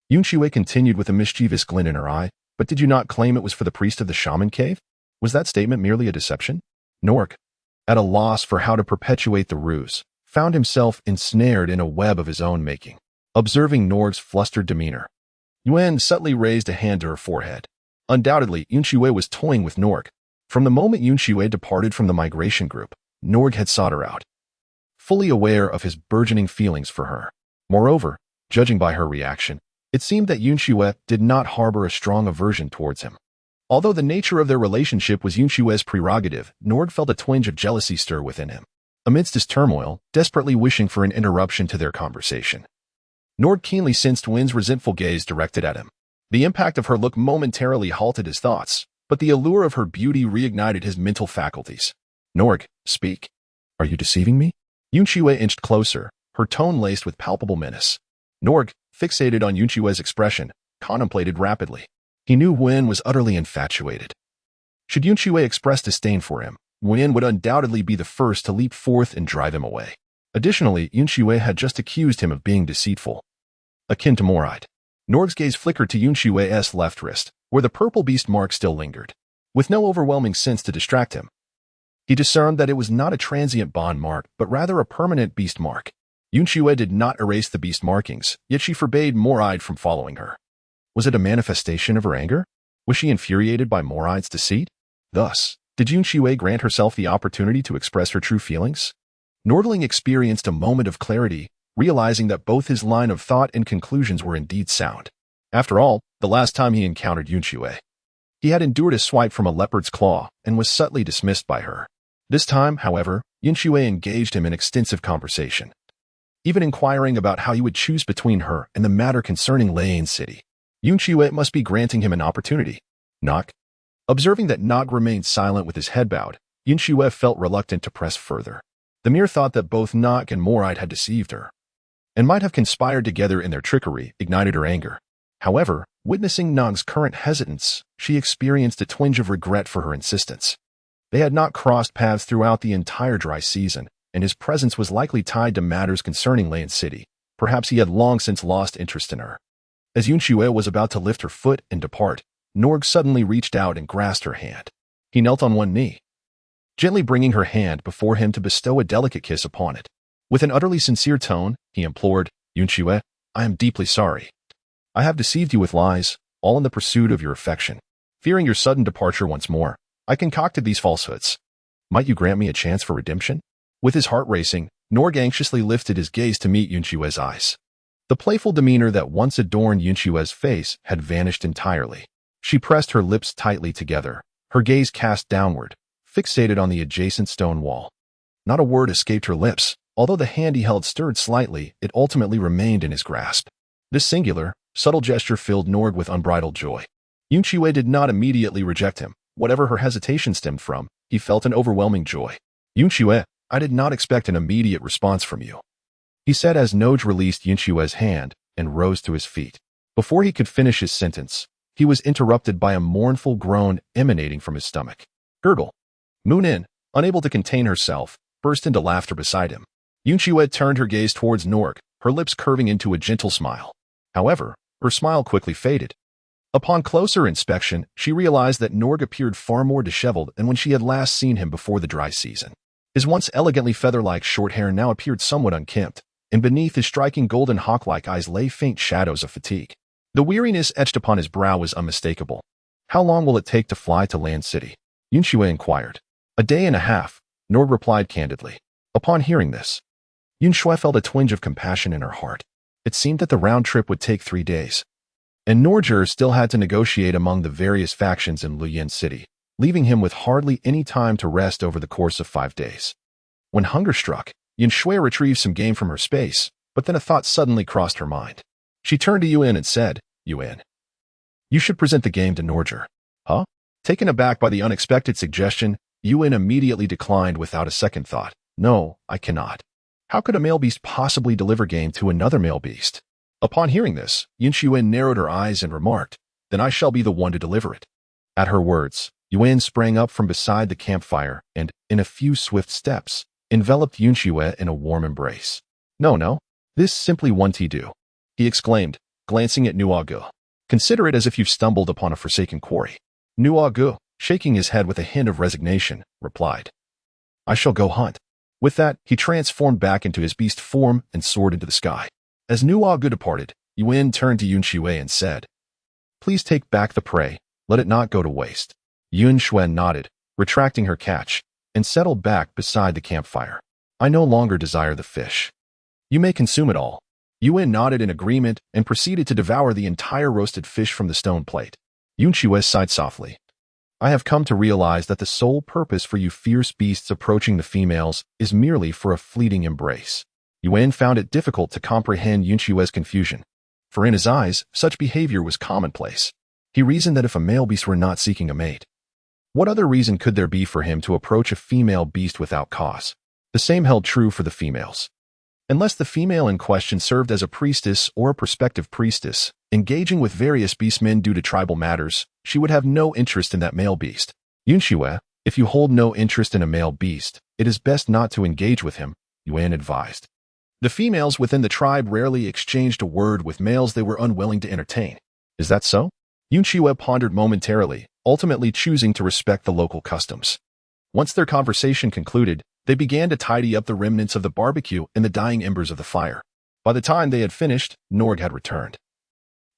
Yun Xue continued with a mischievous glint in her eye, "But did you not claim it was for the priest of the shaman cave? Was that statement merely a deception?" Norg, at a loss for how to perpetuate the ruse, found himself ensnared in a web of his own making. Observing Norg's flustered demeanor, Yuen subtly raised a hand to her forehead. Undoubtedly, Yun Xue was toying with Norg. From the moment Yun Xue departed from the migration group, Norg had sought her out, fully aware of his burgeoning feelings for her. Moreover, judging by her reaction, it seemed that Yun Xue did not harbor a strong aversion towards him. Although the nature of their relationship was Yun Xue's prerogative, Norg felt a twinge of jealousy stir within him. Amidst his turmoil, desperately wishing for an interruption to their conversation, Norg keenly sensed Wen's resentful gaze directed at him. The impact of her look momentarily halted his thoughts, but the allure of her beauty reignited his mental faculties. "Norg, speak. Are you deceiving me?" Yun Xue inched closer, her tone laced with palpable menace. Norg, fixated on Yun Xue's expression, contemplated rapidly. He knew Wen was utterly infatuated. Should Yun Xue express disdain for him, Wen would undoubtedly be the first to leap forth and drive him away. Additionally, Yun Xue had just accused him of being deceitful, akin to Moride. Norg's gaze flickered to Yun Xue's left wrist, where the purple beast mark still lingered. With no overwhelming sense to distract him, he discerned that it was not a transient bond mark, but rather a permanent beast mark. Yun Xue did not erase the beast markings, yet she forbade Moride from following her. Was it a manifestation of her anger? Was she infuriated by Moride's deceit? Thus, did Yun Xue grant herself the opportunity to express her true feelings? Nordling experienced a moment of clarity, realizing that both his line of thought and conclusions were indeed sound. After all, the last time he encountered Yun Xue, he had endured a swipe from a leopard's claw and was subtly dismissed by her. This time, however, Yun Xue engaged him in extensive conversation, even inquiring about how he would choose between her and the matter concerning Lane City. Yun Xue must be granting him an opportunity. Knock. Observing that Nog remained silent with his head bowed, Yun Xue felt reluctant to press further. The mere thought that both Nog and Moride had deceived her, and might have conspired together in their trickery, ignited her anger. However, witnessing Nog's current hesitance, she experienced a twinge of regret for her insistence. They had not crossed paths throughout the entire dry season, and his presence was likely tied to matters concerning Lane City. Perhaps he had long since lost interest in her. As Yun Xue was about to lift her foot and depart, Norg suddenly reached out and grasped her hand. He knelt on one knee, gently bringing her hand before him to bestow a delicate kiss upon it. With an utterly sincere tone, he implored, "Yun Xue, I am deeply sorry. I have deceived you with lies, all in the pursuit of your affection. Fearing your sudden departure once more, I concocted these falsehoods. Might you grant me a chance for redemption? With his heart racing, Norg anxiously lifted his gaze to meet Yun Xue's eyes. The playful demeanor that once adorned Yun Xue's face had vanished entirely. She pressed her lips tightly together, her gaze cast downward, fixated on the adjacent stone wall. Not a word escaped her lips. Although the hand he held stirred slightly, it ultimately remained in his grasp. This singular, subtle gesture filled Norg with unbridled joy. Yun Xue did not immediately reject him. Whatever her hesitation stemmed from, he felt an overwhelming joy. Yun Xue, I did not expect an immediate response from you, he said as Noj released Yun Xue's hand and rose to his feet. Before he could finish his sentence, he was interrupted by a mournful groan emanating from his stomach. Gurgle. Moon In, unable to contain herself, burst into laughter beside him. Yun Xue turned her gaze towards Norg, her lips curving into a gentle smile. However, her smile quickly faded. Upon closer inspection, she realized that Norg appeared far more disheveled than when she had last seen him before the dry season. His once elegantly feather-like short hair now appeared somewhat unkempt, and beneath his striking golden hawk-like eyes lay faint shadows of fatigue. The weariness etched upon his brow was unmistakable. How long will it take to fly to Land City? Yun Xue inquired. A day and a half, Norg replied candidly. Upon hearing this, Yun Xue felt a twinge of compassion in her heart. It seemed that the round trip would take 3 days. And Norger still had to negotiate among the various factions in Luyin City, leaving him with hardly any time to rest over the course of 5 days. When hunger struck, Yun Xue retrieved some game from her space, but then a thought suddenly crossed her mind. She turned to Yun and said, Yun, you should present the game to Norger. Huh? Taken aback by the unexpected suggestion, Yun immediately declined without a second thought. No, I cannot. How could a male beast possibly deliver game to another male beast? Upon hearing this, Yun Xue narrowed her eyes and remarked, Then I shall be the one to deliver it. At her words, Yun sprang up from beside the campfire and, in a few swift steps, enveloped Yun Xue in a warm embrace. No, this simply won't do, he exclaimed, glancing at Nuagu. Consider it as if you've stumbled upon a forsaken quarry. Nuagu, shaking his head with a hint of resignation, replied, I shall go hunt. With that, he transformed back into his beast form and soared into the sky. As Nuagu departed, Yun turned to Yun Xue and said, Please take back the prey, let it not go to waste. Yun Xue nodded, retracting her catch, and settled back beside the campfire. I no longer desire the fish. You may consume it all. Yun nodded in agreement and proceeded to devour the entire roasted fish from the stone plate. Yun Xue sighed softly. I have come to realize that the sole purpose for you fierce beasts approaching the females is merely for a fleeting embrace. Yun found it difficult to comprehend Yun Xue's confusion, for in his eyes, such behavior was commonplace. He reasoned that if a male beast were not seeking a mate, what other reason could there be for him to approach a female beast without cause? The same held true for the females. Unless the female in question served as a priestess or a prospective priestess, engaging with various beastmen due to tribal matters, she would have no interest in that male beast. Yun Xue, if you hold no interest in a male beast, it is best not to engage with him, Yun advised. The females within the tribe rarely exchanged a word with males they were unwilling to entertain. Is that so? Yun Xue pondered momentarily, ultimately choosing to respect the local customs. Once their conversation concluded, they began to tidy up the remnants of the barbecue and the dying embers of the fire. By the time they had finished, Norg had returned,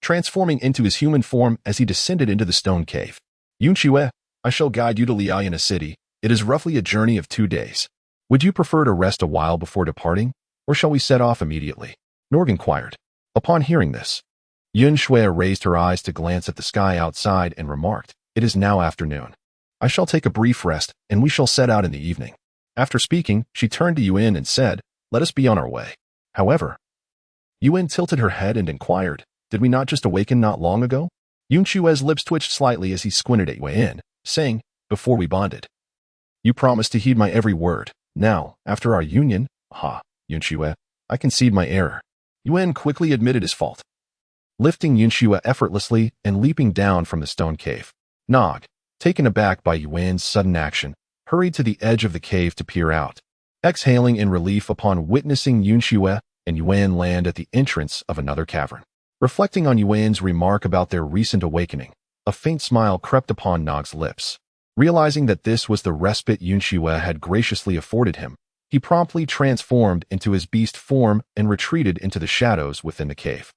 transforming into his human form as he descended into the stone cave. Yun Xue, I shall guide you to Liaoyana City. It is roughly a journey of 2 days. Would you prefer to rest a while before departing, or shall we set off immediately? Norg inquired. Upon hearing this, Yun Xue raised her eyes to glance at the sky outside and remarked, It is now afternoon. I shall take a brief rest, and we shall set out in the evening. After speaking, she turned to Yun and said, Let us be on our way. However, Yun tilted her head and inquired, Did we not just awaken not long ago? Yun Xue's lips twitched slightly as he squinted at Yun, saying, Before we bonded, you promised to heed my every word. Now, after our union, Yun Xue, I concede my error. Yun quickly admitted his fault, lifting Yun Xue effortlessly and leaping down from the stone cave. Nog, taken aback by Yun's sudden action, hurried to the edge of the cave to peer out, exhaling in relief upon witnessing Yun Xue and Yun land at the entrance of another cavern. Reflecting on Yun's remark about their recent awakening, a faint smile crept upon Nog's lips. Realizing that this was the respite Yun Xue had graciously afforded him, he promptly transformed into his beast form and retreated into the shadows within the cave.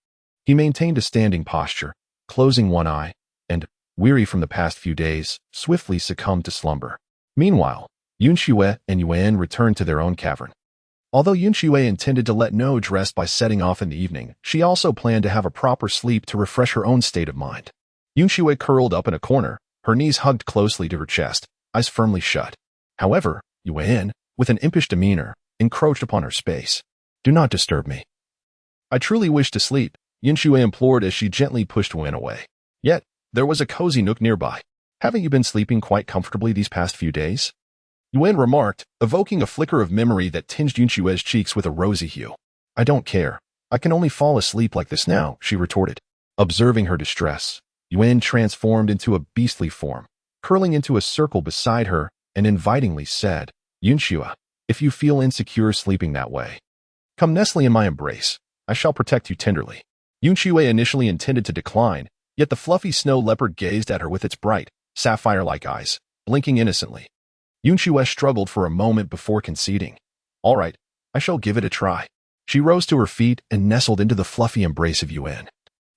He maintained a standing posture, closing one eye, and, weary from the past few days, swiftly succumbed to slumber. Meanwhile, Yun Xue and Yuan returned to their own cavern. Although Yun Xue intended to let Noj rest by setting off in the evening, she also planned to have a proper sleep to refresh her own state of mind. Yun Xue curled up in a corner, her knees hugged closely to her chest, eyes firmly shut. However, Yuan, with an impish demeanor, encroached upon her space. "Do not disturb me. I truly wish to sleep," Yun Xue implored as she gently pushed Yuan away. Yet, there was a cozy nook nearby. "Haven't you been sleeping quite comfortably these past few days?" Yuan remarked, evoking a flicker of memory that tinged Yun Xue's cheeks with a rosy hue. "I don't care. I can only fall asleep like this now," she retorted. Observing her distress, Yuan transformed into a beastly form, curling into a circle beside her and invitingly said, "Yun Xue, if you feel insecure sleeping that way, come nestling in my embrace. I shall protect you tenderly." Yun Xue initially intended to decline, yet the fluffy snow leopard gazed at her with its bright, sapphire-like eyes, blinking innocently. Yun Xue struggled for a moment before conceding. "All right, I shall give it a try." She rose to her feet and nestled into the fluffy embrace of Yuan,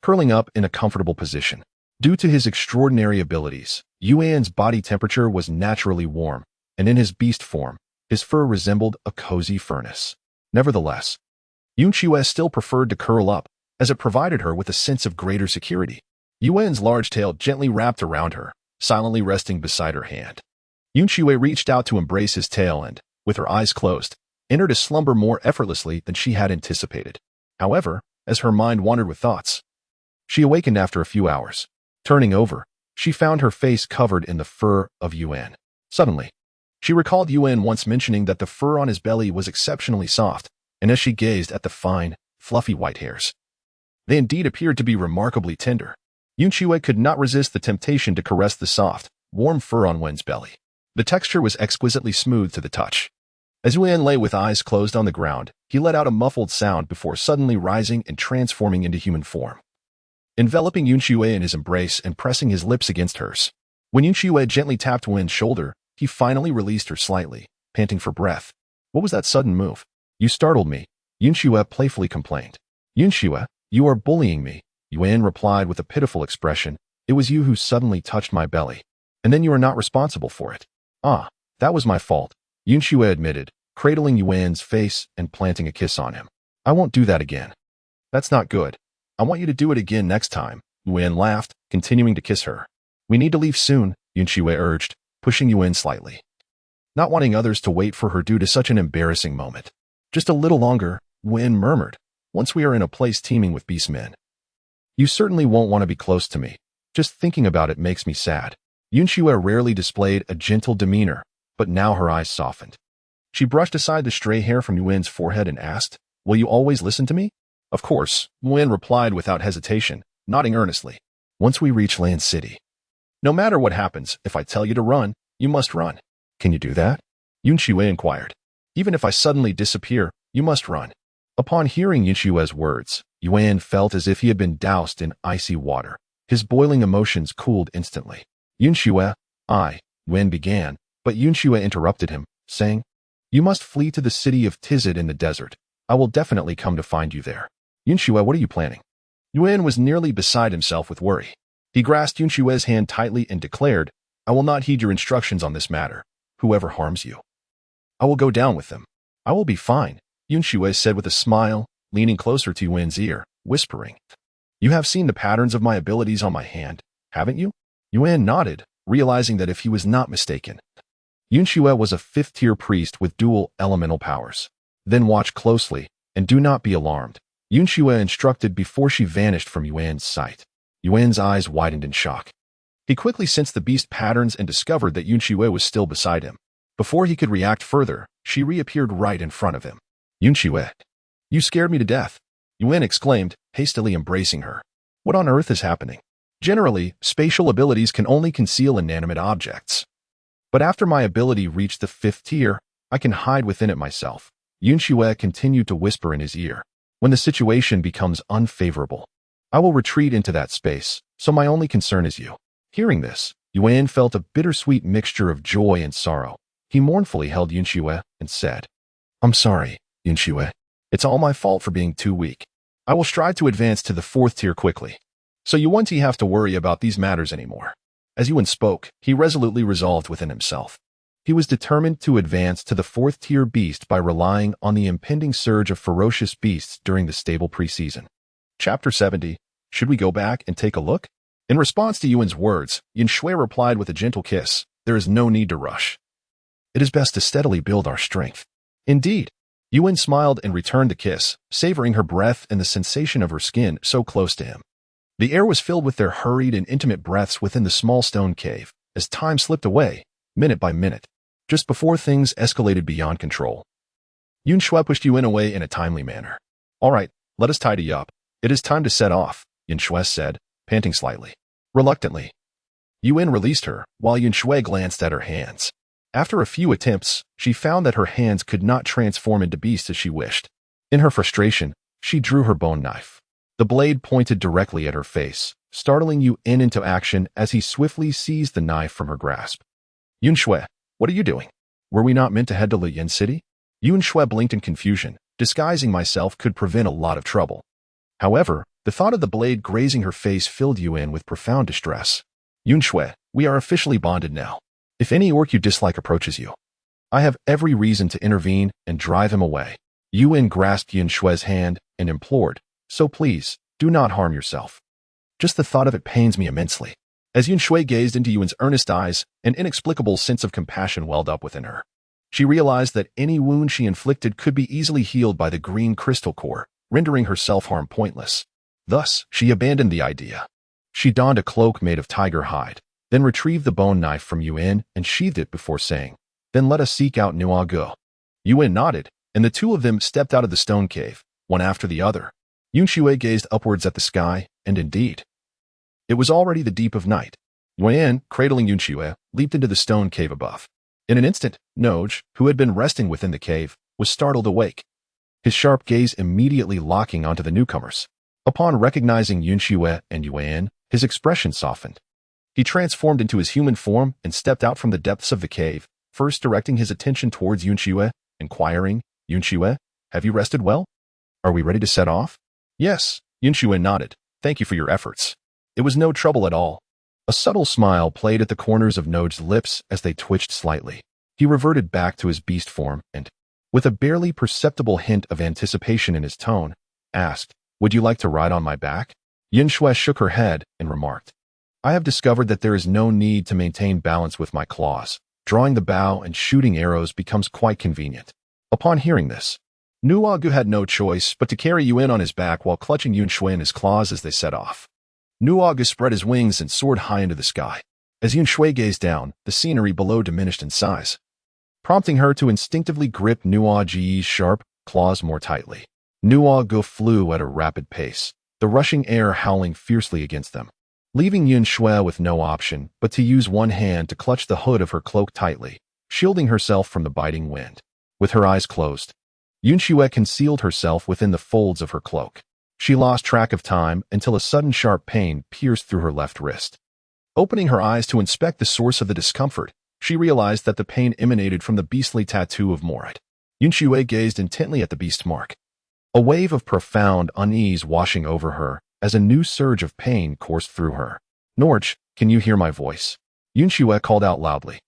curling up in a comfortable position. Due to his extraordinary abilities, Yuan's body temperature was naturally warm, and in his beast form, his fur resembled a cozy furnace. Nevertheless, Yun Xue still preferred to curl up, as it provided her with a sense of greater security. Yuan's large tail gently wrapped around her, silently resting beside her hand. Yun Xue reached out to embrace his tail and, with her eyes closed, entered a slumber more effortlessly than she had anticipated. However, as her mind wandered with thoughts, she awakened after a few hours. Turning over, she found her face covered in the fur of Yuan. Suddenly, she recalled Yuan once mentioning that the fur on his belly was exceptionally soft, and as she gazed at the fine, fluffy white hairs, they indeed appeared to be remarkably tender. Yun Xue could not resist the temptation to caress the soft, warm fur on Yuan's belly. The texture was exquisitely smooth to the touch. As Yuan lay with eyes closed on the ground, he let out a muffled sound before suddenly rising and transforming into human form, enveloping Yun Xue in his embrace and pressing his lips against hers. When Yun Xue gently tapped Yuan's shoulder, he finally released her slightly, panting for breath. "What was that sudden move? You startled me," Yun Xue playfully complained. "Yun Xue, you are bullying me," Yuan replied with a pitiful expression. "It was you who suddenly touched my belly, and then you are not responsible for it." "Ah, that was my fault," Yun Xue admitted, cradling Yuan's face and planting a kiss on him. "I won't do that again." "That's not good. I want you to do it again next time," Yuan laughed, continuing to kiss her. "We need to leave soon," Yun Xue urged, pushing Yuan slightly, not wanting others to wait for her due to such an embarrassing moment. "Just a little longer," Yuan murmured. "Once we are in a place teeming with beastmen, you certainly won't want to be close to me. Just thinking about it makes me sad." Yun Xue rarely displayed a gentle demeanor, but now her eyes softened. She brushed aside the stray hair from Yuan's forehead and asked, "Will you always listen to me?" "Of course," Yuan replied without hesitation, nodding earnestly. "Once we reach Land City, no matter what happens, if I tell you to run, you must run." "Can you do that?" Yun Xue inquired. "Even if I suddenly disappear, you must run." Upon hearing Yun Xue's words, Yuan felt as if he had been doused in icy water. His boiling emotions cooled instantly. "Yun Xue, Yuan began, but Yun Xue interrupted him, saying, "You must flee to the city of Tizid in the desert. I will definitely come to find you there." "Yun Xue, what are you planning?" Yuan was nearly beside himself with worry. He grasped Yun Xue's hand tightly and declared, "I will not heed your instructions on this matter. Whoever harms you, I will go down with them." "I will be fine," Yun Xue said with a smile, leaning closer to Yuan's ear, whispering, "You have seen the patterns of my abilities on my hand, haven't you?" Yuan nodded, realizing that if he was not mistaken, Yun Xue was a fifth-tier priest with dual elemental powers. "Then watch closely, and do not be alarmed," Yun Xue instructed before she vanished from Yuan's sight. Yuan's eyes widened in shock. He quickly sensed the beast patterns and discovered that Yun Xue was still beside him. Before he could react further, she reappeared right in front of him. "Yun Xue, you scared me to death," Yuan exclaimed, hastily embracing her. "What on earth is happening?" Generally, spatial abilities can only conceal inanimate objects. But after my ability reached the 5th tier, I can hide within it myself. Yun Xue continued to whisper in his ear. "When the situation becomes unfavorable, I will retreat into that space, so my only concern is you." Hearing this, Yuan felt a bittersweet mixture of joy and sorrow. He mournfully held Yun Xue and said, "I'm sorry, Yun Xue. It's all my fault for being too weak. I will strive to advance to the 4th tier quickly, so you won't have to worry about these matters anymore." As Yun spoke, he resolutely resolved within himself. He was determined to advance to the fourth-tier beast by relying on the impending surge of ferocious beasts during the stable preseason. Chapter 70. Should we go back and take a look? In response to Yun's words, Yun Xue replied with a gentle kiss, "There is no need to rush. It is best to steadily build our strength." Indeed. Yun smiled and returned the kiss, savoring her breath and the sensation of her skin so close to him. The air was filled with their hurried and intimate breaths within the small stone cave, as time slipped away, minute by minute, just before things escalated beyond control. Yun Xue pushed Yun away in a timely manner. "All right, let us tidy up. It is time to set off," Yun Xue said, panting slightly. Reluctantly, Yun released her, while Yun Xue glanced at her hands. After a few attempts, she found that her hands could not transform into beasts as she wished. In her frustration, she drew her bone knife. The blade pointed directly at her face, startling Yun into action as he swiftly seized the knife from her grasp. "Yun Xue, what are you doing? Were we not meant to head to Liyan City?" Yun Xue blinked in confusion. Disguising myself could prevent a lot of trouble. However, the thought of the blade grazing her face filled Yun with profound distress. "Yun Xue, we are officially bonded now. If any orc you dislike approaches you, I have every reason to intervene and drive him away." Yun grasped Yun Xue's hand and implored, "So please, do not harm yourself. Just the thought of it pains me immensely." As Yun Xue gazed into Yun's earnest eyes, an inexplicable sense of compassion welled up within her. She realized that any wound she inflicted could be easily healed by the green crystal core, rendering her self-harm pointless. Thus, she abandoned the idea. She donned a cloak made of tiger hide, then retrieved the bone knife from Yun and sheathed it before saying, "Then let us seek out Nuagu." Yun nodded, and the two of them stepped out of the stone cave, one after the other. Yun Xue gazed upwards at the sky, and indeed, it was already the deep of night. Yun, cradling Yun Xue, leaped into the stone cave above. In an instant, Noj, who had been resting within the cave, was startled awake, his sharp gaze immediately locking onto the newcomers. Upon recognizing Yun Xue and Yun, his expression softened. He transformed into his human form and stepped out from the depths of the cave, first directing his attention towards Yun Xue, inquiring, "Yun Xue, have you rested well? Are we ready to set off?" "Yes," Yun Xue nodded. "Thank you for your efforts. It was no trouble at all." A subtle smile played at the corners of Noj's lips as they twitched slightly. He reverted back to his beast form and, with a barely perceptible hint of anticipation in his tone, asked, "Would you like to ride on my back?" Yun Xue shook her head and remarked, "I have discovered that there is no need to maintain balance with my claws. Drawing the bow and shooting arrows becomes quite convenient." Upon hearing this, Nuagu had no choice but to carry Yun on his back while clutching Yun Xue in his claws as they set off. Nuagu spread his wings and soared high into the sky. As Yun Xue gazed down, the scenery below diminished in size, prompting her to instinctively grip Nuagu's sharp claws more tightly. Nuagu flew at a rapid pace, the rushing air howling fiercely against them, leaving Yun Xue with no option but to use one hand to clutch the hood of her cloak tightly, shielding herself from the biting wind. With her eyes closed, Yun Xue concealed herself within the folds of her cloak. She lost track of time until a sudden sharp pain pierced through her left wrist. Opening her eyes to inspect the source of the discomfort, she realized that the pain emanated from the beastly tattoo of Morat. Yun Xue gazed intently at the beast's mark, a wave of profound unease washing over her as a new surge of pain coursed through her. "Norj, can you hear my voice?" Yun Xue called out loudly.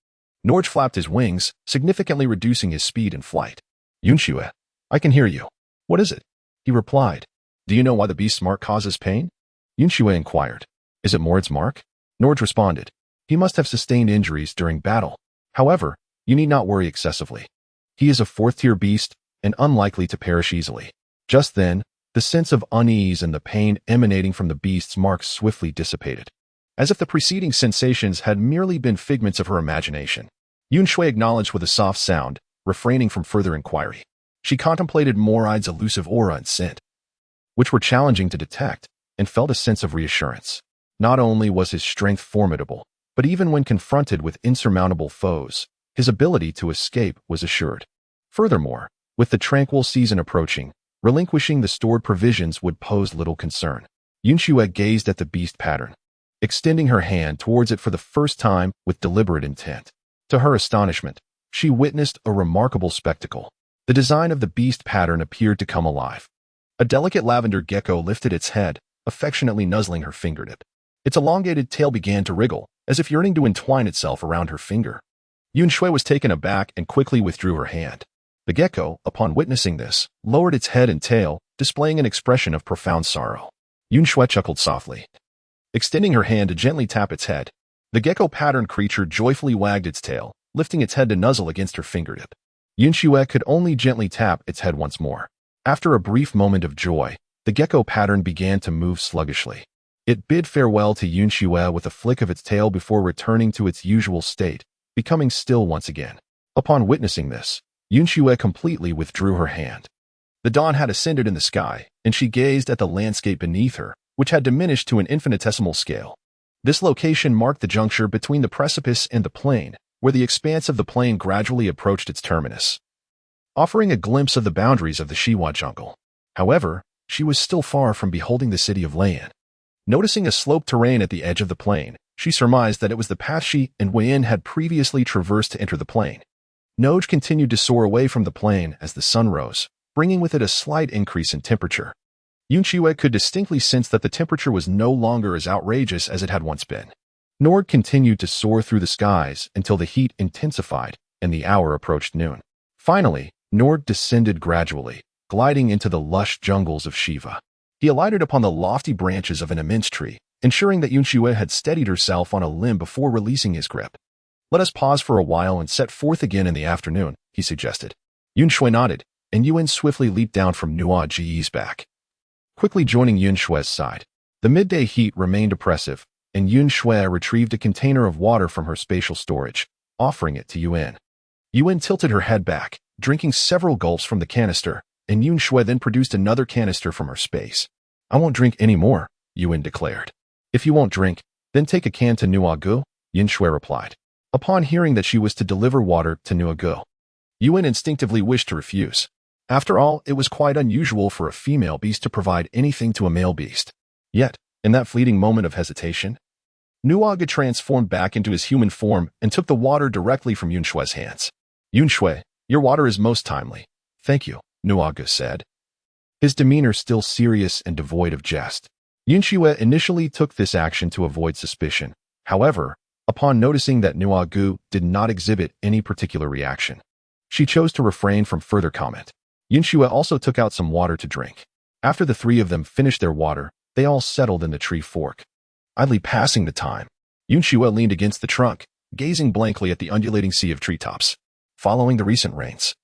Norj flapped his wings, significantly reducing his speed in flight. "Yun Xue, I can hear you. What is it?" He replied. "Do you know why the beast's mark causes pain?" Yun Xue inquired. "Is it Morat's mark?" Norj responded. "He must have sustained injuries during battle. However, you need not worry excessively. He is a fourth-tier beast and unlikely to perish easily." Just then, the sense of unease and the pain emanating from the beast's mark swiftly dissipated, as if the preceding sensations had merely been figments of her imagination. Yun Xue acknowledged with a soft sound, refraining from further inquiry. She contemplated Morad's elusive aura and scent, which were challenging to detect, and felt a sense of reassurance. Not only was his strength formidable, but even when confronted with insurmountable foes, his ability to escape was assured. Furthermore, with the tranquil season approaching, relinquishing the stored provisions would pose little concern. Yun Xue gazed at the beast pattern, extending her hand towards it for the first time with deliberate intent. To her astonishment, she witnessed a remarkable spectacle. The design of the beast pattern appeared to come alive. A delicate lavender gecko lifted its head, affectionately nuzzling her fingertip. Its elongated tail began to wriggle, as if yearning to entwine itself around her finger. Yun Xue was taken aback and quickly withdrew her hand. The gecko, upon witnessing this, lowered its head and tail, displaying an expression of profound sorrow. Yun Xue chuckled softly. Extending her hand to gently tap its head, the gecko-patterned creature joyfully wagged its tail, lifting its head to nuzzle against her fingertip. Yun Xue could only gently tap its head once more. After a brief moment of joy, the gecko pattern began to move sluggishly. It bid farewell to Yun Xue with a flick of its tail before returning to its usual state, becoming still once again. Upon witnessing this, Yun Xue completely withdrew her hand. The dawn had ascended in the sky, and she gazed at the landscape beneath her, which had diminished to an infinitesimal scale. This location marked the juncture between the precipice and the plain, where the expanse of the plain gradually approached its terminus, offering a glimpse of the boundaries of the Shiwa jungle. However, she was still far from beholding the city of Layan. Noticing a sloped terrain at the edge of the plain, she surmised that it was the path she and Wei had previously traversed to enter the plain. Noj continued to soar away from the plain as the sun rose, bringing with it a slight increase in temperature. Yun Xue could distinctly sense that the temperature was no longer as outrageous as it had once been. Nord continued to soar through the skies until the heat intensified and the hour approached noon. Finally, Nord descended gradually, gliding into the lush jungles of Shiva. He alighted upon the lofty branches of an immense tree, ensuring that Yun Xue had steadied herself on a limb before releasing his grip. "Let us pause for a while and set forth again in the afternoon," he suggested. Yun Xue nodded, and Yun swiftly leaped down from Nua Ji's back, quickly joining Yun Xue's side. The midday heat remained oppressive, and Yun Xue retrieved a container of water from her spatial storage, offering it to Yun. Yun tilted her head back, drinking several gulps from the canister, and Yun Xue then produced another canister from her space. "I won't drink any more," Yun declared. "If you won't drink, then take a can to Nuagu," Yun Xue replied. Upon hearing that she was to deliver water to Nuagu, Yun instinctively wished to refuse. After all, it was quite unusual for a female beast to provide anything to a male beast. Yet, in that fleeting moment of hesitation, Nuagu transformed back into his human form and took the water directly from Yun Xue's hands. "Yun Xue, your water is most timely." "Thank you," Nuagu said, his demeanor still serious and devoid of jest. Yun Xue initially took this action to avoid suspicion. However, upon noticing that Nuagu did not exhibit any particular reaction, she chose to refrain from further comment. Yun Xue also took out some water to drink. After the three of them finished their water, they all settled in the tree fork, idly passing the time. Yun Xue leaned against the trunk, gazing blankly at the undulating sea of treetops. Following the recent rains,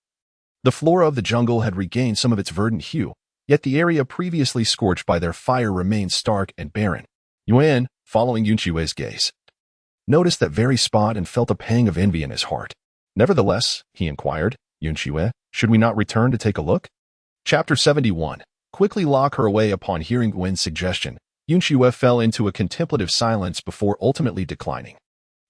the flora of the jungle had regained some of its verdant hue, yet the area previously scorched by their fire remained stark and barren. Yun, following Yun Xue's gaze, noticed that very spot and felt a pang of envy in his heart. "Nevertheless," he inquired, "Yun Xue, should we not return to take a look?" Chapter 71. Quickly lock her away. Upon hearing Yun's suggestion, Yun Xue fell into a contemplative silence before ultimately declining.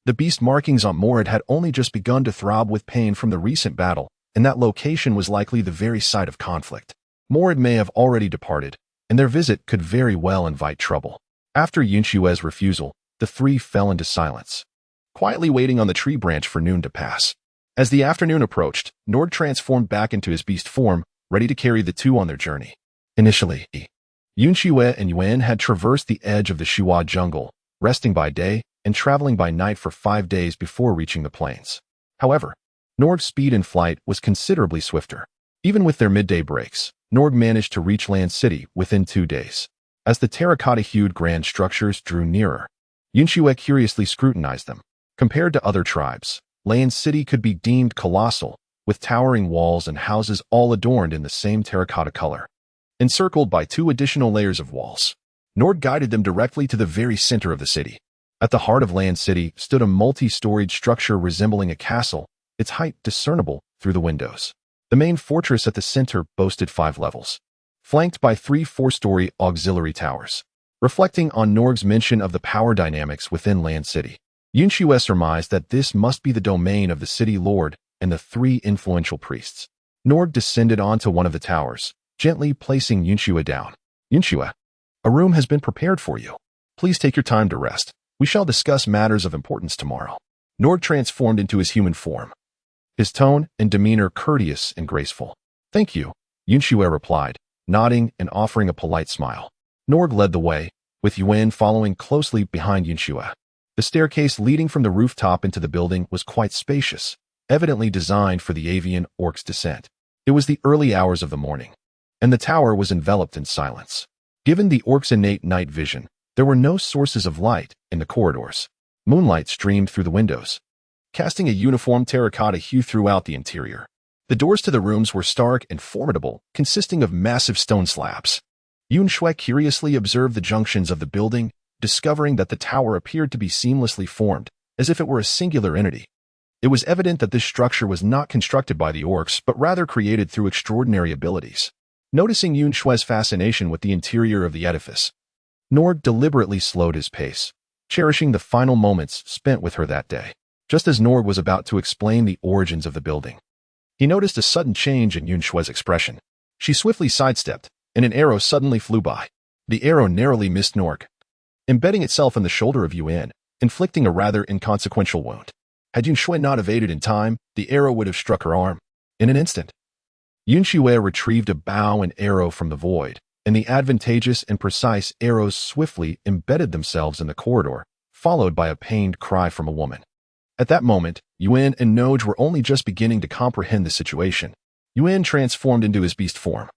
The beast markings on Morid had only just begun to throb with pain from the recent battle, and that location was likely the very site of conflict. Morid may have already departed, and their visit could very well invite trouble. After Yun Xue's refusal, the three fell into silence, quietly waiting on the tree branch for noon to pass. As the afternoon approached, Nord transformed back into his beast form, ready to carry the two on their journey. Initially, Yun Xue and Yun had traversed the edge of the Shiwa jungle, resting by day and traveling by night for 5 days before reaching the plains. However, Nord's speed in flight was considerably swifter. Even with their midday breaks, Nord managed to reach Land City within 2 days. As the terracotta-hued grand structures drew nearer, Yun Xue curiously scrutinized them. Compared to other tribes, Land City could be deemed colossal, with towering walls and houses all adorned in the same terracotta color, encircled by 2 additional layers of walls. Nord guided them directly to the very center of the city. At the heart of Land City stood a multi-storied structure resembling a castle, its height discernible through the windows. The main fortress at the center boasted 5 levels, flanked by 3 4-story auxiliary towers. Reflecting on Nord's mention of the power dynamics within Land City, Yun Xue surmised that this must be the domain of the city lord and the 3 influential priests. Nord descended onto one of the towers, gently placing Yun Xue down. "Yun Xue, a room has been prepared for you. Please take your time to rest. We shall discuss matters of importance tomorrow." Nord transformed into his human form, his tone and demeanor courteous and graceful. "Thank you," Yun Xue replied, nodding and offering a polite smile. Nord led the way, with Yun following closely behind Yun Xue. The staircase leading from the rooftop into the building was quite spacious, evidently designed for the avian orc's descent. It was the early hours of the morning, and the tower was enveloped in silence. Given the orc's innate night vision, there were no sources of light in the corridors. Moonlight streamed through the windows, casting a uniform terracotta hue throughout the interior. The doors to the rooms were stark and formidable, consisting of massive stone slabs. Yun Xue curiously observed the junctions of the building, discovering that the tower appeared to be seamlessly formed, as if it were a singular entity. It was evident that this structure was not constructed by the orcs, but rather created through extraordinary abilities. Noticing Yun Xue's fascination with the interior of the edifice, Nord deliberately slowed his pace, cherishing the final moments spent with her that day. Just as Nord was about to explain the origins of the building, he noticed a sudden change in Yun Xue's expression. She swiftly sidestepped, and an arrow suddenly flew by. The arrow narrowly missed Nord, embedding itself in the shoulder of Yun, inflicting a rather inconsequential wound. Had Yun Xue not evaded in time, the arrow would have struck her arm. In an instant, Yun Xue retrieved a bow and arrow from the void, and the advantageous and precise arrows swiftly embedded themselves in the corridor, followed by a pained cry from a woman. At that moment, Yun and Noj were only just beginning to comprehend the situation. Yun transformed into his beast form,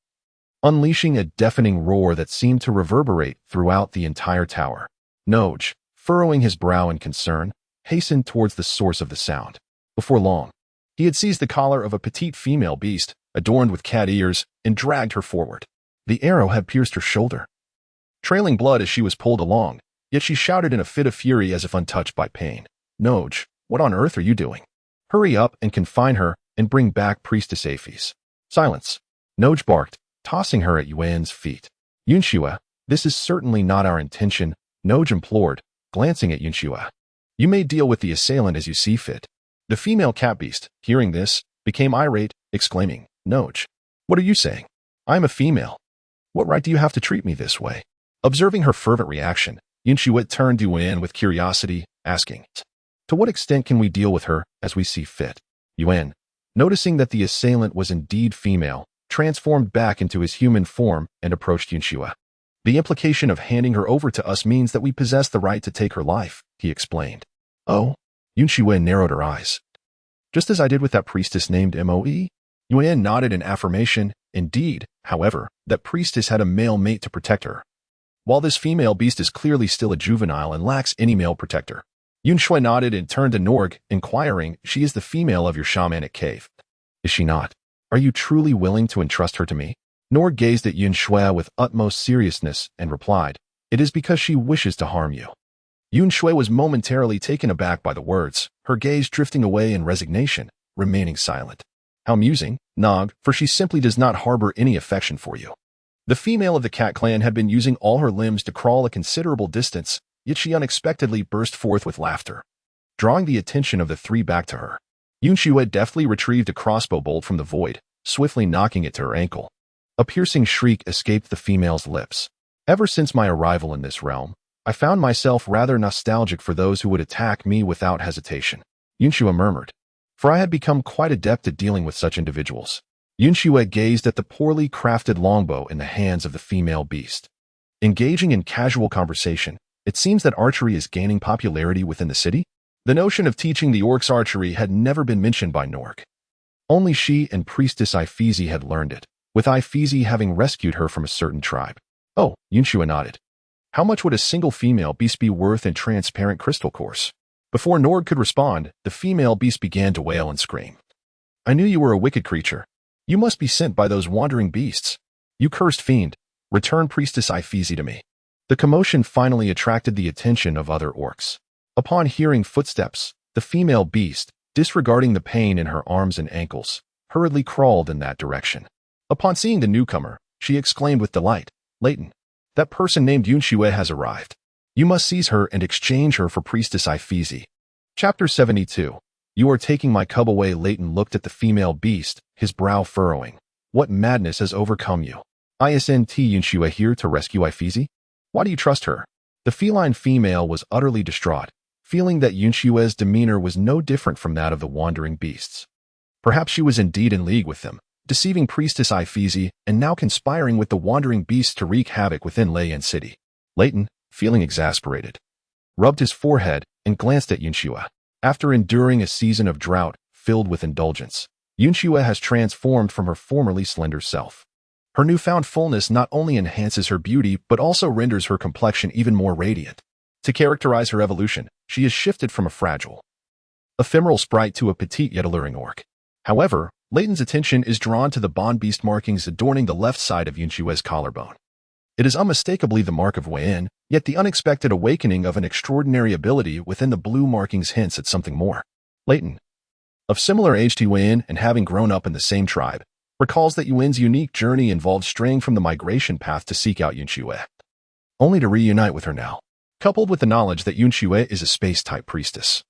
unleashing a deafening roar that seemed to reverberate throughout the entire tower. Noj, furrowing his brow in concern, hastened towards the source of the sound. Before long, he had seized the collar of a petite female beast, adorned with cat ears, and dragged her forward. The arrow had pierced her shoulder, trailing blood as she was pulled along, yet she shouted in a fit of fury as if untouched by pain. Noj, what on earth are you doing? Hurry up and confine her and bring back Priestess Aphes. Silence, Noj barked, tossing her at Yun's feet. Yun Xue, this is certainly not our intention, Noj implored, glancing at Yun Xue. You may deal with the assailant as you see fit. The female cat beast, hearing this, became irate, exclaiming, Noj, what are you saying? I am a female. What right do you have to treat me this way? Observing her fervent reaction, Yun Xue turned to Yun with curiosity, asking, to what extent can we deal with her as we see fit? Yun, noticing that the assailant was indeed female, transformed back into his human form and approached Yun Xue. The implication of handing her over to us means that we possess the right to take her life, he explained. Oh? Yun Xue narrowed her eyes. Just as I did with that priestess named Moe? Yun nodded in affirmation. Indeed, however, that priestess had a male mate to protect her, while this female beast is clearly still a juvenile and lacks any male protector. Yun Xue nodded and turned to Norg, inquiring, she is the female of your shamanic cave. Is she not? Are you truly willing to entrust her to me? Norg gazed at Yun Xue with utmost seriousness and replied, it is because she wishes to harm you. Yun Xue was momentarily taken aback by the words, her gaze drifting away in resignation, remaining silent. How amusing, Nog, for she simply does not harbor any affection for you. The female of the cat clan had been using all her limbs to crawl a considerable distance, yet she unexpectedly burst forth with laughter, drawing the attention of the three back to her. Yun Xue deftly retrieved a crossbow bolt from the void, swiftly knocking it to her ankle. A piercing shriek escaped the female's lips. Ever since my arrival in this realm, I found myself rather nostalgic for those who would attack me without hesitation. Yun Xue murmured, for I had become quite adept at dealing with such individuals. Yun Xue gazed at the poorly crafted longbow in the hands of the female beast. Engaging in casual conversation, it seems that archery is gaining popularity within the city. The notion of teaching the orcs archery had never been mentioned by Norg. Only she and Priestess Ifeezi had learned it, with Ifeezi having rescued her from a certain tribe. Oh, Yun Xue nodded. How much would a single female beast be worth in transparent crystal course? Before Norg could respond, the female beast began to wail and scream. I knew you were a wicked creature. You must be sent by those wandering beasts. You cursed fiend, return Priestess Ifeezi to me. The commotion finally attracted the attention of other orcs. Upon hearing footsteps, the female beast, disregarding the pain in her arms and ankles, hurriedly crawled in that direction. Upon seeing the newcomer, she exclaimed with delight, Leighton, that person named Yun Xue has arrived. You must seize her and exchange her for Priestess Ifeezi. Chapter 72. You are taking my cub away. Leighton looked at the female beast, his brow furrowing. What madness has overcome you? Isn't Yun Xue here to rescue Ifeezi? Why do you trust her? The feline female was utterly distraught, feeling that Yun Xue's demeanor was no different from that of the wandering beasts. Perhaps she was indeed in league with them, deceiving Priestess Ifeezi and now conspiring with the wandering beasts to wreak havoc within Lei Yan City. Leighton, feeling exasperated, rubbed his forehead and glanced at Yun Xue. After enduring a season of drought filled with indulgence, Yun Xue has transformed from her formerly slender self. Her newfound fullness not only enhances her beauty but also renders her complexion even more radiant. To characterize her evolution, she has shifted from a fragile, ephemeral sprite to a petite yet alluring orc. However, Leighton's attention is drawn to the bond beast markings adorning the left side of Yun Xue's collarbone. It is unmistakably the mark of Wei, yet the unexpected awakening of an extraordinary ability within the blue markings hints at something more. Leighton, of similar age to Yun and having grown up in the same tribe, recalls that Yun's unique journey involved straying from the migration path to seek out Yun Xue, only to reunite with her now. Coupled with the knowledge that Yun Xue is a space-type priestess,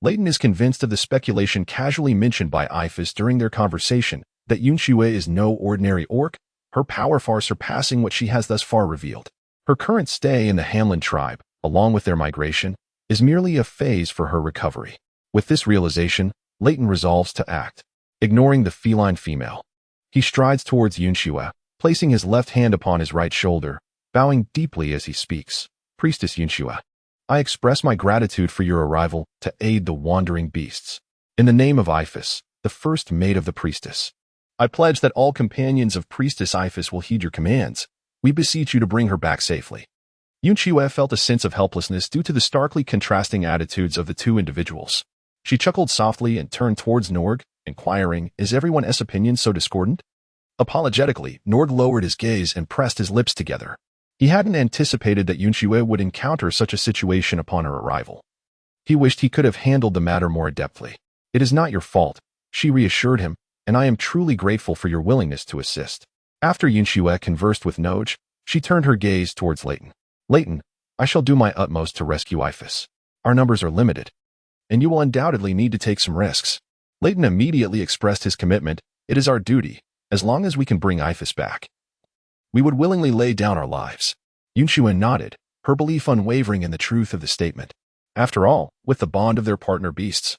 Leighton is convinced of the speculation casually mentioned by Ifis during their conversation that Yun Xue is no ordinary orc, her power far surpassing what she has thus far revealed. Her current stay in the Hamlin tribe, along with their migration, is merely a phase for her recovery. With this realization, Leighton resolves to act. Ignoring the feline female, he strides towards Yun Xue, placing his left hand upon his right shoulder, bowing deeply as he speaks. Priestess Yun Xue, I express my gratitude for your arrival to aid the wandering beasts. In the name of Ifis, the first mate of the priestess, I pledge that all companions of Priestess Ifis will heed your commands. We beseech you to bring her back safely. Yun Xue felt a sense of helplessness due to the starkly contrasting attitudes of the two individuals. She chuckled softly and turned towards Norg, inquiring, is everyone's opinion so discordant? Apologetically, Norg lowered his gaze and pressed his lips together. He hadn't anticipated that Yun Xue would encounter such a situation upon her arrival. He wished he could have handled the matter more adeptly. It is not your fault, she reassured him, and I am truly grateful for your willingness to assist. After Yun Xue conversed with Noj, she turned her gaze towards Leighton. Leighton, I shall do my utmost to rescue Ifis. Our numbers are limited, and you will undoubtedly need to take some risks. Leighton immediately expressed his commitment. It is our duty, as long as we can bring Ifis back. We would willingly lay down our lives. Yun Xue nodded, her belief unwavering in the truth of the statement. After all, with the bond of their partner beasts,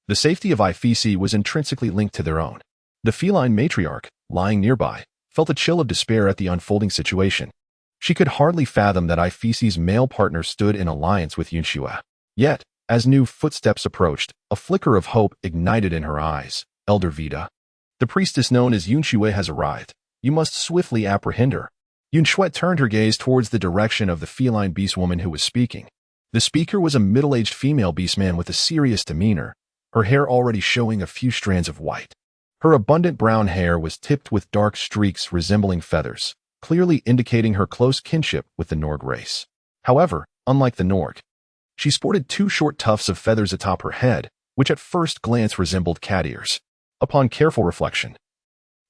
the safety of Ifisi was intrinsically linked to their own. The feline matriarch, lying nearby, felt a chill of despair at the unfolding situation. She could hardly fathom that Ifisi's male partner stood in alliance with Yun Xue. Yet, as new footsteps approached, a flicker of hope ignited in her eyes. Elder Vida, the priestess known as Yun Xue has arrived. You must swiftly apprehend her. Yun Xue turned her gaze towards the direction of the feline beast woman who was speaking. The speaker was a middle-aged female beastman with a serious demeanor, her hair already showing a few strands of white. Her abundant brown hair was tipped with dark streaks resembling feathers, clearly indicating her close kinship with the Norg race. However, unlike the Norg, she sported two short tufts of feathers atop her head, which at first glance resembled cat ears. Upon careful reflection,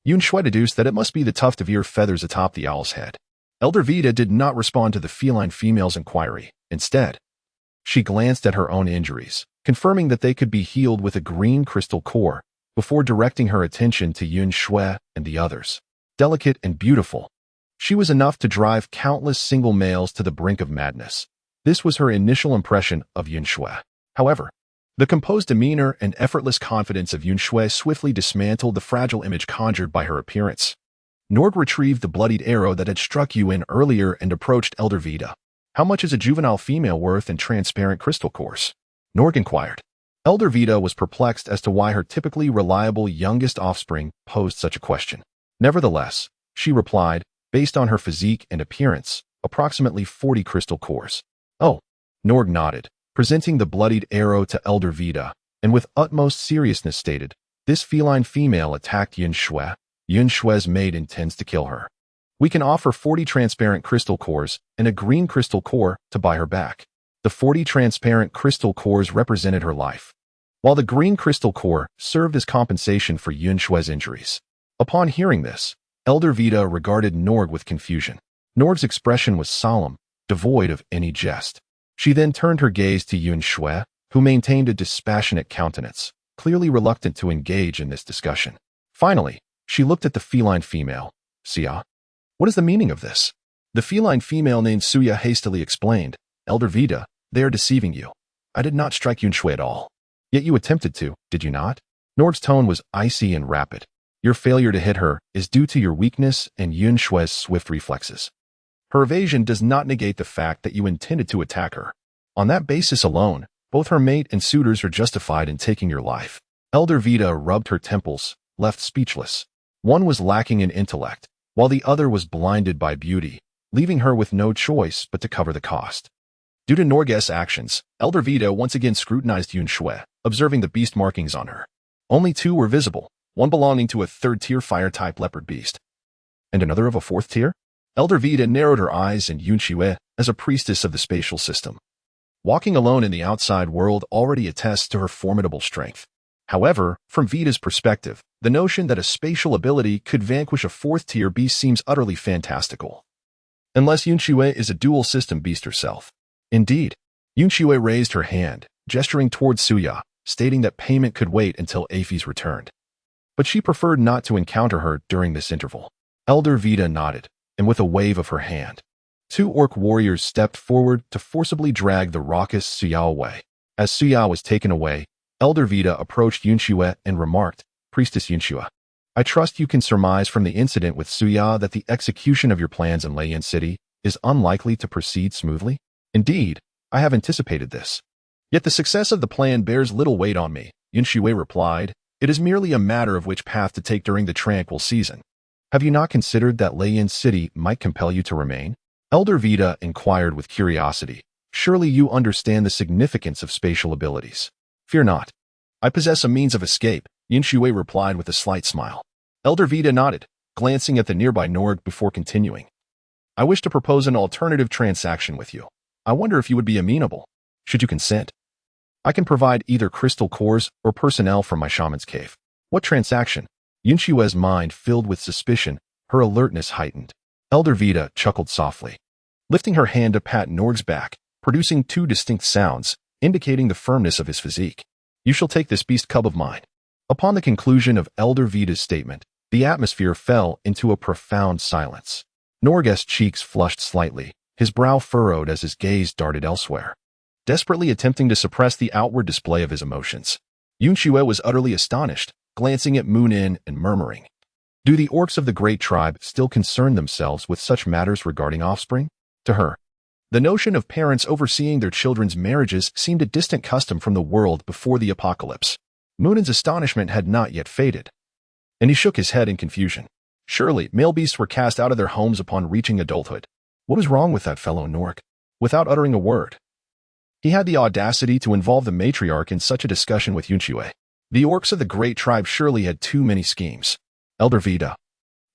Yun Xue deduced that it must be the tuft of ear feathers atop the owl's head. Elder Vida did not respond to the feline female's inquiry. Instead, she glanced at her own injuries, confirming that they could be healed with a green crystal core, before directing her attention to Yun Xue and the others. Delicate and beautiful, she was enough to drive countless single males to the brink of madness. This was her initial impression of Yun Xue. However, the composed demeanor and effortless confidence of Yun Xue swiftly dismantled the fragile image conjured by her appearance. Norg retrieved the bloodied arrow that had struck Yun earlier and approached Elder Vida. How much is a juvenile female worth in transparent crystal cores? Norg inquired. Elder Vida was perplexed as to why her typically reliable youngest offspring posed such a question. Nevertheless, she replied, based on her physique and appearance, approximately 40 crystal cores. Oh, Norg nodded, presenting the bloodied arrow to Elder Vida, and with utmost seriousness stated, this feline female attacked Yun Xue. Yun Xue's mate intends to kill her. We can offer 40 transparent crystal cores and a green crystal core to buy her back. The 40 transparent crystal cores represented her life, while the green crystal core served as compensation for Yun Xue's injuries. Upon hearing this, Elder Vida regarded Norg with confusion. Norg's expression was solemn, devoid of any jest. She then turned her gaze to Yun Xue, who maintained a dispassionate countenance, clearly reluctant to engage in this discussion. Finally, she looked at the feline female. Xia, what is the meaning of this? The feline female named Suya hastily explained. Elder Vida, they are deceiving you. I did not strike Yun Xue at all. Yet you attempted to, did you not? Norg's tone was icy and rapid. Your failure to hit her is due to your weakness and Yun Xue's swift reflexes. Her evasion does not negate the fact that you intended to attack her. On that basis alone, Both her mate and suitors are justified in taking your life. Elder Vita rubbed her temples, left speechless. One was lacking in intellect, while the other was blinded by beauty, leaving her with no choice but to cover the cost. Due to Norgest's actions, Elder Vita once again scrutinized Yun Xue, observing the beast markings on her. Only two were visible, one belonging to a third-tier fire-type leopard beast, and another of a fourth tier? Elder Vita narrowed her eyes and Yun Xue as a priestess of the spatial system. Walking alone in the outside world already attests to her formidable strength. However, from Vita's perspective, the notion that a spatial ability could vanquish a fourth-tier beast seems utterly fantastical. Unless Yun Xue is a dual-system beast herself. Indeed, Yun Xue raised her hand, gesturing towards Suya, stating that payment could wait until Aphis returned. But she preferred not to encounter her during this interval. Elder Vita nodded, and with a wave of her hand, two orc warriors stepped forward to forcibly drag the raucous Suya away. As Suya was taken away, Elder Vita approached Yun Xue and remarked, "Priestess Yun Xue, I trust you can surmise from the incident with Suya that the execution of your plans in Lei Yin City is unlikely to proceed smoothly? Indeed, I have anticipated this. Yet the success of the plan bears little weight on me," Yun Xue replied. "It is merely a matter of which path to take during the tranquil season. Have you not considered that Lei Yin City might compel you to remain?" Elder Vita inquired with curiosity. "Surely you understand the significance of spatial abilities. Fear not. I possess a means of escape," Yun Xue replied with a slight smile. Elder Vita nodded, glancing at the nearby Norg before continuing. "I wish to propose an alternative transaction with you. I wonder if you would be amenable. Should you consent? I can provide either crystal cores or personnel from my shaman's cave." "What transaction?" Yun Xue's mind filled with suspicion, her alertness heightened. Elder Vita chuckled softly, lifting her hand to pat Norg's back, producing two distinct sounds, indicating the firmness of his physique. "You shall take this beast cub of mine." Upon the conclusion of Elder Vita's statement, the atmosphere fell into a profound silence. Norgest's cheeks flushed slightly, his brow furrowed as his gaze darted elsewhere, desperately attempting to suppress the outward display of his emotions. Yun Xue was utterly astonished, glancing at Moonin and murmuring, "Do the orcs of the great tribe still concern themselves with such matters regarding offspring?" To her, the notion of parents overseeing their children's marriages seemed a distant custom from the world before the apocalypse. Moonin's astonishment had not yet faded, and he shook his head in confusion. Surely, male beasts were cast out of their homes upon reaching adulthood. What was wrong with that fellow Norg? Without uttering a word, he had the audacity to involve the matriarch in such a discussion with Yun Xue. The orcs of the great tribe surely had too many schemes. Elder Vita,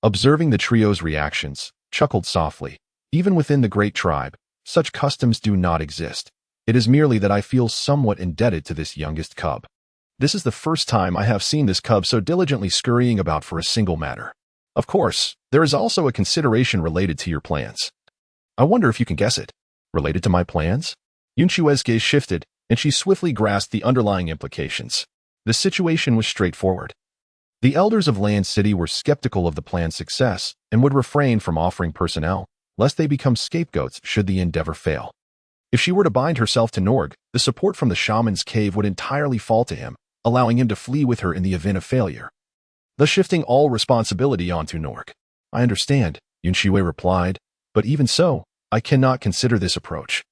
observing the trio's reactions, chuckled softly. "Even within the great tribe, such customs do not exist. It is merely that I feel somewhat indebted to this youngest cub. This is the first time I have seen this cub so diligently scurrying about for a single matter. Of course, there is also a consideration related to your plans. I wonder if you can guess it." "Related to my plans?" Yun Xue's gaze shifted, and she swiftly grasped the underlying implications. The situation was straightforward. The elders of Land City were skeptical of the plan's success and would refrain from offering personnel, lest they become scapegoats should the endeavor fail. If she were to bind herself to Norg, the support from the shaman's cave would entirely fall to him, allowing him to flee with her in the event of failure, thus shifting all responsibility onto Norg. "I understand," Yun Xue replied, "but even so, I cannot consider this approach.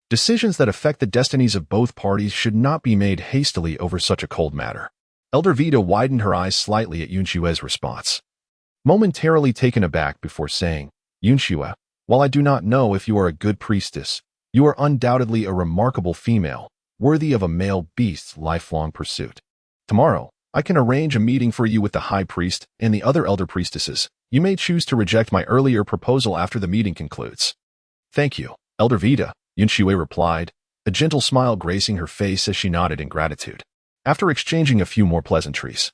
Decisions that affect the destinies of both parties should not be made hastily over such a cold matter." Elder Vita widened her eyes slightly at Yun Xue's response, momentarily taken aback before saying, "Yun Xue, while I do not know if you are a good priestess, you are undoubtedly a remarkable female, worthy of a male beast's lifelong pursuit. Tomorrow, I can arrange a meeting for you with the High Priest and the other elder priestesses. You may choose to reject my earlier proposal after the meeting concludes." "Thank you, Elder Vita," Yun Xue replied, a gentle smile gracing her face as she nodded in gratitude. After exchanging a few more pleasantries,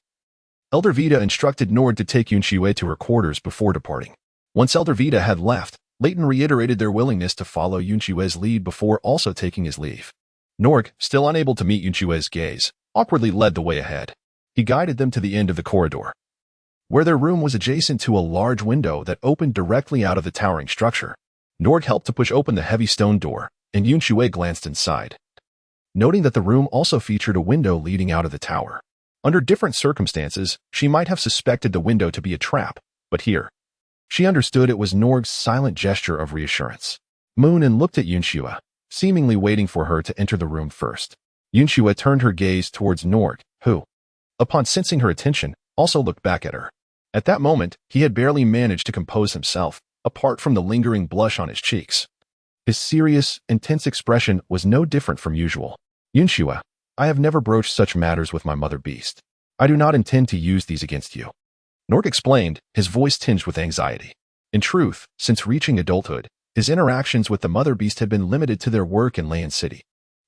Elder Vita instructed Nord to take Yun Xue to her quarters before departing. Once Elder Vita had left, Leighton reiterated their willingness to follow Yun Xue's lead before also taking his leave. Norg, still unable to meet Yun Xue's gaze, awkwardly led the way ahead. He guided them to the end of the corridor, where their room was adjacent to a large window that opened directly out of the towering structure. Norg helped to push open the heavy stone door, and Yun Xue glanced inside, noting that the room also featured a window leading out of the tower. Under different circumstances, she might have suspected the window to be a trap, but here, she understood it was Norg's silent gesture of reassurance. Moonin looked at Yun Xue, seemingly waiting for her to enter the room first. Yun Xue turned her gaze towards Norg, who, upon sensing her attention, also looked back at her. At that moment, he had barely managed to compose himself, apart from the lingering blush on his cheeks. His serious, intense expression was no different from usual. Yun Xue, I have never broached such matters with my mother beast. I do not intend to use these against you. Norg explained, his voice tinged with anxiety. In truth, since reaching adulthood, his interactions with the mother beast had been limited to their work in Layan City.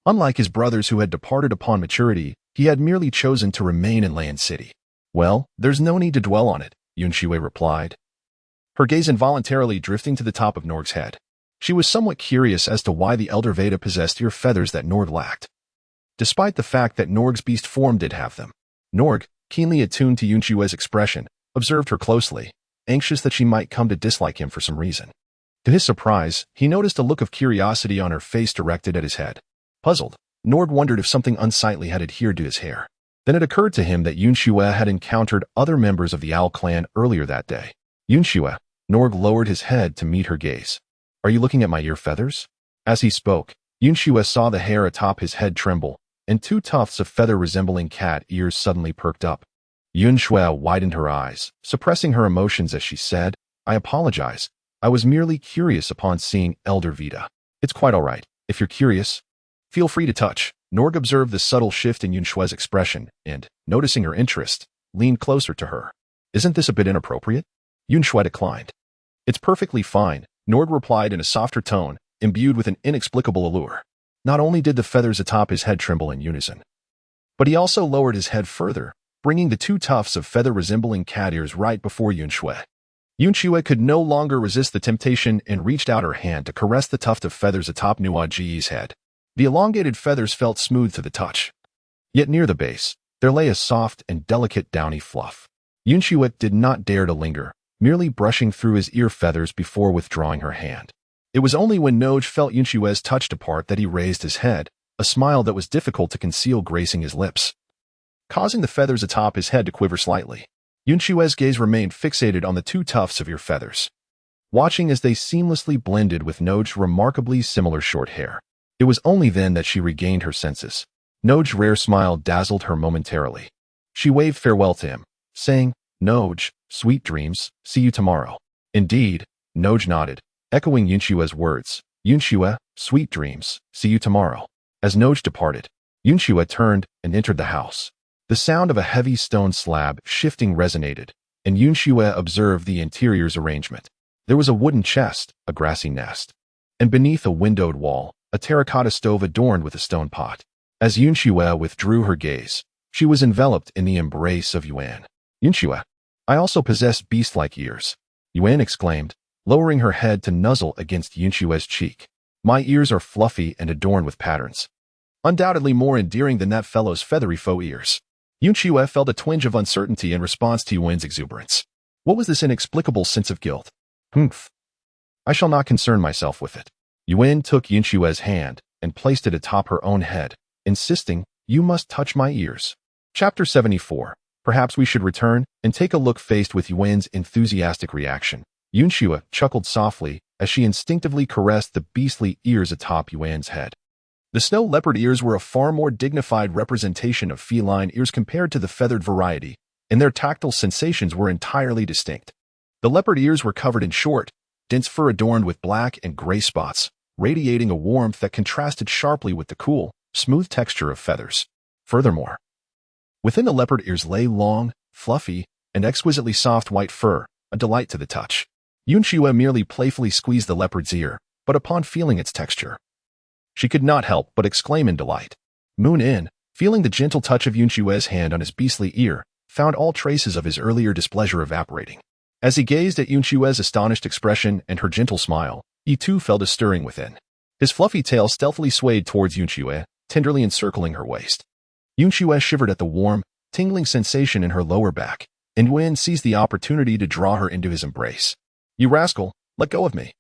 Unlike his brothers who had departed upon maturity, he had merely chosen to remain in Layan City. Well, there's no need to dwell on it, Yun Xue replied, her gaze involuntarily drifting to the top of Norg's head. She was somewhat curious as to why the elder Veda possessed ear feathers that Norg lacked, despite the fact that Norg's beast form did have them. Norg, keenly attuned to Yun Xue's expression, observed her closely, anxious that she might come to dislike him for some reason. To his surprise, he noticed a look of curiosity on her face directed at his head. Puzzled, Norg wondered if something unsightly had adhered to his hair. Then it occurred to him that Yun Xue had encountered other members of the Owl clan earlier that day. Yun Xue, Norg lowered his head to meet her gaze. Are you looking at my ear feathers? As he spoke, Yun Xue saw the hair atop his head tremble, and two tufts of feather-resembling cat ears suddenly perked up. Yun Xue widened her eyes, suppressing her emotions as she said, I apologize. I was merely curious upon seeing Elder Veda. It's quite all right. If you're curious, feel free to touch. Norg observed the subtle shift in Yun Xue's expression and, noticing her interest, leaned closer to her. Isn't this a bit inappropriate? Yun Xue declined. It's perfectly fine, Norg replied in a softer tone, imbued with an inexplicable allure. Not only did the feathers atop his head tremble in unison, but he also lowered his head further, bringing the two tufts of feather-resembling cat ears right before Yun Xue. Yun Xue could no longer resist the temptation and reached out her hand to caress the tuft of feathers atop Nuo Ji's head. The elongated feathers felt smooth to the touch. Yet near the base, there lay a soft and delicate downy fluff. Yun Xue did not dare to linger, merely brushing through his ear feathers before withdrawing her hand. It was only when Noj felt Yun Xue's touch depart that he raised his head, a smile that was difficult to conceal gracing his lips, causing the feathers atop his head to quiver slightly. Yun Xue's gaze remained fixated on the two tufts of ear feathers, watching as they seamlessly blended with Noj's remarkably similar short hair. It was only then that she regained her senses. Noj's rare smile dazzled her momentarily. She waved farewell to him, saying, Noj, sweet dreams, see you tomorrow. Indeed, Noj nodded, echoing Yun Xue's words. Yun Xue, sweet dreams, see you tomorrow. As Noj departed, Yun Xue turned and entered the house. The sound of a heavy stone slab shifting resonated, and Yun Xue observed the interior's arrangement. There was a wooden chest, a grassy nest, and beneath a windowed wall, a terracotta stove adorned with a stone pot. As Yun Xue withdrew her gaze, she was enveloped in the embrace of Yuan. Yun Xue, I also possess beast-like ears, Yuan exclaimed, lowering her head to nuzzle against Yun Xue's cheek. My ears are fluffy and adorned with patterns, undoubtedly more endearing than that fellow's feathery faux ears. Yun Xue felt a twinge of uncertainty in response to Yuan's exuberance. What was this inexplicable sense of guilt? Humph. I shall not concern myself with it. Yuan took Yun Xue's hand and placed it atop her own head, insisting, you must touch my ears. Chapter 74. Perhaps we should return and take a look. Faced with Yuan's enthusiastic reaction, Yun Xue chuckled softly as she instinctively caressed the beastly ears atop Yuan's head. The snow leopard ears were a far more dignified representation of feline ears compared to the feathered variety, and their tactile sensations were entirely distinct. The leopard ears were covered in short, dense fur adorned with black and gray spots, radiating a warmth that contrasted sharply with the cool, smooth texture of feathers. Furthermore, within the leopard ears lay long, fluffy, and exquisitely soft white fur, a delight to the touch. Yun Xue merely playfully squeezed the leopard's ear, but upon feeling its texture, she could not help but exclaim in delight. Moon In, feeling the gentle touch of Yun Xue's hand on his beastly ear, found all traces of his earlier displeasure evaporating. As he gazed at Yun Xue's astonished expression and her gentle smile, he too felt a stirring within. His fluffy tail stealthily swayed towards Yun Xue, tenderly encircling her waist. Yun Xue shivered at the warm, tingling sensation in her lower back, and Yuan seized the opportunity to draw her into his embrace. You rascal, let go of me.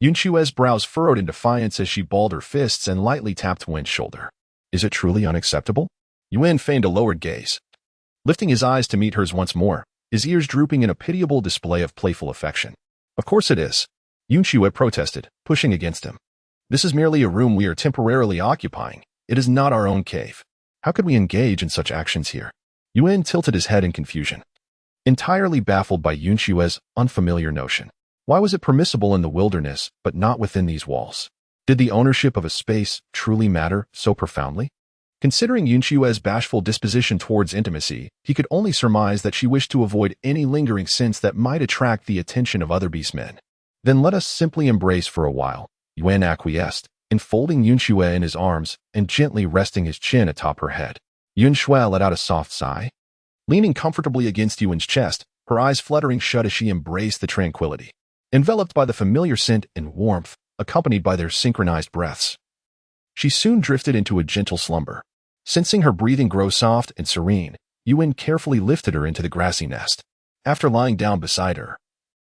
Yun Xue's brows furrowed in defiance as she balled her fists and lightly tapped Yuan's shoulder. Is it truly unacceptable? Yuan feigned a lowered gaze, lifting his eyes to meet hers once more, his ears drooping in a pitiable display of playful affection. Of course it is, Yun Xue protested, pushing against him. This is merely a room we are temporarily occupying. It is not our own cave. How could we engage in such actions here? Yun tilted his head in confusion, entirely baffled by Yun Xue's unfamiliar notion. Why was it permissible in the wilderness, but not within these walls? Did the ownership of a space truly matter so profoundly? Considering Yun Xue's bashful disposition towards intimacy, he could only surmise that she wished to avoid any lingering sense that might attract the attention of other beastmen. Then let us simply embrace for a while, Yun acquiesced, enfolding Yun Xue in his arms and gently resting his chin atop her head. Yun Xue let out a soft sigh. Leaning comfortably against Yun's chest, her eyes fluttering shut as she embraced the tranquility, enveloped by the familiar scent and warmth, accompanied by their synchronized breaths. She soon drifted into a gentle slumber. Sensing her breathing grow soft and serene, Yun carefully lifted her into the grassy nest. After lying down beside her,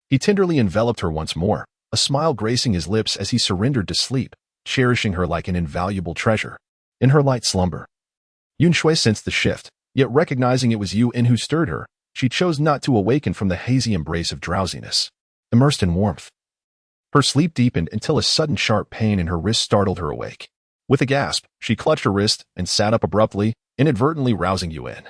he tenderly enveloped her once more, a smile gracing his lips as he surrendered to sleep, cherishing her like an invaluable treasure. In her light slumber, Yun Xue sensed the shift, yet recognizing it was Yun who stirred her, she chose not to awaken from the hazy embrace of drowsiness. Immersed in warmth, her sleep deepened until a sudden sharp pain in her wrist startled her awake. With a gasp, she clutched her wrist and sat up abruptly, inadvertently rousing Yun.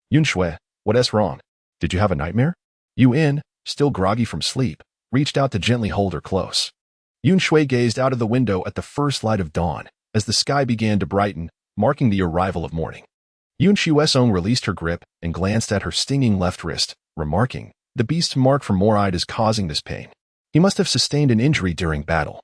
Yun Xue, what's wrong? Did you have a nightmare? Yun, still groggy from sleep, reached out to gently hold her close. Yun Xue gazed out of the window at the first light of dawn, as the sky began to brighten, marking the arrival of morning. Yun Xue's released her grip and glanced at her stinging left wrist, remarking, the beast's mark for Moride is causing this pain. He must have sustained an injury during battle.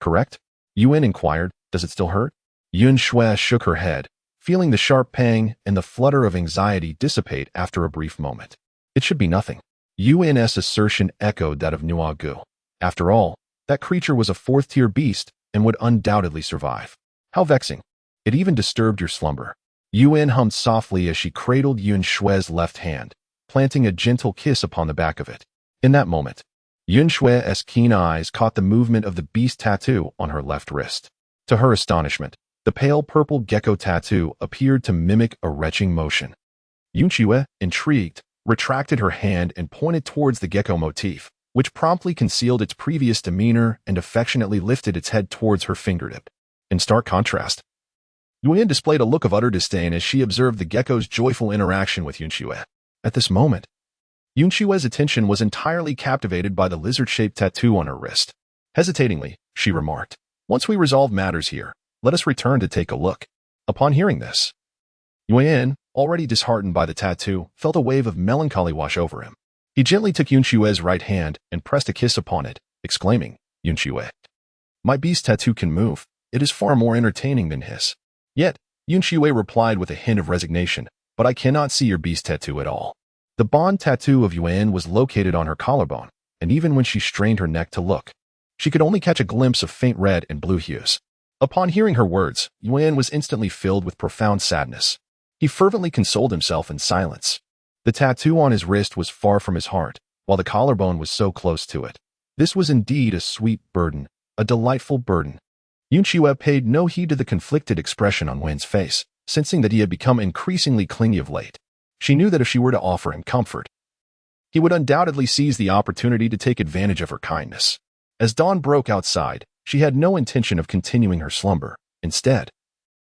Correct? Yun inquired, does it still hurt? Yun Xue shook her head, feeling the sharp pang and the flutter of anxiety dissipate after a brief moment. It should be nothing. Yun's assertion echoed that of Nuagu. After all, that creature was a fourth-tier beast and would undoubtedly survive. How vexing. It even disturbed your slumber. Yun hummed softly as she cradled Yun Xue's left hand, planting a gentle kiss upon the back of it. In that moment, Yun Xue's keen eyes caught the movement of the beast tattoo on her left wrist. To her astonishment, the pale purple gecko tattoo appeared to mimic a retching motion. Yun Xue, intrigued, retracted her hand and pointed towards the gecko motif, which promptly concealed its previous demeanor and affectionately lifted its head towards her fingertip. In stark contrast, Yun displayed a look of utter disdain as she observed the gecko's joyful interaction with Yun Xue. At this moment, Yun Xue's attention was entirely captivated by the lizard-shaped tattoo on her wrist. Hesitatingly, she remarked, once we resolve matters here, let us return to take a look. Upon hearing this, Yun, already disheartened by the tattoo, felt a wave of melancholy wash over him. He gently took Yun Xue's right hand and pressed a kiss upon it, exclaiming, Yun Xue, my beast tattoo can move. It is far more entertaining than his. Yet, Yun Xue replied with a hint of resignation, but I cannot see your beast tattoo at all. The bond tattoo of Yun was located on her collarbone, and even when she strained her neck to look, she could only catch a glimpse of faint red and blue hues. Upon hearing her words, Yun was instantly filled with profound sadness. He fervently consoled himself in silence. The tattoo on his wrist was far from his heart, while the collarbone was so close to it. This was indeed a sweet burden, a delightful burden. Yun Xue paid no heed to the conflicted expression on Yun's face, sensing that he had become increasingly clingy of late. She knew that if she were to offer him comfort, he would undoubtedly seize the opportunity to take advantage of her kindness. As dawn broke outside, she had no intention of continuing her slumber. Instead,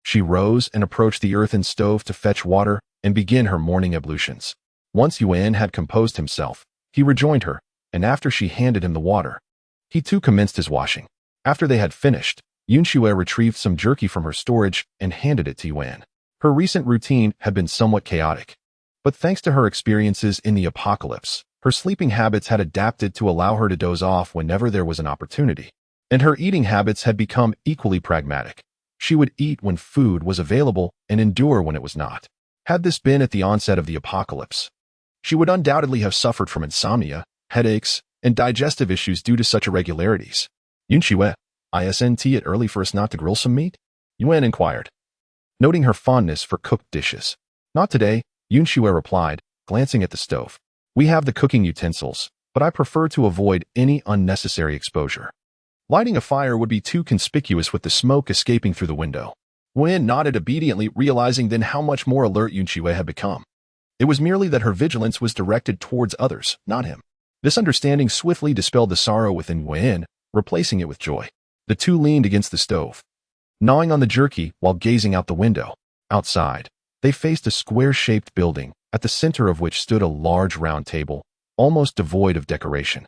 she rose and approached the earthen stove to fetch water and begin her morning ablutions. Once Yun had composed himself, he rejoined her, and after she handed him the water, he too commenced his washing. After they had finished, Yun Xue retrieved some jerky from her storage and handed it to Yun. Her recent routine had been somewhat chaotic, but thanks to her experiences in the apocalypse, her sleeping habits had adapted to allow her to doze off whenever there was an opportunity. And her eating habits had become equally pragmatic. She would eat when food was available and endure when it was not. Had this been at the onset of the apocalypse, she would undoubtedly have suffered from insomnia, headaches, and digestive issues due to such irregularities. Yun Xue, isn't it early for us not to grill some meat? Yun inquired, noting her fondness for cooked dishes. Not today, Yun Xue replied, glancing at the stove. We have the cooking utensils, but I prefer to avoid any unnecessary exposure. Lighting a fire would be too conspicuous with the smoke escaping through the window. Yun nodded obediently, realizing then how much more alert Yun Xue had become. It was merely that her vigilance was directed towards others, not him. This understanding swiftly dispelled the sorrow within Yun, replacing it with joy. The two leaned against the stove, gnawing on the jerky while gazing out the window. Outside, they faced a square-shaped building, at the center of which stood a large round table, almost devoid of decoration.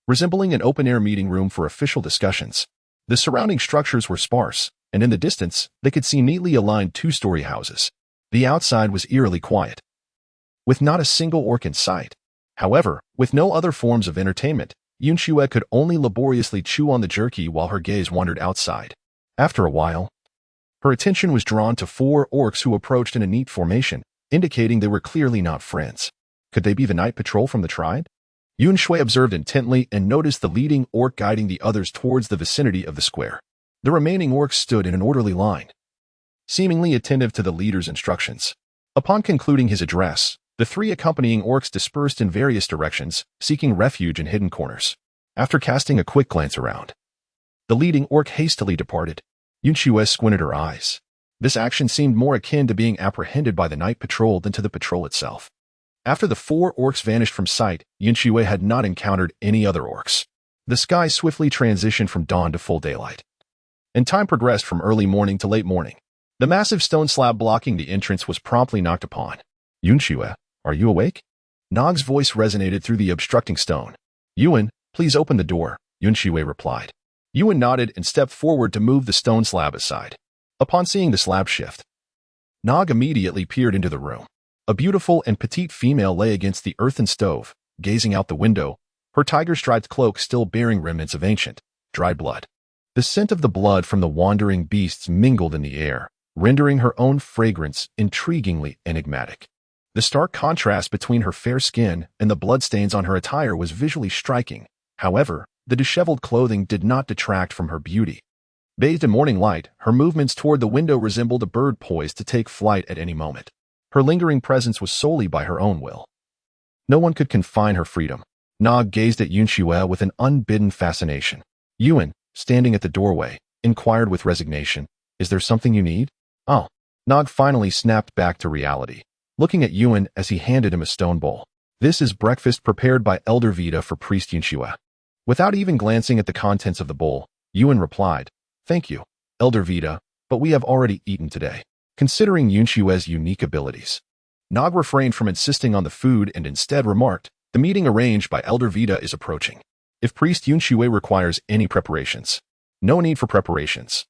Resembling an open-air meeting room for official discussions, the surrounding structures were sparse, and in the distance, they could see neatly aligned two-story houses. The outside was eerily quiet, with not a single orc in sight. However, with no other forms of entertainment, Yun Xue could only laboriously chew on the jerky while her gaze wandered outside. After a while, her attention was drawn to 4 orcs who approached in a neat formation, indicating they were clearly not friends. Could they be the night patrol from the tribe? Yun Xue observed intently and noticed the leading orc guiding the others towards the vicinity of the square. The remaining orcs stood in an orderly line, seemingly attentive to the leader's instructions. Upon concluding his address, the 3 accompanying orcs dispersed in various directions, seeking refuge in hidden corners. After casting a quick glance around, the leading orc hastily departed. Yun Xue squinted her eyes. This action seemed more akin to being apprehended by the night patrol than to the patrol itself. After the 4 orcs vanished from sight, Yun Xue had not encountered any other orcs. The sky swiftly transitioned from dawn to full daylight, and time progressed from early morning to late morning. The massive stone slab blocking the entrance was promptly knocked upon. Yun Xue, are you awake? Nog's voice resonated through the obstructing stone. Yuan, please open the door, Yun Xue replied. Yuan nodded and stepped forward to move the stone slab aside. Upon seeing the slab shift, Nog immediately peered into the room. A beautiful and petite female lay against the earthen stove, gazing out the window, her tiger-striped cloak still bearing remnants of ancient, dried blood. The scent of the blood from the wandering beasts mingled in the air, rendering her own fragrance intriguingly enigmatic. The stark contrast between her fair skin and the bloodstains on her attire was visually striking. However, the disheveled clothing did not detract from her beauty. Bathed in morning light, her movements toward the window resembled a bird poised to take flight at any moment. Her lingering presence was solely by her own will. No one could confine her freedom. Nog gazed at Yun Xue with an unbidden fascination. Yuan, standing at the doorway, inquired with resignation, "Is there something you need?" "Oh." Nog finally snapped back to reality, looking at Yuan as he handed him a stone bowl. "This is breakfast prepared by Elder Vita for priest Yun Xue." Without even glancing at the contents of the bowl, Yuan replied, "Thank you, Elder Vita, but we have already eaten today." Considering Yun Xue's unique abilities, Nog refrained from insisting on the food and instead remarked, "The meeting arranged by Elder Vita is approaching. If priest Yun Xue requires any preparations." "No need for preparations,"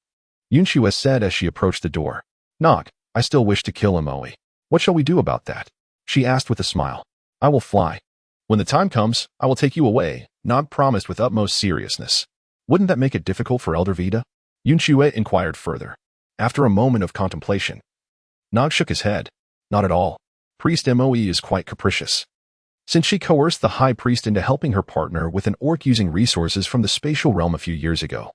Yun Xue said as she approached the door. "Nog, I still wish to kill Moe. What shall we do about that?" she asked with a smile. "I will fly. When the time comes, I will take you away," Nog promised with utmost seriousness. "Wouldn't that make it difficult for Elder Vita?" Yun Xue inquired further. After a moment of contemplation, Nog shook his head. "Not at all. Priest Moe is quite capricious. Since she coerced the high priest into helping her partner with an orc using resources from the spatial realm a few years ago,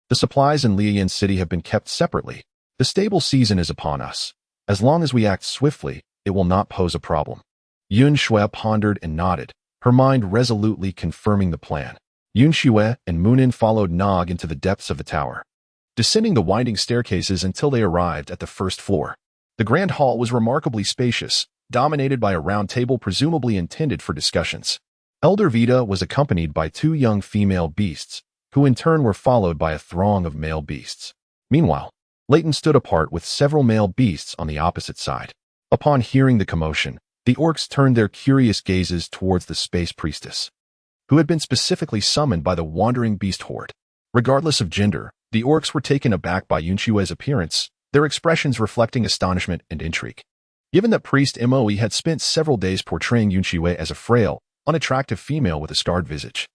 the supplies in Liayan City have been kept separately. The stable season is upon us. As long as we act swiftly, it will not pose a problem." Yun Xue pondered and nodded, her mind resolutely confirming the plan. Yun Xue and Munin followed Nog into the depths of the tower, descending the winding staircases until they arrived at the first floor. The grand hall was remarkably spacious, dominated by a round table presumably intended for discussions. Elder Vita was accompanied by 2 young female beasts, who in turn were followed by a throng of male beasts. Meanwhile, Leighton stood apart with several male beasts on the opposite side. Upon hearing the commotion, the orcs turned their curious gazes towards the space priestess, who had been specifically summoned by the wandering beast horde. Regardless of gender, the orcs were taken aback by Yun Xue's appearance, their expressions reflecting astonishment and intrigue. Given that priest Moe had spent several days portraying Yun Xue as a frail, unattractive female with a scarred visage,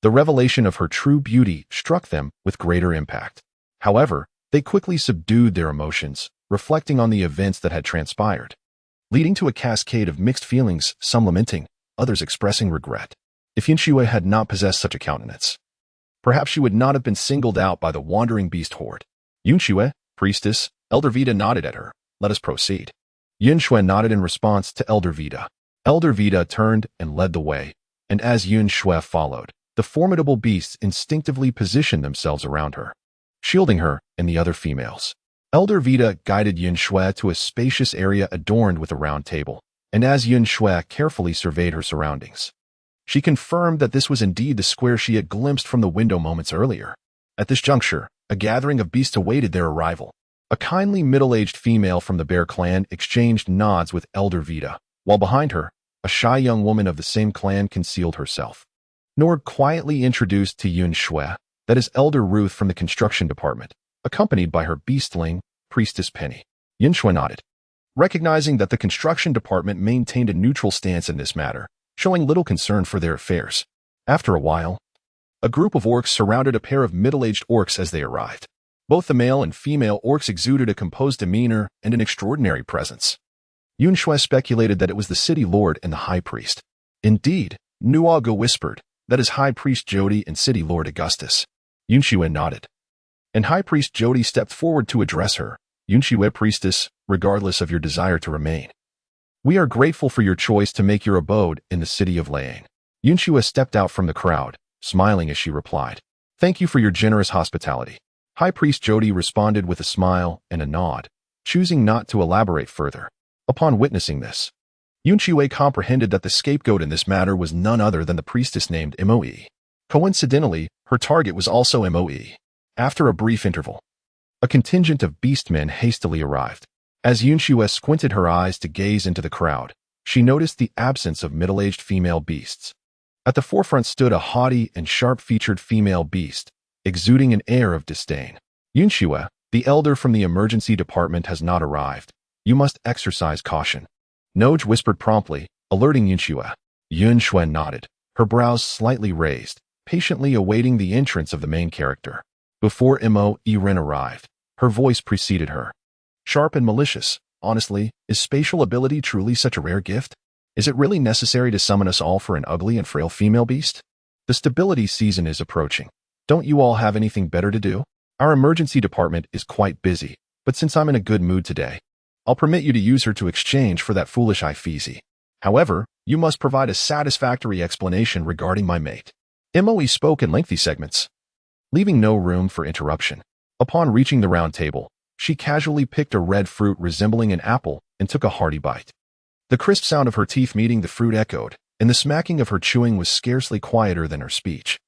the revelation of her true beauty struck them with greater impact. However, they quickly subdued their emotions, reflecting on the events that had transpired, leading to a cascade of mixed feelings, some lamenting, others expressing regret. If Yun Xue had not possessed such a countenance, perhaps she would not have been singled out by the wandering beast horde. "Yun Xue, priestess," Elder Vita nodded at her. "Let us proceed." Yun Xue nodded in response to Elder Vita. Elder Vita turned and led the way, and as Yun Xue followed, the formidable beasts instinctively positioned themselves around her, shielding her and the other females. Elder Vita guided Yun Xue to a spacious area adorned with a round table, and as Yun Xue carefully surveyed her surroundings, she confirmed that this was indeed the square she had glimpsed from the window moments earlier. At this juncture, a gathering of beasts awaited their arrival. A kindly middle-aged female from the bear clan exchanged nods with Elder Vita, while behind her, a shy young woman of the same clan concealed herself. Nord quietly introduced to Yun Xue, that is Elder Ruth from the construction department, accompanied by her beastling, Priestess Penny. Yun Xue nodded, recognizing that the construction department maintained a neutral stance in this matter, showing little concern for their affairs. After a while, a group of orcs surrounded a pair of middle-aged orcs as they arrived. Both the male and female orcs exuded a composed demeanor and an extraordinary presence. Yun Xue speculated that it was the city lord and the high priest. Indeed, Nuago whispered, that is High Priest Jody and City Lord Augustus. Yun Xue nodded, and High Priest Jody stepped forward to address her. Yun Xue Priestess, regardless of your desire to remain, we are grateful for your choice to make your abode in the city of Layang. Yun Xue stepped out from the crowd, smiling as she replied, thank you for your generous hospitality. High Priest Jody responded with a smile and a nod, choosing not to elaborate further. Upon witnessing this, Yun Xue comprehended that the scapegoat in this matter was none other than the priestess named Moe. Coincidentally, her target was also Moe. After a brief interval, a contingent of beastmen hastily arrived. As Yun Xue squinted her eyes to gaze into the crowd, she noticed the absence of middle-aged female beasts. At the forefront stood a haughty and sharp-featured female beast, exuding an air of disdain. Yun Xue, the elder from the emergency department, has not arrived. You must exercise caution. Noj whispered promptly, alerting Yun Xue. Yun Xue nodded, her brows slightly raised, patiently awaiting the entrance of the main character. Before Mo Ren arrived, her voice preceded her. Sharp and malicious, honestly, is spatial ability truly such a rare gift? Is it really necessary to summon us all for an ugly and frail female beast? The stability season is approaching. Don't you all have anything better to do? Our emergency department is quite busy, but since I'm in a good mood today, I'll permit you to use her to exchange for that foolish Ifeezy. However, you must provide a satisfactory explanation regarding my mate. Moe spoke in lengthy segments, leaving no room for interruption. Upon reaching the round table, she casually picked a red fruit resembling an apple and took a hearty bite. The crisp sound of her teeth meeting the fruit echoed, and the smacking of her chewing was scarcely quieter than her speech.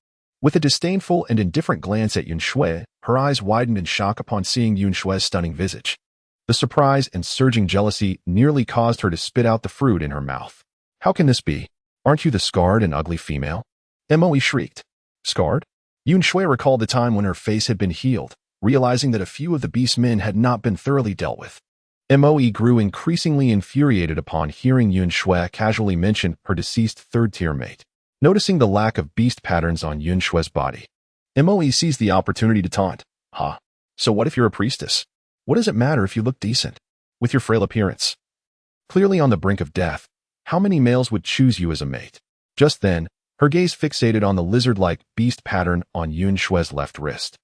With a disdainful and indifferent glance at Yun Xue, her eyes widened in shock upon seeing Yun Xue's stunning visage. The surprise and surging jealousy nearly caused her to spit out the fruit in her mouth. How can this be? Aren't you the scarred and ugly female? Moe shrieked. Scarred? Yun Xue recalled the time when her face had been healed, realizing that a few of the beast men had not been thoroughly dealt with. Moe grew increasingly infuriated upon hearing Yun Xue casually mention her deceased third-tier mate. Noticing the lack of beast patterns on Yun Xue's body, Moe seized the opportunity to taunt. Ha! So what if you're a priestess? What does it matter if you look decent? With your frail appearance, clearly on the brink of death, how many males would choose you as a mate? Just then, her gaze fixated on the lizard-like beast pattern on Yun Xue's left wrist.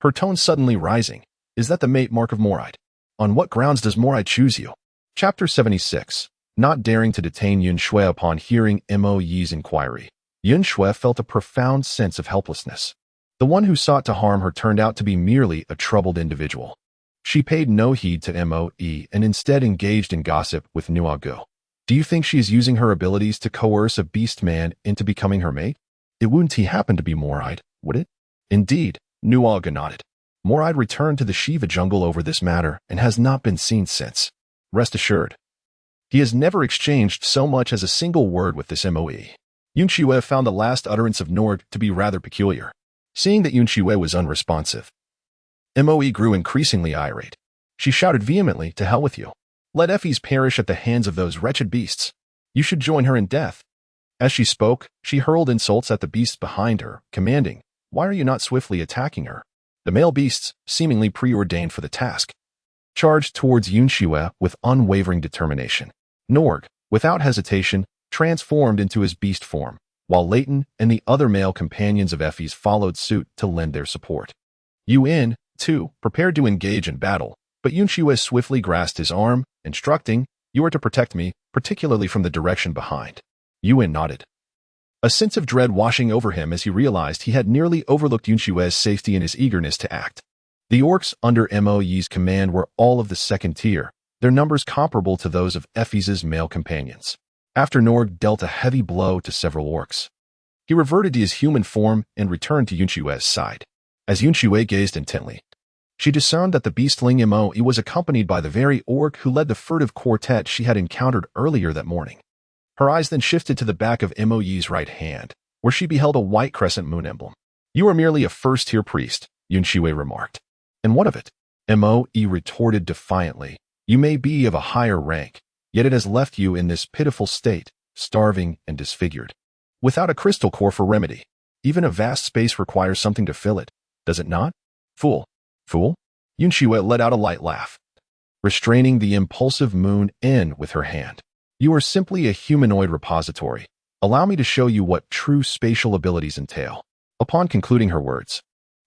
Her tone suddenly rising. Is that the mate mark of Moride? On what grounds does Moride choose you? Chapter 76. Not daring to detain Yun Xue upon hearing Moe's inquiry, Yun Xue felt a profound sense of helplessness. The one who sought to harm her turned out to be merely a troubled individual. She paid no heed to Moe and instead engaged in gossip with Nuago. Do you think she is using her abilities to coerce a beast man into becoming her mate? It wouldn't happen to be Moride, would it? Indeed, Nuago nodded. Moride returned to the Shiva jungle over this matter and has not been seen since. Rest assured, he has never exchanged so much as a single word with this Moe. Yun Xue found the last utterance of Nord to be rather peculiar. Seeing that Yun Xue was unresponsive, Moe grew increasingly irate. She shouted vehemently, to hell with you. Let Effie's perish at the hands of those wretched beasts. You should join her in death. As she spoke, she hurled insults at the beasts behind her, commanding, why are you not swiftly attacking her? The male beasts, seemingly preordained for the task, charged towards Yun Xue with unwavering determination. Norg, without hesitation, transformed into his beast form, while Leighton and the other male companions of Effie's followed suit to lend their support. Yun, too, prepared to engage in battle, but Yun Xue swiftly grasped his arm, instructing, you are to protect me, particularly from the direction behind. Yun nodded, a sense of dread washing over him as he realized he had nearly overlooked Yun Xue's safety in his eagerness to act. The orcs under Moe's command were all of the second tier, their numbers comparable to those of Effie's male companions. After Norg dealt a heavy blow to several orcs, he reverted to his human form and returned to Yun Xue's side. As Yun Xue gazed intently, she discerned that the beastling Mo was accompanied by the very orc who led the furtive quartet she had encountered earlier that morning. Her eyes then shifted to the back of Mo's right hand, where she beheld a white crescent moon emblem. "You are merely a first-tier priest," Yun Xue remarked. "And what of it?" Mo retorted defiantly. "You may be of a higher rank, yet it has left you in this pitiful state, starving and disfigured. Without a crystal core for remedy, even a vast space requires something to fill it, does it not? Fool. Fool?" Yun Xue let out a light laugh, restraining the impulsive moon with her hand. "You are simply a humanoid repository. Allow me to show you what true spatial abilities entail." Upon concluding her words,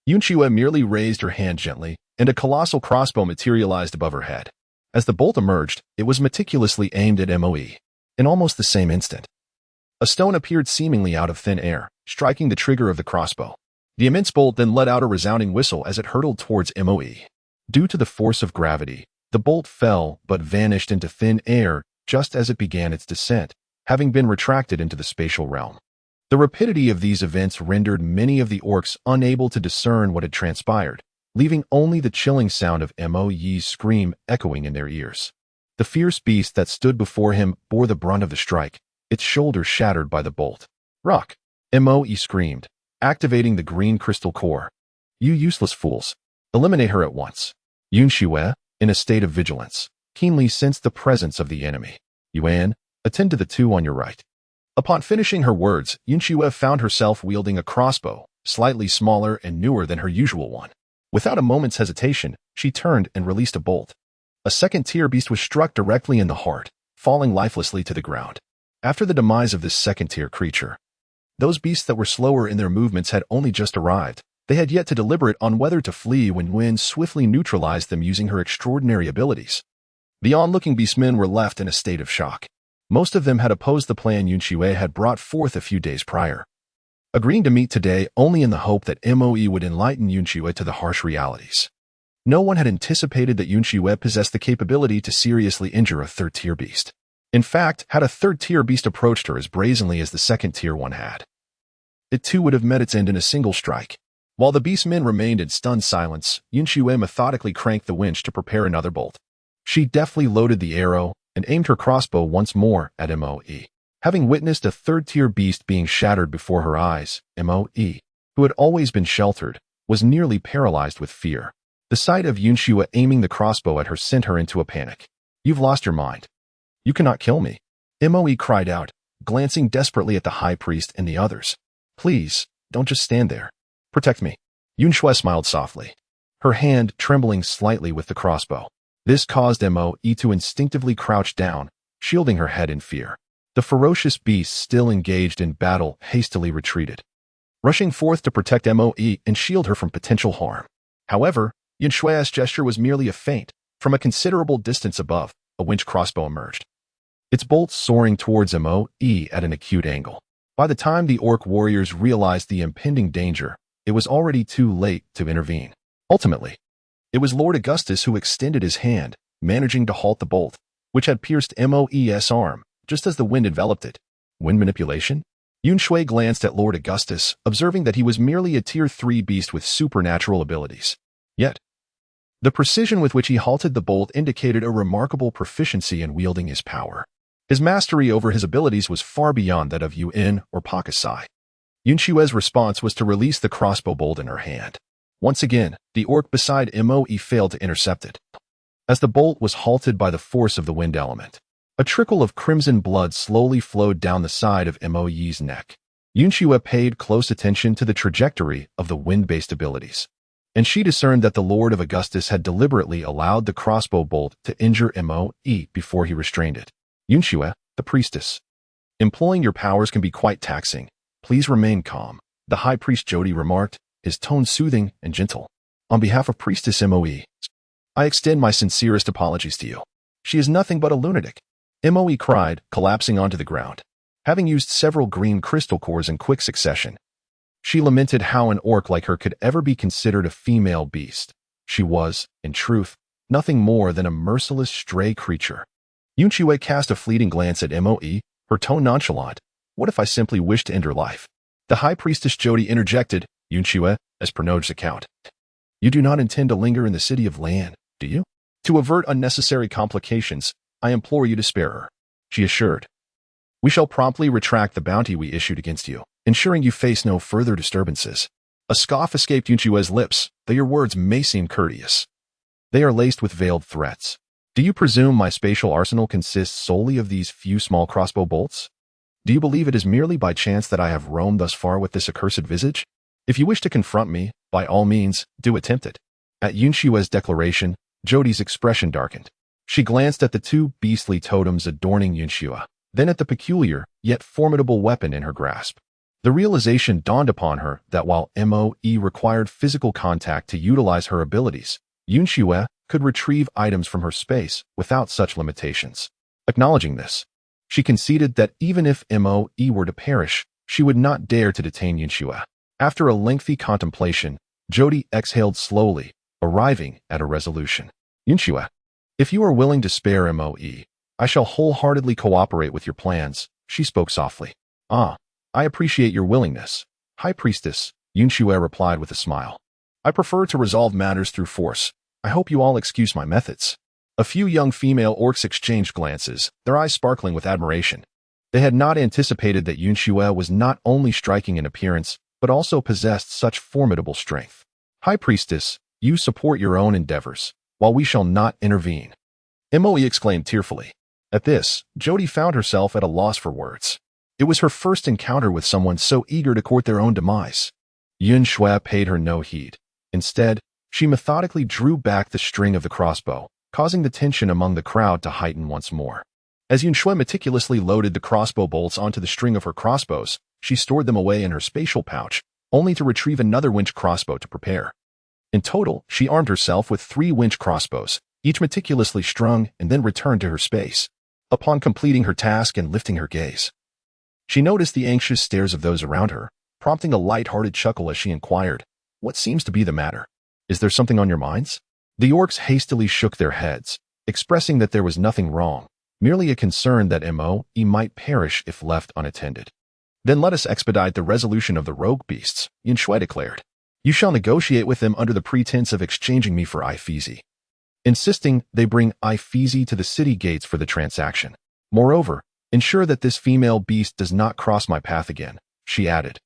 Yun Xue merely raised her hand gently, and a colossal crossbow materialized above her head. As the bolt emerged, it was meticulously aimed at Moe. In almost the same instant, a stone appeared seemingly out of thin air, striking the trigger of the crossbow. The immense bolt then let out a resounding whistle as it hurtled towards Moe. Due to the force of gravity, the bolt fell but vanished into thin air just as it began its descent, having been retracted into the spatial realm. The rapidity of these events rendered many of the orcs unable to discern what had transpired, leaving only the chilling sound of Moe's scream echoing in their ears. The fierce beast that stood before him bore the brunt of the strike, its shoulders shattered by the bolt. "Rock!" Moe screamed, activating the green crystal core. "You useless fools! Eliminate her at once." Yun Xue, in a state of vigilance, keenly sensed the presence of the enemy. "Yuan, attend to the two on your right." Upon finishing her words, Yun Xue found herself wielding a crossbow, slightly smaller and newer than her usual one. Without a moment's hesitation, she turned and released a bolt. A second-tier beast was struck directly in the heart, falling lifelessly to the ground. After the demise of this second-tier creature, those beasts that were slower in their movements had only just arrived. They had yet to deliberate on whether to flee when Yun swiftly neutralized them using her extraordinary abilities. The onlooking beastmen were left in a state of shock. Most of them had opposed the plan Yun Xue had brought forth a few days prior, agreeing to meet today only in the hope that Moe would enlighten Yun Xue to the harsh realities. No one had anticipated that Yun Xue possessed the capability to seriously injure a third-tier beast. In fact, had a third-tier beast approached her as brazenly as the second-tier one had, it too would have met its end in a single strike. While the beastmen remained in stunned silence, Yun Xue methodically cranked the winch to prepare another bolt. She deftly loaded the arrow and aimed her crossbow once more at Moe. Having witnessed a third-tier beast being shattered before her eyes, Moe, who had always been sheltered, was nearly paralyzed with fear. The sight of Yun Xue aiming the crossbow at her sent her into a panic. "You've lost your mind. You cannot kill me," Moe cried out, glancing desperately at the high priest and the others. "Please, don't just stand there. Protect me." Yun Xue smiled softly, her hand trembling slightly with the crossbow. This caused Moe to instinctively crouch down, shielding her head in fear. The ferocious beast, still engaged in battle, hastily retreated, rushing forth to protect Moe and shield her from potential harm. However, Yun Xue's gesture was merely a feint. From a considerable distance above, a winch crossbow emerged, its bolts soaring towards Moe at an acute angle. By the time the orc warriors realized the impending danger, it was already too late to intervene. Ultimately, it was Lord Augustus who extended his hand, managing to halt the bolt, which had pierced Moe's arm, just as the wind enveloped it. Wind manipulation? Yun Xue glanced at Lord Augustus, observing that he was merely a Tier 3 beast with supernatural abilities. Yet, the precision with which he halted the bolt indicated a remarkable proficiency in wielding his power. His mastery over his abilities was far beyond that of Yun or Pakisai. Yun Xue's response was to release the crossbow bolt in her hand. Once again, the orc beside Moe failed to intercept it. As the bolt was halted by the force of the wind element, a trickle of crimson blood slowly flowed down the side of Moe's neck. Yun Xue paid close attention to the trajectory of the wind-based abilities, and she discerned that the Lord of Augustus had deliberately allowed the crossbow bolt to injure Moe before he restrained it. "Yun Xue, the priestess. Employing your powers can be quite taxing. Please remain calm," the high priest Jody remarked, his tone soothing and gentle. "On behalf of Priestess Moe, I extend my sincerest apologies to you. She is nothing but a lunatic," Moe cried, collapsing onto the ground. Having used several green crystal cores in quick succession, she lamented how an orc like her could ever be considered a female beast. She was, in truth, nothing more than a merciless stray creature. Yun Xue cast a fleeting glance at Moe, her tone nonchalant. "What if I simply wished to end her life?" The high priestess Jody interjected, Yun Xue, as per Noge's account. You do not intend to linger in the city of Lan, do you? To avert unnecessary complications, I implore you to spare her, she assured. We shall promptly retract the bounty we issued against you, ensuring you face no further disturbances. A scoff escaped Yun Xue's lips, though your words may seem courteous. They are laced with veiled threats. Do you presume my spatial arsenal consists solely of these few small crossbow bolts? Do you believe it is merely by chance that I have roamed thus far with this accursed visage? If you wish to confront me, by all means, do attempt it. At Yun Xue's declaration, Jody's expression darkened. She glanced at the two beastly totems adorning Yun Xue, then at the peculiar, yet formidable weapon in her grasp. The realization dawned upon her that while MOE required physical contact to utilize her abilities, Yun Xue could retrieve items from her space without such limitations. Acknowledging this, she conceded that even if MOE were to perish, she would not dare to detain Yun Xue. After a lengthy contemplation, Jody exhaled slowly, arriving at a resolution. Yun Xue, if you are willing to spare MOE, I shall wholeheartedly cooperate with your plans, she spoke softly. Ah, I appreciate your willingness, High Priestess, Yun Xue replied with a smile. I prefer to resolve matters through force. I hope you all excuse my methods. A few young female orcs exchanged glances, their eyes sparkling with admiration. They had not anticipated that Yun Xue was not only striking in appearance, but also possessed such formidable strength. High Priestess, you support your own endeavors, while we shall not intervene. MOE exclaimed tearfully. At this, Jody found herself at a loss for words. It was her first encounter with someone so eager to court their own demise. Yun Xue paid her no heed. Instead, she methodically drew back the string of the crossbow, causing the tension among the crowd to heighten once more. As Yun Xue meticulously loaded the crossbow bolts onto the string of her crossbows, she stored them away in her spatial pouch, only to retrieve another winch crossbow to prepare. In total, she armed herself with 3 winch crossbows, each meticulously strung, and then returned to her space. Upon completing her task and lifting her gaze, she noticed the anxious stares of those around her, prompting a light-hearted chuckle as she inquired, "What seems to be the matter? Is there something on your minds?" The orcs hastily shook their heads, expressing that there was nothing wrong, merely a concern that MOE might perish if left unattended. Then let us expedite the resolution of the rogue beasts, Yun Xue declared. You shall negotiate with them under the pretense of exchanging me for Ifeezy, insisting they bring Ifeezy to the city gates for the transaction. Moreover, ensure that this female beast does not cross my path again, she added,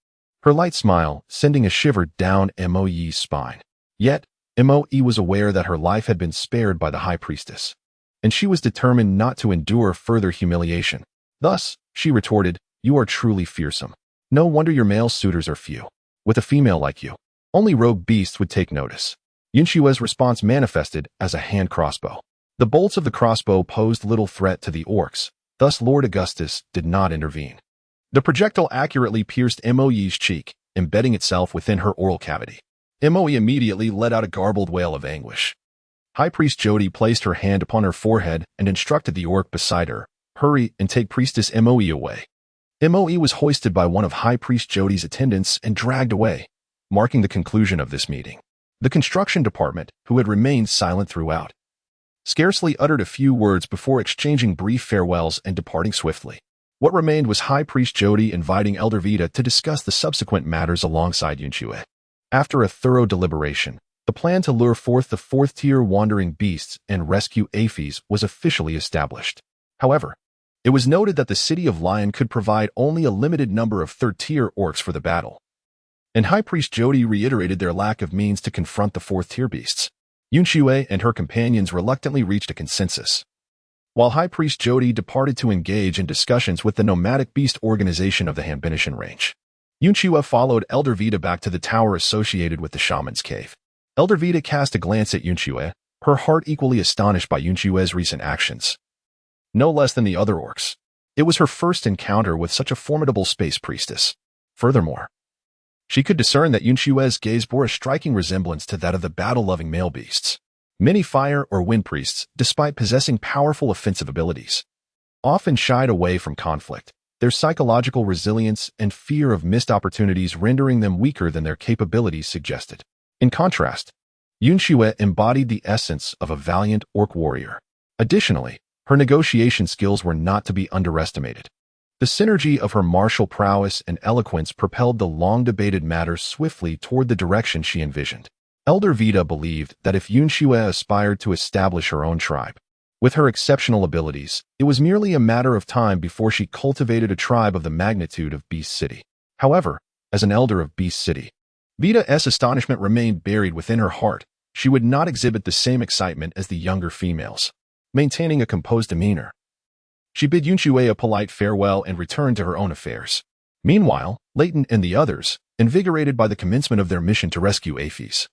her light smile sending a shiver down MOE's spine. Yet, MOE was aware that her life had been spared by the High Priestess, and she was determined not to endure further humiliation. Thus, she retorted, you are truly fearsome. No wonder your male suitors are few. With a female like you, only rogue beasts would take notice. Yun Xue's response manifested as a hand crossbow. The bolts of the crossbow posed little threat to the orcs, thus Lord Augustus did not intervene. The projectile accurately pierced MOE's cheek, embedding itself within her oral cavity. MOE immediately let out a garbled wail of anguish. High Priest Jody placed her hand upon her forehead and instructed the orc beside her, hurry and take Priestess MOE away. MOE was hoisted by one of High Priest Jody's attendants and dragged away, marking the conclusion of this meeting. The construction department, who had remained silent throughout, scarcely uttered a few words before exchanging brief farewells and departing swiftly. What remained was High Priest Jody inviting Elder Vita to discuss the subsequent matters alongside Yun Xue. After a thorough deliberation, the plan to lure forth the 4th-tier wandering beasts and rescue Aphes was officially established. However, it was noted that the city of Lion could provide only a limited number of 3rd-tier orcs for the battle, and High Priest Jody reiterated their lack of means to confront the 4th-tier beasts. Yun Xue and her companions reluctantly reached a consensus. While High Priest Jody departed to engage in discussions with the nomadic beast organization of the Hambinishan Range, Yun Xue followed Elder Vita back to the tower associated with the Shaman's Cave. Elder Vita cast a glance at Yun Xue, her heart equally astonished by Yun Xue's recent actions. No less than the other orcs, it was her first encounter with such a formidable space priestess. Furthermore, she could discern that Yun Xue's gaze bore a striking resemblance to that of the battle-loving male beasts. Many fire or wind priests, despite possessing powerful offensive abilities, often shied away from conflict, their psychological resilience and fear of missed opportunities rendering them weaker than their capabilities suggested. In contrast, Yun Xue embodied the essence of a valiant orc warrior. Additionally, her negotiation skills were not to be underestimated. The synergy of her martial prowess and eloquence propelled the long-debated matter swiftly toward the direction she envisioned. Elder Vita believed that if Yun Xue aspired to establish her own tribe, with her exceptional abilities, it was merely a matter of time before she cultivated a tribe of the magnitude of Beast City. However, as an elder of Beast City, Vita's astonishment remained buried within her heart. She would not exhibit the same excitement as the younger females. Maintaining a composed demeanor, she bid Yun Xue a polite farewell and returned to her own affairs. Meanwhile, Leighton and the others, invigorated by the commencement of their mission to rescue Aphes,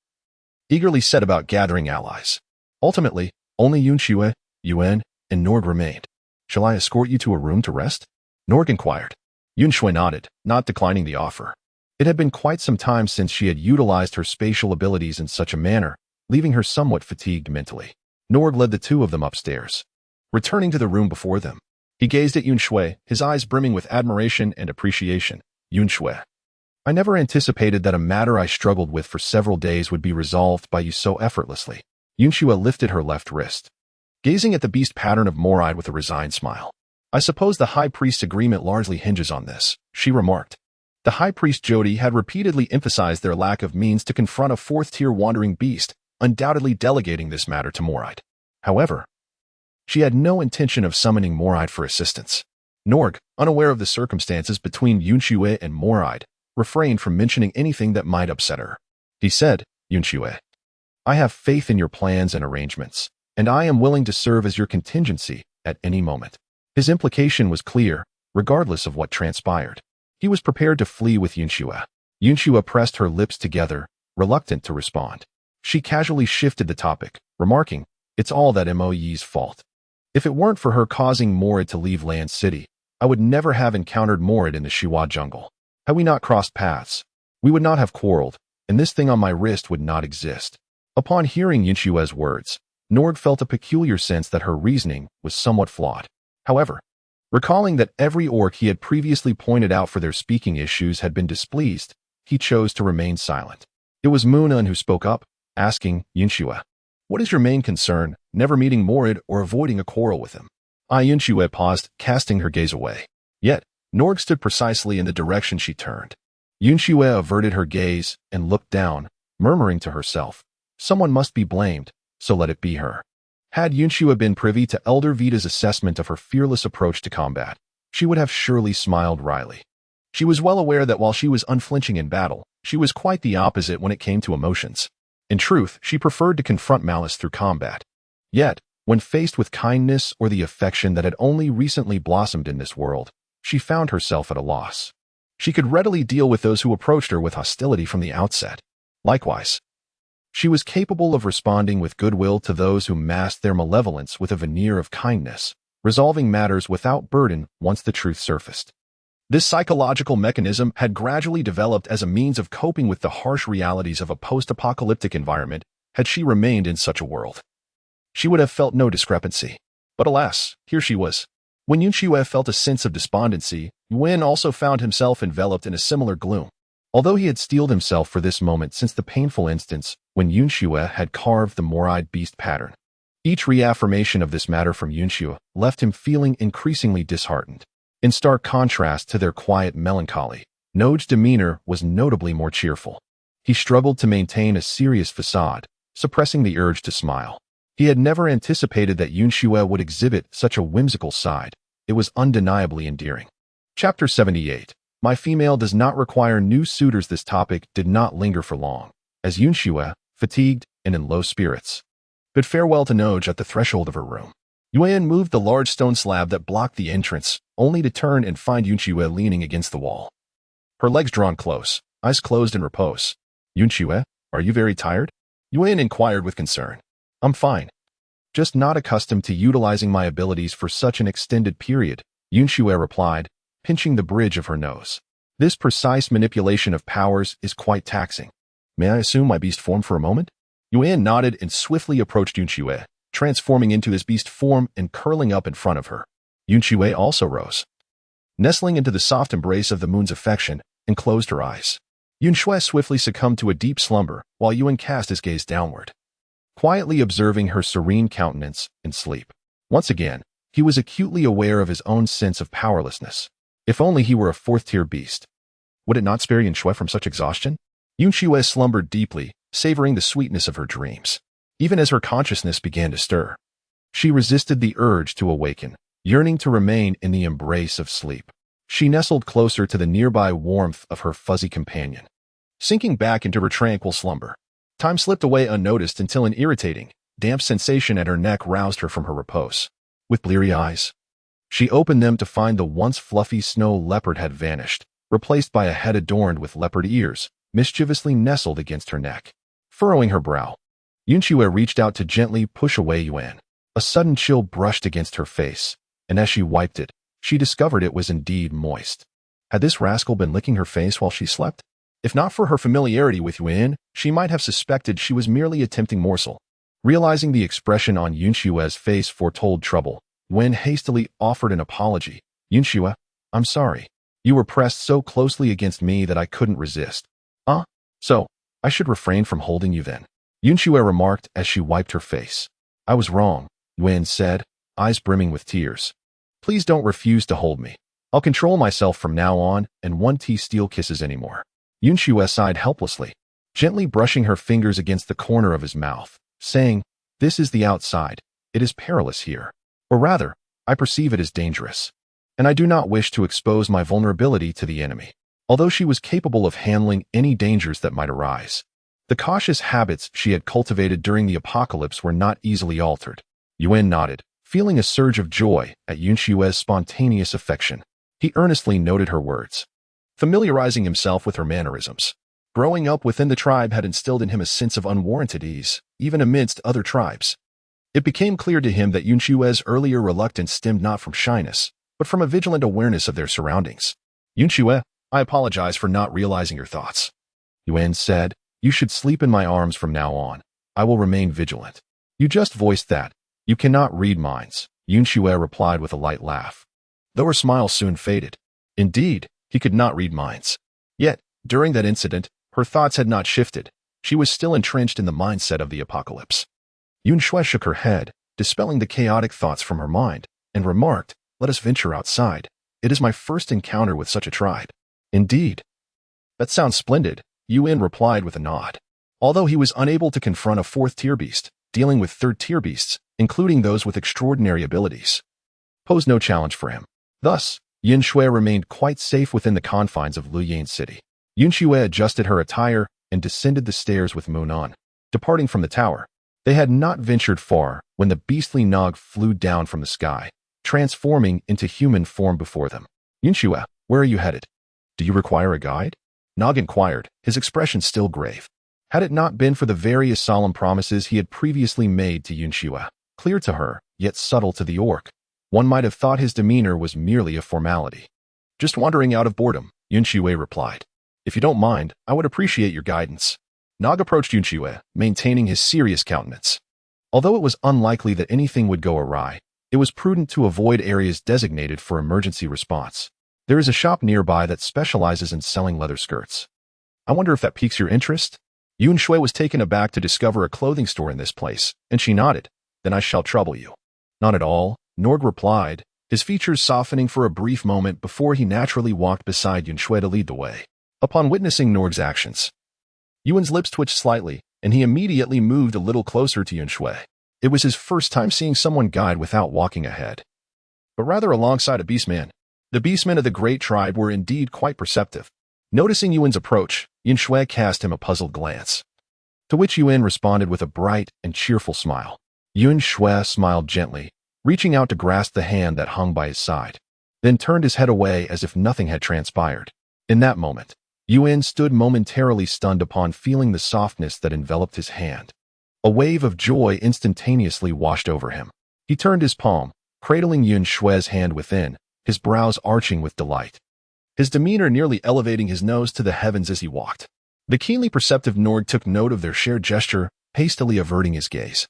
eagerly set about gathering allies. Ultimately, only Yun Xue, Yun, and Norg remained. "Shall I escort you to a room to rest?" Norg inquired. Yun Xue nodded, not declining the offer. It had been quite some time since she had utilized her spatial abilities in such a manner, leaving her somewhat fatigued mentally. Norg led the two of them upstairs. Returning to the room before them, he gazed at Yun Xue, his eyes brimming with admiration and appreciation. "Yun Xue, I never anticipated that a matter I struggled with for several days would be resolved by you so effortlessly." Yun Xue lifted her left wrist, gazing at the beast pattern of Moride with a resigned smile. "I suppose the High Priest's agreement largely hinges on this," she remarked. The High Priest Jodi had repeatedly emphasized their lack of means to confront a fourth-tier wandering beast, undoubtedly delegating this matter to Moride. However, she had no intention of summoning Moride for assistance. Norg, unaware of the circumstances between Yun Xue and Moride, refrained from mentioning anything that might upset her. He said, "Yun Xue, I have faith in your plans and arrangements, and I am willing to serve as your contingency at any moment." His implication was clear, regardless of what transpired. He was prepared to flee with Yun Xue. Yun Xue pressed her lips together, reluctant to respond. She casually shifted the topic, remarking, "It's all that Moye's fault. If it weren't for her causing Moride to leave Land City, I would never have encountered Moride in the Shiwa jungle. Had we not crossed paths, we would not have quarreled, and this thing on my wrist would not exist." Upon hearing Yun Xue's words, Norg felt a peculiar sense that her reasoning was somewhat flawed. However, recalling that every orc he had previously pointed out for their speaking issues had been displeased, he chose to remain silent. It was Moon who spoke up, asking, "Yun Xue, what is your main concern, never meeting Moride or avoiding a quarrel with him?" Yun Xue paused, casting her gaze away. Yet, Norg stood precisely in the direction she turned. Yun Xue averted her gaze and looked down, murmuring to herself, "Someone must be blamed, so let it be her." Had Yun Xue been privy to Elder Vita's assessment of her fearless approach to combat, she would have surely smiled wryly. She was well aware that while she was unflinching in battle, she was quite the opposite when it came to emotions. In truth, she preferred to confront malice through combat. Yet, when faced with kindness or the affection that had only recently blossomed in this world, she found herself at a loss. She could readily deal with those who approached her with hostility from the outset. Likewise, she was capable of responding with goodwill to those who masked their malevolence with a veneer of kindness, resolving matters without burden once the truth surfaced. This psychological mechanism had gradually developed as a means of coping with the harsh realities of a post-apocalyptic environment. Had she remained in such a world, she would have felt no discrepancy. But alas, here she was. When Yun Xue felt a sense of despondency, Yun also found himself enveloped in a similar gloom. Although he had steeled himself for this moment since the painful instance when Yun Xue had carved the Moride beast pattern, each reaffirmation of this matter from Yun Xue left him feeling increasingly disheartened. In stark contrast to their quiet melancholy, Nog's demeanor was notably more cheerful. He struggled to maintain a serious facade, suppressing the urge to smile. He had never anticipated that Yun Xue would exhibit such a whimsical side. It was undeniably endearing. Chapter 78. My female does not require new suitors. This topic did not linger for long, as Yun Xue, fatigued and in low spirits, bid farewell to Noj at the threshold of her room. Yun moved the large stone slab that blocked the entrance, only to turn and find Yun Xue leaning against the wall. Her legs drawn close, eyes closed in repose. "Yun Xue, are you very tired?" Yun inquired with concern. "I'm fine. Just not accustomed to utilizing my abilities for such an extended period," Yun Xue replied, pinching the bridge of her nose. "This precise manipulation of powers is quite taxing. May I assume my beast form for a moment?" Yun nodded and swiftly approached Yun Xue, transforming into his beast form and curling up in front of her. Yun Xue also rose, nestling into the soft embrace of the moon's affection, and closed her eyes. Yun Xue swiftly succumbed to a deep slumber, while Yun cast his gaze downward, quietly observing her serene countenance and sleep. Once again, he was acutely aware of his own sense of powerlessness. If only he were a fourth-tier beast. Would it not spare Yun Xue from such exhaustion? Yun Xue slumbered deeply, savoring the sweetness of her dreams. Even as her consciousness began to stir, she resisted the urge to awaken, yearning to remain in the embrace of sleep. She nestled closer to the nearby warmth of her fuzzy companion, sinking back into her tranquil slumber. Time slipped away unnoticed until an irritating, damp sensation at her neck roused her from her repose. With bleary eyes, she opened them to find the once fluffy snow leopard had vanished, replaced by a head adorned with leopard ears, mischievously nestled against her neck. Furrowing her brow, Yun Xue reached out to gently push away Yuan. A sudden chill brushed against her face, and as she wiped it, she discovered it was indeed moist. Had this rascal been licking her face while she slept? If not for her familiarity with Yuan, she might have suspected she was merely a tempting morsel. Realizing the expression on Yun Xue's face foretold trouble, Yuan hastily offered an apology. Yun Xue, I'm sorry. You were pressed so closely against me that I couldn't resist. So, I should refrain from holding you then. Yun Xue remarked as she wiped her face. I was wrong, Yuan said, eyes brimming with tears. Please don't refuse to hold me. I'll control myself from now on and won't steal kisses anymore. Yun Xue sighed helplessly, gently brushing her fingers against the corner of his mouth, saying, This is the outside. It is perilous here. Or rather, I perceive it as dangerous. And I do not wish to expose my vulnerability to the enemy. Although she was capable of handling any dangers that might arise, the cautious habits she had cultivated during the apocalypse were not easily altered. Yuan nodded, feeling a surge of joy at Yun Xue's spontaneous affection. He earnestly noted her words, familiarizing himself with her mannerisms. Growing up within the tribe had instilled in him a sense of unwarranted ease, even amidst other tribes. It became clear to him that Yun Xue's earlier reluctance stemmed not from shyness, but from a vigilant awareness of their surroundings. Yun Xue, I apologize for not realizing your thoughts. Yuan said, You should sleep in my arms from now on. I will remain vigilant. You just voiced that. You cannot read minds, Yun Xue replied with a light laugh. Though her smile soon faded. Indeed, he could not read minds. Yet, during that incident, her thoughts had not shifted. She was still entrenched in the mindset of the apocalypse. Yun Xue shook her head, dispelling the chaotic thoughts from her mind, and remarked, Let us venture outside. It is my first encounter with such a tribe. Indeed. That sounds splendid, Yuan replied with a nod. Although he was unable to confront a fourth-tier beast, dealing with third-tier beasts, including those with extraordinary abilities, posed no challenge for him. Thus, Yun Xue remained quite safe within the confines of Luoyang City. Yun Xue adjusted her attire and descended the stairs with Moon on. Departing from the tower, they had not ventured far when the beastly Nog flew down from the sky, transforming into human form before them. Yun Xue, where are you headed? Do you require a guide? Nog inquired, his expression still grave. Had it not been for the various solemn promises he had previously made to Yun Xue, clear to her, yet subtle to the orc, one might have thought his demeanor was merely a formality. Just wandering out of boredom, Yun Xue replied. If you don't mind, I would appreciate your guidance. Nog approached Yun Xue, maintaining his serious countenance. Although it was unlikely that anything would go awry, it was prudent to avoid areas designated for emergency response. There is a shop nearby that specializes in selling leather skirts. I wonder if that piques your interest? Yun Xue was taken aback to discover a clothing store in this place, and she nodded. Then I shall trouble you. Not at all, Norg replied, his features softening for a brief moment before he naturally walked beside Yun Xue to lead the way. Upon witnessing Norg's actions, Yuan's lips twitched slightly, and he immediately moved a little closer to Yun Xue. It was his first time seeing someone guide without walking ahead, but rather alongside a beastman. The beastmen of the great tribe were indeed quite perceptive. Noticing Yuan's approach, Yun Xue cast him a puzzled glance, to which Yuan responded with a bright and cheerful smile. Yun Xue smiled gently, reaching out to grasp the hand that hung by his side, then turned his head away as if nothing had transpired. In that moment, Yuan stood momentarily stunned upon feeling the softness that enveloped his hand. A wave of joy instantaneously washed over him. He turned his palm, cradling Yun Xue's hand within, his brows arching with delight, his demeanor nearly elevating his nose to the heavens as he walked. The keenly perceptive Norg took note of their shared gesture, hastily averting his gaze,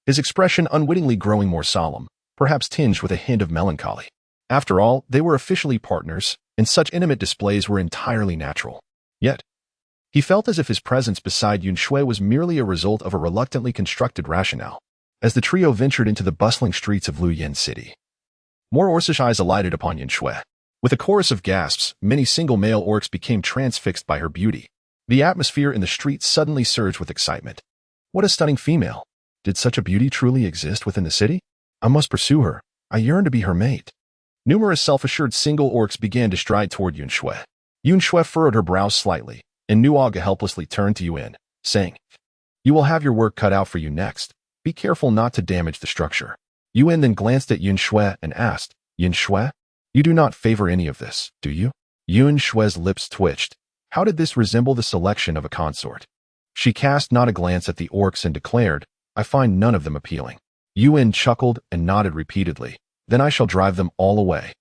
his expression unwittingly growing more solemn, perhaps tinged with a hint of melancholy. After all, they were officially partners, and such intimate displays were entirely natural. Yet, he felt as if his presence beside Yun Xue was merely a result of a reluctantly constructed rationale. As the trio ventured into the bustling streets of Luoyang City, more Orcish eyes alighted upon Yun Xue. With a chorus of gasps, many single male orcs became transfixed by her beauty. The atmosphere in the street suddenly surged with excitement. What a stunning female! Did such a beauty truly exist within the city? I must pursue her. I yearn to be her mate. Numerous self-assured single orcs began to stride toward Yun Xue. Yun Xue furrowed her brows slightly, and Nuaga helplessly turned to Yun, saying, "You will have your work cut out for you next. Be careful not to damage the structure." Yun then glanced at Yun Xue and asked, "Yun Xue? You do not favor any of this, do you?" Yun Xue's lips twitched. How did this resemble the selection of a consort? She cast not a glance at the orcs and declared, "I find none of them appealing." Yun chuckled and nodded repeatedly. "Then I shall drive them all away."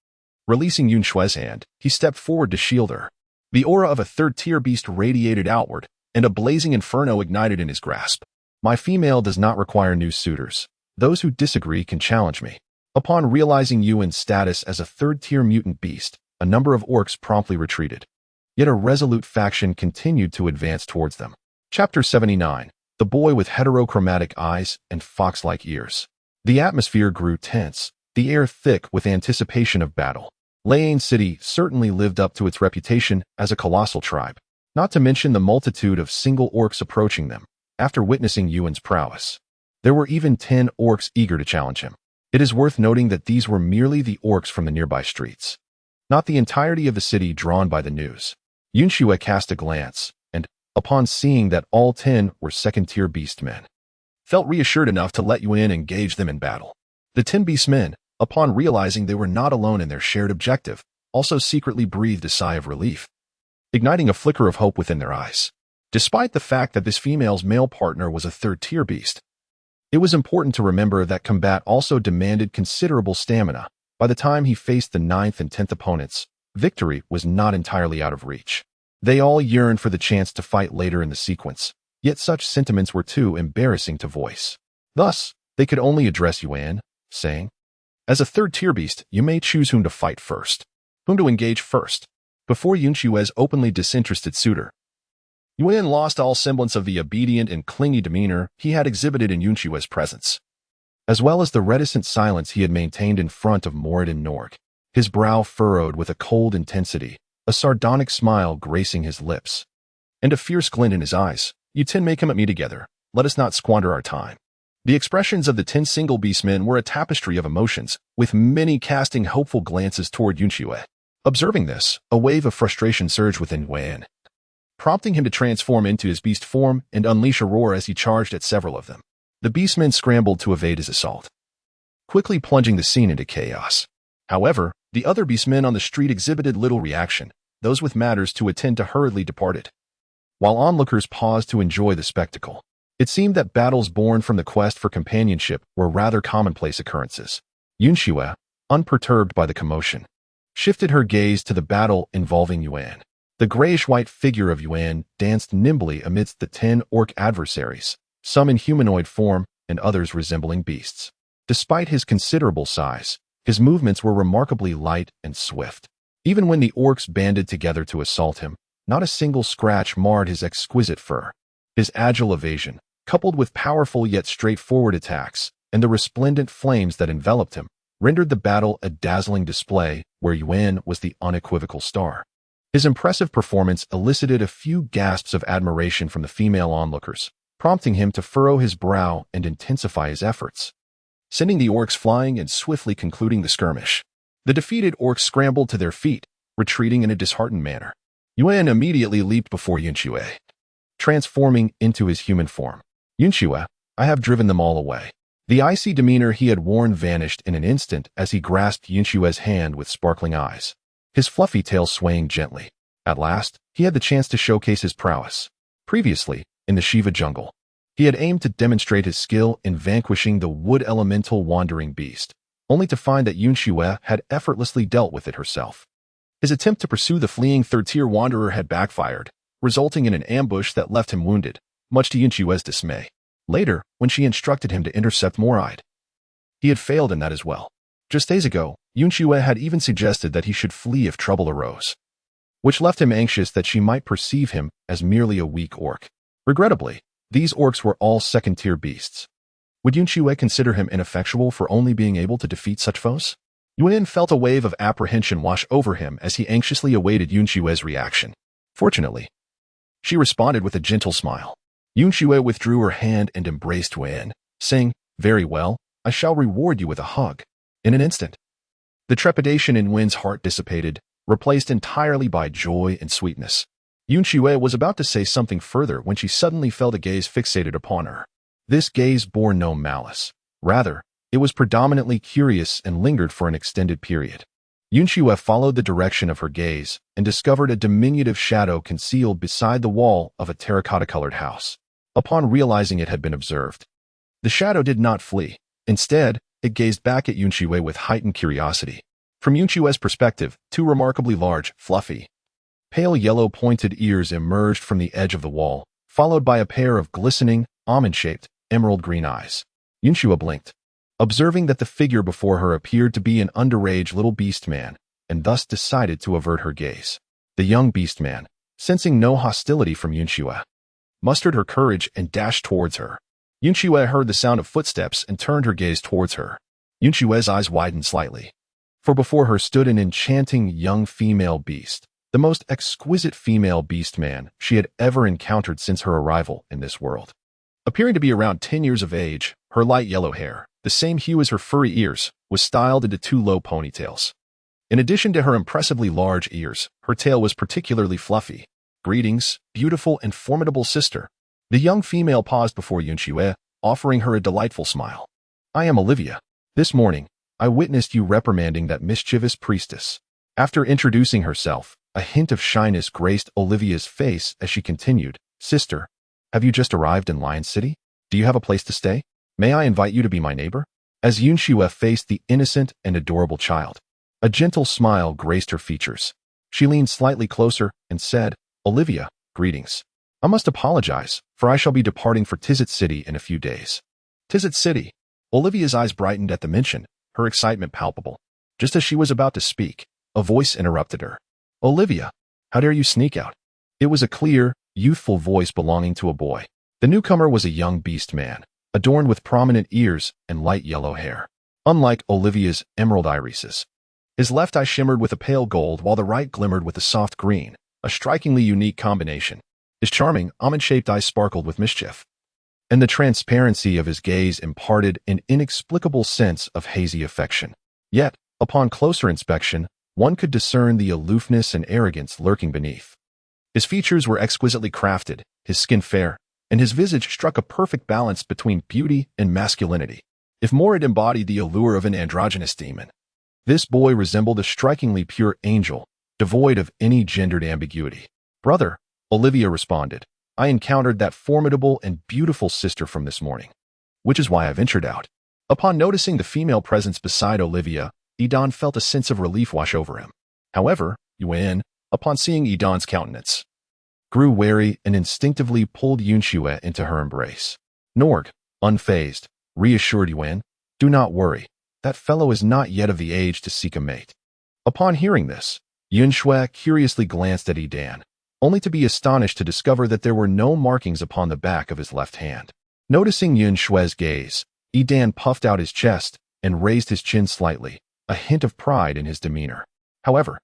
Releasing Yun Xue's hand, he stepped forward to shield her. The aura of a third-tier beast radiated outward, and a blazing inferno ignited in his grasp. "My female does not require new suitors. Those who disagree can challenge me." Upon realizing Yun's status as a third-tier mutant beast, a number of orcs promptly retreated. Yet a resolute faction continued to advance towards them. Chapter 79. The Boy with Heterochromatic Eyes and Fox-like Ears. The atmosphere grew tense, the air thick with anticipation of battle. Lane City certainly lived up to its reputation as a colossal tribe, not to mention the multitude of single orcs approaching them, after witnessing Yun's prowess. There were even 10 orcs eager to challenge him. It is worth noting that these were merely the orcs from the nearby streets, not the entirety of the city drawn by the news. Yun Xue cast a glance, and, upon seeing that all 10 were second-tier beastmen, felt reassured enough to let Yun engage them in battle. The 10 beastmen, upon realizing they were not alone in their shared objective, also secretly breathed a sigh of relief, igniting a flicker of hope within their eyes. Despite the fact that this female's male partner was a third-tier beast, it was important to remember that combat also demanded considerable stamina. By the time he faced the 9th and 10th opponents, victory was not entirely out of reach. They all yearned for the chance to fight later in the sequence, yet such sentiments were too embarrassing to voice. Thus, they could only address Yun, saying, "As a third-tier beast, you may choose whom to fight first, whom to engage first." Before Yun Xue's openly disinterested suitor, Yun lost all semblance of the obedient and clingy demeanor he had exhibited in Yun Xue's presence, as well as the reticent silence he had maintained in front of Moradin Norg. His brow furrowed with a cold intensity, a sardonic smile gracing his lips, and a fierce glint in his eyes. "You 10 may come at me together. Let us not squander our time." The expressions of the 10 single beastmen were a tapestry of emotions, with many casting hopeful glances toward Yun Xue. Observing this, a wave of frustration surged within Yun, prompting him to transform into his beast form and unleash a roar as he charged at several of them. The beastmen scrambled to evade his assault, quickly plunging the scene into chaos. However, the other beastmen on the street exhibited little reaction. Those with matters to attend to hurriedly departed, while onlookers paused to enjoy the spectacle. It seemed that battles born from the quest for companionship were rather commonplace occurrences. Yun Xue, unperturbed by the commotion, shifted her gaze to the battle involving Yun. The grayish-white figure of Yun danced nimbly amidst the 10 orc adversaries, some in humanoid form and others resembling beasts. Despite his considerable size, his movements were remarkably light and swift. Even when the orcs banded together to assault him, not a single scratch marred his exquisite fur. His agile evasion, coupled with powerful yet straightforward attacks, and the resplendent flames that enveloped him, rendered the battle a dazzling display where Yun was the unequivocal star. His impressive performance elicited a few gasps of admiration from the female onlookers, prompting him to furrow his brow and intensify his efforts, sending the orcs flying and swiftly concluding the skirmish. The defeated orcs scrambled to their feet, retreating in a disheartened manner. Yun immediately leaped before Yun Xue, transforming into his human form. "Yun Xue, I have driven them all away." The icy demeanor he had worn vanished in an instant as he grasped Yun Xue's hand with sparkling eyes, his fluffy tail swaying gently. At last, he had the chance to showcase his prowess. Previously, in the Shiva jungle, he had aimed to demonstrate his skill in vanquishing the wood elemental wandering beast, only to find that Yun Xue had effortlessly dealt with it herself. His attempt to pursue the fleeing third-tier wanderer had backfired, resulting in an ambush that left him wounded, much to Yun Xue's dismay. Later, when she instructed him to intercept Moradin, he had failed in that as well. Just days ago, Yun Xue had even suggested that he should flee if trouble arose, which left him anxious that she might perceive him as merely a weak orc. Regrettably, these orcs were all second-tier beasts. Would Yun Xue consider him ineffectual for only being able to defeat such foes? Yun felt a wave of apprehension wash over him as he anxiously awaited Yun Xue's reaction. Fortunately, she responded with a gentle smile. Yun Xue withdrew her hand and embraced Yun, saying, "Very well, I shall reward you with a hug." In an instant, the trepidation in Yun's heart dissipated, replaced entirely by joy and sweetness. Yun Xue was about to say something further when she suddenly felt a gaze fixated upon her. This gaze bore no malice. Rather, it was predominantly curious and lingered for an extended period. Yun Xue followed the direction of her gaze and discovered a diminutive shadow concealed beside the wall of a terracotta-colored house. Upon realizing it had been observed, the shadow did not flee. Instead, it gazed back at Yun Xue with heightened curiosity. From Yun Xue's perspective, two remarkably large, fluffy, pale yellow pointed ears emerged from the edge of the wall, followed by a pair of glistening, almond-shaped, emerald green eyes. Yun Xue blinked, observing that the figure before her appeared to be an underage little beast man, and thus decided to avert her gaze. The young beast man, sensing no hostility from Yun Xue, mustered her courage and dashed towards her. Yun Xue heard the sound of footsteps and turned her gaze towards her. Yun Xue's eyes widened slightly, for before her stood an enchanting young female beast, the most exquisite female beast man she had ever encountered since her arrival in this world. Appearing to be around 10 years of age, her light yellow hair, the same hue as her furry ears, was styled into two low ponytails. In addition to her impressively large ears, her tail was particularly fluffy. "Greetings, beautiful and formidable sister." The young female paused before Yun Xue, offering her a delightful smile. "I am Olivia. This morning, I witnessed you reprimanding that mischievous priestess." After introducing herself, a hint of shyness graced Olivia's face as she continued, "Sister, have you just arrived in Lion City? Do you have a place to stay? May I invite you to be my neighbor?" As Yun Xue faced the innocent and adorable child, a gentle smile graced her features. She leaned slightly closer and said, "Olivia, greetings. I must apologize, for I shall be departing for Tizit City in a few days." Tizit City. Olivia's eyes brightened at the mention, her excitement palpable. Just as she was about to speak, a voice interrupted her. "Olivia, how dare you sneak out?" It was a clear, youthful voice belonging to a boy. The newcomer was a young beast man, adorned with prominent ears and light yellow hair. Unlike Olivia's emerald irises, his left eye shimmered with a pale gold while the right glimmered with a soft green, a strikingly unique combination. His charming, almond-shaped eyes sparkled with mischief, and the transparency of his gaze imparted an inexplicable sense of hazy affection. Yet, upon closer inspection, one could discern the aloofness and arrogance lurking beneath. His features were exquisitely crafted, his skin fair, and his visage struck a perfect balance between beauty and masculinity. If more, it embodied the allure of an androgynous demon. This boy resembled a strikingly pure angel, devoid of any gendered ambiguity. "Brother," Olivia responded, "I encountered that formidable and beautiful sister from this morning, which is why I ventured out." Upon noticing the female presence beside Olivia, Idan felt a sense of relief wash over him. However, Yun, upon seeing Idan's countenance, grew wary and instinctively pulled Yun Xue into her embrace. Norg, unfazed, reassured Yun, "Do not worry, that fellow is not yet of the age to seek a mate." Upon hearing this, Yun Xue curiously glanced at Idan, only to be astonished to discover that there were no markings upon the back of his left hand. Noticing Yun Xue's gaze, Idan puffed out his chest and raised his chin slightly, a hint of pride in his demeanor. However,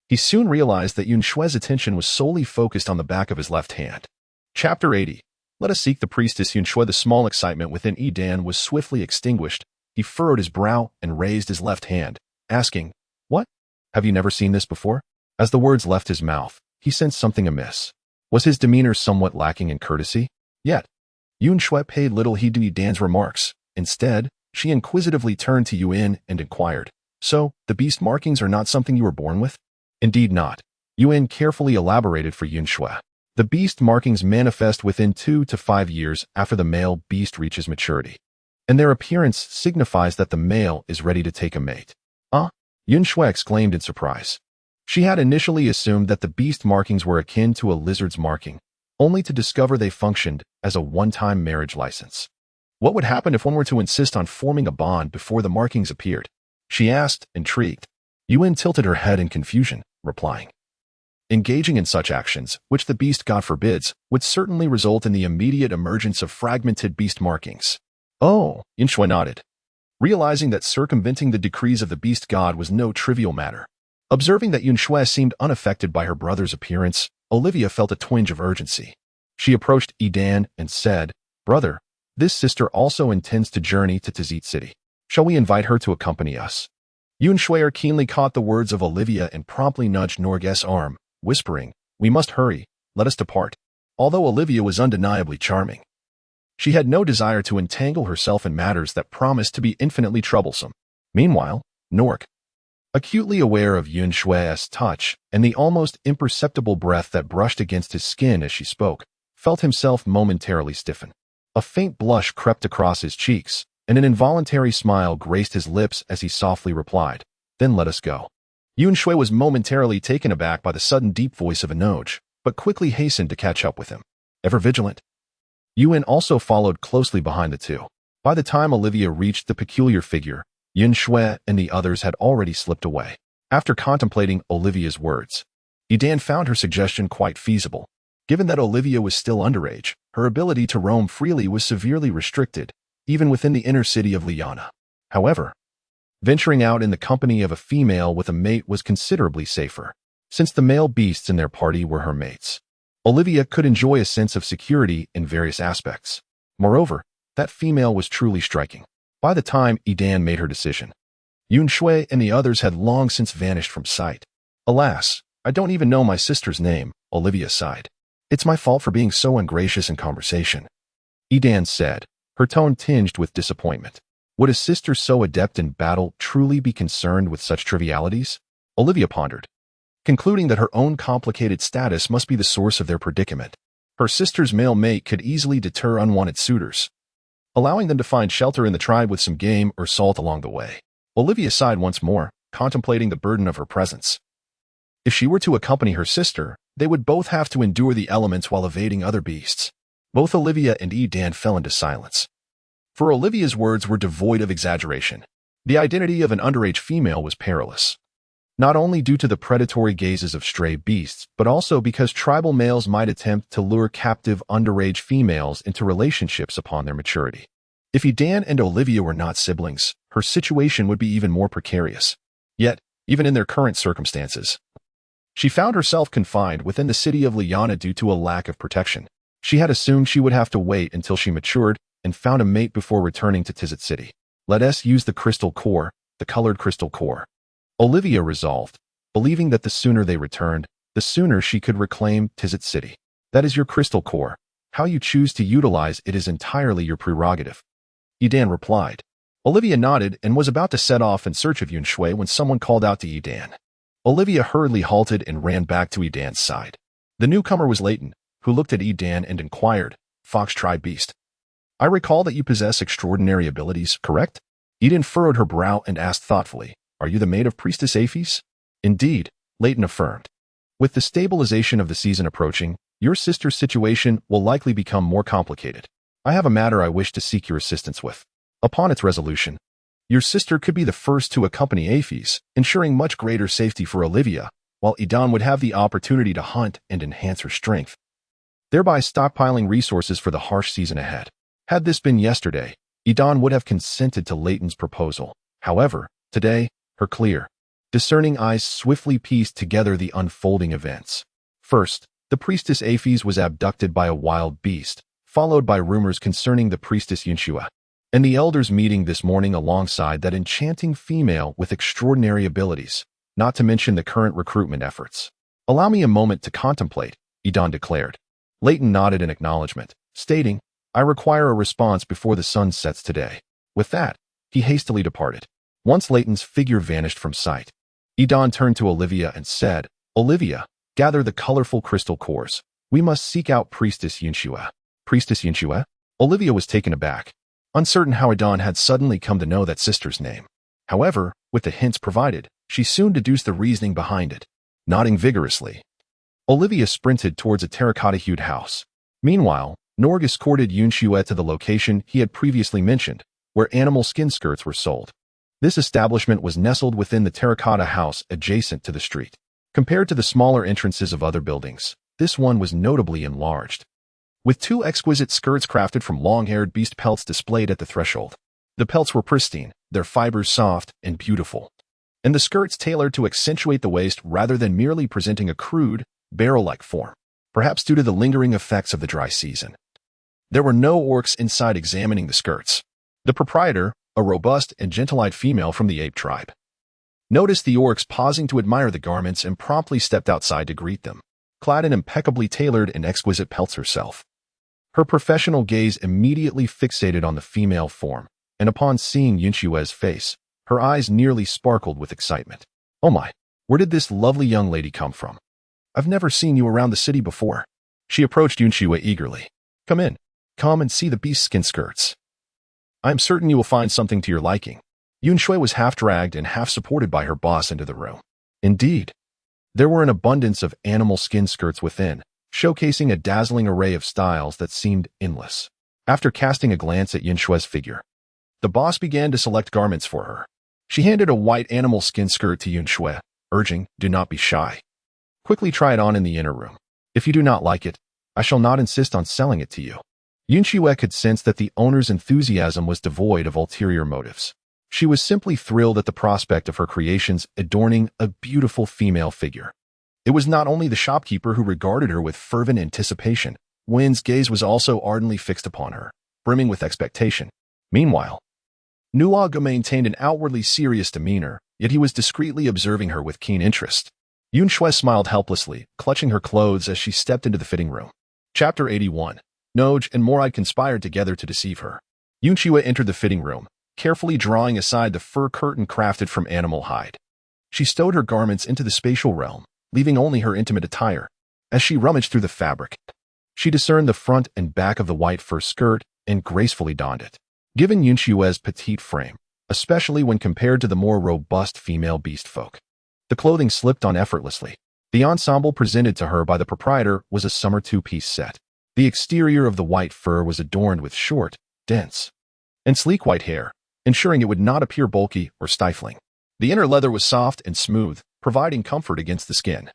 he soon realized that Yun Xue's attention was solely focused on the back of his left hand. Chapter 80. Let us seek the priestess Yun Xue. The small excitement within Idan was swiftly extinguished. He furrowed his brow and raised his left hand, asking, "What? Have you never seen this before?" As the words left his mouth, he sensed something amiss. Was his demeanor somewhat lacking in courtesy? Yet, Yun Xue paid little heed to Idan's remarks. Instead, she inquisitively turned to Yun and inquired, "So, the beast markings are not something you were born with?" "Indeed not." Yun carefully elaborated for Yun Xue. "The beast markings manifest within 2 to 5 years after the male beast reaches maturity, and their appearance signifies that the male is ready to take a mate." "Ah?" Yun Xue exclaimed in surprise. She had initially assumed that the beast markings were akin to a lizard's marking, only to discover they functioned as a one-time marriage license. What would happen if one were to insist on forming a bond before the markings appeared? She asked, intrigued. Yun tilted her head in confusion, replying, "Engaging in such actions, which the beast god forbids, would certainly result in the immediate emergence of fragmented beast markings." "Oh," Yun Xue nodded, realizing that circumventing the decrees of the beast god was no trivial matter. Observing that Yun Xue seemed unaffected by her brother's appearance, Olivia felt a twinge of urgency. She approached Edan and said, "Brother, this sister also intends to journey to Tizit City. Shall we invite her to accompany us?" Yun Xue keenly caught the words of Olivia and promptly nudged Norg's arm, whispering, "We must hurry, let us depart." Although Olivia was undeniably charming, she had no desire to entangle herself in matters that promised to be infinitely troublesome. Meanwhile, Norg, acutely aware of Yun Xue's touch and the almost imperceptible breath that brushed against his skin as she spoke, felt himself momentarily stiffen. A faint blush crept across his cheeks, and an involuntary smile graced his lips as he softly replied, "Then let us go." Yun Xue was momentarily taken aback by the sudden deep voice of Anoj, but quickly hastened to catch up with him. Ever vigilant, Yun also followed closely behind the two. By the time Olivia reached the peculiar figure, Yun Xue and the others had already slipped away. After contemplating Olivia's words, Edan found her suggestion quite feasible. Given that Olivia was still underage, her ability to roam freely was severely restricted, even within the inner city of Liana. However, venturing out in the company of a female with a mate was considerably safer, since the male beasts in their party were her mates. Olivia could enjoy a sense of security in various aspects. Moreover, that female was truly striking. By the time Edan made her decision, Yun Xue and the others had long since vanished from sight. "Alas, I don't even know my sister's name," Olivia sighed. "It's my fault for being so ungracious in conversation," Edan said, her tone tinged with disappointment. Would a sister so adept in battle truly be concerned with such trivialities? Olivia pondered, concluding that her own complicated status must be the source of their predicament. Her sister's male mate could easily deter unwanted suitors, allowing them to find shelter in the tribe with some game or salt along the way. Olivia sighed once more, contemplating the burden of her presence. If she were to accompany her sister, they would both have to endure the elements while evading other beasts. Both Olivia and Edan fell into silence. For Olivia's words were devoid of exaggeration. The identity of an underage female was perilous, not only due to the predatory gazes of stray beasts, but also because tribal males might attempt to lure captive underage females into relationships upon their maturity. If Edan and Olivia were not siblings, her situation would be even more precarious. Yet, even in their current circumstances, she found herself confined within the city of Liana due to a lack of protection. She had assumed she would have to wait until she matured and found a mate before returning to Tizit City. Let us use the crystal core, the colored crystal core, Olivia resolved, believing that the sooner they returned, the sooner she could reclaim Tizit City. That is your crystal core. How you choose to utilize it is entirely your prerogative, Edan replied. Olivia nodded and was about to set off in search of Yun Xue when someone called out to Edan. Olivia hurriedly halted and ran back to Edan's side. The newcomer was Leighton, who looked at Edan and inquired, "Fox tribe beast, I recall that you possess extraordinary abilities, correct?" Edan furrowed her brow and asked thoughtfully, "Are you the mate of Priestess Aphes?" "Indeed," Leighton affirmed. "With the stabilization of the season approaching, your sister's situation will likely become more complicated. I have a matter I wish to seek your assistance with. Upon its resolution, your sister could be the first to accompany Aphes, ensuring much greater safety for Olivia, while Edan would have the opportunity to hunt and enhance her strength, thereby stockpiling resources for the harsh season ahead." Had this been yesterday, Edan would have consented to Leighton's proposal. However, today, her clear, discerning eyes swiftly pieced together the unfolding events. First, the priestess Aphes was abducted by a wild beast, followed by rumors concerning the priestess Yun Xue, and the elders meeting this morning alongside that enchanting female with extraordinary abilities, not to mention the current recruitment efforts. "Allow me a moment to contemplate," Edan declared. Leighton nodded in acknowledgement, stating, "I require a response before the sun sets today." With that, he hastily departed. Once Leighton's figure vanished from sight, Edan turned to Olivia and said, "Olivia, gather the colorful crystal cores. We must seek out Priestess Yun Xue." Priestess Yun Xue? Olivia was taken aback, uncertain how Edan had suddenly come to know that sister's name. However, with the hints provided, she soon deduced the reasoning behind it. Nodding vigorously, Olivia sprinted towards a terracotta-hued house. Meanwhile, Norg escorted Yun Xue to the location he had previously mentioned, where animal skin skirts were sold. This establishment was nestled within the terracotta house adjacent to the street. Compared to the smaller entrances of other buildings, this one was notably enlarged, with two exquisite skirts crafted from long-haired beast pelts displayed at the threshold. The pelts were pristine, their fibers soft and beautiful, and the skirts tailored to accentuate the waist rather than merely presenting a crude, barrel-like form, perhaps due to the lingering effects of the dry season. There were no orcs inside examining the skirts. The proprietor, a robust and gentle-eyed female from the ape tribe, noticed the orcs pausing to admire the garments and promptly stepped outside to greet them, clad in impeccably tailored and exquisite pelts herself. Her professional gaze immediately fixated on the female form, and upon seeing Yun Xue's face, her eyes nearly sparkled with excitement. "Oh my, where did this lovely young lady come from? I've never seen you around the city before." She approached Yun Xue eagerly. "Come in. Come and see the beast skin skirts. I'm certain you will find something to your liking." Yun Xue was half dragged and half supported by her boss into the room. Indeed, there were an abundance of animal skin skirts within, showcasing a dazzling array of styles that seemed endless. After casting a glance at Yun Xue's figure, the boss began to select garments for her. She handed a white animal skin skirt to Yun Xue, urging, "Do not be shy. Quickly try it on in the inner room. If you do not like it, I shall not insist on selling it to you." Yun Xue could sense that the owner's enthusiasm was devoid of ulterior motives. She was simply thrilled at the prospect of her creations adorning a beautiful female figure. It was not only the shopkeeper who regarded her with fervent anticipation. Wen's gaze was also ardently fixed upon her, brimming with expectation. Meanwhile, Nuaga maintained an outwardly serious demeanor, yet he was discreetly observing her with keen interest. Yun Xue smiled helplessly, clutching her clothes as she stepped into the fitting room. Chapter 81. Noj and Moride conspired together to deceive her. Yun Xue entered the fitting room, carefully drawing aside the fur curtain crafted from animal hide. She stowed her garments into the spatial realm, leaving only her intimate attire. As she rummaged through the fabric, she discerned the front and back of the white fur skirt and gracefully donned it. Given Yun Xue's petite frame, especially when compared to the more robust female beast folk, the clothing slipped on effortlessly. The ensemble presented to her by the proprietor was a summer two-piece set. The exterior of the white fur was adorned with short, dense, and sleek white hair, ensuring it would not appear bulky or stifling. The inner leather was soft and smooth, providing comfort against the skin.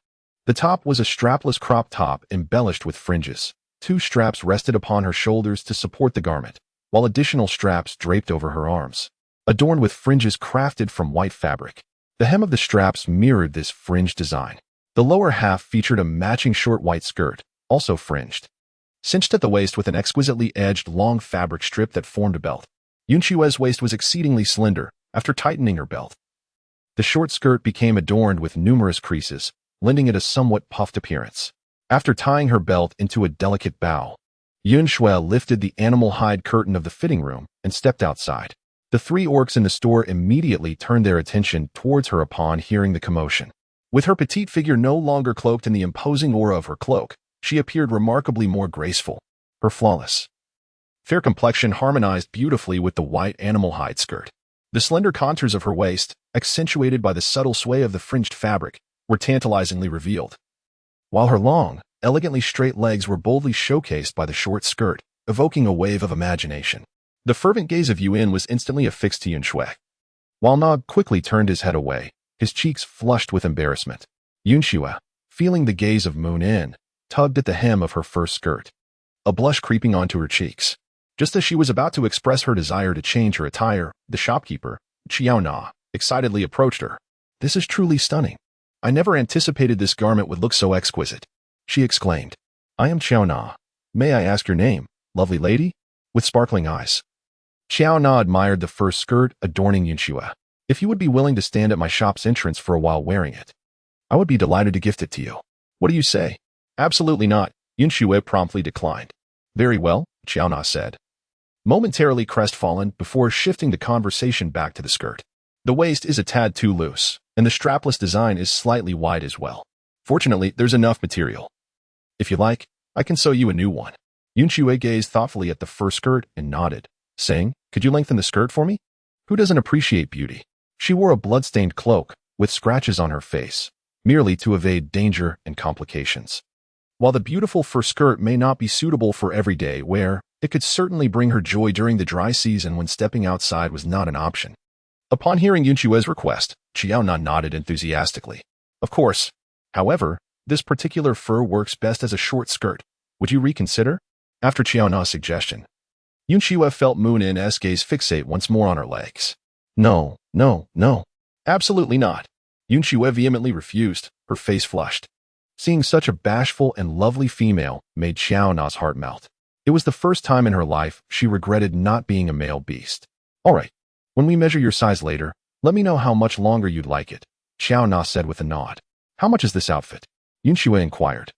The top was a strapless crop top embellished with fringes. 2 straps rested upon her shoulders to support the garment, while additional straps draped over her arms, adorned with fringes crafted from white fabric. The hem of the straps mirrored this fringe design. The lower half featured a matching short white skirt, also fringed, cinched at the waist with an exquisitely edged long fabric strip that formed a belt. Yun Xue's waist was exceedingly slender. After tightening her belt, the short skirt became adorned with numerous creases, lending it a somewhat puffed appearance. After tying her belt into a delicate bow, Yun Xue lifted the animal hide curtain of the fitting room and stepped outside. The 3 orcs in the store immediately turned their attention towards her upon hearing the commotion. With her petite figure no longer cloaked in the imposing aura of her cloak, she appeared remarkably more graceful. Her flawless, fair complexion harmonized beautifully with the white animal hide skirt. The slender contours of her waist, accentuated by the subtle sway of the fringed fabric, were tantalizingly revealed, while her long, elegantly straight legs were boldly showcased by the short skirt, evoking a wave of imagination. The fervent gaze of Yun was instantly affixed to Yun Xue. While Nog quickly turned his head away, his cheeks flushed with embarrassment. Yun Xue, feeling the gaze of Moon In, tugged at the hem of her fur skirt, a blush creeping onto her cheeks. Just as she was about to express her desire to change her attire, the shopkeeper, Xiao Na, excitedly approached her. "This is truly stunning. I never anticipated this garment would look so exquisite," she exclaimed. "I am Xiao Na. May I ask your name, lovely lady?" With sparkling eyes, Xiao Na admired the fur skirt adorning Yun Xue. "If you would be willing to stand at my shop's entrance for a while wearing it, I would be delighted to gift it to you. What do you say?" "Absolutely not," Yun Xue promptly declined. "Very well," Xiao Na said, momentarily crestfallen before shifting the conversation back to the skirt. "The waist is a tad too loose, and the strapless design is slightly wide as well. Fortunately, there's enough material. If you like, I can sew you a new one." Yun Xue gazed thoughtfully at the fur skirt and nodded, saying, "Could you lengthen the skirt for me?" Who doesn't appreciate beauty? She wore a blood-stained cloak with scratches on her face, merely to evade danger and complications. While the beautiful fur skirt may not be suitable for everyday wear, it could certainly bring her joy during the dry season when stepping outside was not an option. Upon hearing Yun Xue's request, Xiao Na nodded enthusiastically. "Of course. However, this particular fur works best as a short skirt. Would you reconsider?" After Xiao Na's suggestion, Yun Xue felt Moon In's gaze fixate once more on her legs. No, no, no. Absolutely not. Yun Xue vehemently refused, her face flushed. Seeing such a bashful and lovely female made Xiao Na's heart melt. It was the first time in her life she regretted not being a male beast. All right, when we measure your size later, let me know how much longer you'd like it, Xiao Na said with a nod. How much is this outfit? Yun Xue inquired.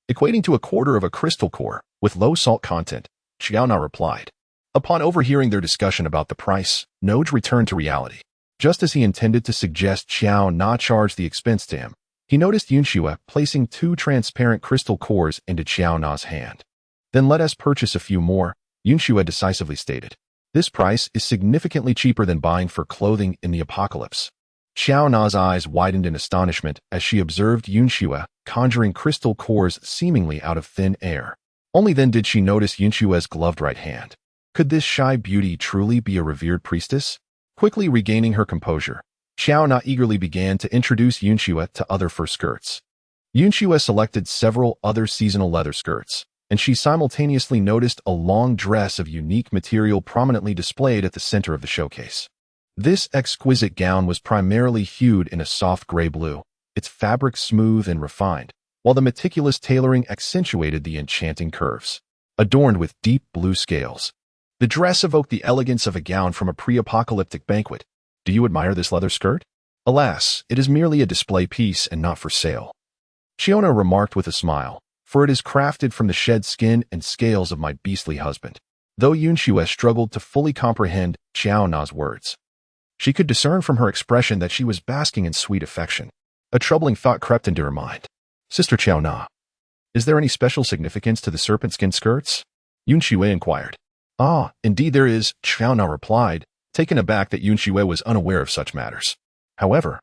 Equating to a quarter of a crystal core, with low salt content, Xiao Na replied. Upon overhearing their discussion about the price, Noj returned to reality. Just as he intended to suggest Xiao Na charge the expense to him, he noticed Yun Xue placing 2 transparent crystal cores into Xiao Na's hand. Then let us purchase a few more, Yun Xue decisively stated. This price is significantly cheaper than buying for clothing in the apocalypse. Xiao Na's eyes widened in astonishment as she observed Yun Xue conjuring crystal cores seemingly out of thin air. Only then did she notice Yun Xue's gloved right hand. Could this shy beauty truly be a revered priestess? Quickly regaining her composure, Xiao Na eagerly began to introduce Yun Xue to other fur skirts. Yun Xue selected several other seasonal leather skirts, and she simultaneously noticed a long dress of unique material prominently displayed at the center of the showcase. This exquisite gown was primarily hued in a soft gray blue, its fabric smooth and refined, while the meticulous tailoring accentuated the enchanting curves. Adorned with deep blue scales, the dress evoked the elegance of a gown from a pre-apocalyptic banquet. Do you admire this leather skirt? Alas, it is merely a display piece and not for sale. Chiona remarked with a smile, for it is crafted from the shed skin and scales of my beastly husband. Though Yun Xue struggled to fully comprehend Xiao Na's words, she could discern from her expression that she was basking in sweet affection. A troubling thought crept into her mind. Sister Xiao Na, is there any special significance to the serpent skin skirts? Yun Xue inquired. Ah, indeed there is, Xiao Na replied, taken aback that Yun Xue was unaware of such matters. However,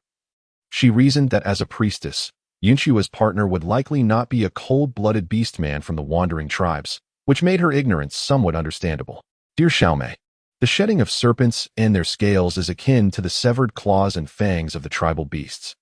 she reasoned that as a priestess, Yun Xue's partner would likely not be a cold-blooded beast man from the wandering tribes, which made her ignorance somewhat understandable. Dear Xiaomei, the shedding of serpents and their scales is akin to the severed claws and fangs of the tribal beasts.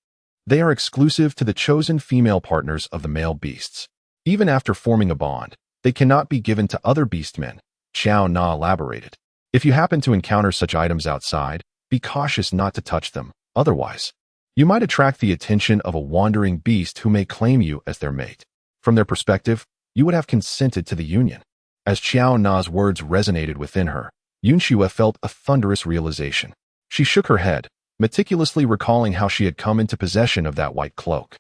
They are exclusive to the chosen female partners of the male beasts. Even after forming a bond, they cannot be given to other beastmen, Xiao Na elaborated. If you happen to encounter such items outside, be cautious not to touch them, otherwise, you might attract the attention of a wandering beast who may claim you as their mate. From their perspective, you would have consented to the union. As Xiao Na's words resonated within her, Yun Xue felt a thunderous realization. She shook her head, meticulously recalling how she had come into possession of that white cloak.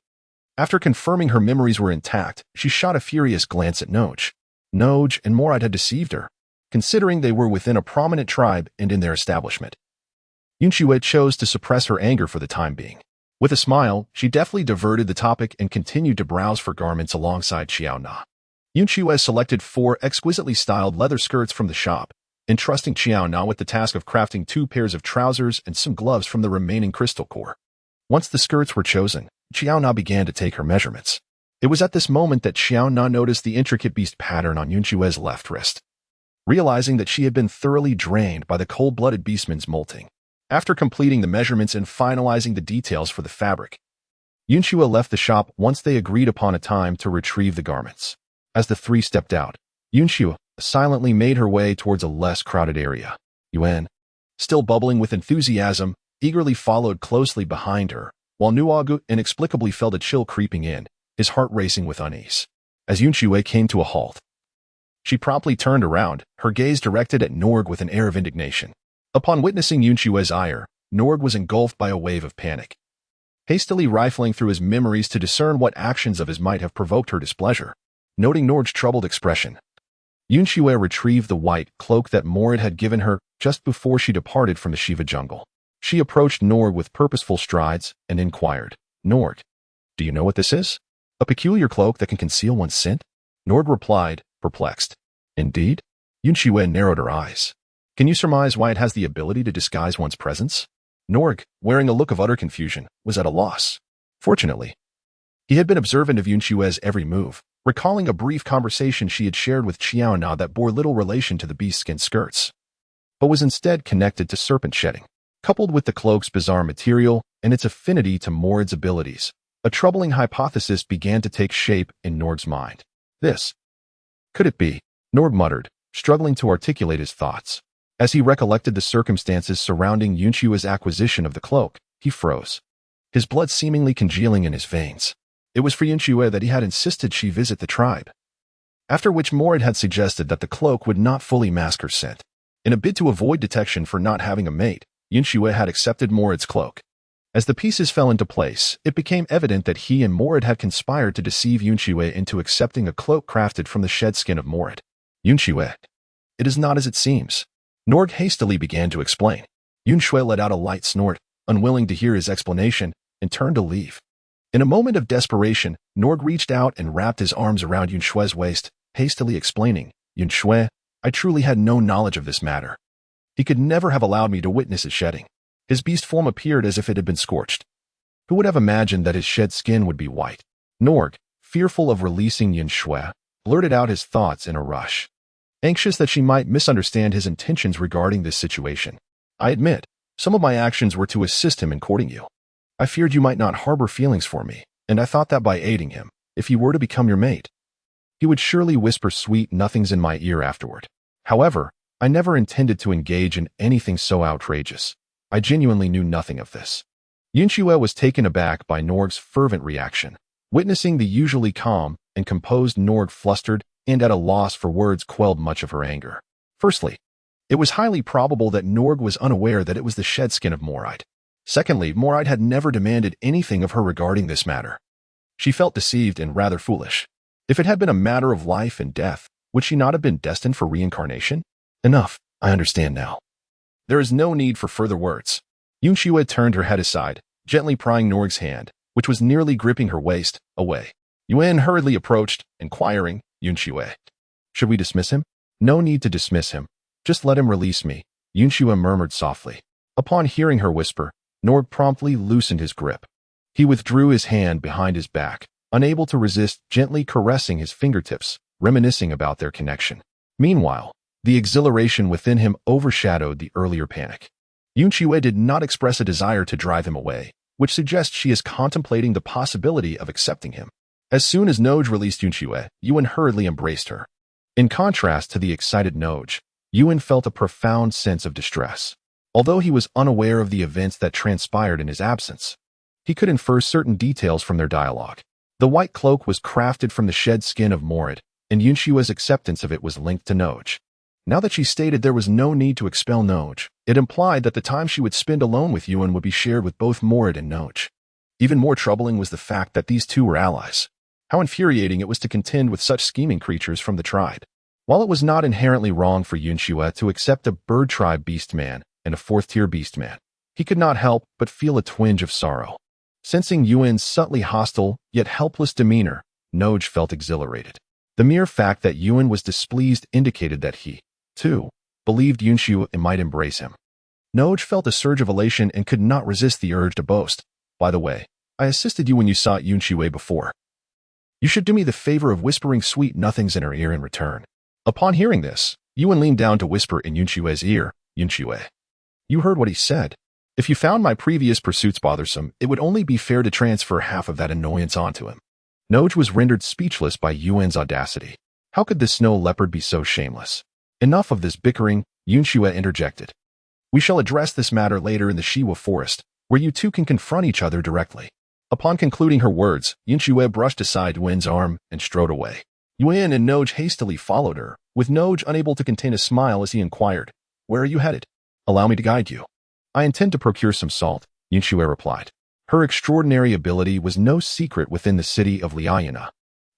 After confirming her memories were intact, she shot a furious glance at Noj. Noj and Morad had deceived her, considering they were within a prominent tribe and in their establishment. Yun Xue chose to suppress her anger for the time being. With a smile, she deftly diverted the topic and continued to browse for garments alongside Xiao Na. Yun Xue selected 4 exquisitely styled leather skirts from the shop, entrusting Xiao Na with the task of crafting 2 pairs of trousers and some gloves from the remaining crystal core. Once the skirts were chosen, Xiao Na began to take her measurements. It was at this moment that Xiao Na noticed the intricate beast pattern on Yun Xue's left wrist. Realizing that she had been thoroughly drained by the cold-blooded beastman's molting. After completing the measurements and finalizing the details for the fabric, Yun Xue left the shop once they agreed upon a time to retrieve the garments. As the 3 stepped out, Yun Xue silently made her way towards a less crowded area. Yuan, still bubbling with enthusiasm, eagerly followed closely behind her, while Nuagu inexplicably felt a chill creeping in, his heart racing with unease. As Yun Xue came to a halt, she promptly turned around, her gaze directed at Norg with an air of indignation. Upon witnessing Yun Xue's ire, Norg was engulfed by a wave of panic. Hastily rifling through his memories to discern what actions of his might have provoked her displeasure, noting Norg's troubled expression, Yun Xue retrieved the white cloak that Morad had given her just before she departed from the Shiva jungle. She approached Norg with purposeful strides and inquired, Norg, do you know what this is? A peculiar cloak that can conceal one's scent? Norg replied, perplexed. Indeed? Yun Xue narrowed her eyes. Can you surmise why it has the ability to disguise one's presence? Norg, wearing a look of utter confusion, was at a loss. Fortunately, he had been observant of Yun Xue's every move, recalling a brief conversation she had shared with Xiao Na that bore little relation to the beast-skin skirts, but was instead connected to serpent shedding. Coupled with the cloak's bizarre material and its affinity to Morad's abilities, a troubling hypothesis began to take shape in Norg's mind. This. Could it be? Norg muttered, struggling to articulate his thoughts. As he recollected the circumstances surrounding Yun Xue's acquisition of the cloak, he froze, his blood seemingly congealing in his veins. It was for Yun Xue that he had insisted she visit the tribe, after which Morid had suggested that the cloak would not fully mask her scent. In a bid to avoid detection for not having a mate, Yun Xue had accepted Morid's cloak. As the pieces fell into place, it became evident that he and Morid had conspired to deceive Yun Xue into accepting a cloak crafted from the shed skin of Morid. Yun Xue, it is not as it seems. Norg hastily began to explain. Yun Xue let out a light snort, unwilling to hear his explanation, and turned to leave. In a moment of desperation, Norg reached out and wrapped his arms around Yun Xue's waist, hastily explaining, Yun Xue, I truly had no knowledge of this matter. He could never have allowed me to witness his shedding. His beast form appeared as if it had been scorched. Who would have imagined that his shed skin would be white? Norg, fearful of releasing Yun Xue, blurted out his thoughts in a rush, anxious that she might misunderstand his intentions regarding this situation. I admit, some of my actions were to assist him in courting you. I feared you might not harbor feelings for me, and I thought that by aiding him, if he were to become your mate, he would surely whisper sweet nothings in my ear afterward. However, I never intended to engage in anything so outrageous. I genuinely knew nothing of this. Yun Xue was taken aback by Norg's fervent reaction. Witnessing the usually calm and composed Norg flustered and at a loss for words quelled much of her anger. Firstly, it was highly probable that Norg was unaware that it was the shed skin of Morid. Secondly, Morid had never demanded anything of her regarding this matter. She felt deceived and rather foolish. If it had been a matter of life and death, would she not have been destined for reincarnation? Enough, I understand now. There is no need for further words. Yun Xue turned her head aside, gently prying Norg's hand, which was nearly gripping her waist, away. Yun hurriedly approached, inquiring, Yun Xue, should we dismiss him? No need to dismiss him. Just let him release me, Yun Xue murmured softly. Upon hearing her whisper, Norg promptly loosened his grip. He withdrew his hand behind his back, unable to resist gently caressing his fingertips, reminiscing about their connection. Meanwhile, the exhilaration within him overshadowed the earlier panic. Yun Xue did not express a desire to drive him away, which suggests she is contemplating the possibility of accepting him. As soon as Noj released Yun Xue, Yun hurriedly embraced her. In contrast to the excited Noj, Yun felt a profound sense of distress. Although he was unaware of the events that transpired in his absence, he could infer certain details from their dialogue. The white cloak was crafted from the shed skin of Morid, and Yun Xue's acceptance of it was linked to Noj. Now that she stated there was no need to expel Noj, it implied that the time she would spend alone with Yun would be shared with both Morid and Noj. Even more troubling was the fact that these two were allies. How infuriating it was to contend with such scheming creatures from the tribe. While it was not inherently wrong for Yun Xue to accept a bird tribe beastman and a fourth-tier beastman, he could not help but feel a twinge of sorrow. Sensing Yun's subtly hostile yet helpless demeanor, Noj felt exhilarated. The mere fact that Yun was displeased indicated that he, too, believed Yun Xue might embrace him. Noj felt a surge of elation and could not resist the urge to boast. By the way, I assisted you when you sought Yun Xue before. You should do me the favor of whispering sweet nothings in her ear in return. Upon hearing this, Yun leaned down to whisper in Yun Xue's ear, Yun Xue, you heard what he said. If you found my previous pursuits bothersome, it would only be fair to transfer half of that annoyance onto him. Noj was rendered speechless by Yun's audacity. How could this snow leopard be so shameless? Enough of this bickering, Yun Xue interjected. We shall address this matter later in the Shiwa forest, where you two can confront each other directly. Upon concluding her words, Yun Xue brushed aside Yun's arm and strode away. Yun and Noj hastily followed her, with Noj unable to contain a smile as he inquired, where are you headed? Allow me to guide you. I intend to procure some salt, Yun Xue replied. Her extraordinary ability was no secret within the city of Liayana,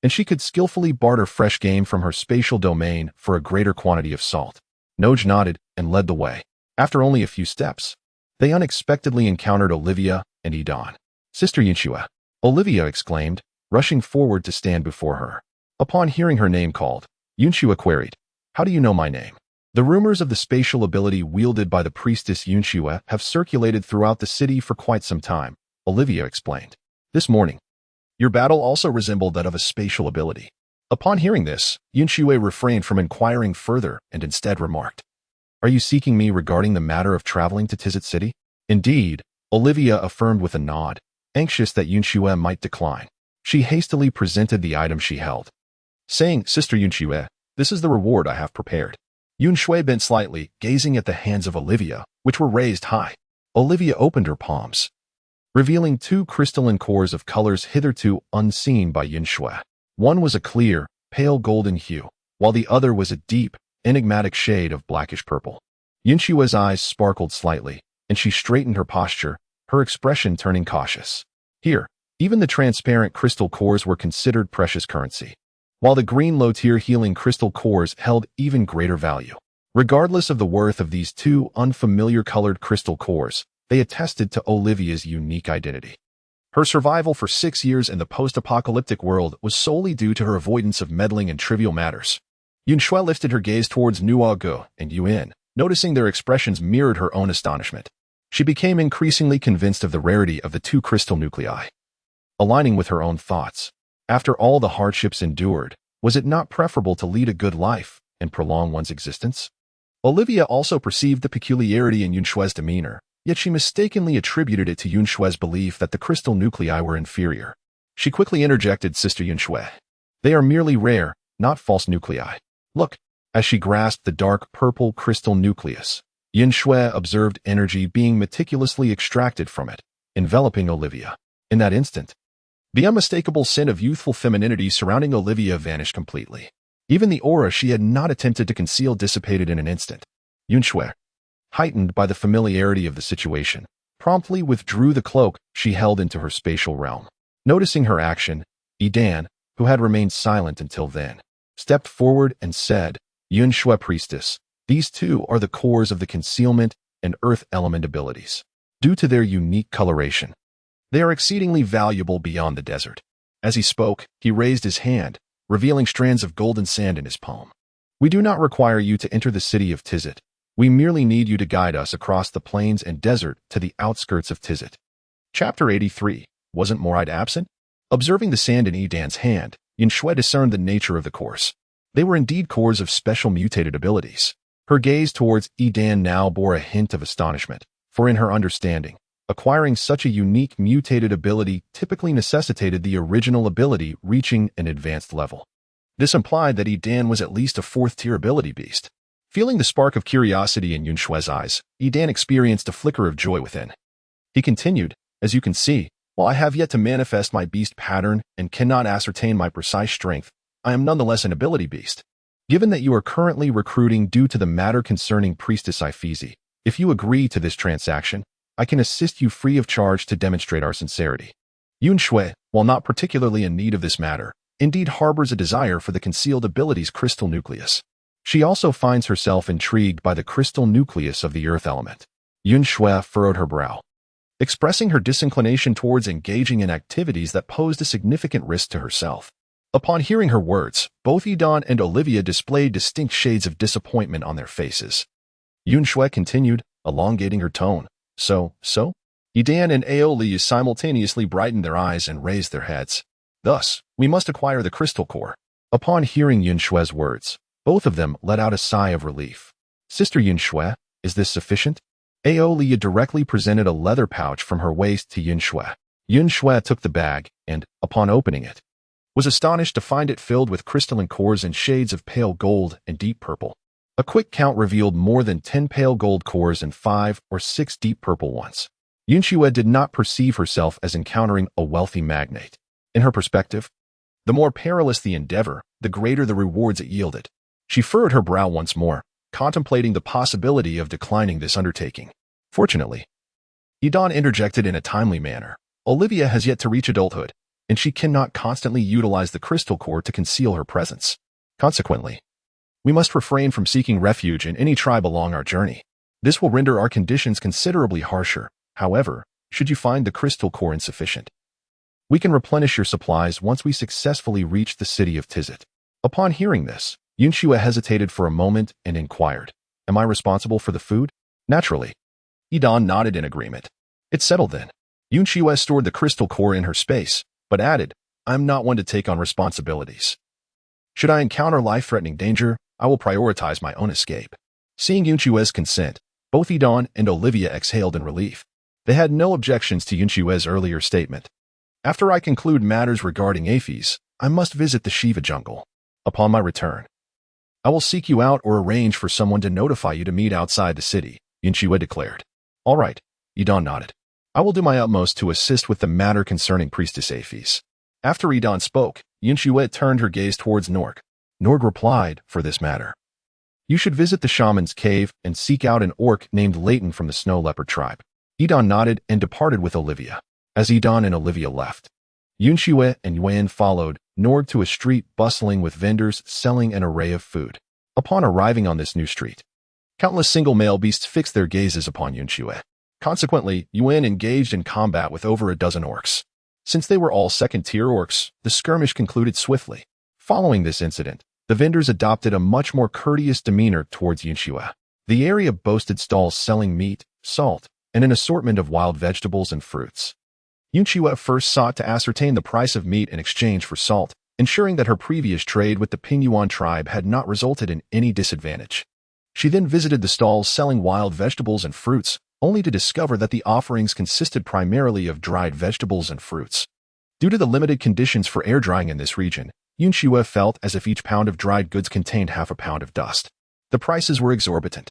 and she could skillfully barter fresh game from her spatial domain for a greater quantity of salt. Noj nodded and led the way. After only a few steps, they unexpectedly encountered Olivia and Edan. Sister Yun Xue, Olivia exclaimed, rushing forward to stand before her. Upon hearing her name called, Yun Xue queried, how do you know my name? The rumors of the spatial ability wielded by the priestess Yun Xue have circulated throughout the city for quite some time, Olivia explained. This morning, your battle also resembled that of a spatial ability. Upon hearing this, Yun Xue refrained from inquiring further and instead remarked, are you seeking me regarding the matter of traveling to Tizit City? Indeed, Olivia affirmed with a nod, anxious that Yun Xue might decline. She hastily presented the item she held, saying, Sister Yun Xue, this is the reward I have prepared. Yun Xue bent slightly, gazing at the hands of Olivia, which were raised high. Olivia opened her palms, revealing two crystalline cores of colors hitherto unseen by Yun Xue. One was a clear, pale golden hue, while the other was a deep, enigmatic shade of blackish purple. Yun Xue's eyes sparkled slightly, and she straightened her posture, her expression turning cautious. Here, even the transparent crystal cores were considered precious currency, while the green low-tier healing crystal cores held even greater value. Regardless of the worth of these two unfamiliar colored crystal cores, they attested to Olivia's unique identity. Her survival for 6 years in the post-apocalyptic world was solely due to her avoidance of meddling in trivial matters. Yun Xue lifted her gaze towards Nuo Ge and Yun, noticing their expressions mirrored her own astonishment. She became increasingly convinced of the rarity of the two crystal nuclei. Aligning with her own thoughts, after all the hardships endured, was it not preferable to lead a good life and prolong one's existence? Olivia also perceived the peculiarity in Yun Xue's demeanor, yet she mistakenly attributed it to Yun Xue's belief that the crystal nuclei were inferior. She quickly interjected, "Sister Yun Xue, they are merely rare, not false nuclei. Look." As she grasped the dark purple crystal nucleus, Yun Xue observed energy being meticulously extracted from it, enveloping Olivia. In that instant, the unmistakable scent of youthful femininity surrounding Olivia vanished completely. Even the aura she had not attempted to conceal dissipated in an instant. Yun Xue, heightened by the familiarity of the situation, promptly withdrew the cloak she held into her spatial realm. Noticing her action, Yidan, who had remained silent until then, stepped forward and said, "Yun Xue priestess, these two are the cores of the concealment and earth element abilities. Due to their unique coloration, they are exceedingly valuable beyond the desert." As he spoke, he raised his hand, revealing strands of golden sand in his palm. "We do not require you to enter the city of Tizit. We merely need you to guide us across the plains and desert to the outskirts of Tizit." Chapter 83. Wasn't Moride absent? Observing the sand in Yidan's hand, Yun Xue discerned the nature of the cores. They were indeed cores of special mutated abilities. Her gaze towards Yidan now bore a hint of astonishment, for in her understanding, acquiring such a unique mutated ability typically necessitated the original ability reaching an advanced level. This implied that Yidan was at least a 4th-tier ability beast. Feeling the spark of curiosity in Yun Xue's eyes, Yidan experienced a flicker of joy within. He continued, "As you can see, while I have yet to manifest my beast pattern and cannot ascertain my precise strength, I am nonetheless an ability beast. Given that you are currently recruiting due to the matter concerning Priestess Ifeezi, if you agree to this transaction, I can assist you free of charge to demonstrate our sincerity." Yun Xue, while not particularly in need of this matter, indeed harbors a desire for the concealed ability's crystal nucleus. She also finds herself intrigued by the crystal nucleus of the earth element. Yun Xue furrowed her brow, expressing her disinclination towards engaging in activities that posed a significant risk to herself. Upon hearing her words, both Yidan and Olivia displayed distinct shades of disappointment on their faces. Yun Xue continued, elongating her tone. So? Yidan and Aoli simultaneously brightened their eyes and raised their heads. "Thus, we must acquire the crystal core." Upon hearing Yun Xue's words, both of them let out a sigh of relief. "Sister Yun Xue, is this sufficient?" Aoli directly presented a leather pouch from her waist to Yun Xue. Yun Xue took the bag and, upon opening it, was astonished to find it filled with crystalline cores in shades of pale gold and deep purple. A quick count revealed more than 10 pale gold cores and 5 or 6 deep purple ones. Yun Xue did not perceive herself as encountering a wealthy magnate. In her perspective, the more perilous the endeavor, the greater the rewards it yielded. She furrowed her brow once more, contemplating the possibility of declining this undertaking. Fortunately, Yidan interjected in a timely manner. Olivia has yet to reach adulthood, and she cannot constantly utilize the crystal core to conceal her presence. Consequently, we must refrain from seeking refuge in any tribe along our journey. This will render our conditions considerably harsher. However, should you find the crystal core insufficient, we can replenish your supplies once we successfully reach the city of Tizit. Upon hearing this, Yun Xue hesitated for a moment and inquired, "Am I responsible for the food?" "Naturally." Yidan nodded in agreement. "It's settled then." Yun Xue stored the crystal core in her space, but added, "I'm not one to take on responsibilities. Should I encounter life-threatening danger, I will prioritize my own escape." Seeing Yun Xue's consent, both Yidan and Olivia exhaled in relief. They had no objections to Yun Xue's earlier statement. "After I conclude matters regarding Aphes, I must visit the Shiva jungle. Upon my return, I will seek you out or arrange for someone to notify you to meet outside the city, Yun Xue declared. All right, Yidon nodded. I will do my utmost to assist with the matter concerning Priestess Aphes. After Yidon spoke, Yun Xue turned her gaze towards Norg. Norg replied, for this matter. You should visit the shaman's cave and seek out an orc named Leighton from the Snow Leopard tribe. Yidon nodded and departed with Olivia. As Yidon and Olivia left, Yun Xue and Yuan followed Norg to a street bustling with vendors selling an array of food. Upon arriving on this new street, countless single male beasts fixed their gazes upon Yun Xue. Consequently, Yuan engaged in combat with over a dozen orcs. Since they were all second-tier orcs, the skirmish concluded swiftly. Following this incident, the vendors adopted a much more courteous demeanor towards Yun Xue. The area boasted stalls selling meat, salt, and an assortment of wild vegetables and fruits. Yun Xue first sought to ascertain the price of meat in exchange for salt, ensuring that her previous trade with the Pingyuan tribe had not resulted in any disadvantage. She then visited the stalls selling wild vegetables and fruits, only to discover that the offerings consisted primarily of dried vegetables and fruits. Due to the limited conditions for air drying in this region, Yun Xue felt as if each pound of dried goods contained half a pound of dust. The prices were exorbitant,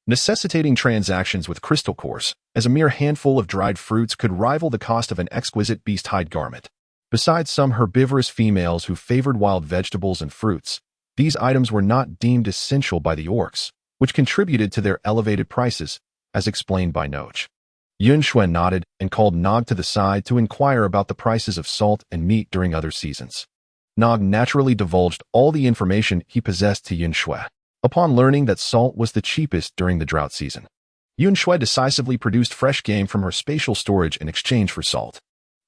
necessitating transactions with crystal cores, as a mere handful of dried fruits could rival the cost of an exquisite beast hide garment. Besides some herbivorous females who favored wild vegetables and fruits, these items were not deemed essential by the orcs, which contributed to their elevated prices, as explained by Noj. Yun Xue nodded and called Nog to the side to inquire about the prices of salt and meat during other seasons. Nog naturally divulged all the information he possessed to Yun Xue. Upon learning that salt was the cheapest during the drought season, Yun Xue decisively produced fresh game from her spatial storage in exchange for salt.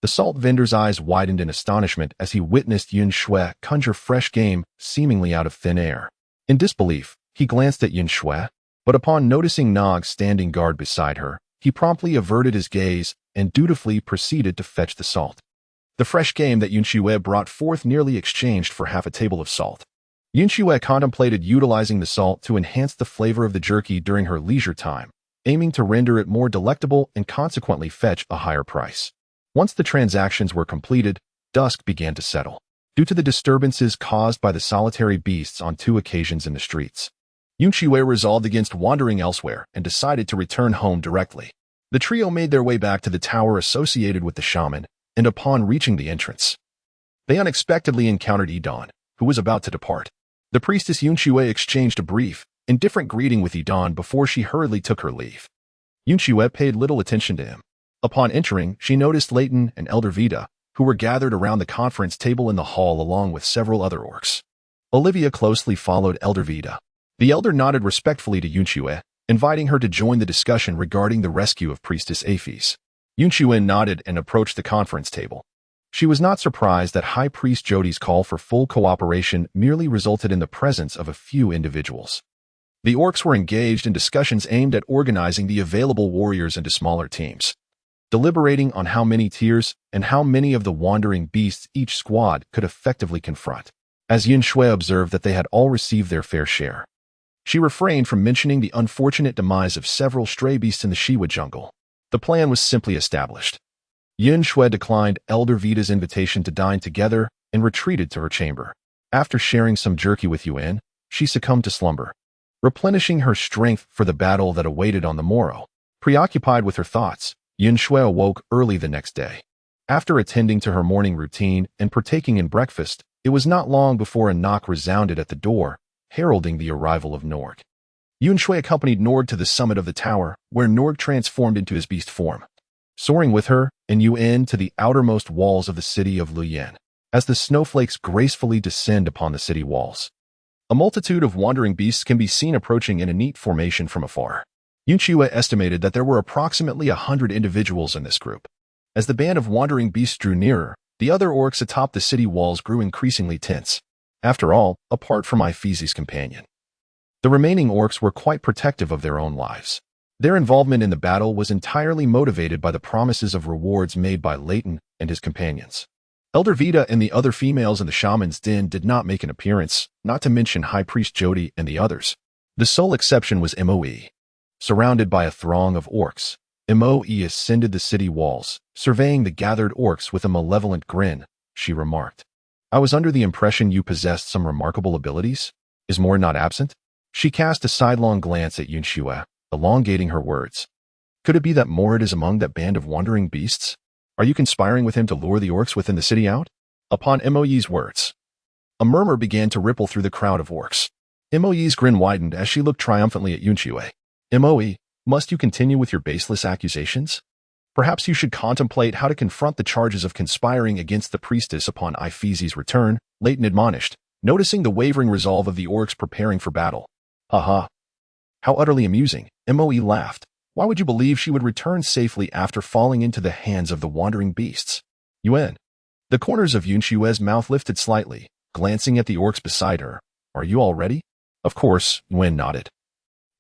The salt vendor's eyes widened in astonishment as he witnessed Yun Xue conjure fresh game seemingly out of thin air. In disbelief, he glanced at Yun Xue, but upon noticing Nog standing guard beside her, he promptly averted his gaze and dutifully proceeded to fetch the salt. The fresh game that Yun Xue brought forth nearly exchanged for half a table of salt. Yun Xue contemplated utilizing the salt to enhance the flavor of the jerky during her leisure time, aiming to render it more delectable and consequently fetch a higher price. Once the transactions were completed, dusk began to settle, due to the disturbances caused by the solitary beasts on 2 occasions in the streets. Yun Xue resolved against wandering elsewhere and decided to return home directly. The trio made their way back to the tower associated with the shaman, and upon reaching the entrance, they unexpectedly encountered Yidon, who was about to depart. The priestess Yun Xue exchanged a brief, indifferent greeting with Yidon before she hurriedly took her leave. Yun Xue paid little attention to him. Upon entering, she noticed Leighton and Elder Vida, who were gathered around the conference table in the hall along with several other orcs. Olivia closely followed Elder Vida. The elder nodded respectfully to Yun Xue, inviting her to join the discussion regarding the rescue of Priestess Aphes. Yun Xue nodded and approached the conference table. She was not surprised that High Priest Jody's call for full cooperation merely resulted in the presence of a few individuals. The orcs were engaged in discussions aimed at organizing the available warriors into smaller teams, deliberating on how many tiers and how many of the wandering beasts each squad could effectively confront. As Yun Xue observed that they had all received their fair share, she refrained from mentioning the unfortunate demise of several stray beasts in the Shiwa jungle. The plan was simply established. Yun Xue declined Elder Vida's invitation to dine together and retreated to her chamber. After sharing some jerky with Yuan, she succumbed to slumber, replenishing her strength for the battle that awaited on the morrow. Preoccupied with her thoughts, Yun Xue awoke early the next day. After attending to her morning routine and partaking in breakfast, it was not long before a knock resounded at the door, heralding the arrival of Norg. Yun Xue accompanied Norg to the summit of the tower, where Norg transformed into his beast form, soaring with her and Yuan to the outermost walls of the city of Luyan. As the snowflakes gracefully descend upon the city walls, a multitude of wandering beasts can be seen approaching in a neat formation from afar. Yun Xue estimated that there were approximately 100 individuals in this group. As the band of wandering beasts drew nearer, the other orcs atop the city walls grew increasingly tense. After all, apart from Iphese's companion, the remaining orcs were quite protective of their own lives. Their involvement in the battle was entirely motivated by the promises of rewards made by Leighton and his companions. Elder Vida and the other females in the shaman's den did not make an appearance, not to mention High Priest Jody and the others. The sole exception was Moe. Surrounded by a throng of orcs, Moe ascended the city walls, surveying the gathered orcs with a malevolent grin. She remarked, "I was under the impression you possessed some remarkable abilities. Is more not absent? She cast a sidelong glance at Yun Xue, elongating her words. Could it be that Morid is among that band of wandering beasts? Are you conspiring with him to lure the orcs within the city out? Upon Moe's words, a murmur began to ripple through the crowd of orcs. Moe's grin widened as she looked triumphantly at Yun Xue. Moe, must you continue with your baseless accusations? Perhaps you should contemplate how to confront the charges of conspiring against the priestess upon Ifeezy's return, Leighton admonished, noticing the wavering resolve of the orcs preparing for battle. Haha. How utterly amusing, Moe laughed. Why would you believe she would return safely after falling into the hands of the wandering beasts? Yun. The corners of Yun Xue's mouth lifted slightly, glancing at the orcs beside her. Are you all ready? Of course, Yun nodded.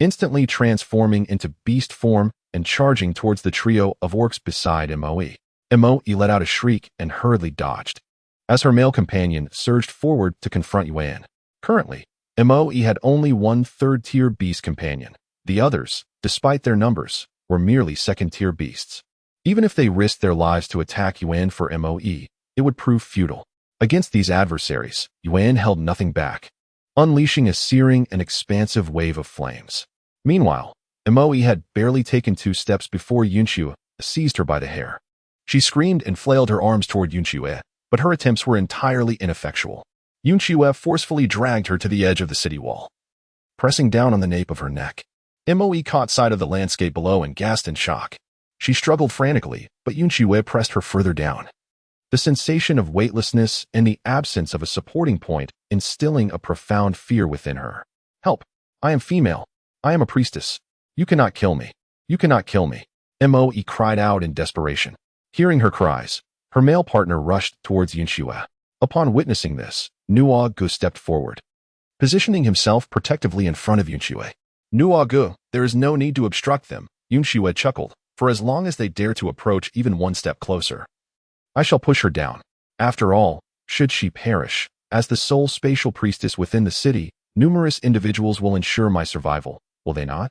Instantly transforming into beast form and charging towards the trio of orcs beside Moe. Moe let out a shriek and hurriedly dodged, as her male companion surged forward to confront Yun. Currently, Moe had only one third-tier beast companion. The others, despite their numbers, were merely second-tier beasts. Even if they risked their lives to attack Yun for Moe, it would prove futile. Against these adversaries, Yun held nothing back, unleashing a searing and expansive wave of flames. Meanwhile, Moe had barely taken 2 steps before Yun Xue seized her by the hair. She screamed and flailed her arms toward Yun Xue, but her attempts were entirely ineffectual. Yun Xue forcefully dragged her to the edge of the city wall, pressing down on the nape of her neck. Moe caught sight of the landscape below and gasped in shock. She struggled frantically, but Yun Xue pressed her further down. The sensation of weightlessness and the absence of a supporting point instilling a profound fear within her. Help! I am female. I am a priestess. You cannot kill me. You cannot kill me. Moe cried out in desperation. Hearing her cries, her male partner rushed towards Yun Xue. Upon witnessing this, Nuagu stepped forward, positioning himself protectively in front of Yun Xue. Nuagu, there is no need to obstruct them, Yun Xue chuckled, for as long as they dare to approach even 1 step closer, I shall push her down. After all, should she perish, as the sole spatial priestess within the city, numerous individuals will ensure my survival, will they not?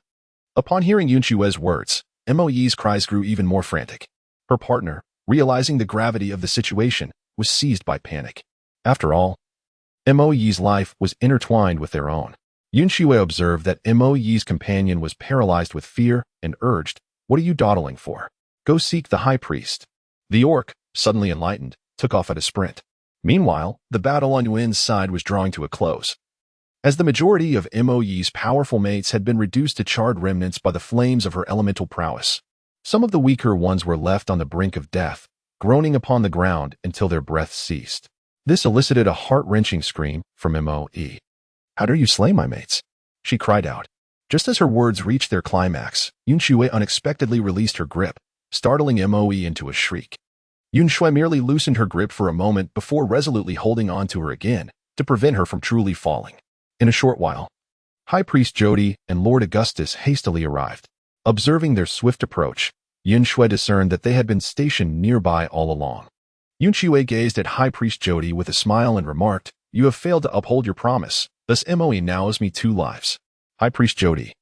Upon hearing Yun Xue's words, Moe's cries grew even more frantic. Her partner, realizing the gravity of the situation, was seized by panic. After all, Moe's life was intertwined with their own. Yun Xue observed that Moe's companion was paralyzed with fear and urged, What are you dawdling for? Go seek the high priest. The orc, suddenly enlightened, took off at a sprint. Meanwhile, the battle on Yun's side was drawing to a close. As the majority of Moe's powerful mates had been reduced to charred remnants by the flames of her elemental prowess, some of the weaker ones were left on the brink of death, groaning upon the ground until their breath ceased. This elicited a heart-wrenching scream from Moe. How dare you slay my mates? She cried out. Just as her words reached their climax, Yun Xue unexpectedly released her grip, startling Moe into a shriek. Yun Xue merely loosened her grip for a moment before resolutely holding on to her again to prevent her from truly falling. In a short while, High Priest Jody and Lord Augustus hastily arrived. Observing their swift approach, Yun Xue discerned that they had been stationed nearby all along. Yun Xue gazed at High Priest Jody with a smile and remarked, You have failed to uphold your promise, thus Moe now owes me 2 lives. High Priest Jody,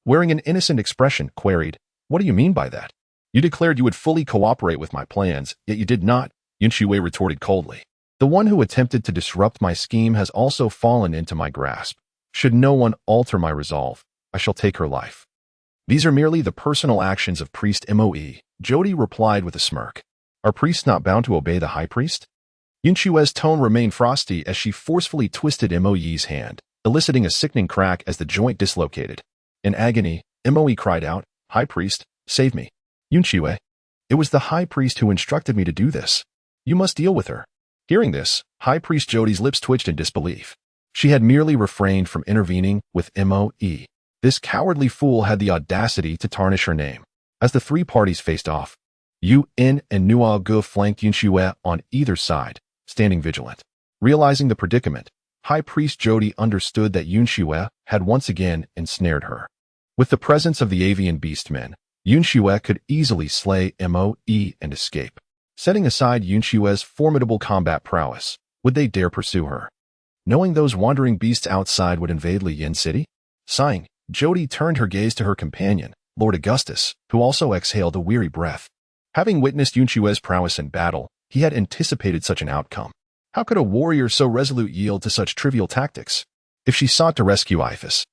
wearing an innocent expression, queried, What do you mean by that? You declared you would fully cooperate with my plans, yet you did not, Yun Xue retorted coldly. The one who attempted to disrupt my scheme has also fallen into my grasp. Should no one alter my resolve, I shall take her life. These are merely the personal actions of Priest Moe, Jody replied with a smirk. Are priests not bound to obey the High Priest? Yun Xue's tone remained frosty as she forcefully twisted Moe's hand, eliciting a sickening crack as the joint dislocated. In agony, Moe cried out, High Priest, save me. Yun Xue, it was the High Priest who instructed me to do this. You must deal with her. Hearing this, High Priest Jody's lips twitched in disbelief. She had merely refrained from intervening with Moe. This cowardly fool had the audacity to tarnish her name. As the 3 parties faced off, Yun and Nuagu flanked Yun Xue on either side, standing vigilant. Realizing the predicament, High Priest Jody understood that Yun Xue had once again ensnared her. With the presence of the avian beastmen, Yun Xue could easily slay Moe and escape. Setting aside Yun Xue's formidable combat prowess, would they dare pursue her? Knowing those wandering beasts outside would invade Yin City? Sighing, Jody turned her gaze to her companion, Lord Augustus, who also exhaled a weary breath. Having witnessed Yun Xue's prowess in battle, he had anticipated such an outcome. How could a warrior so resolute yield to such trivial tactics? If she sought to rescue Iphis,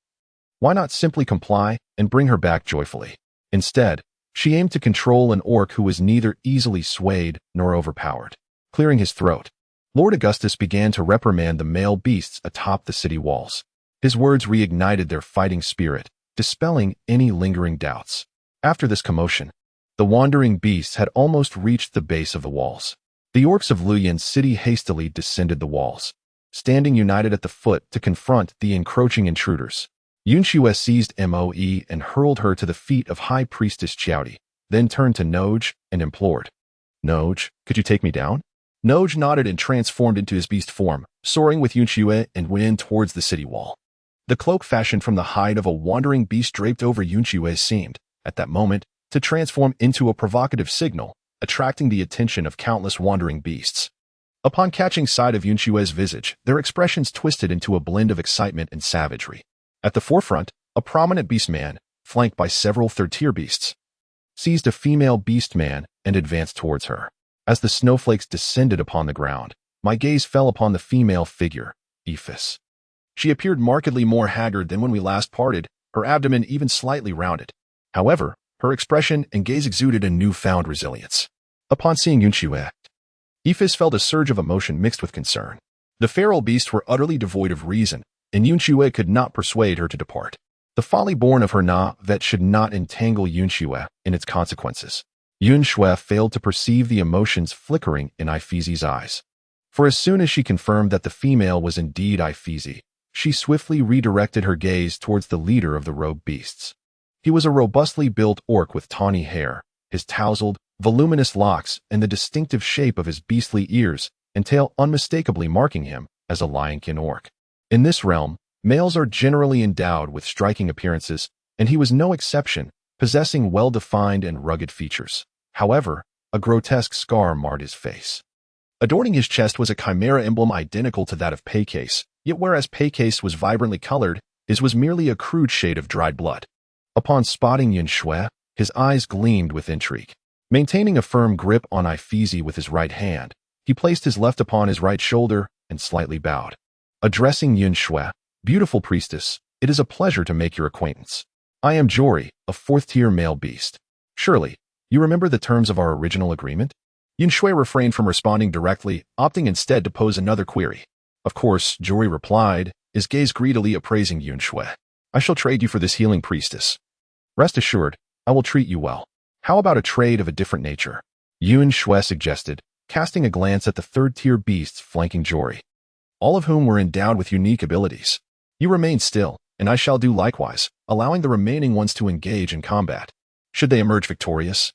why not simply comply and bring her back joyfully? Instead, she aimed to control an orc who was neither easily swayed nor overpowered. Clearing his throat, Lord Augustus began to reprimand the male beasts atop the city walls. His words reignited their fighting spirit, dispelling any lingering doubts. After this commotion, the wandering beasts had almost reached the base of the walls. The orcs of Luyan City hastily descended the walls, standing united at the foot to confront the encroaching intruders. Yun Xue seized Moe and hurled her to the feet of High Priestess Chowdi, then turned to Noj and implored, "Noj, could you take me down?" Noj nodded and transformed into his beast form, soaring with Yun Xue and went in towards the city wall. The cloak fashioned from the hide of a wandering beast draped over Yun Xue seemed, at that moment, to transform into a provocative signal, attracting the attention of countless wandering beasts. Upon catching sight of Yun Xue's visage, their expressions twisted into a blend of excitement and savagery. At the forefront, a prominent beastman, flanked by several third-tier beasts, seized a female beastman and advanced towards her. As the snowflakes descended upon the ground, my gaze fell upon the female figure, Iphis. She appeared markedly more haggard than when we last parted, her abdomen even slightly rounded. However, her expression and gaze exuded a newfound resilience. Upon seeing Yun Xue, Iphis felt a surge of emotion mixed with concern. The feral beasts were utterly devoid of reason, and Yun Xue could not persuade her to depart. The folly born of her vet should not entangle Yun Xue in its consequences. Yun Xue failed to perceive the emotions flickering in Iphizi's eyes. For as soon as she confirmed that the female was indeed Iphizi, she swiftly redirected her gaze towards the leader of the rogue beasts. He was a robustly built orc with tawny hair, his tousled, voluminous locks and the distinctive shape of his beastly ears and tail unmistakably marking him as a lionkin orc. In this realm, males are generally endowed with striking appearances, and he was no exception, possessing well-defined and rugged features. However, a grotesque scar marred his face. Adorning his chest was a chimera emblem identical to that of Paycase, yet whereas Paycase was vibrantly colored, his was merely a crude shade of dried blood. Upon spotting Yun Xue, his eyes gleamed with intrigue. Maintaining a firm grip on Iphizi with his right hand, he placed his left upon his right shoulder and slightly bowed. Addressing Yun Xue, "Beautiful priestess, it is a pleasure to make your acquaintance. I am Jory, a fourth-tier male beast. Surely, you remember the terms of our original agreement?" Yun Xue refrained from responding directly, opting instead to pose another query. "Of course," Jory replied, his gaze greedily appraising Yun Xue. "I shall trade you for this healing priestess. Rest assured, I will treat you well. How about a trade of a different nature?" Yun Xue suggested, casting a glance at the third-tier beasts flanking Jory, all of whom were endowed with unique abilities. "You remain still, and I shall do likewise, allowing the remaining ones to engage in combat. Should they emerge victorious,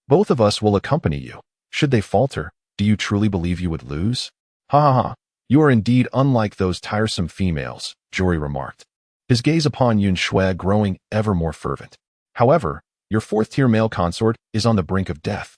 both of us will accompany you. Should they falter, do you truly believe you would lose?" "Ha ha ha, you are indeed unlike those tiresome females," Jory remarked, his gaze upon Yun Xue growing ever more fervent. "However, your fourth-tier male consort is on the brink of death."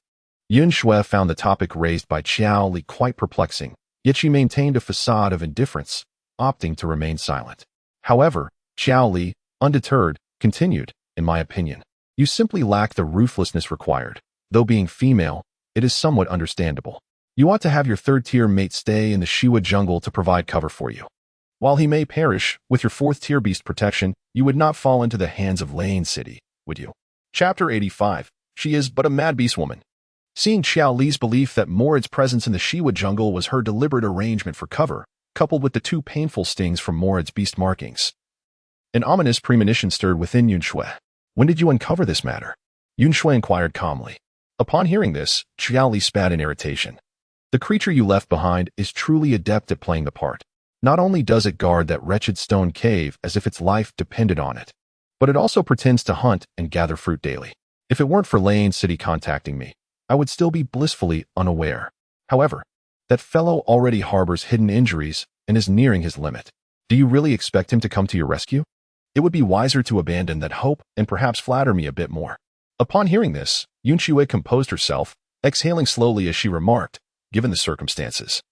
Yun Xue found the topic raised by Xiao Li quite perplexing, yet she maintained a facade of indifference, opting to remain silent. However, Xiao Li, undeterred, continued, "In my opinion, you simply lack the ruthlessness required. Though being female, it is somewhat understandable. You ought to have your third-tier mate stay in the Shiwa jungle to provide cover for you. While he may perish, with your fourth-tier beast protection, you would not fall into the hands of Lane City, would you?" Chapter 85. She is but a mad beast woman. Seeing Xiao Li's belief that Morad's presence in the Shiwa jungle was her deliberate arrangement for cover, coupled with the two painful stings from Morad's beast markings, an ominous premonition stirred within Yun Xue. "When did you uncover this matter?" Yun Xue inquired calmly. Upon hearing this, Xiao Li spat in irritation. "The creature you left behind is truly adept at playing the part. Not only does it guard that wretched stone cave as if its life depended on it, but it also pretends to hunt and gather fruit daily. If it weren't for Lane City contacting me, I would still be blissfully unaware. However, that fellow already harbors hidden injuries and is nearing his limit. Do you really expect him to come to your rescue? It would be wiser to abandon that hope and perhaps flatter me a bit more." Upon hearing this, Yun Xue composed herself, exhaling slowly as she remarked, "Given the circumstances,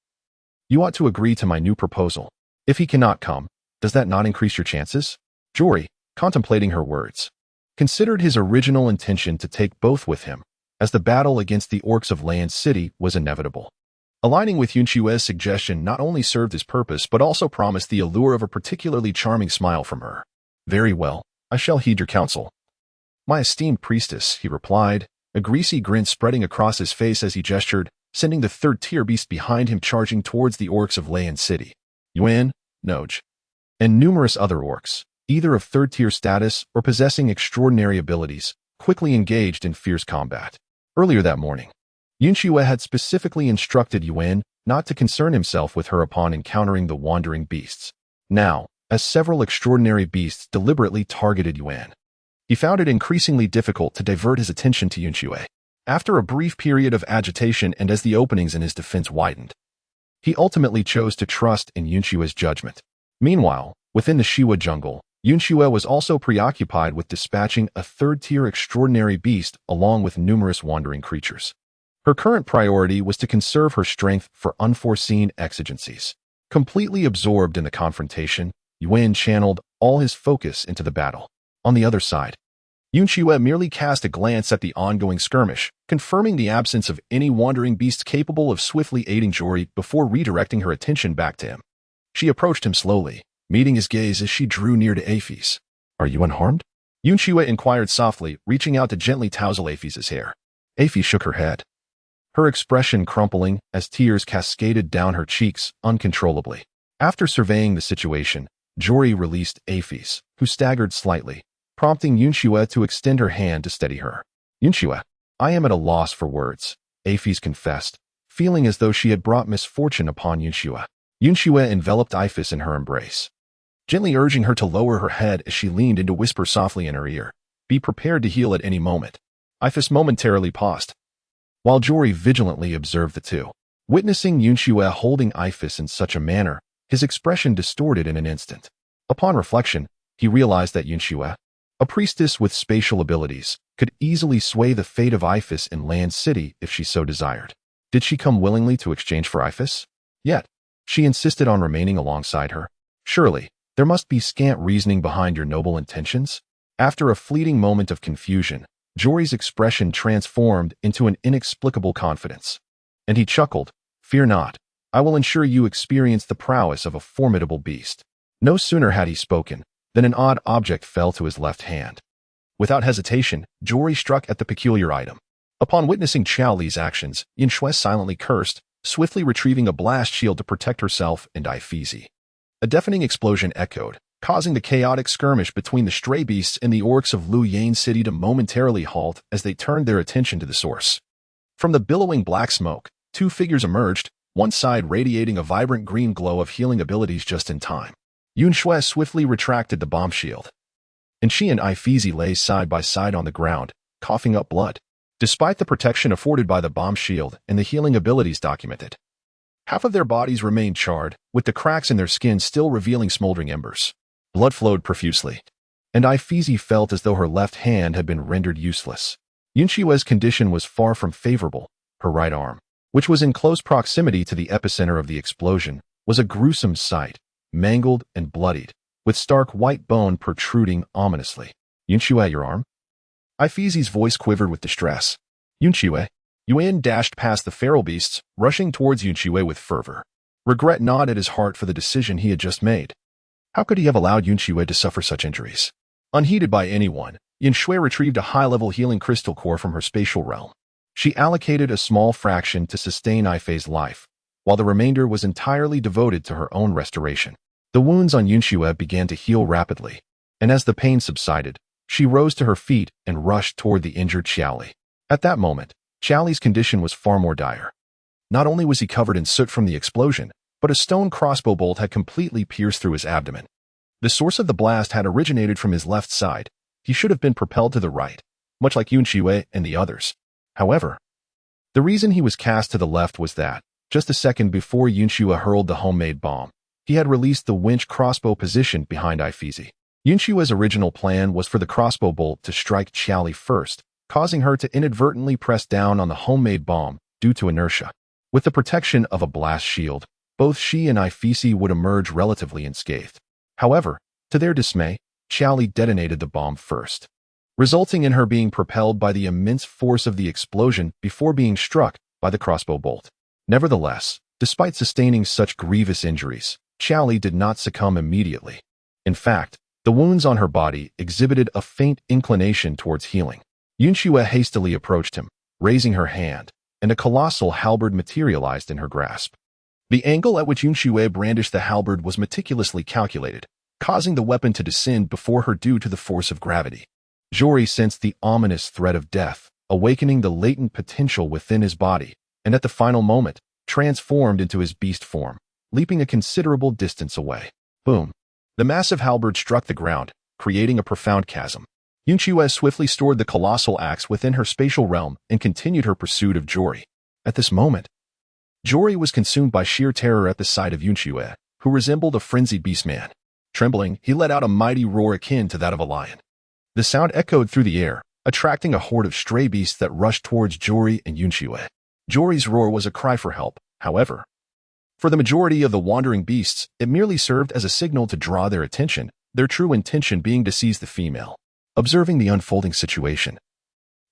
you ought to agree to my new proposal. If he cannot come, does that not increase your chances?" Jory, contemplating her words, considered his original intention to take both with him, as the battle against the orcs of Land City was inevitable. Aligning with Yun Xue's suggestion not only served his purpose but also promised the allure of a particularly charming smile from her. "Very well, I shall heed your counsel, my esteemed priestess," he replied, a greasy grin spreading across his face as he gestured, sending the third-tier beast behind him charging towards the orcs of Layan City. Yun, Noj, and numerous other orcs, either of third-tier status or possessing extraordinary abilities, quickly engaged in fierce combat. Earlier that morning, Yun Xue had specifically instructed Yun not to concern himself with her upon encountering the wandering beasts. Now, as several extraordinary beasts deliberately targeted Yun, he found it increasingly difficult to divert his attention to Yun Xue. After a brief period of agitation and as the openings in his defense widened, he ultimately chose to trust in Yun Xue's judgment. Meanwhile, within the Shiwa jungle, Yun Xue was also preoccupied with dispatching a third-tier extraordinary beast along with numerous wandering creatures. Her current priority was to conserve her strength for unforeseen exigencies. Completely absorbed in the confrontation, Yun channeled all his focus into the battle. On the other side, Yun Xue merely cast a glance at the ongoing skirmish, confirming the absence of any wandering beast capable of swiftly aiding Jory before redirecting her attention back to him. She approached him slowly, meeting his gaze as she drew near to Aphes. "Are you unharmed?" Yun Xue inquired softly, reaching out to gently tousle Aphes' hair. Aphes shook her head, her expression crumpling as tears cascaded down her cheeks uncontrollably. After surveying the situation, Jory released Aphes, who staggered slightly, prompting Yun Xue to extend her hand to steady her. "Yun Xue, I am at a loss for words," Aphes confessed, feeling as though she had brought misfortune upon Yun Xue. Yun Xue enveloped Aphes in her embrace, gently urging her to lower her head as she leaned in to whisper softly in her ear, "Be prepared to heal at any moment." Aphes momentarily paused, while Jory vigilantly observed the two. Witnessing Yun Xue holding Aphes in such a manner, his expression distorted in an instant. Upon reflection, he realized that Yun Xue, a priestess with spatial abilities, could easily sway the fate of Aphes in Land City if she so desired. Did she come willingly to exchange for Aphes? Yet, she insisted on remaining alongside her. Surely, there must be scant reasoning behind your noble intentions? After a fleeting moment of confusion, Jory's expression transformed into an inexplicable confidence. And he chuckled, "Fear not. I will ensure you experience the prowess of a formidable beast." No sooner had he spoken than an odd object fell to his left hand. Without hesitation, Jory struck at the peculiar item. Upon witnessing Chao Li's actions, Yun Xue silently cursed, swiftly retrieving a blast shield to protect herself and Ifeezy. A deafening explosion echoed, causing the chaotic skirmish between the stray beasts and the orcs of Luyan City to momentarily halt as they turned their attention to the source. From the billowing black smoke, two figures emerged, one side radiating a vibrant green glow of healing abilities just in time. Yun Xue swiftly retracted the bomb shield, and she and Ifeezy lay side by side on the ground, coughing up blood. Despite the protection afforded by the bomb shield and the healing abilities documented, half of their bodies remained charred, with the cracks in their skin still revealing smoldering embers. Blood flowed profusely, and Ifeezy felt as though her left hand had been rendered useless. Yun Xue's condition was far from favorable. Her right arm, which was in close proximity to the epicenter of the explosion, was a gruesome sight, mangled and bloodied, with stark white bone protruding ominously. "Yun Xue, your arm?" Ifeezy's voice quivered with distress. "Yun Xue." Yun dashed past the feral beasts, rushing towards Yun Xue with fervor. Regret gnawed at his heart for the decision he had just made. How could he have allowed Yun Xue to suffer such injuries? Unheeded by anyone, Yun Xue retrieved a high-level healing crystal core from her spatial realm. She allocated a small fraction to sustain Ifei's life, while the remainder was entirely devoted to her own restoration. The wounds on Yun Xue began to heal rapidly, and as the pain subsided, she rose to her feet and rushed toward the injured Chao Li. At that moment, Chao Li's condition was far more dire. Not only was he covered in soot from the explosion, but a stone crossbow bolt had completely pierced through his abdomen. The source of the blast had originated from his left side. He should have been propelled to the right, much like Yun Xue and the others. However, the reason he was cast to the left was that, just a second before Yun Xue hurled the homemade bomb, he had released the winch crossbow positioned behind Ifeezy. Yun Xue's original plan was for the crossbow bolt to strike Chao Li first, causing her to inadvertently press down on the homemade bomb due to inertia. With the protection of a blast shield, both she and Ifeezy would emerge relatively unscathed. However, to their dismay, Chao Li detonated the bomb first, resulting in her being propelled by the immense force of the explosion before being struck by the crossbow bolt. Nevertheless, despite sustaining such grievous injuries, Qiaoli did not succumb immediately. In fact, the wounds on her body exhibited a faint inclination towards healing. Yun Xue hastily approached him, raising her hand, and a colossal halberd materialized in her grasp. The angle at which Yun Xue brandished the halberd was meticulously calculated, causing the weapon to descend before her due to the force of gravity. Jory sensed the ominous threat of death, awakening the latent potential within his body, and at the final moment, transformed into his beast form, leaping a considerable distance away. Boom! The massive halberd struck the ground, creating a profound chasm. Yun Xue swiftly stored the colossal axe within her spatial realm and continued her pursuit of Jory. At this moment, Jory was consumed by sheer terror at the sight of Yun Xue, who resembled a frenzied beastman. Trembling, he let out a mighty roar akin to that of a lion. The sound echoed through the air, attracting a horde of stray beasts that rushed towards Jory and Yun Xue. Jory's roar was a cry for help, however. For the majority of the wandering beasts, it merely served as a signal to draw their attention, their true intention being to seize the female. Observing the unfolding situation,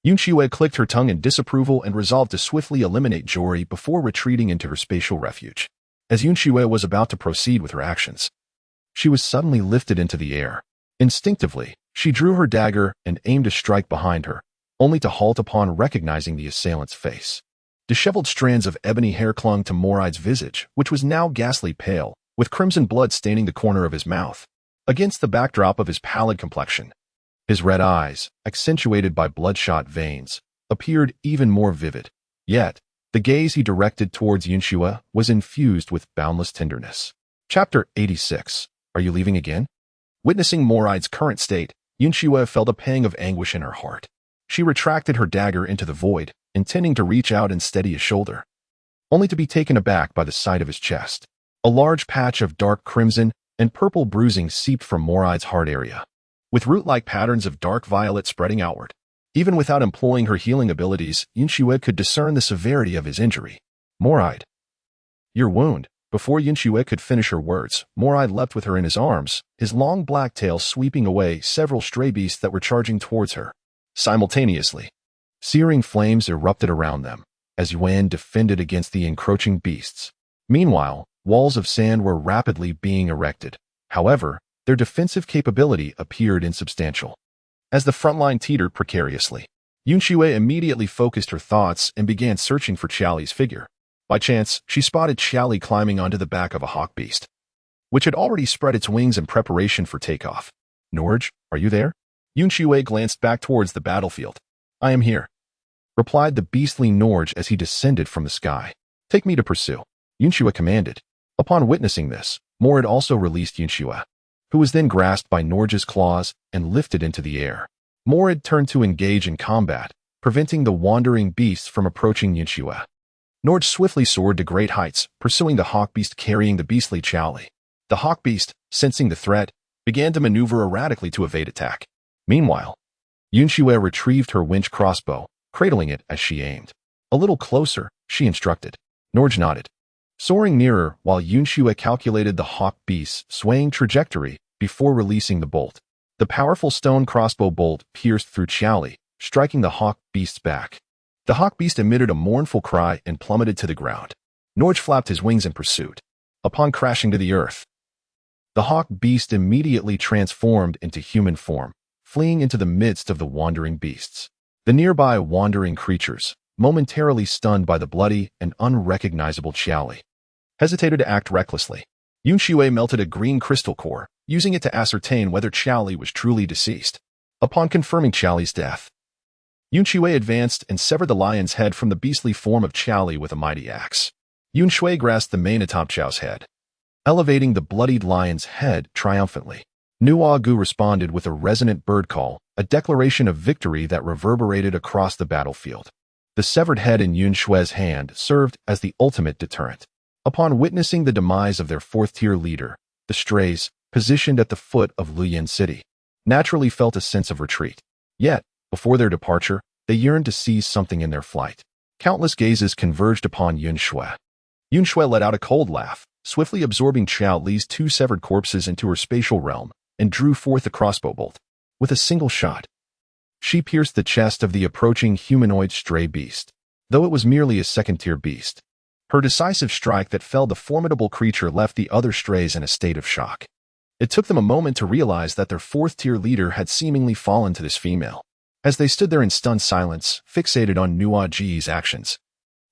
Yun Xue clicked her tongue in disapproval and resolved to swiftly eliminate Jory before retreating into her spatial refuge. As Yun Xue was about to proceed with her actions, she was suddenly lifted into the air. Instinctively, she drew her dagger and aimed to strike behind her, only to halt upon recognizing the assailant's face. Disheveled strands of ebony hair clung to Moraide's visage, which was now ghastly pale, with crimson blood staining the corner of his mouth. Against the backdrop of his pallid complexion, his red eyes, accentuated by bloodshot veins, appeared even more vivid. Yet, the gaze he directed towards Yun Xue was infused with boundless tenderness. Chapter 86. Are you leaving again? Witnessing Moraide's current state, Yun Xue felt a pang of anguish in her heart. She retracted her dagger into the void, intending to reach out and steady his shoulder, only to be taken aback by the sight of his chest. A large patch of dark crimson and purple bruising seeped from Moraide's heart area, with root-like patterns of dark violet spreading outward. Even without employing her healing abilities, Yun Xue could discern the severity of his injury. Moraide, your wound. Before Yun Xue could finish her words, Moraide leapt with her in his arms, his long black tail sweeping away several stray beasts that were charging towards her. Simultaneously, searing flames erupted around them, as Yuan defended against the encroaching beasts. Meanwhile, walls of sand were rapidly being erected. However, their defensive capability appeared insubstantial. As the front line teetered precariously, Yun Xue immediately focused her thoughts and began searching for Qiaoli's figure. By chance, she spotted Qiaoli climbing onto the back of a hawk beast, which had already spread its wings in preparation for takeoff. Norge, are you there? Yun Xue glanced back towards the battlefield. I am here, replied the beastly Norge as he descended from the sky. Take me to pursue, Yun Xue commanded. Upon witnessing this, Moraide also released Yun Xue, who was then grasped by Norge's claws and lifted into the air. Moraide turned to engage in combat, preventing the wandering beasts from approaching Yun Xue. Norge swiftly soared to great heights, pursuing the hawk beast carrying the beastly Qiaoli. The hawk beast, sensing the threat, began to maneuver erratically to evade attack. Meanwhile, Yun Xue retrieved her winch crossbow, cradling it as she aimed. A little closer, she instructed. Norge nodded, soaring nearer while Yun Xue calculated the hawk beast's swaying trajectory before releasing the bolt. The powerful stone crossbow bolt pierced through Qiaoli, striking the hawk beast's back. The hawk beast emitted a mournful cry and plummeted to the ground. Norge flapped his wings in pursuit. Upon crashing to the earth, the hawk beast immediately transformed into human form, fleeing into the midst of the wandering beasts. The nearby wandering creatures, momentarily stunned by the bloody and unrecognizable Qiaoli, hesitated to act recklessly. Yun Xue melted a green crystal core, using it to ascertain whether Qiaoli was truly deceased. Upon confirming Qiaoli's death, Yun Xue advanced and severed the lion's head from the beastly form of Qiaoli with a mighty axe. Yun Xue grasped the mane atop Qiao's head, elevating the bloodied lion's head triumphantly. Nuo Gu responded with a resonant bird call, a declaration of victory that reverberated across the battlefield. The severed head in Yun Xue's hand served as the ultimate deterrent. Upon witnessing the demise of their fourth-tier leader, the strays, positioned at the foot of Luyan City, naturally felt a sense of retreat. Yet, before their departure, they yearned to seize something in their flight. Countless gazes converged upon Yun Xue. Yun Xue let out a cold laugh, swiftly absorbing Qiaoli's two severed corpses into her spatial realm, and drew forth the crossbow bolt. With a single shot, she pierced the chest of the approaching humanoid stray beast. Though it was merely a second-tier beast, Her decisive strike that felled the formidable creature left the other strays in a state of shock. It took them a moment to realize that their fourth-tier leader had seemingly fallen to this female. As they stood there in stunned silence, fixated on Nuaji's actions,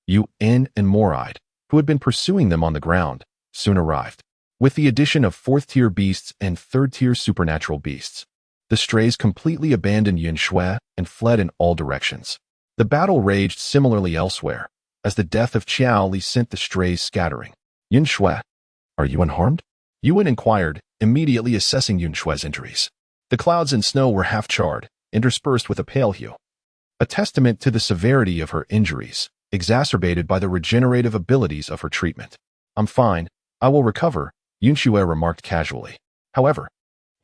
Yun and Moride, who had been pursuing them on the ground, soon arrived. With the addition of fourth-tier beasts and third-tier supernatural beasts, the strays completely abandoned Yun Xue and fled in all directions. The battle raged similarly elsewhere, as the death of Qiao Li sent the strays scattering. Yun Xue, are you unharmed? Yun inquired, immediately assessing Yun Xue's injuries. The clouds and snow were half charred, interspersed with a pale hue, a testament to the severity of her injuries, exacerbated by the regenerative abilities of her treatment. I'm fine, I will recover, Yun Xue remarked casually. However,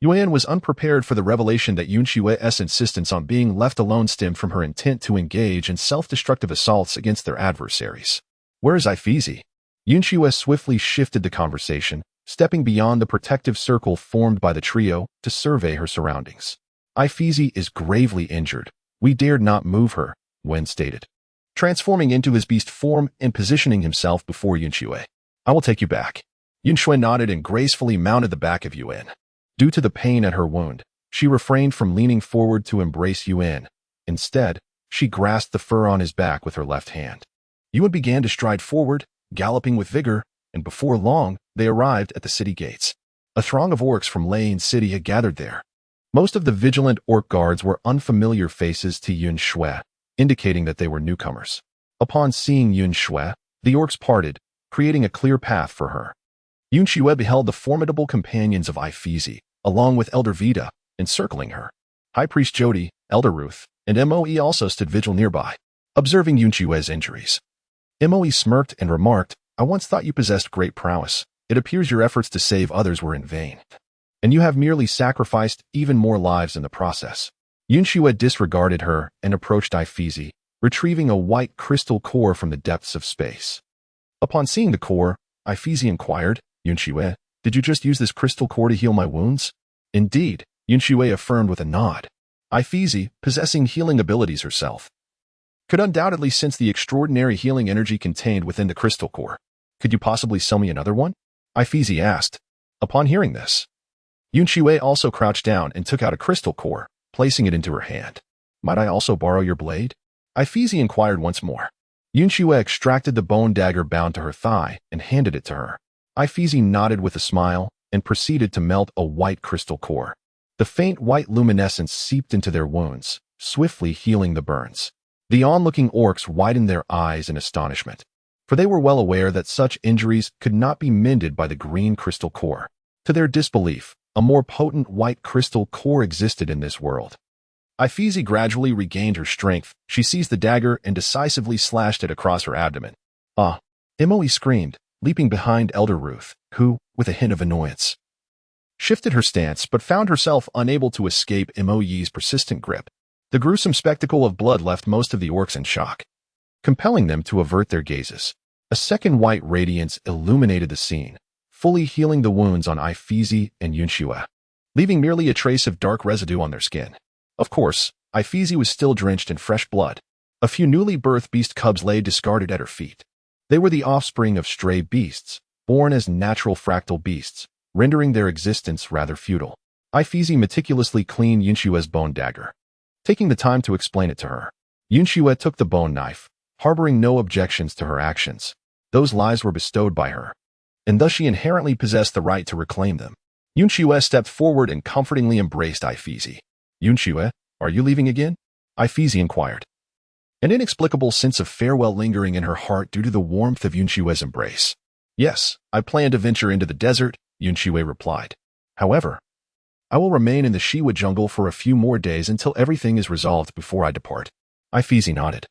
Yuan was unprepared for the revelation that Yun Xue's insistence on being left alone stemmed from her intent to engage in self-destructive assaults against their adversaries. Where is Ifizi? Yun Xue swiftly shifted the conversation, stepping beyond the protective circle formed by the trio to survey her surroundings. Ifizi is gravely injured. We dared not move her, Wen stated, transforming into his beast form and positioning himself before Yun Xue. I will take you back. Yun Xue nodded and gracefully mounted the back of Yuan. Due to the pain at her wound, she refrained from leaning forward to embrace Yuan. Instead, she grasped the fur on his back with her left hand. Yuan began to stride forward, galloping with vigor, and before long, they arrived at the city gates. A throng of orcs from Lane City had gathered there. Most of the vigilant orc guards were unfamiliar faces to Yun Xue, indicating that they were newcomers. Upon seeing Yun Xue, the orcs parted, creating a clear path for her. Yun Xue beheld the formidable companions of Ifizi, along with Elder Vita, encircling her. High Priest Jody, Elder Ruth, and Moe also stood vigil nearby, observing Yun Xue's injuries. Moe smirked and remarked, I once thought you possessed great prowess. It appears your efforts to save others were in vain, and you have merely sacrificed even more lives in the process. Yun Xue disregarded her and approached Ifizi, retrieving a white crystal core from the depths of space. Upon seeing the core, Ifizi inquired, Yun Xue, did you just use this crystal core to heal my wounds? Indeed, Yun Xue affirmed with a nod. Ifizi, possessing healing abilities herself, could undoubtedly sense the extraordinary healing energy contained within the crystal core. Could you possibly sell me another one? Ifizi asked. Upon hearing this, Yun Xue also crouched down and took out a crystal core, placing it into her hand. Might I also borrow your blade? Ifizi inquired once more. Yun Xue extracted the bone dagger bound to her thigh and handed it to her. Ifizi nodded with a smile and proceeded to melt a white crystal core. The faint white luminescence seeped into their wounds, swiftly healing the burns. The onlooking orcs widened their eyes in astonishment, for they were well aware that such injuries could not be mended by the green crystal core. To their disbelief, a more potent white crystal core existed in this world. Ifizi gradually regained her strength. She seized the dagger and decisively slashed it across her abdomen. Ah! Moe screamed, leaping behind Elder Ruth, who, with a hint of annoyance, shifted her stance but found herself unable to escape Moe's persistent grip. The gruesome spectacle of blood left most of the orcs in shock, compelling them to avert their gazes. A second white radiance illuminated the scene, fully healing the wounds on Ifizi and Yun Xue, leaving merely a trace of dark residue on their skin. Of course, Ifizi was still drenched in fresh blood. A few newly birthed beast cubs lay discarded at her feet. They were the offspring of stray beasts, born as natural fractal beasts, rendering their existence rather futile. Ifizi meticulously cleaned Yun Xue's bone dagger, taking the time to explain it to her. Yun Xue took the bone knife, harboring no objections to her actions. Those lives were bestowed by her, and thus she inherently possessed the right to reclaim them. Yun Xue stepped forward and comfortingly embraced Ifizi. Yun Xue, are you leaving again? Ifizi inquired, an inexplicable sense of farewell lingering in her heart due to the warmth of Yun Xue's embrace. Yes, I plan to venture into the desert, Yun Xue replied. However, I will remain in the Shiwa jungle for a few more days until everything is resolved before I depart. Ifizi nodded.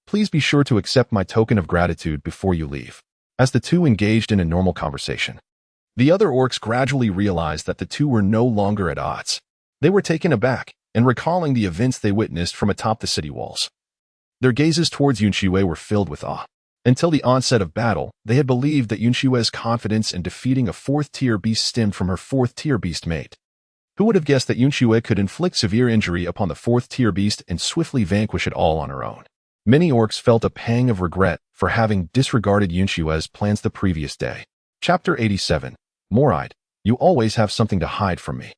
Please be sure to accept my token of gratitude before you leave. As the two engaged in a normal conversation, the other orcs gradually realized that the two were no longer at odds. They were taken aback and recalling the events they witnessed from atop the city walls. Their gazes towards Yun Xue were filled with awe. Until the onset of battle, they had believed that Yun Xue's confidence in defeating a fourth-tier beast stemmed from her fourth-tier beast mate. Who would have guessed that Yun Xue could inflict severe injury upon the fourth-tier beast and swiftly vanquish it all on her own? Many orcs felt a pang of regret for having disregarded Yun Xue's plans the previous day. Chapter 87. More-eyed, you always have something to hide from me.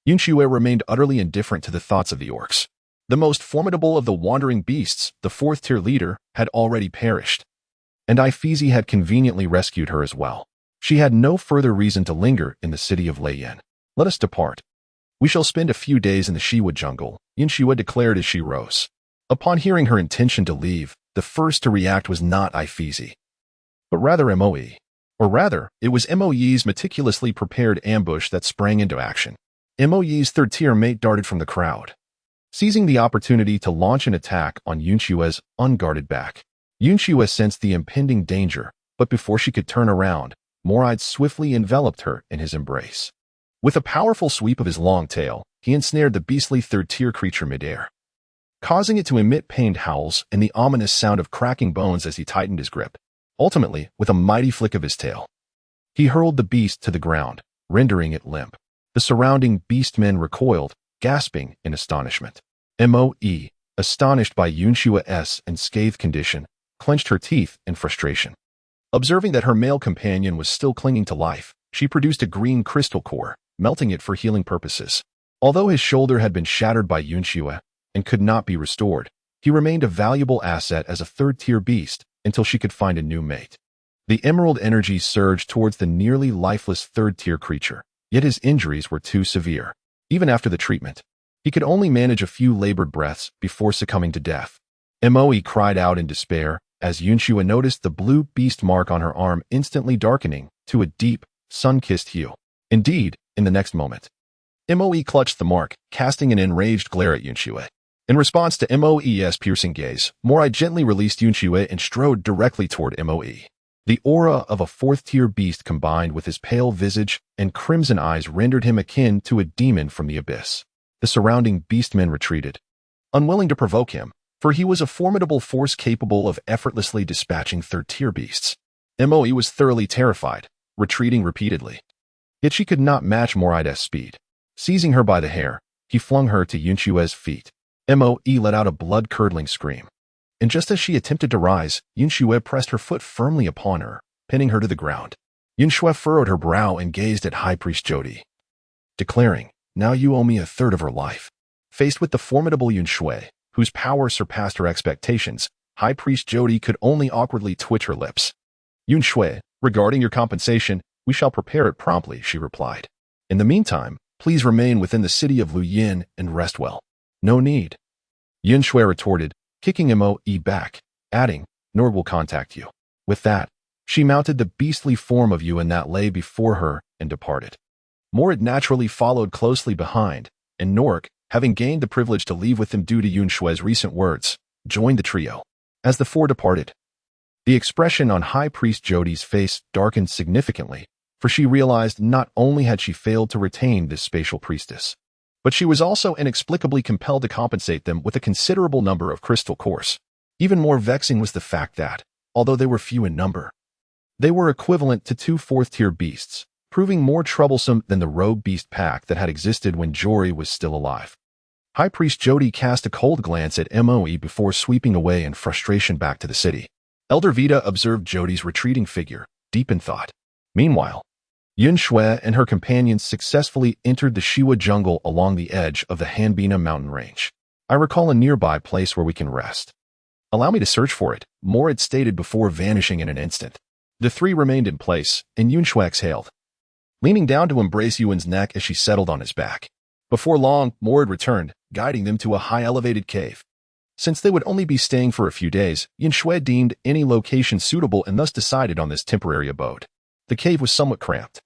Yun Xue remained utterly indifferent to the thoughts of the orcs. The most formidable of the wandering beasts, the fourth-tier leader, had already perished. And Ifeezy had conveniently rescued her as well. She had no further reason to linger in the city of Lei. Let us depart. We shall spend a few days in the Shiwa jungle, Yun Xue declared as she rose. Upon hearing her intention to leave, the first to react was not Ifeezy, but rather Moe. Or rather, it was Moe's meticulously prepared ambush that sprang into action. Moe's third-tier mate darted from the crowd, seizing the opportunity to launch an attack on Yun Xue's unguarded back. Yun Xue sensed the impending danger, but before she could turn around, More-eyed swiftly enveloped her in his embrace. With a powerful sweep of his long tail, he ensnared the beastly third-tier creature midair, causing it to emit pained howls and the ominous sound of cracking bones as he tightened his grip. Ultimately, with a mighty flick of his tail, he hurled the beast to the ground, rendering it limp. The surrounding beastmen recoiled, gasping in astonishment. Moe, astonished by Yun Xue's unscathed condition, clenched her teeth in frustration. Observing that her male companion was still clinging to life, she produced a green crystal core, melting it for healing purposes. Although his shoulder had been shattered by Yun Xue and could not be restored, he remained a valuable asset as a third-tier beast until she could find a new mate. The emerald energy surged towards the nearly lifeless third-tier creature, yet his injuries were too severe. Even after the treatment, he could only manage a few labored breaths before succumbing to death. Moe cried out in despair as Yun Xue noticed the blue beast mark on her arm instantly darkening to a deep, sun-kissed hue. Indeed, in the next moment, Moe clutched the mark, casting an enraged glare at Yun Xue. In response to Moe's piercing gaze, More-eyed gently released Yun Xue and strode directly toward Moe. The aura of a fourth-tier beast combined with his pale visage and crimson eyes rendered him akin to a demon from the abyss. The surrounding beastmen retreated, unwilling to provoke him, for he was a formidable force capable of effortlessly dispatching third-tier beasts. Moe was thoroughly terrified, retreating repeatedly. Yet she could not match More-eyed's speed. Seizing her by the hair, he flung her to Yun Xue's feet. Moe let out a blood-curdling scream. And just as she attempted to rise, Yun Xue pressed her foot firmly upon her, pinning her to the ground. Yun Xue furrowed her brow and gazed at High Priest Jodi, declaring, "Now you owe me a third of her life." Faced with the formidable Yun Xue, whose power surpassed her expectations, High Priest Jodi could only awkwardly twitch her lips. "Yun Xue, regarding your compensation, we shall prepare it promptly," she replied. "In the meantime, please remain within the city of Luyin and rest well." "No need," Yun Xue retorted, kicking Moe back, adding, "Norg will contact you." With that, she mounted the beastly form of Yun that lay before her and departed. More naturally followed closely behind, and Norg, having gained the privilege to leave with them due to Yun Xue's recent words, joined the trio. As the four departed, the expression on High Priest Jodi's face darkened significantly, for she realized not only had she failed to retain this spatial priestess, but she was also inexplicably compelled to compensate them with a considerable number of crystal cores. Even more vexing was the fact that, although they were few in number, they were equivalent to 2 fourth-tier beasts, proving more troublesome than the rogue beast pack that had existed when Jori was still alive. High Priest Jodi cast a cold glance at Moe before sweeping away in frustration back to the city. Elder Vita observed Jodi's retreating figure, deep in thought. Meanwhile, Yun Xue and her companions successfully entered the Shiwa jungle along the edge of the Hanbina mountain range. "I recall a nearby place where we can rest. Allow me to search for it," Morad stated before vanishing in an instant. The three remained in place, and Yun Xue exhaled, leaning down to embrace Yuan's neck as she settled on his back. Before long, Morad returned, guiding them to a high-elevated cave. Since they would only be staying for a few days, Yun Xue deemed any location suitable and thus decided on this temporary abode. The cave was somewhat cramped,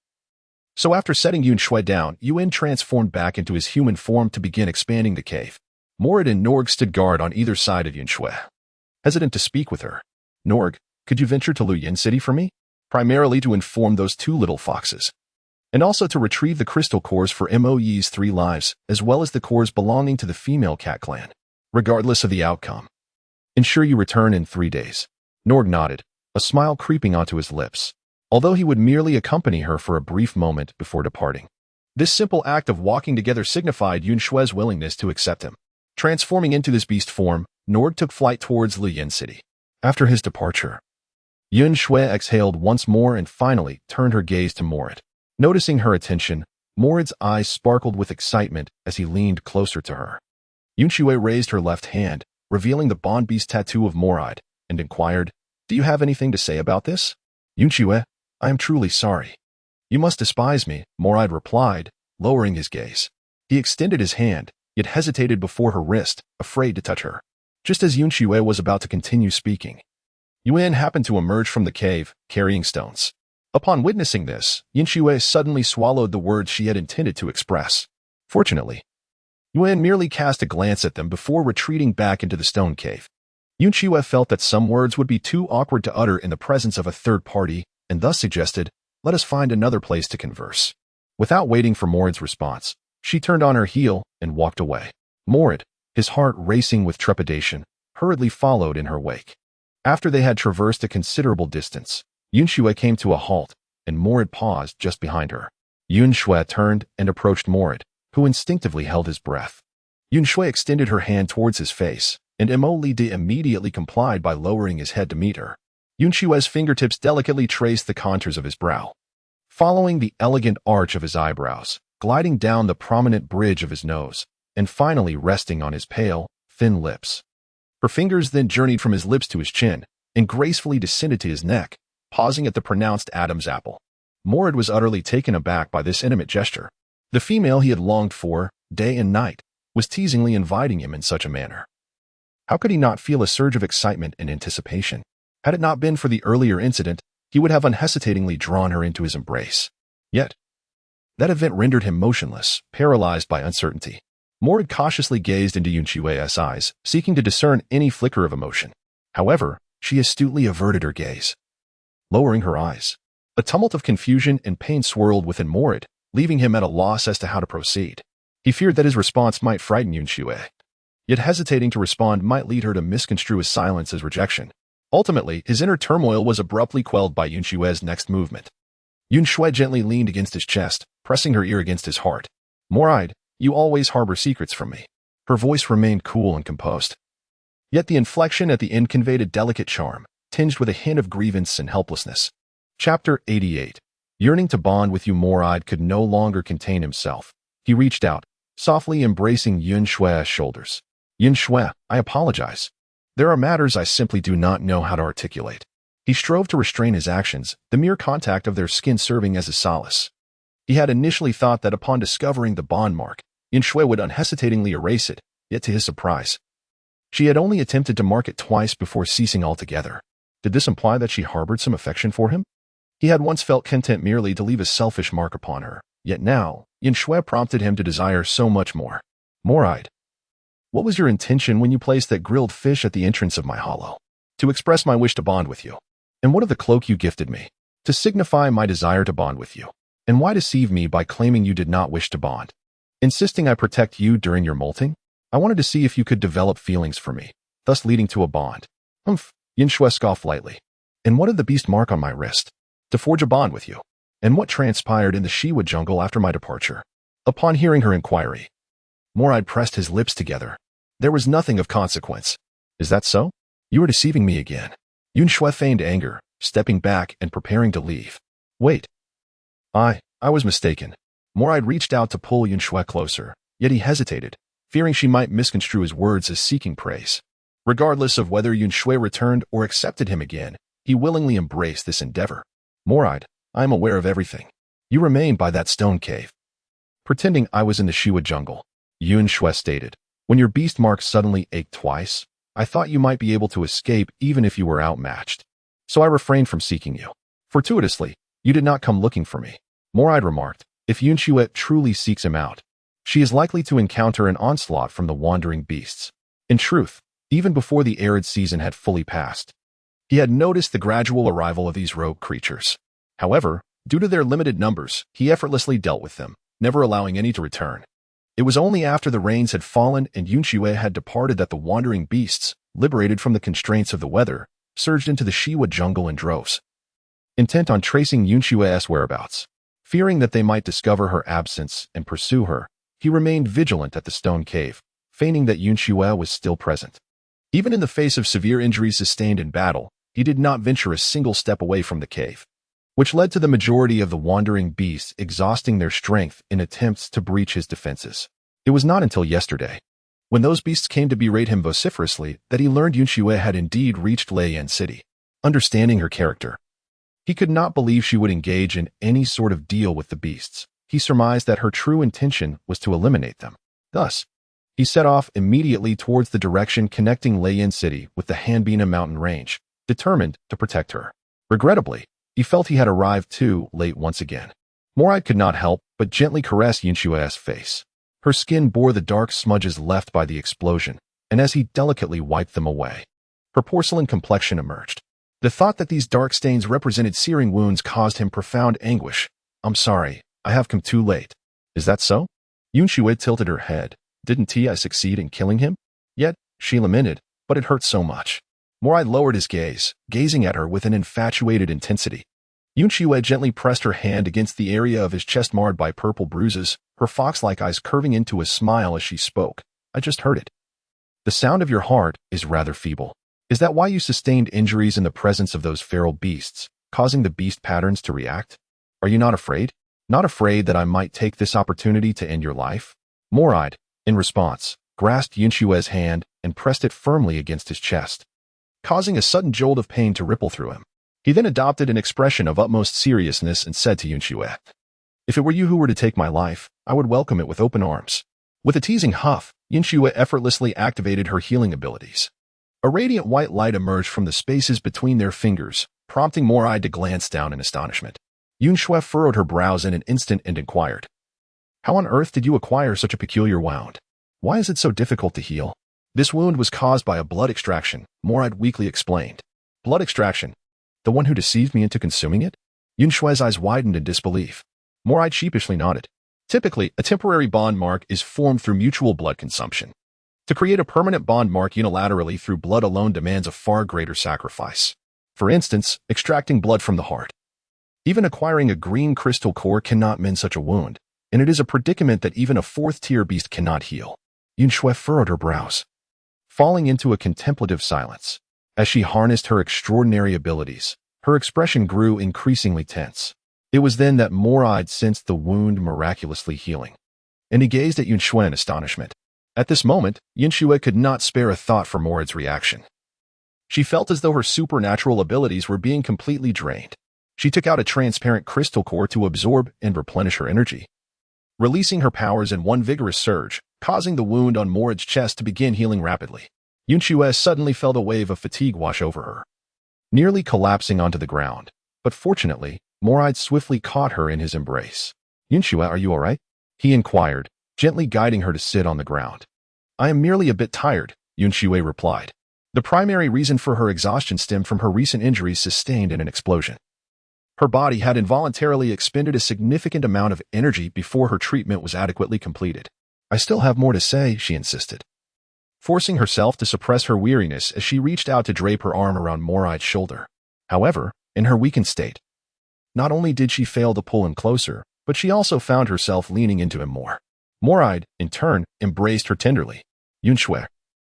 so after setting Yun Xue down, Yun transformed back into his human form to begin expanding the cave. Morad and Norg stood guard on either side of Yun Xue, hesitant to speak with her. "Norg, could you venture to Luyin City for me? Primarily to inform those 2 little foxes, and also to retrieve the crystal cores for Moe's 3 lives, as well as the cores belonging to the female cat clan. Regardless of the outcome, ensure you return in 3 days." Norg nodded, a smile creeping onto his lips, although he would merely accompany her for a brief moment before departing. This simple act of walking together signified Yun Xue's willingness to accept him. Transforming into this beast form, Nord took flight towards Liyan City. After his departure, Yun Xue exhaled once more and finally turned her gaze to Morid. Noticing her attention, Morid's eyes sparkled with excitement as he leaned closer to her. Yun Xue raised her left hand, revealing the bond beast tattoo of Morid, and inquired, "Do you have anything to say about this?" "Yun Xue, I am truly sorry." "You must despise me," Morid replied, lowering his gaze. He extended his hand, yet hesitated before her wrist, afraid to touch her. Just as Yun Xue was about to continue speaking, Yun happened to emerge from the cave, carrying stones. Upon witnessing this, Yun Xue suddenly swallowed the words she had intended to express. Fortunately, Yun merely cast a glance at them before retreating back into the stone cave. Yun Xue felt that some words would be too awkward to utter in the presence of a third party, and thus suggested, "Let us find another place to converse." Without waiting for Morid's response, she turned on her heel and walked away. Morid, his heart racing with trepidation, hurriedly followed in her wake. After they had traversed a considerable distance, Yun Xue came to a halt, and Morid paused just behind her. Yun Xue turned and approached Morid, who instinctively held his breath. Yun Xue extended her hand towards his face, and Mo Li immediately complied by lowering his head to meet her. Yun Xue's fingertips delicately traced the contours of his brow, following the elegant arch of his eyebrows, gliding down the prominent bridge of his nose, and finally resting on his pale, thin lips. Her fingers then journeyed from his lips to his chin, and gracefully descended to his neck, pausing at the pronounced Adam's apple. Morid was utterly taken aback by this intimate gesture. The female he had longed for, day and night, was teasingly inviting him in such a manner. How could he not feel a surge of excitement and anticipation? Had it not been for the earlier incident, he would have unhesitatingly drawn her into his embrace. Yet, that event rendered him motionless, paralyzed by uncertainty. Morid cautiously gazed into Yun Xue's eyes, seeking to discern any flicker of emotion. However, she astutely averted her gaze, lowering her eyes. A tumult of confusion and pain swirled within Morid, leaving him at a loss as to how to proceed. He feared that his response might frighten Yun Xue, yet hesitating to respond might lead her to misconstrue his silence as rejection. Ultimately, his inner turmoil was abruptly quelled by Yun Xue's next movement. Yun Xue gently leaned against his chest, pressing her ear against his heart. "Morid, you always harbor secrets from me." Her voice remained cool and composed, yet the inflection at the end conveyed a delicate charm, tinged with a hint of grievance and helplessness. Chapter 88. Yearning to bond with you, Morid could no longer contain himself. He reached out, softly embracing Yun Xue's shoulders. "Yun Xue, I apologize. There are matters I simply do not know how to articulate." He strove to restrain his actions, the mere contact of their skin serving as a solace. He had initially thought that upon discovering the bond mark, Yun Xue would unhesitatingly erase it, yet to his surprise, she had only attempted to mark it twice before ceasing altogether. Did this imply that she harbored some affection for him? He had once felt content merely to leave a selfish mark upon her, yet now, Yun Xue prompted him to desire so much more. "Morid, what was your intention when you placed that grilled fish at the entrance of my hollow?" "To express my wish to bond with you." "And what of the cloak you gifted me?" "To signify my desire to bond with you." "And why deceive me by claiming you did not wish to bond? Insisting I protect you during your molting?" "I wanted to see if you could develop feelings for me, thus leading to a bond." "Humph," Yun Xue scoffed lightly. "And what of the beast mark on my wrist?" "To forge a bond with you." "And what transpired in the Shiwa jungle after my departure?" Upon hearing her inquiry, Morid pressed his lips together. "There was nothing of consequence." "Is that so? You are deceiving me again." Yun Xue feigned anger, stepping back and preparing to leave. "Wait. I was mistaken." Morid reached out to pull Yun Xue closer, yet he hesitated, fearing she might misconstrue his words as seeking praise. Regardless of whether Yun Xue returned or accepted him again, he willingly embraced this endeavor. "Morid, I am aware of everything. You remained by that stone cave, pretending I was in the Shiwa jungle," Yun Xue stated. "When your beast mark suddenly ached twice, I thought you might be able to escape even if you were outmatched. So I refrained from seeking you. Fortuitously, you did not come looking for me." Morid remarked, "If Yun Xue truly seeks him out, she is likely to encounter an onslaught from the wandering beasts." In truth, even before the arid season had fully passed, he had noticed the gradual arrival of these rogue creatures. However, due to their limited numbers, he effortlessly dealt with them, never allowing any to return. It was only after the rains had fallen and Yun Xue had departed that the wandering beasts, liberated from the constraints of the weather, surged into the Shiwa jungle in droves. Intent on tracing Yun Xue's whereabouts, fearing that they might discover her absence and pursue her, he remained vigilant at the stone cave, feigning that Yun Xue was still present. Even in the face of severe injuries sustained in battle, he did not venture a single step away from the cave, which led to the majority of the wandering beasts exhausting their strength in attempts to breach his defenses. It was not until yesterday, when those beasts came to berate him vociferously, that he learned Yun Xue had indeed reached Lei City. Understanding her character, he could not believe she would engage in any sort of deal with the beasts. He surmised that her true intention was to eliminate them. Thus, he set off immediately towards the direction connecting Lei City with the Hanbina mountain range, determined to protect her. Regrettably, he felt he had arrived too late once again. Moride could not help but gently caress Yun Xue's face. Her skin bore the dark smudges left by the explosion, and as he delicately wiped them away, her porcelain complexion emerged. The thought that these dark stains represented searing wounds caused him profound anguish. "I'm sorry, I have come too late." "Is that so?" Yun Xue tilted her head. "Didn't I succeed in killing him?" "Yet," she lamented, "but it hurt so much." Moride lowered his gaze, gazing at her with an infatuated intensity. Yun Xue gently pressed her hand against the area of his chest marred by purple bruises, her fox-like eyes curving into a smile as she spoke. "I just heard it. The sound of your heart is rather feeble. Is that why you sustained injuries in the presence of those feral beasts, causing the beast patterns to react? Are you not afraid? Not afraid that I might take this opportunity to end your life?" Moride, in response, grasped Yun Xue's hand and pressed it firmly against his chest, causing a sudden jolt of pain to ripple through him. He then adopted an expression of utmost seriousness and said to Yun Xue, "If it were you who were to take my life, I would welcome it with open arms." With a teasing huff, Yun Xue effortlessly activated her healing abilities. A radiant white light emerged from the spaces between their fingers, prompting Moride to glance down in astonishment. Yun Xue furrowed her brows in an instant and inquired, "How on earth did you acquire such a peculiar wound? Why is it so difficult to heal?" "This wound was caused by a blood extraction," Moride weakly explained. "Blood extraction? The one who deceived me into consuming it?" Yun Xue's eyes widened in disbelief. Moride sheepishly nodded. Typically, a temporary bond mark is formed through mutual blood consumption. To create a permanent bond mark unilaterally through blood alone demands a far greater sacrifice. For instance, extracting blood from the heart. Even acquiring a green crystal core cannot mend such a wound, and it is a predicament that even a fourth-tier beast cannot heal. Yun Xue furrowed her brows, falling into a contemplative silence. As she harnessed her extraordinary abilities, her expression grew increasingly tense. It was then that Moride sensed the wound miraculously healing, and he gazed at Yun Xue in astonishment. At this moment, Yun Xue could not spare a thought for Moride's reaction. She felt as though her supernatural abilities were being completely drained. She took out a transparent crystal core to absorb and replenish her energy, releasing her powers in one vigorous surge, causing the wound on Moride's chest to begin healing rapidly. Yun Xue suddenly felt a wave of fatigue wash over her, nearly collapsing onto the ground. But fortunately, Moride swiftly caught her in his embrace. "Yun Xue, are you all right?" he inquired, gently guiding her to sit on the ground. "I am merely a bit tired," Yun Xue replied. The primary reason for her exhaustion stemmed from her recent injuries sustained in an explosion. Her body had involuntarily expended a significant amount of energy before her treatment was adequately completed. "I still have more to say," she insisted, forcing herself to suppress her weariness as she reached out to drape her arm around Moride's shoulder. However, in her weakened state, not only did she fail to pull him closer, but she also found herself leaning into him more. Moride, in turn, embraced her tenderly. Yun Xue,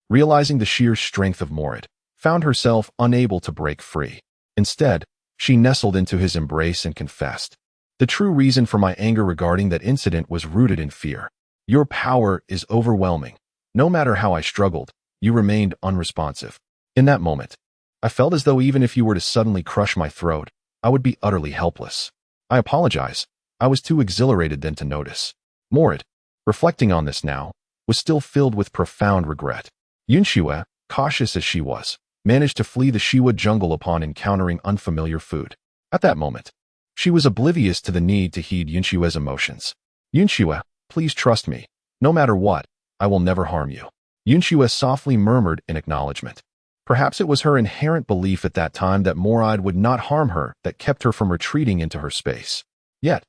realizing the sheer strength of Moride, found herself unable to break free. Instead, she nestled into his embrace and confessed, "The true reason for my anger regarding that incident was rooted in fear. Your power is overwhelming. No matter how I struggled, you remained unresponsive. In that moment, I felt as though even if you were to suddenly crush my throat, I would be utterly helpless. I apologize. I was too exhilarated then to notice." Moride, reflecting on this now, was still filled with profound regret. Yun Xue, cautious as she was, managed to flee the Shiwa jungle upon encountering unfamiliar food. At that moment, she was oblivious to the need to heed Yun Xue's emotions. "Yun Xue, please trust me. No matter what, I will never harm you," Yun Xue softly murmured in acknowledgement. Perhaps it was her inherent belief at that time that Moride would not harm her that kept her from retreating into her space. Yet,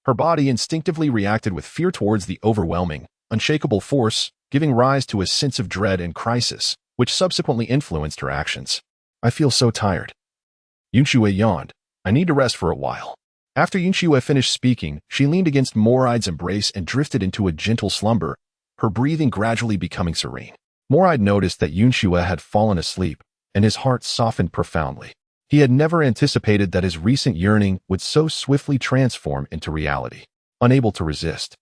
her body instinctively reacted with fear towards the overwhelming, unshakable force, giving rise to a sense of dread and crisis, which subsequently influenced her actions. "I feel so tired." Yun Xue yawned. "I need to rest for a while." After Yun Xue finished speaking, she leaned against Moride's embrace and drifted into a gentle slumber, her breathing gradually becoming serene. Moride noticed that Yun Xue had fallen asleep, and his heart softened profoundly. He had never anticipated that his recent yearning would so swiftly transform into reality. Unable to resist,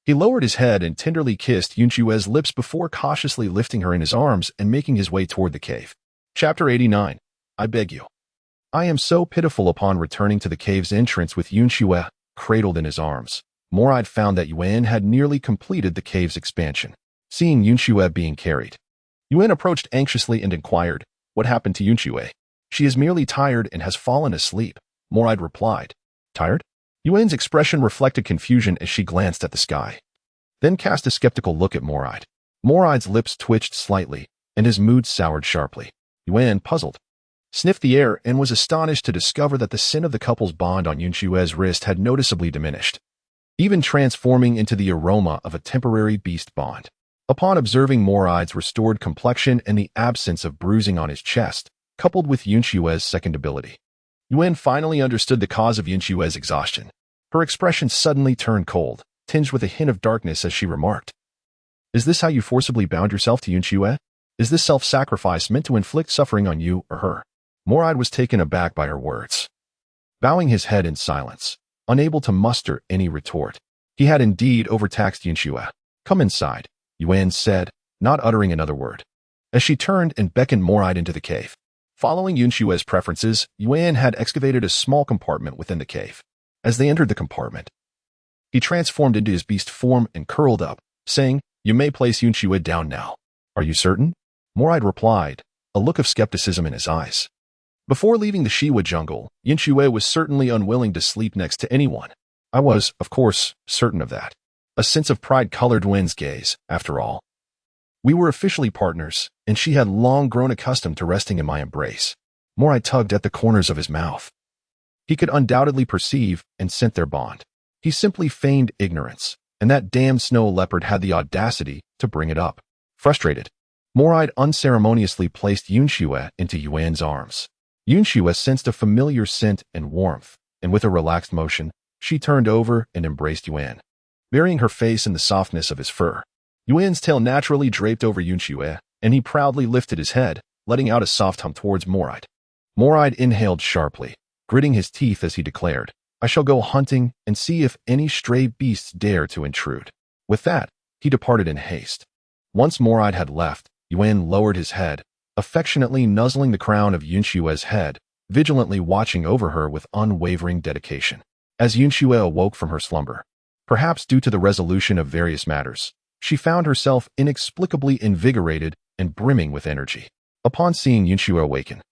he lowered his head and tenderly kissed Yun Xue's lips before cautiously lifting her in his arms and making his way toward the cave. Chapter 89. I beg you. I am so pitiful. Upon returning to the cave's entrance with Yun Xue cradled in his arms, Moride found that Yun had nearly completed the cave's expansion. Seeing Yun Xue being carried, Yun approached anxiously and inquired, "What happened to Yun Xue?" "She is merely tired and has fallen asleep," Moride replied. "Tired?" Yun's expression reflected confusion as she glanced at the sky, then cast a skeptical look at Moride. Moride's lips twitched slightly, and his mood soured sharply. Yun, puzzled, sniffed the air and was astonished to discover that the scent of the couple's bond on Yun Xue's wrist had noticeably diminished, even transforming into the aroma of a temporary beast bond. Upon observing Moride's restored complexion and the absence of bruising on his chest, coupled with Yun Xue's second ability, Yun finally understood the cause of Yun Xue's exhaustion. Her expression suddenly turned cold, tinged with a hint of darkness as she remarked, "Is this how you forcibly bound yourself to Yun Xue? Is this self-sacrifice meant to inflict suffering on you or her?" Moride was taken aback by her words, bowing his head in silence, unable to muster any retort. He had indeed overtaxed Yun Xue. "Come inside," Yun said, not uttering another word, as she turned and beckoned Moride into the cave. Following Yun Xue's preferences, Yun had excavated a small compartment within the cave. As they entered the compartment, he transformed into his beast form and curled up, saying, "You may place Yun Xue down now." "Are you certain?" Moride replied, a look of skepticism in his eyes. Before leaving the Shiwa jungle, Yun Xue was certainly unwilling to sleep next to anyone. "I was, of course, certain of that." A sense of pride colored Yun's gaze. "After all, we were officially partners, and she had long grown accustomed to resting in my embrace." Moride tugged at the corners of his mouth. He could undoubtedly perceive and scent their bond. He simply feigned ignorance, and that damned snow leopard had the audacity to bring it up. Frustrated, Moride unceremoniously placed Yun Xue into Yun's arms. Yun Xue sensed a familiar scent and warmth, and with a relaxed motion, she turned over and embraced Yun, burying her face in the softness of his fur. Yun's tail naturally draped over Yun Xue, and he proudly lifted his head, letting out a soft hum towards Moride. Moride inhaled sharply, gritting his teeth as he declared, "I shall go hunting and see if any stray beasts dare to intrude." With that, he departed in haste. Once Moride had left, Yun lowered his head, affectionately nuzzling the crown of Yun Xue's head, vigilantly watching over her with unwavering dedication. As Yun Xue awoke from her slumber, perhaps due to the resolution of various matters, she found herself inexplicably invigorated and brimming with energy. Upon seeing Yun Xue awaken,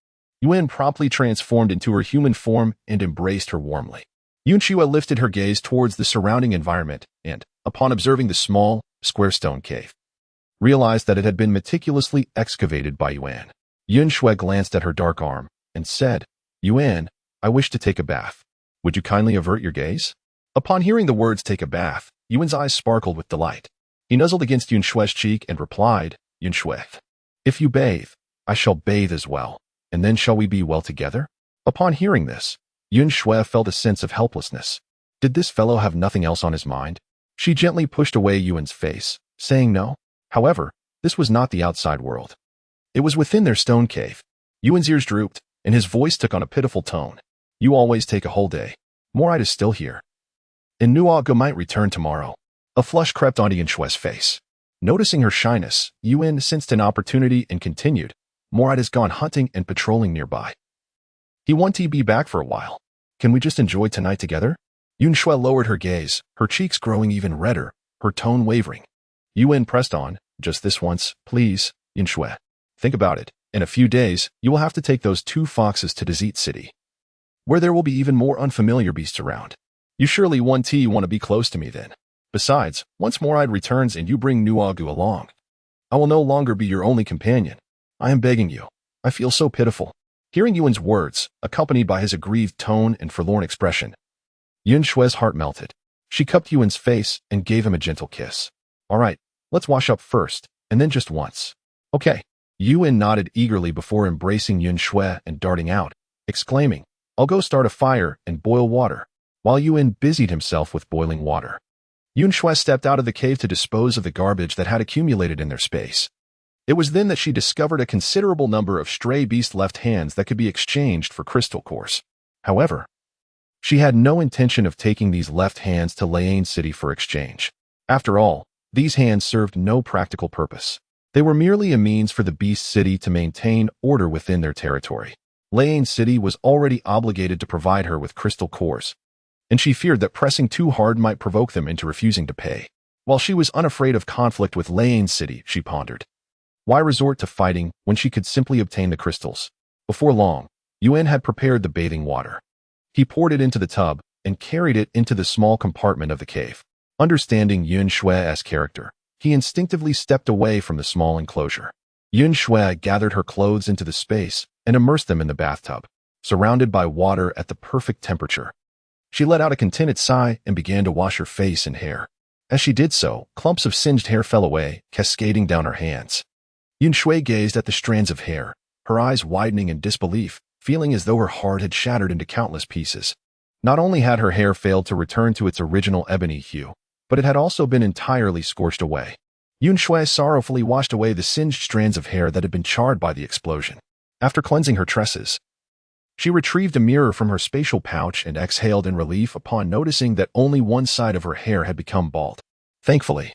Yun promptly transformed into her human form and embraced her warmly. Yun Xue lifted her gaze towards the surrounding environment and, upon observing the small, square stone cave, realized that it had been meticulously excavated by Yun. Yun Xue glanced at her dark arm and said, "Yun, I wish to take a bath. Would you kindly avert your gaze?" Upon hearing the words "take a bath," Yun's eyes sparkled with delight. He nuzzled against Yun Xue's cheek and replied, "Yun Xue, if you bathe, I shall bathe as well, and then shall we be well together?" Upon hearing this, Yun Xue felt a sense of helplessness. Did this fellow have nothing else on his mind? She gently pushed away Yun's face, saying no. However, this was not the outside world. It was within their stone cave. Yun's ears drooped, and his voice took on a pitiful tone. "You always take a whole day. Moride is still here, and Nuagu might return tomorrow." A flush crept onto Yun Xue's face. Noticing her shyness, Yun sensed an opportunity and continued, "Moride has gone hunting and patrolling nearby. He won't be back for a while. Can we just enjoy tonight together?" Yun Xue lowered her gaze, her cheeks growing even redder, her tone wavering. Yun pressed on, "Just this once, please, Yun Xue. Think about it. In a few days, you will have to take those 2 foxes to Desert City, where there will be even more unfamiliar beasts around. You surely want to be close to me then. Besides, once Moride returns and you bring Nuagu along, I will no longer be your only companion. I am begging you. I feel so pitiful." Hearing Yun's words, accompanied by his aggrieved tone and forlorn expression, Yun Xue's heart melted. She cupped Yun's face and gave him a gentle kiss. "All right, let's wash up first, and then just once." "Okay." Yun nodded eagerly before embracing Yun Xue and darting out, exclaiming, "I'll go start a fire and boil water," while Yun busied himself with boiling water. Yun Xue stepped out of the cave to dispose of the garbage that had accumulated in their space. It was then that she discovered a considerable number of stray beast left hands that could be exchanged for crystal cores. However, she had no intention of taking these left hands to Lane City for exchange. After all, these hands served no practical purpose. They were merely a means for the Beast City to maintain order within their territory. Lane City was already obligated to provide her with crystal cores, and she feared that pressing too hard might provoke them into refusing to pay. While she was unafraid of conflict with Lane City, she pondered, why resort to fighting when she could simply obtain the crystals? Before long, Yun had prepared the bathing water. He poured it into the tub and carried it into the small compartment of the cave. Understanding Yun Xue's character, he instinctively stepped away from the small enclosure. Yun Xue gathered her clothes into the space and immersed them in the bathtub, surrounded by water at the perfect temperature. She let out a contented sigh and began to wash her face and hair. As she did so, clumps of singed hair fell away, cascading down her hands. Yun Xue gazed at the strands of hair, her eyes widening in disbelief, feeling as though her heart had shattered into countless pieces. Not only had her hair failed to return to its original ebony hue, but it had also been entirely scorched away. Yun Xue sorrowfully washed away the singed strands of hair that had been charred by the explosion. After cleansing her tresses, she retrieved a mirror from her spatial pouch and exhaled in relief upon noticing that only one side of her hair had become bald. Thankfully,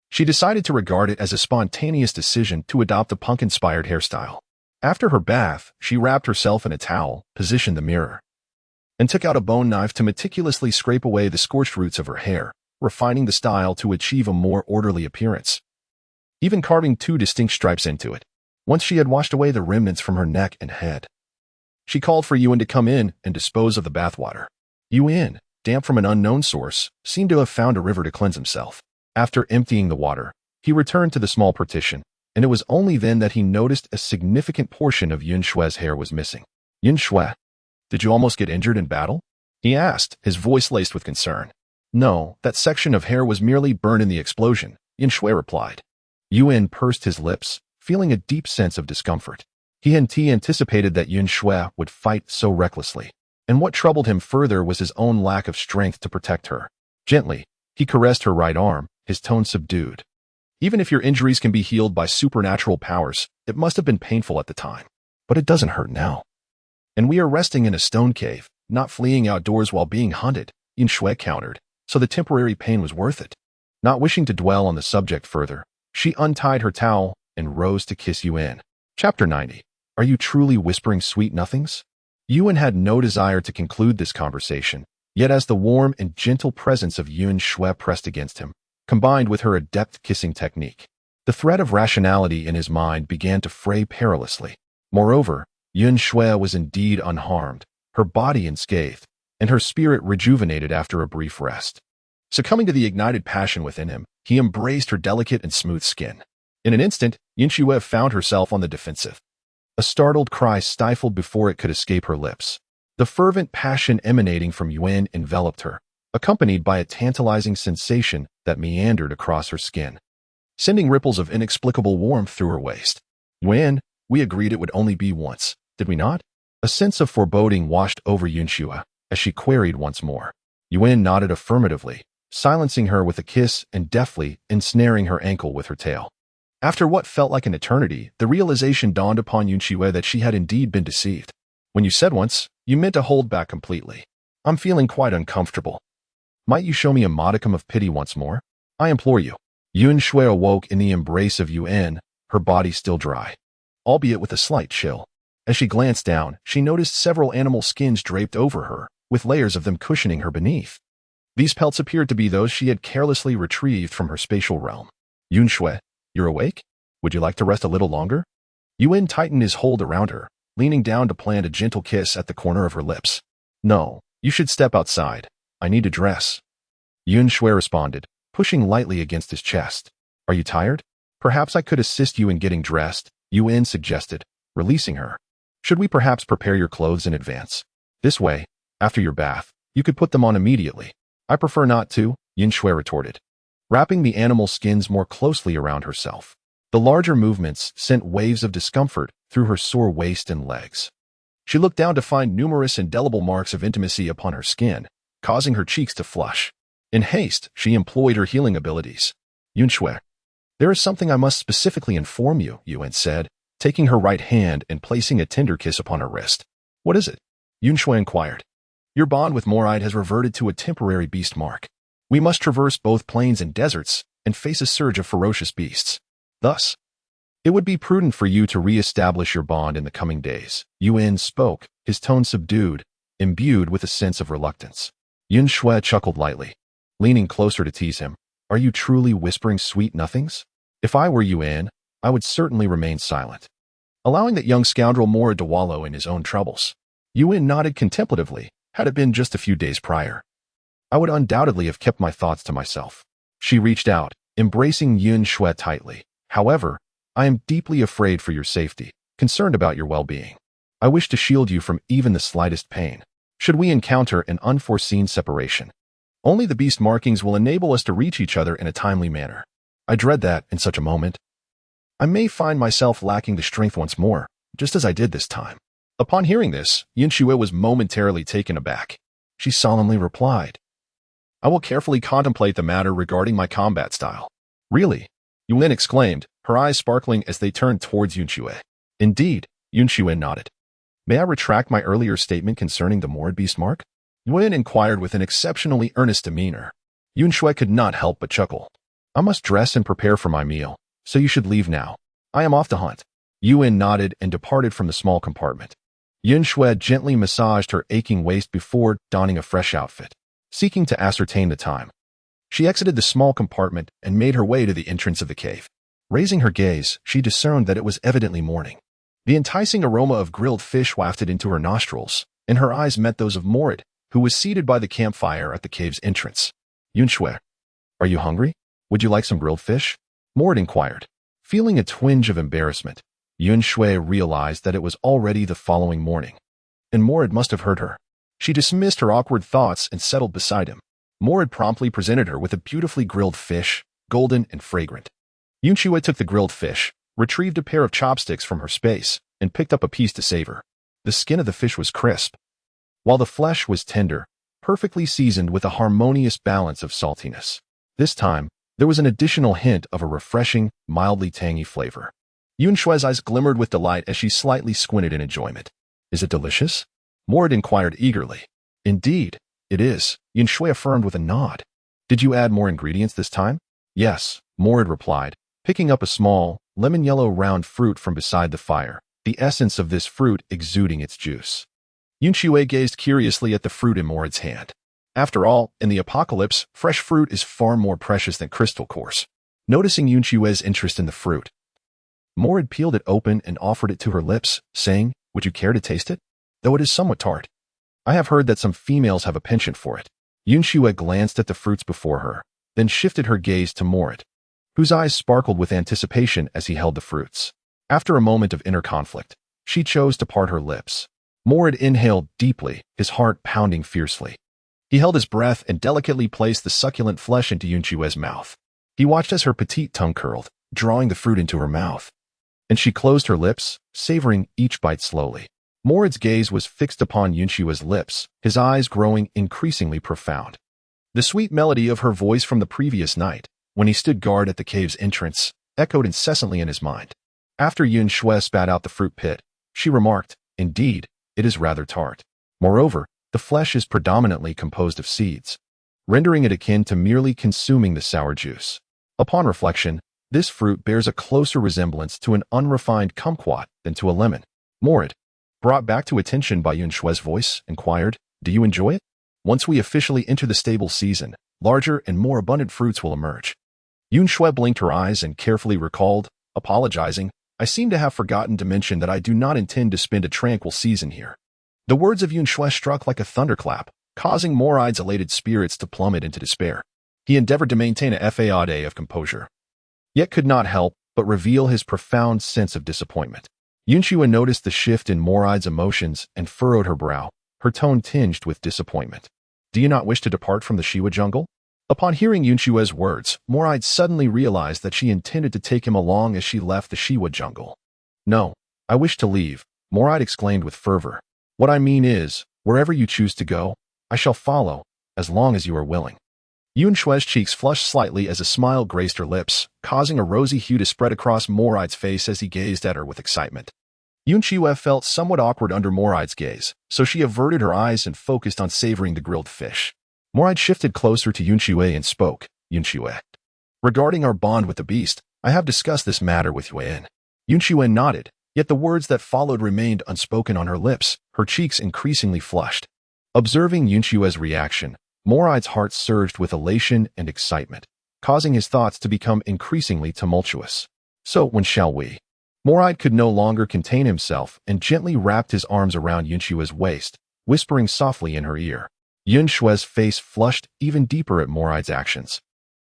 she decided to regard it as a spontaneous decision to adopt the punk-inspired hairstyle. After her bath, she wrapped herself in a towel, positioned the mirror, and took out a bone knife to meticulously scrape away the scorched roots of her hair, refining the style to achieve a more orderly appearance, even carving 2 distinct stripes into it. Once she had washed away the remnants from her neck and head, she called for Yun to come in and dispose of the bathwater. Yun, damp from an unknown source, seemed to have found a river to cleanse himself. After emptying the water, he returned to the small partition, and it was only then that he noticed a significant portion of Yun Xue's hair was missing. Yun Xue, did you almost get injured in battle? He asked, his voice laced with concern. No, that section of hair was merely burned in the explosion, Yun Xue replied. Yun pursed his lips, feeling a deep sense of discomfort. He had anticipated that Yun Xue would fight so recklessly, and what troubled him further was his own lack of strength to protect her. Gently, he caressed her right arm, his tone subdued. Even if your injuries can be healed by supernatural powers, it must have been painful at the time. But it doesn't hurt now. And we are resting in a stone cave, not fleeing outdoors while being hunted, Yun Xue countered, so the temporary pain was worth it. Not wishing to dwell on the subject further, she untied her towel and rose to kiss Yun. Chapter 90. Are you truly whispering sweet nothings? Yun had no desire to conclude this conversation, yet as the warm and gentle presence of Yun Xue pressed against him, combined with her adept kissing technique, the thread of rationality in his mind began to fray perilously. Moreover, Yun Xue was indeed unharmed, her body unscathed, and her spirit rejuvenated after a brief rest. Succumbing to the ignited passion within him, he embraced her delicate and smooth skin. In an instant, Yun Xue found herself on the defensive. A startled cry stifled before it could escape her lips. The fervent passion emanating from Yun enveloped her, accompanied by a tantalizing sensation that meandered across her skin, sending ripples of inexplicable warmth through her waist. Yun, we agreed it would only be once, did we not? A sense of foreboding washed over Yun Xue as she queried once more. Yun nodded affirmatively, silencing her with a kiss and deftly ensnaring her ankle with her tail. After what felt like an eternity, the realization dawned upon Yun Xue that she had indeed been deceived. When you said once, you meant to hold back completely. I'm feeling quite uncomfortable. Might you show me a modicum of pity once more? I implore you. Yun Xue awoke in the embrace of Yun, her body still dry, albeit with a slight chill. As she glanced down, she noticed several animal skins draped over her, with layers of them cushioning her beneath. These pelts appeared to be those she had carelessly retrieved from her spatial realm. Yun Xue, you're awake? Would you like to rest a little longer? Yun tightened his hold around her, leaning down to plant a gentle kiss at the corner of her lips. No, you should step outside. I need to dress. Yun Xue responded, pushing lightly against his chest. Are you tired? Perhaps I could assist you in getting dressed, Yun suggested, releasing her. Should we perhaps prepare your clothes in advance? This way, after your bath, you could put them on immediately. I prefer not to, Yun Xue retorted, wrapping the animal skins more closely around herself. The larger movements sent waves of discomfort through her sore waist and legs. She looked down to find numerous indelible marks of intimacy upon her skin, causing her cheeks to flush. In haste, she employed her healing abilities. Yun Xue, There is something I must specifically inform you, Yun said, taking her right hand and placing a tender kiss upon her wrist. What is it? Yun Xue inquired. Your bond with Moride has reverted to a temporary beast mark. We must traverse both plains and deserts and face a surge of ferocious beasts. Thus, it would be prudent for you to re-establish your bond in the coming days. Yun spoke, his tone subdued, imbued with a sense of reluctance. Yun Xue chuckled lightly, leaning closer to tease him. Are you truly whispering sweet nothings? If I were Yun, I would certainly remain silent, allowing that young scoundrel Moride to wallow in his own troubles. Yun nodded contemplatively. Had it been just a few days prior, I would undoubtedly have kept my thoughts to myself. She reached out, embracing Yun Xue tightly. However, I am deeply afraid for your safety, concerned about your well-being. I wish to shield you from even the slightest pain, should we encounter an unforeseen separation. Only the beast markings will enable us to reach each other in a timely manner. I dread that, in such a moment, I may find myself lacking the strength once more, just as I did this time. Upon hearing this, Yun Xue was momentarily taken aback. She solemnly replied, I will carefully contemplate the matter regarding my combat style. Really? Yun exclaimed, her eyes sparkling as they turned towards Yun Xue. Indeed, Yun Xue nodded. May I retract my earlier statement concerning the Moride beast mark? Yun inquired with an exceptionally earnest demeanor. Yun Xue could not help but chuckle. I must dress and prepare for my meal, so you should leave now. I am off to hunt. Yun nodded and departed from the small compartment. Yun Xue gently massaged her aching waist before donning a fresh outfit, seeking to ascertain the time. She exited the small compartment and made her way to the entrance of the cave. Raising her gaze, she discerned that it was evidently morning. The enticing aroma of grilled fish wafted into her nostrils, and her eyes met those of Moride, who was seated by the campfire at the cave's entrance. Yun Xue, are you hungry? Would you like some grilled fish? Moride inquired. Feeling a twinge of embarrassment, Yun Xue realized that it was already the following morning, and Moride must have heard her. She dismissed her awkward thoughts and settled beside him. Moride promptly presented her with a beautifully grilled fish, golden and fragrant. Yun Xue took the grilled fish, retrieved a pair of chopsticks from her space, and picked up a piece to savor. The skin of the fish was crisp, while the flesh was tender, perfectly seasoned with a harmonious balance of saltiness. This time, there was an additional hint of a refreshing, mildly tangy flavor. Yun Xue's eyes glimmered with delight as she slightly squinted in enjoyment. Is it delicious? Moride inquired eagerly. Indeed, it is, Yun Xue affirmed with a nod. Did you add more ingredients this time? Yes, Moride replied, picking up a small, lemon-yellow round fruit from beside the fire, the essence of this fruit exuding its juice. Yun Xue gazed curiously at the fruit in Moride's hand. After all, in the apocalypse, fresh fruit is far more precious than crystal course. Noticing Yun Xue's interest in the fruit, Moride peeled it open and offered it to her lips, saying, Would you care to taste it? Though it is somewhat tart. I have heard that some females have a penchant for it. Yun Xue glanced at the fruits before her, then shifted her gaze to Moride, whose eyes sparkled with anticipation as he held the fruits. After a moment of inner conflict, she chose to part her lips. Moride inhaled deeply, his heart pounding fiercely. He held his breath and delicately placed the succulent flesh into Yun Xue's mouth. He watched as her petite tongue curled, drawing the fruit into her mouth, and she closed her lips, savoring each bite slowly. Moride's gaze was fixed upon Yun Xue's lips, his eyes growing increasingly profound. The sweet melody of her voice from the previous night, when he stood guard at the cave's entrance, echoed incessantly in his mind. After Yun Xue spat out the fruit pit, she remarked, Indeed, it is rather tart. Moreover, the flesh is predominantly composed of seeds, rendering it akin to merely consuming the sour juice. Upon reflection, this fruit bears a closer resemblance to an unrefined kumquat than to a lemon. Moride, brought back to attention by Yun Xue's voice, inquired, Do you enjoy it? Once we officially enter the stable season, larger and more abundant fruits will emerge. Yun Xue blinked her eyes and carefully recalled, apologizing, I seem to have forgotten to mention that I do not intend to spend a tranquil season here. The words of Yun Xue struck like a thunderclap, causing Moride's elated spirits to plummet into despair. He endeavored to maintain a facade of composure, yet could not help but reveal his profound sense of disappointment. Yun Xue noticed the shift in Moride's emotions and furrowed her brow, her tone tinged with disappointment. Do you not wish to depart from the Shiwa jungle? Upon hearing Yun Xue's words, Moride suddenly realized that she intended to take him along as she left the Shiwa jungle. No, I wish to leave, Moride exclaimed with fervor. What I mean is, wherever you choose to go, I shall follow, as long as you are willing. Yun Xue's cheeks flushed slightly as a smile graced her lips, causing a rosy hue to spread across Moraide's face as he gazed at her with excitement. Yun Xue felt somewhat awkward under Moraide's gaze, so she averted her eyes and focused on savoring the grilled fish. Moraide shifted closer to Yun Xue and spoke, Yun Xue. Regarding our bond with the beast, I have discussed this matter with Yun. Yun Xue nodded, yet the words that followed remained unspoken on her lips, her cheeks increasingly flushed. Observing Yun Xue's reaction, Moraide's heart surged with elation and excitement, causing his thoughts to become increasingly tumultuous. So, when shall we? Moraide could no longer contain himself and gently wrapped his arms around Yun Xue's waist, whispering softly in her ear. Yun Xue's face flushed even deeper at Moraide's actions,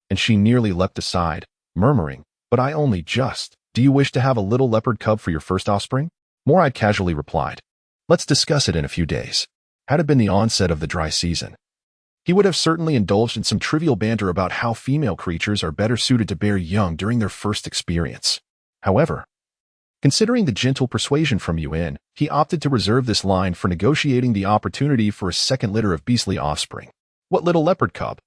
and she nearly leapt aside, murmuring, "But I only just. Do you wish to have a little leopard cub for your first offspring?" Moraide casually replied, "Let's discuss it in a few days." Had it been the onset of the dry season, he would have certainly indulged in some trivial banter about how female creatures are better suited to bear young during their first experience. However, considering the gentle persuasion from Yun, he opted to reserve this line for negotiating the opportunity for a second litter of beastly offspring. What little leopard cub?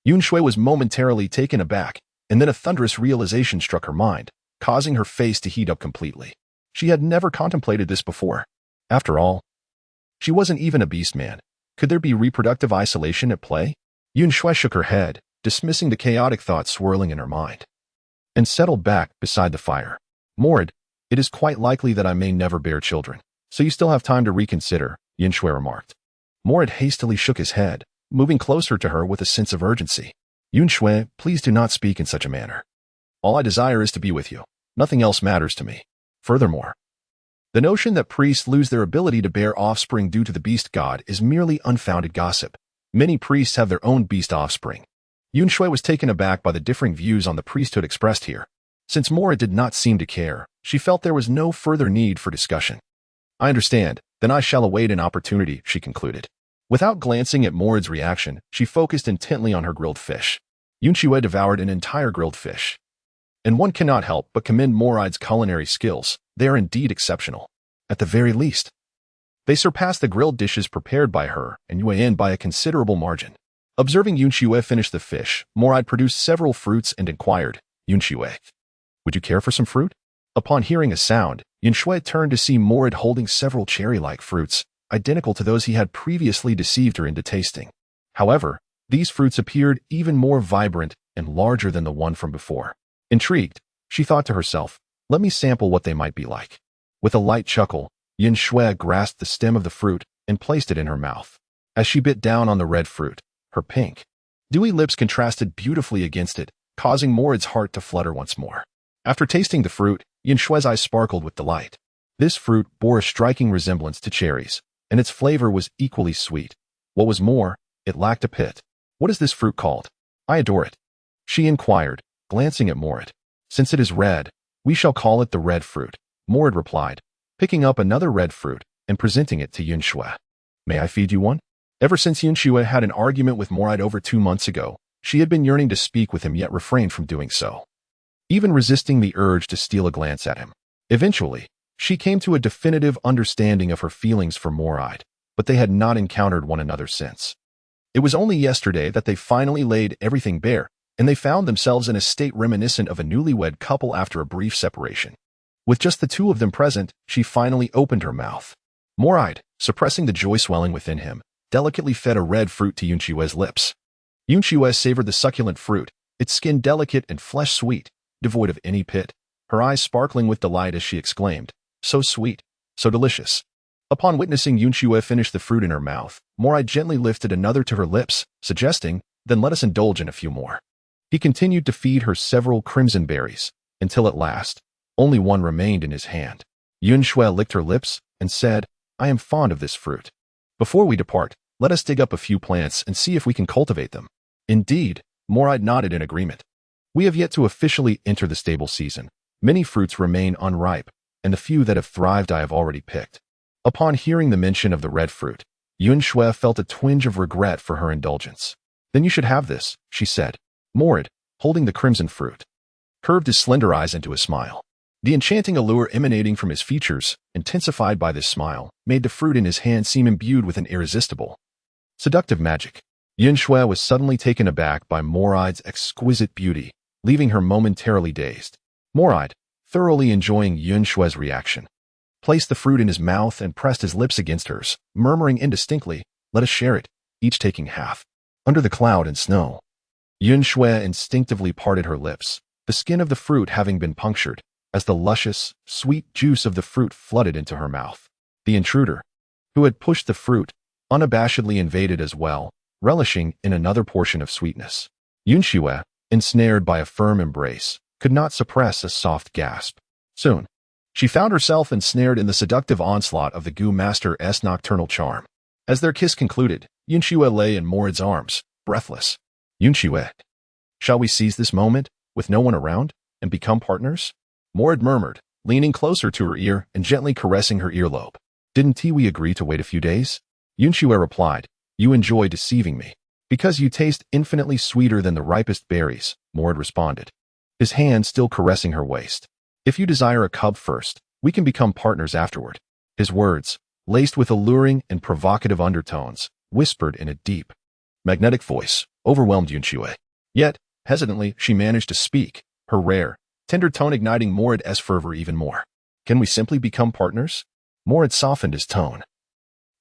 Yun Xue was momentarily taken aback, and then a thunderous realization struck her mind, causing her face to heat up completely. She had never contemplated this before. After all, she wasn't even a beast man. Could there be reproductive isolation at play? Yun Xue shook her head, dismissing the chaotic thoughts swirling in her mind, and settled back beside the fire. Moraide, it is quite likely that I may never bear children, so you still have time to reconsider, Yun Xue remarked. Moraide hastily shook his head, moving closer to her with a sense of urgency. Yun Xue, please do not speak in such a manner. All I desire is to be with you. Nothing else matters to me. Furthermore, the notion that priests lose their ability to bear offspring due to the beast god is merely unfounded gossip. Many priests have their own beast offspring. Yun Xue was taken aback by the differing views on the priesthood expressed here. Since Moraide did not seem to care, she felt there was no further need for discussion. I understand, then I shall await an opportunity, she concluded. Without glancing at Moraide's reaction, she focused intently on her grilled fish. Yun Xue devoured an entire grilled fish. And one cannot help but commend Moraide's culinary skills. They are indeed exceptional. At the very least, they surpassed the grilled dishes prepared by her and Yun by a considerable margin. Observing Yun Xue finish the fish, Moraide produced several fruits and inquired, Yun Xue, would you care for some fruit? Upon hearing a sound, Yun Xue turned to see Moraide holding several cherry-like fruits, identical to those he had previously deceived her into tasting. However, these fruits appeared even more vibrant and larger than the one from before. Intrigued, she thought to herself, let me sample what they might be like. With a light chuckle, Yun Xue grasped the stem of the fruit and placed it in her mouth. As she bit down on the red fruit, her pink, dewy lips contrasted beautifully against it, causing Moraide's heart to flutter once more. After tasting the fruit, Yun Xue's eyes sparkled with delight. This fruit bore a striking resemblance to cherries, and its flavor was equally sweet. What was more, it lacked a pit. What is this fruit called? I adore it, she inquired, glancing at Moraide. Since it is red, we shall call it the red fruit, Moraide replied, picking up another red fruit and presenting it to Yun Xue. May I feed you one? Ever since Yun Xue had an argument with Moraide over 2 months ago, she had been yearning to speak with him yet refrained from doing so, even resisting the urge to steal a glance at him. Eventually, she came to a definitive understanding of her feelings for Moraide, but they had not encountered one another since. It was only yesterday that they finally laid everything bare, and they found themselves in a state reminiscent of a newlywed couple after a brief separation. With just the two of them present, she finally opened her mouth. Moraide, suppressing the joy swelling within him, delicately fed a red fruit to Yun Xue's lips. Yun Xue savored the succulent fruit, its skin delicate and flesh sweet, devoid of any pit, her eyes sparkling with delight as she exclaimed, so sweet, so delicious. Upon witnessing Yun Xue finish the fruit in her mouth, Moraide gently lifted another to her lips, suggesting, then let us indulge in a few more. He continued to feed her several crimson berries, until at last, only one remained in his hand. Yun Xue licked her lips and said, I am fond of this fruit. Before we depart, let us dig up a few plants and see if we can cultivate them. Indeed, Moraide nodded in agreement. We have yet to officially enter the stable season. Many fruits remain unripe, and the few that have thrived I have already picked. Upon hearing the mention of the red fruit, Yun Xue felt a twinge of regret for her indulgence. Then you should have this, she said. Moraide, holding the crimson fruit, curved his slender eyes into a smile. The enchanting allure emanating from his features, intensified by this smile, made the fruit in his hand seem imbued with an irresistible, seductive magic. Yun Xue was suddenly taken aback by Moraid's exquisite beauty, leaving her momentarily dazed. Moraid, thoroughly enjoying Yun Xue's reaction, placed the fruit in his mouth and pressed his lips against hers, murmuring indistinctly, "Let us share it," each taking half. Under the cloud and snow, Yun Xue instinctively parted her lips, the skin of the fruit having been punctured, as the luscious, sweet juice of the fruit flooded into her mouth. The intruder, who had pushed the fruit, unabashedly invaded as well, relishing in another portion of sweetness. Yun Xue, ensnared by a firm embrace, could not suppress a soft gasp. Soon, she found herself ensnared in the seductive onslaught of the Gu Master's nocturnal charm. As their kiss concluded, Yun Xue lay in Moraid's arms, breathless. "Yun Xue, shall we seize this moment, with no one around, and become partners?" Moraid murmured, leaning closer to her ear and gently caressing her earlobe. "Didn't we agree to wait a few days?" Yun Xue replied, "You enjoy deceiving me. Because you taste infinitely sweeter than the ripest berries," Moraid responded, his hand still caressing her waist. "If you desire a cub first, we can become partners afterward." His words, laced with alluring and provocative undertones, whispered in a deep, magnetic voice, overwhelmed Yun Xue. Yet, hesitantly, she managed to speak, her rare, tender tone igniting Moraid's fervor even more. "Can we simply become partners?" Moraid softened his tone.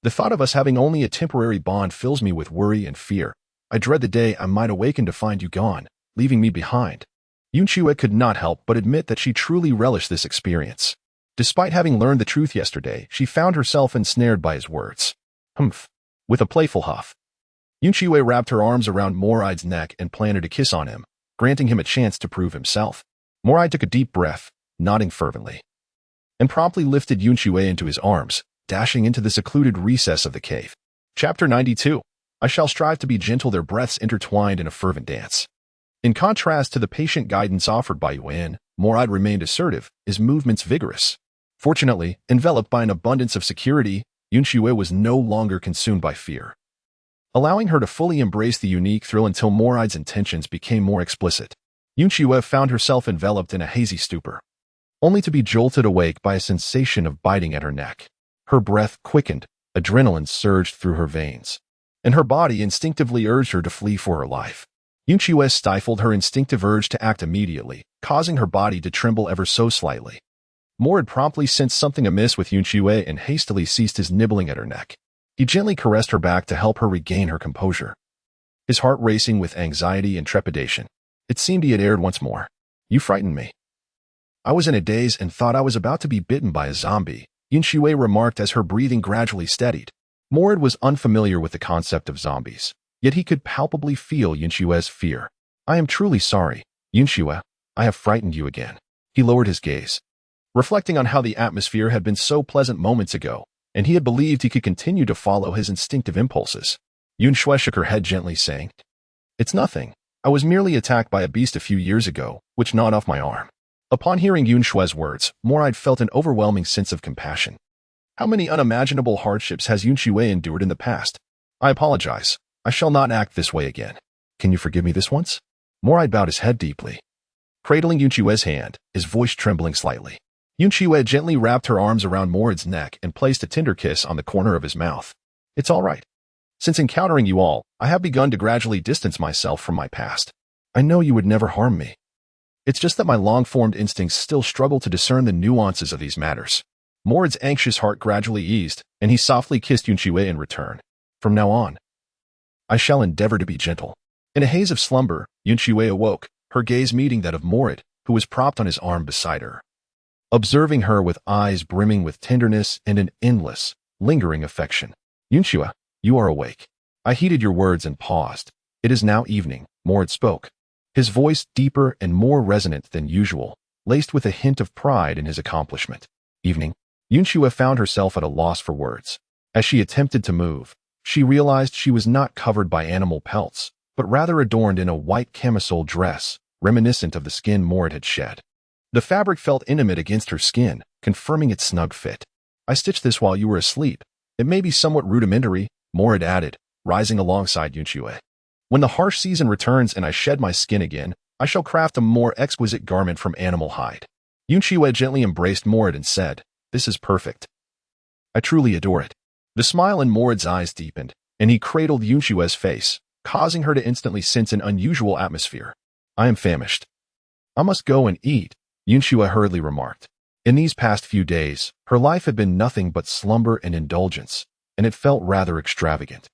"The thought of us having only a temporary bond fills me with worry and fear. I dread the day I might awaken to find you gone, leaving me behind." Yun Xue could not help but admit that she truly relished this experience. Despite having learned the truth yesterday, she found herself ensnared by his words. "Humph." With a playful huff, Yun Xue wrapped her arms around Moraid's neck and planted a kiss on him, granting him a chance to prove himself. Moraid took a deep breath, nodding fervently, and promptly lifted Yun Xue into his arms, dashing into the secluded recess of the cave. Chapter 92. I shall strive to be gentle, their breaths intertwined in a fervent dance. In contrast to the patient guidance offered by Yun, Moraid remained assertive, his movements vigorous. Fortunately, enveloped by an abundance of security, Yun Xue was no longer consumed by fear, allowing her to fully embrace the unique thrill until Moraid's intentions became more explicit. Yun Xue found herself enveloped in a hazy stupor, only to be jolted awake by a sensation of biting at her neck. Her breath quickened, adrenaline surged through her veins, and her body instinctively urged her to flee for her life. Yun Xue stifled her instinctive urge to act immediately, causing her body to tremble ever so slightly. Moraid promptly sensed something amiss with Yun Xue and hastily ceased his nibbling at her neck. He gently caressed her back to help her regain her composure, his heart racing with anxiety and trepidation. It seemed he had erred once more. "You frightened me. I was in a daze and thought I was about to be bitten by a zombie," Yun Xue remarked as her breathing gradually steadied. Moraid was unfamiliar with the concept of zombies, yet he could palpably feel Yun Xue's fear. "I am truly sorry, Yun Xue. I have frightened you again." He lowered his gaze, reflecting on how the atmosphere had been so pleasant moments ago, and he had believed he could continue to follow his instinctive impulses. Yun Xue shook her head gently, saying, "It's nothing. I was merely attacked by a beast a few years ago, which gnawed off my arm." Upon hearing Yun Xue's words, Moraid felt an overwhelming sense of compassion. How many unimaginable hardships has Yun Xue endured in the past? "I apologize. I shall not act this way again. Can you forgive me this once?" Moraid bowed his head deeply, cradling Yun Xue's hand, his voice trembling slightly. Yun Xue gently wrapped her arms around Moraid's neck and placed a tender kiss on the corner of his mouth. "It's all right. Since encountering you all, I have begun to gradually distance myself from my past. I know you would never harm me. It's just that my long-formed instincts still struggle to discern the nuances of these matters." Moraid's anxious heart gradually eased, and he softly kissed Yun Xue in return. "From now on, I shall endeavor to be gentle." In a haze of slumber, Yun Xue awoke, her gaze meeting that of Moraid, who was propped on his arm beside her, observing her with eyes brimming with tenderness and an endless, lingering affection. "Yun Xue, you are awake." "I heeded your words and paused. It is now evening," Moraid spoke, his voice deeper and more resonant than usual, laced with a hint of pride in his accomplishment. "Evening?" Yun Xue found herself at a loss for words. As she attempted to move, she realized she was not covered by animal pelts, but rather adorned in a white camisole dress, reminiscent of the skin Moraid had shed. The fabric felt intimate against her skin, confirming its snug fit. "I stitched this while you were asleep. It may be somewhat rudimentary," Moraid added, rising alongside Yun Xue. "When the harsh season returns and I shed my skin again, I shall craft a more exquisite garment from animal hide." Yun Xue gently embraced Moraid and said, "This is perfect. I truly adore it." The smile in Moraid's eyes deepened, and he cradled Yun Xue's face, causing her to instantly sense an unusual atmosphere. "I am famished. I must go and eat," Yun Xue hurriedly remarked. In these past few days, her life had been nothing but slumber and indulgence, and it felt rather extravagant.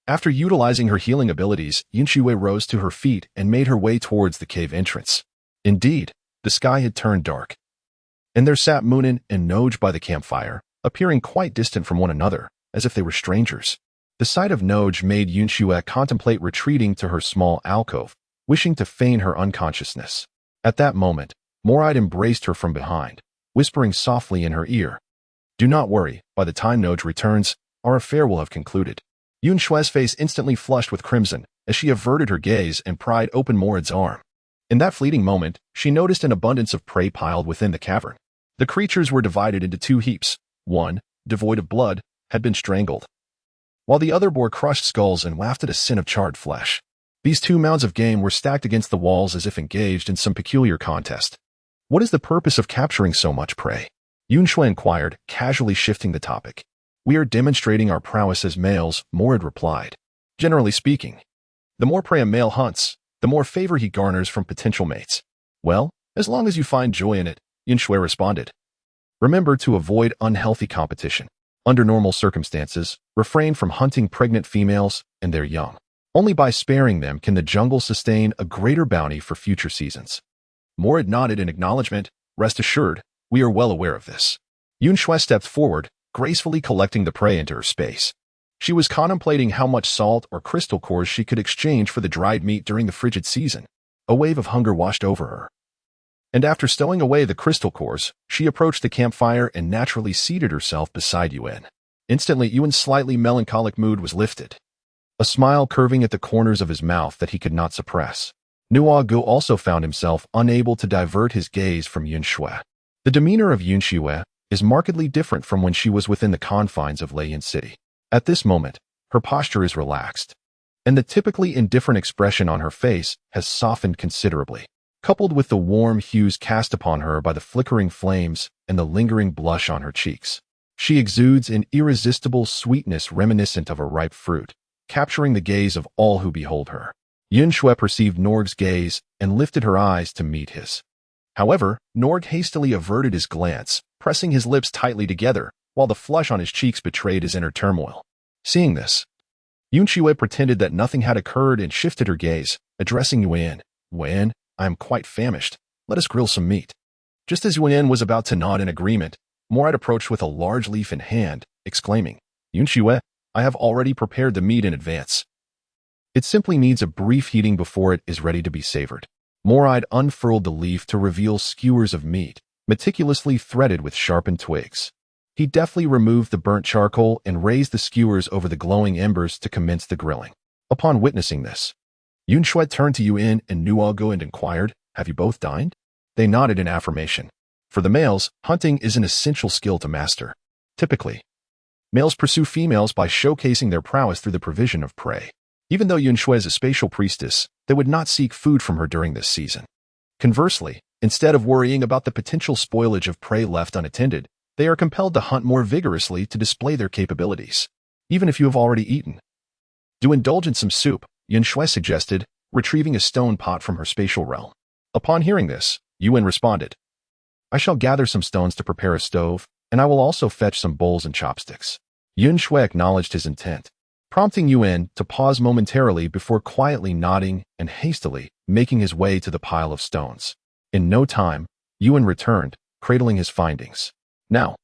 After utilizing her healing abilities, Yun Xue rose to her feet and made her way towards the cave entrance. Indeed, the sky had turned dark, and there sat Moonin and Noj by the campfire, appearing quite distant from one another, as if they were strangers. The sight of Noj made Yun Xue contemplate retreating to her small alcove, wishing to feign her unconsciousness. At that moment, Moride embraced her from behind, whispering softly in her ear, "Do not worry, by the time Noj returns, our affair will have concluded." Yun Xue's face instantly flushed with crimson as she averted her gaze and pried open Moride's arm. In that fleeting moment, she noticed an abundance of prey piled within the cavern. The creatures were divided into two heaps. One, devoid of blood, had been strangled, while the other bore crushed skulls and wafted a scent of charred flesh. These two mounds of game were stacked against the walls as if engaged in some peculiar contest. "What is the purpose of capturing so much prey?" Yun Xue inquired, casually shifting the topic. "We are demonstrating our prowess as males," Moride replied. "Generally speaking, the more prey a male hunts, the more favor he garners from potential mates." "Well, as long as you find joy in it," Yun Xue responded. "Remember to avoid unhealthy competition. Under normal circumstances, refrain from hunting pregnant females and their young. Only by sparing them can the jungle sustain a greater bounty for future seasons." Moride nodded in acknowledgement. "Rest assured, we are well aware of this." Yun Xue stepped forward, gracefully collecting the prey into her space. She was contemplating how much salt or crystal cores she could exchange for the dried meat during the frigid season. A wave of hunger washed over her, and after stowing away the crystal cores, she approached the campfire and naturally seated herself beside Yun. Instantly, Yuan's slightly melancholic mood was lifted, a smile curving at the corners of his mouth that he could not suppress. Nuagu also found himself unable to divert his gaze from Yun Xue. The demeanor of Yun Xue is markedly different from when she was within the confines of Lei City. At this moment, her posture is relaxed, and the typically indifferent expression on her face has softened considerably. Coupled with the warm hues cast upon her by the flickering flames and the lingering blush on her cheeks, she exudes an irresistible sweetness reminiscent of a ripe fruit, capturing the gaze of all who behold her. Yun Xue perceived Norg's gaze and lifted her eyes to meet his. However, Norg hastily averted his glance, pressing his lips tightly together, while the flush on his cheeks betrayed his inner turmoil. Seeing this, Yun Xue pretended that nothing had occurred and shifted her gaze, addressing Yuan. "Yuan, I am quite famished. Let us grill some meat." Just as Yuan was about to nod in agreement, Moride approached with a large leaf in hand, exclaiming, "Yun Xue, I have already prepared the meat in advance. It simply needs a brief heating before it is ready to be savored." Moride unfurled the leaf to reveal skewers of meat, meticulously threaded with sharpened twigs. He deftly removed the burnt charcoal and raised the skewers over the glowing embers to commence the grilling. Upon witnessing this, Yun Xue turned to Yuan and Nuagu and inquired, "Have you both dined?" They nodded in affirmation. For the males, hunting is an essential skill to master. Typically, males pursue females by showcasing their prowess through the provision of prey. Even though Yun Xue is a spatial priestess, they would not seek food from her during this season. Conversely, instead of worrying about the potential spoilage of prey left unattended, they are compelled to hunt more vigorously to display their capabilities. Even if you have already eaten, do indulge in some soup, Yun Xue suggested, retrieving a stone pot from her spatial realm. Upon hearing this, Yuan responded, "I shall gather some stones to prepare a stove, and I will also fetch some bowls and chopsticks." Yun Xue acknowledged his intent, prompting Yuan to pause momentarily before quietly nodding and hastily making his way to the pile of stones. In no time, Yuan returned, cradling his findings. Now,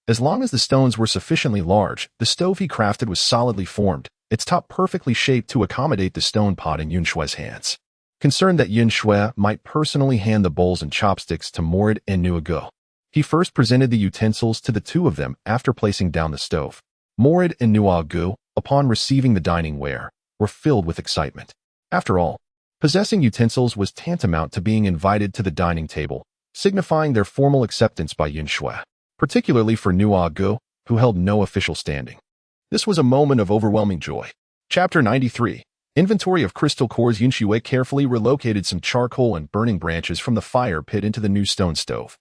as long as the stones were sufficiently large, the stove he crafted was solidly formed, its top perfectly shaped to accommodate the stone pot in Yun Xue's hands. Concerned that Yun Xue might personally hand the bowls and chopsticks to Moride and Nuagu, he first presented the utensils to the two of them after placing down the stove. Moride and Nuagu, upon receiving the dining ware, were filled with excitement. After all, possessing utensils was tantamount to being invited to the dining table, signifying their formal acceptance by Yun Xue, particularly for Nuagu, who held no official standing. This was a moment of overwhelming joy. Chapter 93. Inventory of crystal cores. Yun Xue carefully relocated some charcoal and burning branches from the fire pit into the new stone stove,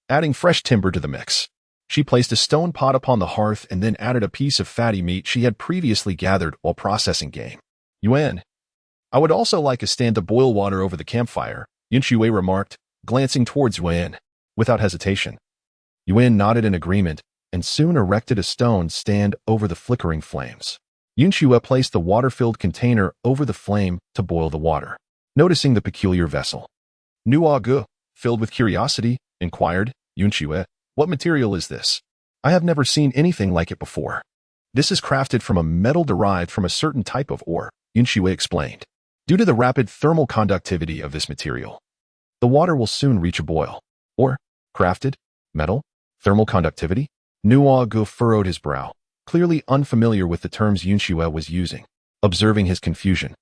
adding fresh timber to the mix. She placed a stone pot upon the hearth and then added a piece of fatty meat she had previously gathered while processing game. "Yuan, I would also like a stand to boil water over the campfire, Yun Xue remarked, glancing towards Yun. Without hesitation, Yun nodded in agreement and soon erected a stone stand over the flickering flames. Yun Xue placed the water-filled container over the flame to boil the water. Noticing the peculiar vessel, Xue, filled with curiosity, inquired, Yun Xue, what material is this? I have never seen anything like it before. This is crafted from a metal derived from a certain type of ore, Yun Xue explained. Due to the rapid thermal conductivity of this material, the water will soon reach a boil. Ore, crafted, metal, thermal conductivity? Xue furrowed his brow, clearly unfamiliar with the terms Yun Xue was using. Observing his confusion,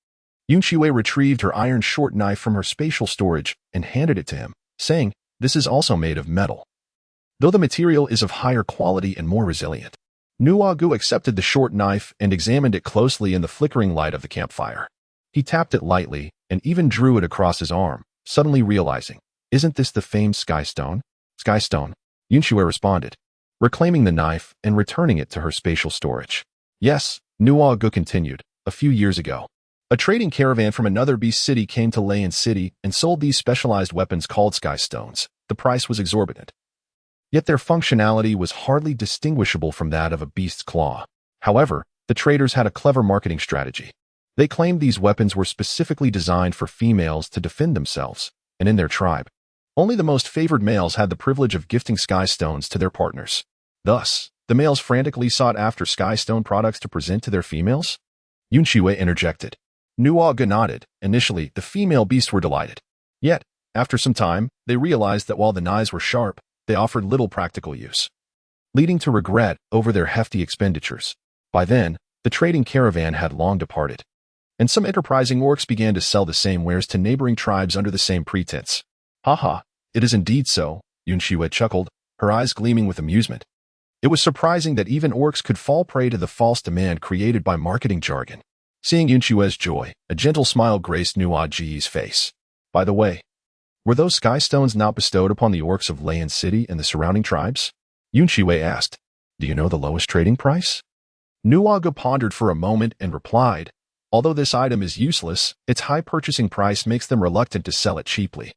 Yun Xue retrieved her iron short knife from her spatial storage and handed it to him, saying, this is also made of metal, though the material is of higher quality and more resilient. Xue accepted the short knife and examined it closely in the flickering light of the campfire. He tapped it lightly and even drew it across his arm, suddenly realizing, isn't this the famed sky stone? Sky stone, Yun Xue responded, reclaiming the knife and returning it to her spatial storage. Yes, Xue continued, a few years ago, a trading caravan from another beast city came to Layan City and sold these specialized weapons called sky stones. The price was exorbitant, yet their functionality was hardly distinguishable from that of a beast's claw. However, the traders had a clever marketing strategy. They claimed these weapons were specifically designed for females to defend themselves, and in their tribe, only the most favored males had the privilege of gifting sky stones to their partners. Thus, the males frantically sought after sky stone products to present to their females? Yun Xue interjected. Xue nodded. Initially, the female beasts were delighted. Yet, after some time, they realized that while the knives were sharp, they offered little practical use, leading to regret over their hefty expenditures. By then, the trading caravan had long departed, and some enterprising orcs began to sell the same wares to neighboring tribes under the same pretense. Haha, it is indeed so, Yun Xue chuckled, her eyes gleaming with amusement. It was surprising that even orcs could fall prey to the false demand created by marketing jargon. Seeing Yun Xue's joy, a gentle smile graced Xue face. By the way, were those sky stones not bestowed upon the orcs of Layan City and the surrounding tribes? Yun Xue asked. Do you know the lowest trading price? Xue pondered for a moment and replied, although this item is useless, its high purchasing price makes them reluctant to sell it cheaply.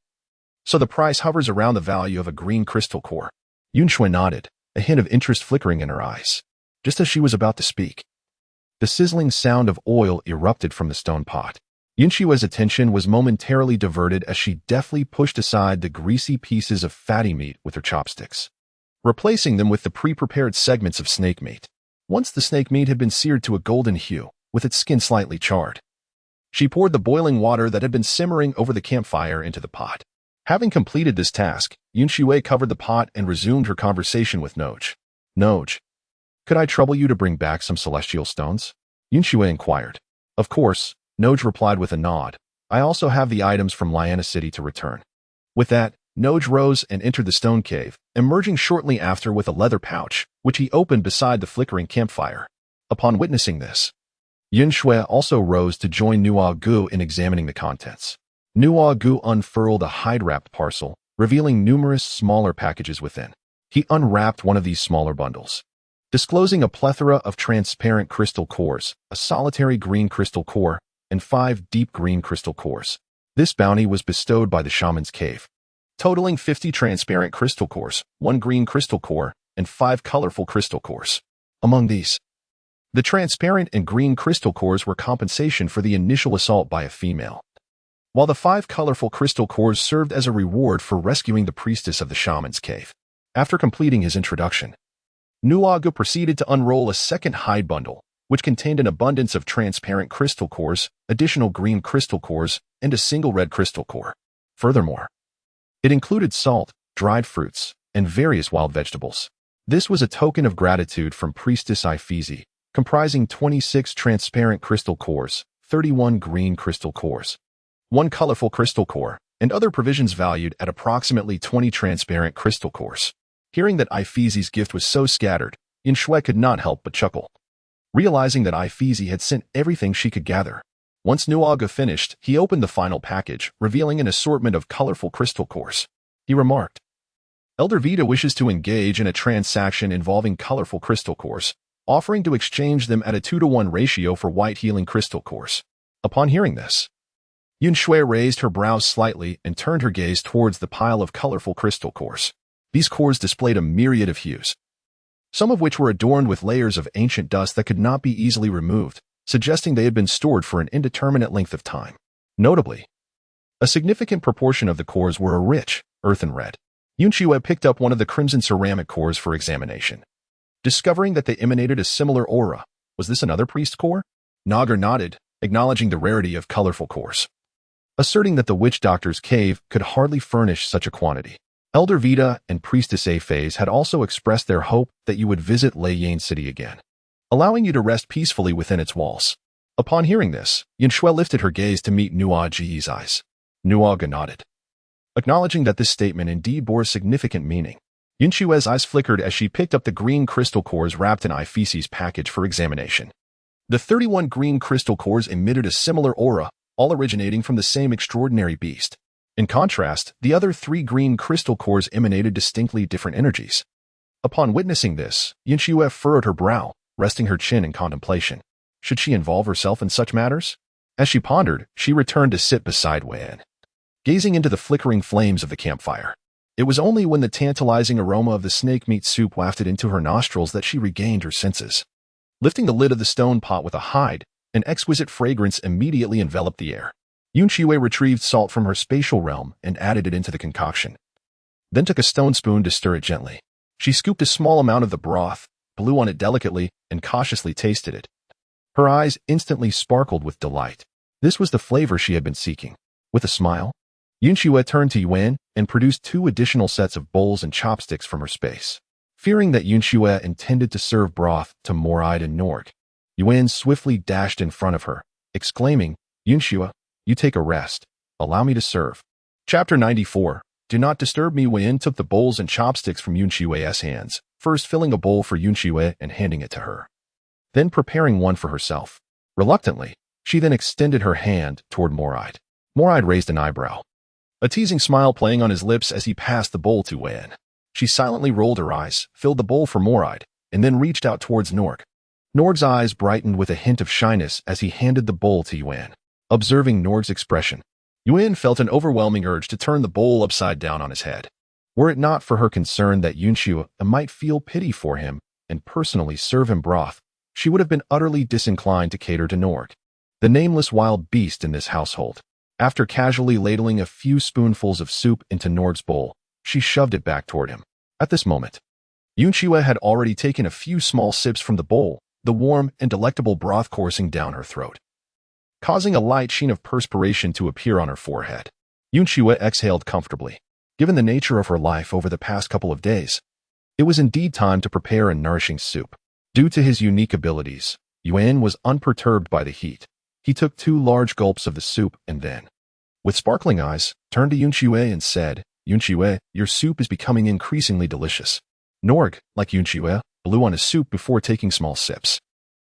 So the price hovers around the value of a green crystal core. Yun Xue nodded, a hint of interest flickering in her eyes. Just as she was about to speak, the sizzling sound of oil erupted from the stone pot. Yun Xue's attention was momentarily diverted as she deftly pushed aside the greasy pieces of fatty meat with her chopsticks, replacing them with the pre-prepared segments of snake meat. Once the snake meat had been seared to a golden hue, with its skin slightly charred, she poured the boiling water that had been simmering over the campfire into the pot. Having completed this task, Yun Xue covered the pot and resumed her conversation with Noj. Noj, could I trouble you to bring back some celestial stones? Yun Xue inquired. Of course, Noj replied with a nod. I also have the items from Layan City to return. With that, Noj rose and entered the stone cave, emerging shortly after with a leather pouch, which he opened beside the flickering campfire. Upon witnessing this, Yun Xue also rose to join Xue in examining the contents. Xue unfurled a hide-wrapped parcel, revealing numerous smaller packages within. He unwrapped one of these smaller bundles, disclosing a plethora of transparent crystal cores, a solitary green crystal core, and 5 deep green crystal cores. This bounty was bestowed by the shaman's cave, totaling 50 transparent crystal cores, 1 green crystal core, and 5 colorful crystal cores. Among these, the transparent and green crystal cores were compensation for the initial assault by a female, while the 5 colorful crystal cores served as a reward for rescuing the priestess of the shaman's cave. After completing his introduction, Xue proceeded to unroll a second hide bundle, which contained an abundance of transparent crystal cores, additional green crystal cores, and a single red crystal core. Furthermore, it included salt, dried fruits, and various wild vegetables. This was a token of gratitude from Priestess Ifeezy, comprising 26 transparent crystal cores, 31 green crystal cores, 1 colorful crystal core, and other provisions valued at approximately 20 transparent crystal cores. Hearing that Ifeezy's gift was so scattered, Yun Xue could not help but chuckle, realizing that Ifeezy had sent everything she could gather. Once Xue finished, he opened the final package, revealing an assortment of colorful crystal cores. He remarked, Elder Vita wishes to engage in a transaction involving colorful crystal cores, offering to exchange them at a 2-to-1 ratio for white healing crystal cores. Upon hearing this, Yun Xue raised her brows slightly and turned her gaze towards the pile of colorful crystal cores. These cores displayed a myriad of hues, some of which were adorned with layers of ancient dust that could not be easily removed, suggesting they had been stored for an indeterminate length of time. Notably, a significant proportion of the cores were a rich, earthen red. Yun Xue picked up one of the crimson ceramic cores for examination, discovering that they emanated a similar aura. Was this another priest core? Nagar nodded, acknowledging the rarity of colorful cores, asserting that the witch doctor's cave could hardly furnish such a quantity. Elder Vita and Priestess Aphase had also expressed their hope that you would visit Lei City again, allowing you to rest peacefully within its walls. Upon hearing this, Yun Xue lifted her gaze to meet Nuo Ji's eyes. Nuo nodded, acknowledging that this statement indeed bore significant meaning. Yun Xue's eyes flickered as she picked up the green crystal cores wrapped in Iphese's package for examination. The 31 green crystal cores emitted a similar aura, all originating from the same extraordinary beast. In contrast, the other 3 green crystal cores emanated distinctly different energies. Upon witnessing this, Yun Xue furrowed her brow, resting her chin in contemplation. Should she involve herself in such matters? As she pondered, she returned to sit beside Wen, gazing into the flickering flames of the campfire. It was only when the tantalizing aroma of the snake meat soup wafted into her nostrils that she regained her senses. Lifting the lid of the stone pot with a hide, an exquisite fragrance immediately enveloped the air. Yun Xue retrieved salt from her spatial realm and added it into the concoction, then took a stone spoon to stir it gently. She scooped a small amount of the broth, blew on it delicately, and cautiously tasted it. Her eyes instantly sparkled with delight. This was the flavor she had been seeking. With a smile, Yun Xue turned to Yuan and produced 2 additional sets of bowls and chopsticks from her space. Fearing that Yun Xue intended to serve broth to Moride and Norg, Yuan swiftly dashed in front of her, exclaiming, "Yun Xue, you take a rest. Allow me to serve." Chapter 94. Do not disturb me. Yuan took the bowls and chopsticks from Yun Xue's hands, first filling a bowl for Yun Xue and handing it to her, then preparing one for herself. Reluctantly, she then extended her hand toward Moride. Moride raised an eyebrow, a teasing smile playing on his lips as he passed the bowl to Wen. She silently rolled her eyes, filled the bowl for Moride, and then reached out towards Norg. Norg's eyes brightened with a hint of shyness as he handed the bowl to Yuan. Observing Norg's expression, Yuan felt an overwhelming urge to turn the bowl upside down on his head. Were it not for her concern that Yun Xue might feel pity for him and personally serve him broth, she would have been utterly disinclined to cater to Norg, the nameless wild beast in this household. After casually ladling a few spoonfuls of soup into Norg's bowl, she shoved it back toward him. At this moment, Yun Xue had already taken a few small sips from the bowl, the warm and delectable broth coursing down her throat, causing a light sheen of perspiration to appear on her forehead. Yun Xue exhaled comfortably. Given the nature of her life over the past couple of days, it was indeed time to prepare a nourishing soup. Due to his unique abilities, Yuan was unperturbed by the heat. He took 2 large gulps of the soup and then, with sparkling eyes, turned to Yun Xue and said, "Yun Xue, your soup is becoming increasingly delicious." Norg, like Yun Xue, blew on his soup before taking small sips.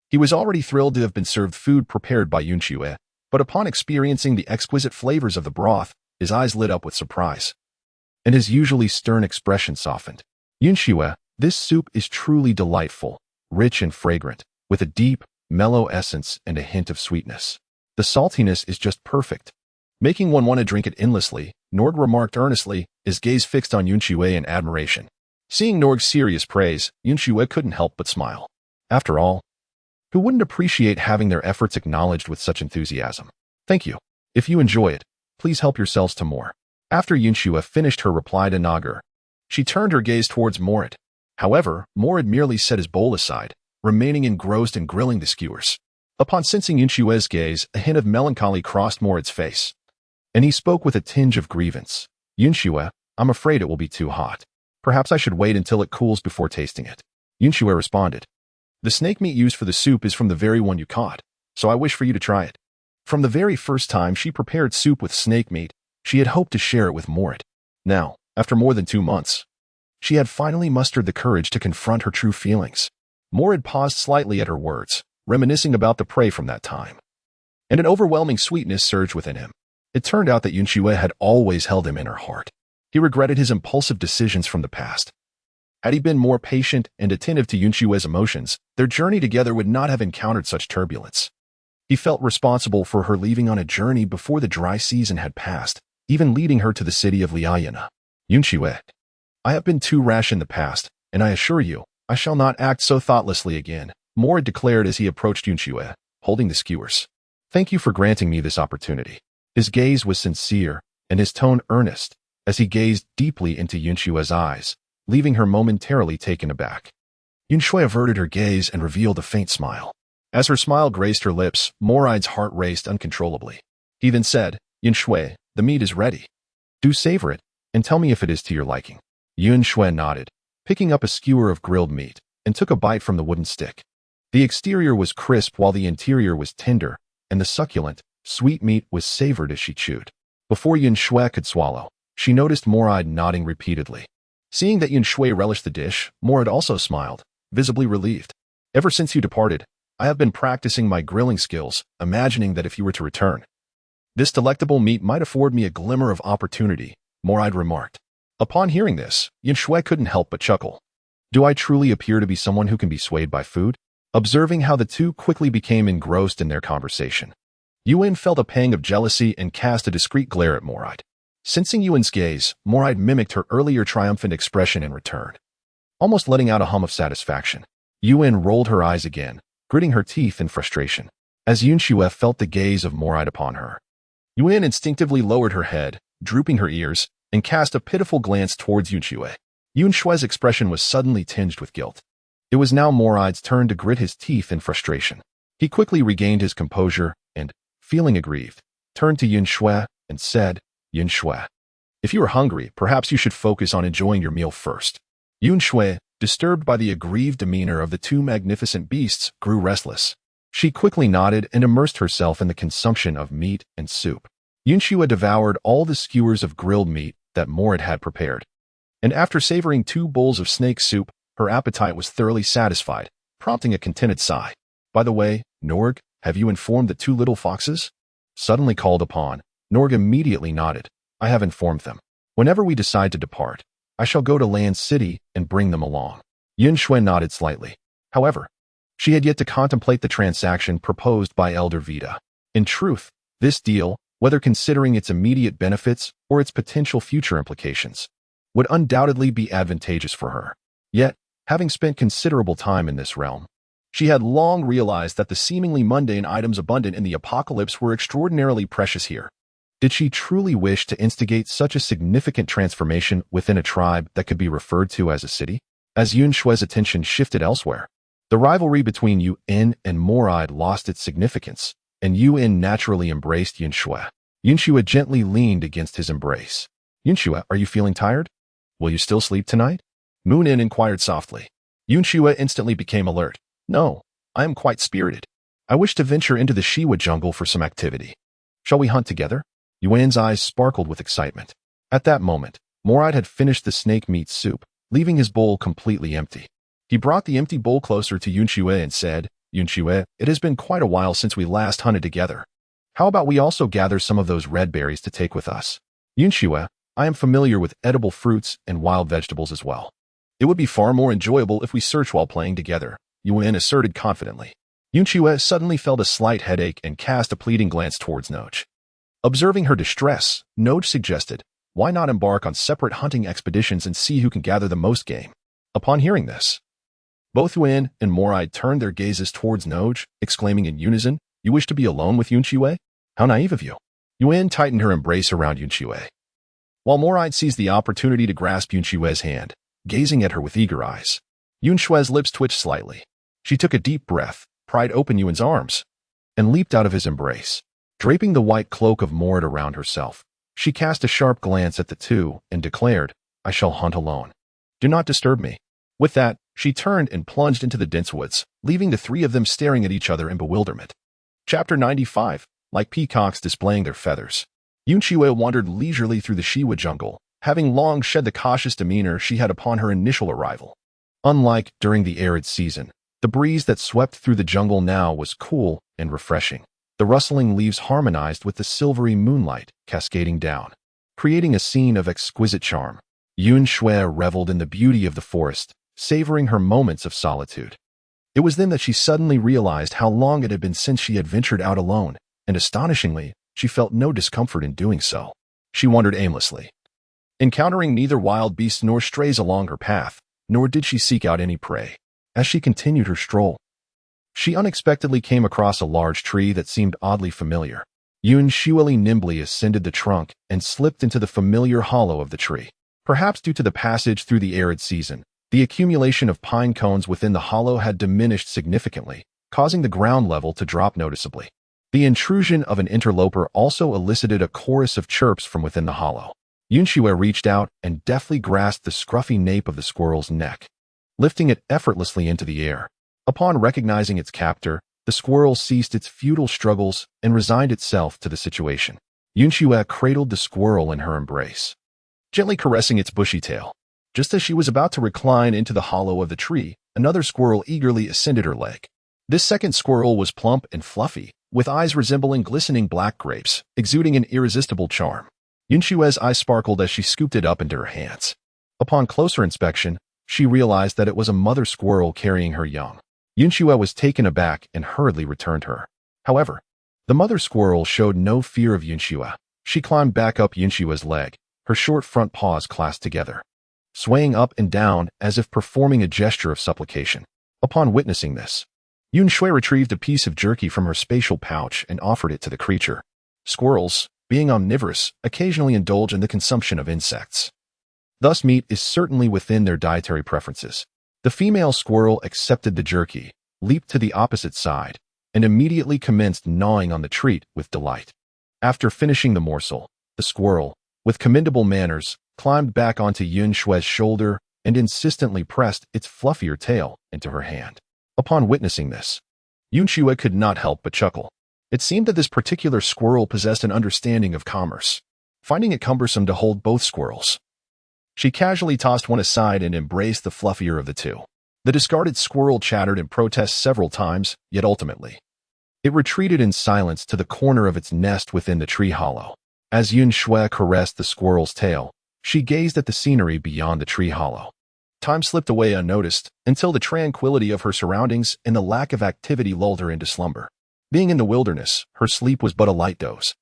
He was already thrilled to have been served food prepared by Yun Xue, but upon experiencing the exquisite flavors of the broth, his eyes lit up with surprise, and his usually stern expression softened. "Yun Xue, this soup is truly delightful, rich and fragrant, with a deep, mellow essence and a hint of sweetness. The saltiness is just perfect, making one want to drink it endlessly," Norg remarked earnestly, his gaze fixed on Yun Xue in admiration. Seeing Norg's serious praise, Yun Xue couldn't help but smile. After all, who wouldn't appreciate having their efforts acknowledged with such enthusiasm? "Thank you. If you enjoy it, please help yourselves to more." After Yun Xue finished her reply to Nagar, she turned her gaze towards Morid. However, Morid merely set his bowl aside, remaining engrossed in grilling the skewers. Upon sensing Yun Xue's gaze, a hint of melancholy crossed Morid's face, and he spoke with a tinge of grievance. "Yun Xue, I'm afraid it will be too hot. Perhaps I should wait until it cools before tasting it." Yun Xue responded, "The snake meat used for the soup is from the very one you caught, so I wish for you to try it." From the very first time she prepared soup with snake meat, she had hoped to share it with Morid. Now, after more than 2 months, she had finally mustered the courage to confront her true feelings. Morid paused slightly at her words, reminiscing about the prey from that time, and an overwhelming sweetness surged within him. It turned out that Yun Xue had always held him in her heart. He regretted his impulsive decisions from the past. Had he been more patient and attentive to Yun Xue's emotions, their journey together would not have encountered such turbulence. He felt responsible for her leaving on a journey before the dry season had passed, even leading her to the city of Liaoyana. Yun Xue. I have been too rash in the past, and I assure you, I shall not act so thoughtlessly again, Mora declared as he approached Yun Xue, holding the skewers. Thank you for granting me this opportunity. His gaze was sincere, and his tone earnest, as he gazed deeply into Yun Xue's eyes, leaving her momentarily taken aback. Yun Xue averted her gaze and revealed a faint smile. As her smile graced her lips, Moraide's heart raced uncontrollably. He then said, Yun Xue, the meat is ready. Do savor it, and tell me if it is to your liking. Yun Xue nodded, picking up a skewer of grilled meat, and took a bite from the wooden stick. The exterior was crisp while the interior was tender, and the succulent, sweet meat was savored as she chewed. Before Yun Xue could swallow, she noticed Moraide nodding repeatedly. Seeing that Yun Xue relished the dish, Moraide also smiled, visibly relieved. Ever since you departed, I have been practicing my grilling skills, imagining that if you were to return, this delectable meat might afford me a glimmer of opportunity, Moraide remarked. Upon hearing this, Yun Xue couldn't help but chuckle. Do I truly appear to be someone who can be swayed by food? Observing how the two quickly became engrossed in their conversation, Yun felt a pang of jealousy and cast a discreet glare at Moraide. Sensing Yun's gaze, Moraide mimicked her earlier triumphant expression in return, almost letting out a hum of satisfaction. Yun rolled her eyes again, gritting her teeth in frustration. As Yun Xue felt the gaze of Moraide upon her, Yun instinctively lowered her head, drooping her ears, and cast a pitiful glance towards Yun Xue. Yun Xue's expression was suddenly tinged with guilt. It was now Moraide's turn to grit his teeth in frustration. He quickly regained his composure and, feeling aggrieved, turned to Yun Xue and said, Yun Xue, if you are hungry, perhaps you should focus on enjoying your meal first. Yun Xue, disturbed by the aggrieved demeanor of the two magnificent beasts, grew restless. She quickly nodded and immersed herself in the consumption of meat and soup. Yun Xue devoured all the skewers of grilled meat that Moraide had prepared. And after savoring 2 bowls of snake soup, her appetite was thoroughly satisfied, prompting a contented sigh. By the way, Norg, have you informed the 2 little foxes? Suddenly called upon, Norg immediately nodded. I have informed them. Whenever we decide to depart, I shall go to Land City and bring them along. Yun Xue nodded slightly. However, she had yet to contemplate the transaction proposed by Elder Vita. In truth, this deal, whether considering its immediate benefits or its potential future implications, would undoubtedly be advantageous for her. Yet, having spent considerable time in this realm, she had long realized that the seemingly mundane items abundant in the apocalypse were extraordinarily precious here. Did she truly wish to instigate such a significant transformation within a tribe that could be referred to as a city? As Yun Xue's attention shifted elsewhere, the rivalry between Yun and Moraide lost its significance, and Yun naturally embraced Yun Xue. Yun Xue gently leaned against his embrace. Yun Xue, are you feeling tired? Will you still sleep tonight? Moonin inquired softly. Yun Xue instantly became alert. No, I am quite spirited. I wish to venture into the Shiwa jungle for some activity. Shall we hunt together? Yun's eyes sparkled with excitement. At that moment, Moraide had finished the snake meat soup, leaving his bowl completely empty. He brought the empty bowl closer to Yun Xue and said, Yun Xue, it has been quite a while since we last hunted together. How about we also gather some of those red berries to take with us? Yun Xue, I am familiar with edible fruits and wild vegetables as well. It would be far more enjoyable if we search while playing together, Yun asserted confidently. Yun Xue suddenly felt a slight headache and cast a pleading glance towards Noj. Observing her distress, Noj suggested, why not embark on separate hunting expeditions and see who can gather the most game? Upon hearing this, both Yun and Moraide turned their gazes towards Noj, exclaiming in unison, You wish to be alone with Yun Xue? How naive of you. Yun tightened her embrace around Yun Xue, while Moraide seized the opportunity to grasp Yun Xue's hand, gazing at her with eager eyes. Yun Xue's lips twitched slightly. She took a deep breath, pried open Yun's arms, and leaped out of his embrace. Draping the white cloak of Moraide around herself, she cast a sharp glance at the two and declared, I shall hunt alone. Do not disturb me. With that, she turned and plunged into the dense woods, leaving the 3 of them staring at each other in bewilderment. Chapter 95. Like peacocks displaying their feathers, Yun Xue wandered leisurely through the Shiwa jungle, having long shed the cautious demeanor she had upon her initial arrival. Unlike during the arid season, the breeze that swept through the jungle now was cool and refreshing. The rustling leaves harmonized with the silvery moonlight cascading down, creating a scene of exquisite charm. Yun Xue reveled in the beauty of the forest, savoring her moments of solitude. It was then that she suddenly realized how long it had been since she had ventured out alone, and astonishingly, she felt no discomfort in doing so. She wandered aimlessly, encountering neither wild beasts nor strays along her path, nor did she seek out any prey. As she continued her stroll, she unexpectedly came across a large tree that seemed oddly familiar. Yun Xue nimbly ascended the trunk and slipped into the familiar hollow of the tree. Perhaps due to the passage through the arid season, the accumulation of pine cones within the hollow had diminished significantly, causing the ground level to drop noticeably. The intrusion of an interloper also elicited a chorus of chirps from within the hollow. Yun Xue reached out and deftly grasped the scruffy nape of the squirrel's neck, lifting it effortlessly into the air. Upon recognizing its captor, the squirrel ceased its futile struggles and resigned itself to the situation. Yun Xue cradled the squirrel in her embrace, gently caressing its bushy tail. Just as she was about to recline into the hollow of the tree, another squirrel eagerly ascended her leg. This second squirrel was plump and fluffy, with eyes resembling glistening black grapes, exuding an irresistible charm. Yun Xue's eyes sparkled as she scooped it up into her hands. Upon closer inspection, she realized that it was a mother squirrel carrying her young. Yun Xue was taken aback and hurriedly returned her. However, the mother squirrel showed no fear of Yun Xue. She climbed back up Yun Xue's leg, her short front paws clasped together, swaying up and down as if performing a gesture of supplication. Upon witnessing this, Yun Xue retrieved a piece of jerky from her spatial pouch and offered it to the creature. Squirrels, being omnivorous, occasionally indulge in the consumption of insects. Thus, meat is certainly within their dietary preferences. The female squirrel accepted the jerky, leaped to the opposite side, and immediately commenced gnawing on the treat with delight. After finishing the morsel, the squirrel, with commendable manners, climbed back onto Yun Xue's shoulder and insistently pressed its fluffier tail into her hand. Upon witnessing this, Yun Xue could not help but chuckle. It seemed that this particular squirrel possessed an understanding of commerce. Finding it cumbersome to hold both squirrels, she casually tossed one aside and embraced the fluffier of the two. The discarded squirrel chattered in protest several times, yet ultimately, it retreated in silence to the corner of its nest within the tree hollow. As Yun Xue caressed the squirrel's tail, she gazed at the scenery beyond the tree hollow. Time slipped away unnoticed until the tranquility of her surroundings and the lack of activity lulled her into slumber. Being in the wilderness, her sleep was but a light doze,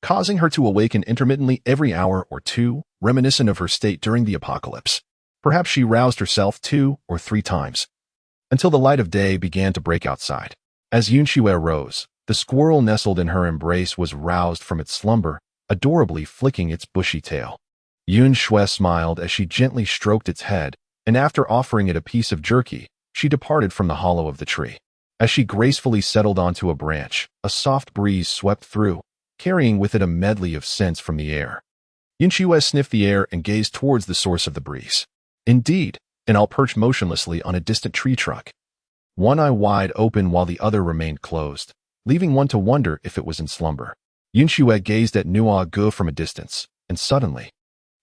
causing her to awaken intermittently every hour or two, reminiscent of her state during the apocalypse. Perhaps she roused herself 2 or 3 times, until the light of day began to break outside. As Yun Xue rose, the squirrel nestled in her embrace was roused from its slumber, adorably flicking its bushy tail. Yun Xue smiled as she gently stroked its head, and after offering it a piece of jerky, she departed from the hollow of the tree. As she gracefully settled onto a branch, a soft breeze swept through, carrying with it a medley of scents from the air. Yun Xue sniffed the air and gazed towards the source of the breeze. Indeed, an owl perched motionlessly on a distant tree trunk, one eye wide open while the other remained closed, leaving one to wonder if it was in slumber. Yun Xue gazed at Yun Xue from a distance, and suddenly,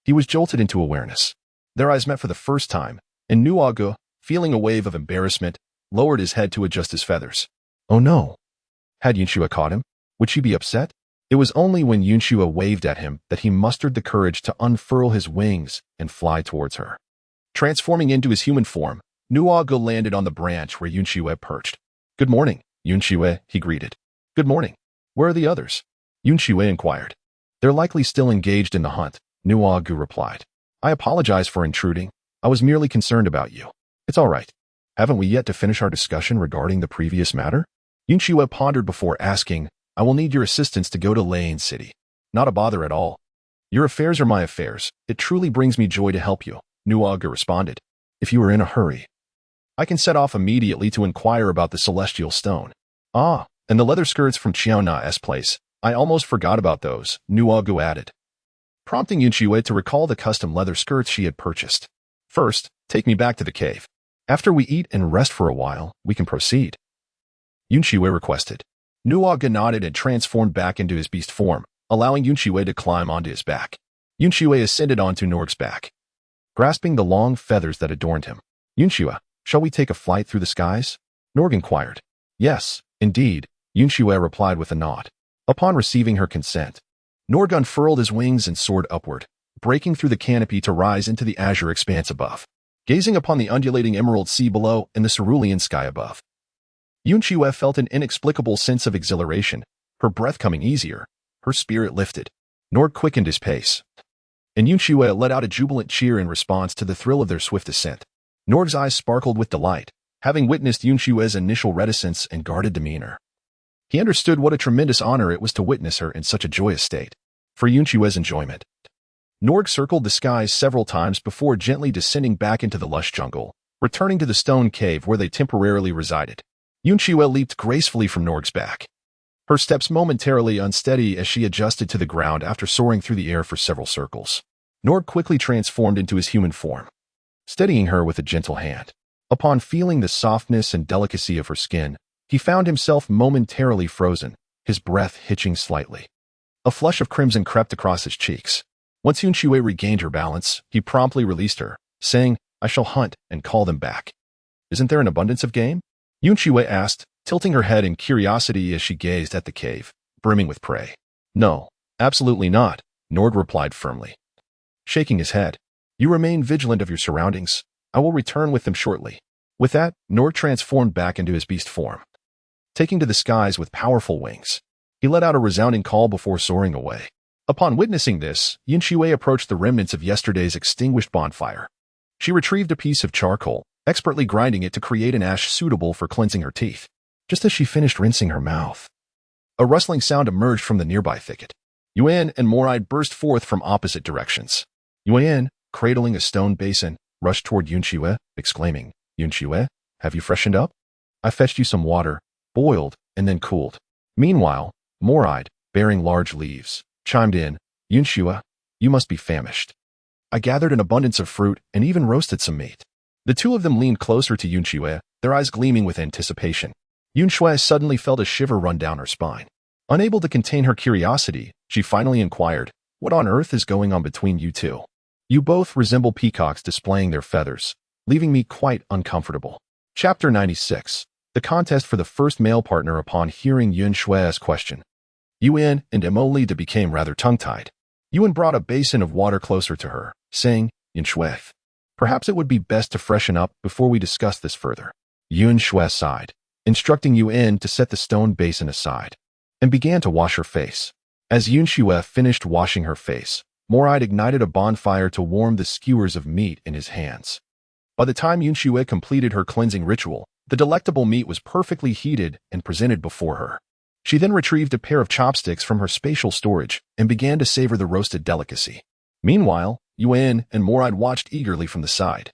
he was jolted into awareness. Their eyes met for the first time, and Yun Xue, feeling a wave of embarrassment, lowered his head to adjust his feathers. Oh no! Had Yun Xue caught him? Would she be upset? It was only when Yun Xue waved at him that he mustered the courage to unfurl his wings and fly towards her. Transforming into his human form, Yun Xue landed on the branch where Yun Xue perched. Good morning, Yun Xue, he greeted. Good morning. Where are the others? Yun Xue inquired. They're likely still engaged in the hunt, Yun Xue replied. I apologize for intruding. I was merely concerned about you. It's all right. Haven't we yet to finish our discussion regarding the previous matter? Yun Xue pondered before asking, I will need your assistance to go to Lane City. Not a bother at all. Your affairs are my affairs. It truly brings me joy to help you, Yun Xue responded. If you are in a hurry, I can set off immediately to inquire about the celestial stone. Ah, and the leather skirts from Chiao-Na's place. I almost forgot about those, Yun Xue added, prompting Yun Xue to recall the custom leather skirts she had purchased. First, take me back to the cave. After we eat and rest for a while, we can proceed, Yun Xue requested. Yun Xue nodded and transformed back into his beast form, allowing Yun Xue to climb onto his back. Yun Xue ascended onto Norg's back, grasping the long feathers that adorned him. Yun Xue, shall we take a flight through the skies? Norg inquired. Yes, indeed, Yun Xue replied with a nod. Upon receiving her consent, Norg unfurled his wings and soared upward, breaking through the canopy to rise into the azure expanse above. gazing upon the undulating emerald sea below and the cerulean sky above. Yun Xue felt an inexplicable sense of exhilaration, her breath coming easier, her spirit lifted. Norg quickened his pace, and Yun Xue let out a jubilant cheer in response to the thrill of their swift ascent. Norg's eyes sparkled with delight, having witnessed Yun Xue's initial reticence and guarded demeanor. He understood what a tremendous honor it was to witness her in such a joyous state. For Yun Xue's enjoyment, Norg circled the skies several times before gently descending back into the lush jungle, returning to the stone cave where they temporarily resided. Yun Xue leaped gracefully from Norg's back, her steps momentarily unsteady as she adjusted to the ground after soaring through the air for several circles. Norg quickly transformed into his human form, steadying her with a gentle hand. Upon feeling the softness and delicacy of her skin, he found himself momentarily frozen, his breath hitching slightly. A flush of crimson crept across his cheeks. Once Yun Xue regained her balance, he promptly released her, saying, "I shall hunt and call them back." "Isn't there an abundance of game?" Yun Xue asked, tilting her head in curiosity as she gazed at the cave, brimming with prey. "No, absolutely not," Norg replied firmly, shaking his head. "You remain vigilant of your surroundings. I will return with them shortly." With that, Norg transformed back into his beast form. Taking to the skies with powerful wings, he let out a resounding call before soaring away. Upon witnessing this, Yun Xue approached the remnants of yesterday's extinguished bonfire. She retrieved a piece of charcoal, expertly grinding it to create an ash suitable for cleansing her teeth. Just as she finished rinsing her mouth, a rustling sound emerged from the nearby thicket. Yun and Moride burst forth from opposite directions. Yun, cradling a stone basin, rushed toward Yun Xue, exclaiming, "Yun Xue, have you freshened up? I fetched you some water, boiled, and then cooled." Meanwhile, Moride, bearing large leaves, chimed in, "Yun Xue, you must be famished. I gathered an abundance of fruit and even roasted some meat." The two of them leaned closer to Yun Xue, their eyes gleaming with anticipation. Yun Xue suddenly felt a shiver run down her spine. Unable to contain her curiosity, she finally inquired, "What on earth is going on between you two? You both resemble peacocks displaying their feathers, leaving me quite uncomfortable." Chapter 96. The contest for the first male partner. Upon hearing Yun Xue's question, Yun and Emolida became rather tongue-tied. Yun brought a basin of water closer to her, saying, "Yun Xue, perhaps it would be best to freshen up before we discuss this further." Yun Xue sighed, instructing Yun to set the stone basin aside, and began to wash her face. As Yun Xue finished washing her face, Moride ignited a bonfire to warm the skewers of meat in his hands. By the time Yun Xue completed her cleansing ritual, the delectable meat was perfectly heated and presented before her. She then retrieved a pair of chopsticks from her spatial storage and began to savor the roasted delicacy. Meanwhile, Yun and Moride watched eagerly from the side,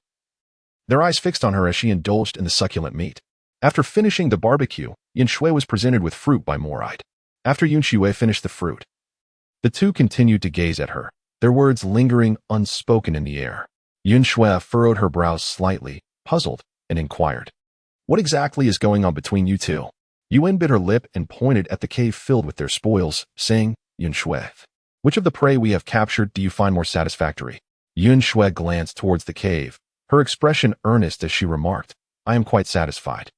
their eyes fixed on her as she indulged in the succulent meat. After finishing the barbecue, Yun Xue was presented with fruit by Moride. After Yun Xue finished the fruit, the two continued to gaze at her, their words lingering unspoken in the air. Yun Xue furrowed her brows slightly, puzzled, and inquired, "What exactly is going on between you two?" Yun bit her lip and pointed at the cave filled with their spoils, saying, "Yun Xue, which of the prey we have captured do you find more satisfactory?" Yun Xue glanced towards the cave, her expression earnest as she remarked, "I am quite satisfied.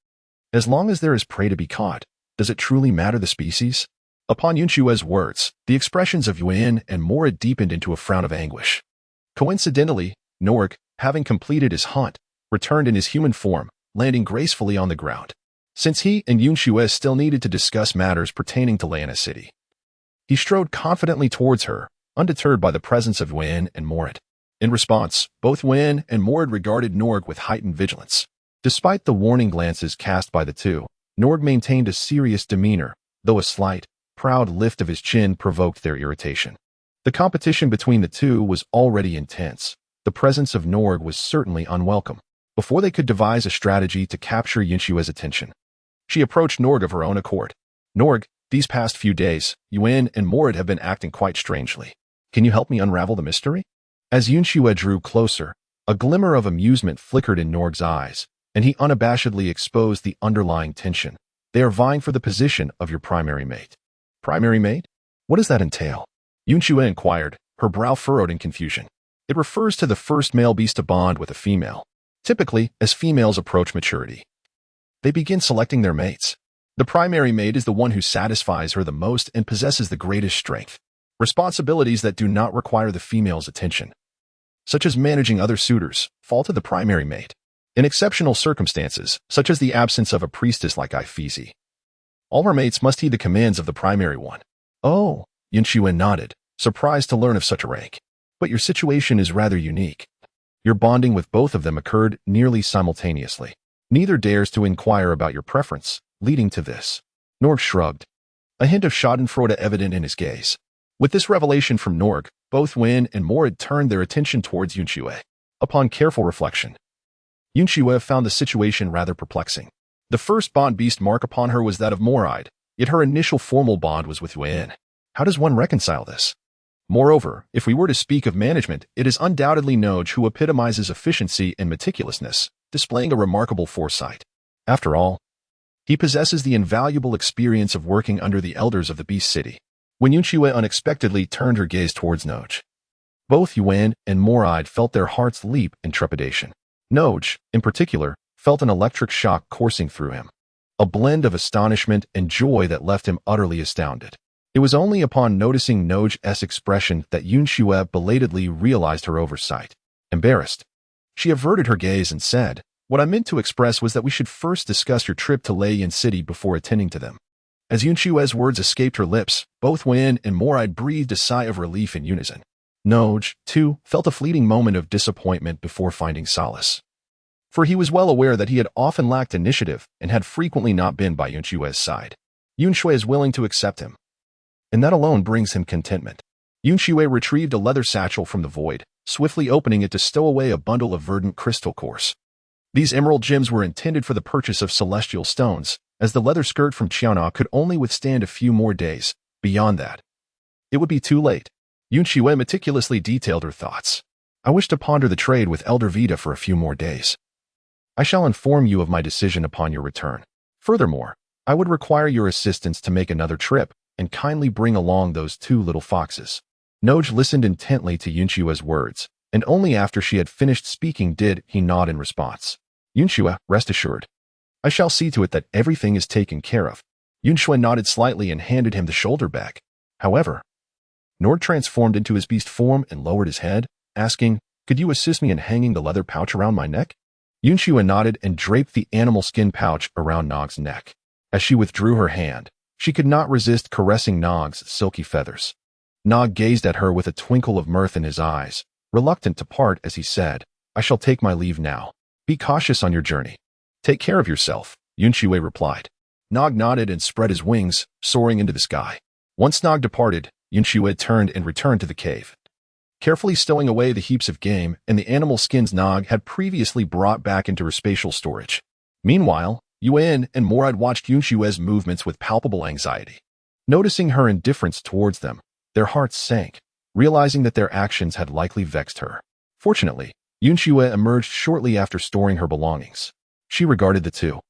As long as there is prey to be caught, does it truly matter the species?" Upon Yun Xue's words, the expressions of Yun and Moride deepened into a frown of anguish. Coincidentally, Norg, having completed his hunt, returned in his human form, landing gracefully on the ground. Since he and Yun Xue still needed to discuss matters pertaining to Lana City, he strode confidently towards her, undeterred by the presence of Yun and Moride. In response, both Yun and Moride regarded Norg with heightened vigilance. Despite the warning glances cast by the two, Norg maintained a serious demeanor, though a slight, proud lift of his chin provoked their irritation. The competition between the two was already intense. The presence of Norg was certainly unwelcome. Before they could devise a strategy to capture Yun Xue's attention, she approached Norg of her own accord. "Norg, these past few days, Yun and Moride have been acting quite strangely. Can you help me unravel the mystery?" As Yun Xue drew closer, a glimmer of amusement flickered in Norg's eyes, and he unabashedly exposed the underlying tension. "They are vying for the position of your primary mate." "Primary mate? What does that entail?" Yun Xue inquired, her brow furrowed in confusion. "It refers to the first male beast to bond with a female. Typically, as females approach maturity, they begin selecting their mates. The primary mate is the one who satisfies her the most and possesses the greatest strength, responsibilities that do not require the female's attention. such as managing other suitors, fall to the primary mate. In exceptional circumstances, such as the absence of a priestess like Ifeezi, all her mates must heed the commands of the primary one. Oh, Yun Xue nodded, surprised to learn of such a rank. But your situation is rather unique. Your bonding with both of them occurred nearly simultaneously. Neither dares to inquire about your preference, leading to this. Norg shrugged, a hint of schadenfreude evident in his gaze. With this revelation from Norg, both Wen and Morad turned their attention towards Yun Xue. Upon careful reflection, Yun Xue found the situation rather perplexing. The first bond beast mark upon her was that of Moride, yet her initial formal bond was with Wen. How does one reconcile this? Moreover, if we were to speak of management, it is undoubtedly Noj who epitomizes efficiency and meticulousness, displaying a remarkable foresight. After all, he possesses the invaluable experience of working under the elders of the Beast City. When Yun Xue unexpectedly turned her gaze towards Noj, both Yuan and Moride felt their hearts leap in trepidation. Noj, in particular, felt an electric shock coursing through him, a blend of astonishment and joy that left him utterly astounded. It was only upon noticing Noj's expression that Yun Xue belatedly realized her oversight. Embarrassed, she averted her gaze and said, "What I meant to express was that we should first discuss your trip to Lei City before attending to them." As Yun Xue's words escaped her lips, both Wen and Moride breathed a sigh of relief in unison. Noj, too, felt a fleeting moment of disappointment before finding solace. For he was well aware that he had often lacked initiative and had frequently not been by Yun Xue's side. Yun Xue is willing to accept him, and that alone brings him contentment. Yun Xue retrieved a leather satchel from the void, swiftly opening it to stow away a bundle of verdant crystal cores. These emerald gems were intended for the purchase of celestial stones, as the leather skirt from Qiaona could only withstand a few more days. Beyond that, it would be too late. Yun Xue meticulously detailed her thoughts. "I wish to ponder the trade with Elder Vita for a few more days. I shall inform you of my decision upon your return. Furthermore, I would require your assistance to make another trip, and kindly bring along those 2 little foxes." Noj listened intently to Yun Xue's words, and only after she had finished speaking did he nod in response. "Yun Xue, rest assured. I shall see to it that everything is taken care of." Yun Xue nodded slightly and handed him the shoulder bag. However, Nord transformed into his beast form and lowered his head, asking, "Could you assist me in hanging the leather pouch around my neck?" Yun Xue nodded and draped the animal skin pouch around Nog's neck. As she withdrew her hand, she could not resist caressing Nog's silky feathers. Nog gazed at her with a twinkle of mirth in his eyes, reluctant to part as he said, "I shall take my leave now. Be cautious on your journey." "Take care of yourself," Yun Xue replied. Nog nodded and spread his wings, soaring into the sky. Once Nog departed, Yun Xue turned and returned to the cave. Carefully stowing away the heaps of game and the animal skins Nog had previously brought back into her spatial storage. Meanwhile, Yuan and Morad watched Yun Xue's movements with palpable anxiety. Noticing her indifference towards them, their hearts sank, realizing that their actions had likely vexed her. Fortunately, Yun Xue emerged shortly after storing her belongings. She regarded the 2,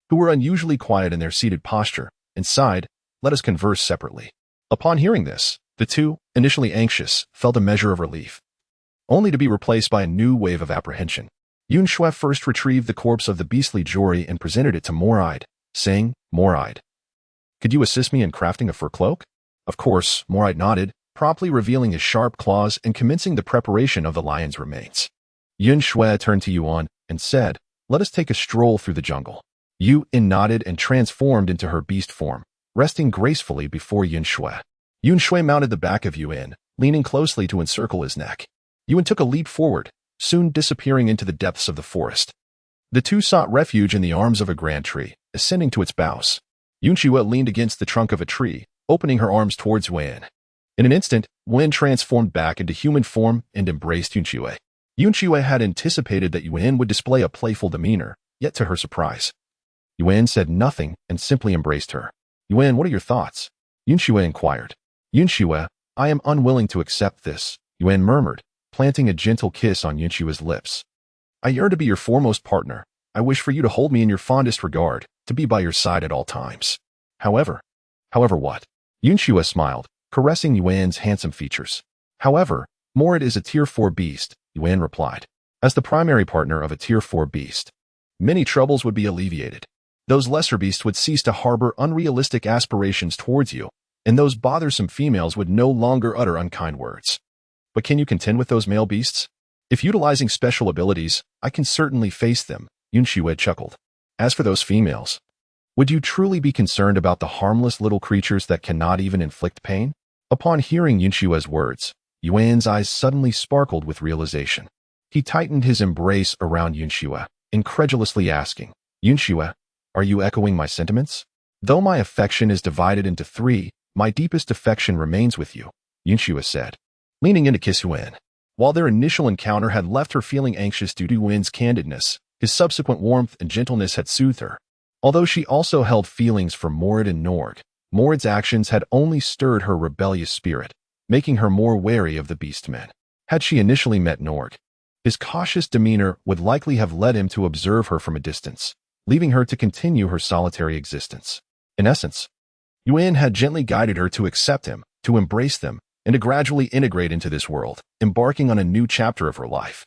who were unusually quiet in their seated posture, and sighed, "Let us converse separately." Upon hearing this, the 2, initially anxious, felt a measure of relief, only to be replaced by a new wave of apprehension. Yun Xue first retrieved the corpse of the beastly Jori and presented it to Moride, saying, "Moride, could you assist me in crafting a fur cloak?" Of course, Moride nodded, promptly revealing his sharp claws and commencing the preparation of the lion's remains. Yun Xue turned to Yuan and said, "Let us take a stroll through the jungle." Yuan nodded and transformed into her beast form, resting gracefully before Yun Xue. Yun Xue mounted the back of Yuan, leaning closely to encircle his neck. Yuan took a leap forward, soon disappearing into the depths of the forest. The 2 sought refuge in the arms of a grand tree, ascending to its boughs. Yun Xue leaned against the trunk of a tree, opening her arms towards Wen. In an instant, Wen transformed back into human form and embraced Yun Xue. Yun Xue had anticipated that Yuan would display a playful demeanor, yet to her surprise, Yuan said nothing and simply embraced her. "Yuan, what are your thoughts?" Yun Xue inquired. "Yun Xue, I am unwilling to accept this," Yuan murmured, planting a gentle kiss on Yun Xue's lips. "I yearn to be your foremost partner. I wish for you to hold me in your fondest regard, to be by your side at all times. However what?" Yun Xue smiled, caressing Yuan's handsome features. "However, Morad is a Tier 4 beast," Yuan replied. "As the primary partner of a Tier 4 beast, many troubles would be alleviated. Those lesser beasts would cease to harbor unrealistic aspirations towards you, and those bothersome females would no longer utter unkind words. But can you contend with those male beasts? If utilizing special abilities, I can certainly face them, Yun Xue chuckled. As for those females, would you truly be concerned about the harmless little creatures that cannot even inflict pain? Upon hearing Yun Xue's words, Yuan's eyes suddenly sparkled with realization. He tightened his embrace around Yun Xue, incredulously asking, Yun Xue, are you echoing my sentiments? Though my affection is divided into three, my deepest affection remains with you, Yun Xue said, leaning in to kiss Yuan. While their initial encounter had left her feeling anxious due to Yuan's candidness, his subsequent warmth and gentleness had soothed her. Although she also held feelings for Morid and Norg, Morid's actions had only stirred her rebellious spirit, making her more wary of the beastmen. Had she initially met Norg, his cautious demeanor would likely have led him to observe her from a distance, leaving her to continue her solitary existence. In essence, Yuan had gently guided her to accept him, to embrace them, and to gradually integrate into this world, embarking on a new chapter of her life.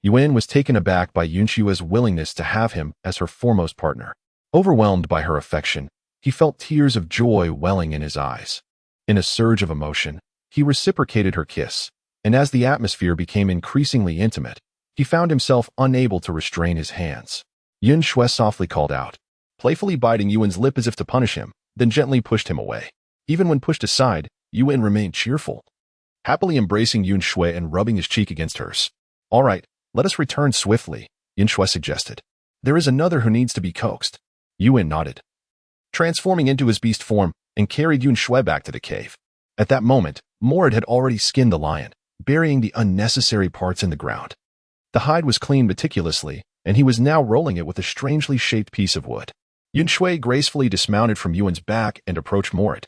Yuan was taken aback by Yun Xue's willingness to have him as her foremost partner. Overwhelmed by her affection, he felt tears of joy welling in his eyes. In a surge of emotion, he reciprocated her kiss, and as the atmosphere became increasingly intimate, he found himself unable to restrain his hands. Yun Xue softly called out, playfully biting Yuan's lip as if to punish him, then gently pushed him away. Even when pushed aside, Yuan remained cheerful, happily embracing Yun Xue and rubbing his cheek against hers. All right, let us return swiftly, Yun Xue suggested. There is another who needs to be coaxed. Yuan nodded, transforming into his beast form, and carried Yun Xue back to the cave. At that moment, Morid had already skinned the lion, burying the unnecessary parts in the ground. The hide was cleaned meticulously, and he was now rolling it with a strangely shaped piece of wood. Yun Xue gracefully dismounted from Yuan's back and approached Morid.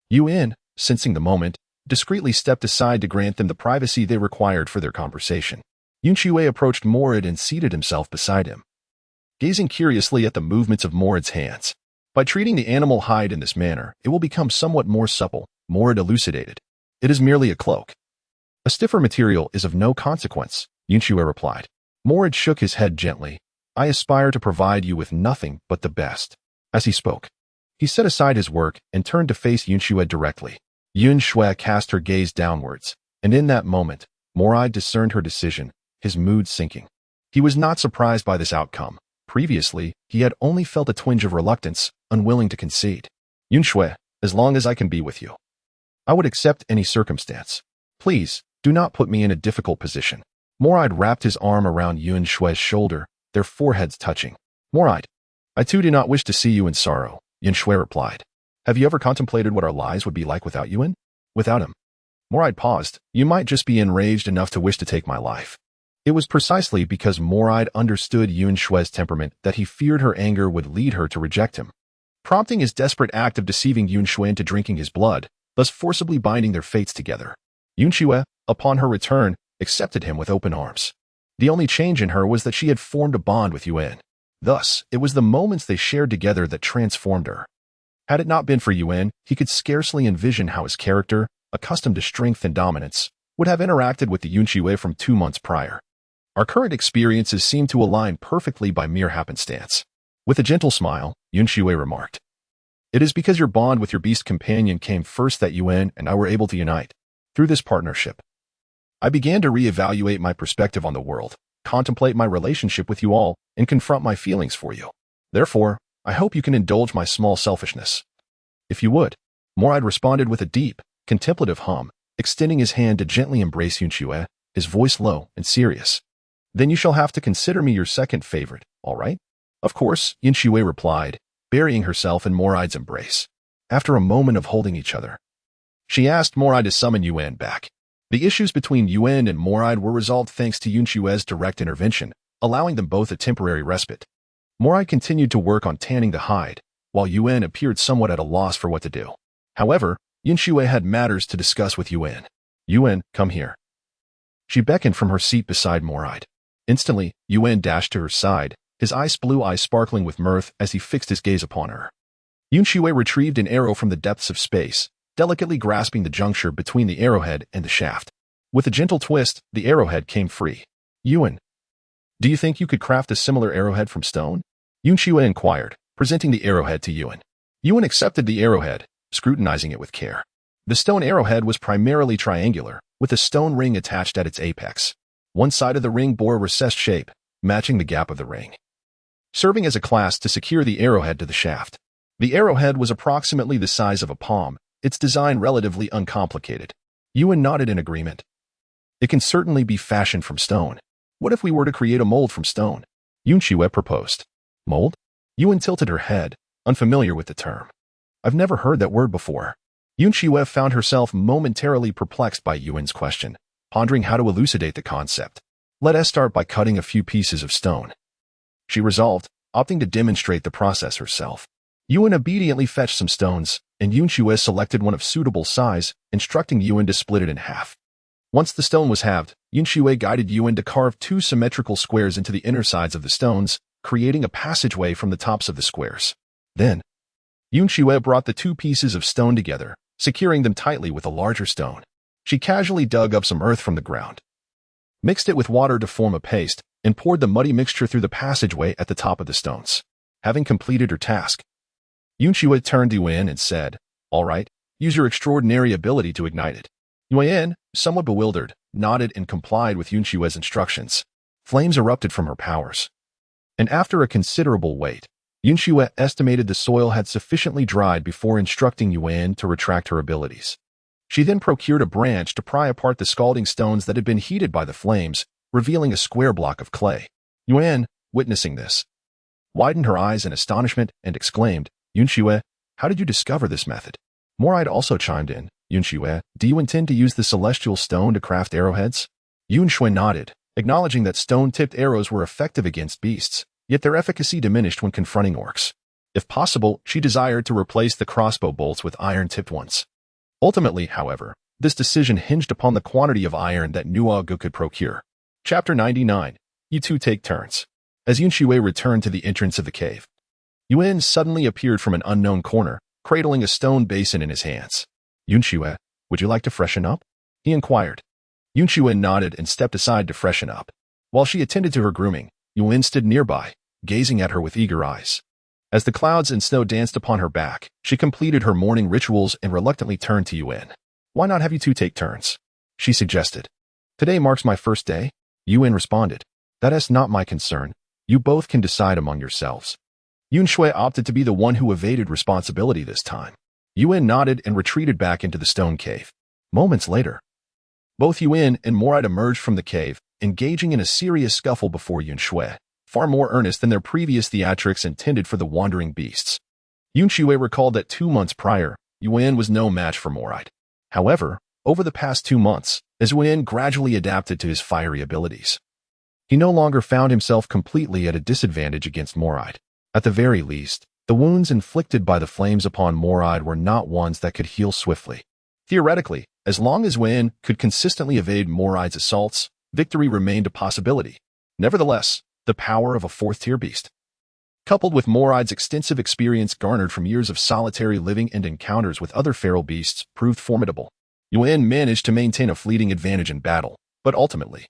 Yuan, sensing the moment, discreetly stepped aside to grant them the privacy they required for their conversation. Yun Xue approached Morid and seated himself beside him, gazing curiously at the movements of Morid's hands. By treating the animal hide in this manner, it will become somewhat more supple, Morid elucidated. It is merely a cloak. A stiffer material is of no consequence, Yun Xue replied. Morid shook his head gently. I aspire to provide you with nothing but the best. As he spoke, he set aside his work and turned to face Yun Xue directly. Yun Xue cast her gaze downwards, and in that moment, Morid discerned her decision, his mood sinking. He was not surprised by this outcome. Previously, he had only felt a twinge of reluctance, unwilling to concede. Yun Xue, as long as I can be with you, I would accept any circumstance. Please, do not put me in a difficult position. Morid wrapped his arm around Yun Xue's shoulder, their foreheads touching. Morid, I too do not wish to see you in sorrow, Yun Xue replied. Have you ever contemplated what our lives would be like without Yuan? Without him? Morid paused. You might just be enraged enough to wish to take my life. It was precisely because Morid understood Yun Xue's temperament that he feared her anger would lead her to reject him, prompting his desperate act of deceiving Yun Xue into drinking his blood, thus forcibly binding their fates together. Yun Xue, upon her return, accepted him with open arms. The only change in her was that she had formed a bond with Yuan. Thus, it was the moments they shared together that transformed her. Had it not been for Yuan, he could scarcely envision how his character, accustomed to strength and dominance, would have interacted with the Yun Xue from 2 months prior. Our current experiences seem to align perfectly by mere happenstance. With a gentle smile, Yun Xue remarked, It is because your bond with your beast companion came first that Yuan and I were able to unite. Through this partnership, I began to reevaluate my perspective on the world, contemplate my relationship with you all, and confront my feelings for you. Therefore, I hope you can indulge my small selfishness. If you would. Morid responded with a deep, contemplative hum, extending his hand to gently embrace Yun Xue, his voice low and serious. Then you shall have to consider me your second favorite, all right? Of course, Yun Xue replied, burying herself in Morid's embrace. After a moment of holding each other, she asked Morid to summon Yuan back. The issues between Yuan and Morid were resolved thanks to Yun Xue's direct intervention, allowing them both a temporary respite. Morid continued to work on tanning the hide, while Yuan appeared somewhat at a loss for what to do. However, Yun Xue had matters to discuss with Yuan. Yuan, come here. She beckoned from her seat beside Morid. Instantly, Yuan dashed to her side, his blue eyes sparkling with mirth as he fixed his gaze upon her. Yun Xue retrieved an arrow from the depths of space, delicately grasping the juncture between the arrowhead and the shaft. With a gentle twist, the arrowhead came free. Yuan, do you think you could craft a similar arrowhead from stone? Yun Xue inquired, presenting the arrowhead to Yuan. Yuan accepted the arrowhead, scrutinizing it with care. The stone arrowhead was primarily triangular, with a stone ring attached at its apex. One side of the ring bore a recessed shape, matching the gap of the ring, serving as a clasp to secure the arrowhead to the shaft. The arrowhead was approximately the size of a palm, its design relatively uncomplicated. Yun nodded in agreement. It can certainly be fashioned from stone. What if we were to create a mold from stone? Yun Xue proposed. Mold? Yun tilted her head, unfamiliar with the term. I've never heard that word before. Yun Xue found herself momentarily perplexed by Yun's question, pondering how to elucidate the concept. Let us start by cutting a few pieces of stone, she resolved, opting to demonstrate the process herself. Yun obediently fetched some stones, and Yun Xue selected one of suitable size, instructing Yun to split it in half. Once the stone was halved, Yun Xue guided Yun to carve two symmetrical squares into the inner sides of the stones, creating a passageway from the tops of the squares. Then, Yun Xue brought the two pieces of stone together, securing them tightly with a larger stone. She casually dug up some earth from the ground, mixed it with water to form a paste, and poured the muddy mixture through the passageway at the top of the stones. Having completed her task, Yun Xue turned to Yun and said, "All right, use your extraordinary ability to ignite it." Yun, somewhat bewildered, nodded and complied with Yun Xue's instructions. Flames erupted from her powers, and after a considerable wait, Yun Xue estimated the soil had sufficiently dried before instructing Yun to retract her abilities. She then procured a branch to pry apart the scalding stones that had been heated by the flames, revealing a square block of clay. Yun, witnessing this, widened her eyes in astonishment and exclaimed, "Yun Xue, how did you discover this method?" Moride also chimed in. "Yun Xue, do you intend to use the celestial stone to craft arrowheads?" Yun Xue nodded, acknowledging that stone-tipped arrows were effective against beasts, yet their efficacy diminished when confronting orcs. If possible, she desired to replace the crossbow bolts with iron-tipped ones. Ultimately, however, this decision hinged upon the quantity of iron that Nuagu could procure. Chapter 99. You two take turns. As Yun Xue returned to the entrance of the cave, Yun suddenly appeared from an unknown corner, cradling a stone basin in his hands. "Yun Xue, would you like to freshen up?" he inquired. Yun Xue nodded and stepped aside to freshen up. While she attended to her grooming, Yun stood nearby, gazing at her with eager eyes. As the clouds and snow danced upon her back, she completed her morning rituals and reluctantly turned to Yun. "Why not have you two take turns?" she suggested. "Today marks my first day," Yun responded. "That is not my concern. You both can decide among yourselves." Yun Xue opted to be the one who evaded responsibility this time. Yun nodded and retreated back into the stone cave. Moments later, both Yun and Moride emerged from the cave, engaging in a serious scuffle before Yun Xue, far more earnest than their previous theatrics intended for the wandering beasts. Yun Xue recalled that 2 months prior, Yun was no match for Moride. However, over the past 2 months, as Yun gradually adapted to his fiery abilities, he no longer found himself completely at a disadvantage against Moride. At the very least, the wounds inflicted by the flames upon Moride were not ones that could heal swiftly. Theoretically, as long as Yun could consistently evade Moride's assaults, victory remained a possibility. Nevertheless, the power of a fourth-tier beast, coupled with Moride's extensive experience garnered from years of solitary living and encounters with other feral beasts, proved formidable. Yun managed to maintain a fleeting advantage in battle, but ultimately,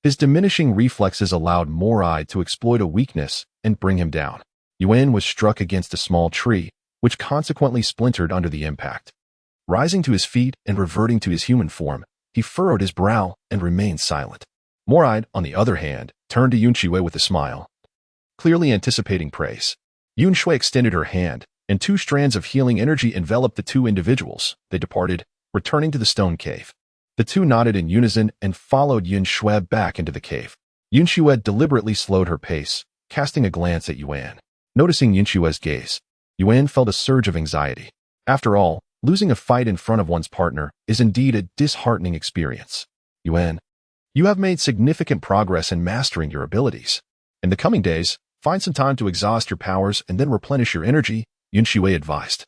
his diminishing reflexes allowed Moride to exploit a weakness and bring him down. Yun was struck against a small tree, which consequently splintered under the impact. Rising to his feet and reverting to his human form, he furrowed his brow and remained silent. Moride, on the other hand, turned to Yun Xue with a smile, clearly anticipating praise. Yun Xue extended her hand, and 2 strands of healing energy enveloped the 2 individuals. They departed, returning to the stone cave. The 2 nodded in unison and followed Yun Xue back into the cave. Yun Xue deliberately slowed her pace, casting a glance at Yun. Noticing Yun Xue's gaze, Yun felt a surge of anxiety. After all, losing a fight in front of one's partner is indeed a disheartening experience. Yun, you have made significant progress in mastering your abilities. In the coming days, find some time to exhaust your powers and then replenish your energy, Yun Xue advised.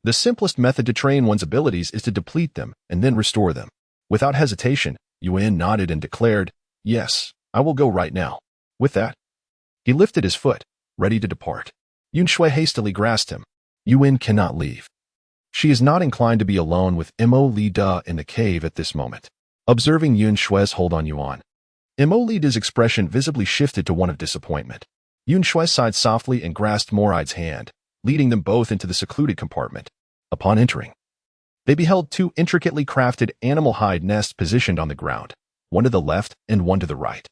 The simplest method to train one's abilities is to deplete them and then restore them. Without hesitation, Yun nodded and declared, "Yes, I will go right now." With that, he lifted his foot, ready to depart. Yun Xue hastily grasped him. Yun cannot leave. She is not inclined to be alone with Mo Li Da in the cave at this moment. Observing Yun Xue's hold on Yuan, Mo Li Da's expression visibly shifted to one of disappointment. Yun Xue sighed softly and grasped Moride's hand, leading them both into the secluded compartment. Upon entering, they beheld 2 intricately crafted animal hide nests positioned on the ground. one to the left and one to the right.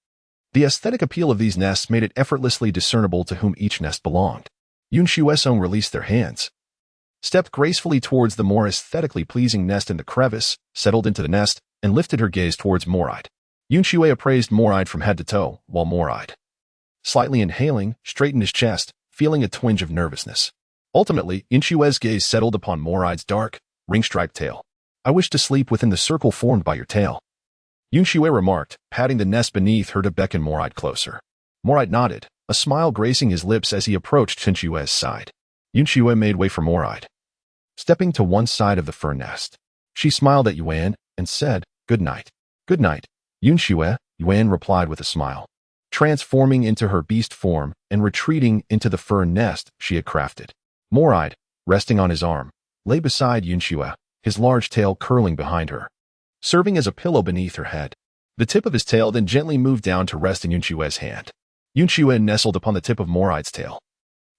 The aesthetic appeal of these nests made it effortlessly discernible to whom each nest belonged. Yun Xue released their hands, stepped gracefully towards the more aesthetically pleasing nest in the crevice, settled into the nest, and lifted her gaze towards Moride. Yun Xue appraised Moride from head to toe, while Moride, slightly inhaling, straightened his chest, feeling a twinge of nervousness. Ultimately, Yun Xue's gaze settled upon Moride's dark, ring-striped tail. "I wish to sleep within the circle formed by your tail," Yun Xue remarked, patting the nest beneath her to beckon Moride closer. Moride nodded, a smile gracing his lips as he approached Yun Xue's side. Yun Xue made way for Moride, stepping to one side of the fir nest. She smiled at Yuan and said, "Good night." "Good night, Yun Xue," Yuan replied with a smile, transforming into her beast form and retreating into the fir nest she had crafted. Moride, resting on his arm, lay beside Yun Xue, his large tail curling behind her, serving as a pillow beneath her head. The tip of his tail then gently moved down to rest in Yun Xue's hand. Yun Xue nestled upon the tip of Moride's tail,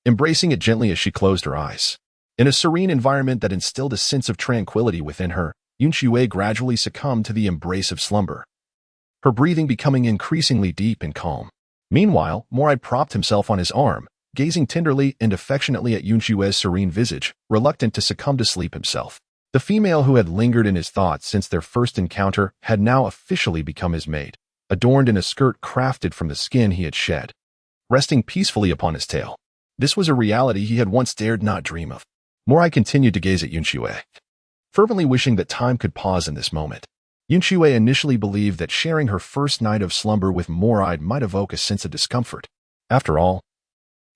embracing it gently as she closed her eyes. In a serene environment that instilled a sense of tranquility within her, Yun Xue gradually succumbed to the embrace of slumber, her breathing becoming increasingly deep and calm. Meanwhile, Moride propped himself on his arm, gazing tenderly and affectionately at Yun Xue's serene visage, reluctant to succumb to sleep himself. The female who had lingered in his thoughts since their first encounter had now officially become his mate, adorned in a skirt crafted from the skin he had shed, resting peacefully upon his tail. This was a reality he had once dared not dream of. Moride continued to gaze at Yun Xue, fervently wishing that time could pause in this moment. Yun Xue initially believed that sharing her first night of slumber with Moride might evoke a sense of discomfort. After all,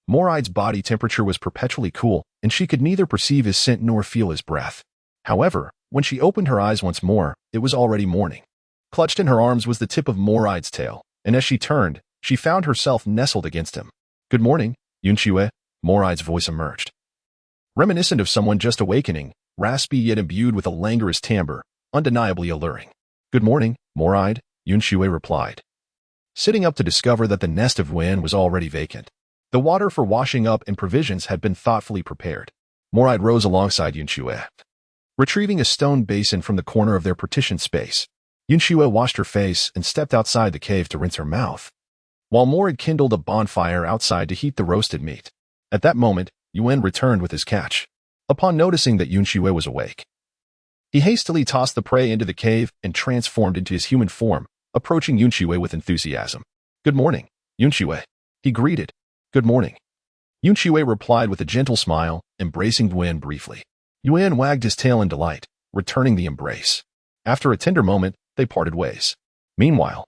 Moride's body temperature was perpetually cool, and she could neither perceive his scent nor feel his breath. However, when she opened her eyes once more, it was already morning. Clutched in her arms was the tip of Moride's tail, and as she turned, she found herself nestled against him. "Good morning, Yun Xue," Moride's voice emerged, reminiscent of someone just awakening, raspy yet imbued with a languorous timbre, undeniably alluring. "Good morning, Moride," Yun Xue replied, sitting up to discover that the nest of Wen was already vacant. The water for washing up and provisions had been thoughtfully prepared. Moride rose alongside Yun Xue, retrieving a stone basin from the corner of their partitioned space. Yun Xue washed her face and stepped outside the cave to rinse her mouth, while Moride kindled a bonfire outside to heat the roasted meat. At that moment, Yuan returned with his catch. Upon noticing that Yun Xue was awake, he hastily tossed the prey into the cave and transformed into his human form, approaching Yun Xue with enthusiasm. "Good morning, Yun Xue," he greeted. "Good morning." Yun Xue replied with a gentle smile, embracing Yuan briefly. Yuan wagged his tail in delight, returning the embrace. After a tender moment, they parted ways. Meanwhile,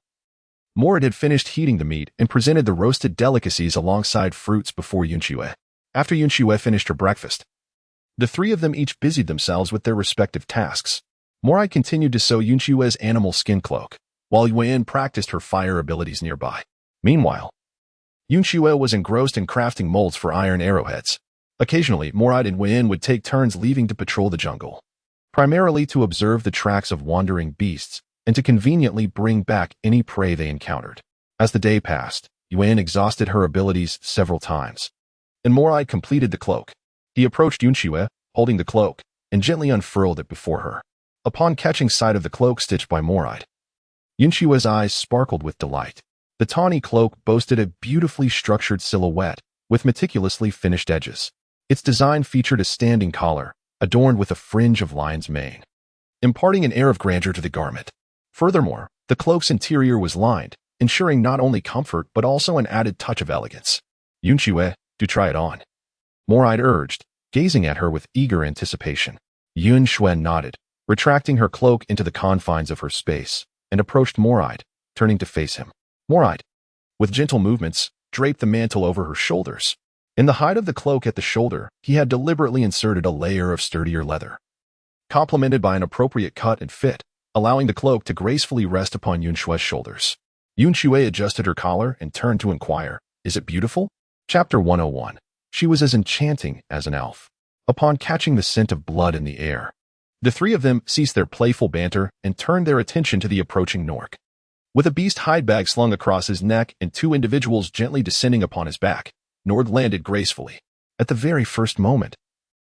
Moride had finished heating the meat and presented the roasted delicacies alongside fruits before Yun Xue. After Yun Xue finished her breakfast, the three of them each busied themselves with their respective tasks. Moride continued to sew Yun Xue's animal skin cloak, while Yuan practiced her fire abilities nearby. Meanwhile, Yun Xue was engrossed in crafting molds for iron arrowheads. Occasionally, Moride and Yuan would take turns leaving to patrol the jungle, primarily to observe the tracks of wandering beasts and to conveniently bring back any prey they encountered. As the day passed, Yuan exhausted her abilities several times, and Moride completed the cloak. He approached Yun Xue, holding the cloak, and gently unfurled it before her. Upon catching sight of the cloak stitched by Moride, Yun Xue's eyes sparkled with delight. The tawny cloak boasted a beautifully structured silhouette with meticulously finished edges. Its design featured a standing collar, adorned with a fringe of lion's mane, imparting an air of grandeur to the garment. Furthermore, the cloak's interior was lined, ensuring not only comfort but also an added touch of elegance. "Yun Xue, do try it on," Moride urged, gazing at her with eager anticipation. Yun Xue nodded, retracting her cloak into the confines of her space, and approached Moride, turning to face him. Moride, with gentle movements, draped the mantle over her shoulders. In the height of the cloak at the shoulder, he had deliberately inserted a layer of sturdier leather, complemented by an appropriate cut and fit, allowing the cloak to gracefully rest upon Yun Xue's shoulders. Yun Xue adjusted her collar and turned to inquire, "Is it beautiful?" Chapter 101. She was as enchanting as an elf. Upon catching the scent of blood in the air, the three of them ceased their playful banter and turned their attention to the approaching Nork. With a beast hide bag slung across his neck and two individuals gently descending upon his back, Nord landed gracefully. At the very first moment,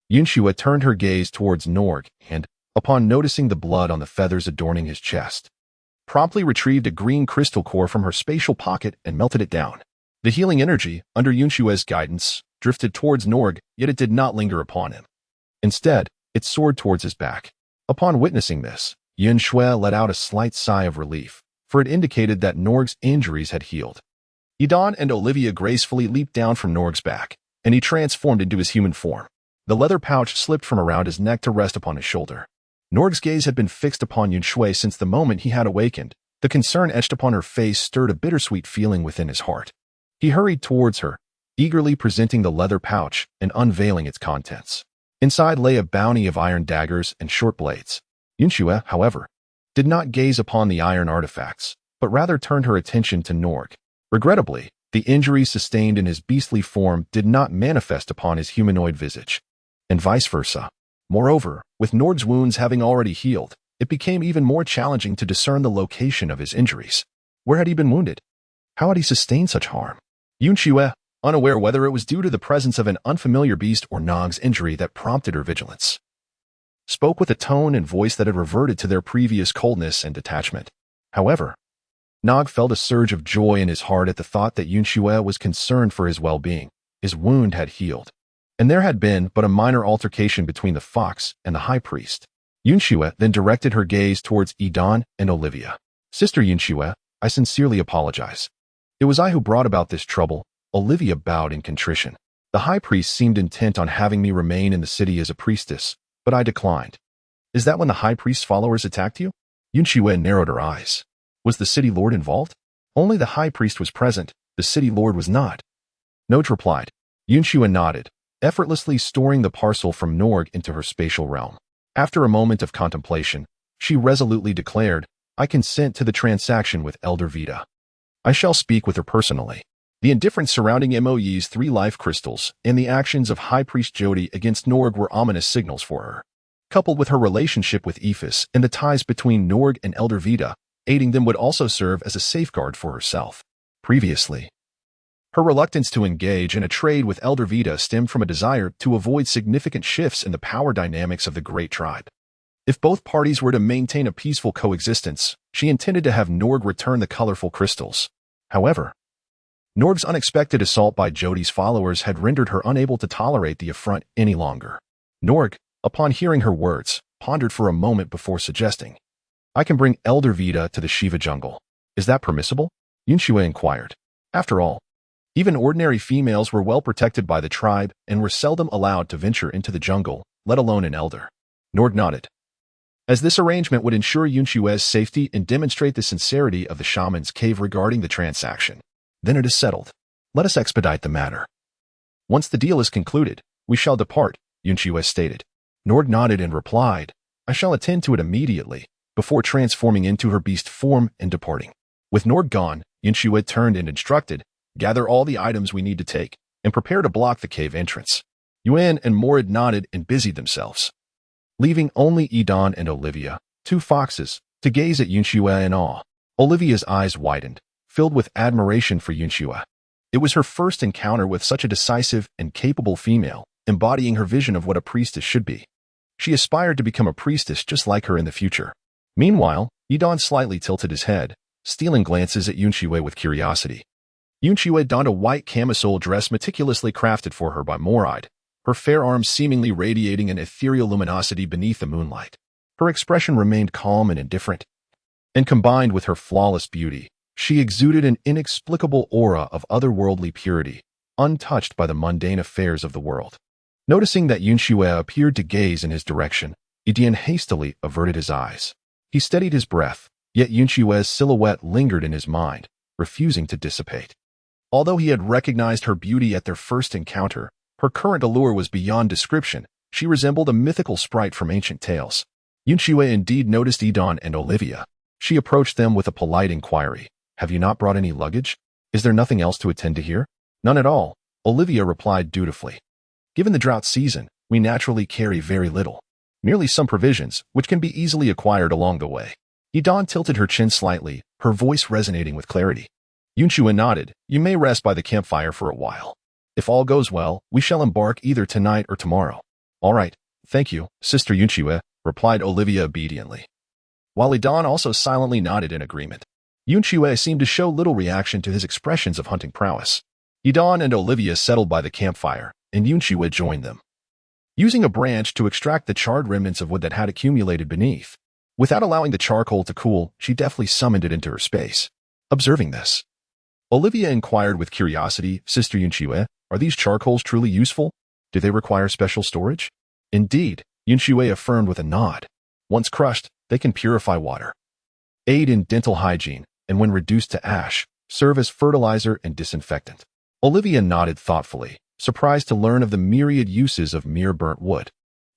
Yun Xue turned her gaze towards Norg and, upon noticing the blood on the feathers adorning his chest, promptly retrieved a green crystal core from her spatial pocket and melted it down. The healing energy, under Yun Xue's guidance, drifted towards Norg, yet it did not linger upon him. Instead, it soared towards his back. Upon witnessing this, Yun Xue let out a slight sigh of relief, for it indicated that Norg's injuries had healed. Yun and Olivia gracefully leaped down from Norg's back, and he transformed into his human form. The leather pouch slipped from around his neck to rest upon his shoulder. Norg's gaze had been fixed upon Yun Xue since the moment he had awakened. The concern etched upon her face stirred a bittersweet feeling within his heart. He hurried towards her, eagerly presenting the leather pouch and unveiling its contents. Inside lay a bounty of iron daggers and short blades. Yun Xue, however, did not gaze upon the iron artifacts, but rather turned her attention to Norg. Regrettably, the injuries sustained in his beastly form did not manifest upon his humanoid visage, and vice versa. Moreover, with Norg's wounds having already healed, it became even more challenging to discern the location of his injuries. Where had he been wounded? How had he sustained such harm? Yun Xue, unaware whether it was due to the presence of an unfamiliar beast or Nog's injury that prompted her vigilance, spoke with a tone and voice that had reverted to their previous coldness and detachment. However, Nog felt a surge of joy in his heart at the thought that Yun Xue was concerned for his well-being. His wound had healed, and there had been but a minor altercation between the fox and the high priest. Yun Xue then directed her gaze towards Yun and Olivia. Sister Yun Xue, I sincerely apologize. It was I who brought about this trouble. Olivia bowed in contrition. The high priest seemed intent on having me remain in the city as a priestess, but I declined. Is that when the high priest's followers attacked you? Yun Xue narrowed her eyes. Was the city lord involved? Only the high priest was present, the city lord was not. Noge replied. Yun Xue nodded, effortlessly storing the parcel from Norg into her spatial realm. After a moment of contemplation, she resolutely declared, I consent to the transaction with Elder Vita. I shall speak with her personally. The indifference surrounding Moye's 3 life crystals and the actions of High Priest Jody against Norg were ominous signals for her. Coupled with her relationship with Ephus and the ties between Norg and Elder Vita, aiding them would also serve as a safeguard for herself. Previously, her reluctance to engage in a trade with Elder Vita stemmed from a desire to avoid significant shifts in the power dynamics of the Great Tribe. If both parties were to maintain a peaceful coexistence, she intended to have Norg return the colorful crystals. However, Norg's unexpected assault by Jody's followers had rendered her unable to tolerate the affront any longer. Norg, upon hearing her words, pondered for a moment before suggesting, I can bring Elder Vita to the Shiva jungle. Is that permissible? Yun Xue inquired. After all, even ordinary females were well protected by the tribe and were seldom allowed to venture into the jungle, let alone an elder. Norg nodded, as this arrangement would ensure Yun Xue's safety and demonstrate the sincerity of the shaman's cave regarding the transaction. Then it is settled. Let us expedite the matter. Once the deal is concluded, we shall depart, Yun Xue stated. Norg nodded and replied, I shall attend to it immediately, before transforming into her beast form and departing. With Norg gone, Yun Xue turned and instructed, gather all the items we need to take, and prepare to block the cave entrance. Yuan and Morid nodded and busied themselves, leaving only Yun and Olivia, 2 foxes, to gaze at Yun Xue in awe. Olivia's eyes widened, filled with admiration for Yun Xue. It was her first encounter with such a decisive and capable female, embodying her vision of what a priestess should be. She aspired to become a priestess just like her in the future. Meanwhile, Yun slightly tilted his head, stealing glances at Yun Xue with curiosity. Yun Xue donned a white camisole dress meticulously crafted for her by Morid, her fair arms seemingly radiating an ethereal luminosity beneath the moonlight. Her expression remained calm and indifferent, and combined with her flawless beauty, she exuded an inexplicable aura of otherworldly purity, untouched by the mundane affairs of the world. Noticing that Yun Xue appeared to gaze in his direction, Yun hastily averted his eyes. He steadied his breath, yet Yun Xue's silhouette lingered in his mind, refusing to dissipate. Although he had recognized her beauty at their first encounter, her current allure was beyond description. She resembled a mythical sprite from ancient tales. Yun Xue indeed noticed Yun and Olivia. She approached them with a polite inquiry. Have you not brought any luggage? Is there nothing else to attend to here? None at all, Olivia replied dutifully. Given the drought season, we naturally carry very little. Merely some provisions, which can be easily acquired along the way. Yun tilted her chin slightly, her voice resonating with clarity. Yun Xue nodded. You may rest by the campfire for a while. If all goes well, we shall embark either tonight or tomorrow. All right, thank you, Sister Yun Xue, replied Olivia obediently. while Idan also silently nodded in agreement. Yun Xue seemed to show little reaction to his expressions of hunting prowess. Idan and Olivia settled by the campfire, and Yun Xue joined them, using a branch to extract the charred remnants of wood that had accumulated beneath. Without allowing the charcoal to cool, she deftly summoned it into her space. Observing this, Olivia inquired with curiosity, "Sister Yun Xue, are these charcoals truly useful? Do they require special storage?" "Indeed," Yun Xue affirmed with a nod. "Once crushed, they can purify water, aid in dental hygiene, and when reduced to ash, serve as fertilizer and disinfectant." Olivia nodded thoughtfully, surprised to learn of the myriad uses of mere burnt wood,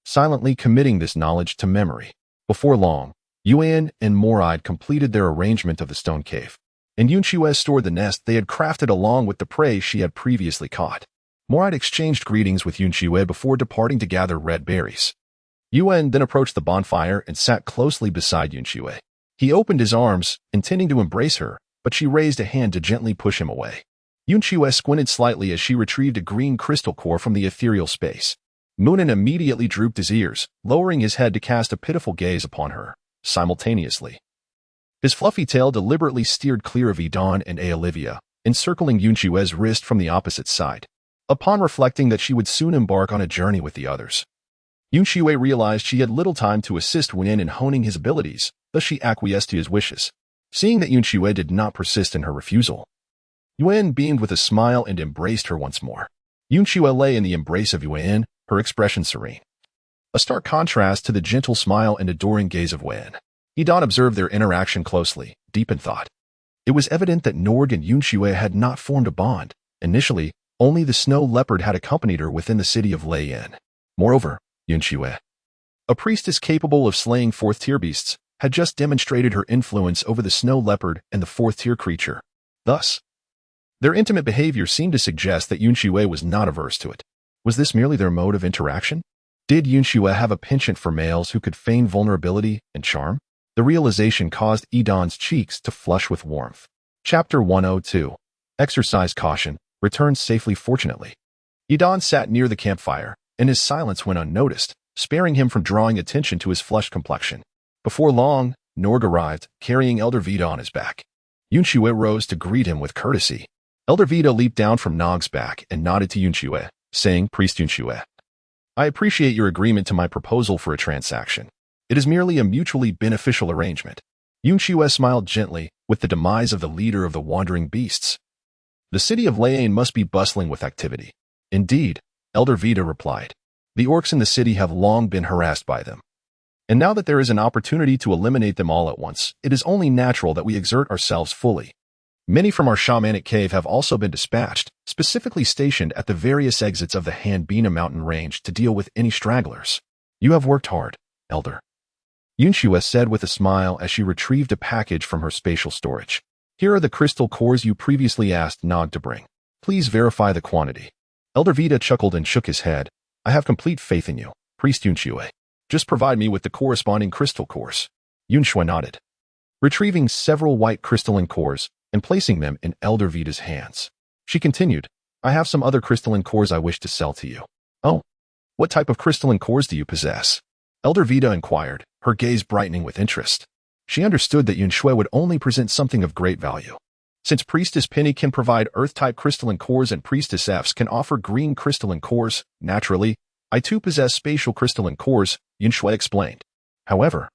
silently committing this knowledge to memory. Before long, Yuan and Moride completed their arrangement of the stone cave, and Yun Xue stored the nest they had crafted along with the prey she had previously caught. Moride exchanged greetings with Yun Xue before departing to gather red berries. Yuan then approached the bonfire and sat closely beside Yun Xue. He opened his arms, intending to embrace her, but she raised a hand to gently push him away. Yun Xue squinted slightly as she retrieved a green crystal core from the ethereal space. Moonin immediately drooped his ears, lowering his head to cast a pitiful gaze upon her. Simultaneously, his fluffy tail deliberately steered clear of Idan and Olivia, encircling Yun Xue's wrist from the opposite side. Upon reflecting that she would soon embark on a journey with the others, Yun Xue realized she had little time to assist Wen in honing his abilities, thus she acquiesced to his wishes. Seeing that Yun Xue did not persist in her refusal, Yuan beamed with a smile and embraced her once more. Yun Xue lay in the embrace of Yuan, her expression serene, a stark contrast to the gentle smile and adoring gaze of Wen. Idan observed their interaction closely, deep in thought. It was evident that Norg and Yun Xue had not formed a bond. Initially, only the snow leopard had accompanied her within the city of Lei-Yin. Moreover, Yun Xue, a priestess capable of slaying fourth-tier beasts, had just demonstrated her influence over the snow leopard and the fourth-tier creature. Thus, their intimate behavior seemed to suggest that Yun Xue was not averse to it. Was this merely their mode of interaction? Did Yun Xue have a penchant for males who could feign vulnerability and charm? The realization caused Idan's cheeks to flush with warmth. Chapter 102. Exercise caution, returns safely fortunately. Idan sat near the campfire, and his silence went unnoticed, sparing him from drawing attention to his flushed complexion. Before long, Norg arrived, carrying Elder Vita on his back. Yun Xue rose to greet him with courtesy. Elder Vita leaped down from Nog's back and nodded to Yun Xue, saying, "Priest Yun Xue, I appreciate your agreement to my proposal for a transaction. It is merely a mutually beneficial arrangement." Yun Xue smiled gently, with the demise of the leader of the wandering beasts, the city of Lei-Yin must be bustling with activity. "Indeed," Elder Vita replied. "The orcs in the city have long been harassed by them. And now that there is an opportunity to eliminate them all at once, it is only natural that we exert ourselves fully. Many from our shamanic cave have also been dispatched, specifically stationed at the various exits of the Hanbina mountain range to deal with any stragglers. You have worked hard, Elder," Yun Xue said with a smile as she retrieved a package from her spatial storage. "Here are the crystal cores you previously asked Nog to bring. Please verify the quantity." Elder Vita chuckled and shook his head. "I have complete faith in you, Priest Yun Xue. Just provide me with the corresponding crystal cores." Yun Xue nodded, retrieving several white crystalline cores and placing them in Elder Vita's hands. She continued, "I have some other crystalline cores I wish to sell to you." "Oh, what type of crystalline cores do you possess?" Elder Vita inquired, her gaze brightening with interest. She understood that Yun Xue would only present something of great value. Since Priestess Penny can provide Earth-type crystalline cores and Priestess F's can offer green crystalline cores, naturally, I too possess spatial crystalline cores, Yun Xue explained. However,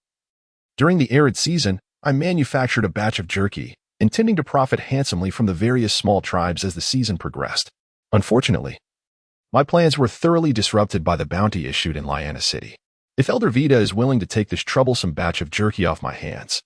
during the arid season, I manufactured a batch of jerky, intending to profit handsomely from the various small tribes as the season progressed. Unfortunately, my plans were thoroughly disrupted by the bounty issued in Lyanna City. If Elder Vita is willing to take this troublesome batch of jerky off my hands,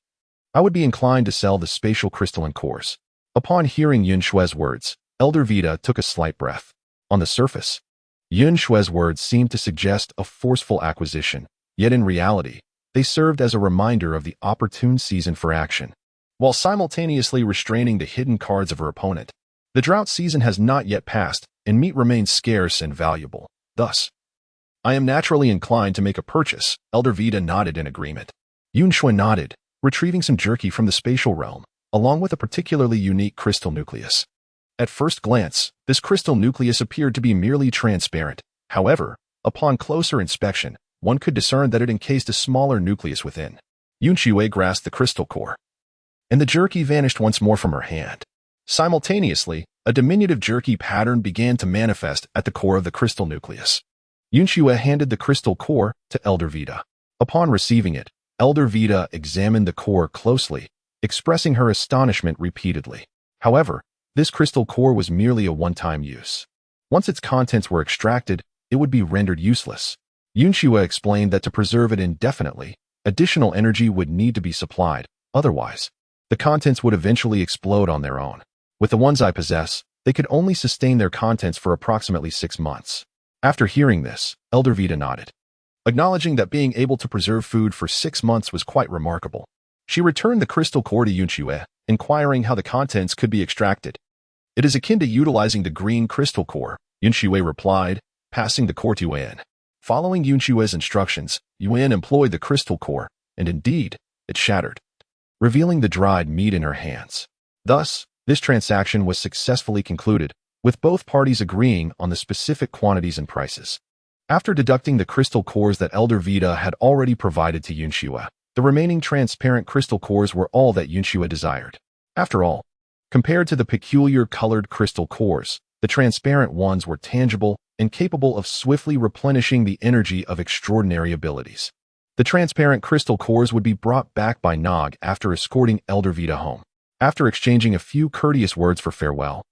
I would be inclined to sell the spatial crystalline cores. Upon hearing Yun Xue's words, Elder Vita took a slight breath. On the surface, Yun Xue's words seemed to suggest a forceful acquisition, yet in reality, they served as a reminder of the opportune season for action. While simultaneously restraining the hidden cards of her opponent, the drought season has not yet passed, and meat remains scarce and valuable. Thus, I am naturally inclined to make a purchase. Elder Vita nodded in agreement. Yun Xue nodded, retrieving some jerky from the spatial realm, along with a particularly unique crystal nucleus. At first glance, this crystal nucleus appeared to be merely transparent. However, upon closer inspection, one could discern that it encased a smaller nucleus within. Yun Xue grasped the crystal core, and the jerky vanished once more from her hand. Simultaneously, a diminutive jerky pattern began to manifest at the core of the crystal nucleus. Yun Xue handed the crystal core to Elder Vita. Upon receiving it, Elder Vita examined the core closely, expressing her astonishment repeatedly. However, this crystal core was merely a one-time use. Once its contents were extracted, it would be rendered useless. Yun Xue explained that to preserve it indefinitely, additional energy would need to be supplied. Otherwise, the contents would eventually explode on their own. With the ones I possess, they could only sustain their contents for approximately 6 months. After hearing this, Elder Vita nodded, acknowledging that being able to preserve food for 6 months was quite remarkable. She returned the crystal core to Yun Xue, inquiring how the contents could be extracted. It is akin to utilizing the green crystal core, Yun Xue replied, passing the core to Yun. Following Yun Xue's instructions, Yun employed the crystal core, and indeed, it shattered, revealing the dried meat in her hands. Thus, this transaction was successfully concluded, with both parties agreeing on the specific quantities and prices. After deducting the crystal cores that Elder Vita had already provided to Yun Xue, the remaining transparent crystal cores were all that Yun Xue desired. After all, compared to the peculiar colored crystal cores, the transparent ones were tangible and capable of swiftly replenishing the energy of extraordinary abilities. The transparent crystal cores would be brought back by Nog after escorting Elder Vita home. After exchanging a few courteous words for farewell,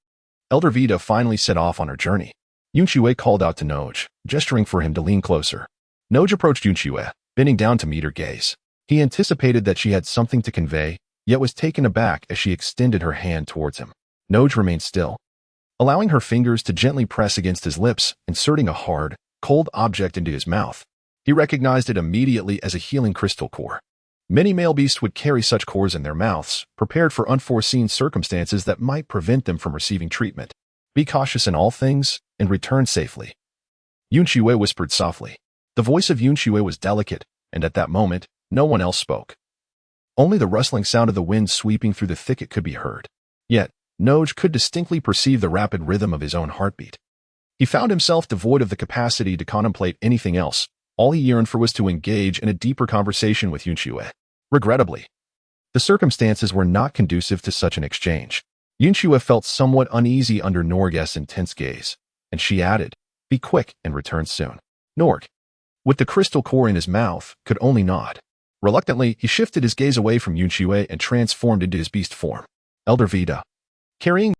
Elder Vita finally set off on her journey. Yun Xue called out to Noj, gesturing for him to lean closer. Noj approached Yun Xue, bending down to meet her gaze. He anticipated that she had something to convey, yet was taken aback as she extended her hand towards him. Noj remained still, allowing her fingers to gently press against his lips, inserting a hard, cold object into his mouth. He recognized it immediately as a healing crystal core. Many male beasts would carry such cores in their mouths, prepared for unforeseen circumstances that might prevent them from receiving treatment. Be cautious in all things, and return safely. Yun Xue whispered softly. The voice of Yun Xue was delicate, and at that moment, no one else spoke. Only the rustling sound of the wind sweeping through the thicket could be heard. Yet, Noj could distinctly perceive the rapid rhythm of his own heartbeat. He found himself devoid of the capacity to contemplate anything else. All he yearned for was to engage in a deeper conversation with Yun Xue. Regrettably, the circumstances were not conducive to such an exchange. Yun Xue felt somewhat uneasy under Norg's intense gaze, and she added, "Be quick and return soon." Norg, with the crystal core in his mouth, could only nod. Reluctantly, he shifted his gaze away from Yun Xue and transformed into his beast form. Elder Vita, carrying